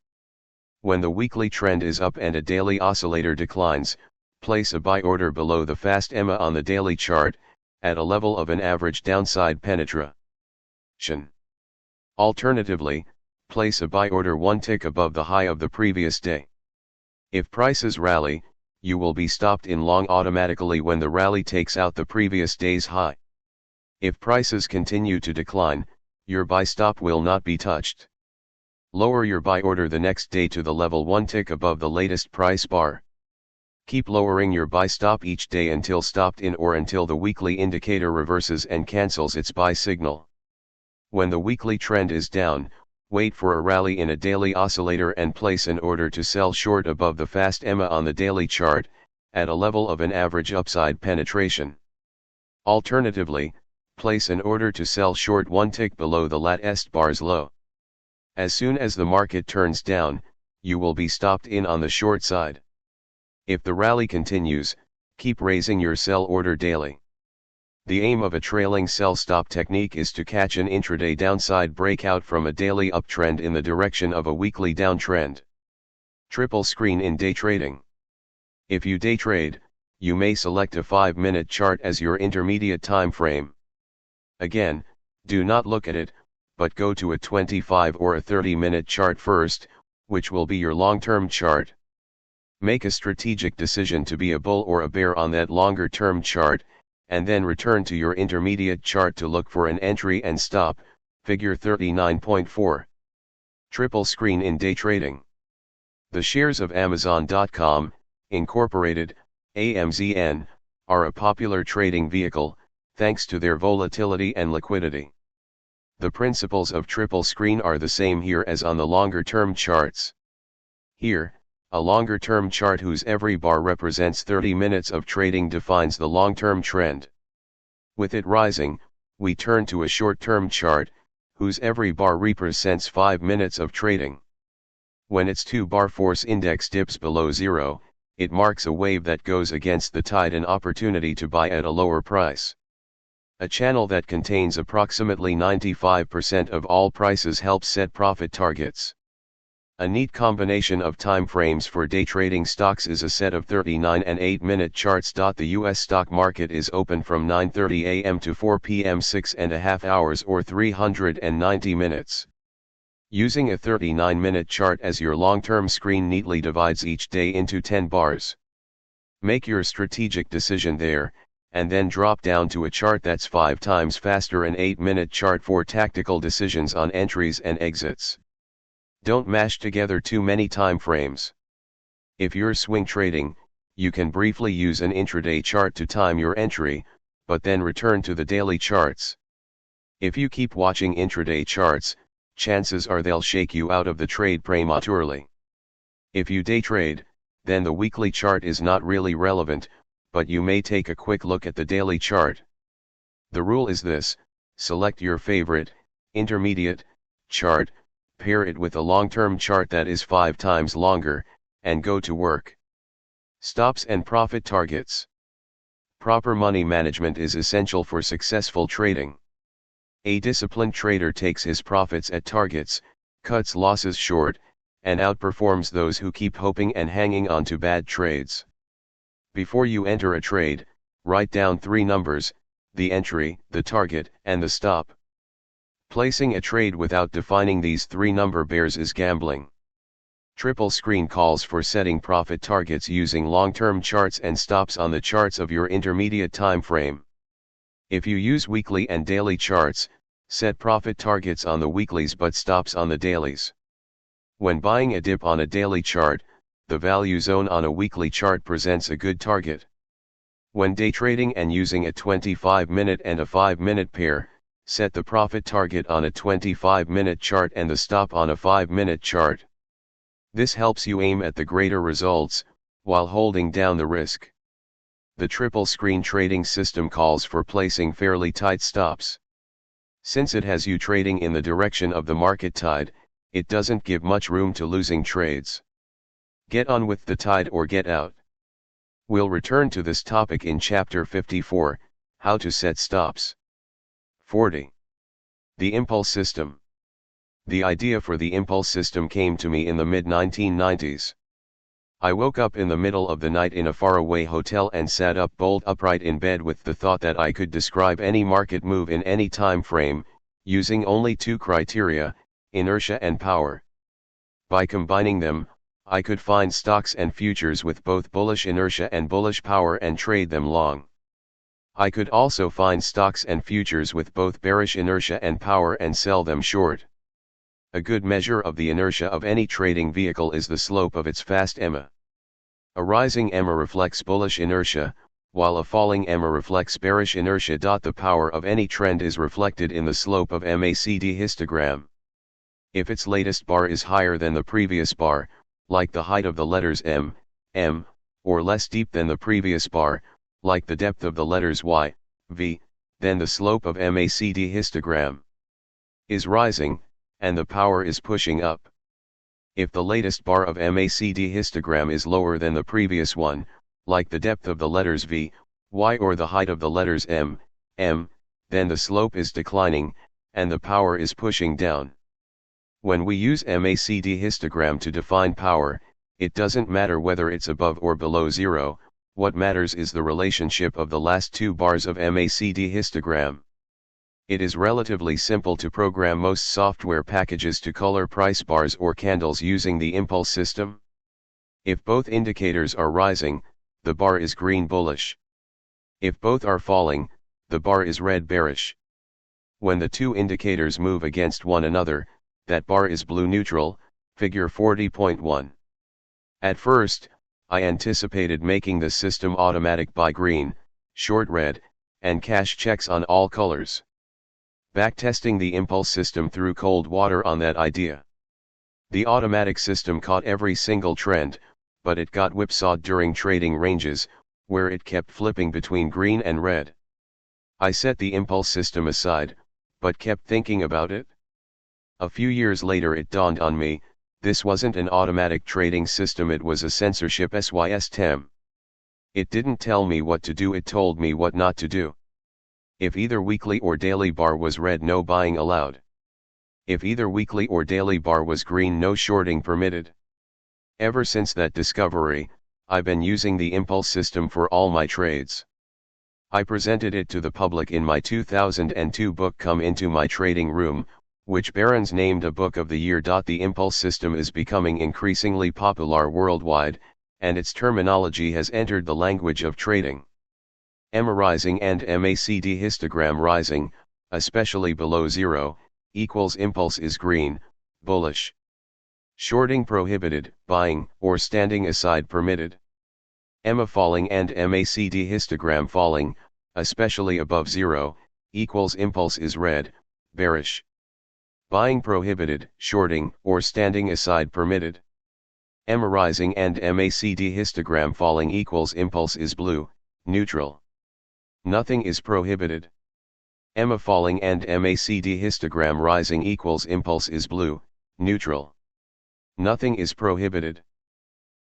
[SPEAKER 1] When the weekly trend is up and a daily oscillator declines, place a buy order below the fast EMA on the daily chart, at a level of an average downside penetration. Alternatively, place a buy order 1 tick above the high of the previous day. If prices rally, you will be stopped in long automatically when the rally takes out the previous day's high. If prices continue to decline, your buy stop will not be touched. Lower your buy order the next day to the level 1 tick above the latest price bar. Keep lowering your buy stop each day until stopped in or until the weekly indicator reverses and cancels its buy signal. When the weekly trend is down, wait for a rally in a daily oscillator and place an order to sell short above the fast EMA on the daily chart, at a level of an average upside penetration. Alternatively, place an order to sell short 1 tick below the latest bar's low. As soon as the market turns down, you will be stopped in on the short side. If the rally continues, keep raising your sell order daily. The aim of a trailing sell stop technique is to catch an intraday downside breakout from a daily uptrend in the direction of a weekly downtrend. Triple screen in day trading. If you day trade, you may select a 5-minute chart as your intermediate time frame. Again, do not look at it, but go to a 25 or a 30-minute chart first, which will be your long-term chart. Make a strategic decision to be a bull or a bear on that longer-term chart, and then return to your intermediate chart to look for an entry and stop, figure 39.4. Triple screen in day trading. The shares of Amazon.com, Incorporated, AMZN, are a popular trading vehicle, thanks to their volatility and liquidity. The principles of triple screen are the same here as on the longer-term charts. Here, a longer-term chart whose every bar represents 30 minutes of trading defines the long-term trend. With it rising, we turn to a short-term chart, whose every bar represents 5 minutes of trading. When its 2-bar force index dips below zero, it marks a wave that goes against the tide, an opportunity to buy at a lower price. A channel that contains approximately 95% of all prices helps set profit targets. A neat combination of time frames for day trading stocks is a set of 39 and 8-minute charts. The US stock market is open from 9:30 a.m. to 4 p.m. 6.5 hours or 390 minutes. Using a 39-minute chart as your long-term screen neatly divides each day into 10 bars. Make your strategic decision there, and then drop down to a chart that's 5 times faster, an 8-minute chart for tactical decisions on entries and exits. Don't mash together too many time frames. If you're swing trading, you can briefly use an intraday chart to time your entry, but then return to the daily charts. If you keep watching intraday charts, chances are they'll shake you out of the trade prematurely. If you day trade, then the weekly chart is not really relevant, but you may take a quick look at the daily chart. The rule is this: select your favorite, intermediate, chart, pair it with a long-term chart that is 5 times longer, and go to work. Stops and profit targets. Proper money management is essential for successful trading. A disciplined trader takes his profits at targets, cuts losses short, and outperforms those who keep hoping and hanging on to bad trades. Before you enter a trade, write down 3 numbers: the entry, the target, and the stop. Placing a trade without defining these 3 number pairs is gambling. Triple screen calls for setting profit targets using long-term charts and stops on the charts of your intermediate time frame. If you use weekly and daily charts, set profit targets on the weeklies but stops on the dailies. When buying a dip on a daily chart, the value zone on a weekly chart presents a good target. When day trading and using a 25-minute and a 5-minute pair, set the profit target on a 25-minute chart and the stop on a 5-minute chart. This helps you aim at the greater results, while holding down the risk. The triple screen trading system calls for placing fairly tight stops. Since it has you trading in the direction of the market tide, it doesn't give much room to losing trades. Get on with the tide or get out. We'll return to this topic in Chapter 54, How to Set Stops. 40. The Impulse System. The idea for the impulse system came to me in the mid-1990s. I woke up in the middle of the night in a faraway hotel and sat up bolt upright in bed with the thought that I could describe any market move in any time frame, using only 2 criteria, inertia and power. By combining them, I could find stocks and futures with both bullish inertia and bullish power and trade them long. I could also find stocks and futures with both bearish inertia and power and sell them short. A good measure of the inertia of any trading vehicle is the slope of its fast EMA. A rising EMA reflects bullish inertia, while a falling EMA reflects bearish inertia. The power of any trend is reflected in the slope of MACD histogram. If its latest bar is higher than the previous bar, like the height of the letters M, or less deep than the previous bar, like the depth of the letters Y, V, then the slope of MACD histogram is rising, and the power is pushing up. If the latest bar of MACD histogram is lower than the previous one, like the depth of the letters V, Y or the height of the letters M, then the slope is declining, and the power is pushing down. When we use MACD histogram to define power, it doesn't matter whether it's above or below zero, what matters is the relationship of the last 2 bars of MACD histogram. It is relatively simple to program most software packages to color price bars or candles using the impulse system. If both indicators are rising, the bar is green bullish. If both are falling, the bar is red bearish. When the 2 indicators move against one another, that bar is blue neutral, figure 40.1. At first, I anticipated making the system automatic by green, short red, and cash checks on all colors. Backtesting the impulse system threw cold water on that idea. The automatic system caught every single trend, but it got whipsawed during trading ranges, where it kept flipping between green and red. I set the impulse system aside, but kept thinking about it. A few years later it dawned on me, this wasn't an automatic trading system, it was a censorship system. It didn't tell me what to do, it told me what not to do. If either weekly or daily bar was red, no buying allowed. If either weekly or daily bar was green, no shorting permitted. Ever since that discovery, I've been using the impulse system for all my trades. I presented it to the public in my 2002 book Come Into My Trading Room, which Barron's named a book of the year. The impulse system is becoming increasingly popular worldwide, and its terminology has entered the language of trading. EMA rising and MACD histogram rising, especially below zero, equals impulse is green, bullish. Shorting prohibited, buying or standing aside permitted. EMA falling and MACD histogram falling, especially above zero, equals impulse is red, bearish. Buying prohibited, shorting or standing aside permitted. EMA rising and MACD histogram falling equals impulse is blue, neutral. Nothing is prohibited. EMA falling and MACD histogram rising equals impulse is blue, neutral. Nothing is prohibited.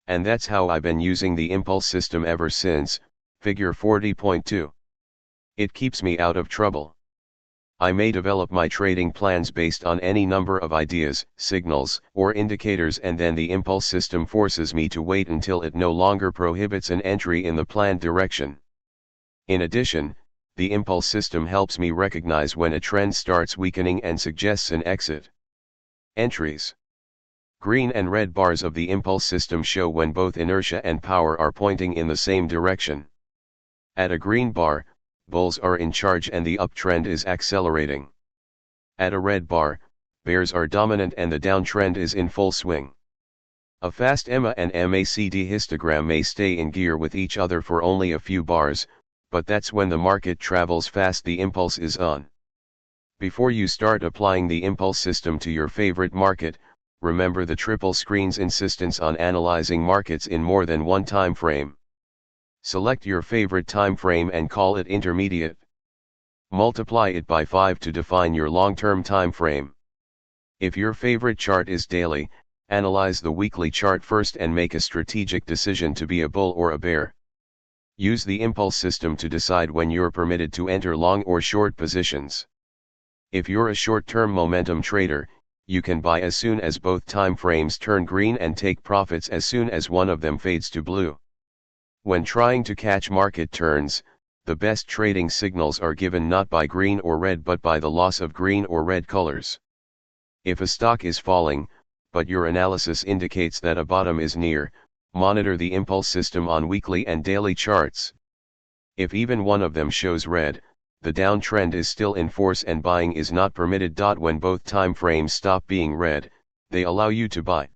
[SPEAKER 1] And that's how I've been using the impulse system ever since, figure 40.2. It keeps me out of trouble. I may develop my trading plans based on any number of ideas, signals, or indicators, and then the impulse system forces me to wait until it no longer prohibits an entry in the planned direction. In addition, the impulse system helps me recognize when a trend starts weakening and suggests an exit. Entries. Green and red bars of the impulse system show when both inertia and power are pointing in the same direction. At a green bar, bulls are in charge and the uptrend is accelerating. At a red bar, bears are dominant and the downtrend is in full swing. A fast EMA and MACD histogram may stay in gear with each other for only a few bars, but that's when the market travels fast, the impulse is on. Before you start applying the impulse system to your favorite market, remember the triple screen's insistence on analyzing markets in more than one time frame. Select your favorite time frame and call it intermediate. Multiply it by 5 to define your long-term time frame. If your favorite chart is daily, analyze the weekly chart first and make a strategic decision to be a bull or a bear. Use the impulse system to decide when you're permitted to enter long or short positions. If you're a short-term momentum trader, you can buy as soon as both time frames turn green and take profits as soon as one of them fades to blue. When trying to catch market turns, the best trading signals are given not by green or red but by the loss of green or red colors. If a stock is falling, but your analysis indicates that a bottom is near, monitor the impulse system on weekly and daily charts. If even one of them shows red, the downtrend is still in force and buying is not permitted. When both time frames stop being red, they allow you to buy.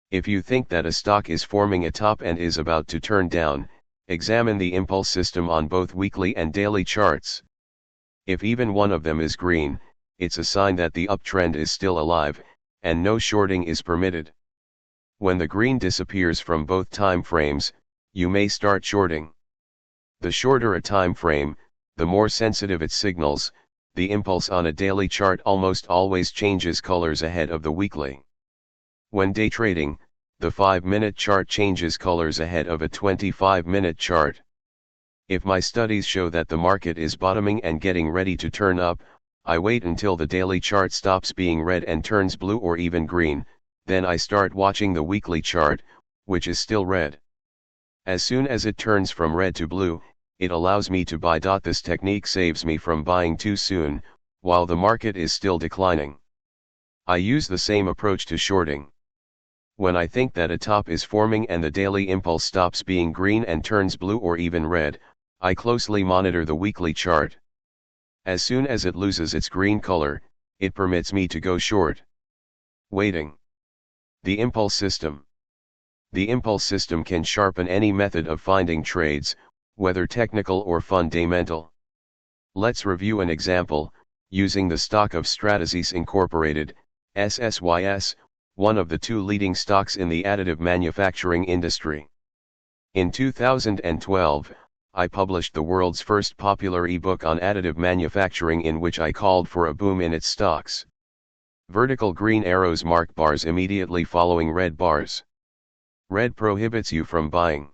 [SPEAKER 1] If you think that a stock is forming a top and is about to turn down, examine the impulse system on both weekly and daily charts. If even one of them is green, it's a sign that the uptrend is still alive, and no shorting is permitted. When the green disappears from both time frames, you may start shorting. The shorter a time frame, the more sensitive its signals. The impulse on a daily chart almost always changes colors ahead of the weekly. When day trading, the 5-minute chart changes colors ahead of a 25-minute chart. If my studies show that the market is bottoming and getting ready to turn up, I wait until the daily chart stops being red and turns blue or even green, then I start watching the weekly chart, which is still red. As soon as it turns from red to blue, it allows me to buy. This technique saves me from buying too soon, while the market is still declining. I use the same approach to shorting. When I think that a top is forming and the daily impulse stops being green and turns blue or even red, I closely monitor the weekly chart. As soon as it loses its green color, it permits me to go short. Waiting. The impulse system. The impulse system can sharpen any method of finding trades, whether technical or fundamental. Let's review an example, using the stock of Stratasys Incorporated, SSYS, one of the two leading stocks in the additive manufacturing industry. In 2012, I published the world's first popular ebook on additive manufacturing in which I called for a boom in its stocks. Vertical green arrows mark bars immediately following red bars. Red prohibits you from buying.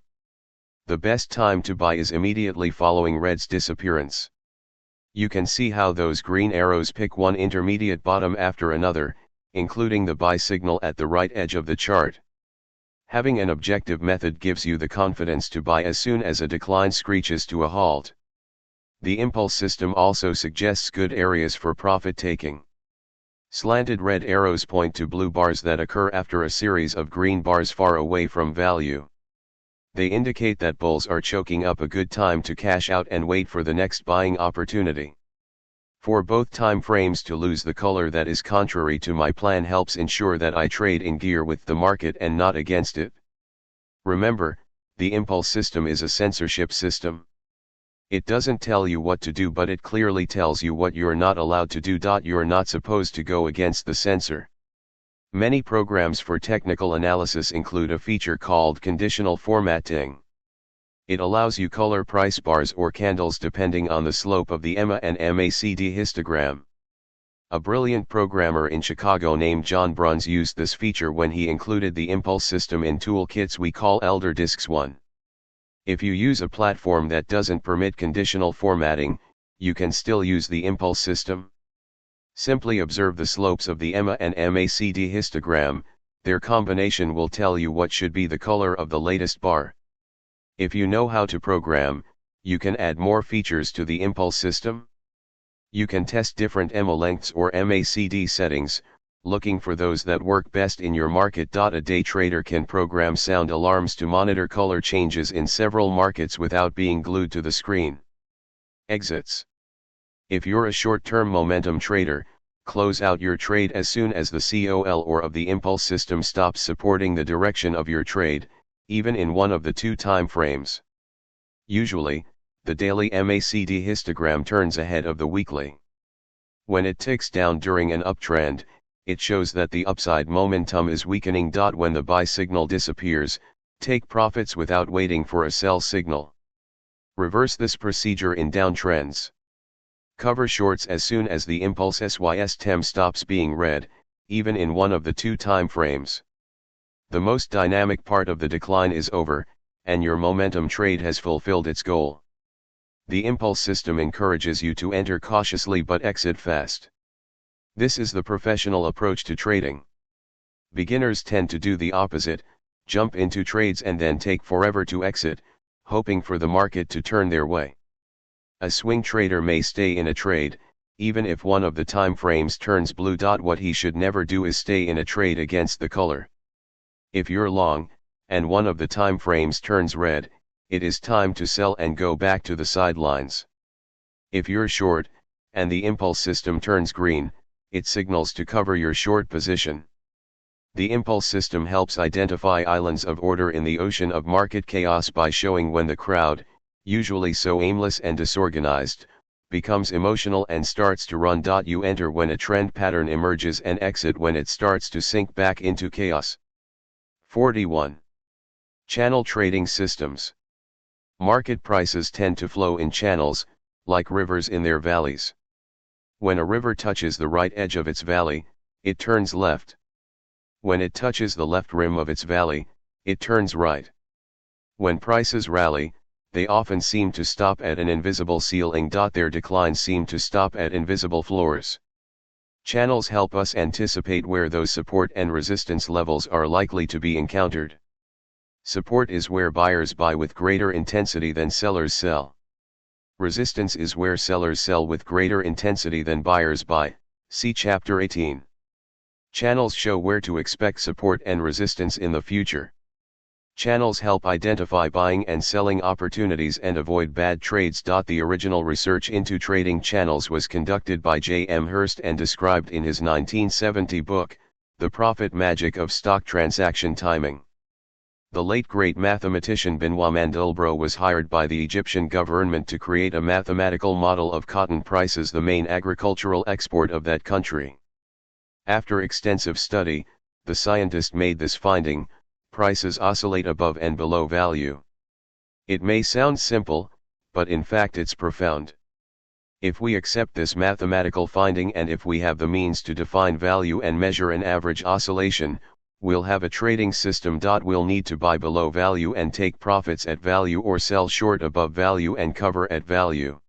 [SPEAKER 1] The best time to buy is immediately following red's disappearance. You can see how those green arrows pick one intermediate bottom after another, including the buy signal at the right edge of the chart. Having an objective method gives you the confidence to buy as soon as a decline screeches to a halt. The impulse system also suggests good areas for profit taking. Slanted red arrows point to blue bars that occur after a series of green bars far away from value. They indicate that bulls are choking up a good time to cash out and wait for the next buying opportunity. For both time frames to lose the color that is contrary to my plan helps ensure that I trade in gear with the market and not against it. Remember, the impulse system is a censorship system. It doesn't tell you what to do, but it clearly tells you what you're not allowed to do. You're not supposed to go against the censor. Many programs for technical analysis include a feature called conditional formatting. It allows you color price bars or candles depending on the slope of the EMA and MACD histogram. A brilliant programmer in Chicago named John Bruns used this feature when he included the impulse system in toolkits we call Elder Discs 1. If you use a platform that doesn't permit conditional formatting, you can still use the impulse system. Simply observe the slopes of the EMA and MACD histogram. Their combination will tell you what should be the color of the latest bar. If you know how to program, you can add more features to the impulse system. You can test different EMA lengths or MACD settings, looking for those that work best in your market. A day trader can program sound alarms to monitor color changes in several markets without being glued to the screen. Exits. If you're a short-term momentum trader, close out your trade as soon as the COL or of the impulse system stops supporting the direction of your trade, even in one of the two time frames. Usually, the daily MACD histogram turns ahead of the weekly. When it ticks down during an uptrend, it shows that the upside momentum is weakening. When the buy signal disappears, take profits without waiting for a sell signal. Reverse this procedure in downtrends. Cover shorts as soon as the impulse SYSTEM stops being red, even in one of the two time frames. The most dynamic part of the decline is over, and your momentum trade has fulfilled its goal. The impulse system encourages you to enter cautiously but exit fast. This is the professional approach to trading. Beginners tend to do the opposite, jump into trades and then take forever to exit, hoping for the market to turn their way. A swing trader may stay in a trade, even if one of the time frames turns blue. What he should never do is stay in a trade against the color. If you're long, and one of the time frames turns red, it is time to sell and go back to the sidelines. If you're short, and the impulse system turns green, it signals to cover your short position. The impulse system helps identify islands of order in the ocean of market chaos by showing when the crowd, usually so aimless and disorganized, becomes emotional and starts to run. You enter when a trend pattern emerges and exit when it starts to sink back into chaos. 41. Channel trading systems. Market prices tend to flow in channels, like rivers in their valleys. When a river touches the right edge of its valley, it turns left. When it touches the left rim of its valley, it turns right. When prices rally, they often seem to stop at an invisible ceiling. Their declines seem to stop at invisible floors. Channels help us anticipate where those support and resistance levels are likely to be encountered. Support is where buyers buy with greater intensity than sellers sell. Resistance is where sellers sell with greater intensity than buyers buy, see Chapter 18. Channels show where to expect support and resistance in the future. Channels help identify buying and selling opportunities and avoid bad trades. The original research into trading channels was conducted by J. M. Hurst and described in his 1970 book, The Profit Magic of Stock Transaction Timing. The late great mathematician Benoit Mandelbrot was hired by the Egyptian government to create a mathematical model of cotton prices, the main agricultural export of that country. After extensive study, the scientist made this finding: prices oscillate above and below value. It may sound simple, but in fact it's profound. If we accept this mathematical finding and if we have the means to define value and measure an average oscillation, we'll have a trading system. We'll need to buy below value and take profits at value, or sell short above value and cover at value.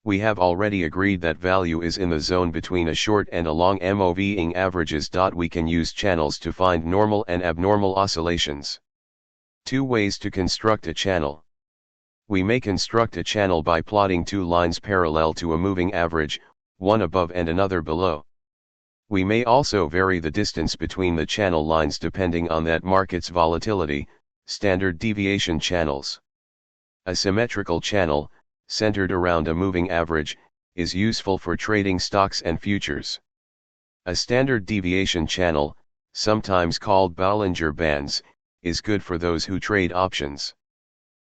[SPEAKER 1] We have already agreed that value is in the zone between a short and a long moving averages. We can use channels to find normal and abnormal oscillations. Two ways to construct a channel. We may construct a channel by plotting two lines parallel to a moving average, one above and another below. We may also vary the distance between the channel lines depending on that market's volatility, standard deviation channels. A symmetrical channel, centered around a moving average, is useful for trading stocks and futures. A standard deviation channel, sometimes called Bollinger Bands, is good for those who trade options.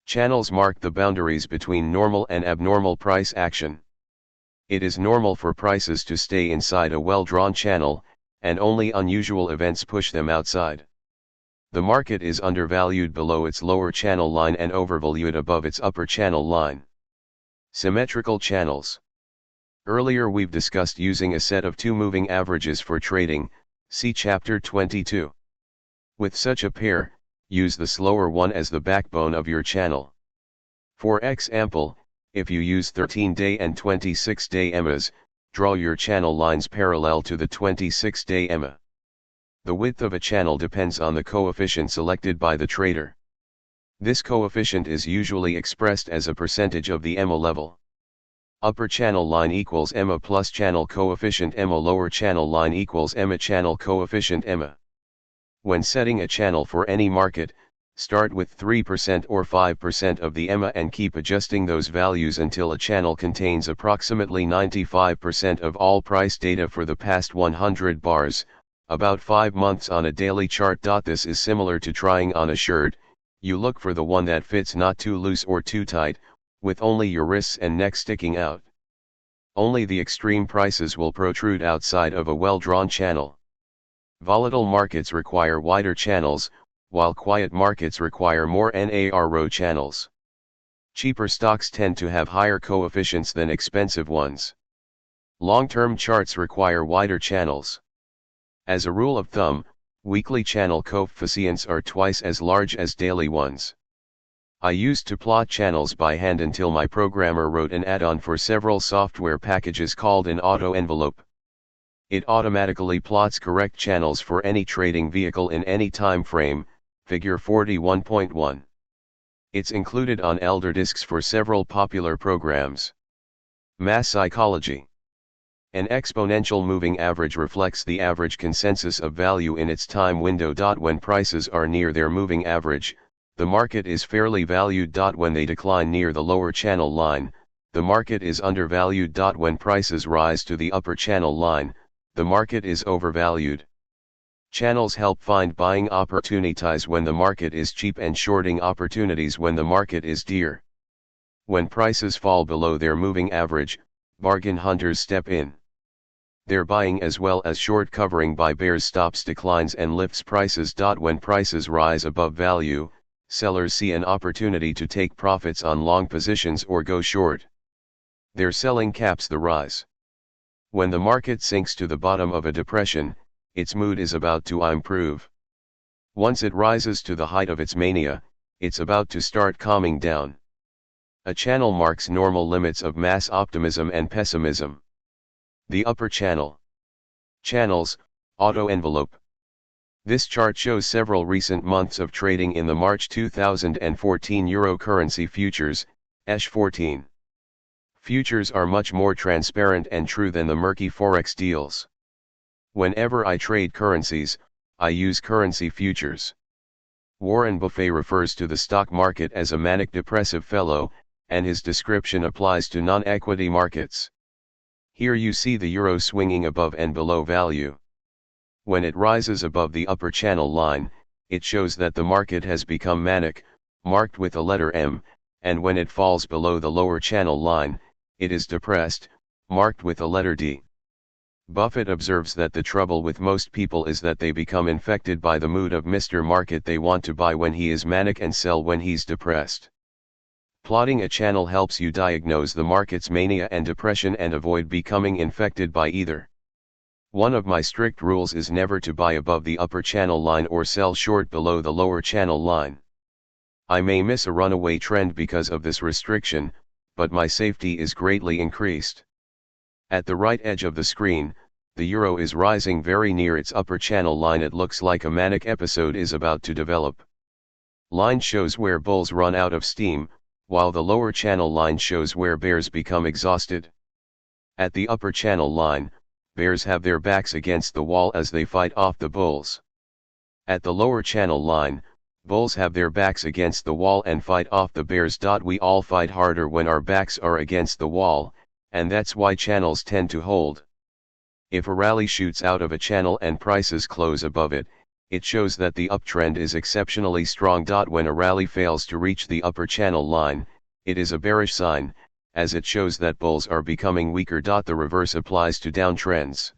[SPEAKER 1] Channels mark the boundaries between normal and abnormal price action. It is normal for prices to stay inside a well-drawn channel, and only unusual events push them outside. The market is undervalued below its lower channel line and overvalued above its upper channel line. Symmetrical channels. Earlier we've discussed using a set of two moving averages for trading, see Chapter 22. With such a pair, use the slower one as the backbone of your channel. For example, if you use 13-day and 26-day EMAs, draw your channel lines parallel to the 26-day EMA. The width of a channel depends on the coefficient selected by the trader. This coefficient is usually expressed as a percentage of the EMA level. Upper channel line equals EMA plus channel coefficient EMA. Lower channel line equals EMA channel coefficient EMA. When setting a channel for any market, start with 3% or 5% of the EMA and keep adjusting those values until a channel contains approximately 95% of all price data for the past 100 bars, about 5 months on a daily chart. This is similar to trying on a shirt. You look for the one that fits not too loose or too tight, with only your wrists and neck sticking out. Only the extreme prices will protrude outside of a well-drawn channel. Volatile markets require wider channels, while quiet markets require more narrow channels. Cheaper stocks tend to have higher coefficients than expensive ones. Long-term charts require wider channels. As a rule of thumb, weekly channel coefficients are twice as large as daily ones. I used to plot channels by hand until my programmer wrote an add-on for several software packages called an auto envelope. It automatically plots correct channels for any trading vehicle in any time frame, figure 41.1. It's included on Elder disks for several popular programs. Mass psychology. An exponential moving average reflects the average consensus of value in its time window. When prices are near their moving average, the market is fairly valued. When they decline near the lower channel line, the market is undervalued. When prices rise to the upper channel line, the market is overvalued. Channels help find buying opportunities when the market is cheap and shorting opportunities when the market is dear. When prices fall below their moving average, bargain hunters step in. Their buying as well as short covering by bears stops declines and lifts prices. When prices rise above value, sellers see an opportunity to take profits on long positions or go short. Their selling caps the rise. When the market sinks to the bottom of a depression, its mood is about to improve. Once it rises to the height of its mania, it's about to start calming down. A channel marks normal limits of mass optimism and pessimism. The upper channel. Channels, auto envelope. This chart shows several recent months of trading in the March 2014 Euro currency futures, ESH14. Futures are much more transparent and true than the murky forex deals. Whenever I trade currencies, I use currency futures. Warren Buffett refers to the stock market as a manic depressive fellow, and his description applies to non-equity markets. Here you see the euro swinging above and below value. When it rises above the upper channel line, it shows that the market has become manic, marked with a letter M, and when it falls below the lower channel line, it is depressed, marked with a letter D. Buffett observes that the trouble with most people is that they become infected by the mood of Mr. Market. They want to buy when he is manic and sell when he's depressed. Plotting a channel helps you diagnose the market's mania and depression and avoid becoming infected by either. One of my strict rules is never to buy above the upper channel line or sell short below the lower channel line. I may miss a runaway trend because of this restriction, but my safety is greatly increased. At the right edge of the screen, the euro is rising very near its upper channel line. It looks like a manic episode is about to develop. Line shows where bulls run out of steam, while the lower channel line shows where bears become exhausted. At the upper channel line, bears have their backs against the wall as they fight off the bulls. At the lower channel line, bulls have their backs against the wall and fight off the bears. We all fight harder when our backs are against the wall, and that's why channels tend to hold. If a rally shoots out of a channel and prices close above it, it shows that the uptrend is exceptionally strong. When a rally fails to reach the upper channel line, it is a bearish sign, as it shows that bulls are becoming weaker. The reverse applies to downtrends.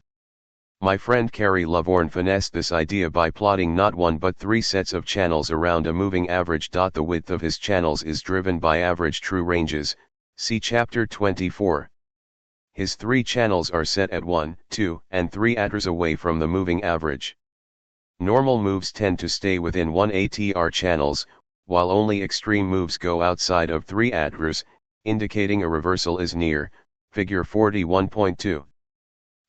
[SPEAKER 1] My friend Carrie Lavorne finessed this idea by plotting not one but 3 sets of channels around a moving average. The width of his channels is driven by average true ranges, see chapter 24. His 3 channels are set at 1, 2, and 3 ATRs away from the moving average. Normal moves tend to stay within 1 ATR channels, while only extreme moves go outside of 3 ATRs, indicating a reversal is near, figure 41.2.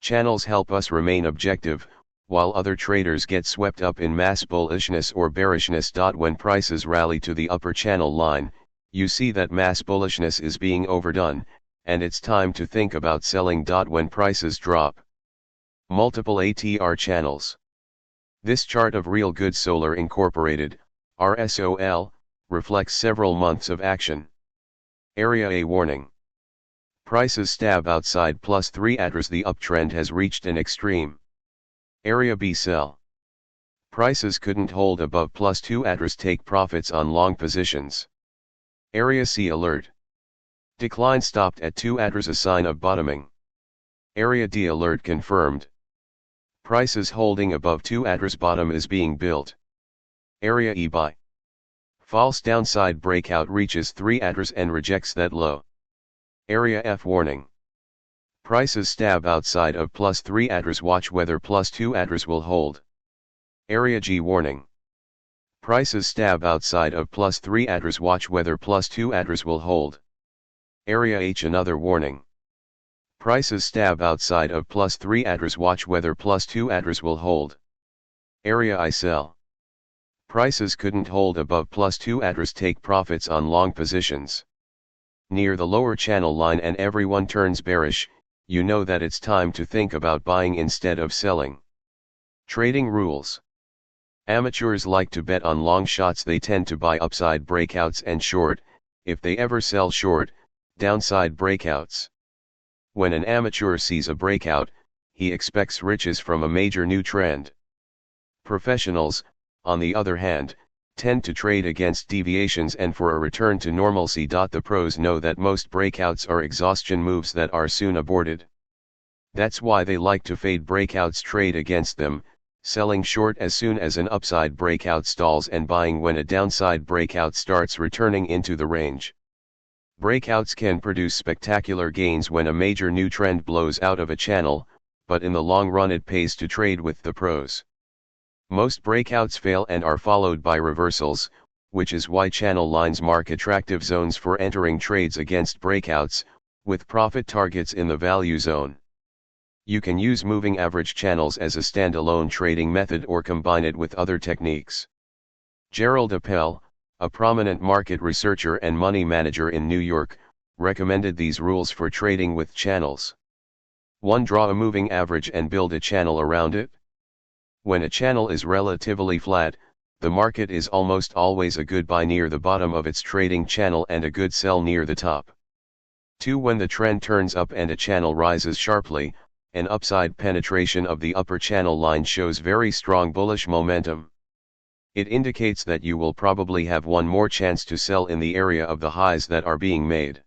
[SPEAKER 1] Channels help us remain objective, while other traders get swept up in mass bullishness or bearishness. When prices rally to the upper channel line, you see that mass bullishness is being overdone, and it's time to think about selling. When prices drop. Multiple ATR channels. This chart of Real Good Solar Incorporated, RSOL, reflects several months of action. Area A warning. Prices stab outside plus 3 ATRs. The uptrend has reached an extreme. Area B sell. Prices couldn't hold above plus 2 ATRs. Take profits on long positions. Area C alert. Decline stopped at 2 ATRs, a sign of bottoming. Area D alert confirmed. Prices holding above 2 ATRs, bottom is being built. Area E buy. False downside breakout reaches 3 ATRs and rejects that low. Area F warning. Prices stab outside of plus 3 ATRs. Watch whether plus 2 ATRs will hold. Area G warning. Prices stab outside of plus 3 ATRs. Watch whether plus 2 ATRs will hold. Area H another warning. Prices stab outside of plus 3 ATRs. Watch whether plus 2 ATRs will hold. Area I sell. Prices couldn't hold above plus 2 ATRs. Take profits on long positions. Near the lower channel line and everyone turns bearish, you know that it's time to think about buying instead of selling. Trading rules. Amateurs like to bet on long shots. They tend to buy upside breakouts and short, if they ever sell short, downside breakouts. When an amateur sees a breakout, he expects riches from a major new trend. Professionals, on the other hand, tend to trade against deviations and for a return to normalcy. The pros know that most breakouts are exhaustion moves that are soon aborted. That's why they like to fade breakouts, trade against them, selling short as soon as an upside breakout stalls and buying when a downside breakout starts returning into the range. Breakouts can produce spectacular gains when a major new trend blows out of a channel, but in the long run it pays to trade with the pros. Most breakouts fail and are followed by reversals, which is why channel lines mark attractive zones for entering trades against breakouts, with profit targets in the value zone. You can use moving average channels as a standalone trading method or combine it with other techniques. Gerald Appel, a prominent market researcher and money manager in New York, recommended these rules for trading with channels. 1. Draw a moving average and build a channel around it. When a channel is relatively flat, the market is almost always a good buy near the bottom of its trading channel and a good sell near the top. 2. When the trend turns up and a channel rises sharply, an upside penetration of the upper channel line shows very strong bullish momentum. It indicates that you will probably have one more chance to sell in the area of the highs that are being made.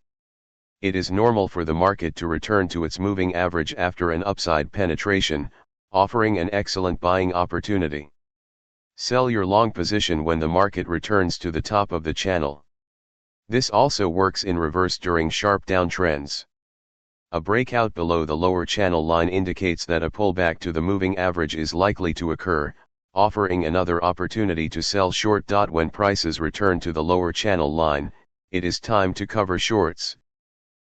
[SPEAKER 1] It is normal for the market to return to its moving average after an upside penetration, offering an excellent buying opportunity. Sell your long position when the market returns to the top of the channel. This also works in reverse during sharp downtrends. A breakout below the lower channel line indicates that a pullback to the moving average is likely to occur, offering another opportunity to sell short. When prices return to the lower channel line, it is time to cover shorts.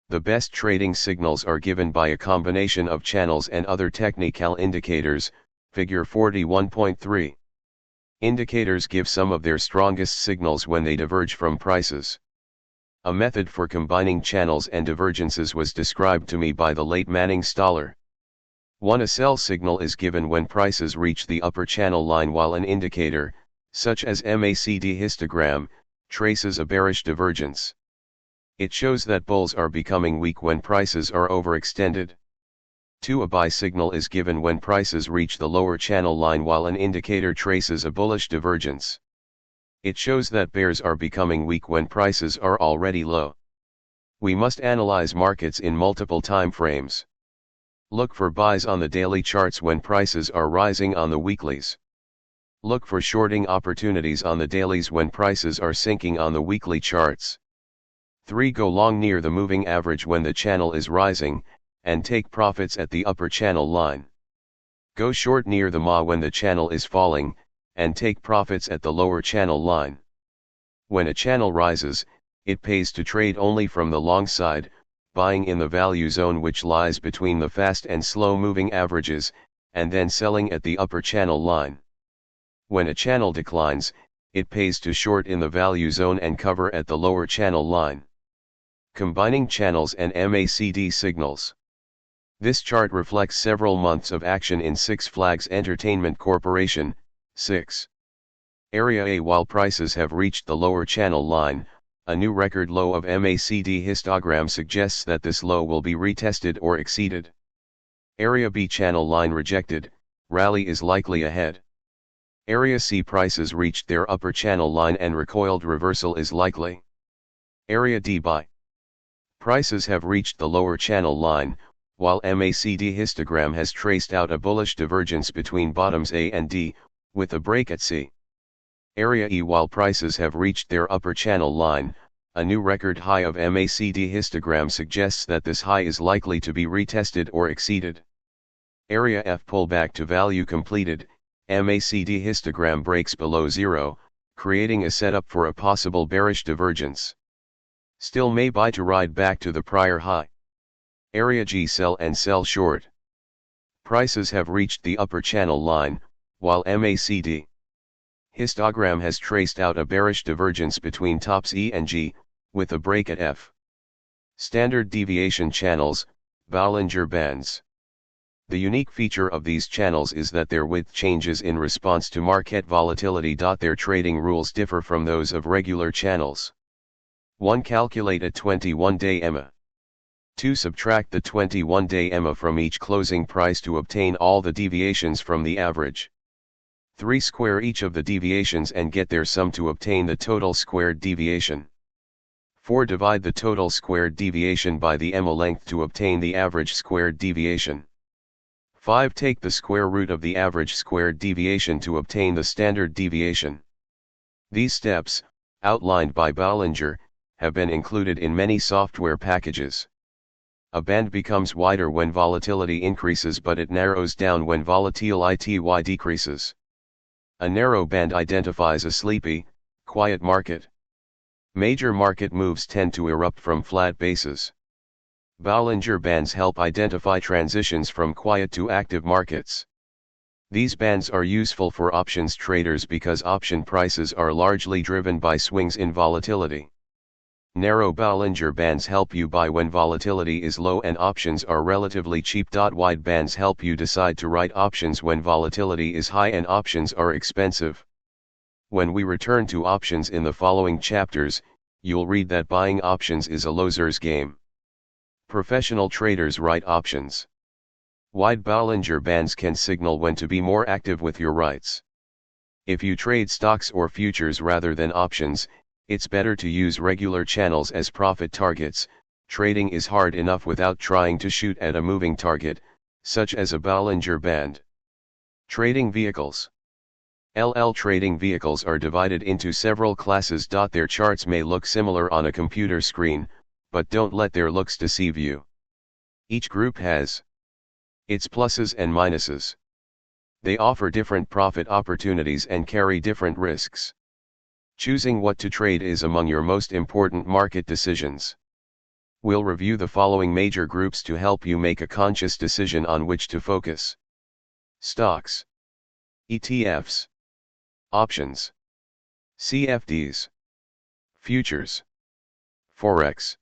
[SPEAKER 1] The best trading signals are given by a combination of channels and other technical indicators, figure 41.3. Indicators give some of their strongest signals when they diverge from prices. A method for combining channels and divergences was described to me by the late Manning Stoller. 1. A sell signal is given when prices reach the upper channel line, while an indicator, such as MACD histogram, traces a bearish divergence. It shows that bulls are becoming weak when prices are overextended. 2. A buy signal is given when prices reach the lower channel line, while an indicator traces a bullish divergence. It shows that bears are becoming weak when prices are already low. We must analyze markets in multiple time frames. Look for buys on the daily charts when prices are rising on the weeklies. Look for shorting opportunities on the dailies when prices are sinking on the weekly charts. 3. Go long near the moving average when the channel is rising, and take profits at the upper channel line. Go short near the MA when the channel is falling, and take profits at the lower channel line. When a channel rises, it pays to trade only from the long side, buying in the value zone which lies between the fast and slow moving averages, and then selling at the upper channel line. When a channel declines, it pays to short in the value zone and cover at the lower channel line. Combining channels and MACD signals. This chart reflects several months of action in Six Flags Entertainment Corporation, 6. Area A. While prices have reached the lower channel line, a new record low of MACD histogram suggests that this low will be retested or exceeded. Area B. Channel line rejected, rally is likely ahead. Area C. Prices reached their upper channel line and recoiled, reversal is likely. Area D. Buy. Prices have reached the lower channel line, while MACD histogram has traced out a bullish divergence between bottoms A and D, with a break at C. Area E. While prices have reached their upper channel line, a new record high of MACD histogram suggests that this high is likely to be retested or exceeded. Area F. Pullback to value completed, MACD histogram breaks below zero, creating a setup for a possible bearish divergence. Still may buy to ride back to the prior high. Area G. Sell and sell short. Prices have reached the upper channel line, while MACD histogram has traced out a bearish divergence between tops E and G, with a break at F. Standard deviation channels, Bollinger Bands. The unique feature of these channels is that their width changes in response to market volatility. Their trading rules differ from those of regular channels. 1. Calculate a 21-day EMA. 2. Subtract the 21-day EMA from each closing price to obtain all the deviations from the average. 3. Square each of the deviations and get their sum to obtain the total squared deviation. 4. Divide the total squared deviation by the EMA length to obtain the average squared deviation. 5. Take the square root of the average squared deviation to obtain the standard deviation. These steps, outlined by Bollinger, have been included in many software packages. A band becomes wider when volatility increases, but it narrows down when volatility decreases. A narrow band identifies a sleepy, quiet market. Major market moves tend to erupt from flat bases. Bollinger Bands help identify transitions from quiet to active markets. These bands are useful for options traders because option prices are largely driven by swings in volatility. Narrow Bollinger Bands help you buy when volatility is low and options are relatively cheap. Wide bands help you decide to write options when volatility is high and options are expensive. When we return to options in the following chapters, you'll read that buying options is a loser's game. Professional traders write options. Wide Bollinger Bands can signal when to be more active with your writes. If you trade stocks or futures rather than options, it's better to use regular channels as profit targets. Trading is hard enough without trying to shoot at a moving target, such as a Bollinger Band. Trading vehicles. LL trading vehicles are divided into several classes. Their charts may look similar on a computer screen, but don't let their looks deceive you. Each group has its pluses and minuses. They offer different profit opportunities and carry different risks. Choosing what to trade is among your most important market decisions. We'll review the following major groups to help you make a conscious decision on which to focus: stocks, ETFs, options, CFDs, futures, Forex.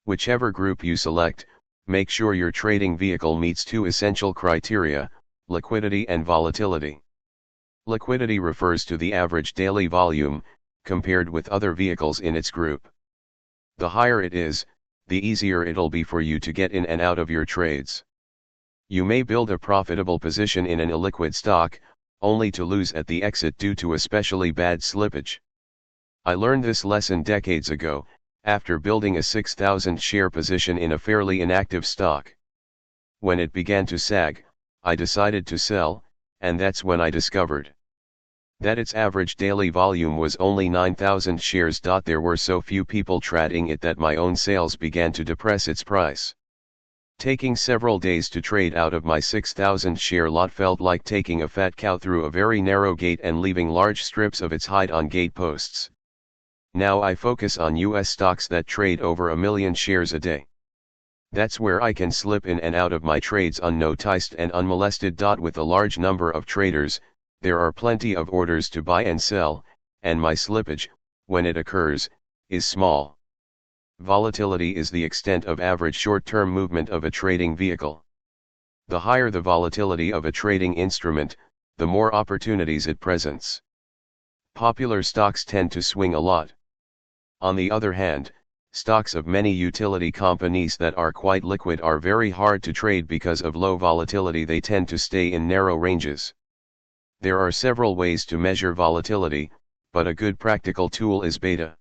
[SPEAKER 1] Whichever group you select, make sure your trading vehicle meets two essential criteria: liquidity and volatility. Liquidity refers to the average daily volume, compared with other vehicles in its group. The higher it is, the easier it'll be for you to get in and out of your trades. You may build a profitable position in an illiquid stock, only to lose at the exit due to especially bad slippage. I learned this lesson decades ago, after building a 6,000 share position in a fairly inactive stock. When it began to sag, I decided to sell, and that's when I discovered that its average daily volume was only 9,000 shares. There were so few people trading it that my own sales began to depress its price. Taking several days to trade out of my 6,000 share lot felt like taking a fat cow through a very narrow gate and leaving large strips of its hide on gate posts. Now I focus on US stocks that trade over 1 million shares a day. That's where I can slip in and out of my trades unnoticed and unmolested. With a large number of traders, there are plenty of orders to buy and sell, and my slippage, when it occurs, is small. Volatility is the extent of average short-term movement of a trading vehicle. The higher the volatility of a trading instrument, the more opportunities it presents. Popular stocks tend to swing a lot. On the other hand, stocks of many utility companies that are quite liquid are very hard to trade because of low volatility. They tend to stay in narrow ranges. There are several ways to measure volatility, but a good practical tool is beta.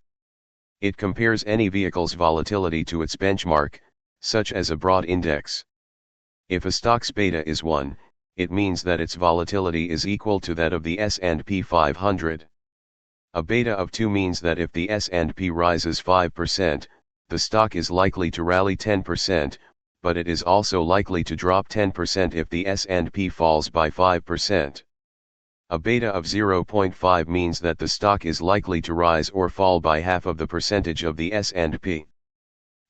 [SPEAKER 1] It compares any vehicle's volatility to its benchmark, such as a broad index. If a stock's beta is 1, it means that its volatility is equal to that of the S&P 500. A beta of 2 means that if the S&P rises 5%, the stock is likely to rally 10%, but it is also likely to drop 10% if the S&P falls by 5%. A beta of 0.5 means that the stock is likely to rise or fall by half of the percentage of the S&P.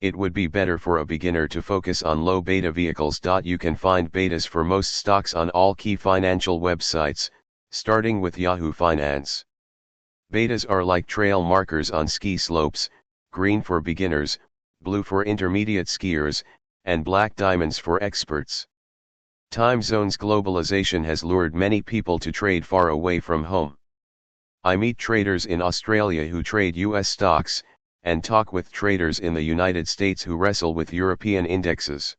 [SPEAKER 1] It would be better for a beginner to focus on low beta vehicles. You can find betas for most stocks on all key financial websites, starting with Yahoo Finance. Betas are like trail markers on ski slopes: green for beginners, blue for intermediate skiers, and black diamonds for experts. Time zones globalization has lured many people to trade far away from home. I meet traders in Australia who trade US stocks, and talk with traders in the United States who wrestle with European indexes.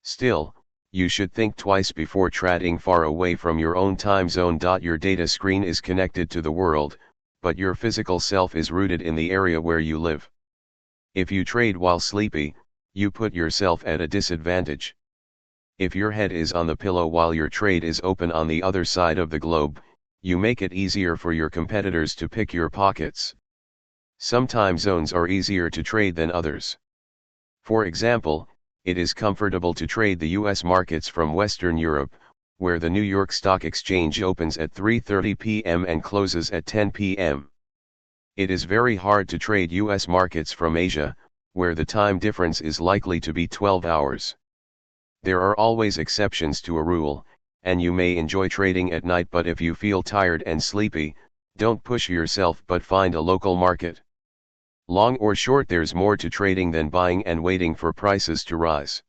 [SPEAKER 1] Still, you should think twice before trading far away from your own time zone. Your data screen is connected to the world, but your physical self is rooted in the area where you live. If you trade while sleepy, you put yourself at a disadvantage. If your head is on the pillow while your trade is open on the other side of the globe, you make it easier for your competitors to pick your pockets. Some time zones are easier to trade than others. For example, it is comfortable to trade the US markets from Western Europe, where the New York Stock Exchange opens at 3:30 p.m. and closes at 10 p.m. It is very hard to trade US markets from Asia, where the time difference is likely to be 12 hours. There are always exceptions to a rule, and you may enjoy trading at night, but if you feel tired and sleepy, don't push yourself but find a local market. Long or short, there's more to trading than buying and waiting for prices to rise.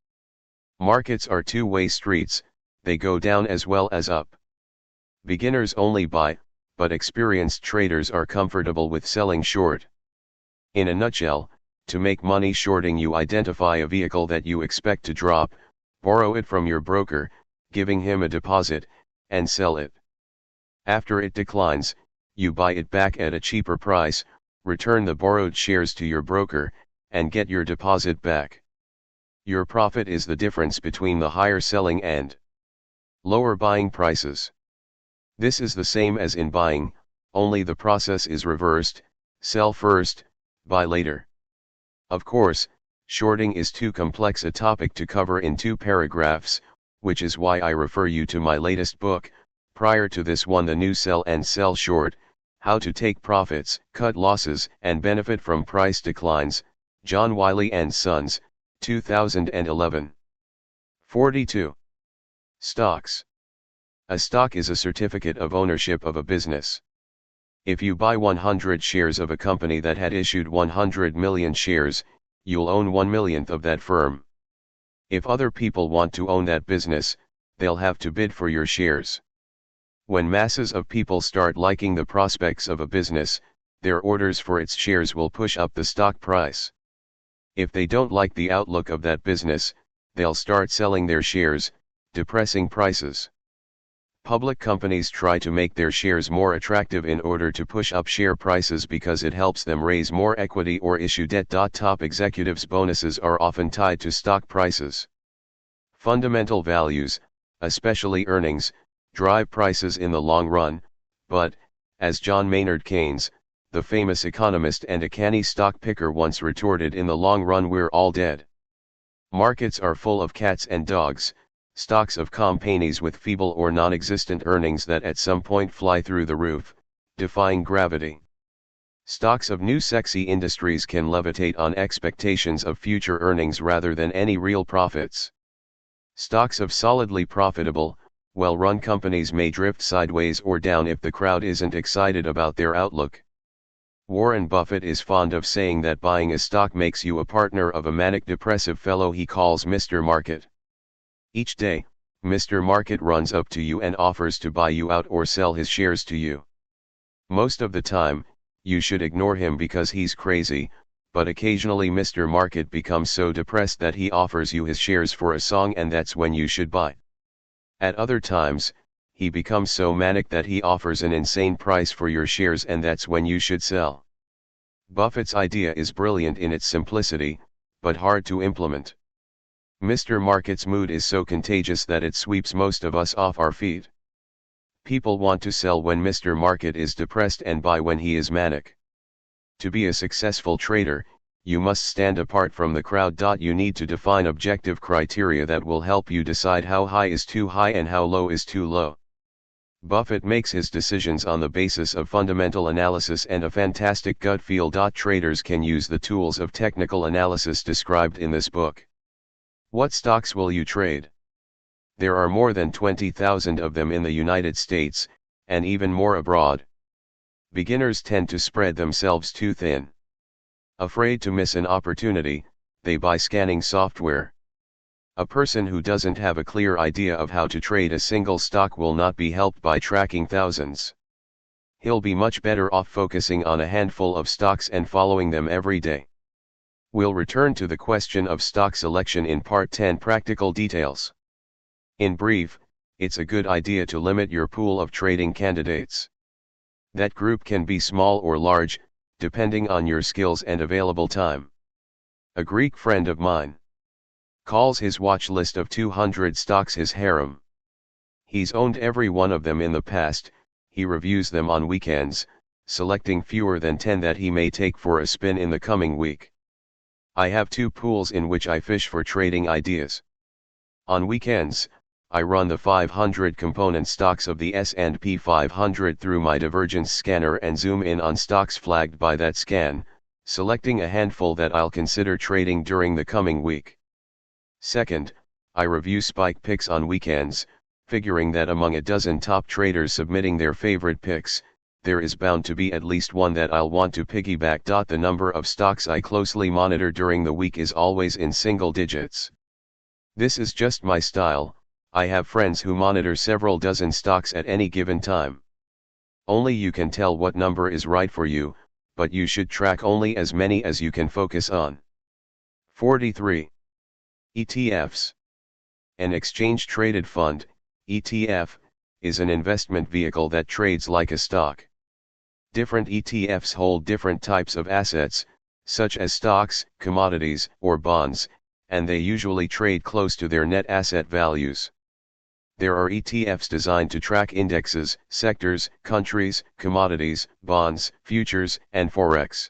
[SPEAKER 1] Markets are two-way streets, they go down as well as up. Beginners only buy, but experienced traders are comfortable with selling short. In a nutshell, to make money shorting, you identify a vehicle that you expect to drop, borrow it from your broker, giving him a deposit, and sell it. After it declines, you buy it back at a cheaper price, return the borrowed shares to your broker, and get your deposit back. Your profit is the difference between the higher selling and lower buying prices. This is the same as in buying, only the process is reversed: sell first, buy later. Of course, shorting is too complex a topic to cover in 2 paragraphs, which is why I refer you to my latest book, prior to this one, The New Sell and Sell Short: How to Take Profits, Cut Losses, and Benefit from Price Declines, John Wiley & Sons, 2011. 42. Stocks. A stock is a certificate of ownership of a business. If you buy 100 shares of a company that had issued 100 million shares, you'll own 1/millionth of that firm. If other people want to own that business, they'll have to bid for your shares. When masses of people start liking the prospects of a business, their orders for its shares will push up the stock price. If they don't like the outlook of that business, they'll start selling their shares, depressing prices. Public companies try to make their shares more attractive in order to push up share prices because it helps them raise more equity or issue debt. Top executives' bonuses are often tied to stock prices. Fundamental values, especially earnings, drive prices in the long run, but, as John Maynard Keynes, the famous economist and a canny stock picker, once retorted, in the long run we're all dead. Markets are full of cats and dogs, stocks of companies with feeble or non-existent earnings that at some point fly through the roof, defying gravity. Stocks of new sexy industries can levitate on expectations of future earnings rather than any real profits. Stocks of solidly profitable, well-run companies may drift sideways or down if the crowd isn't excited about their outlook. Warren Buffett is fond of saying that buying a stock makes you a partner of a manic-depressive fellow he calls Mr. Market. Each day, Mr. Market runs up to you and offers to buy you out or sell his shares to you. Most of the time, you should ignore him because he's crazy, but occasionally Mr. Market becomes so depressed that he offers you his shares for a song, and that's when you should buy. At other times, he becomes so manic that he offers an insane price for your shares, and that's when you should sell. Buffett's idea is brilliant in its simplicity, but hard to implement. Mr. Market's mood is so contagious that it sweeps most of us off our feet. People want to sell when Mr. Market is depressed and buy when he is manic. To be a successful trader, you must stand apart from the crowd. You need to define objective criteria that will help you decide how high is too high and how low is too low. Buffett makes his decisions on the basis of fundamental analysis and a fantastic gut feel. Traders can use the tools of technical analysis described in this book. What stocks will you trade? There are more than 20,000 of them in the United States, and even more abroad. Beginners tend to spread themselves too thin. Afraid to miss an opportunity, they buy scanning software. A person who doesn't have a clear idea of how to trade a single stock will not be helped by tracking thousands. He'll be much better off focusing on a handful of stocks and following them every day. We'll return to the question of stock selection in Part 10, Practical Details. In brief, it's a good idea to limit your pool of trading candidates. That group can be small or large, depending on your skills and available time. A Greek friend of mine calls his watch list of 200 stocks his harem. He's owned every one of them in the past. He reviews them on weekends, selecting fewer than 10 that he may take for a spin in the coming week. I have 2 pools in which I fish for trading ideas. On weekends, I run the 500 component stocks of the S&P 500 through my divergence scanner and zoom in on stocks flagged by that scan, selecting a handful that I'll consider trading during the coming week. Second, I review spike picks on weekends, figuring that among a dozen top traders submitting their favorite picks, there is bound to be at least one that I'll want to piggyback. The number of stocks I closely monitor during the week is always in single digits. This is just my style. I have friends who monitor several dozen stocks at any given time. Only you can tell what number is right for you, but you should track only as many as you can focus on. 43. ETFs. An exchange-traded fund, ETF, is an investment vehicle that trades like a stock. Different ETFs hold different types of assets, such as stocks, commodities, or bonds, and they usually trade close to their net asset values. There are ETFs designed to track indexes, sectors, countries, commodities, bonds, futures, and forex.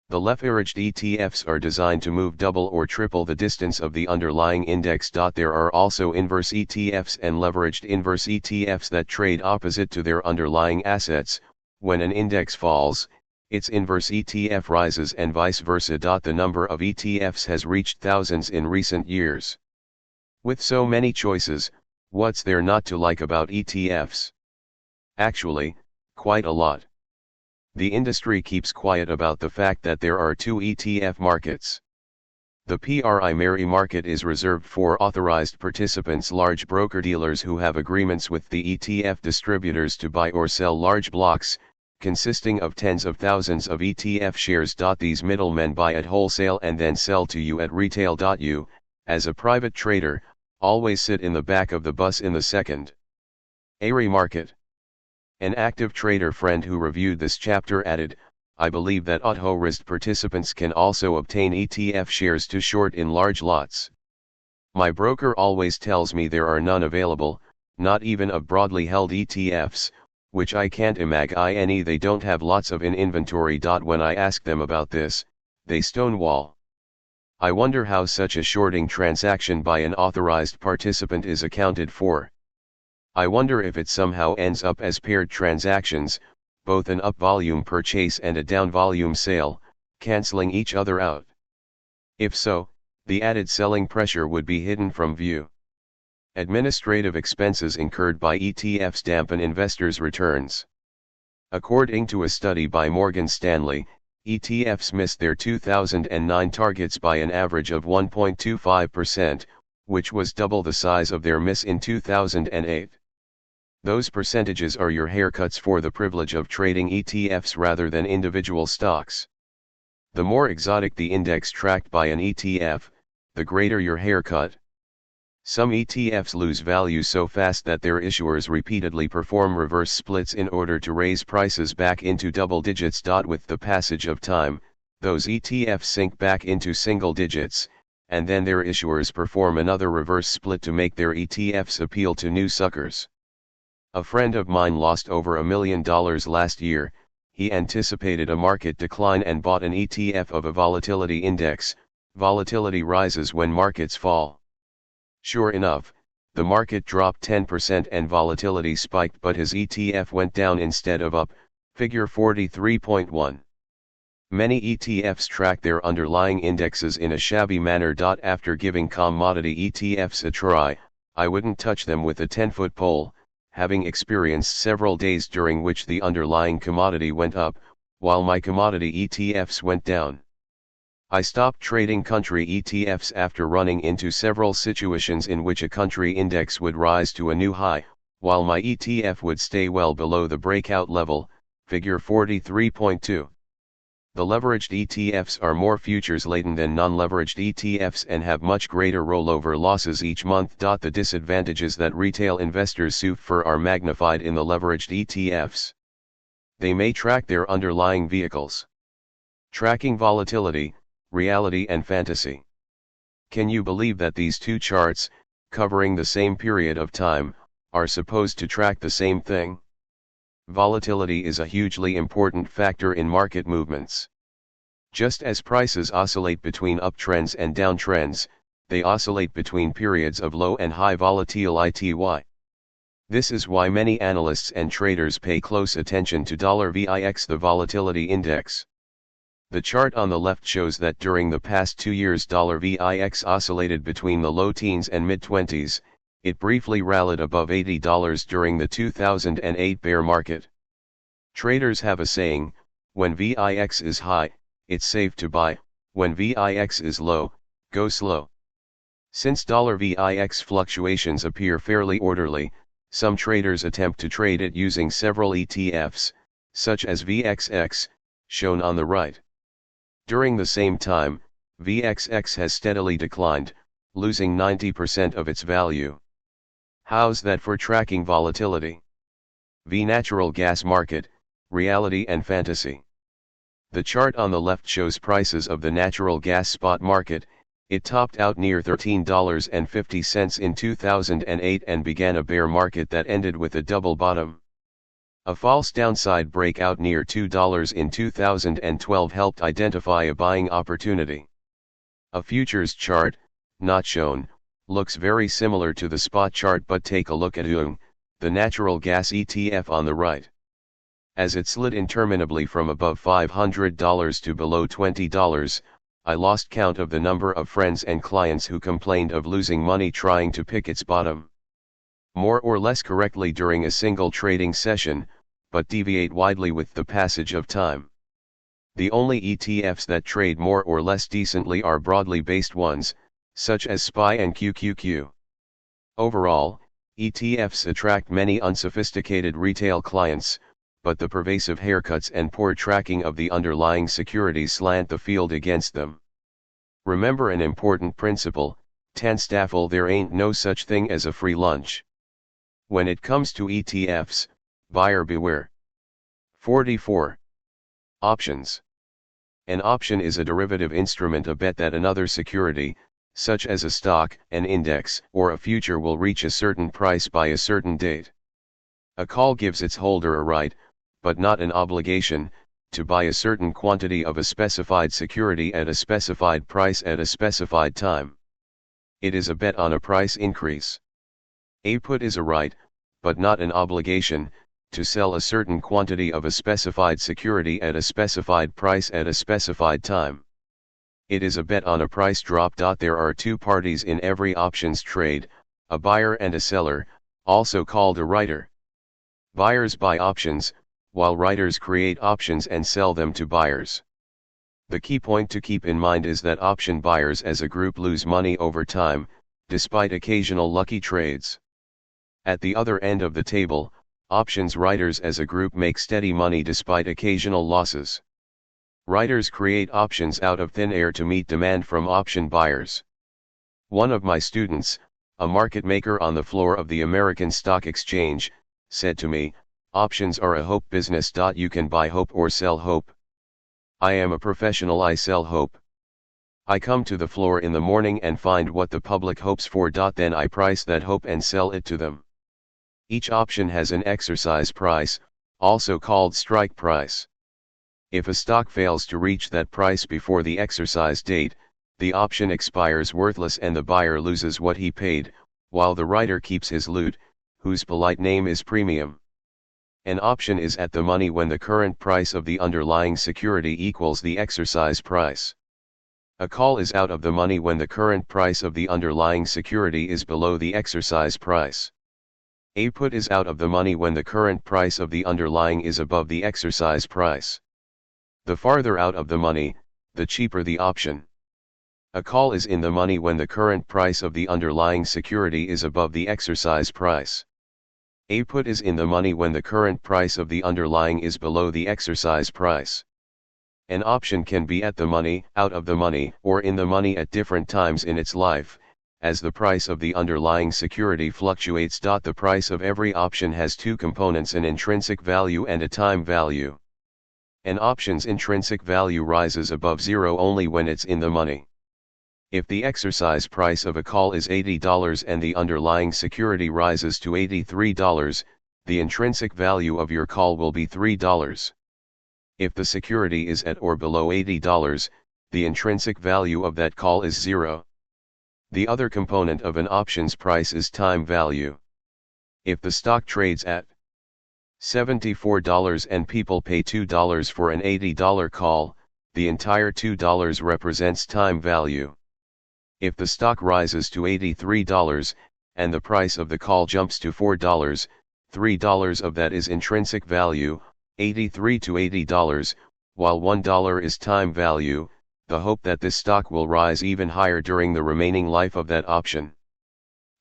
[SPEAKER 1] The leveraged ETFs are designed to move double or triple the distance of the underlying index. There are also inverse ETFs and leveraged inverse ETFs that trade opposite to their underlying assets. When an index falls, its inverse ETF rises and vice versa. The number of ETFs has reached thousands in recent years. With so many choices, what's there not to like about ETFs? Actually, quite a lot. The industry keeps quiet about the fact that there are two ETF markets. The primary market is reserved for authorized participants, large broker-dealers who have agreements with the ETF distributors to buy or sell large blocks, consisting of tens of thousands of ETF shares. These middlemen buy at wholesale and then sell to you at retail. You, as a private trader, always sit in the back of the bus in the second ARI market. An active trader friend who reviewed this chapter added, "I believe that auto-risked participants can also obtain ETF shares to short in large lots. My broker always tells me there are none available, not even of broadly held ETFs, which I can't imagine they don't have lots of in inventory. When I ask them about this, they stonewall. I wonder how such a shorting transaction by an authorized participant is accounted for. I wonder if it somehow ends up as paired transactions, both an up volume purchase and a down volume sale, canceling each other out. If so, the added selling pressure would be hidden from view. Administrative expenses incurred by ETFs dampen investors' returns. According to a study by Morgan Stanley, ETFs missed their 2009 targets by an average of 1.25%, which was double the size of their miss in 2008. Those percentages are your haircuts for the privilege of trading ETFs rather than individual stocks. The more exotic the index tracked by an ETF, the greater your haircut. Some ETFs lose value so fast that their issuers repeatedly perform reverse splits in order to raise prices back into double digits. With the passage of time, those ETFs sink back into single digits, and then their issuers perform another reverse split to make their ETFs appeal to new suckers. A friend of mine lost over $1 million last year. He anticipated a market decline and bought an ETF of a volatility index. Volatility rises when markets fall. Sure enough, the market dropped 10% and volatility spiked, but his ETF went down instead of up. Figure 43.1. Many ETFs track their underlying indexes in a shabby manner. After giving commodity ETFs a try, I wouldn't touch them with a 10-foot pole, having experienced several days during which the underlying commodity went up, while my commodity ETFs went down. I stopped trading country ETFs after running into several situations in which a country index would rise to a new high, while my ETF would stay well below the breakout level. Figure 43.2. The leveraged ETFs are more futures-laden than non-leveraged ETFs and have much greater rollover losses each month. The disadvantages that retail investors suffer are magnified in the leveraged ETFs. They may track their underlying vehicles. Tracking volatility, reality and fantasy. Can you believe that these two charts, covering the same period of time, are supposed to track the same thing? Volatility is a hugely important factor in market movements. Just as prices oscillate between uptrends and downtrends, they oscillate between periods of low and high volatility. This is why many analysts and traders pay close attention to $VIX, the volatility index. The chart on the left shows that during the past 2 years $VIX oscillated between the low teens and mid-20s. It briefly rallied above $80 during the 2008 bear market. Traders have a saying, when VIX is high, it's safe to buy, when VIX is low, go slow. Since $VIX fluctuations appear fairly orderly, some traders attempt to trade it using several ETFs, such as VXX, shown on the right. During the same time, VXX has steadily declined, losing 90% of its value. How's that for tracking volatility? V. Natural gas market, reality and fantasy. The chart on the left shows prices of the natural gas spot market. It topped out near $13.50 in 2008 and began a bear market that ended with a double bottom. A false downside breakout near $2 in 2012 helped identify a buying opportunity. A futures chart, not shown, looks very similar to the spot chart, but take a look at UNG, the natural gas ETF on the right. As it slid interminably from above $500 to below $20, I lost count of the number of friends and clients who complained of losing money trying to pick its bottom. More or less correctly during a single trading session, but deviate widely with the passage of time. The only ETFs that trade more or less decently are broadly based ones, such as SPY and QQQ. Overall, ETFs attract many unsophisticated retail clients, but the pervasive haircuts and poor tracking of the underlying securities slant the field against them. Remember an important principle, Tanstaffel: there ain't no such thing as a free lunch. When it comes to ETFs, buyer beware. 44. Options. An option is a derivative instrument, a bet that another security, such as a stock, an index, or a future will reach a certain price by a certain date. A call gives its holder a right, but not an obligation, to buy a certain quantity of a specified security at a specified price at a specified time. It is a bet on a price increase. A put is a right, but not an obligation, to sell a certain quantity of a specified security at a specified price at a specified time. It is a bet on a price drop. There are two parties in every options trade, a buyer and a seller, also called a writer. Buyers buy options, while writers create options and sell them to buyers. The key point to keep in mind is that option buyers as a group lose money over time, despite occasional lucky trades. At the other end of the table, options writers as a group make steady money despite occasional losses. Writers create options out of thin air to meet demand from option buyers. One of my students, a market maker on the floor of the American Stock Exchange, said to me, "Options are a hope business. You can buy hope or sell hope. I am a professional, I sell hope. I come to the floor in the morning and find what the public hopes for. Then I price that hope and sell it to them. Each option has an exercise price, also called strike price. If a stock fails to reach that price before the exercise date, the option expires worthless and the buyer loses what he paid, while the writer keeps his loot, whose polite name is premium. An option is at the money when the current price of the underlying security equals the exercise price. A call is out of the money when the current price of the underlying security is below the exercise price. A put is out of the money when the current price of the underlying is above the exercise price. The farther out of the money, the cheaper the option. A call is in the money when the current price of the underlying security is above the exercise price. A put is in the money when the current price of the underlying is below the exercise price. An option can be at the money, out of the money, or in the money at different times in its life, as the price of the underlying security fluctuates. The price of every option has two components, an intrinsic value and a time value. An option's intrinsic value rises above zero only when it's in the money. If the exercise price of a call is $80 and the underlying security rises to $83, the intrinsic value of your call will be $3. If the security is at or below $80, the intrinsic value of that call is zero. The other component of an option's price is time value. If the stock trades at $74 and people pay $2 for an $80 call, the entire $2 represents time value. If the stock rises to $83, and the price of the call jumps to $4, $3 of that is intrinsic value, $83 to $80, while $1 is time value, the hope that this stock will rise even higher during the remaining life of that option.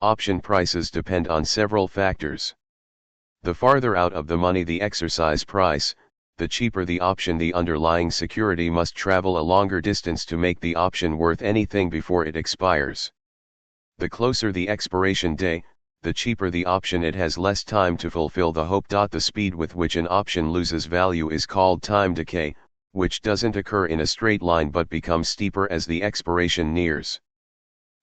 [SPEAKER 1] Option prices depend on several factors. The farther out of the money the exercise price, the cheaper the option. The underlying security must travel a longer distance to make the option worth anything before it expires. The closer the expiration day, the cheaper the option. It has less time to fulfill the hope. The speed with which an option loses value is called time decay, which doesn't occur in a straight line but becomes steeper as the expiration nears.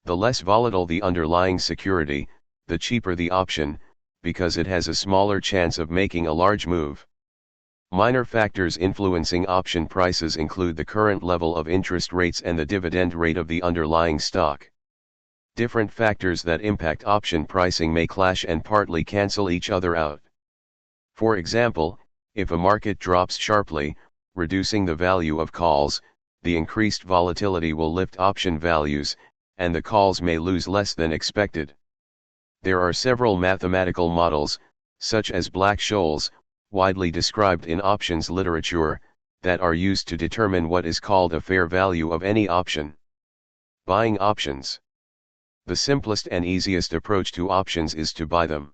[SPEAKER 1] The less volatile the underlying security, the cheaper the option, because it has a smaller chance of making a large move. Minor factors influencing option prices include the current level of interest rates and the dividend rate of the underlying stock. Different factors that impact option pricing may clash and partly cancel each other out. For example, if a market drops sharply, reducing the value of calls, the increased volatility will lift option values, and the calls may lose less than expected. There are several mathematical models, such as Black-Scholes, widely described in options literature, that are used to determine what is called a fair value of any option. Buying options. The simplest and easiest approach to options is to buy them.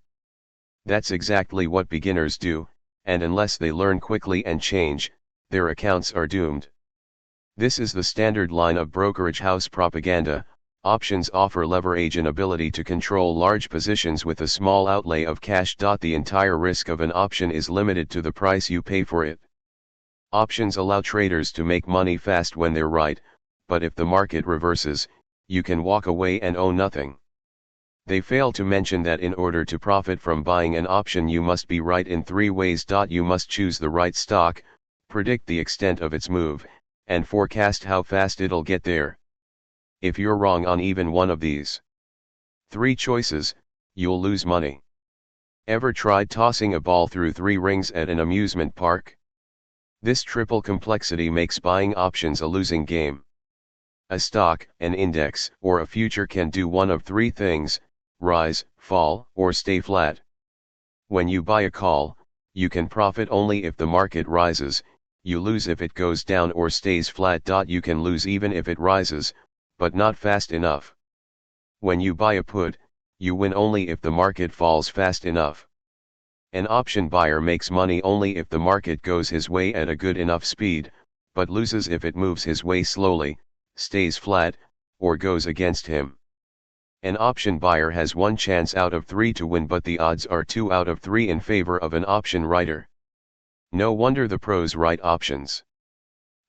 [SPEAKER 1] That's exactly what beginners do, and unless they learn quickly and change, their accounts are doomed. This is the standard line of brokerage house propaganda. Options offer leverage and ability to control large positions with a small outlay of cash. The entire risk of an option is limited to the price you pay for it. Options allow traders to make money fast when they're right, but if the market reverses, you can walk away and own nothing. They fail to mention that in order to profit from buying an option you must be right in 3 ways. You must choose the right stock, predict the extent of its move, and forecast how fast it'll get there. If you're wrong on even one of these 3 choices, you'll lose money. Ever tried tossing a ball through 3 rings at an amusement park? This triple complexity makes buying options a losing game. A stock, an index, or a future can do one of 3 things: rise, fall, or stay flat. When you buy a call, you can profit only if the market rises, you lose if it goes down or stays flat. You can lose even if it rises, but not fast enough. When you buy a put, you win only if the market falls fast enough. An option buyer makes money only if the market goes his way at a good enough speed, but loses if it moves his way slowly, stays flat, or goes against him. An option buyer has 1 chance out of 3 to win, but the odds are 2 out of 3 in favor of an option writer. No wonder the pros write options.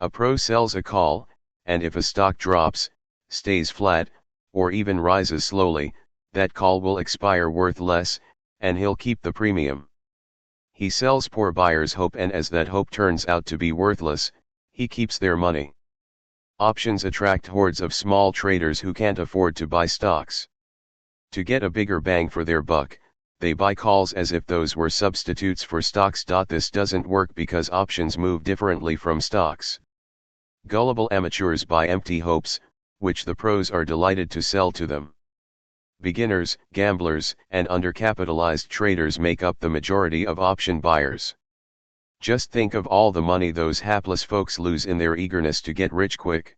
[SPEAKER 1] A pro sells a call, and if a stock drops, stays flat, or even rises slowly, that call will expire worth less, and he'll keep the premium. He sells poor buyers hope, and as that hope turns out to be worthless, he keeps their money. Options attract hordes of small traders who can't afford to buy stocks. To get a bigger bang for their buck, they buy calls as if those were substitutes for stocks. This doesn't work because options move differently from stocks. Gullible amateurs buy empty hopes, which the pros are delighted to sell to them. Beginners, gamblers, and undercapitalized traders make up the majority of option buyers. Just think of all the money those hapless folks lose in their eagerness to get rich quick.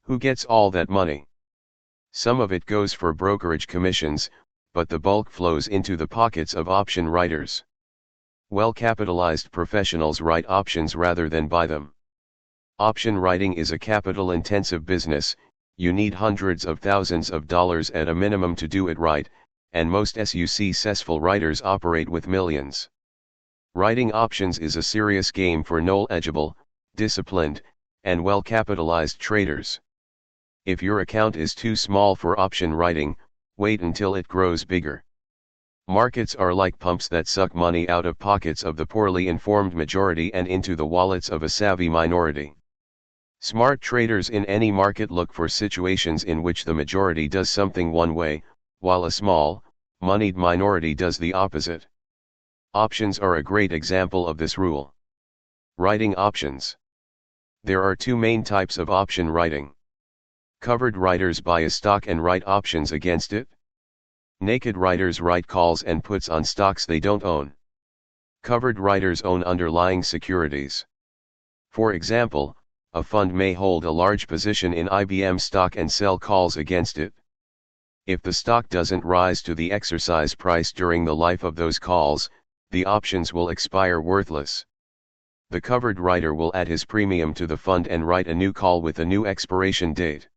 [SPEAKER 1] Who gets all that money? Some of it goes for brokerage commissions, but the bulk flows into the pockets of option writers. Well-capitalized professionals write options rather than buy them. Option writing is a capital-intensive business. You need hundreds of thousands of dollars at a minimum to do it right, and most successful writers operate with millions. Writing options is a serious game for knowledgeable, disciplined, and well-capitalized traders. If your account is too small for option writing, wait until it grows bigger. Markets are like pumps that suck money out of pockets of the poorly informed majority and into the wallets of a savvy minority. Smart traders in any market look for situations in which the majority does something one way, while a small, moneyed minority does the opposite. Options are a great example of this rule. Writing options. There are 2 main types of option writing. Covered writers buy a stock and write options against it. Naked writers write calls and puts on stocks they don't own. Covered writers own underlying securities. For example, a fund may hold a large position in IBM stock and sell calls against it. If the stock doesn't rise to the exercise price during the life of those calls, the options will expire worthless. The covered writer will add his premium to the fund and write a new call with a new expiration date.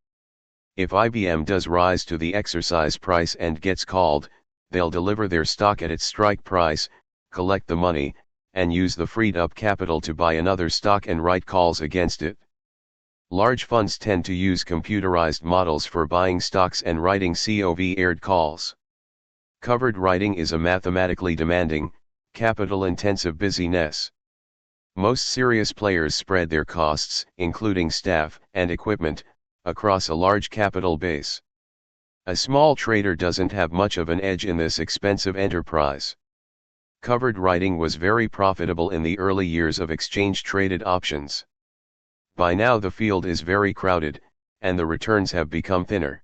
[SPEAKER 1] If IBM does rise to the exercise price and gets called, they'll deliver their stock at its strike price, collect the money, and use the freed up capital to buy another stock and write calls against it. Large funds tend to use computerized models for buying stocks and writing COV-aired calls. Covered writing is a mathematically demanding, capital-intensive business. Most serious players spread their costs, including staff and equipment, across a large capital base. A small trader doesn't have much of an edge in this expensive enterprise. Covered writing was very profitable in the early years of exchange-traded options. By now the field is very crowded, and the returns have become thinner.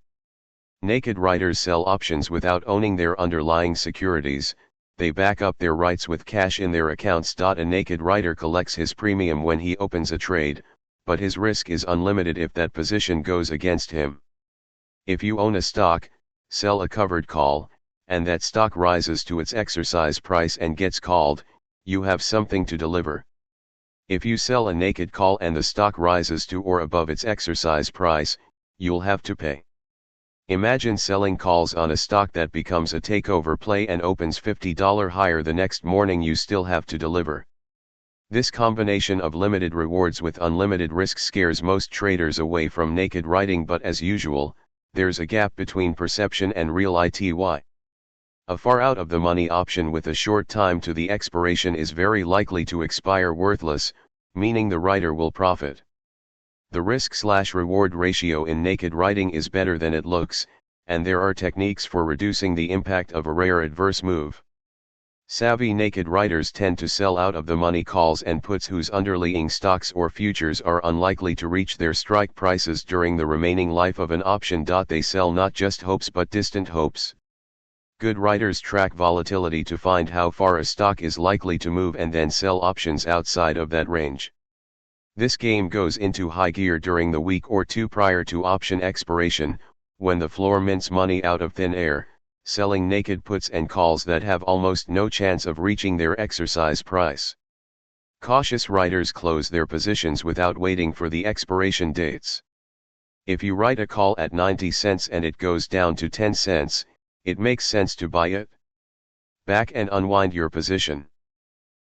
[SPEAKER 1] Naked writers sell options without owning their underlying securities, they back up their rights with cash in their accounts. A naked writer collects his premium when he opens a trade, but his risk is unlimited if that position goes against him. If you own a stock, sell a covered call, and that stock rises to its exercise price and gets called, you have something to deliver. If you sell a naked call and the stock rises to or above its exercise price, you'll have to pay. Imagine selling calls on a stock that becomes a takeover play and opens $50 higher the next morning. You still have to deliver. This combination of limited rewards with unlimited risk scares most traders away from naked writing, but as usual, there's a gap between perception and real ITY. A far out of the money option with a short time to the expiration is very likely to expire worthless, meaning the writer will profit. The risk/reward ratio in naked writing is better than it looks, and there are techniques for reducing the impact of a rare adverse move. Savvy naked writers tend to sell out of the money calls and puts whose underlying stocks or futures are unlikely to reach their strike prices during the remaining life of an option. They sell not just hopes but distant hopes. Good writers track volatility to find how far a stock is likely to move and then sell options outside of that range. This game goes into high gear during the week or two prior to option expiration, when the floor mints money out of thin air, selling naked puts and calls that have almost no chance of reaching their exercise price. Cautious writers close their positions without waiting for the expiration dates. If you write a call at 90 cents and it goes down to 10 cents, it makes sense to buy it. Back and unwind your position.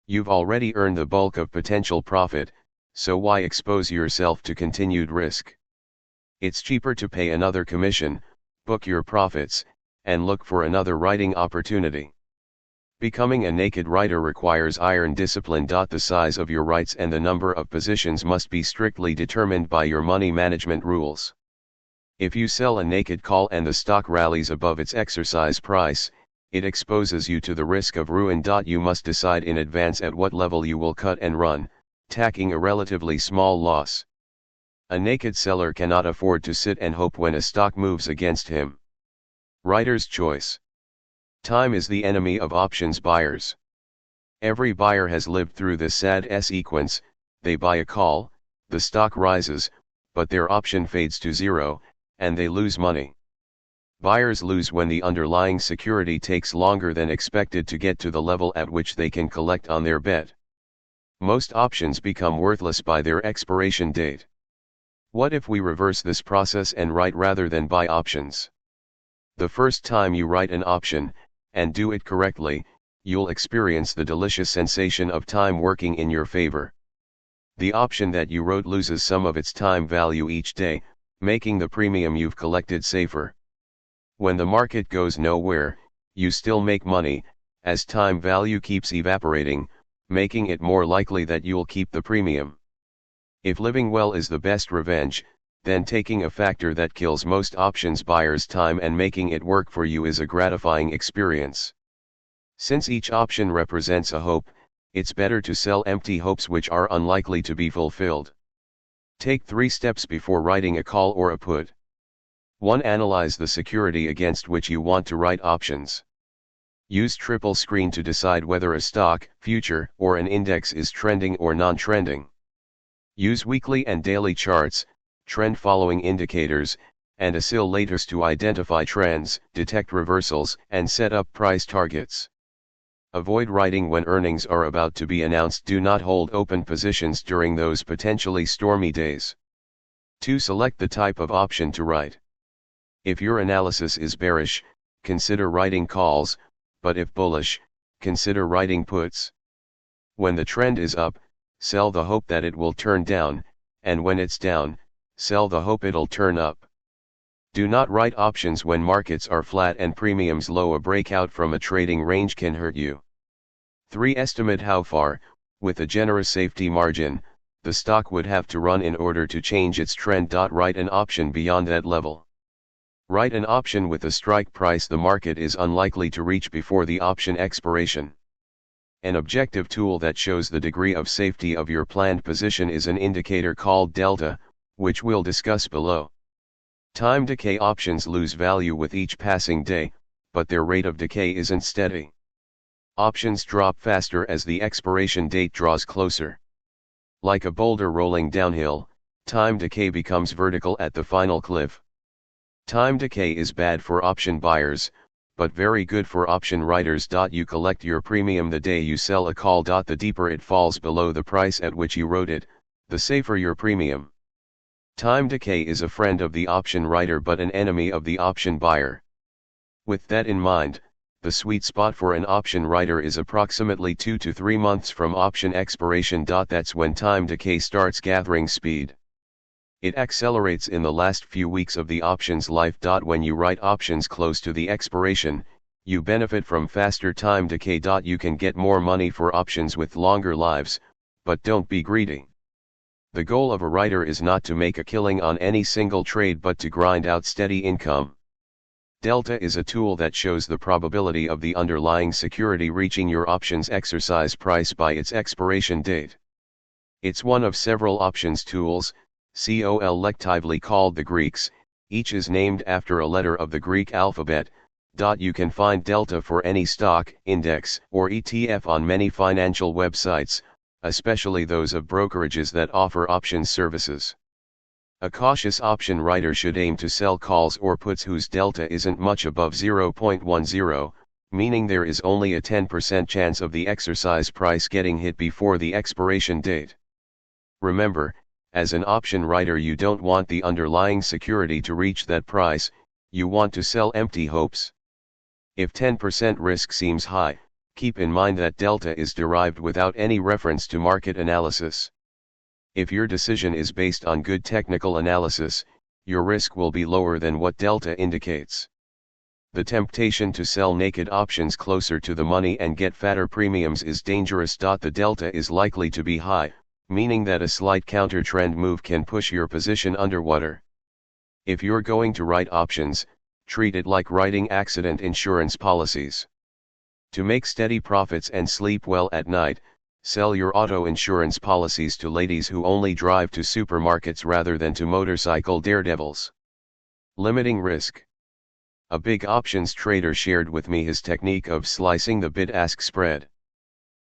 [SPEAKER 1] You've already earned the bulk of potential profit, so why expose yourself to continued risk? It's cheaper to pay another commission, book your profits, and look for another writing opportunity. Becoming a naked writer requires iron discipline. The size of your rights and the number of positions must be strictly determined by your money management rules. If you sell a naked call and the stock rallies above its exercise price, it exposes you to the risk of ruin. You must decide in advance at what level you will cut and run, tacking a relatively small loss. A naked seller cannot afford to sit and hope when a stock moves against him. Writer's choice. Time is the enemy of options buyers. Every buyer has lived through this sad sequence: they buy a call, the stock rises, but their option fades to zero, and they lose money. Buyers lose when the underlying security takes longer than expected to get to the level at which they can collect on their bet. Most options become worthless by their expiration date. What if we reverse this process and write rather than buy options? The first time you write an option, and do it correctly, you'll experience the delicious sensation of time working in your favor. The option that you wrote loses some of its time value each day, making the premium you've collected safer. When the market goes nowhere, you still make money, as time value keeps evaporating, making it more likely that you'll keep the premium. If living well is the best revenge, then taking a factor that kills most options buyers' time and making it work for you is a gratifying experience. Since each option represents a hope, it's better to sell empty hopes which are unlikely to be fulfilled. Take 3 steps before writing a call or a put. 1. Analyze the security against which you want to write options. Use triple screen to decide whether a stock, future, or an index is trending or non-trending. Use weekly and daily charts, trend-following indicators, and oscillators to identify trends, detect reversals, and set up price targets. Avoid writing when earnings are about to be announced. Do not hold open positions during those potentially stormy days. 2. Select the type of option to write. If your analysis is bearish, consider writing calls, but if bullish, consider writing puts. When the trend is up, sell the hope that it will turn down, and when it's down, Sell the hope it'll turn up. Do not write options when markets are flat and premiums low. A breakout from a trading range can hurt you. 3. Estimate how far, with a generous safety margin, the stock would have to run in order to change its trend. Write an option beyond that level. Write an option with a strike price the market is unlikely to reach before the option expiration. An objective tool that shows the degree of safety of your planned position is an indicator called delta, which we'll discuss below. Time decay options lose value with each passing day, but their rate of decay isn't steady. Options drop faster as the expiration date draws closer. Like a boulder rolling downhill, time decay becomes vertical at the final cliff. Time decay is bad for option buyers, but very good for option writers. You collect your premium the day you sell a call. The deeper it falls below the price at which you wrote it, the safer your premium. Time decay is a friend of the option writer but an enemy of the option buyer. With that in mind, the sweet spot for an option writer is approximately 2 to 3 months from option expiration. That's when time decay starts gathering speed. It accelerates in the last few weeks of the option's life. When you write options close to the expiration, you benefit from faster time decay. You can get more money for options with longer lives, but don't be greedy. The goal of a writer is not to make a killing on any single trade but to grind out steady income. Delta is a tool that shows the probability of the underlying security reaching your option's exercise price by its expiration date. It's one of several options tools, collectively called the Greeks, each is named after a letter of the Greek alphabet. You can find delta for any stock, index, or ETF on many financial websites, especially those of brokerages that offer options services. A cautious option writer should aim to sell calls or puts whose delta isn't much above 0.10, meaning there is only a 10% chance of the exercise price getting hit before the expiration date. Remember, as an option writer you don't want the underlying security to reach that price, you want to sell empty hopes. If 10% risk seems high, keep in mind that delta is derived without any reference to market analysis. If your decision is based on good technical analysis, your risk will be lower than what delta indicates. The temptation to sell naked options closer to the money and get fatter premiums is dangerous. The delta is likely to be high, meaning that a slight counter-trend move can push your position underwater. If you're going to write options, treat it like writing accident insurance policies. To make steady profits and sleep well at night, sell your auto insurance policies to ladies who only drive to supermarkets rather than to motorcycle daredevils. Limiting risk. A big options trader shared with me his technique of slicing the bid-ask spread.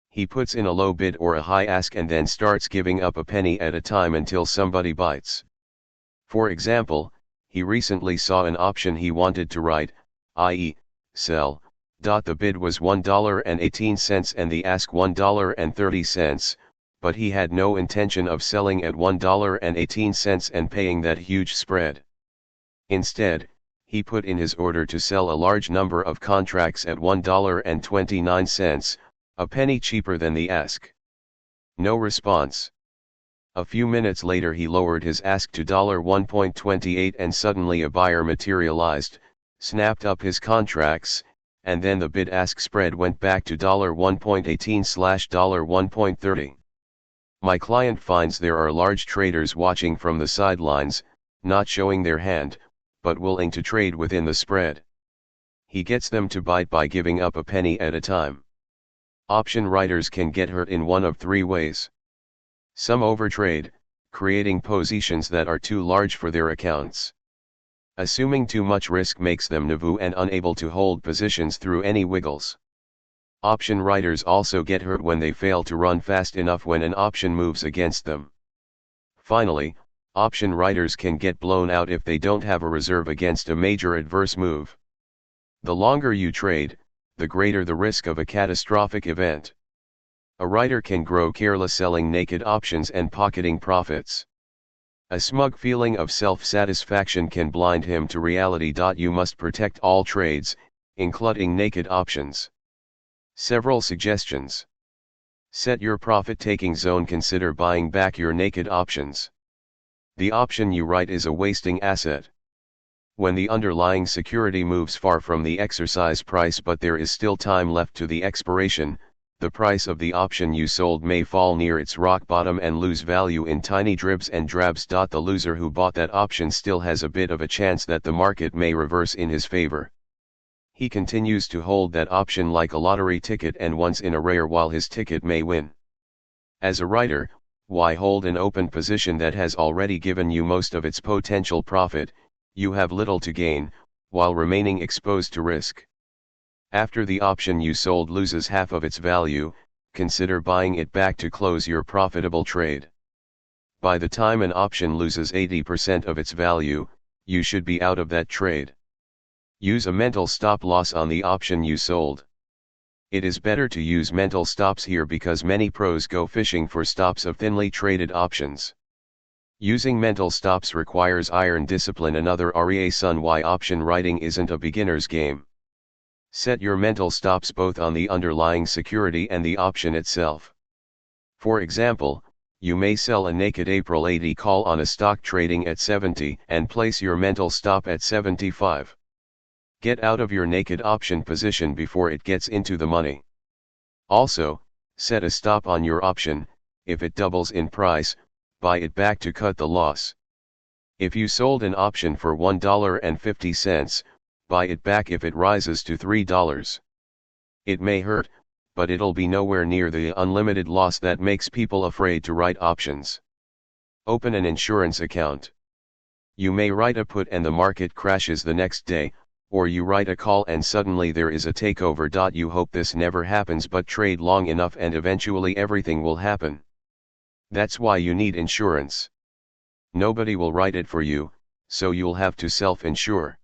[SPEAKER 1] He puts in a low bid or a high ask and then starts giving up a penny at a time until somebody bites. For example, he recently saw an option he wanted to write, i.e., sell. The bid was $1.18 and the ask $1.30, but he had no intention of selling at $1.18 and paying that huge spread. Instead, he put in his order to sell a large number of contracts at $1.29, a penny cheaper than the ask. No response. A few minutes later he lowered his ask to $1.28 and suddenly a buyer materialized, snapped up his contracts, and then the bid-ask spread went back to $1.18/$1.30. My client finds there are large traders watching from the sidelines, not showing their hand, but willing to trade within the spread. He gets them to bite by giving up a penny at a time. Option writers can get hurt in one of three ways. Some overtrade, creating positions that are too large for their accounts. Assuming too much risk makes them nervous and unable to hold positions through any wiggles. Option writers also get hurt when they fail to run fast enough when an option moves against them. Finally, option writers can get blown out if they don't have a reserve against a major adverse move. The longer you trade, the greater the risk of a catastrophic event. A writer can grow careless selling naked options and pocketing profits. A smug feeling of self-satisfaction can blind him to reality. You must protect all trades, including naked options. Several suggestions. Set your profit-taking zone. Consider buying back your naked options. The option you write is a wasting asset. When the underlying security moves far from the exercise price but there is still time left to the expiration, the price of the option you sold may fall near its rock bottom and lose value in tiny dribs and drabs. The loser who bought that option still has a bit of a chance that the market may reverse in his favor. He continues to hold that option like a lottery ticket and once in a rare while his ticket may win. As a writer, why hold an open position that has already given you most of its potential profit? You have little to gain, while remaining exposed to risk. After the option you sold loses half of its value, consider buying it back to close your profitable trade. By the time an option loses 80% of its value, you should be out of that trade. Use a mental stop loss on the option you sold. It is better to use mental stops here because many pros go fishing for stops of thinly traded options. Using mental stops requires iron discipline. Another reason why option writing isn't a beginner's game. Set your mental stops both on the underlying security and the option itself. For example, you may sell a naked April 80 call on a stock trading at 70 and place your mental stop at 75. Get out of your naked option position before it gets into the money. Also, set a stop on your option. If it doubles in price, buy it back to cut the loss. If you sold an option for $1.50, buy it back if it rises to $3. It may hurt, but it'll be nowhere near the unlimited loss that makes people afraid to write options. Open an insurance account. You may write a put and the market crashes the next day, or you write a call and suddenly there is a takeover. You hope this never happens but trade long enough and eventually everything will happen. That's why you need insurance. Nobody will write it for you, so you'll have to self-insure.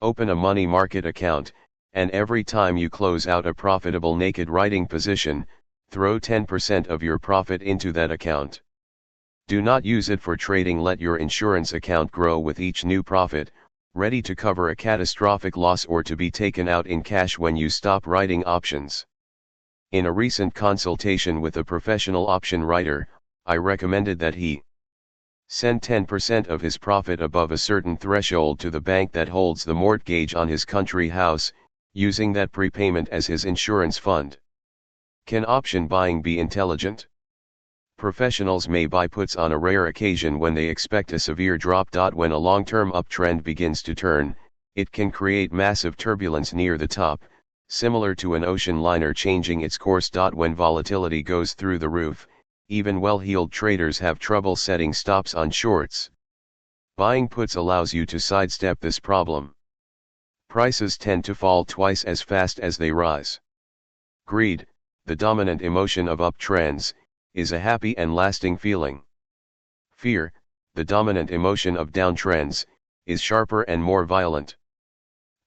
[SPEAKER 1] Open a money market account, and every time you close out a profitable naked writing position, throw 10% of your profit into that account. Do not use it for trading. Let your insurance account grow with each new profit, ready to cover a catastrophic loss or to be taken out in cash when you stop writing options. In a recent consultation with a professional option writer, I recommended that he send 10% of his profit above a certain threshold to the bank that holds the mortgage on his country house, using that prepayment as his insurance fund. Can option buying be intelligent? Professionals may buy puts on a rare occasion when they expect a severe drop. When a long-term uptrend begins to turn, it can create massive turbulence near the top, similar to an ocean liner changing its course. When volatility goes through the roof, even well-heeled traders have trouble setting stops on shorts. Buying puts allows you to sidestep this problem. Prices tend to fall twice as fast as they rise. Greed, the dominant emotion of uptrends, is a happy and lasting feeling. Fear, the dominant emotion of downtrends, is sharper and more violent.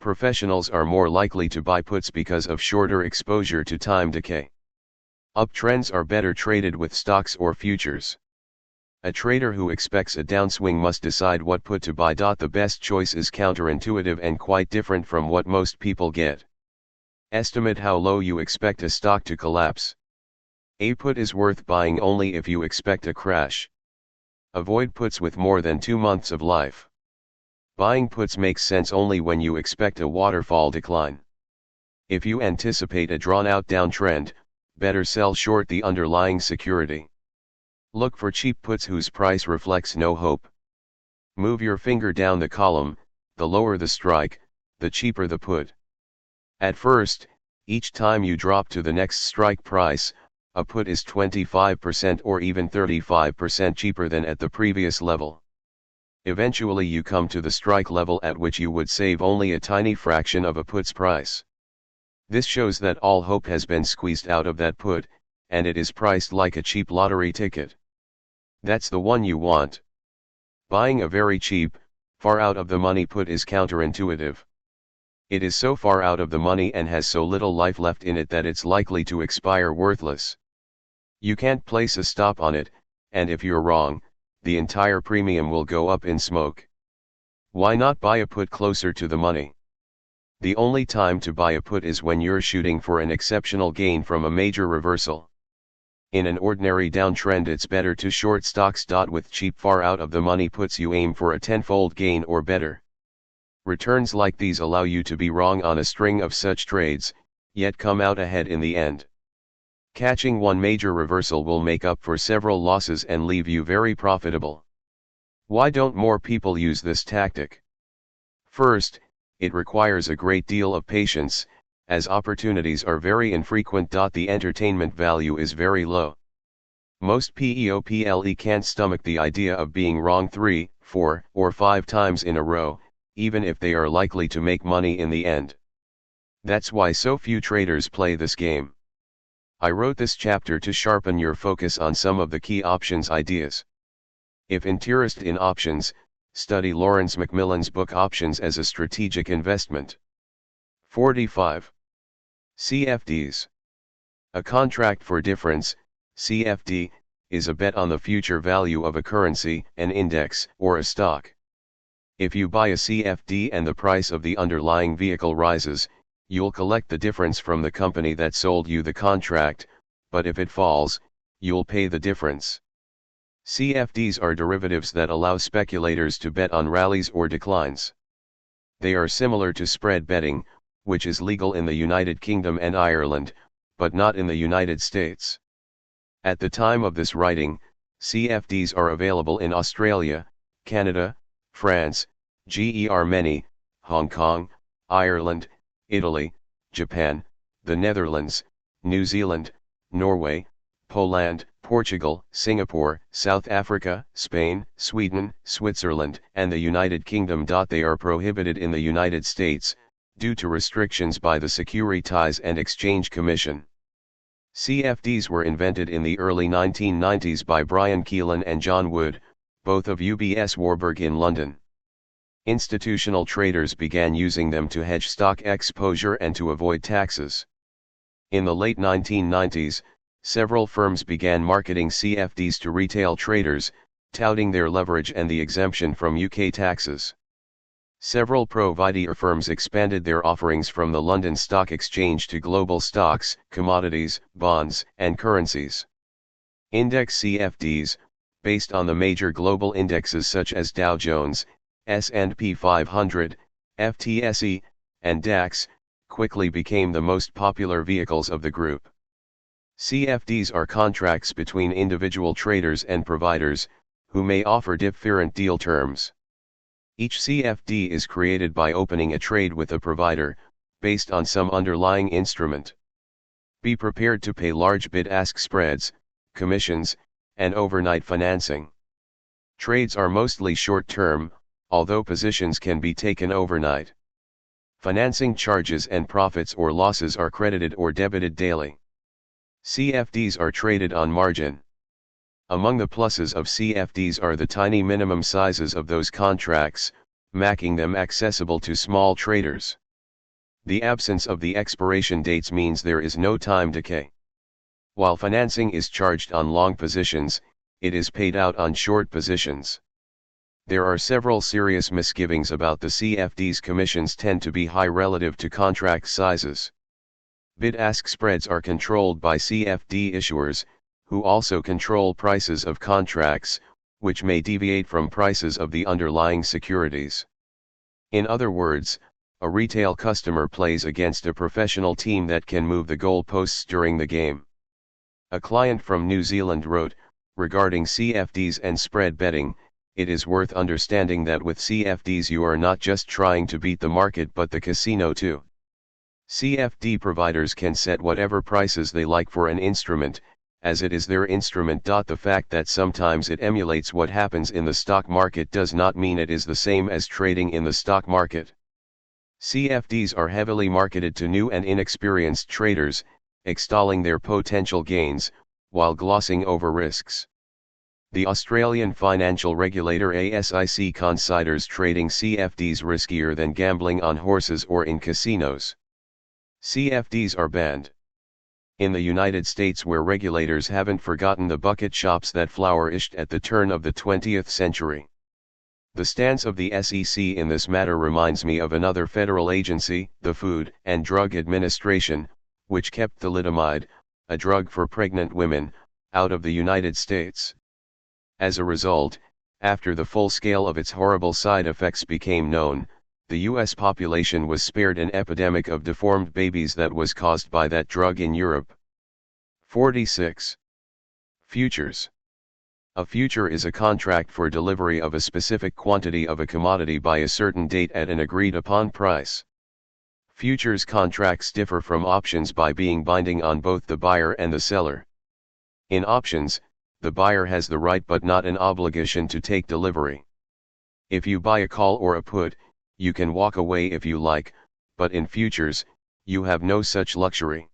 [SPEAKER 1] Professionals are more likely to buy puts because of shorter exposure to time decay. Uptrends are better traded with stocks or futures. A trader who expects a downswing must decide what put to buy. The best choice is counterintuitive and quite different from what most people get. Estimate how low you expect a stock to collapse. A put is worth buying only if you expect a crash. Avoid puts with more than 2 months of life. Buying puts makes sense only when you expect a waterfall decline. If you anticipate a drawn-out downtrend, better sell short the underlying security. Look for cheap puts whose price reflects no hope. Move your finger down the column, the lower the strike, the cheaper the put. At first, each time you drop to the next strike price, a put is 25% or even 35% cheaper than at the previous level. Eventually you come to the strike level at which you would save only a tiny fraction of a put's price. This shows that all hope has been squeezed out of that put, and it is priced like a cheap lottery ticket. That's the one you want. Buying a very cheap, far out of the money put is counterintuitive. It is so far out of the money and has so little life left in it that it's likely to expire worthless. You can't place a stop on it, and if you're wrong, the entire premium will go up in smoke. Why not buy a put closer to the money? The only time to buy a put is when you're shooting for an exceptional gain from a major reversal. In an ordinary downtrend it's better to short stocks. With cheap far out of the money puts you aim for a tenfold gain or better. Returns like these allow you to be wrong on a string of such trades, yet come out ahead in the end. Catching one major reversal will make up for several losses and leave you very profitable. Why don't more people use this tactic? First, it requires a great deal of patience, as opportunities are very infrequent. The entertainment value is very low. Most people can't stomach the idea of being wrong 3, 4, or 5 times in a row, even if they are likely to make money in the end. That's why so few traders play this game. I wrote this chapter to sharpen your focus on some of the key options ideas. If interested in options, study Lawrence Macmillan's book Options as a Strategic Investment. 45. CFDs. A contract for difference, CFD, is a bet on the future value of a currency, an index, or a stock. If you buy a CFD and the price of the underlying vehicle rises, you'll collect the difference from the company that sold you the contract, but if it falls, you'll pay the difference. CFDs are derivatives that allow speculators to bet on rallies or declines. They are similar to spread betting, which is legal in the United Kingdom and Ireland, but not in the United States. At the time of this writing, CFDs are available in Australia, Canada, France, Germany, Hong Kong, Ireland, Italy, Japan, the Netherlands, New Zealand, Norway, Poland, Portugal, Singapore, South Africa, Spain, Sweden, Switzerland, and the United Kingdom. They are prohibited in the United States, due to restrictions by the Securities and Exchange Commission. CFDs were invented in the early 1990s by Brian Keelan and John Wood, both of UBS Warburg in London. Institutional traders began using them to hedge stock exposure and to avoid taxes. In the late 1990s, several firms began marketing CFDs to retail traders, touting their leverage and the exemption from UK taxes. Several provider firms expanded their offerings from the London Stock Exchange to global stocks, commodities, bonds, and currencies. Index CFDs, based on the major global indexes such as Dow Jones, S&P 500, FTSE, and DAX, quickly became the most popular vehicles of the group. CFDs are contracts between individual traders and providers, who may offer different deal terms. Each CFD is created by opening a trade with a provider, based on some underlying instrument. Be prepared to pay large bid-ask spreads, commissions, and overnight financing. Trades are mostly short-term, although positions can be taken overnight. Financing charges and profits or losses are credited or debited daily. CFDs are traded on margin. Among the pluses of CFDs are the tiny minimum sizes of those contracts, making them accessible to small traders. The absence of the expiration dates means there is no time decay. While financing is charged on long positions, it is paid out on short positions. There are several serious misgivings about the CFDs. Commissions tend to be high relative to contract sizes. Bid-ask spreads are controlled by CFD issuers, who also control prices of contracts, which may deviate from prices of the underlying securities. In other words, a retail customer plays against a professional team that can move the goalposts during the game. A client from New Zealand wrote, regarding CFDs and spread betting, "It is worth understanding that with CFDs you are not just trying to beat the market but the casino too. CFD providers can set whatever prices they like for an instrument, as it is their instrument. The fact that sometimes it emulates what happens in the stock market does not mean it is the same as trading in the stock market." CFDs are heavily marketed to new and inexperienced traders, extolling their potential gains, while glossing over risks. The Australian financial regulator ASIC considers trading CFDs riskier than gambling on horses or in casinos. CFDs are banned. In the United States, where regulators haven't forgotten the bucket shops that flourished at the turn of the 20th century. The stance of the SEC in this matter reminds me of another federal agency, the Food and Drug Administration, which kept thalidomide, a drug for pregnant women, out of the United States. As a result, after the full scale of its horrible side effects became known, the US population was spared an epidemic of deformed babies that was caused by that drug in Europe. 46. Futures. A future is a contract for delivery of a specific quantity of a commodity by a certain date at an agreed upon price. Futures contracts differ from options by being binding on both the buyer and the seller. In options, the buyer has the right but not an obligation to take delivery. If you buy a call or a put, you can walk away if you like, but in futures, you have no such luxury.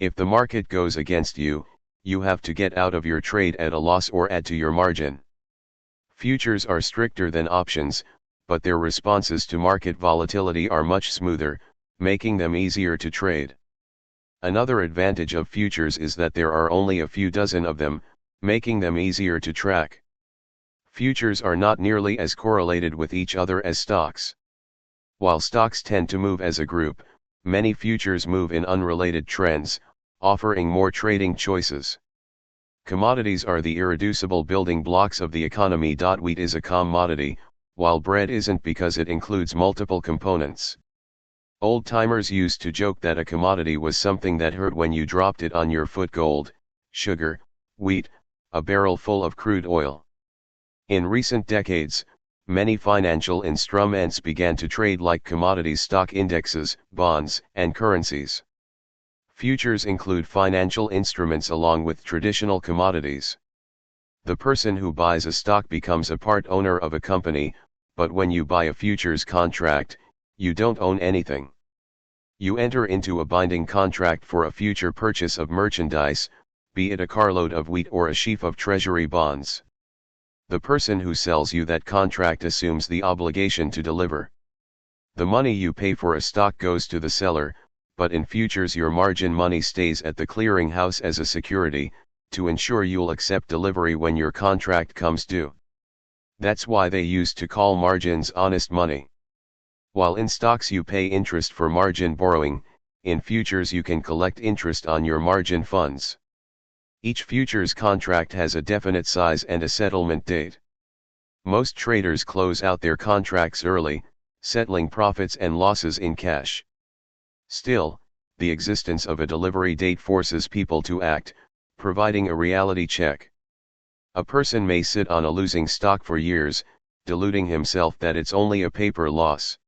[SPEAKER 1] If the market goes against you, you have to get out of your trade at a loss or add to your margin. Futures are stricter than options, but their responses to market volatility are much smoother, making them easier to trade. Another advantage of futures is that there are only a few dozen of them, making them easier to track. Futures are not nearly as correlated with each other as stocks. While stocks tend to move as a group, many futures move in unrelated trends, offering more trading choices. Commodities are the irreducible building blocks of the economy. Wheat is a commodity, while bread isn't because it includes multiple components. Old-timers used to joke that a commodity was something that hurt when you dropped it on your foot: gold, sugar, wheat, a barrel full of crude oil. In recent decades, many financial instruments began to trade like commodities: stock indexes, bonds, and currencies. Futures include financial instruments along with traditional commodities. The person who buys a stock becomes a part owner of a company, but when you buy a futures contract, you don't own anything. You enter into a binding contract for a future purchase of merchandise, be it a carload of wheat or a sheaf of treasury bonds. The person who sells you that contract assumes the obligation to deliver. The money you pay for a stock goes to the seller, but in futures your margin money stays at the clearinghouse as a security, to ensure you'll accept delivery when your contract comes due. That's why they used to call margins honest money. While in stocks you pay interest for margin borrowing, in futures you can collect interest on your margin funds. Each futures contract has a definite size and a settlement date. Most traders close out their contracts early, settling profits and losses in cash. Still, the existence of a delivery date forces people to act, providing a reality check. A person may sit on a losing stock for years, deluding himself that it's only a paper loss.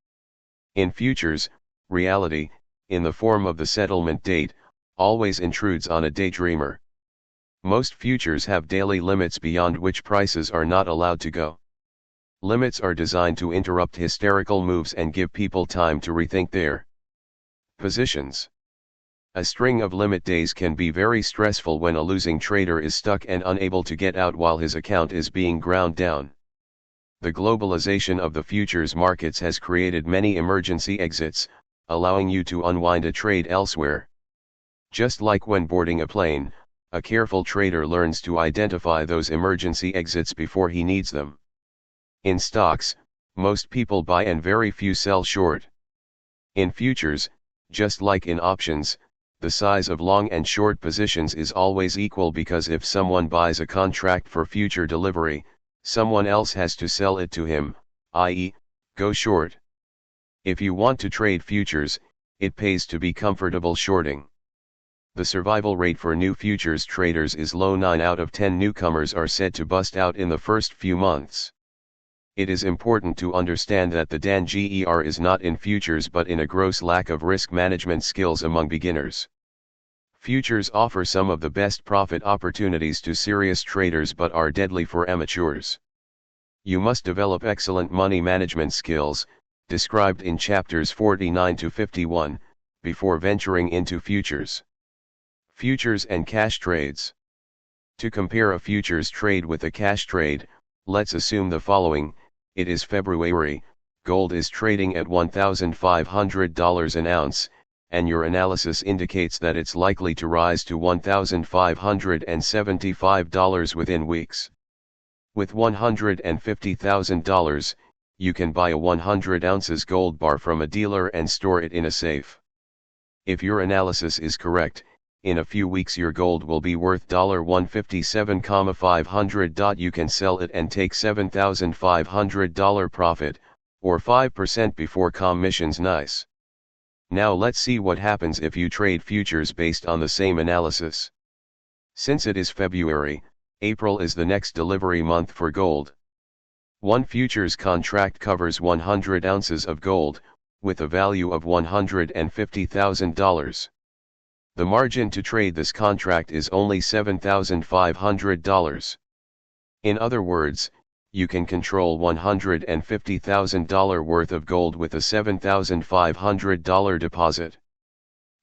[SPEAKER 1] In futures, reality, in the form of the settlement date, always intrudes on a daydreamer. Most futures have daily limits beyond which prices are not allowed to go. Limits are designed to interrupt hysterical moves and give people time to rethink their positions. A string of limit days can be very stressful when a losing trader is stuck and unable to get out while his account is being ground down. The globalization of the futures markets has created many emergency exits, allowing you to unwind a trade elsewhere. Just like when boarding a plane, a careful trader learns to identify those emergency exits before he needs them. In stocks, most people buy and very few sell short. In futures, just like in options, the size of long and short positions is always equal, because if someone buys a contract for future delivery, someone else has to sell it to him, i.e., go short. If you want to trade futures, it pays to be comfortable shorting. The survival rate for new futures traders is low. 9 out of 10 newcomers are said to bust out in the first few months. It is important to understand that the danger is not in futures but in a gross lack of risk management skills among beginners. Futures offer some of the best profit opportunities to serious traders but are deadly for amateurs. You must develop excellent money management skills, described in chapters 49 to 51, before venturing into futures. Futures and cash trades. To compare a futures trade with a cash trade, let's assume the following. It is February, gold is trading at $1,500 an ounce, and your analysis indicates that it's likely to rise to $1,575 within weeks. With $150,000, you can buy a 100 ounces gold bar from a dealer and store it in a safe. If your analysis is correct, in a few weeks your gold will be worth $157,500. You can sell it and take $7,500 profit, or 5% before commissions. Nice. Now let's see what happens if you trade futures based on the same analysis. Since it is February, April is the next delivery month for gold. One futures contract covers 100 ounces of gold, with a value of $150,000. The margin to trade this contract is only $7,500. In other words, you can control $150,000 worth of gold with a $7,500 deposit.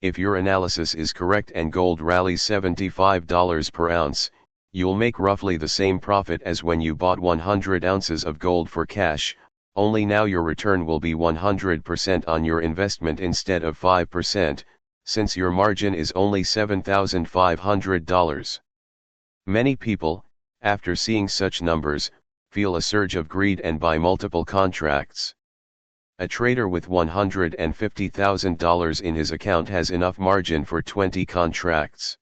[SPEAKER 1] If your analysis is correct and gold rallies $75 per ounce, you'll make roughly the same profit as when you bought 100 ounces of gold for cash, only now your return will be 100% on your investment instead of 5%, since your margin is only $7,500. Many people, after seeing such numbers, feel a surge of greed and buy multiple contracts. A trader with $150,000 in his account has enough margin for 20 contracts.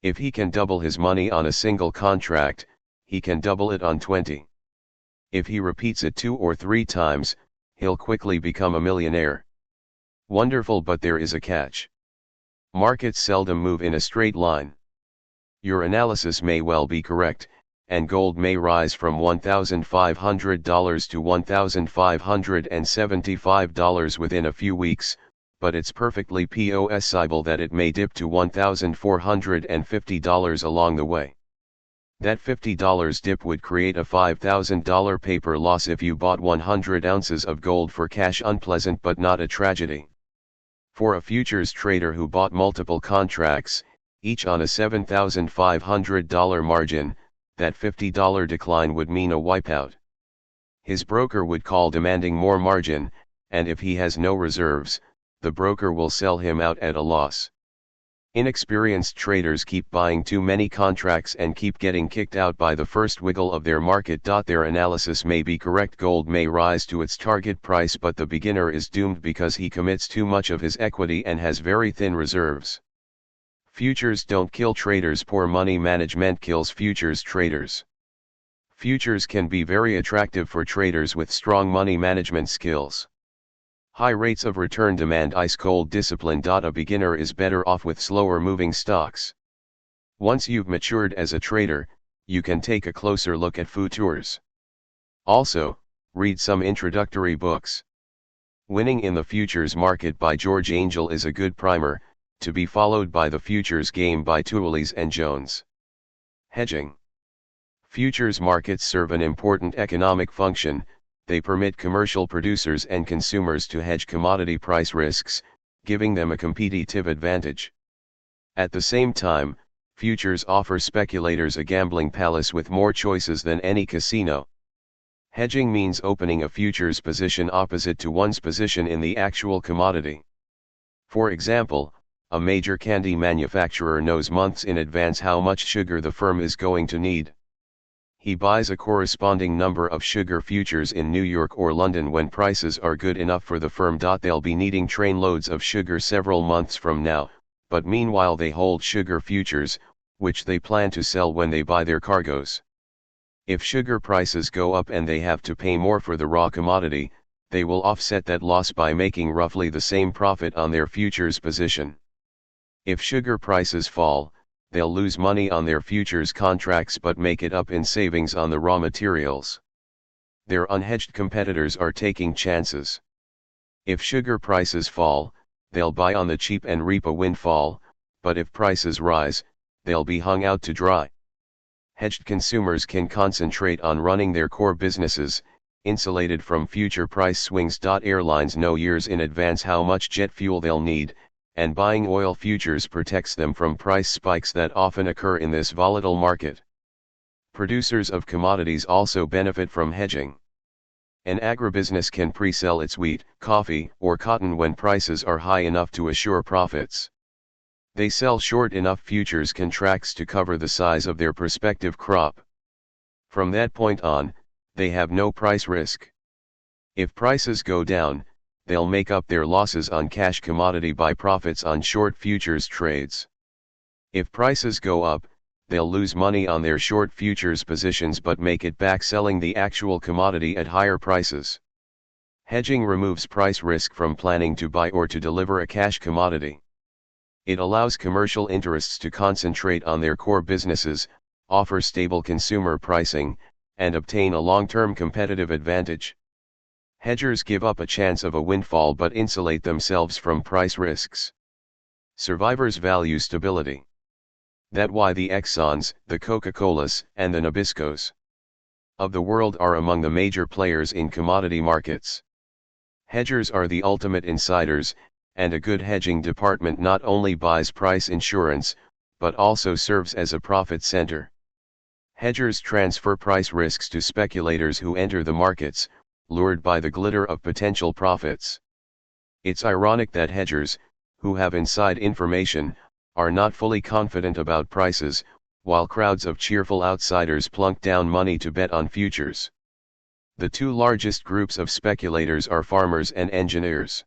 [SPEAKER 1] If he can double his money on a single contract, he can double it on 20. If he repeats it 2 or 3 times, he'll quickly become a millionaire. Wonderful, but there is a catch. Markets seldom move in a straight line. Your analysis may well be correct, and gold may rise from $1,500 to $1,575 within a few weeks, but it's perfectly possible that it may dip to $1,450 along the way. That $50 dip would create a $5,000 paper loss if you bought 100 ounces of gold for cash. Unpleasant but not a tragedy. For a futures trader who bought multiple contracts, each on a $7,500 margin, that $50 decline would mean a wipeout. His broker would call demanding more margin, and if he has no reserves, the broker will sell him out at a loss. Inexperienced traders keep buying too many contracts and keep getting kicked out by the first wiggle of their market. Their analysis may be correct, gold may rise to its target price, but the beginner is doomed because he commits too much of his equity and has very thin reserves. Futures don't kill traders, poor money management kills futures traders. Futures can be very attractive for traders with strong money management skills. High rates of return demand ice-cold discipline. A beginner is better off with slower moving stocks. Once you've matured as a trader, you can take a closer look at futures. Also, read some introductory books. Winning in the Futures Market by George Angel is a good primer, to be followed by The Futures Game by Toulis and Jones. Hedging. Futures markets serve an important economic function. They permit commercial producers and consumers to hedge commodity price risks, giving them a competitive advantage. At the same time, futures offer speculators a gambling palace with more choices than any casino. Hedging means opening a futures position opposite to one's position in the actual commodity. For example, a major candy manufacturer knows months in advance how much sugar the firm is going to need. He buys a corresponding number of sugar futures in New York or London when prices are good enough for the firm. They'll be needing trainloads of sugar several months from now, but meanwhile they hold sugar futures, which they plan to sell when they buy their cargoes. If sugar prices go up and they have to pay more for the raw commodity, they will offset that loss by making roughly the same profit on their futures position. If sugar prices fall, they'll lose money on their futures contracts but make it up in savings on the raw materials. Their unhedged competitors are taking chances. If sugar prices fall, they'll buy on the cheap and reap a windfall, but if prices rise, they'll be hung out to dry. Hedged consumers can concentrate on running their core businesses, insulated from future price swings. Airlines know years in advance how much jet fuel they'll need, and buying oil futures protects them from price spikes that often occur in this volatile market. Producers of commodities also benefit from hedging. An agribusiness can pre-sell its wheat, coffee, or cotton when prices are high enough to assure profits. They sell short enough futures contracts to cover the size of their prospective crop. From that point on, they have no price risk. If prices go down, they'll make up their losses on cash commodity by profits on short futures trades. If prices go up, they'll lose money on their short futures positions but make it back selling the actual commodity at higher prices. Hedging removes price risk from planning to buy or to deliver a cash commodity. It allows commercial interests to concentrate on their core businesses, offer stable consumer pricing, and obtain a long-term competitive advantage. Hedgers give up a chance of a windfall but insulate themselves from price risks. Survivors value stability. That's why the Exxons, the Coca-Colas, and the Nabiscos of the world are among the major players in commodity markets. Hedgers are the ultimate insiders, and a good hedging department not only buys price insurance, but also serves as a profit center. Hedgers transfer price risks to speculators who enter the markets, lured by the glitter of potential profits. It's ironic that hedgers, who have inside information, are not fully confident about prices, while crowds of cheerful outsiders plunk down money to bet on futures. The two largest groups of speculators are farmers and engineers.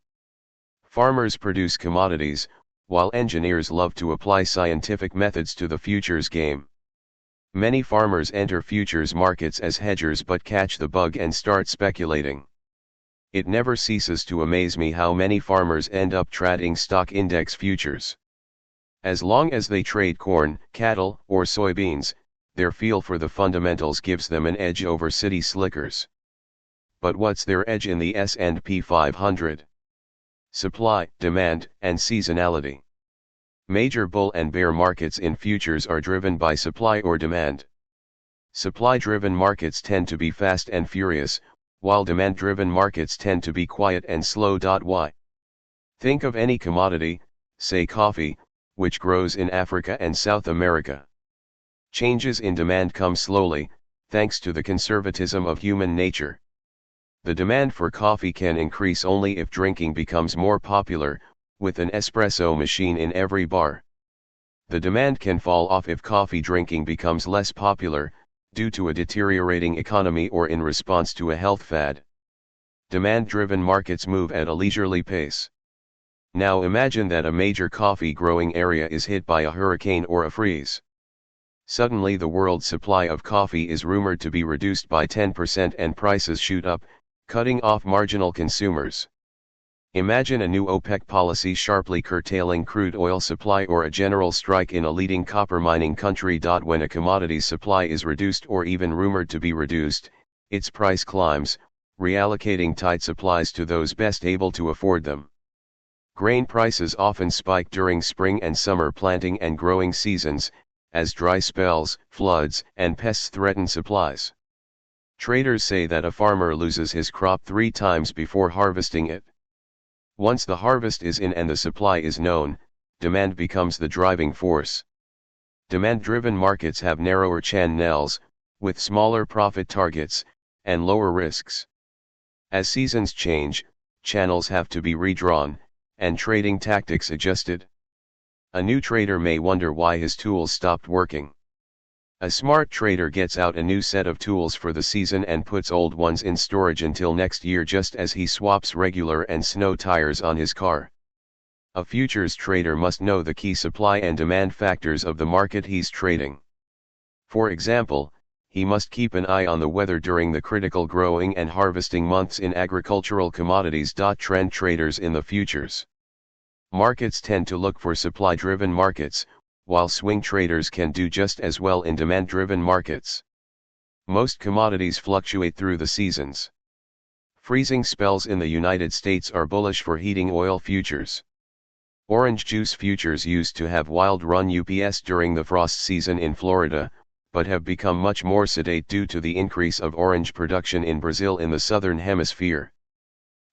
[SPEAKER 1] Farmers produce commodities, while engineers love to apply scientific methods to the futures game. Many farmers enter futures markets as hedgers but catch the bug and start speculating. It never ceases to amaze me how many farmers end up trading stock index futures. As long as they trade corn, cattle, or soybeans, their feel for the fundamentals gives them an edge over city slickers. But what's their edge in the S&P 500? Supply, demand, and seasonality. Major bull and bear markets in futures are driven by supply or demand. Supply-driven markets tend to be fast and furious, while demand-driven markets tend to be quiet and slow. Why? Think of any commodity, say coffee, which grows in Africa and South America. Changes in demand come slowly, thanks to the conservatism of human nature. The demand for coffee can increase only if drinking becomes more popular, with an espresso machine in every bar. The demand can fall off if coffee drinking becomes less popular, due to a deteriorating economy or in response to a health fad. Demand-driven markets move at a leisurely pace. Now imagine that a major coffee growing area is hit by a hurricane or a freeze. Suddenly the world's supply of coffee is rumored to be reduced by 10% and prices shoot up, cutting off marginal consumers. Imagine a new OPEC policy sharply curtailing crude oil supply or a general strike in a leading copper mining country. When a commodity's supply is reduced or even rumored to be reduced, its price climbs, reallocating tight supplies to those best able to afford them. Grain prices often spike during spring and summer planting and growing seasons, as dry spells, floods, and pests threaten supplies. Traders say that a farmer loses his crop 3 times before harvesting it. Once the harvest is in and the supply is known, demand becomes the driving force. Demand-driven markets have narrower channels, with smaller profit targets, and lower risks. As seasons change, channels have to be redrawn, and trading tactics adjusted. A new trader may wonder why his tools stopped working. A smart trader gets out a new set of tools for the season and puts old ones in storage until next year, just as he swaps regular and snow tires on his car. A futures trader must know the key supply and demand factors of the market he's trading. For example, he must keep an eye on the weather during the critical growing and harvesting months in agricultural commodities. Trend traders in the futures markets tend to look for supply-driven markets, while swing traders can do just as well in demand-driven markets. Most commodities fluctuate through the seasons. Freezing spells in the United States are bullish for heating oil futures. Orange juice futures used to have wild run ups during the frost season in Florida, but have become much more sedate due to the increase of orange production in Brazil in the southern hemisphere.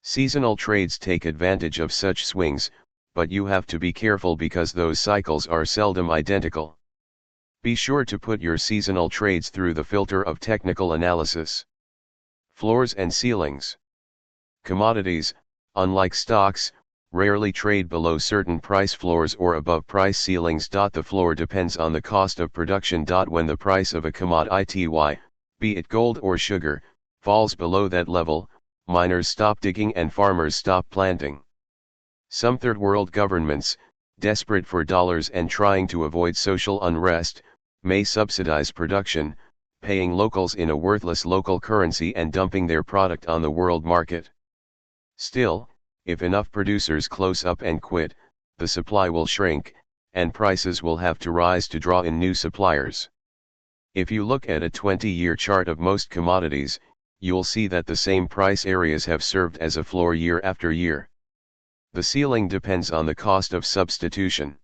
[SPEAKER 1] Seasonal trades take advantage of such swings, but you have to be careful because those cycles are seldom identical. Be sure to put your seasonal trades through the filter of technical analysis. Floors and ceilings. Commodities, unlike stocks, rarely trade below certain price floors or above price ceilings. The floor depends on the cost of production. When the price of a commodity, be it gold or sugar, falls below that level, miners stop digging and farmers stop planting. Some third world governments, desperate for dollars and trying to avoid social unrest, may subsidize production, paying locals in a worthless local currency and dumping their product on the world market. Still, if enough producers close up and quit, the supply will shrink, and prices will have to rise to draw in new suppliers. If you look at a 20-year chart of most commodities, you'll see that the same price areas have served as a floor year after year. The ceiling depends on the cost of substitution.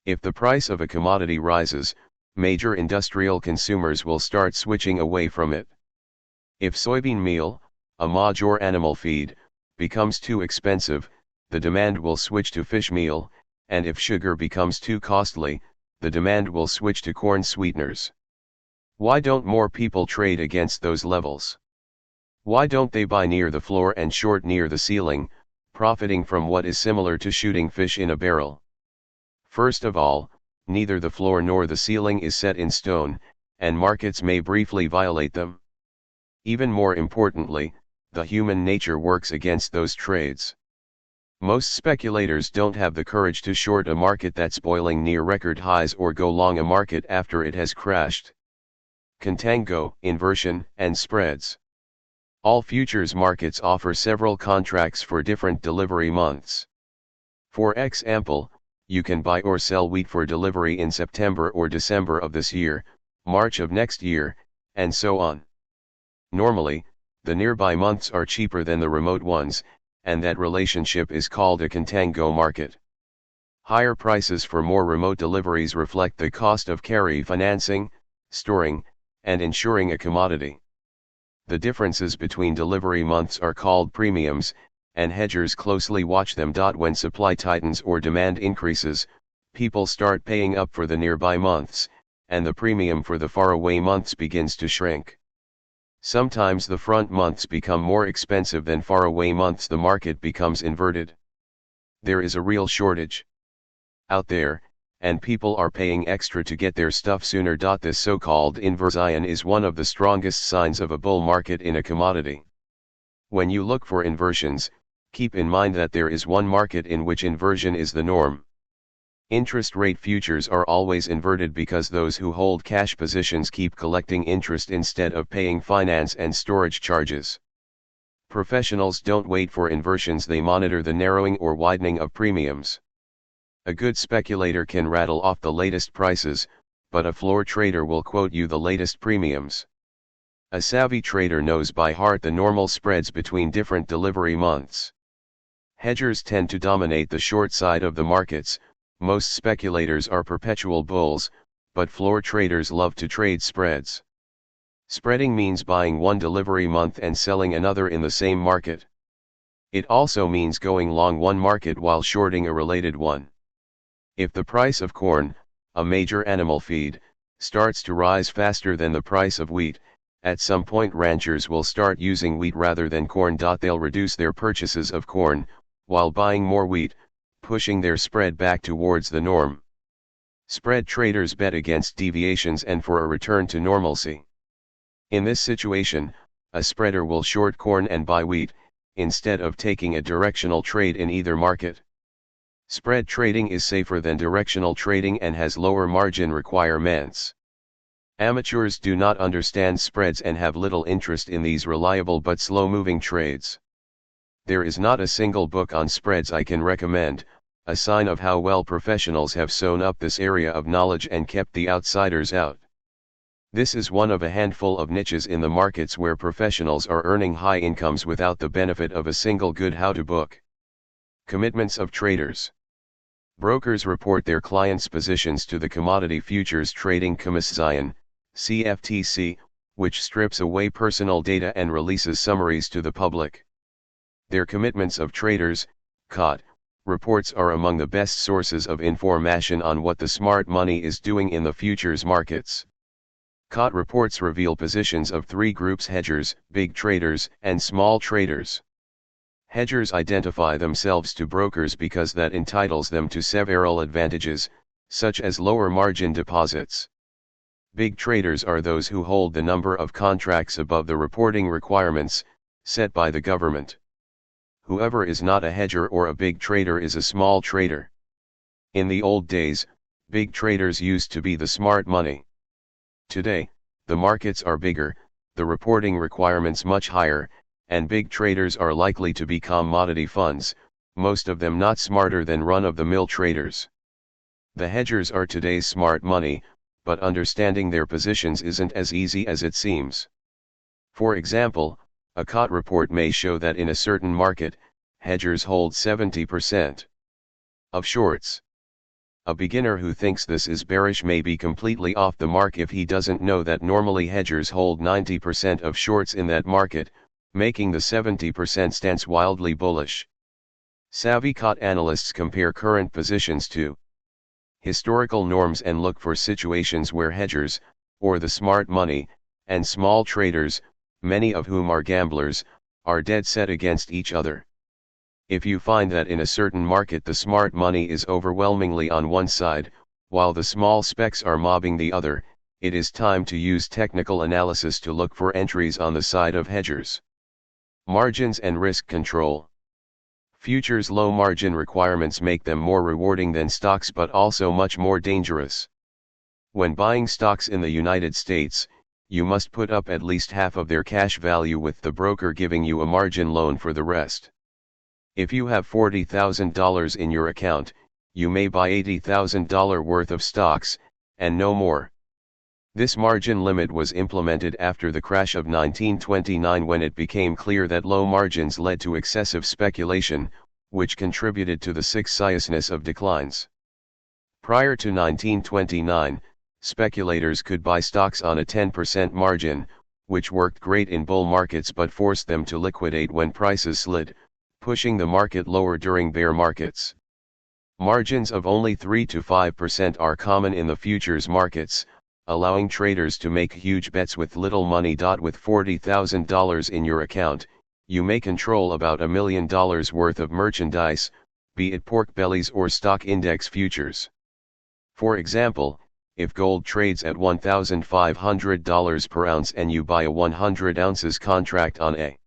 [SPEAKER 1] If the price of a commodity rises, major industrial consumers will start switching away from it. If soybean meal, a major animal feed, becomes too expensive, the demand will switch to fish meal, and if sugar becomes too costly, the demand will switch to corn sweeteners. Why don't more people trade against those levels? Why don't they buy near the floor and short near the ceiling, profiting from what is similar to shooting fish in a barrel? First of all, neither the floor nor the ceiling is set in stone, and markets may briefly violate them. Even more importantly, the human nature works against those trades. Most speculators don't have the courage to short a market that's boiling near record highs or go long a market after it has crashed. Contango, inversion, and spreads. All futures markets offer several contracts for different delivery months. For example, you can buy or sell wheat for delivery in September or December of this year, March of next year, and so on. Normally, the nearby months are cheaper than the remote ones, and that relationship is called a contango market. Higher prices for more remote deliveries reflect the cost of carry financing, storing, and insuring a commodity. The differences between delivery months are called premiums, and hedgers closely watch them. When supply tightens or demand increases, people start paying up for the nearby months, and the premium for the faraway months begins to shrink. Sometimes the front months become more expensive than faraway months. The market becomes inverted. There is a real shortage out there, and people are paying extra to get their stuff sooner. This so-called inversion is one of the strongest signs of a bull market in a commodity. When you look for inversions, keep in mind that there is one market in which inversion is the norm. Interest rate futures are always inverted because those who hold cash positions keep collecting interest instead of paying finance and storage charges. Professionals don't wait for inversions, they monitor the narrowing or widening of premiums. A good speculator can rattle off the latest prices, but a floor trader will quote you the latest premiums. A savvy trader knows by heart the normal spreads between different delivery months. Hedgers tend to dominate the short side of the markets. Most speculators are perpetual bulls, but floor traders love to trade spreads. Spreading means buying one delivery month and selling another in the same market. It also means going long one market while shorting a related one. If the price of corn, a major animal feed, starts to rise faster than the price of wheat, at some point ranchers will start using wheat rather than corn. They'll reduce their purchases of corn, while buying more wheat, pushing their spread back towards the norm. Spread traders bet against deviations and for a return to normalcy. In this situation, a spreader will short corn and buy wheat, instead of taking a directional trade in either market. Spread trading is safer than directional trading and has lower margin requirements. Amateurs do not understand spreads and have little interest in these reliable but slow-moving trades. There is not a single book on spreads I can recommend, a sign of how well professionals have sewn up this area of knowledge and kept the outsiders out. This is one of a handful of niches in the markets where professionals are earning high incomes without the benefit of a single good how-to book. Commitments of traders. Brokers report their clients' positions to the Commodity Futures Trading Commission, CFTC, which strips away personal data and releases summaries to the public. Their commitments of traders, COT, reports are among the best sources of information on what the smart money is doing in the futures markets. COT reports reveal positions of three groups: hedgers, big traders, and small traders. Hedgers identify themselves to brokers because that entitles them to several advantages, such as lower margin deposits. Big traders are those who hold the number of contracts above the reporting requirements, set by the government. Whoever is not a hedger or a big trader is a small trader. In the old days, big traders used to be the smart money. Today, the markets are bigger, the reporting requirements much higher, and big traders are likely to be commodity funds, most of them not smarter than run-of-the-mill traders. The hedgers are today's smart money, but understanding their positions isn't as easy as it seems. For example, a COT report may show that in a certain market, hedgers hold 70% of shorts. A beginner who thinks this is bearish may be completely off the mark if he doesn't know that normally hedgers hold 90% of shorts in that market, making the 70% stance wildly bullish. Savvy COT analysts compare current positions to historical norms and look for situations where hedgers, or the smart money, and small traders, many of whom are gamblers, are dead set against each other. If you find that in a certain market the smart money is overwhelmingly on one side, while the small specs are mobbing the other, it is time to use technical analysis to look for entries on the side of hedgers. Margins and risk control. Futures' low margin requirements make them more rewarding than stocks but also much more dangerous. When buying stocks in the United States, you must put up at least half of their cash value with the broker giving you a margin loan for the rest. If you have $40,000 in your account, you may buy $80,000 worth of stocks, and no more. This margin limit was implemented after the crash of 1929 when it became clear that low margins led to excessive speculation, which contributed to the successiveness of declines. Prior to 1929, speculators could buy stocks on a 10% margin, which worked great in bull markets but forced them to liquidate when prices slid, pushing the market lower during bear markets. Margins of only 3 to 5% are common in the futures markets, allowing traders to make huge bets with little money. With $40,000 in your account, you may control about $1 million worth of merchandise, be it pork bellies or stock index futures. For example, if gold trades at $1,500 per ounce and you buy a 100 ounces contract on a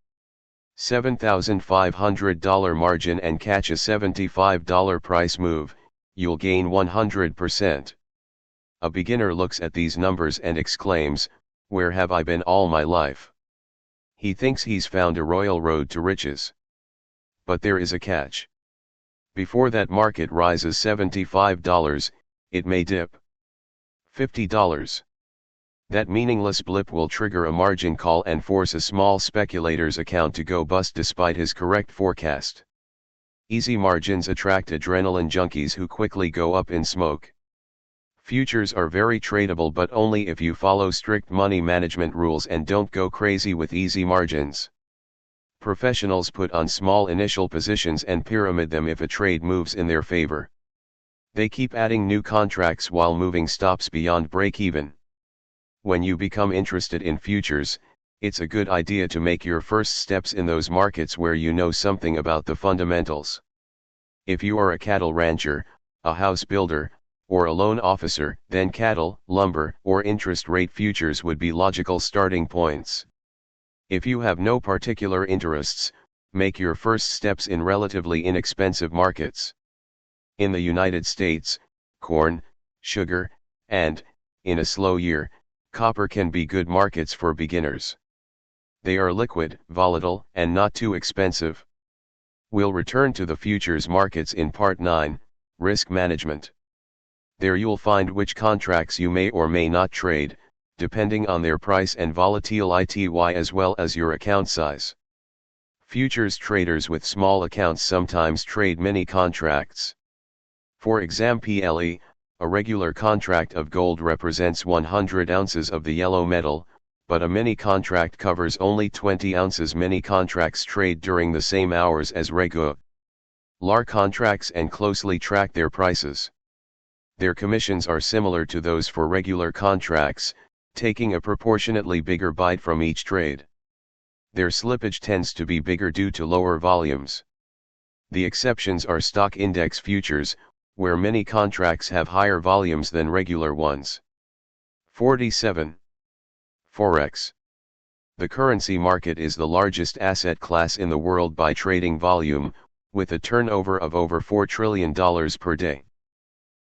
[SPEAKER 1] $7,500 margin and catch a $75 price move, you'll gain 100%. A beginner looks at these numbers and exclaims, "Where have I been all my life?" He thinks he's found a royal road to riches. But there is a catch. Before that market rises $75, it may dip $50. That meaningless blip will trigger a margin call and force a small speculator's account to go bust despite his correct forecast. Easy margins attract adrenaline junkies who quickly go up in smoke. Futures are very tradable but only if you follow strict money management rules and don't go crazy with easy margins. Professionals put on small initial positions and pyramid them if a trade moves in their favor. They keep adding new contracts while moving stops beyond break-even. When you become interested in futures, it's a good idea to make your first steps in those markets where you know something about the fundamentals. If you are a cattle rancher, a house builder, or a loan officer, then cattle, lumber, or interest rate futures would be logical starting points. If you have no particular interests, make your first steps in relatively inexpensive markets. In the United States, corn, sugar, and, in a slow year, copper can be good markets for beginners. They are liquid, volatile, and not too expensive. We'll return to the futures markets in Part 9, Risk Management. There you'll find which contracts you may or may not trade, depending on their price and volatility as well as your account size. Futures traders with small accounts sometimes trade many contracts. For example, a regular contract of gold represents 100 ounces of the yellow metal, but a mini contract covers only 20 ounces. Many contracts trade during the same hours as regular contracts and closely track their prices. Their commissions are similar to those for regular contracts, taking a proportionately bigger bite from each trade. Their slippage tends to be bigger due to lower volumes. The exceptions are stock index futures, where many contracts have higher volumes than regular ones. 47. Forex. The currency market is the largest asset class in the world by trading volume, with a turnover of over $4 trillion per day.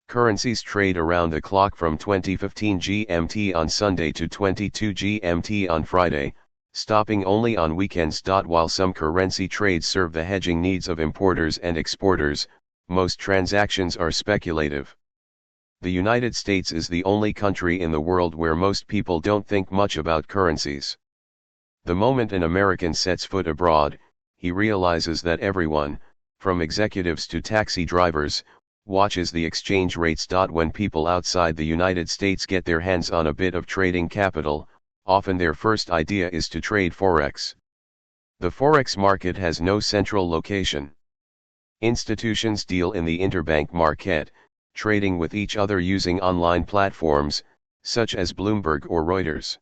[SPEAKER 1] Currencies trade around the clock from 20:15 GMT on Sunday to 22 GMT on Friday, stopping only on weekends. While some currency trades serve the hedging needs of importers and exporters, most transactions are speculative. The United States is the only country in the world where most people don't think much about currencies. The moment an American sets foot abroad, he realizes that everyone, from executives to taxi drivers, watches the exchange rates. When people outside the United States get their hands on a bit of trading capital, often their first idea is to trade Forex. The Forex market has no central location. Institutions deal in the interbank market, trading with each other using online platforms, such as Bloomberg or Reuters.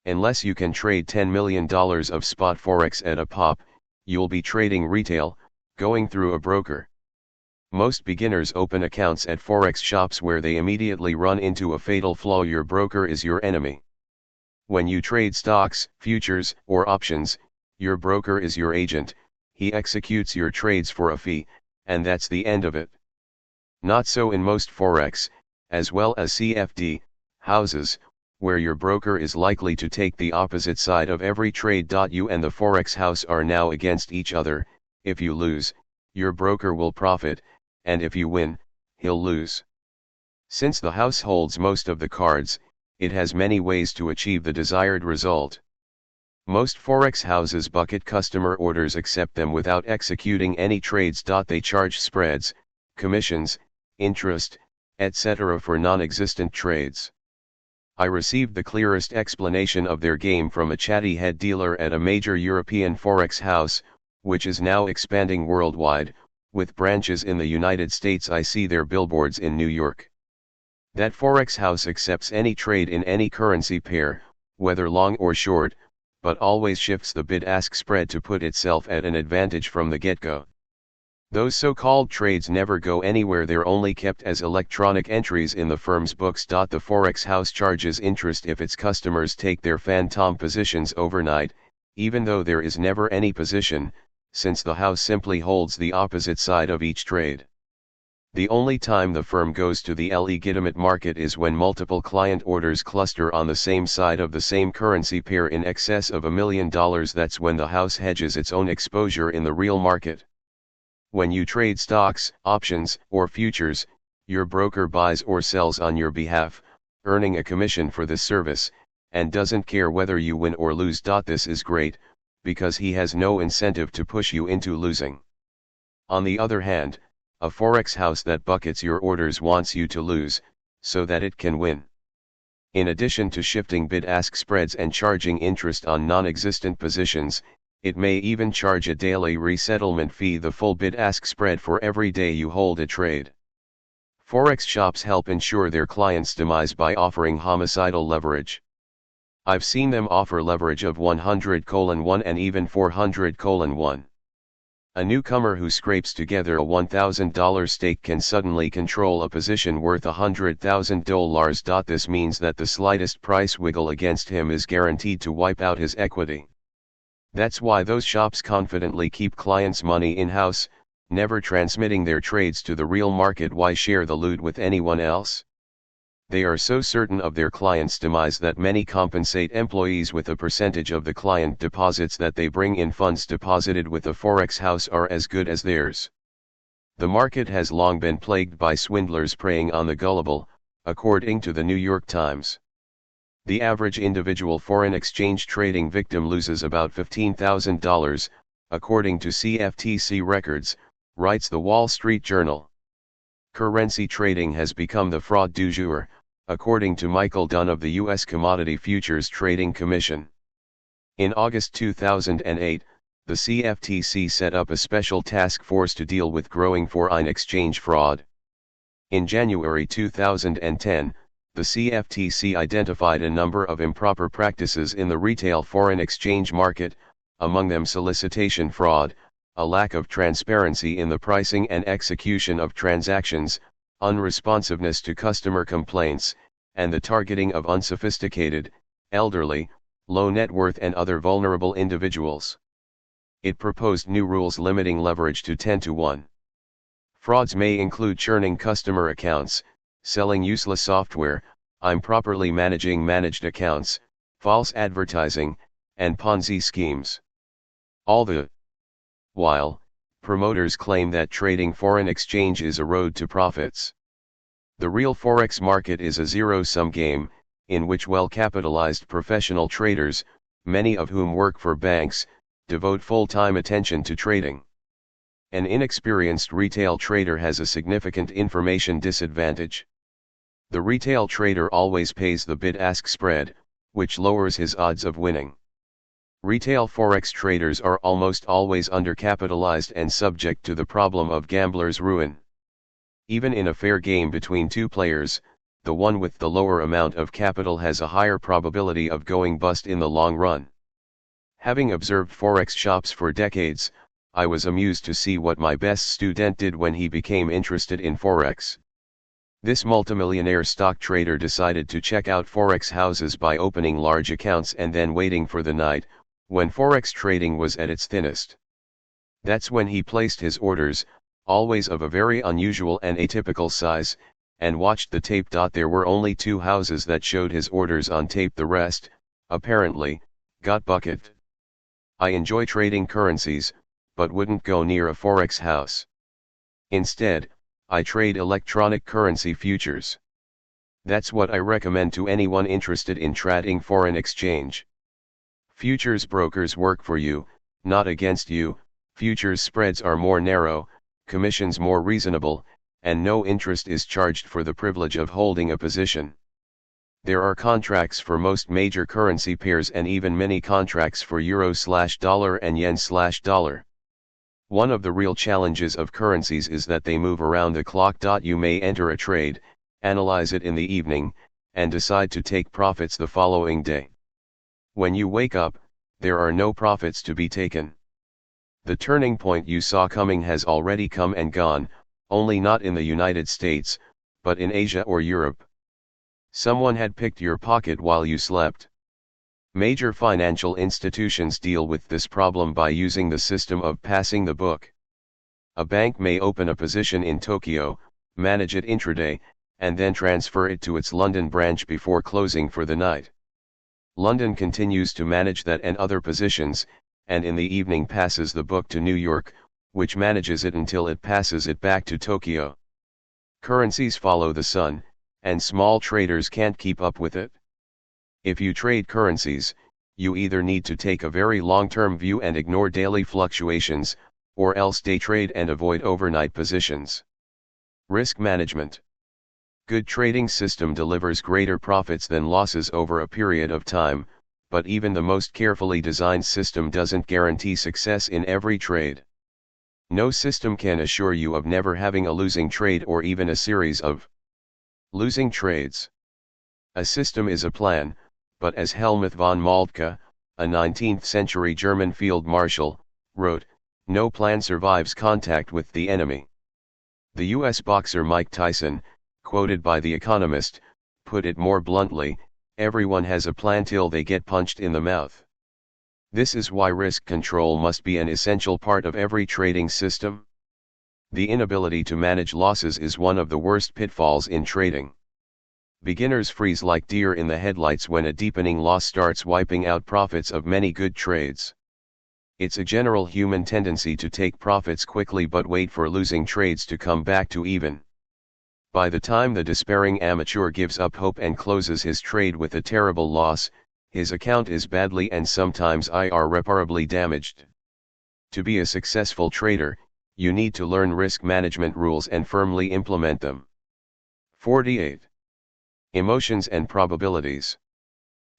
[SPEAKER 1] Unless you can trade $10 million of spot Forex at a pop, you'll be trading retail, going through a broker. Most beginners open accounts at Forex shops where they immediately run into a fatal flaw: your broker is your enemy. When you trade stocks, futures, or options, your broker is your agent. He executes your trades for a fee, and that's the end of it. Not so in most Forex, as well as CFD, houses, where your broker is likely to take the opposite side of every trade. You and the Forex house are now against each other. If you lose, your broker will profit, and if you win, he'll lose. Since the house holds most of the cards, it has many ways to achieve the desired result. Most Forex houses bucket customer orders, accept them without executing any trades. They charge spreads, commissions, interest, etc. for non-existent trades. I received the clearest explanation of their game from a chatty head dealer at a major European Forex house, which is now expanding worldwide, with branches in the United States. I see their billboards in New York. That Forex house accepts any trade in any currency pair, whether long or short, but always shifts the bid-ask spread to put itself at an advantage from the get-go. Those so-called trades never go anywhere, they're only kept as electronic entries in the firm's books. The Forex house charges interest if its customers take their phantom positions overnight, even though there is never any position, since the house simply holds the opposite side of each trade. The only time the firm goes to the legitimate market is when multiple client orders cluster on the same side of the same currency pair in excess of $1 million. That's when the house hedges its own exposure in the real market. When you trade stocks, options, or futures, your broker buys or sells on your behalf, earning a commission for this service, and doesn't care whether you win or lose. This is great, because he has no incentive to push you into losing. On the other hand, a Forex house that buckets your orders wants you to lose, so that it can win. In addition to shifting bid-ask spreads and charging interest on non-existent positions, it may even charge a daily resettlement fee, the full bid-ask spread for every day you hold a trade. Forex shops help ensure their clients' demise by offering homicidal leverage. I've seen them offer leverage of 100:1 and even 400:1. A newcomer who scrapes together a $1,000 stake can suddenly control a position worth $100,000. This means that the slightest price wiggle against him is guaranteed to wipe out his equity. That's why those shops confidently keep clients' money in-house, never transmitting their trades to the real market. Why share the loot with anyone else? They are so certain of their clients' demise that many compensate employees with a percentage of the client deposits that they bring in. Funds deposited with the Forex house are as good as theirs. The market has long been plagued by swindlers preying on the gullible, according to the New York Times. The average individual foreign exchange trading victim loses about $15,000, according to CFTC records, writes the Wall Street Journal. Currency trading has become the fraud du jour, according to Michael Dunn of the U.S. Commodity Futures Trading Commission. In August 2008, the CFTC set up a special task force to deal with growing foreign exchange fraud. In January 2010, the CFTC identified a number of improper practices in the retail foreign exchange market, among them solicitation fraud, a lack of transparency in the pricing and execution of transactions, unresponsiveness to customer complaints, and the targeting of unsophisticated, elderly, low net worth and other vulnerable individuals. It proposed new rules limiting leverage to 10:1. Frauds may include churning customer accounts, selling useless software, improperly managing managed accounts, false advertising, and Ponzi schemes. All the while, promoters claim that trading foreign exchange is a road to profits. The real forex market is a zero-sum game, in which well-capitalized professional traders, many of whom work for banks, devote full-time attention to trading. An inexperienced retail trader has a significant information disadvantage. The retail trader always pays the bid-ask spread, which lowers his odds of winning. Retail forex traders are almost always undercapitalized and subject to the problem of gambler's ruin. Even in a fair game between two players, the one with the lower amount of capital has a higher probability of going bust in the long run. Having observed forex shops for decades, I was amused to see what my best student did when he became interested in forex. This multimillionaire stock trader decided to check out forex houses by opening large accounts and then waiting for the night, when forex trading was at its thinnest. That's when he placed his orders, always of a very unusual and atypical size, and watched the tape. There were only 2 houses that showed his orders on tape. The rest, apparently, got bucketed. I enjoy trading currencies, but wouldn't go near a forex house. Instead, I trade electronic currency futures. That's what I recommend to anyone interested in trading foreign exchange. Futures brokers work for you, not against you. Futures spreads are more narrow, commissions more reasonable, and no interest is charged for the privilege of holding a position. There are contracts for most major currency pairs and even many contracts for euro/dollar and yen/dollar. One of the real challenges of currencies is that they move around the clock. You may enter a trade, analyze it in the evening, and decide to take profits the following day. When you wake up, there are no profits to be taken. The turning point you saw coming has already come and gone, only not in the United States, but in Asia or Europe. Someone had picked your pocket while you slept. Major financial institutions deal with this problem by using the system of passing the book. A bank may open a position in Tokyo, manage it intraday, and then transfer it to its London branch before closing for the night. London continues to manage that and other positions, and in the evening passes the book to New York, which manages it until it passes it back to Tokyo. Currencies follow the sun, and small traders can't keep up with it. If you trade currencies, you either need to take a very long-term view and ignore daily fluctuations, or else day trade and avoid overnight positions. Risk management. Good trading system delivers greater profits than losses over a period of time, but even the most carefully designed system doesn't guarantee success in every trade. No system can assure you of never having a losing trade or even a series of losing trades. A system is a plan, but as Helmuth von Moltke, a 19th-century German field marshal, wrote, no plan survives contact with the enemy. The U.S. boxer Mike Tyson, quoted by The Economist, put it more bluntly, everyone has a plan till they get punched in the mouth. This is why risk control must be an essential part of every trading system. The inability to manage losses is one of the worst pitfalls in trading. Beginners freeze like deer in the headlights when a deepening loss starts wiping out profits of many good trades. It's a general human tendency to take profits quickly but wait for losing trades to come back to even. By the time the despairing amateur gives up hope and closes his trade with a terrible loss, his account is badly and sometimes irreparably damaged. To be a successful trader, you need to learn risk management rules and firmly implement them. 48. Emotions and probabilities.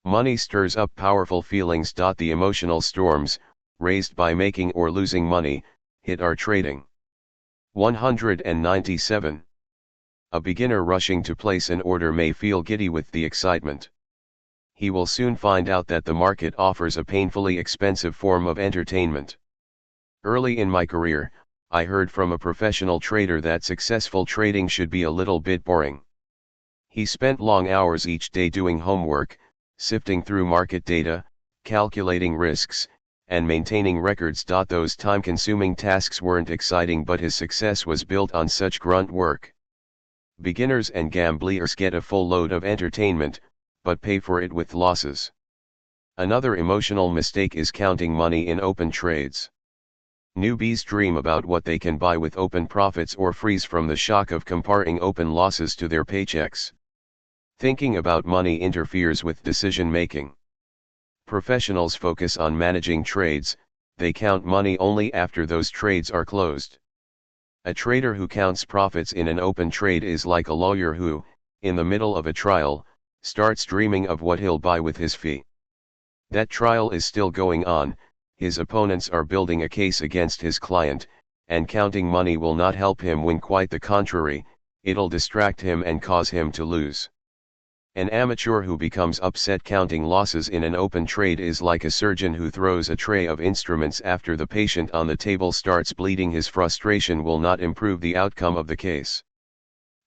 [SPEAKER 1] Money stirs up powerful feelings. The emotional storms, raised by making or losing money, hit our trading. 197. A beginner rushing to place an order may feel giddy with the excitement. He will soon find out that the market offers a painfully expensive form of entertainment. Early in my career, I heard from a professional trader that successful trading should be a little bit boring. He spent long hours each day doing homework, sifting through market data, calculating risks, and maintaining records. Those time-consuming tasks weren't exciting, but his success was built on such grunt work. Beginners and gamblers get a full load of entertainment, but pay for it with losses. Another emotional mistake is counting money in open trades. Newbies dream about what they can buy with open profits or freeze from the shock of comparing open losses to their paychecks. Thinking about money interferes with decision-making. Professionals focus on managing trades, they count money only after those trades are closed. A trader who counts profits in an open trade is like a lawyer who, in the middle of a trial, starts dreaming of what he'll buy with his fee. That trial is still going on, his opponents are building a case against his client, and counting money will not help him win. Quite the contrary, it'll distract him and cause him to lose. An amateur who becomes upset counting losses in an open trade is like a surgeon who throws a tray of instruments after the patient on the table starts bleeding. His frustration will not improve the outcome of the case.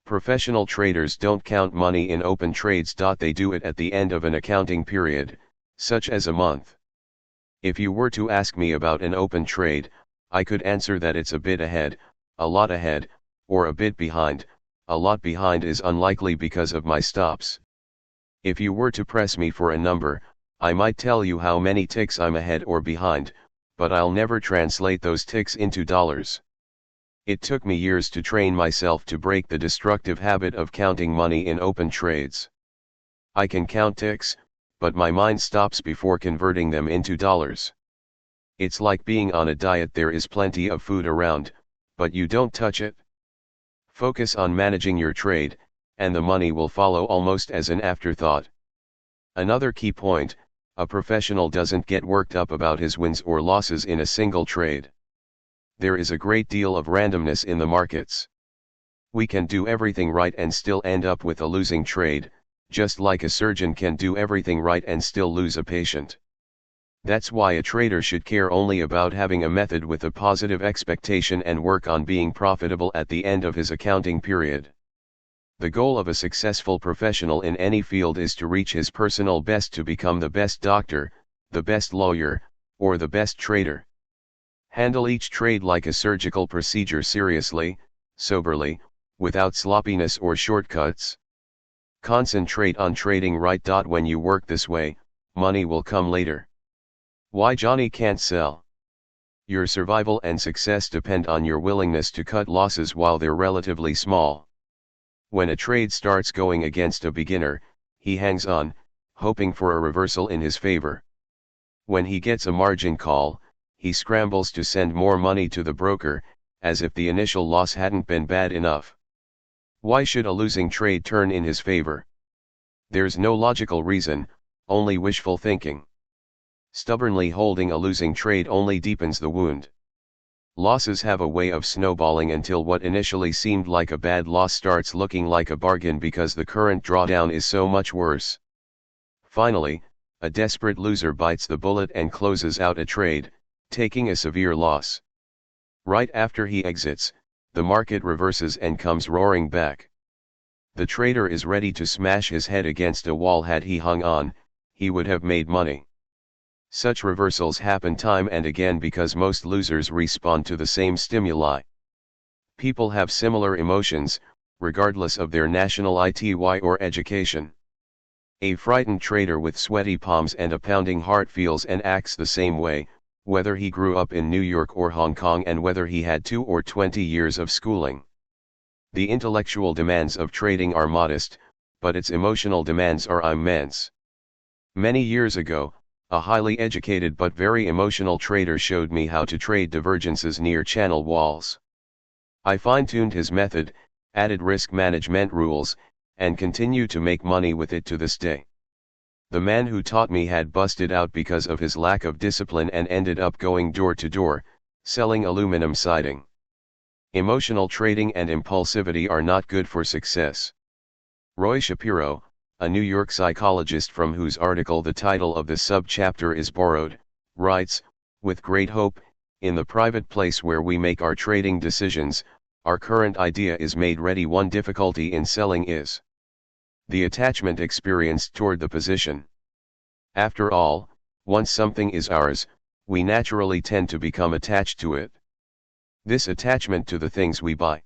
[SPEAKER 1] Professional traders don't count money in open trades. They do it at the end of an accounting period, such as a month. If you were to ask me about an open trade, I could answer that it's a bit ahead, a lot ahead, or a bit behind. A lot behind is unlikely because of my stops. If you were to press me for a number, I might tell you how many ticks I'm ahead or behind, but I'll never translate those ticks into dollars. It took me years to train myself to break the destructive habit of counting money in open trades. I can count ticks, but my mind stops before converting them into dollars. It's like being on a diet. There is plenty of food around, but you don't touch it. Focus on managing your trade, and the money will follow almost as an afterthought. Another key point, a professional doesn't get worked up about his wins or losses in a single trade. There is a great deal of randomness in the markets. We can do everything right and still end up with a losing trade, just like a surgeon can do everything right and still lose a patient. That's why a trader should care only about having a method with a positive expectation and work on being profitable at the end of his accounting period. The goal of a successful professional in any field is to reach his personal best, to become the best doctor, the best lawyer, or the best trader. Handle each trade like a surgical procedure, seriously, soberly, without sloppiness or shortcuts. Concentrate on trading right. When you work this way, money will come later. Why Johnny can't sell? Your survival and success depend on your willingness to cut losses while they're relatively small. When a trade starts going against a beginner, he hangs on, hoping for a reversal in his favor. When he gets a margin call, he scrambles to send more money to the broker, as if the initial loss hadn't been bad enough. Why should a losing trade turn in his favor? There's no logical reason, only wishful thinking. Stubbornly holding a losing trade only deepens the wound. Losses have a way of snowballing until what initially seemed like a bad loss starts looking like a bargain because the current drawdown is so much worse. Finally, a desperate loser bites the bullet and closes out a trade, taking a severe loss. Right after he exits, the market reverses and comes roaring back. The trader is ready to smash his head against a wall. Had he hung on, he would have made money. Such reversals happen time and again because most losers respond to the same stimuli. People have similar emotions, regardless of their nationality or education. A frightened trader with sweaty palms and a pounding heart feels and acts the same way, whether he grew up in New York or Hong Kong and whether he had 2 or 20 years of schooling. The intellectual demands of trading are modest, but its emotional demands are immense. Many years ago, a highly educated but very emotional trader showed me how to trade divergences near channel walls. I fine-tuned his method, added risk management rules, and continue to make money with it to this day. The man who taught me had busted out because of his lack of discipline and ended up going door to door, selling aluminum siding. Emotional trading and impulsivity are not good for success. Roy Shapiro, a New York psychologist from whose article the title of the sub-chapter is borrowed, writes, "With great hope, in the private place where we make our trading decisions, our current idea is made ready. One difficulty in selling is the attachment experienced toward the position. After all, once something is ours, we naturally tend to become attached to it. This attachment to the things we buy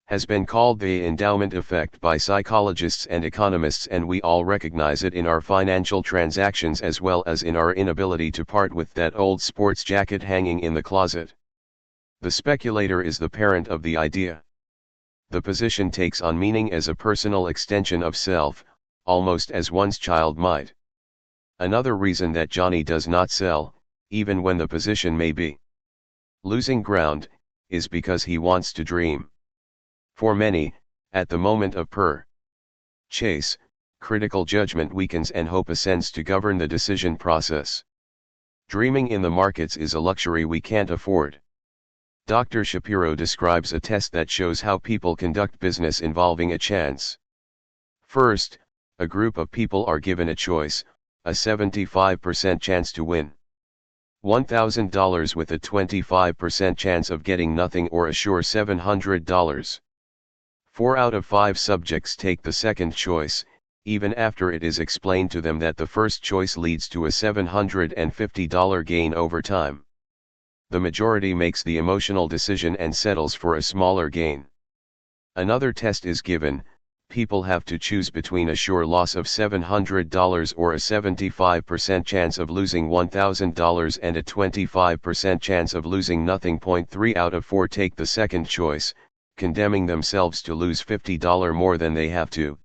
[SPEAKER 1] has been called the endowment effect by psychologists and economists, and we all recognize it in our financial transactions as well as in our inability to part with that old sports jacket hanging in the closet. The speculator is the parent of the idea. The position takes on meaning as a personal extension of self, almost as one's child might. Another reason that Johnny does not sell, even when the position may be losing ground, is because he wants to dream. For many, at the moment of purchase, critical judgment weakens and hope ascends to govern the decision process. Dreaming in the markets is a luxury we can't afford. Dr. Shapiro describes a test that shows how people conduct business involving a chance. First, a group of people are given a choice, a 75% chance to win $1,000 with a 25% chance of getting nothing, or a sure $700. 4 out of 5 subjects take the second choice, even after it is explained to them that the first choice leads to a $750 gain over time. The majority makes the emotional decision and settles for a smaller gain. Another test is given. People have to choose between a sure loss of $700 or a 75% chance of losing $1,000 and a 25% chance of losing nothing. 3 out of 4 take the second choice, condemning themselves to lose $50 more than they have to.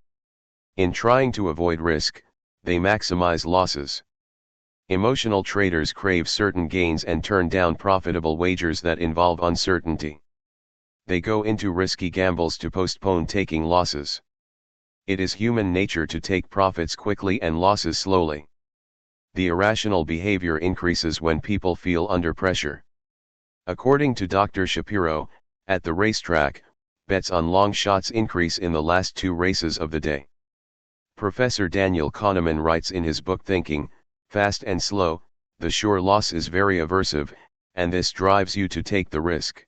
[SPEAKER 1] In trying to avoid risk, they maximize losses. Emotional traders crave certain gains and turn down profitable wagers that involve uncertainty. They go into risky gambles to postpone taking losses. It is human nature to take profits quickly and losses slowly. The irrational behavior increases when people feel under pressure. According to Dr. Shapiro, at the racetrack, bets on long shots increase in the last 2 races of the day. Professor Daniel Kahneman writes in his book Thinking, Fast and Slow, the sure loss is very aversive, and this drives you to take the risk.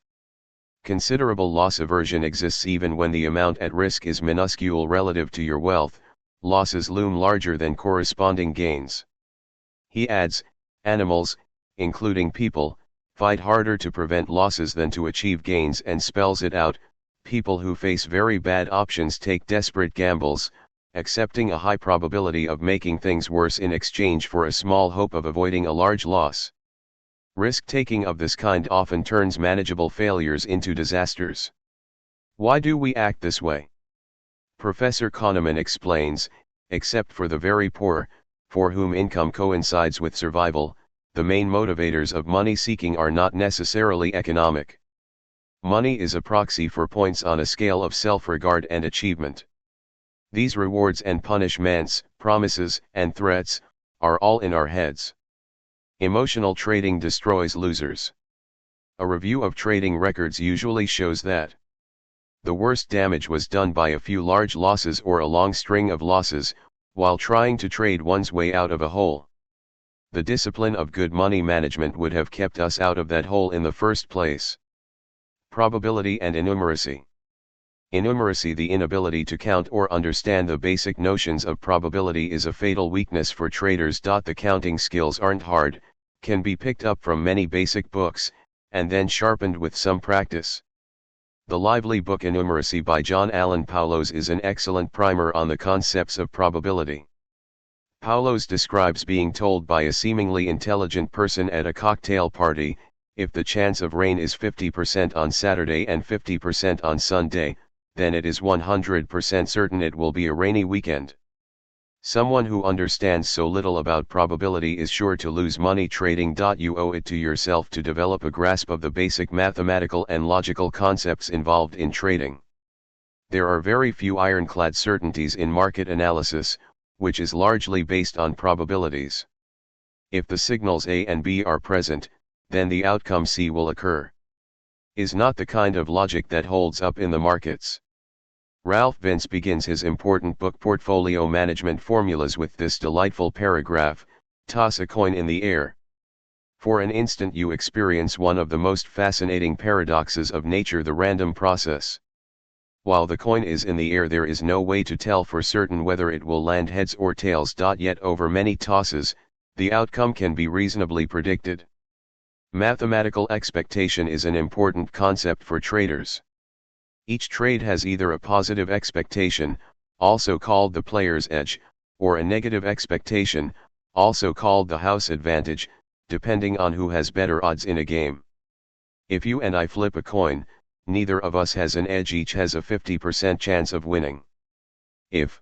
[SPEAKER 1] Considerable loss aversion exists even when the amount at risk is minuscule relative to your wealth. Losses loom larger than corresponding gains. He adds, animals, including people, fight harder to prevent losses than to achieve gains, and spells it out. People who face very bad options take desperate gambles, accepting a high probability of making things worse in exchange for a small hope of avoiding a large loss. Risk-taking of this kind often turns manageable failures into disasters. Why do we act this way? Professor Kahneman explains, except for the very poor, for whom income coincides with survival, the main motivators of money seeking are not necessarily economic. Money is a proxy for points on a scale of self-regard and achievement. These rewards and punishments, promises and threats, are all in our heads. Emotional trading destroys losers. A review of trading records usually shows that the worst damage was done by a few large losses or a long string of losses, while trying to trade one's way out of a hole. The discipline of good money management would have kept us out of that hole in the first place. Probability and innumeracy. Innumeracy, the inability to count or understand the basic notions of probability, is a fatal weakness for traders. The counting skills aren't hard, can be picked up from many basic books, and then sharpened with some practice. The lively book Innumeracy by John Allen Paulos is an excellent primer on the concepts of probability. Paulos describes being told by a seemingly intelligent person at a cocktail party, if the chance of rain is 50% on Saturday and 50% on Sunday, then it is 100% certain it will be a rainy weekend. Someone who understands so little about probability is sure to lose money trading. You owe it to yourself to develop a grasp of the basic mathematical and logical concepts involved in trading. There are very few ironclad certainties in market analysis, which is largely based on probabilities. If the signals A and B are present, then the outcome C will occur. Is not the kind of logic that holds up in the markets. Ralph Vince begins his important book Portfolio Management Formulas with this delightful paragraph: toss a coin in the air. For an instant you experience one of the most fascinating paradoxes of nature, the random process. While the coin is in the air, there is no way to tell for certain whether it will land heads or tails. Yet over many tosses, the outcome can be reasonably predicted. Mathematical expectation is an important concept for traders. Each trade has either a positive expectation, also called the player's edge, or a negative expectation, also called the house advantage, depending on who has better odds in a game. If you and I flip a coin, neither of us has an edge, each has a 50% chance of winning. If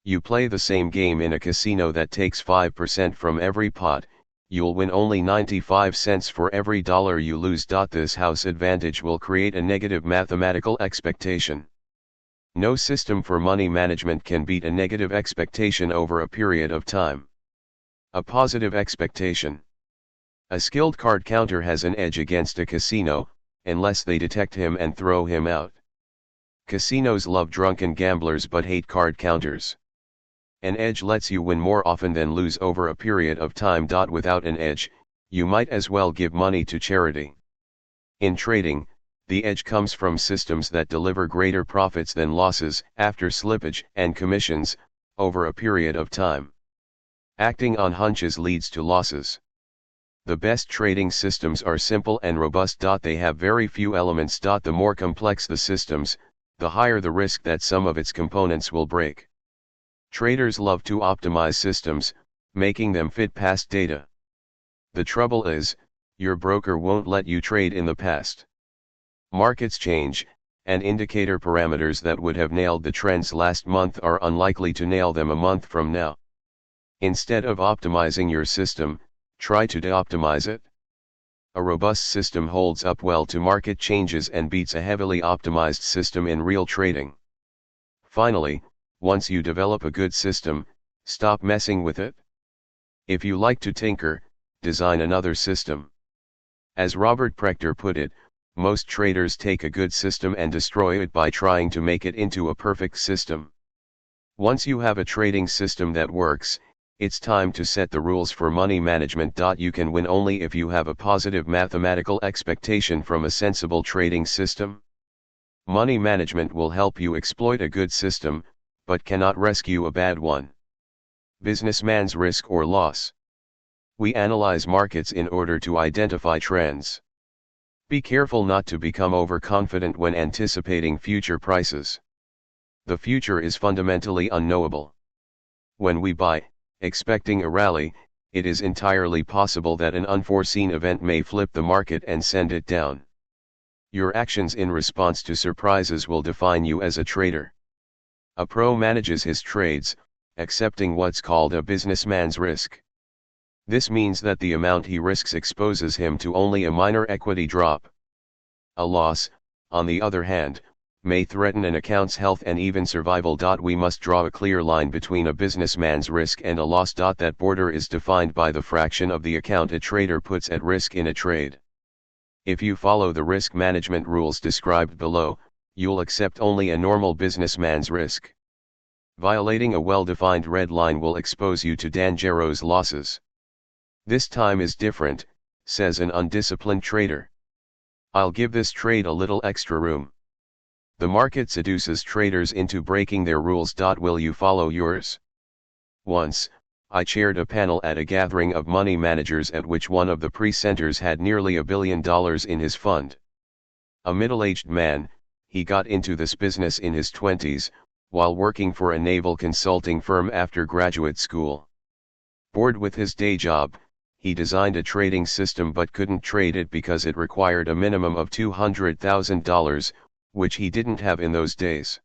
[SPEAKER 1] you play the same game in a casino that takes 5% from every pot, you'll win only 95 cents for every dollar you lose. This house advantage will create a negative mathematical expectation. No system for money management can beat a negative expectation over a period of time. A positive expectation. A skilled card counter has an edge against a casino, unless they detect him and throw him out. Casinos love drunken gamblers but hate card counters. An edge lets you win more often than lose over a period of time. Without an edge, you might as well give money to charity. In trading, the edge comes from systems that deliver greater profits than losses after slippage and commissions over a period of time. Acting on hunches leads to losses. The best trading systems are simple and robust. They have very few elements. The more complex the systems, the higher the risk that some of its components will break. Traders love to optimize systems, making them fit past data. The trouble is, your broker won't let you trade in the past. Markets change, and indicator parameters that would have nailed the trends last month are unlikely to nail them a month from now. Instead of optimizing your system, try to de-optimize it. A robust system holds up well to market changes and beats a heavily optimized system in real trading. Finally, once you develop a good system, stop messing with it. If you like to tinker, design another system. As Robert Prechter put it, most traders take a good system and destroy it by trying to make it into a perfect system. Once you have a trading system that works, it's time to set the rules for money management. You can win only if you have a positive mathematical expectation from a sensible trading system. Money management will help you exploit a good system, but cannot rescue a bad one. Businessman's risk or loss. We analyze markets in order to identify trends. Be careful not to become overconfident when anticipating future prices. The future is fundamentally unknowable. When we buy, expecting a rally, it is entirely possible that an unforeseen event may flip the market and send it down. Your actions in response to surprises will define you as a trader. A pro manages his trades, accepting what's called a businessman's risk. This means that the amount he risks exposes him to only a minor equity drop. A loss, on the other hand, may threaten an account's health and even survival. We must draw a clear line between a businessman's risk and a loss. That border is defined by the fraction of the account a trader puts at risk in a trade. If you follow the risk management rules described below, you'll accept only a normal businessman's risk. Violating a well-defined red line will expose you to dangerous losses. This time is different, says an undisciplined trader. I'll give this trade a little extra room. The market seduces traders into breaking their rules. Will you follow yours? Once, I chaired a panel at a gathering of money managers at which one of the presenters had nearly $1 billion in his fund. A middle-aged man, he got into this business in his 20s, while working for a naval consulting firm after graduate school. Bored with his day job, he designed a trading system but couldn't trade it because it required a minimum of $200,000, which he didn't have in those days.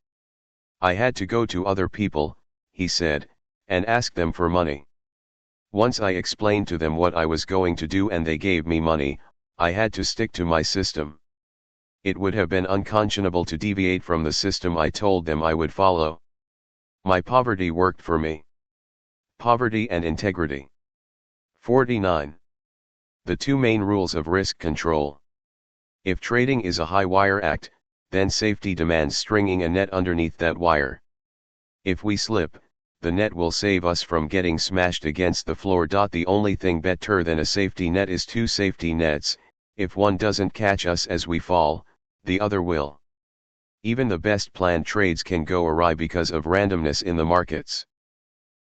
[SPEAKER 1] I had to go to other people, he said, and ask them for money. Once I explained to them what I was going to do and they gave me money, I had to stick to my system. It would have been unconscionable to deviate from the system I told them I would follow. My poverty worked for me. Poverty and integrity. 49. The two main rules of risk control. If trading is a high wire act, then safety demands stringing a net underneath that wire. If we slip, the net will save us from getting smashed against the floor. The only thing better than a safety net is two safety nets. If one doesn't catch us as we fall, the other will. Even the best planned trades can go awry because of randomness in the markets.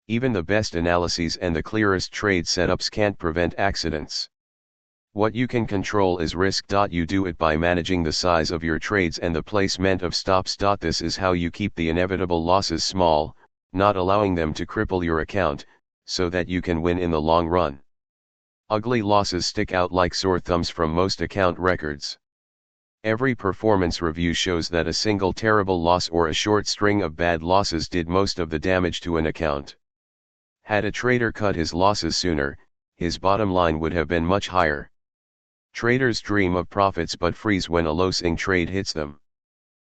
[SPEAKER 1] Even the best analyses and the clearest trade setups can't prevent accidents. What you can control is risk. You do it by managing the size of your trades and the placement of stops. This is how you keep the inevitable losses small, not allowing them to cripple your account, so that you can win in the long run. Ugly losses stick out like sore thumbs from most account records. Every performance review shows that a single terrible loss or a short string of bad losses did most of the damage to an account. Had a trader cut his losses sooner, his bottom line would have been much higher. Traders dream of profits but freeze when a losing trade hits them.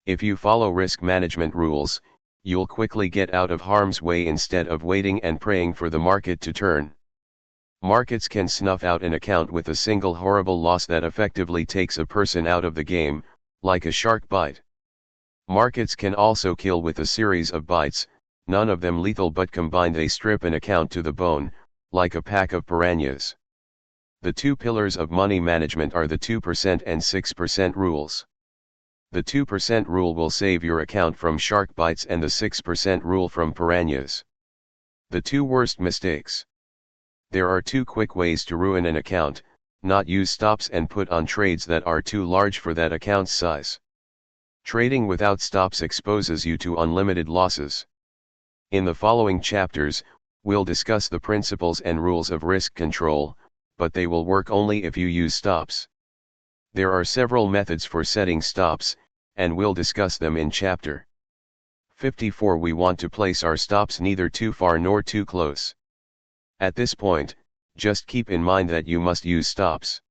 [SPEAKER 1] If you follow risk management rules, you'll quickly get out of harm's way instead of waiting and praying for the market to turn. Markets can snuff out an account with a single horrible loss that effectively takes a person out of the game, like a shark bite. Markets can also kill with a series of bites, none of them lethal but combined they strip an account to the bone, like a pack of piranhas. The two pillars of money management are the 2% and 6% rules. The 2% rule will save your account from shark bites and the 6% rule from piranhas. The two worst mistakes. There are two quick ways to ruin an account: not use stops and put on trades that are too large for that account's size. Trading without stops exposes you to unlimited losses. In the following chapters, we'll discuss the principles and rules of risk control, but they will work only if you use stops. There are several methods for setting stops, and we'll discuss them in chapter 54. We want to place our stops neither too far nor too close. At this point, just keep in mind that you must use stops.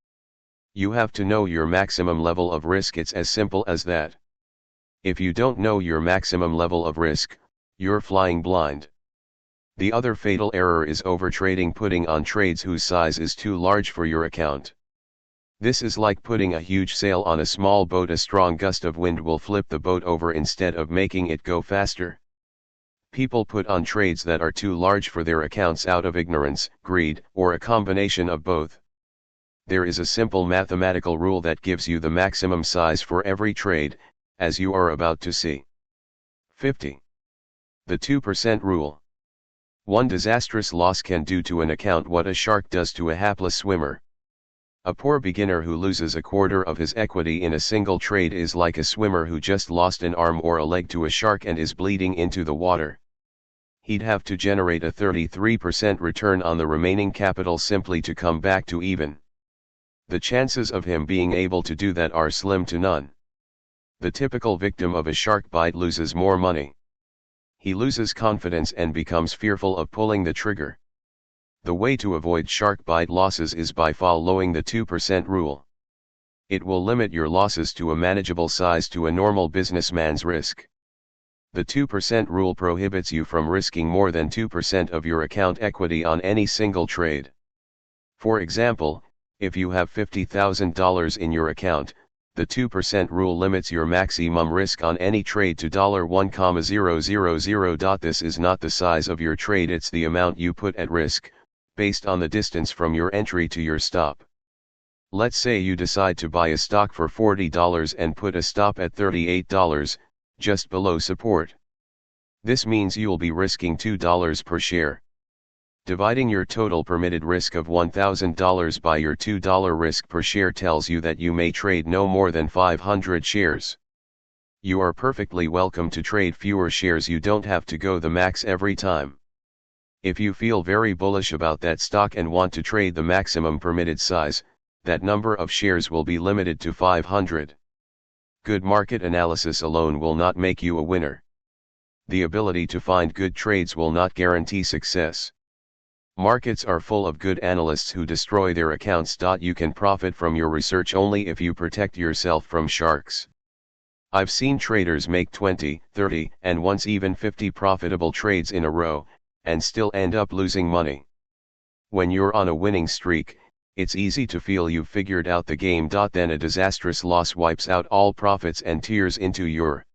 [SPEAKER 1] You have to know your maximum level of risk. It's as simple as that. If you don't know your maximum level of risk, you're flying blind. The other fatal error is overtrading, putting on trades whose size is too large for your account. This is like putting a huge sail on a small boat. A strong gust of wind will flip the boat over instead of making it go faster. People put on trades that are too large for their accounts out of ignorance, greed, or a combination of both. There is a simple mathematical rule that gives you the maximum size for every trade, as you are about to see. 50. The 2% rule. One disastrous loss can do to an account what a shark does to a hapless swimmer. A poor beginner who loses a quarter of his equity in a single trade is like a swimmer who just lost an arm or a leg to a shark and is bleeding into the water. He'd have to generate a 33% return on the remaining capital simply to come back to even. The chances of him being able to do that are slim to none. The typical victim of a shark bite loses more money. He loses confidence and becomes fearful of pulling the trigger. The way to avoid shark bite losses is by following the 2% rule. It will limit your losses to a manageable size to a normal businessman's risk. The 2% rule prohibits you from risking more than 2% of your account equity on any single trade. For example, if you have $50,000 in your account, the 2% rule limits your maximum risk on any trade to $1,000. This is not the size of your trade, it's the amount you put at risk, based on the distance from your entry to your stop. Let's say you decide to buy a stock for $40 and put a stop at $38, just below support. This means you'll be risking $2 per share. Dividing your total permitted risk of $1,000 by your $2 risk per share tells you that you may trade no more than 500 shares. You are perfectly welcome to trade fewer shares. You don't have to go the max every time. If you feel very bullish about that stock and want to trade the maximum permitted size, that number of shares will be limited to 500. Good market analysis alone will not make you a winner. The ability to find good trades will not guarantee success. Markets are full of good analysts who destroy their accounts. You can profit from your research only if you protect yourself from sharks. I've seen traders make 20, 30, and once even 50 profitable trades in a row, and still end up losing money. When you're on a winning streak, it's easy to feel you've figured out the game. Then a disastrous loss wipes out all profits and tears into your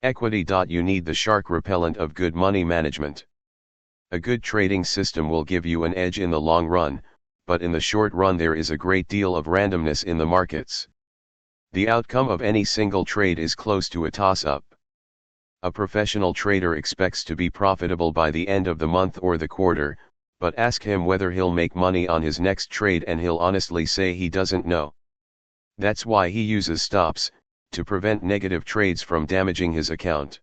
[SPEAKER 1] equity. You need the shark repellent of good money management. A good trading system will give you an edge in the long run, but in the short run there is a great deal of randomness in the markets. The outcome of any single trade is close to a toss-up. A professional trader expects to be profitable by the end of the month or the quarter, but ask him whether he'll make money on his next trade and he'll honestly say he doesn't know. That's why he uses stops, to prevent negative trades from damaging his account.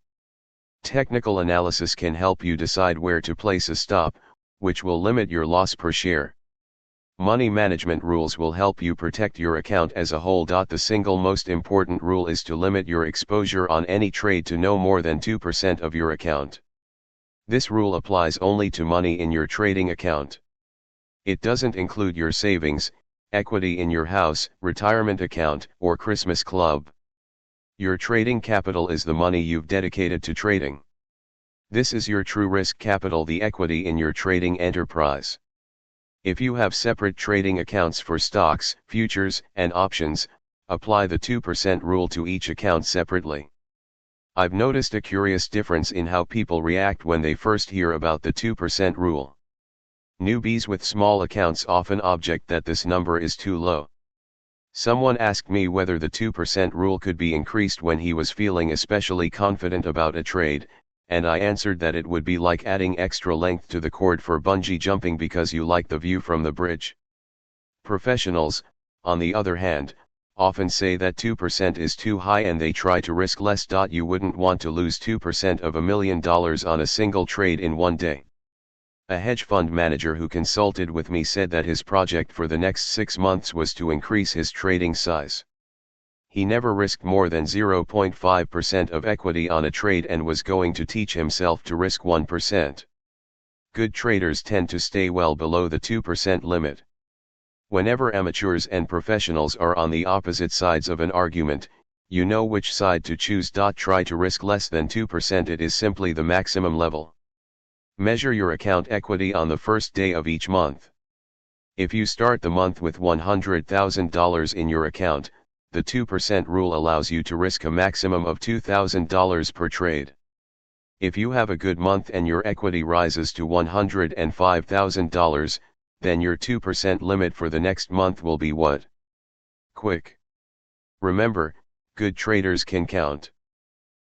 [SPEAKER 1] Technical analysis can help you decide where to place a stop, which will limit your loss per share. Money management rules will help you protect your account as a whole. The single most important rule is to limit your exposure on any trade to no more than 2% of your account. This rule applies only to money in your trading account. It doesn't include your savings, equity in your house, retirement account, or Christmas club. Your trading capital is the money you've dedicated to trading. This is your true risk capital, the equity in your trading enterprise. If you have separate trading accounts for stocks, futures, and options, apply the 2% rule to each account separately. I've noticed a curious difference in how people react when they first hear about the 2% rule. Newbies with small accounts often object that this number is too low. Someone asked me whether the 2% rule could be increased when he was feeling especially confident about a trade, and I answered that it would be like adding extra length to the cord for bungee jumping because you like the view from the bridge. Professionals, on the other hand, often say that 2% is too high and they try to risk less. You wouldn't want to lose 2% of $1 million on a single trade in one day. A hedge fund manager who consulted with me said that his project for the next 6 months was to increase his trading size. He never risked more than 0.5% of equity on a trade and was going to teach himself to risk 1%. Good traders tend to stay well below the 2% limit. Whenever amateurs and professionals are on the opposite sides of an argument, you know which side to choose. Try to risk less than 2%, it is simply the maximum level. Measure your account equity on the first day of each month. If you start the month with $100,000 in your account, the 2% rule allows you to risk a maximum of $2,000 per trade. If you have a good month and your equity rises to $105,000, then your 2% limit for the next month will be what? Quick. Remember, good traders can count.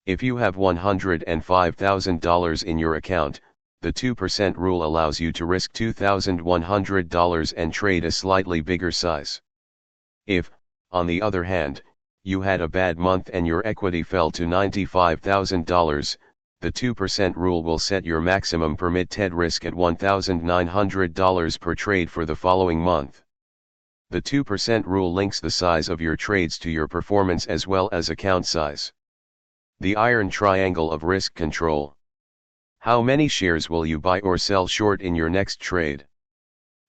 [SPEAKER 1] If you have $105,000 in your account, the 2% rule allows you to risk $2,100 and trade a slightly bigger size. If, on the other hand, you had a bad month and your equity fell to $95,000, the 2% rule will set your maximum permitted risk at $1,900 per trade for the following month. The 2% rule links the size of your trades to your performance as well as account size. The iron triangle of risk control. How many shares will you buy or sell short in your next trade?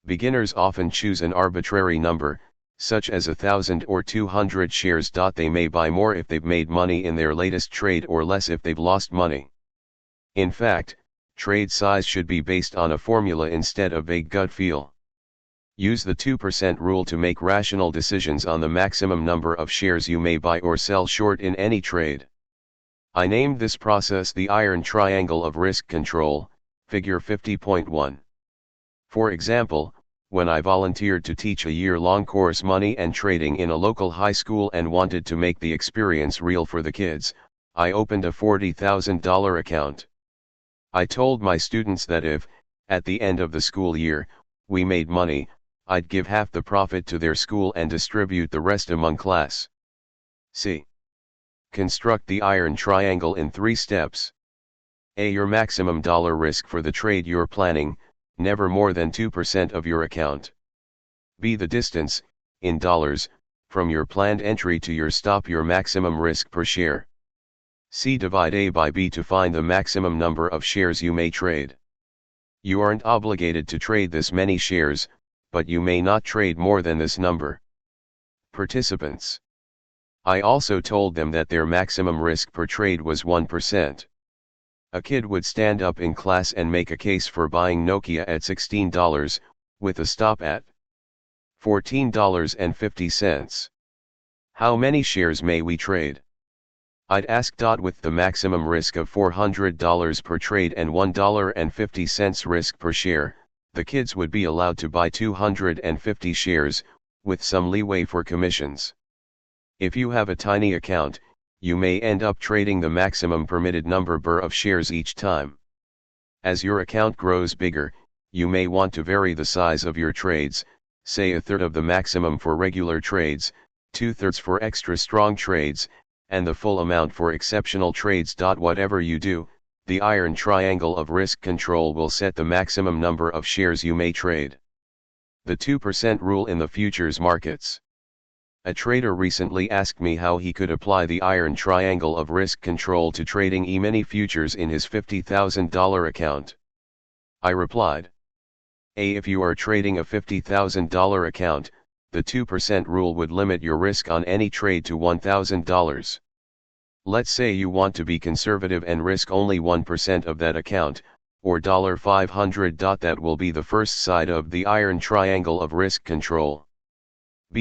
[SPEAKER 1] Beginners often choose an arbitrary number, such as 1,000 or 200 shares. They may buy more if they've made money in their latest trade or less if they've lost money. In fact, trade size should be based on a formula instead of vague gut feel. Use the 2% rule to make rational decisions on the maximum number of shares you may buy or sell short in any trade. I named this process the iron triangle of risk control, figure 50.1. For example, when I volunteered to teach a year-long course Money and Trading in a local high school and wanted to make the experience real for the kids, I opened a $40,000 account. I told my students that if, at the end of the school year, we made money, I'd give half the profit to their school and distribute the rest among class. C. Construct the iron triangle in 3 steps. A. Your maximum dollar risk for the trade you're planning, never more than 2% of your account. B. The distance, in dollars, from your planned entry to your stop, your maximum risk per share. C. Divide A by B to find the maximum number of shares you may trade. You aren't obligated to trade this many shares, but you may not trade more than this number. Participants. I also told them that their maximum risk per trade was 1%. A kid would stand up in class and make a case for buying Nokia at $16, with a stop at $14.50. How many shares may we trade? I'd ask. With the maximum risk of $400 per trade and $1.50 risk per share, the kids would be allowed to buy 250 shares, with some leeway for commissions. If you have a tiny account, you may end up trading the maximum permitted number of shares each time. As your account grows bigger, you may want to vary the size of your trades, say a third of the maximum for regular trades, 2/3 for extra strong trades, and the full amount for exceptional trades. Whatever you do, the iron triangle of risk control will set the maximum number of shares you may trade. The 2% rule in the futures markets. A trader recently asked me how he could apply the iron triangle of risk control to trading E-mini futures in his $50,000 account. I replied, if you are trading a $50,000 account, the 2% rule would limit your risk on any trade to $1,000. Let's say you want to be conservative and risk only 1% of that account, or $500. That will be the first side of the iron triangle of risk control.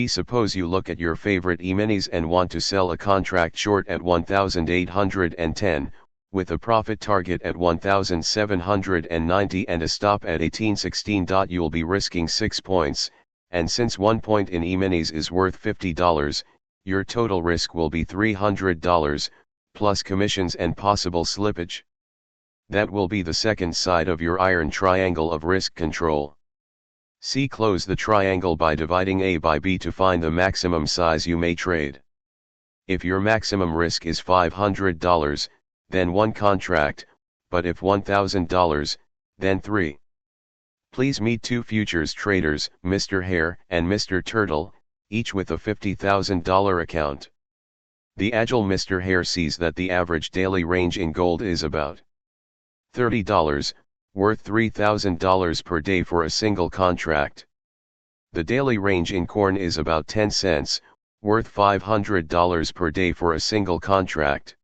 [SPEAKER 1] Suppose you look at your favorite E-minis and want to sell a contract short at 1,810, with a profit target at 1,790 and a stop at 1816. You'll be risking 6 points, and since 1 point in E-minis is worth $50, your total risk will be $300, plus commissions and possible slippage. That will be the second side of your iron triangle of risk control. C. Close the triangle by dividing A by B to find the maximum size you may trade. If your maximum risk is $500, then 1 contract, but if $1,000, then 3. Please meet 2 futures traders, Mr. Hare and Mr. Turtle, each with a $50,000 account. The agile Mr. Hare sees that the average daily range in gold is about $30, worth $3,000 per day for a single contract. The daily range in corn is about 10 cents, worth $500 per day for a single contract.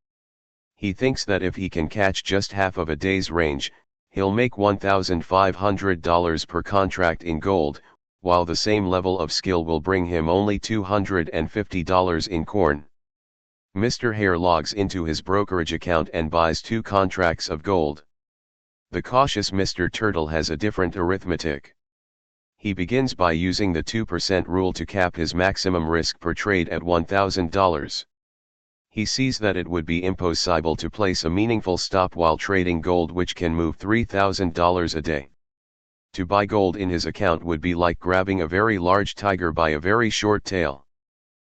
[SPEAKER 1] He thinks that if he can catch just half of a day's range, he'll make $1,500 per contract in gold, while the same level of skill will bring him only $250 in corn. Mr. Hare logs into his brokerage account and buys 2 contracts of gold. The cautious Mr. Turtle has a different arithmetic. He begins by using the 2% rule to cap his maximum risk per trade at $1,000. He sees that it would be impossible to place a meaningful stop while trading gold, which can move $3,000 a day. To buy gold in his account would be like grabbing a very large tiger by a very short tail.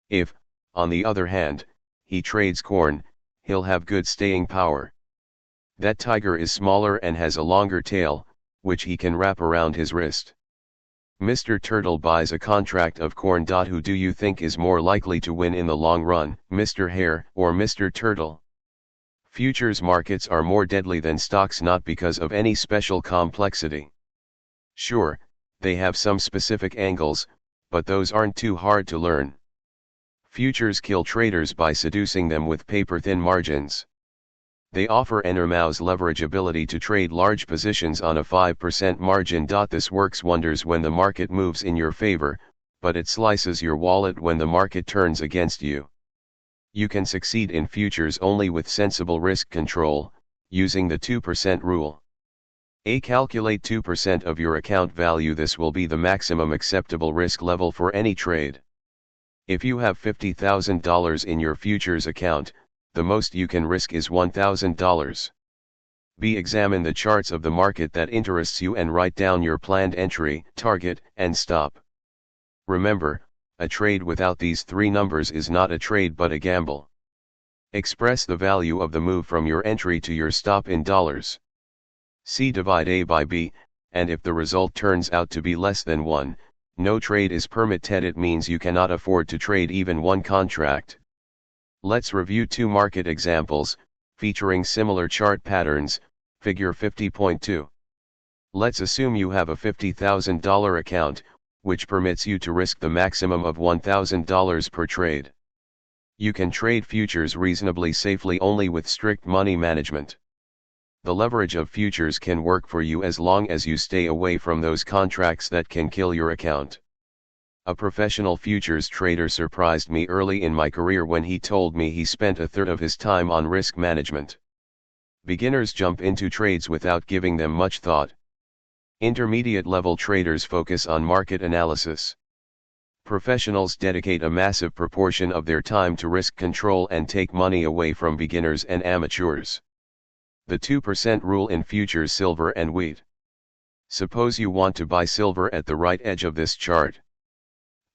[SPEAKER 1] If, on the other hand, he trades corn, he'll have good staying power. That tiger is smaller and has a longer tail, which he can wrap around his wrist. Mr. Turtle buys a contract of corn. Who do you think is more likely to win in the long run, Mr. Hare or Mr. Turtle? Futures markets are more deadly than stocks, not because of any special complexity. Sure, they have some specific angles, but those aren't too hard to learn. Futures kill traders by seducing them with paper-thin margins. They offer enormous leverage ability to trade large positions on a 5% margin. This works wonders when the market moves in your favor, but it slices your wallet when the market turns against you. You can succeed in futures only with sensible risk control, using the 2% rule. Calculate 2% of your account value. This will be the maximum acceptable risk level for any trade. If you have $50,000 in your futures account, the most you can risk is $1,000. Examine the charts of the market that interests you and write down your planned entry, target, and stop. Remember, a trade without these 3 numbers is not a trade but a gamble. Express the value of the move from your entry to your stop in dollars. Divide A by B, and if the result turns out to be less than 1, no trade is permitted. It means you cannot afford to trade even 1 contract. Let's review 2 market examples, featuring similar chart patterns, figure 50.2. Let's assume you have a $50,000 account, which permits you to risk the maximum of $1,000 per trade. You can trade futures reasonably safely only with strict money management. The leverage of futures can work for you as long as you stay away from those contracts that can kill your account. A professional futures trader surprised me early in my career when he told me he spent a third of his time on risk management. Beginners jump into trades without giving them much thought. Intermediate level traders focus on market analysis. Professionals dedicate a massive proportion of their time to risk control and take money away from beginners and amateurs. The 2% rule in futures, silver and wheat. Suppose you want to buy silver at the right edge of this chart.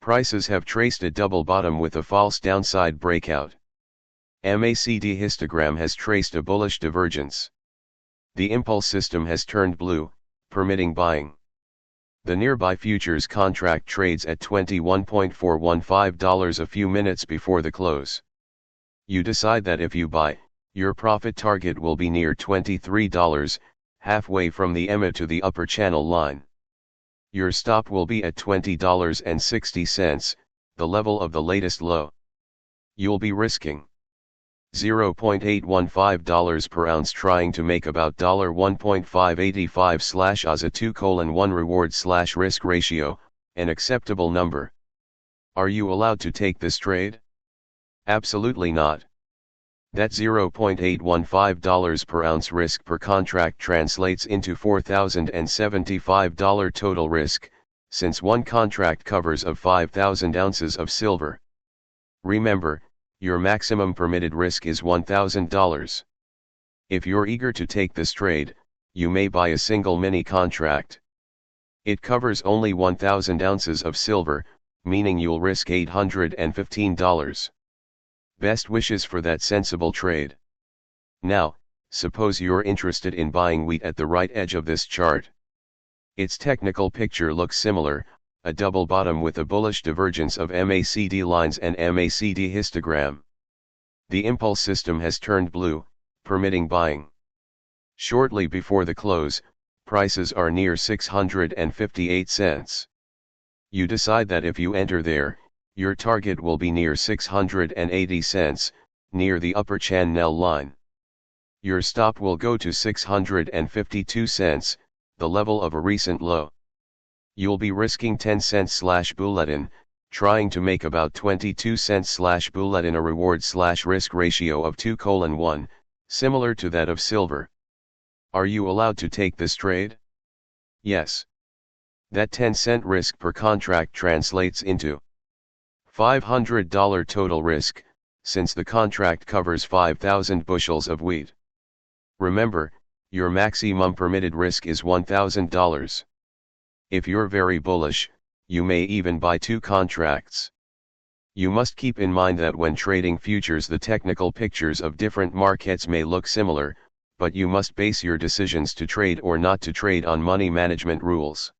[SPEAKER 1] Prices have traced a double bottom with a false downside breakout. MACD histogram has traced a bullish divergence. The impulse system has turned blue, permitting buying. The nearby futures contract trades at $21.415 a few minutes before the close. You decide that if you buy, your profit target will be near $23, halfway from the EMA to the upper channel line. Your stop will be at $20.60, the level of the latest low. You'll be risking $0.815 per ounce, trying to make about $1.585 a 2:1 reward/risk ratio, an acceptable number. Are you allowed to take this trade? Absolutely not. That $0.815 per ounce risk per contract translates into $4,075 total risk, since one contract covers of 5,000 ounces of silver. Remember, your maximum permitted risk is $1,000. If you're eager to take this trade, you may buy a single mini contract. It covers only 1,000 ounces of silver, meaning you'll risk $815. Best wishes for that sensible trade. Now, suppose you're interested in buying wheat at the right edge of this chart. Its technical picture looks similar, a double bottom with a bullish divergence of MACD lines and MACD histogram. The impulse system has turned blue, permitting buying. Shortly before the close, prices are near 658 cents. You decide that if you enter there, your target will be near 680 cents, near the upper channel line. Your stop will go to 652 cents, the level of a recent low. You'll be risking 10 cents/bulletin, trying to make about 22 cents/bulletin, a reward/risk ratio of 2:1, similar to that of silver. Are you allowed to take this trade? Yes. That 10-cent risk per contract translates into $500 total risk, since the contract covers 5,000 bushels of wheat. Remember, your maximum permitted risk is $1,000. If you're very bullish, you may even buy 2 contracts. You must keep in mind that when trading futures, the technical pictures of different markets may look similar, but you must base your decisions to trade or not to trade on money management rules.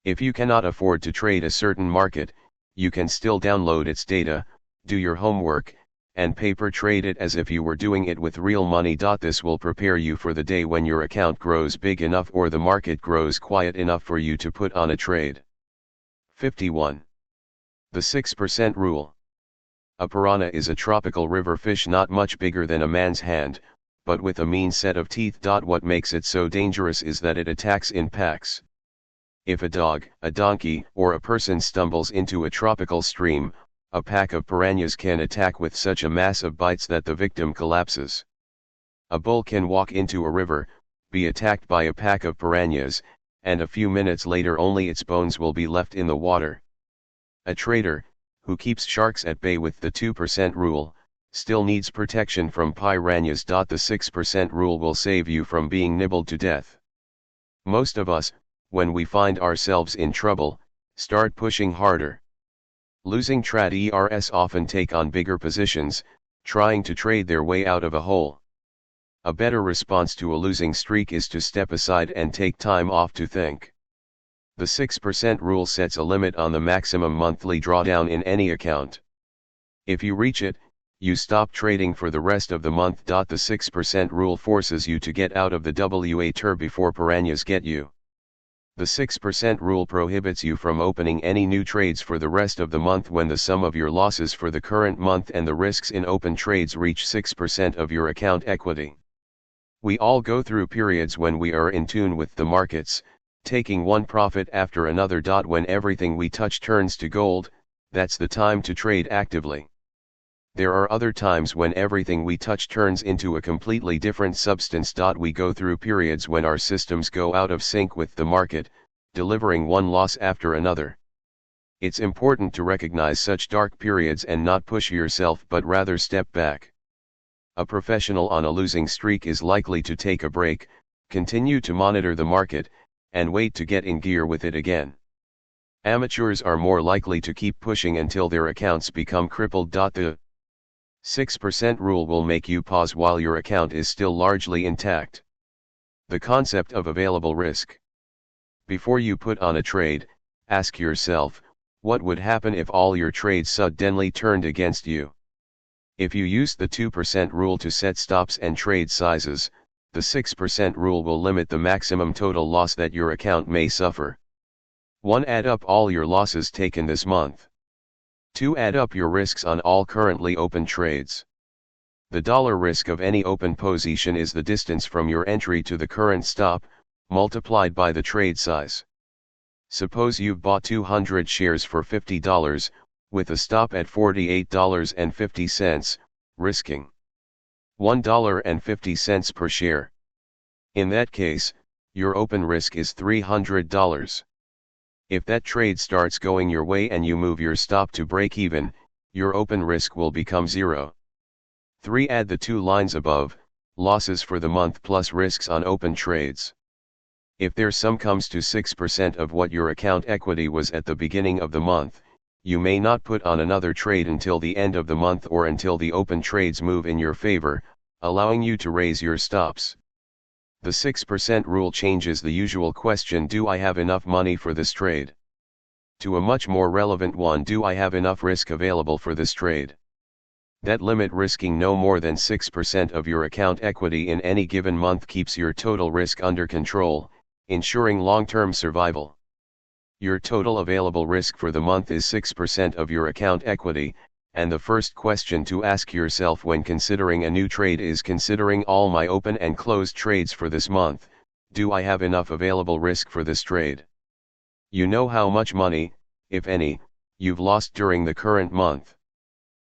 [SPEAKER 1] If you cannot afford to trade a certain market, you can still download its data, do your homework, and paper trade it as if you were doing it with real money. This will prepare you for the day when your account grows big enough or the market grows quiet enough for you to put on a trade. 51. The 6% rule. A piranha is a tropical river fish not much bigger than a man's hand, but with a mean set of teeth. What makes it so dangerous is that it attacks in packs. If a dog, a donkey, or a person stumbles into a tropical stream, a pack of piranhas can attack with such a mass of bites that the victim collapses. A bull can walk into a river, be attacked by a pack of piranhas, and a few minutes later only its bones will be left in the water. A trader, who keeps sharks at bay with the 2% rule, still needs protection from piranhas. The 6% rule will save you from being nibbled to death. Most of us, when we find ourselves in trouble, start pushing harder. Losing traders often take on bigger positions, trying to trade their way out of a hole. A better response to a losing streak is to step aside and take time off to think. The 6% rule sets a limit on the maximum monthly drawdown in any account. If you reach it, you stop trading for the rest of the month. The 6% rule forces you to get out of the water before piranhas get you. The 6% rule prohibits you from opening any new trades for the rest of the month when the sum of your losses for the current month and the risks in open trades reach 6% of your account equity. We all go through periods when we are in tune with the markets, taking one profit after another. When everything we touch turns to gold, that's the time to trade actively. There are other times when everything we touch turns into a completely different substance. We go through periods when our systems go out of sync with the market, delivering one loss after another. It's important to recognize such dark periods and not push yourself but rather step back. A professional on a losing streak is likely to take a break, continue to monitor the market, and wait to get in gear with it again. Amateurs are more likely to keep pushing until their accounts become crippled. The 6% rule will make you pause while your account is still largely intact. The concept of available risk. Before you put on a trade, ask yourself, what would happen if all your trades suddenly turned against you? If you use the 2% rule to set stops and trade sizes, the 6% rule will limit the maximum total loss that your account may suffer. 1. Add up all your losses taken this month. 2. Add up your risks on all currently open trades. The dollar risk of any open position is the distance from your entry to the current stop, multiplied by the trade size. Suppose you've bought 200 shares for $50, with a stop at $48.50, risking $1.50 per share. In that case, your open risk is $300. If that trade starts going your way and you move your stop to break even, your open risk will become 0. 3. Add the two lines above, losses for the month plus risks on open trades. If their sum comes to 6% of what your account equity was at the beginning of the month, you may not put on another trade until the end of the month or until the open trades move in your favor, allowing you to raise your stops. The 6% rule changes the usual question, do I have enough money for this trade? To a much more relevant one, do I have enough risk available for this trade? That limit, risking no more than 6% of your account equity in any given month, keeps your total risk under control, ensuring long-term survival. Your total available risk for the month is 6% of your account equity, and the first question to ask yourself when considering a new trade is, considering all my open and closed trades for this month, do I have enough available risk for this trade? You know how much money, if any, you've lost during the current month.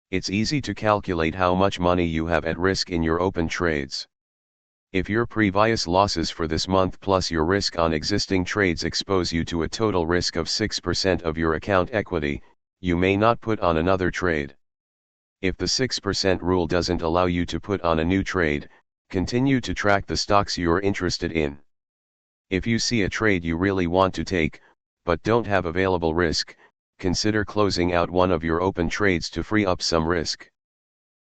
[SPEAKER 1] It's easy to calculate how much money you have at risk in your open trades. If your previous losses for this month plus your risk on existing trades expose you to a total risk of 6% of your account equity, you may not put on another trade. If the 6% rule doesn't allow you to put on a new trade, continue to track the stocks you're interested in. If you see a trade you really want to take, but don't have available risk, consider closing out one of your open trades to free up some risk.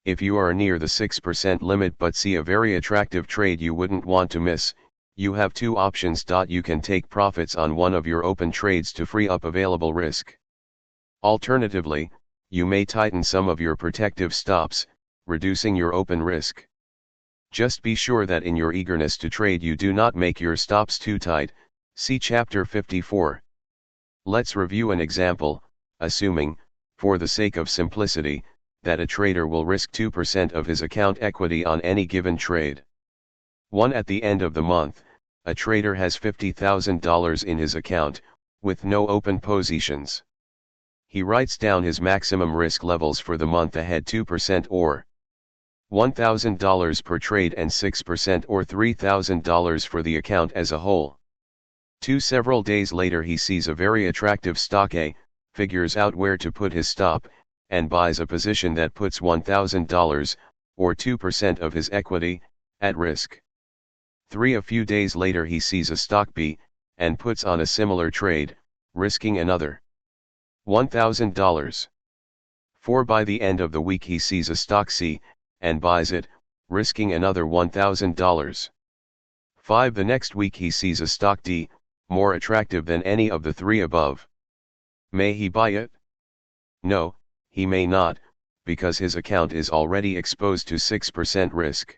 [SPEAKER 1] If you are near the 6% limit but see a very attractive trade you wouldn't want to miss, you have two options. You can take profits on one of your open trades to free up available risk. Alternatively, you may tighten some of your protective stops, reducing your open risk. Just be sure that in your eagerness to trade you do not make your stops too tight. See Chapter 54. Let's review an example, assuming, for the sake of simplicity, that a trader will risk 2% of his account equity on any given trade. 1. At the end of the month, a trader has $50,000 in his account, with no open positions. He writes down his maximum risk levels for the month ahead: 2% or $1,000 per trade, and 6% or $3,000 for the account as a whole. Several days later he sees a very attractive stock A, figures out where to put his stop, and buys a position that puts $1,000, or 2% of his equity, at risk. 3. A few days later he sees a stock B, and puts on a similar trade, risking another $1,000. 4. By the end of the week he sees a stock C, and buys it, risking another $1,000. 5. The next week he sees a stock D, more attractive than any of the three above. May he buy it? No, he may not, because his account is already exposed to 6% risk.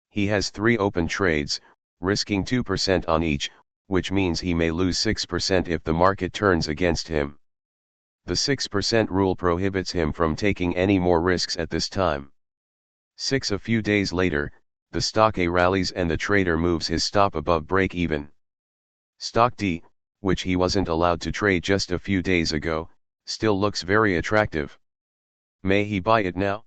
[SPEAKER 1] He has 3 open trades, risking 2% on each, which means he may lose 6% if the market turns against him. The 6% rule prohibits him from taking any more risks at this time. 6. A few days later, the stock A rallies and the trader moves his stop above break even. Stock D, which he wasn't allowed to trade just a few days ago, still looks very attractive. May he buy it now?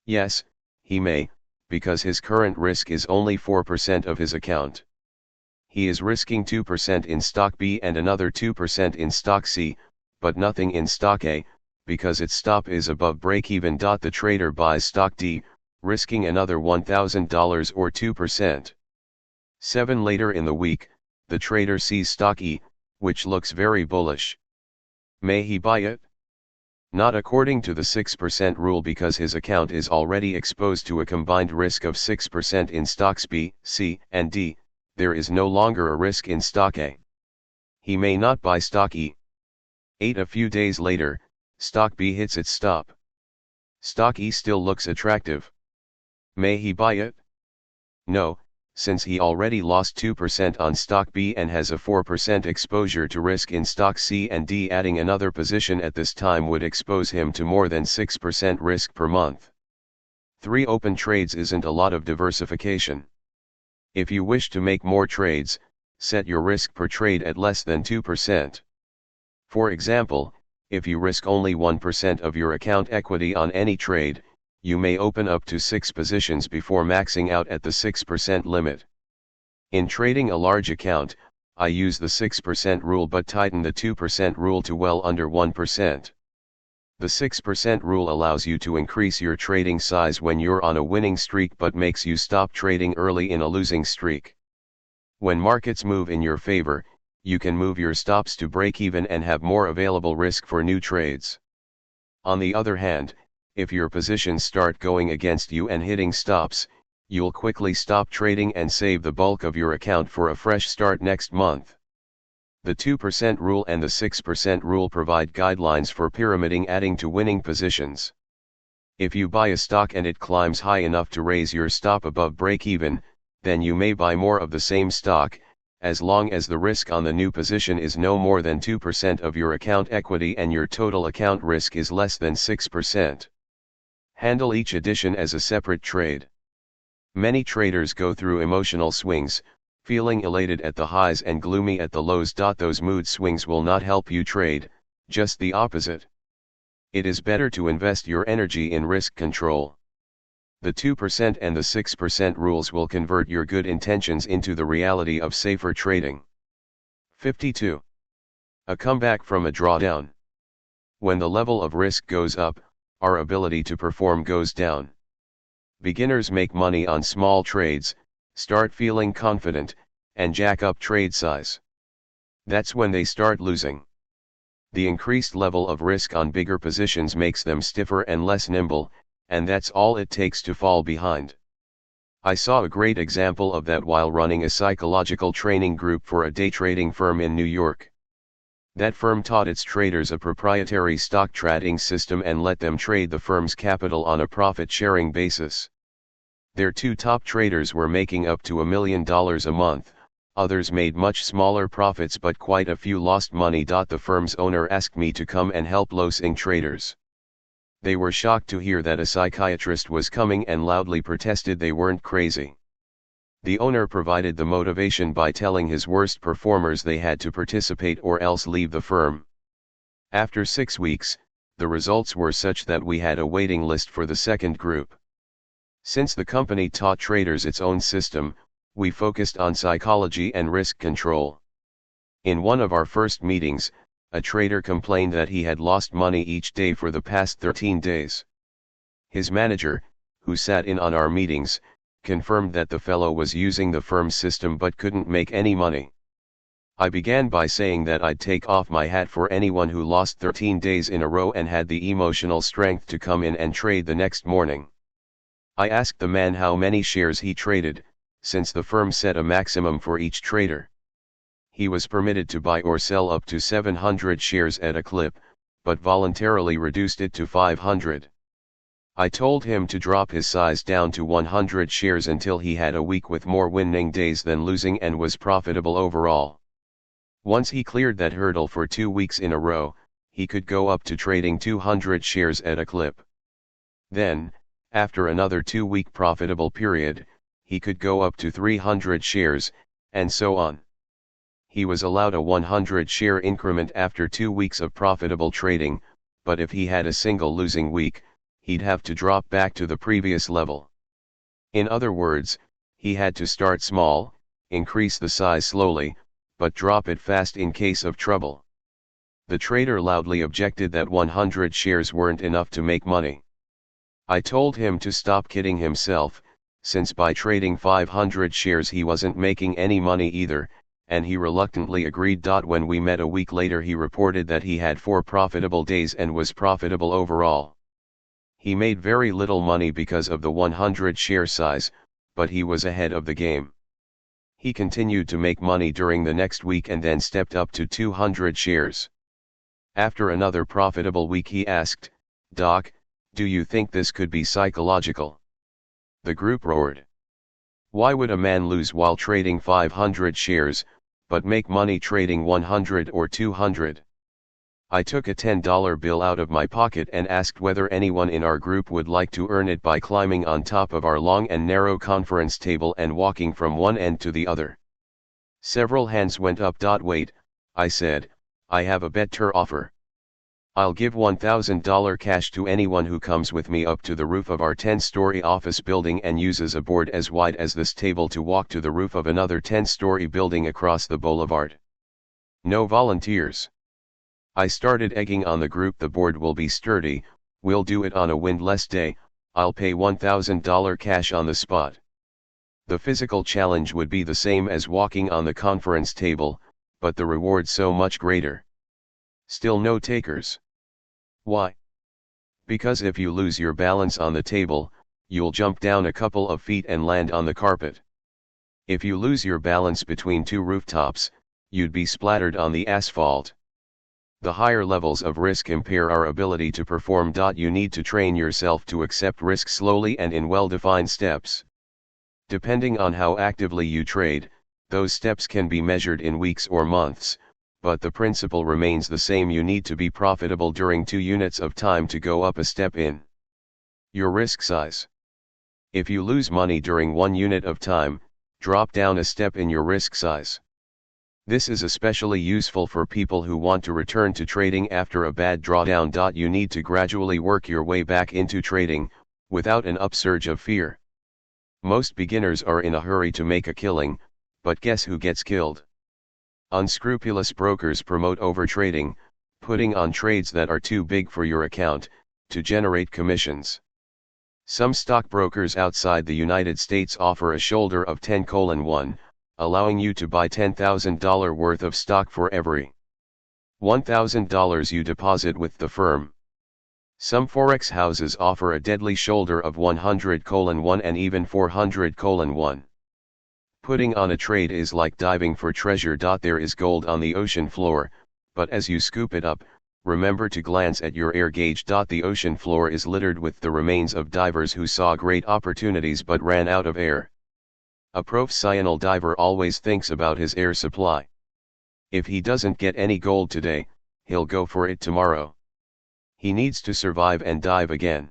[SPEAKER 1] Yes, he may, because his current risk is only 4% of his account. He is risking 2% in stock B and another 2% in stock C, but nothing in stock A, because its stop is above break-even. The trader buys stock D, risking another $1,000 or 2%. 7. Later in the week, the trader sees stock E, which looks very bullish. May he buy it? Not according to the 6% rule, because his account is already exposed to a combined risk of 6% in stocks B, C, and D. There is no longer a risk in stock A. He may not buy stock E. A few days later, stock B hits its stop. Stock E still looks attractive. May he buy it? No, since he already lost 2% on stock B and has a 4% exposure to risk in stock C and D. Adding another position at this time would expose him to more than 6% risk per month. 3 open trades isn't a lot of diversification. If you wish to make more trades, set your risk per trade at less than 2%. For example, if you risk only 1% of your account equity on any trade, you may open up to 6 positions before maxing out at the 6% limit. In trading a large account, I use the 6% rule but tighten the 2% rule to well under 1%. The 6% rule allows you to increase your trading size when you're on a winning streak but makes you stop trading early in a losing streak. When markets move in your favor, you can move your stops to break even and have more available risk for new trades. On the other hand, if your positions start going against you and hitting stops, you'll quickly stop trading and save the bulk of your account for a fresh start next month. The 2% rule and the 6% rule provide guidelines for pyramiding, adding to winning positions. If you buy a stock and it climbs high enough to raise your stop above break even, then you may buy more of the same stock, as long as the risk on the new position is no more than 2% of your account equity and your total account risk is less than 6%. Handle each addition as a separate trade. Many traders go through emotional swings, feeling elated at the highs and gloomy at the lows. Those mood swings will not help you trade, just the opposite. It is better to invest your energy in risk control. The 2% and the 6% rules will convert your good intentions into the reality of safer trading. 52. A comeback from a drawdown. When the level of risk goes up, our ability to perform goes down. Beginners make money on small trades, start feeling confident, and jack up trade size. That's when they start losing. The increased level of risk on bigger positions makes them stiffer and less nimble, and that's all it takes to fall behind. I saw a great example of that while running a psychological training group for a day trading firm in New York. That firm taught its traders a proprietary stock trading system and let them trade the firm's capital on a profit-sharing basis. Their 2 top traders were making up to $1 million a month, others made much smaller profits but quite a few lost money. The firm's owner asked me to come and help losing traders. They were shocked to hear that a psychiatrist was coming and loudly protested they weren't crazy. The owner provided the motivation by telling his worst performers they had to participate or else leave the firm. After 6 weeks, the results were such that we had a waiting list for the second group. Since the company taught traders its own system, we focused on psychology and risk control. In one of our first meetings, a trader complained that he had lost money each day for the past 13 days. His manager, who sat in on our meetings, confirmed that the fellow was using the firm's system but couldn't make any money. I began by saying that I'd take off my hat for anyone who lost 13 days in a row and had the emotional strength to come in and trade the next morning. I asked the man how many shares he traded, since the firm set a maximum for each trader. He was permitted to buy or sell up to 700 shares at a clip, but voluntarily reduced it to 500. I told him to drop his size down to 100 shares until he had a week with more winning days than losing and was profitable overall. Once he cleared that hurdle for 2 weeks in a row, he could go up to trading 200 shares at a clip. Then, after another 2-week profitable period, he could go up to 300 shares, and so on. He was allowed a 100-share increment after 2 weeks of profitable trading, but if he had a single losing week, he'd have to drop back to the previous level. In other words, he had to start small, increase the size slowly, but drop it fast in case of trouble. The trader loudly objected that 100 shares weren't enough to make money. I told him to stop kidding himself, since by trading 500 shares he wasn't making any money either, and he reluctantly agreed. When we met a week later, he reported that he had 4 profitable days and was profitable overall. He made very little money because of the 100 share size, but he was ahead of the game. He continued to make money during the next week and then stepped up to 200 shares. After another profitable week, he asked, "Doc, do you think this could be psychological?" The group roared. Why would a man lose while trading 500 shares, but make money trading 100 or 200? I took a $10 bill out of my pocket and asked whether anyone in our group would like to earn it by climbing on top of our long and narrow conference table and walking from one end to the other. Several hands went up. Wait, I said, I have a better offer. I'll give $1,000 cash to anyone who comes with me up to the roof of our 10-story office building and uses a board as wide as this table to walk to the roof of another 10-story building across the boulevard. No volunteers. I started egging on the group. The board will be sturdy, we'll do it on a windless day, I'll pay $1,000 cash on the spot. The physical challenge would be the same as walking on the conference table, but the reward so much greater. Still no takers. Why? Because if you lose your balance on the table, you'll jump down a couple of feet and land on the carpet. If you lose your balance between 2 rooftops, you'd be splattered on the asphalt. The higher levels of risk impair our ability to perform. You need to train yourself to accept risk slowly and in well-defined steps. Depending on how actively you trade, those steps can be measured in weeks or months, but the principle remains the same. You need to be profitable during 2 units of time to go up a step in your risk size. If you lose money during 1 unit of time, drop down a step in your risk size. This is especially useful for people who want to return to trading after a bad drawdown. You need to gradually work your way back into trading, without an upsurge of fear. Most beginners are in a hurry to make a killing, but guess who gets killed? Unscrupulous brokers promote overtrading, putting on trades that are too big for your account, to generate commissions. Some stockbrokers outside the United States offer a shoulder of 10:1, allowing you to buy $10,000 worth of stock for every $1,000 you deposit with the firm. Some forex houses offer a deadly shoulder of 100:1 and even 400:1. Putting on a trade is like diving for treasure. There is gold on the ocean floor, but as you scoop it up, remember to glance at your air gauge. The ocean floor is littered with the remains of divers who saw great opportunities but ran out of air. A professional diver always thinks about his air supply. If he doesn't get any gold today, he'll go for it tomorrow. He needs to survive and dive again.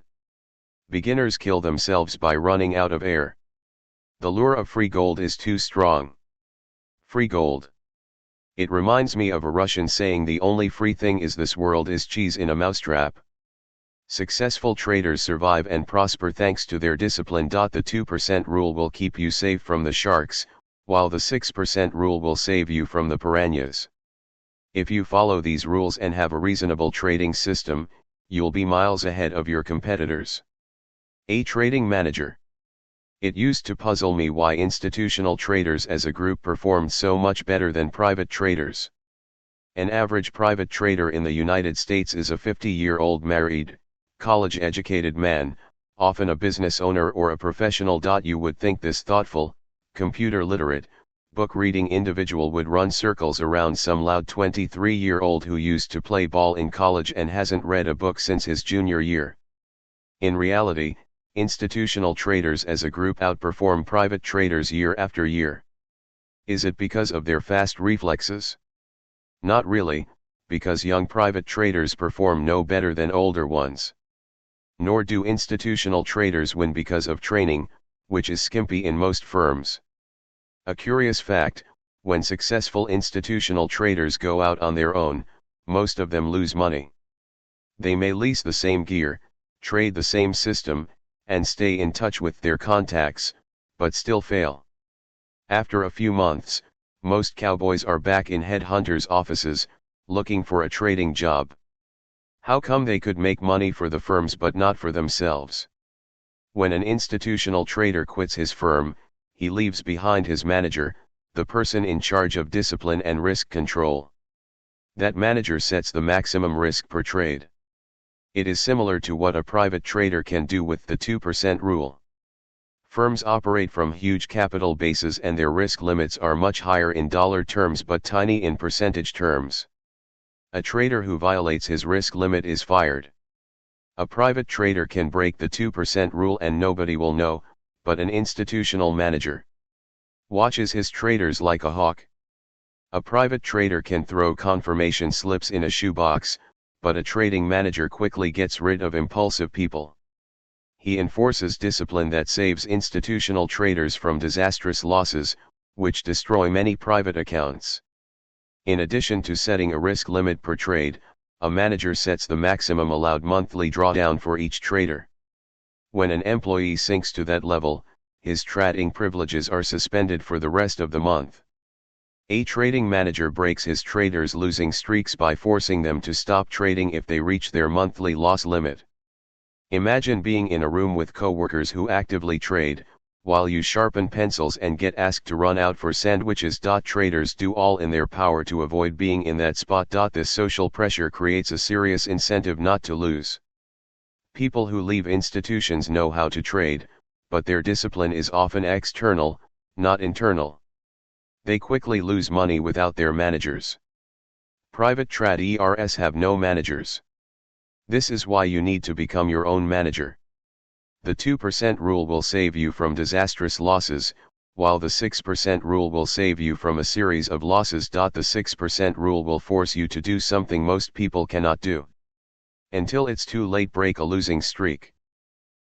[SPEAKER 1] Beginners kill themselves by running out of air. The lure of free gold is too strong. Free gold. It reminds me of a Russian saying, the only free thing is this world is cheese in a mousetrap. Successful traders survive and prosper thanks to their discipline. The 2% rule will keep you safe from the sharks, while the 6% rule will save you from the piranhas. If you follow these rules and have a reasonable trading system, you'll be miles ahead of your competitors. A trading manager. It used to puzzle me why institutional traders as a group performed so much better than private traders. An average private trader in the United States is a 50-year-old married, college-educated man, often a business owner or a professional. You would think this thoughtful, computer-literate, book-reading individual would run circles around some loud 23-year-old who used to play ball in college and hasn't read a book since his junior year. In reality, institutional traders as a group outperform private traders year after year. Is it because of their fast reflexes? Not really, because young private traders perform no better than older ones. Nor do institutional traders win because of training, which is skimpy in most firms. A curious fact, when successful institutional traders go out on their own, most of them lose money. They may lease the same gear, trade the same system, and stay in touch with their contacts, but still fail. After a few months, most cowboys are back in headhunters' offices, looking for a trading job. How come they could make money for the firms but not for themselves? When an institutional trader quits his firm, he leaves behind his manager, the person in charge of discipline and risk control. That manager sets the maximum risk per trade. It is similar to what a private trader can do with the 2% rule. Firms operate from huge capital bases and their risk limits are much higher in dollar terms but tiny in percentage terms. A trader who violates his risk limit is fired. A private trader can break the 2% rule and nobody will know, but an institutional manager watches his traders like a hawk. A private trader can throw confirmation slips in a shoebox, but a trading manager quickly gets rid of impulsive people. He enforces discipline that saves institutional traders from disastrous losses, which destroy many private accounts. In addition to setting a risk limit per trade, a manager sets the maximum allowed monthly drawdown for each trader. When an employee sinks to that level, his trading privileges are suspended for the rest of the month. A trading manager breaks his traders' losing streaks by forcing them to stop trading if they reach their monthly loss limit. Imagine being in a room with coworkers who actively trade, while you sharpen pencils and get asked to run out for sandwiches. Traders do all in their power to avoid being in that spot. This social pressure creates a serious incentive not to lose. People who leave institutions know how to trade, but their discipline is often external, not internal. They quickly lose money without their managers. Private traders have no managers. This is why you need to become your own manager. The 2% rule will save you from disastrous losses, while the 6% rule will save you from a series of losses. The 6% rule will force you to do something most people cannot do. Until it's too late, break a losing streak.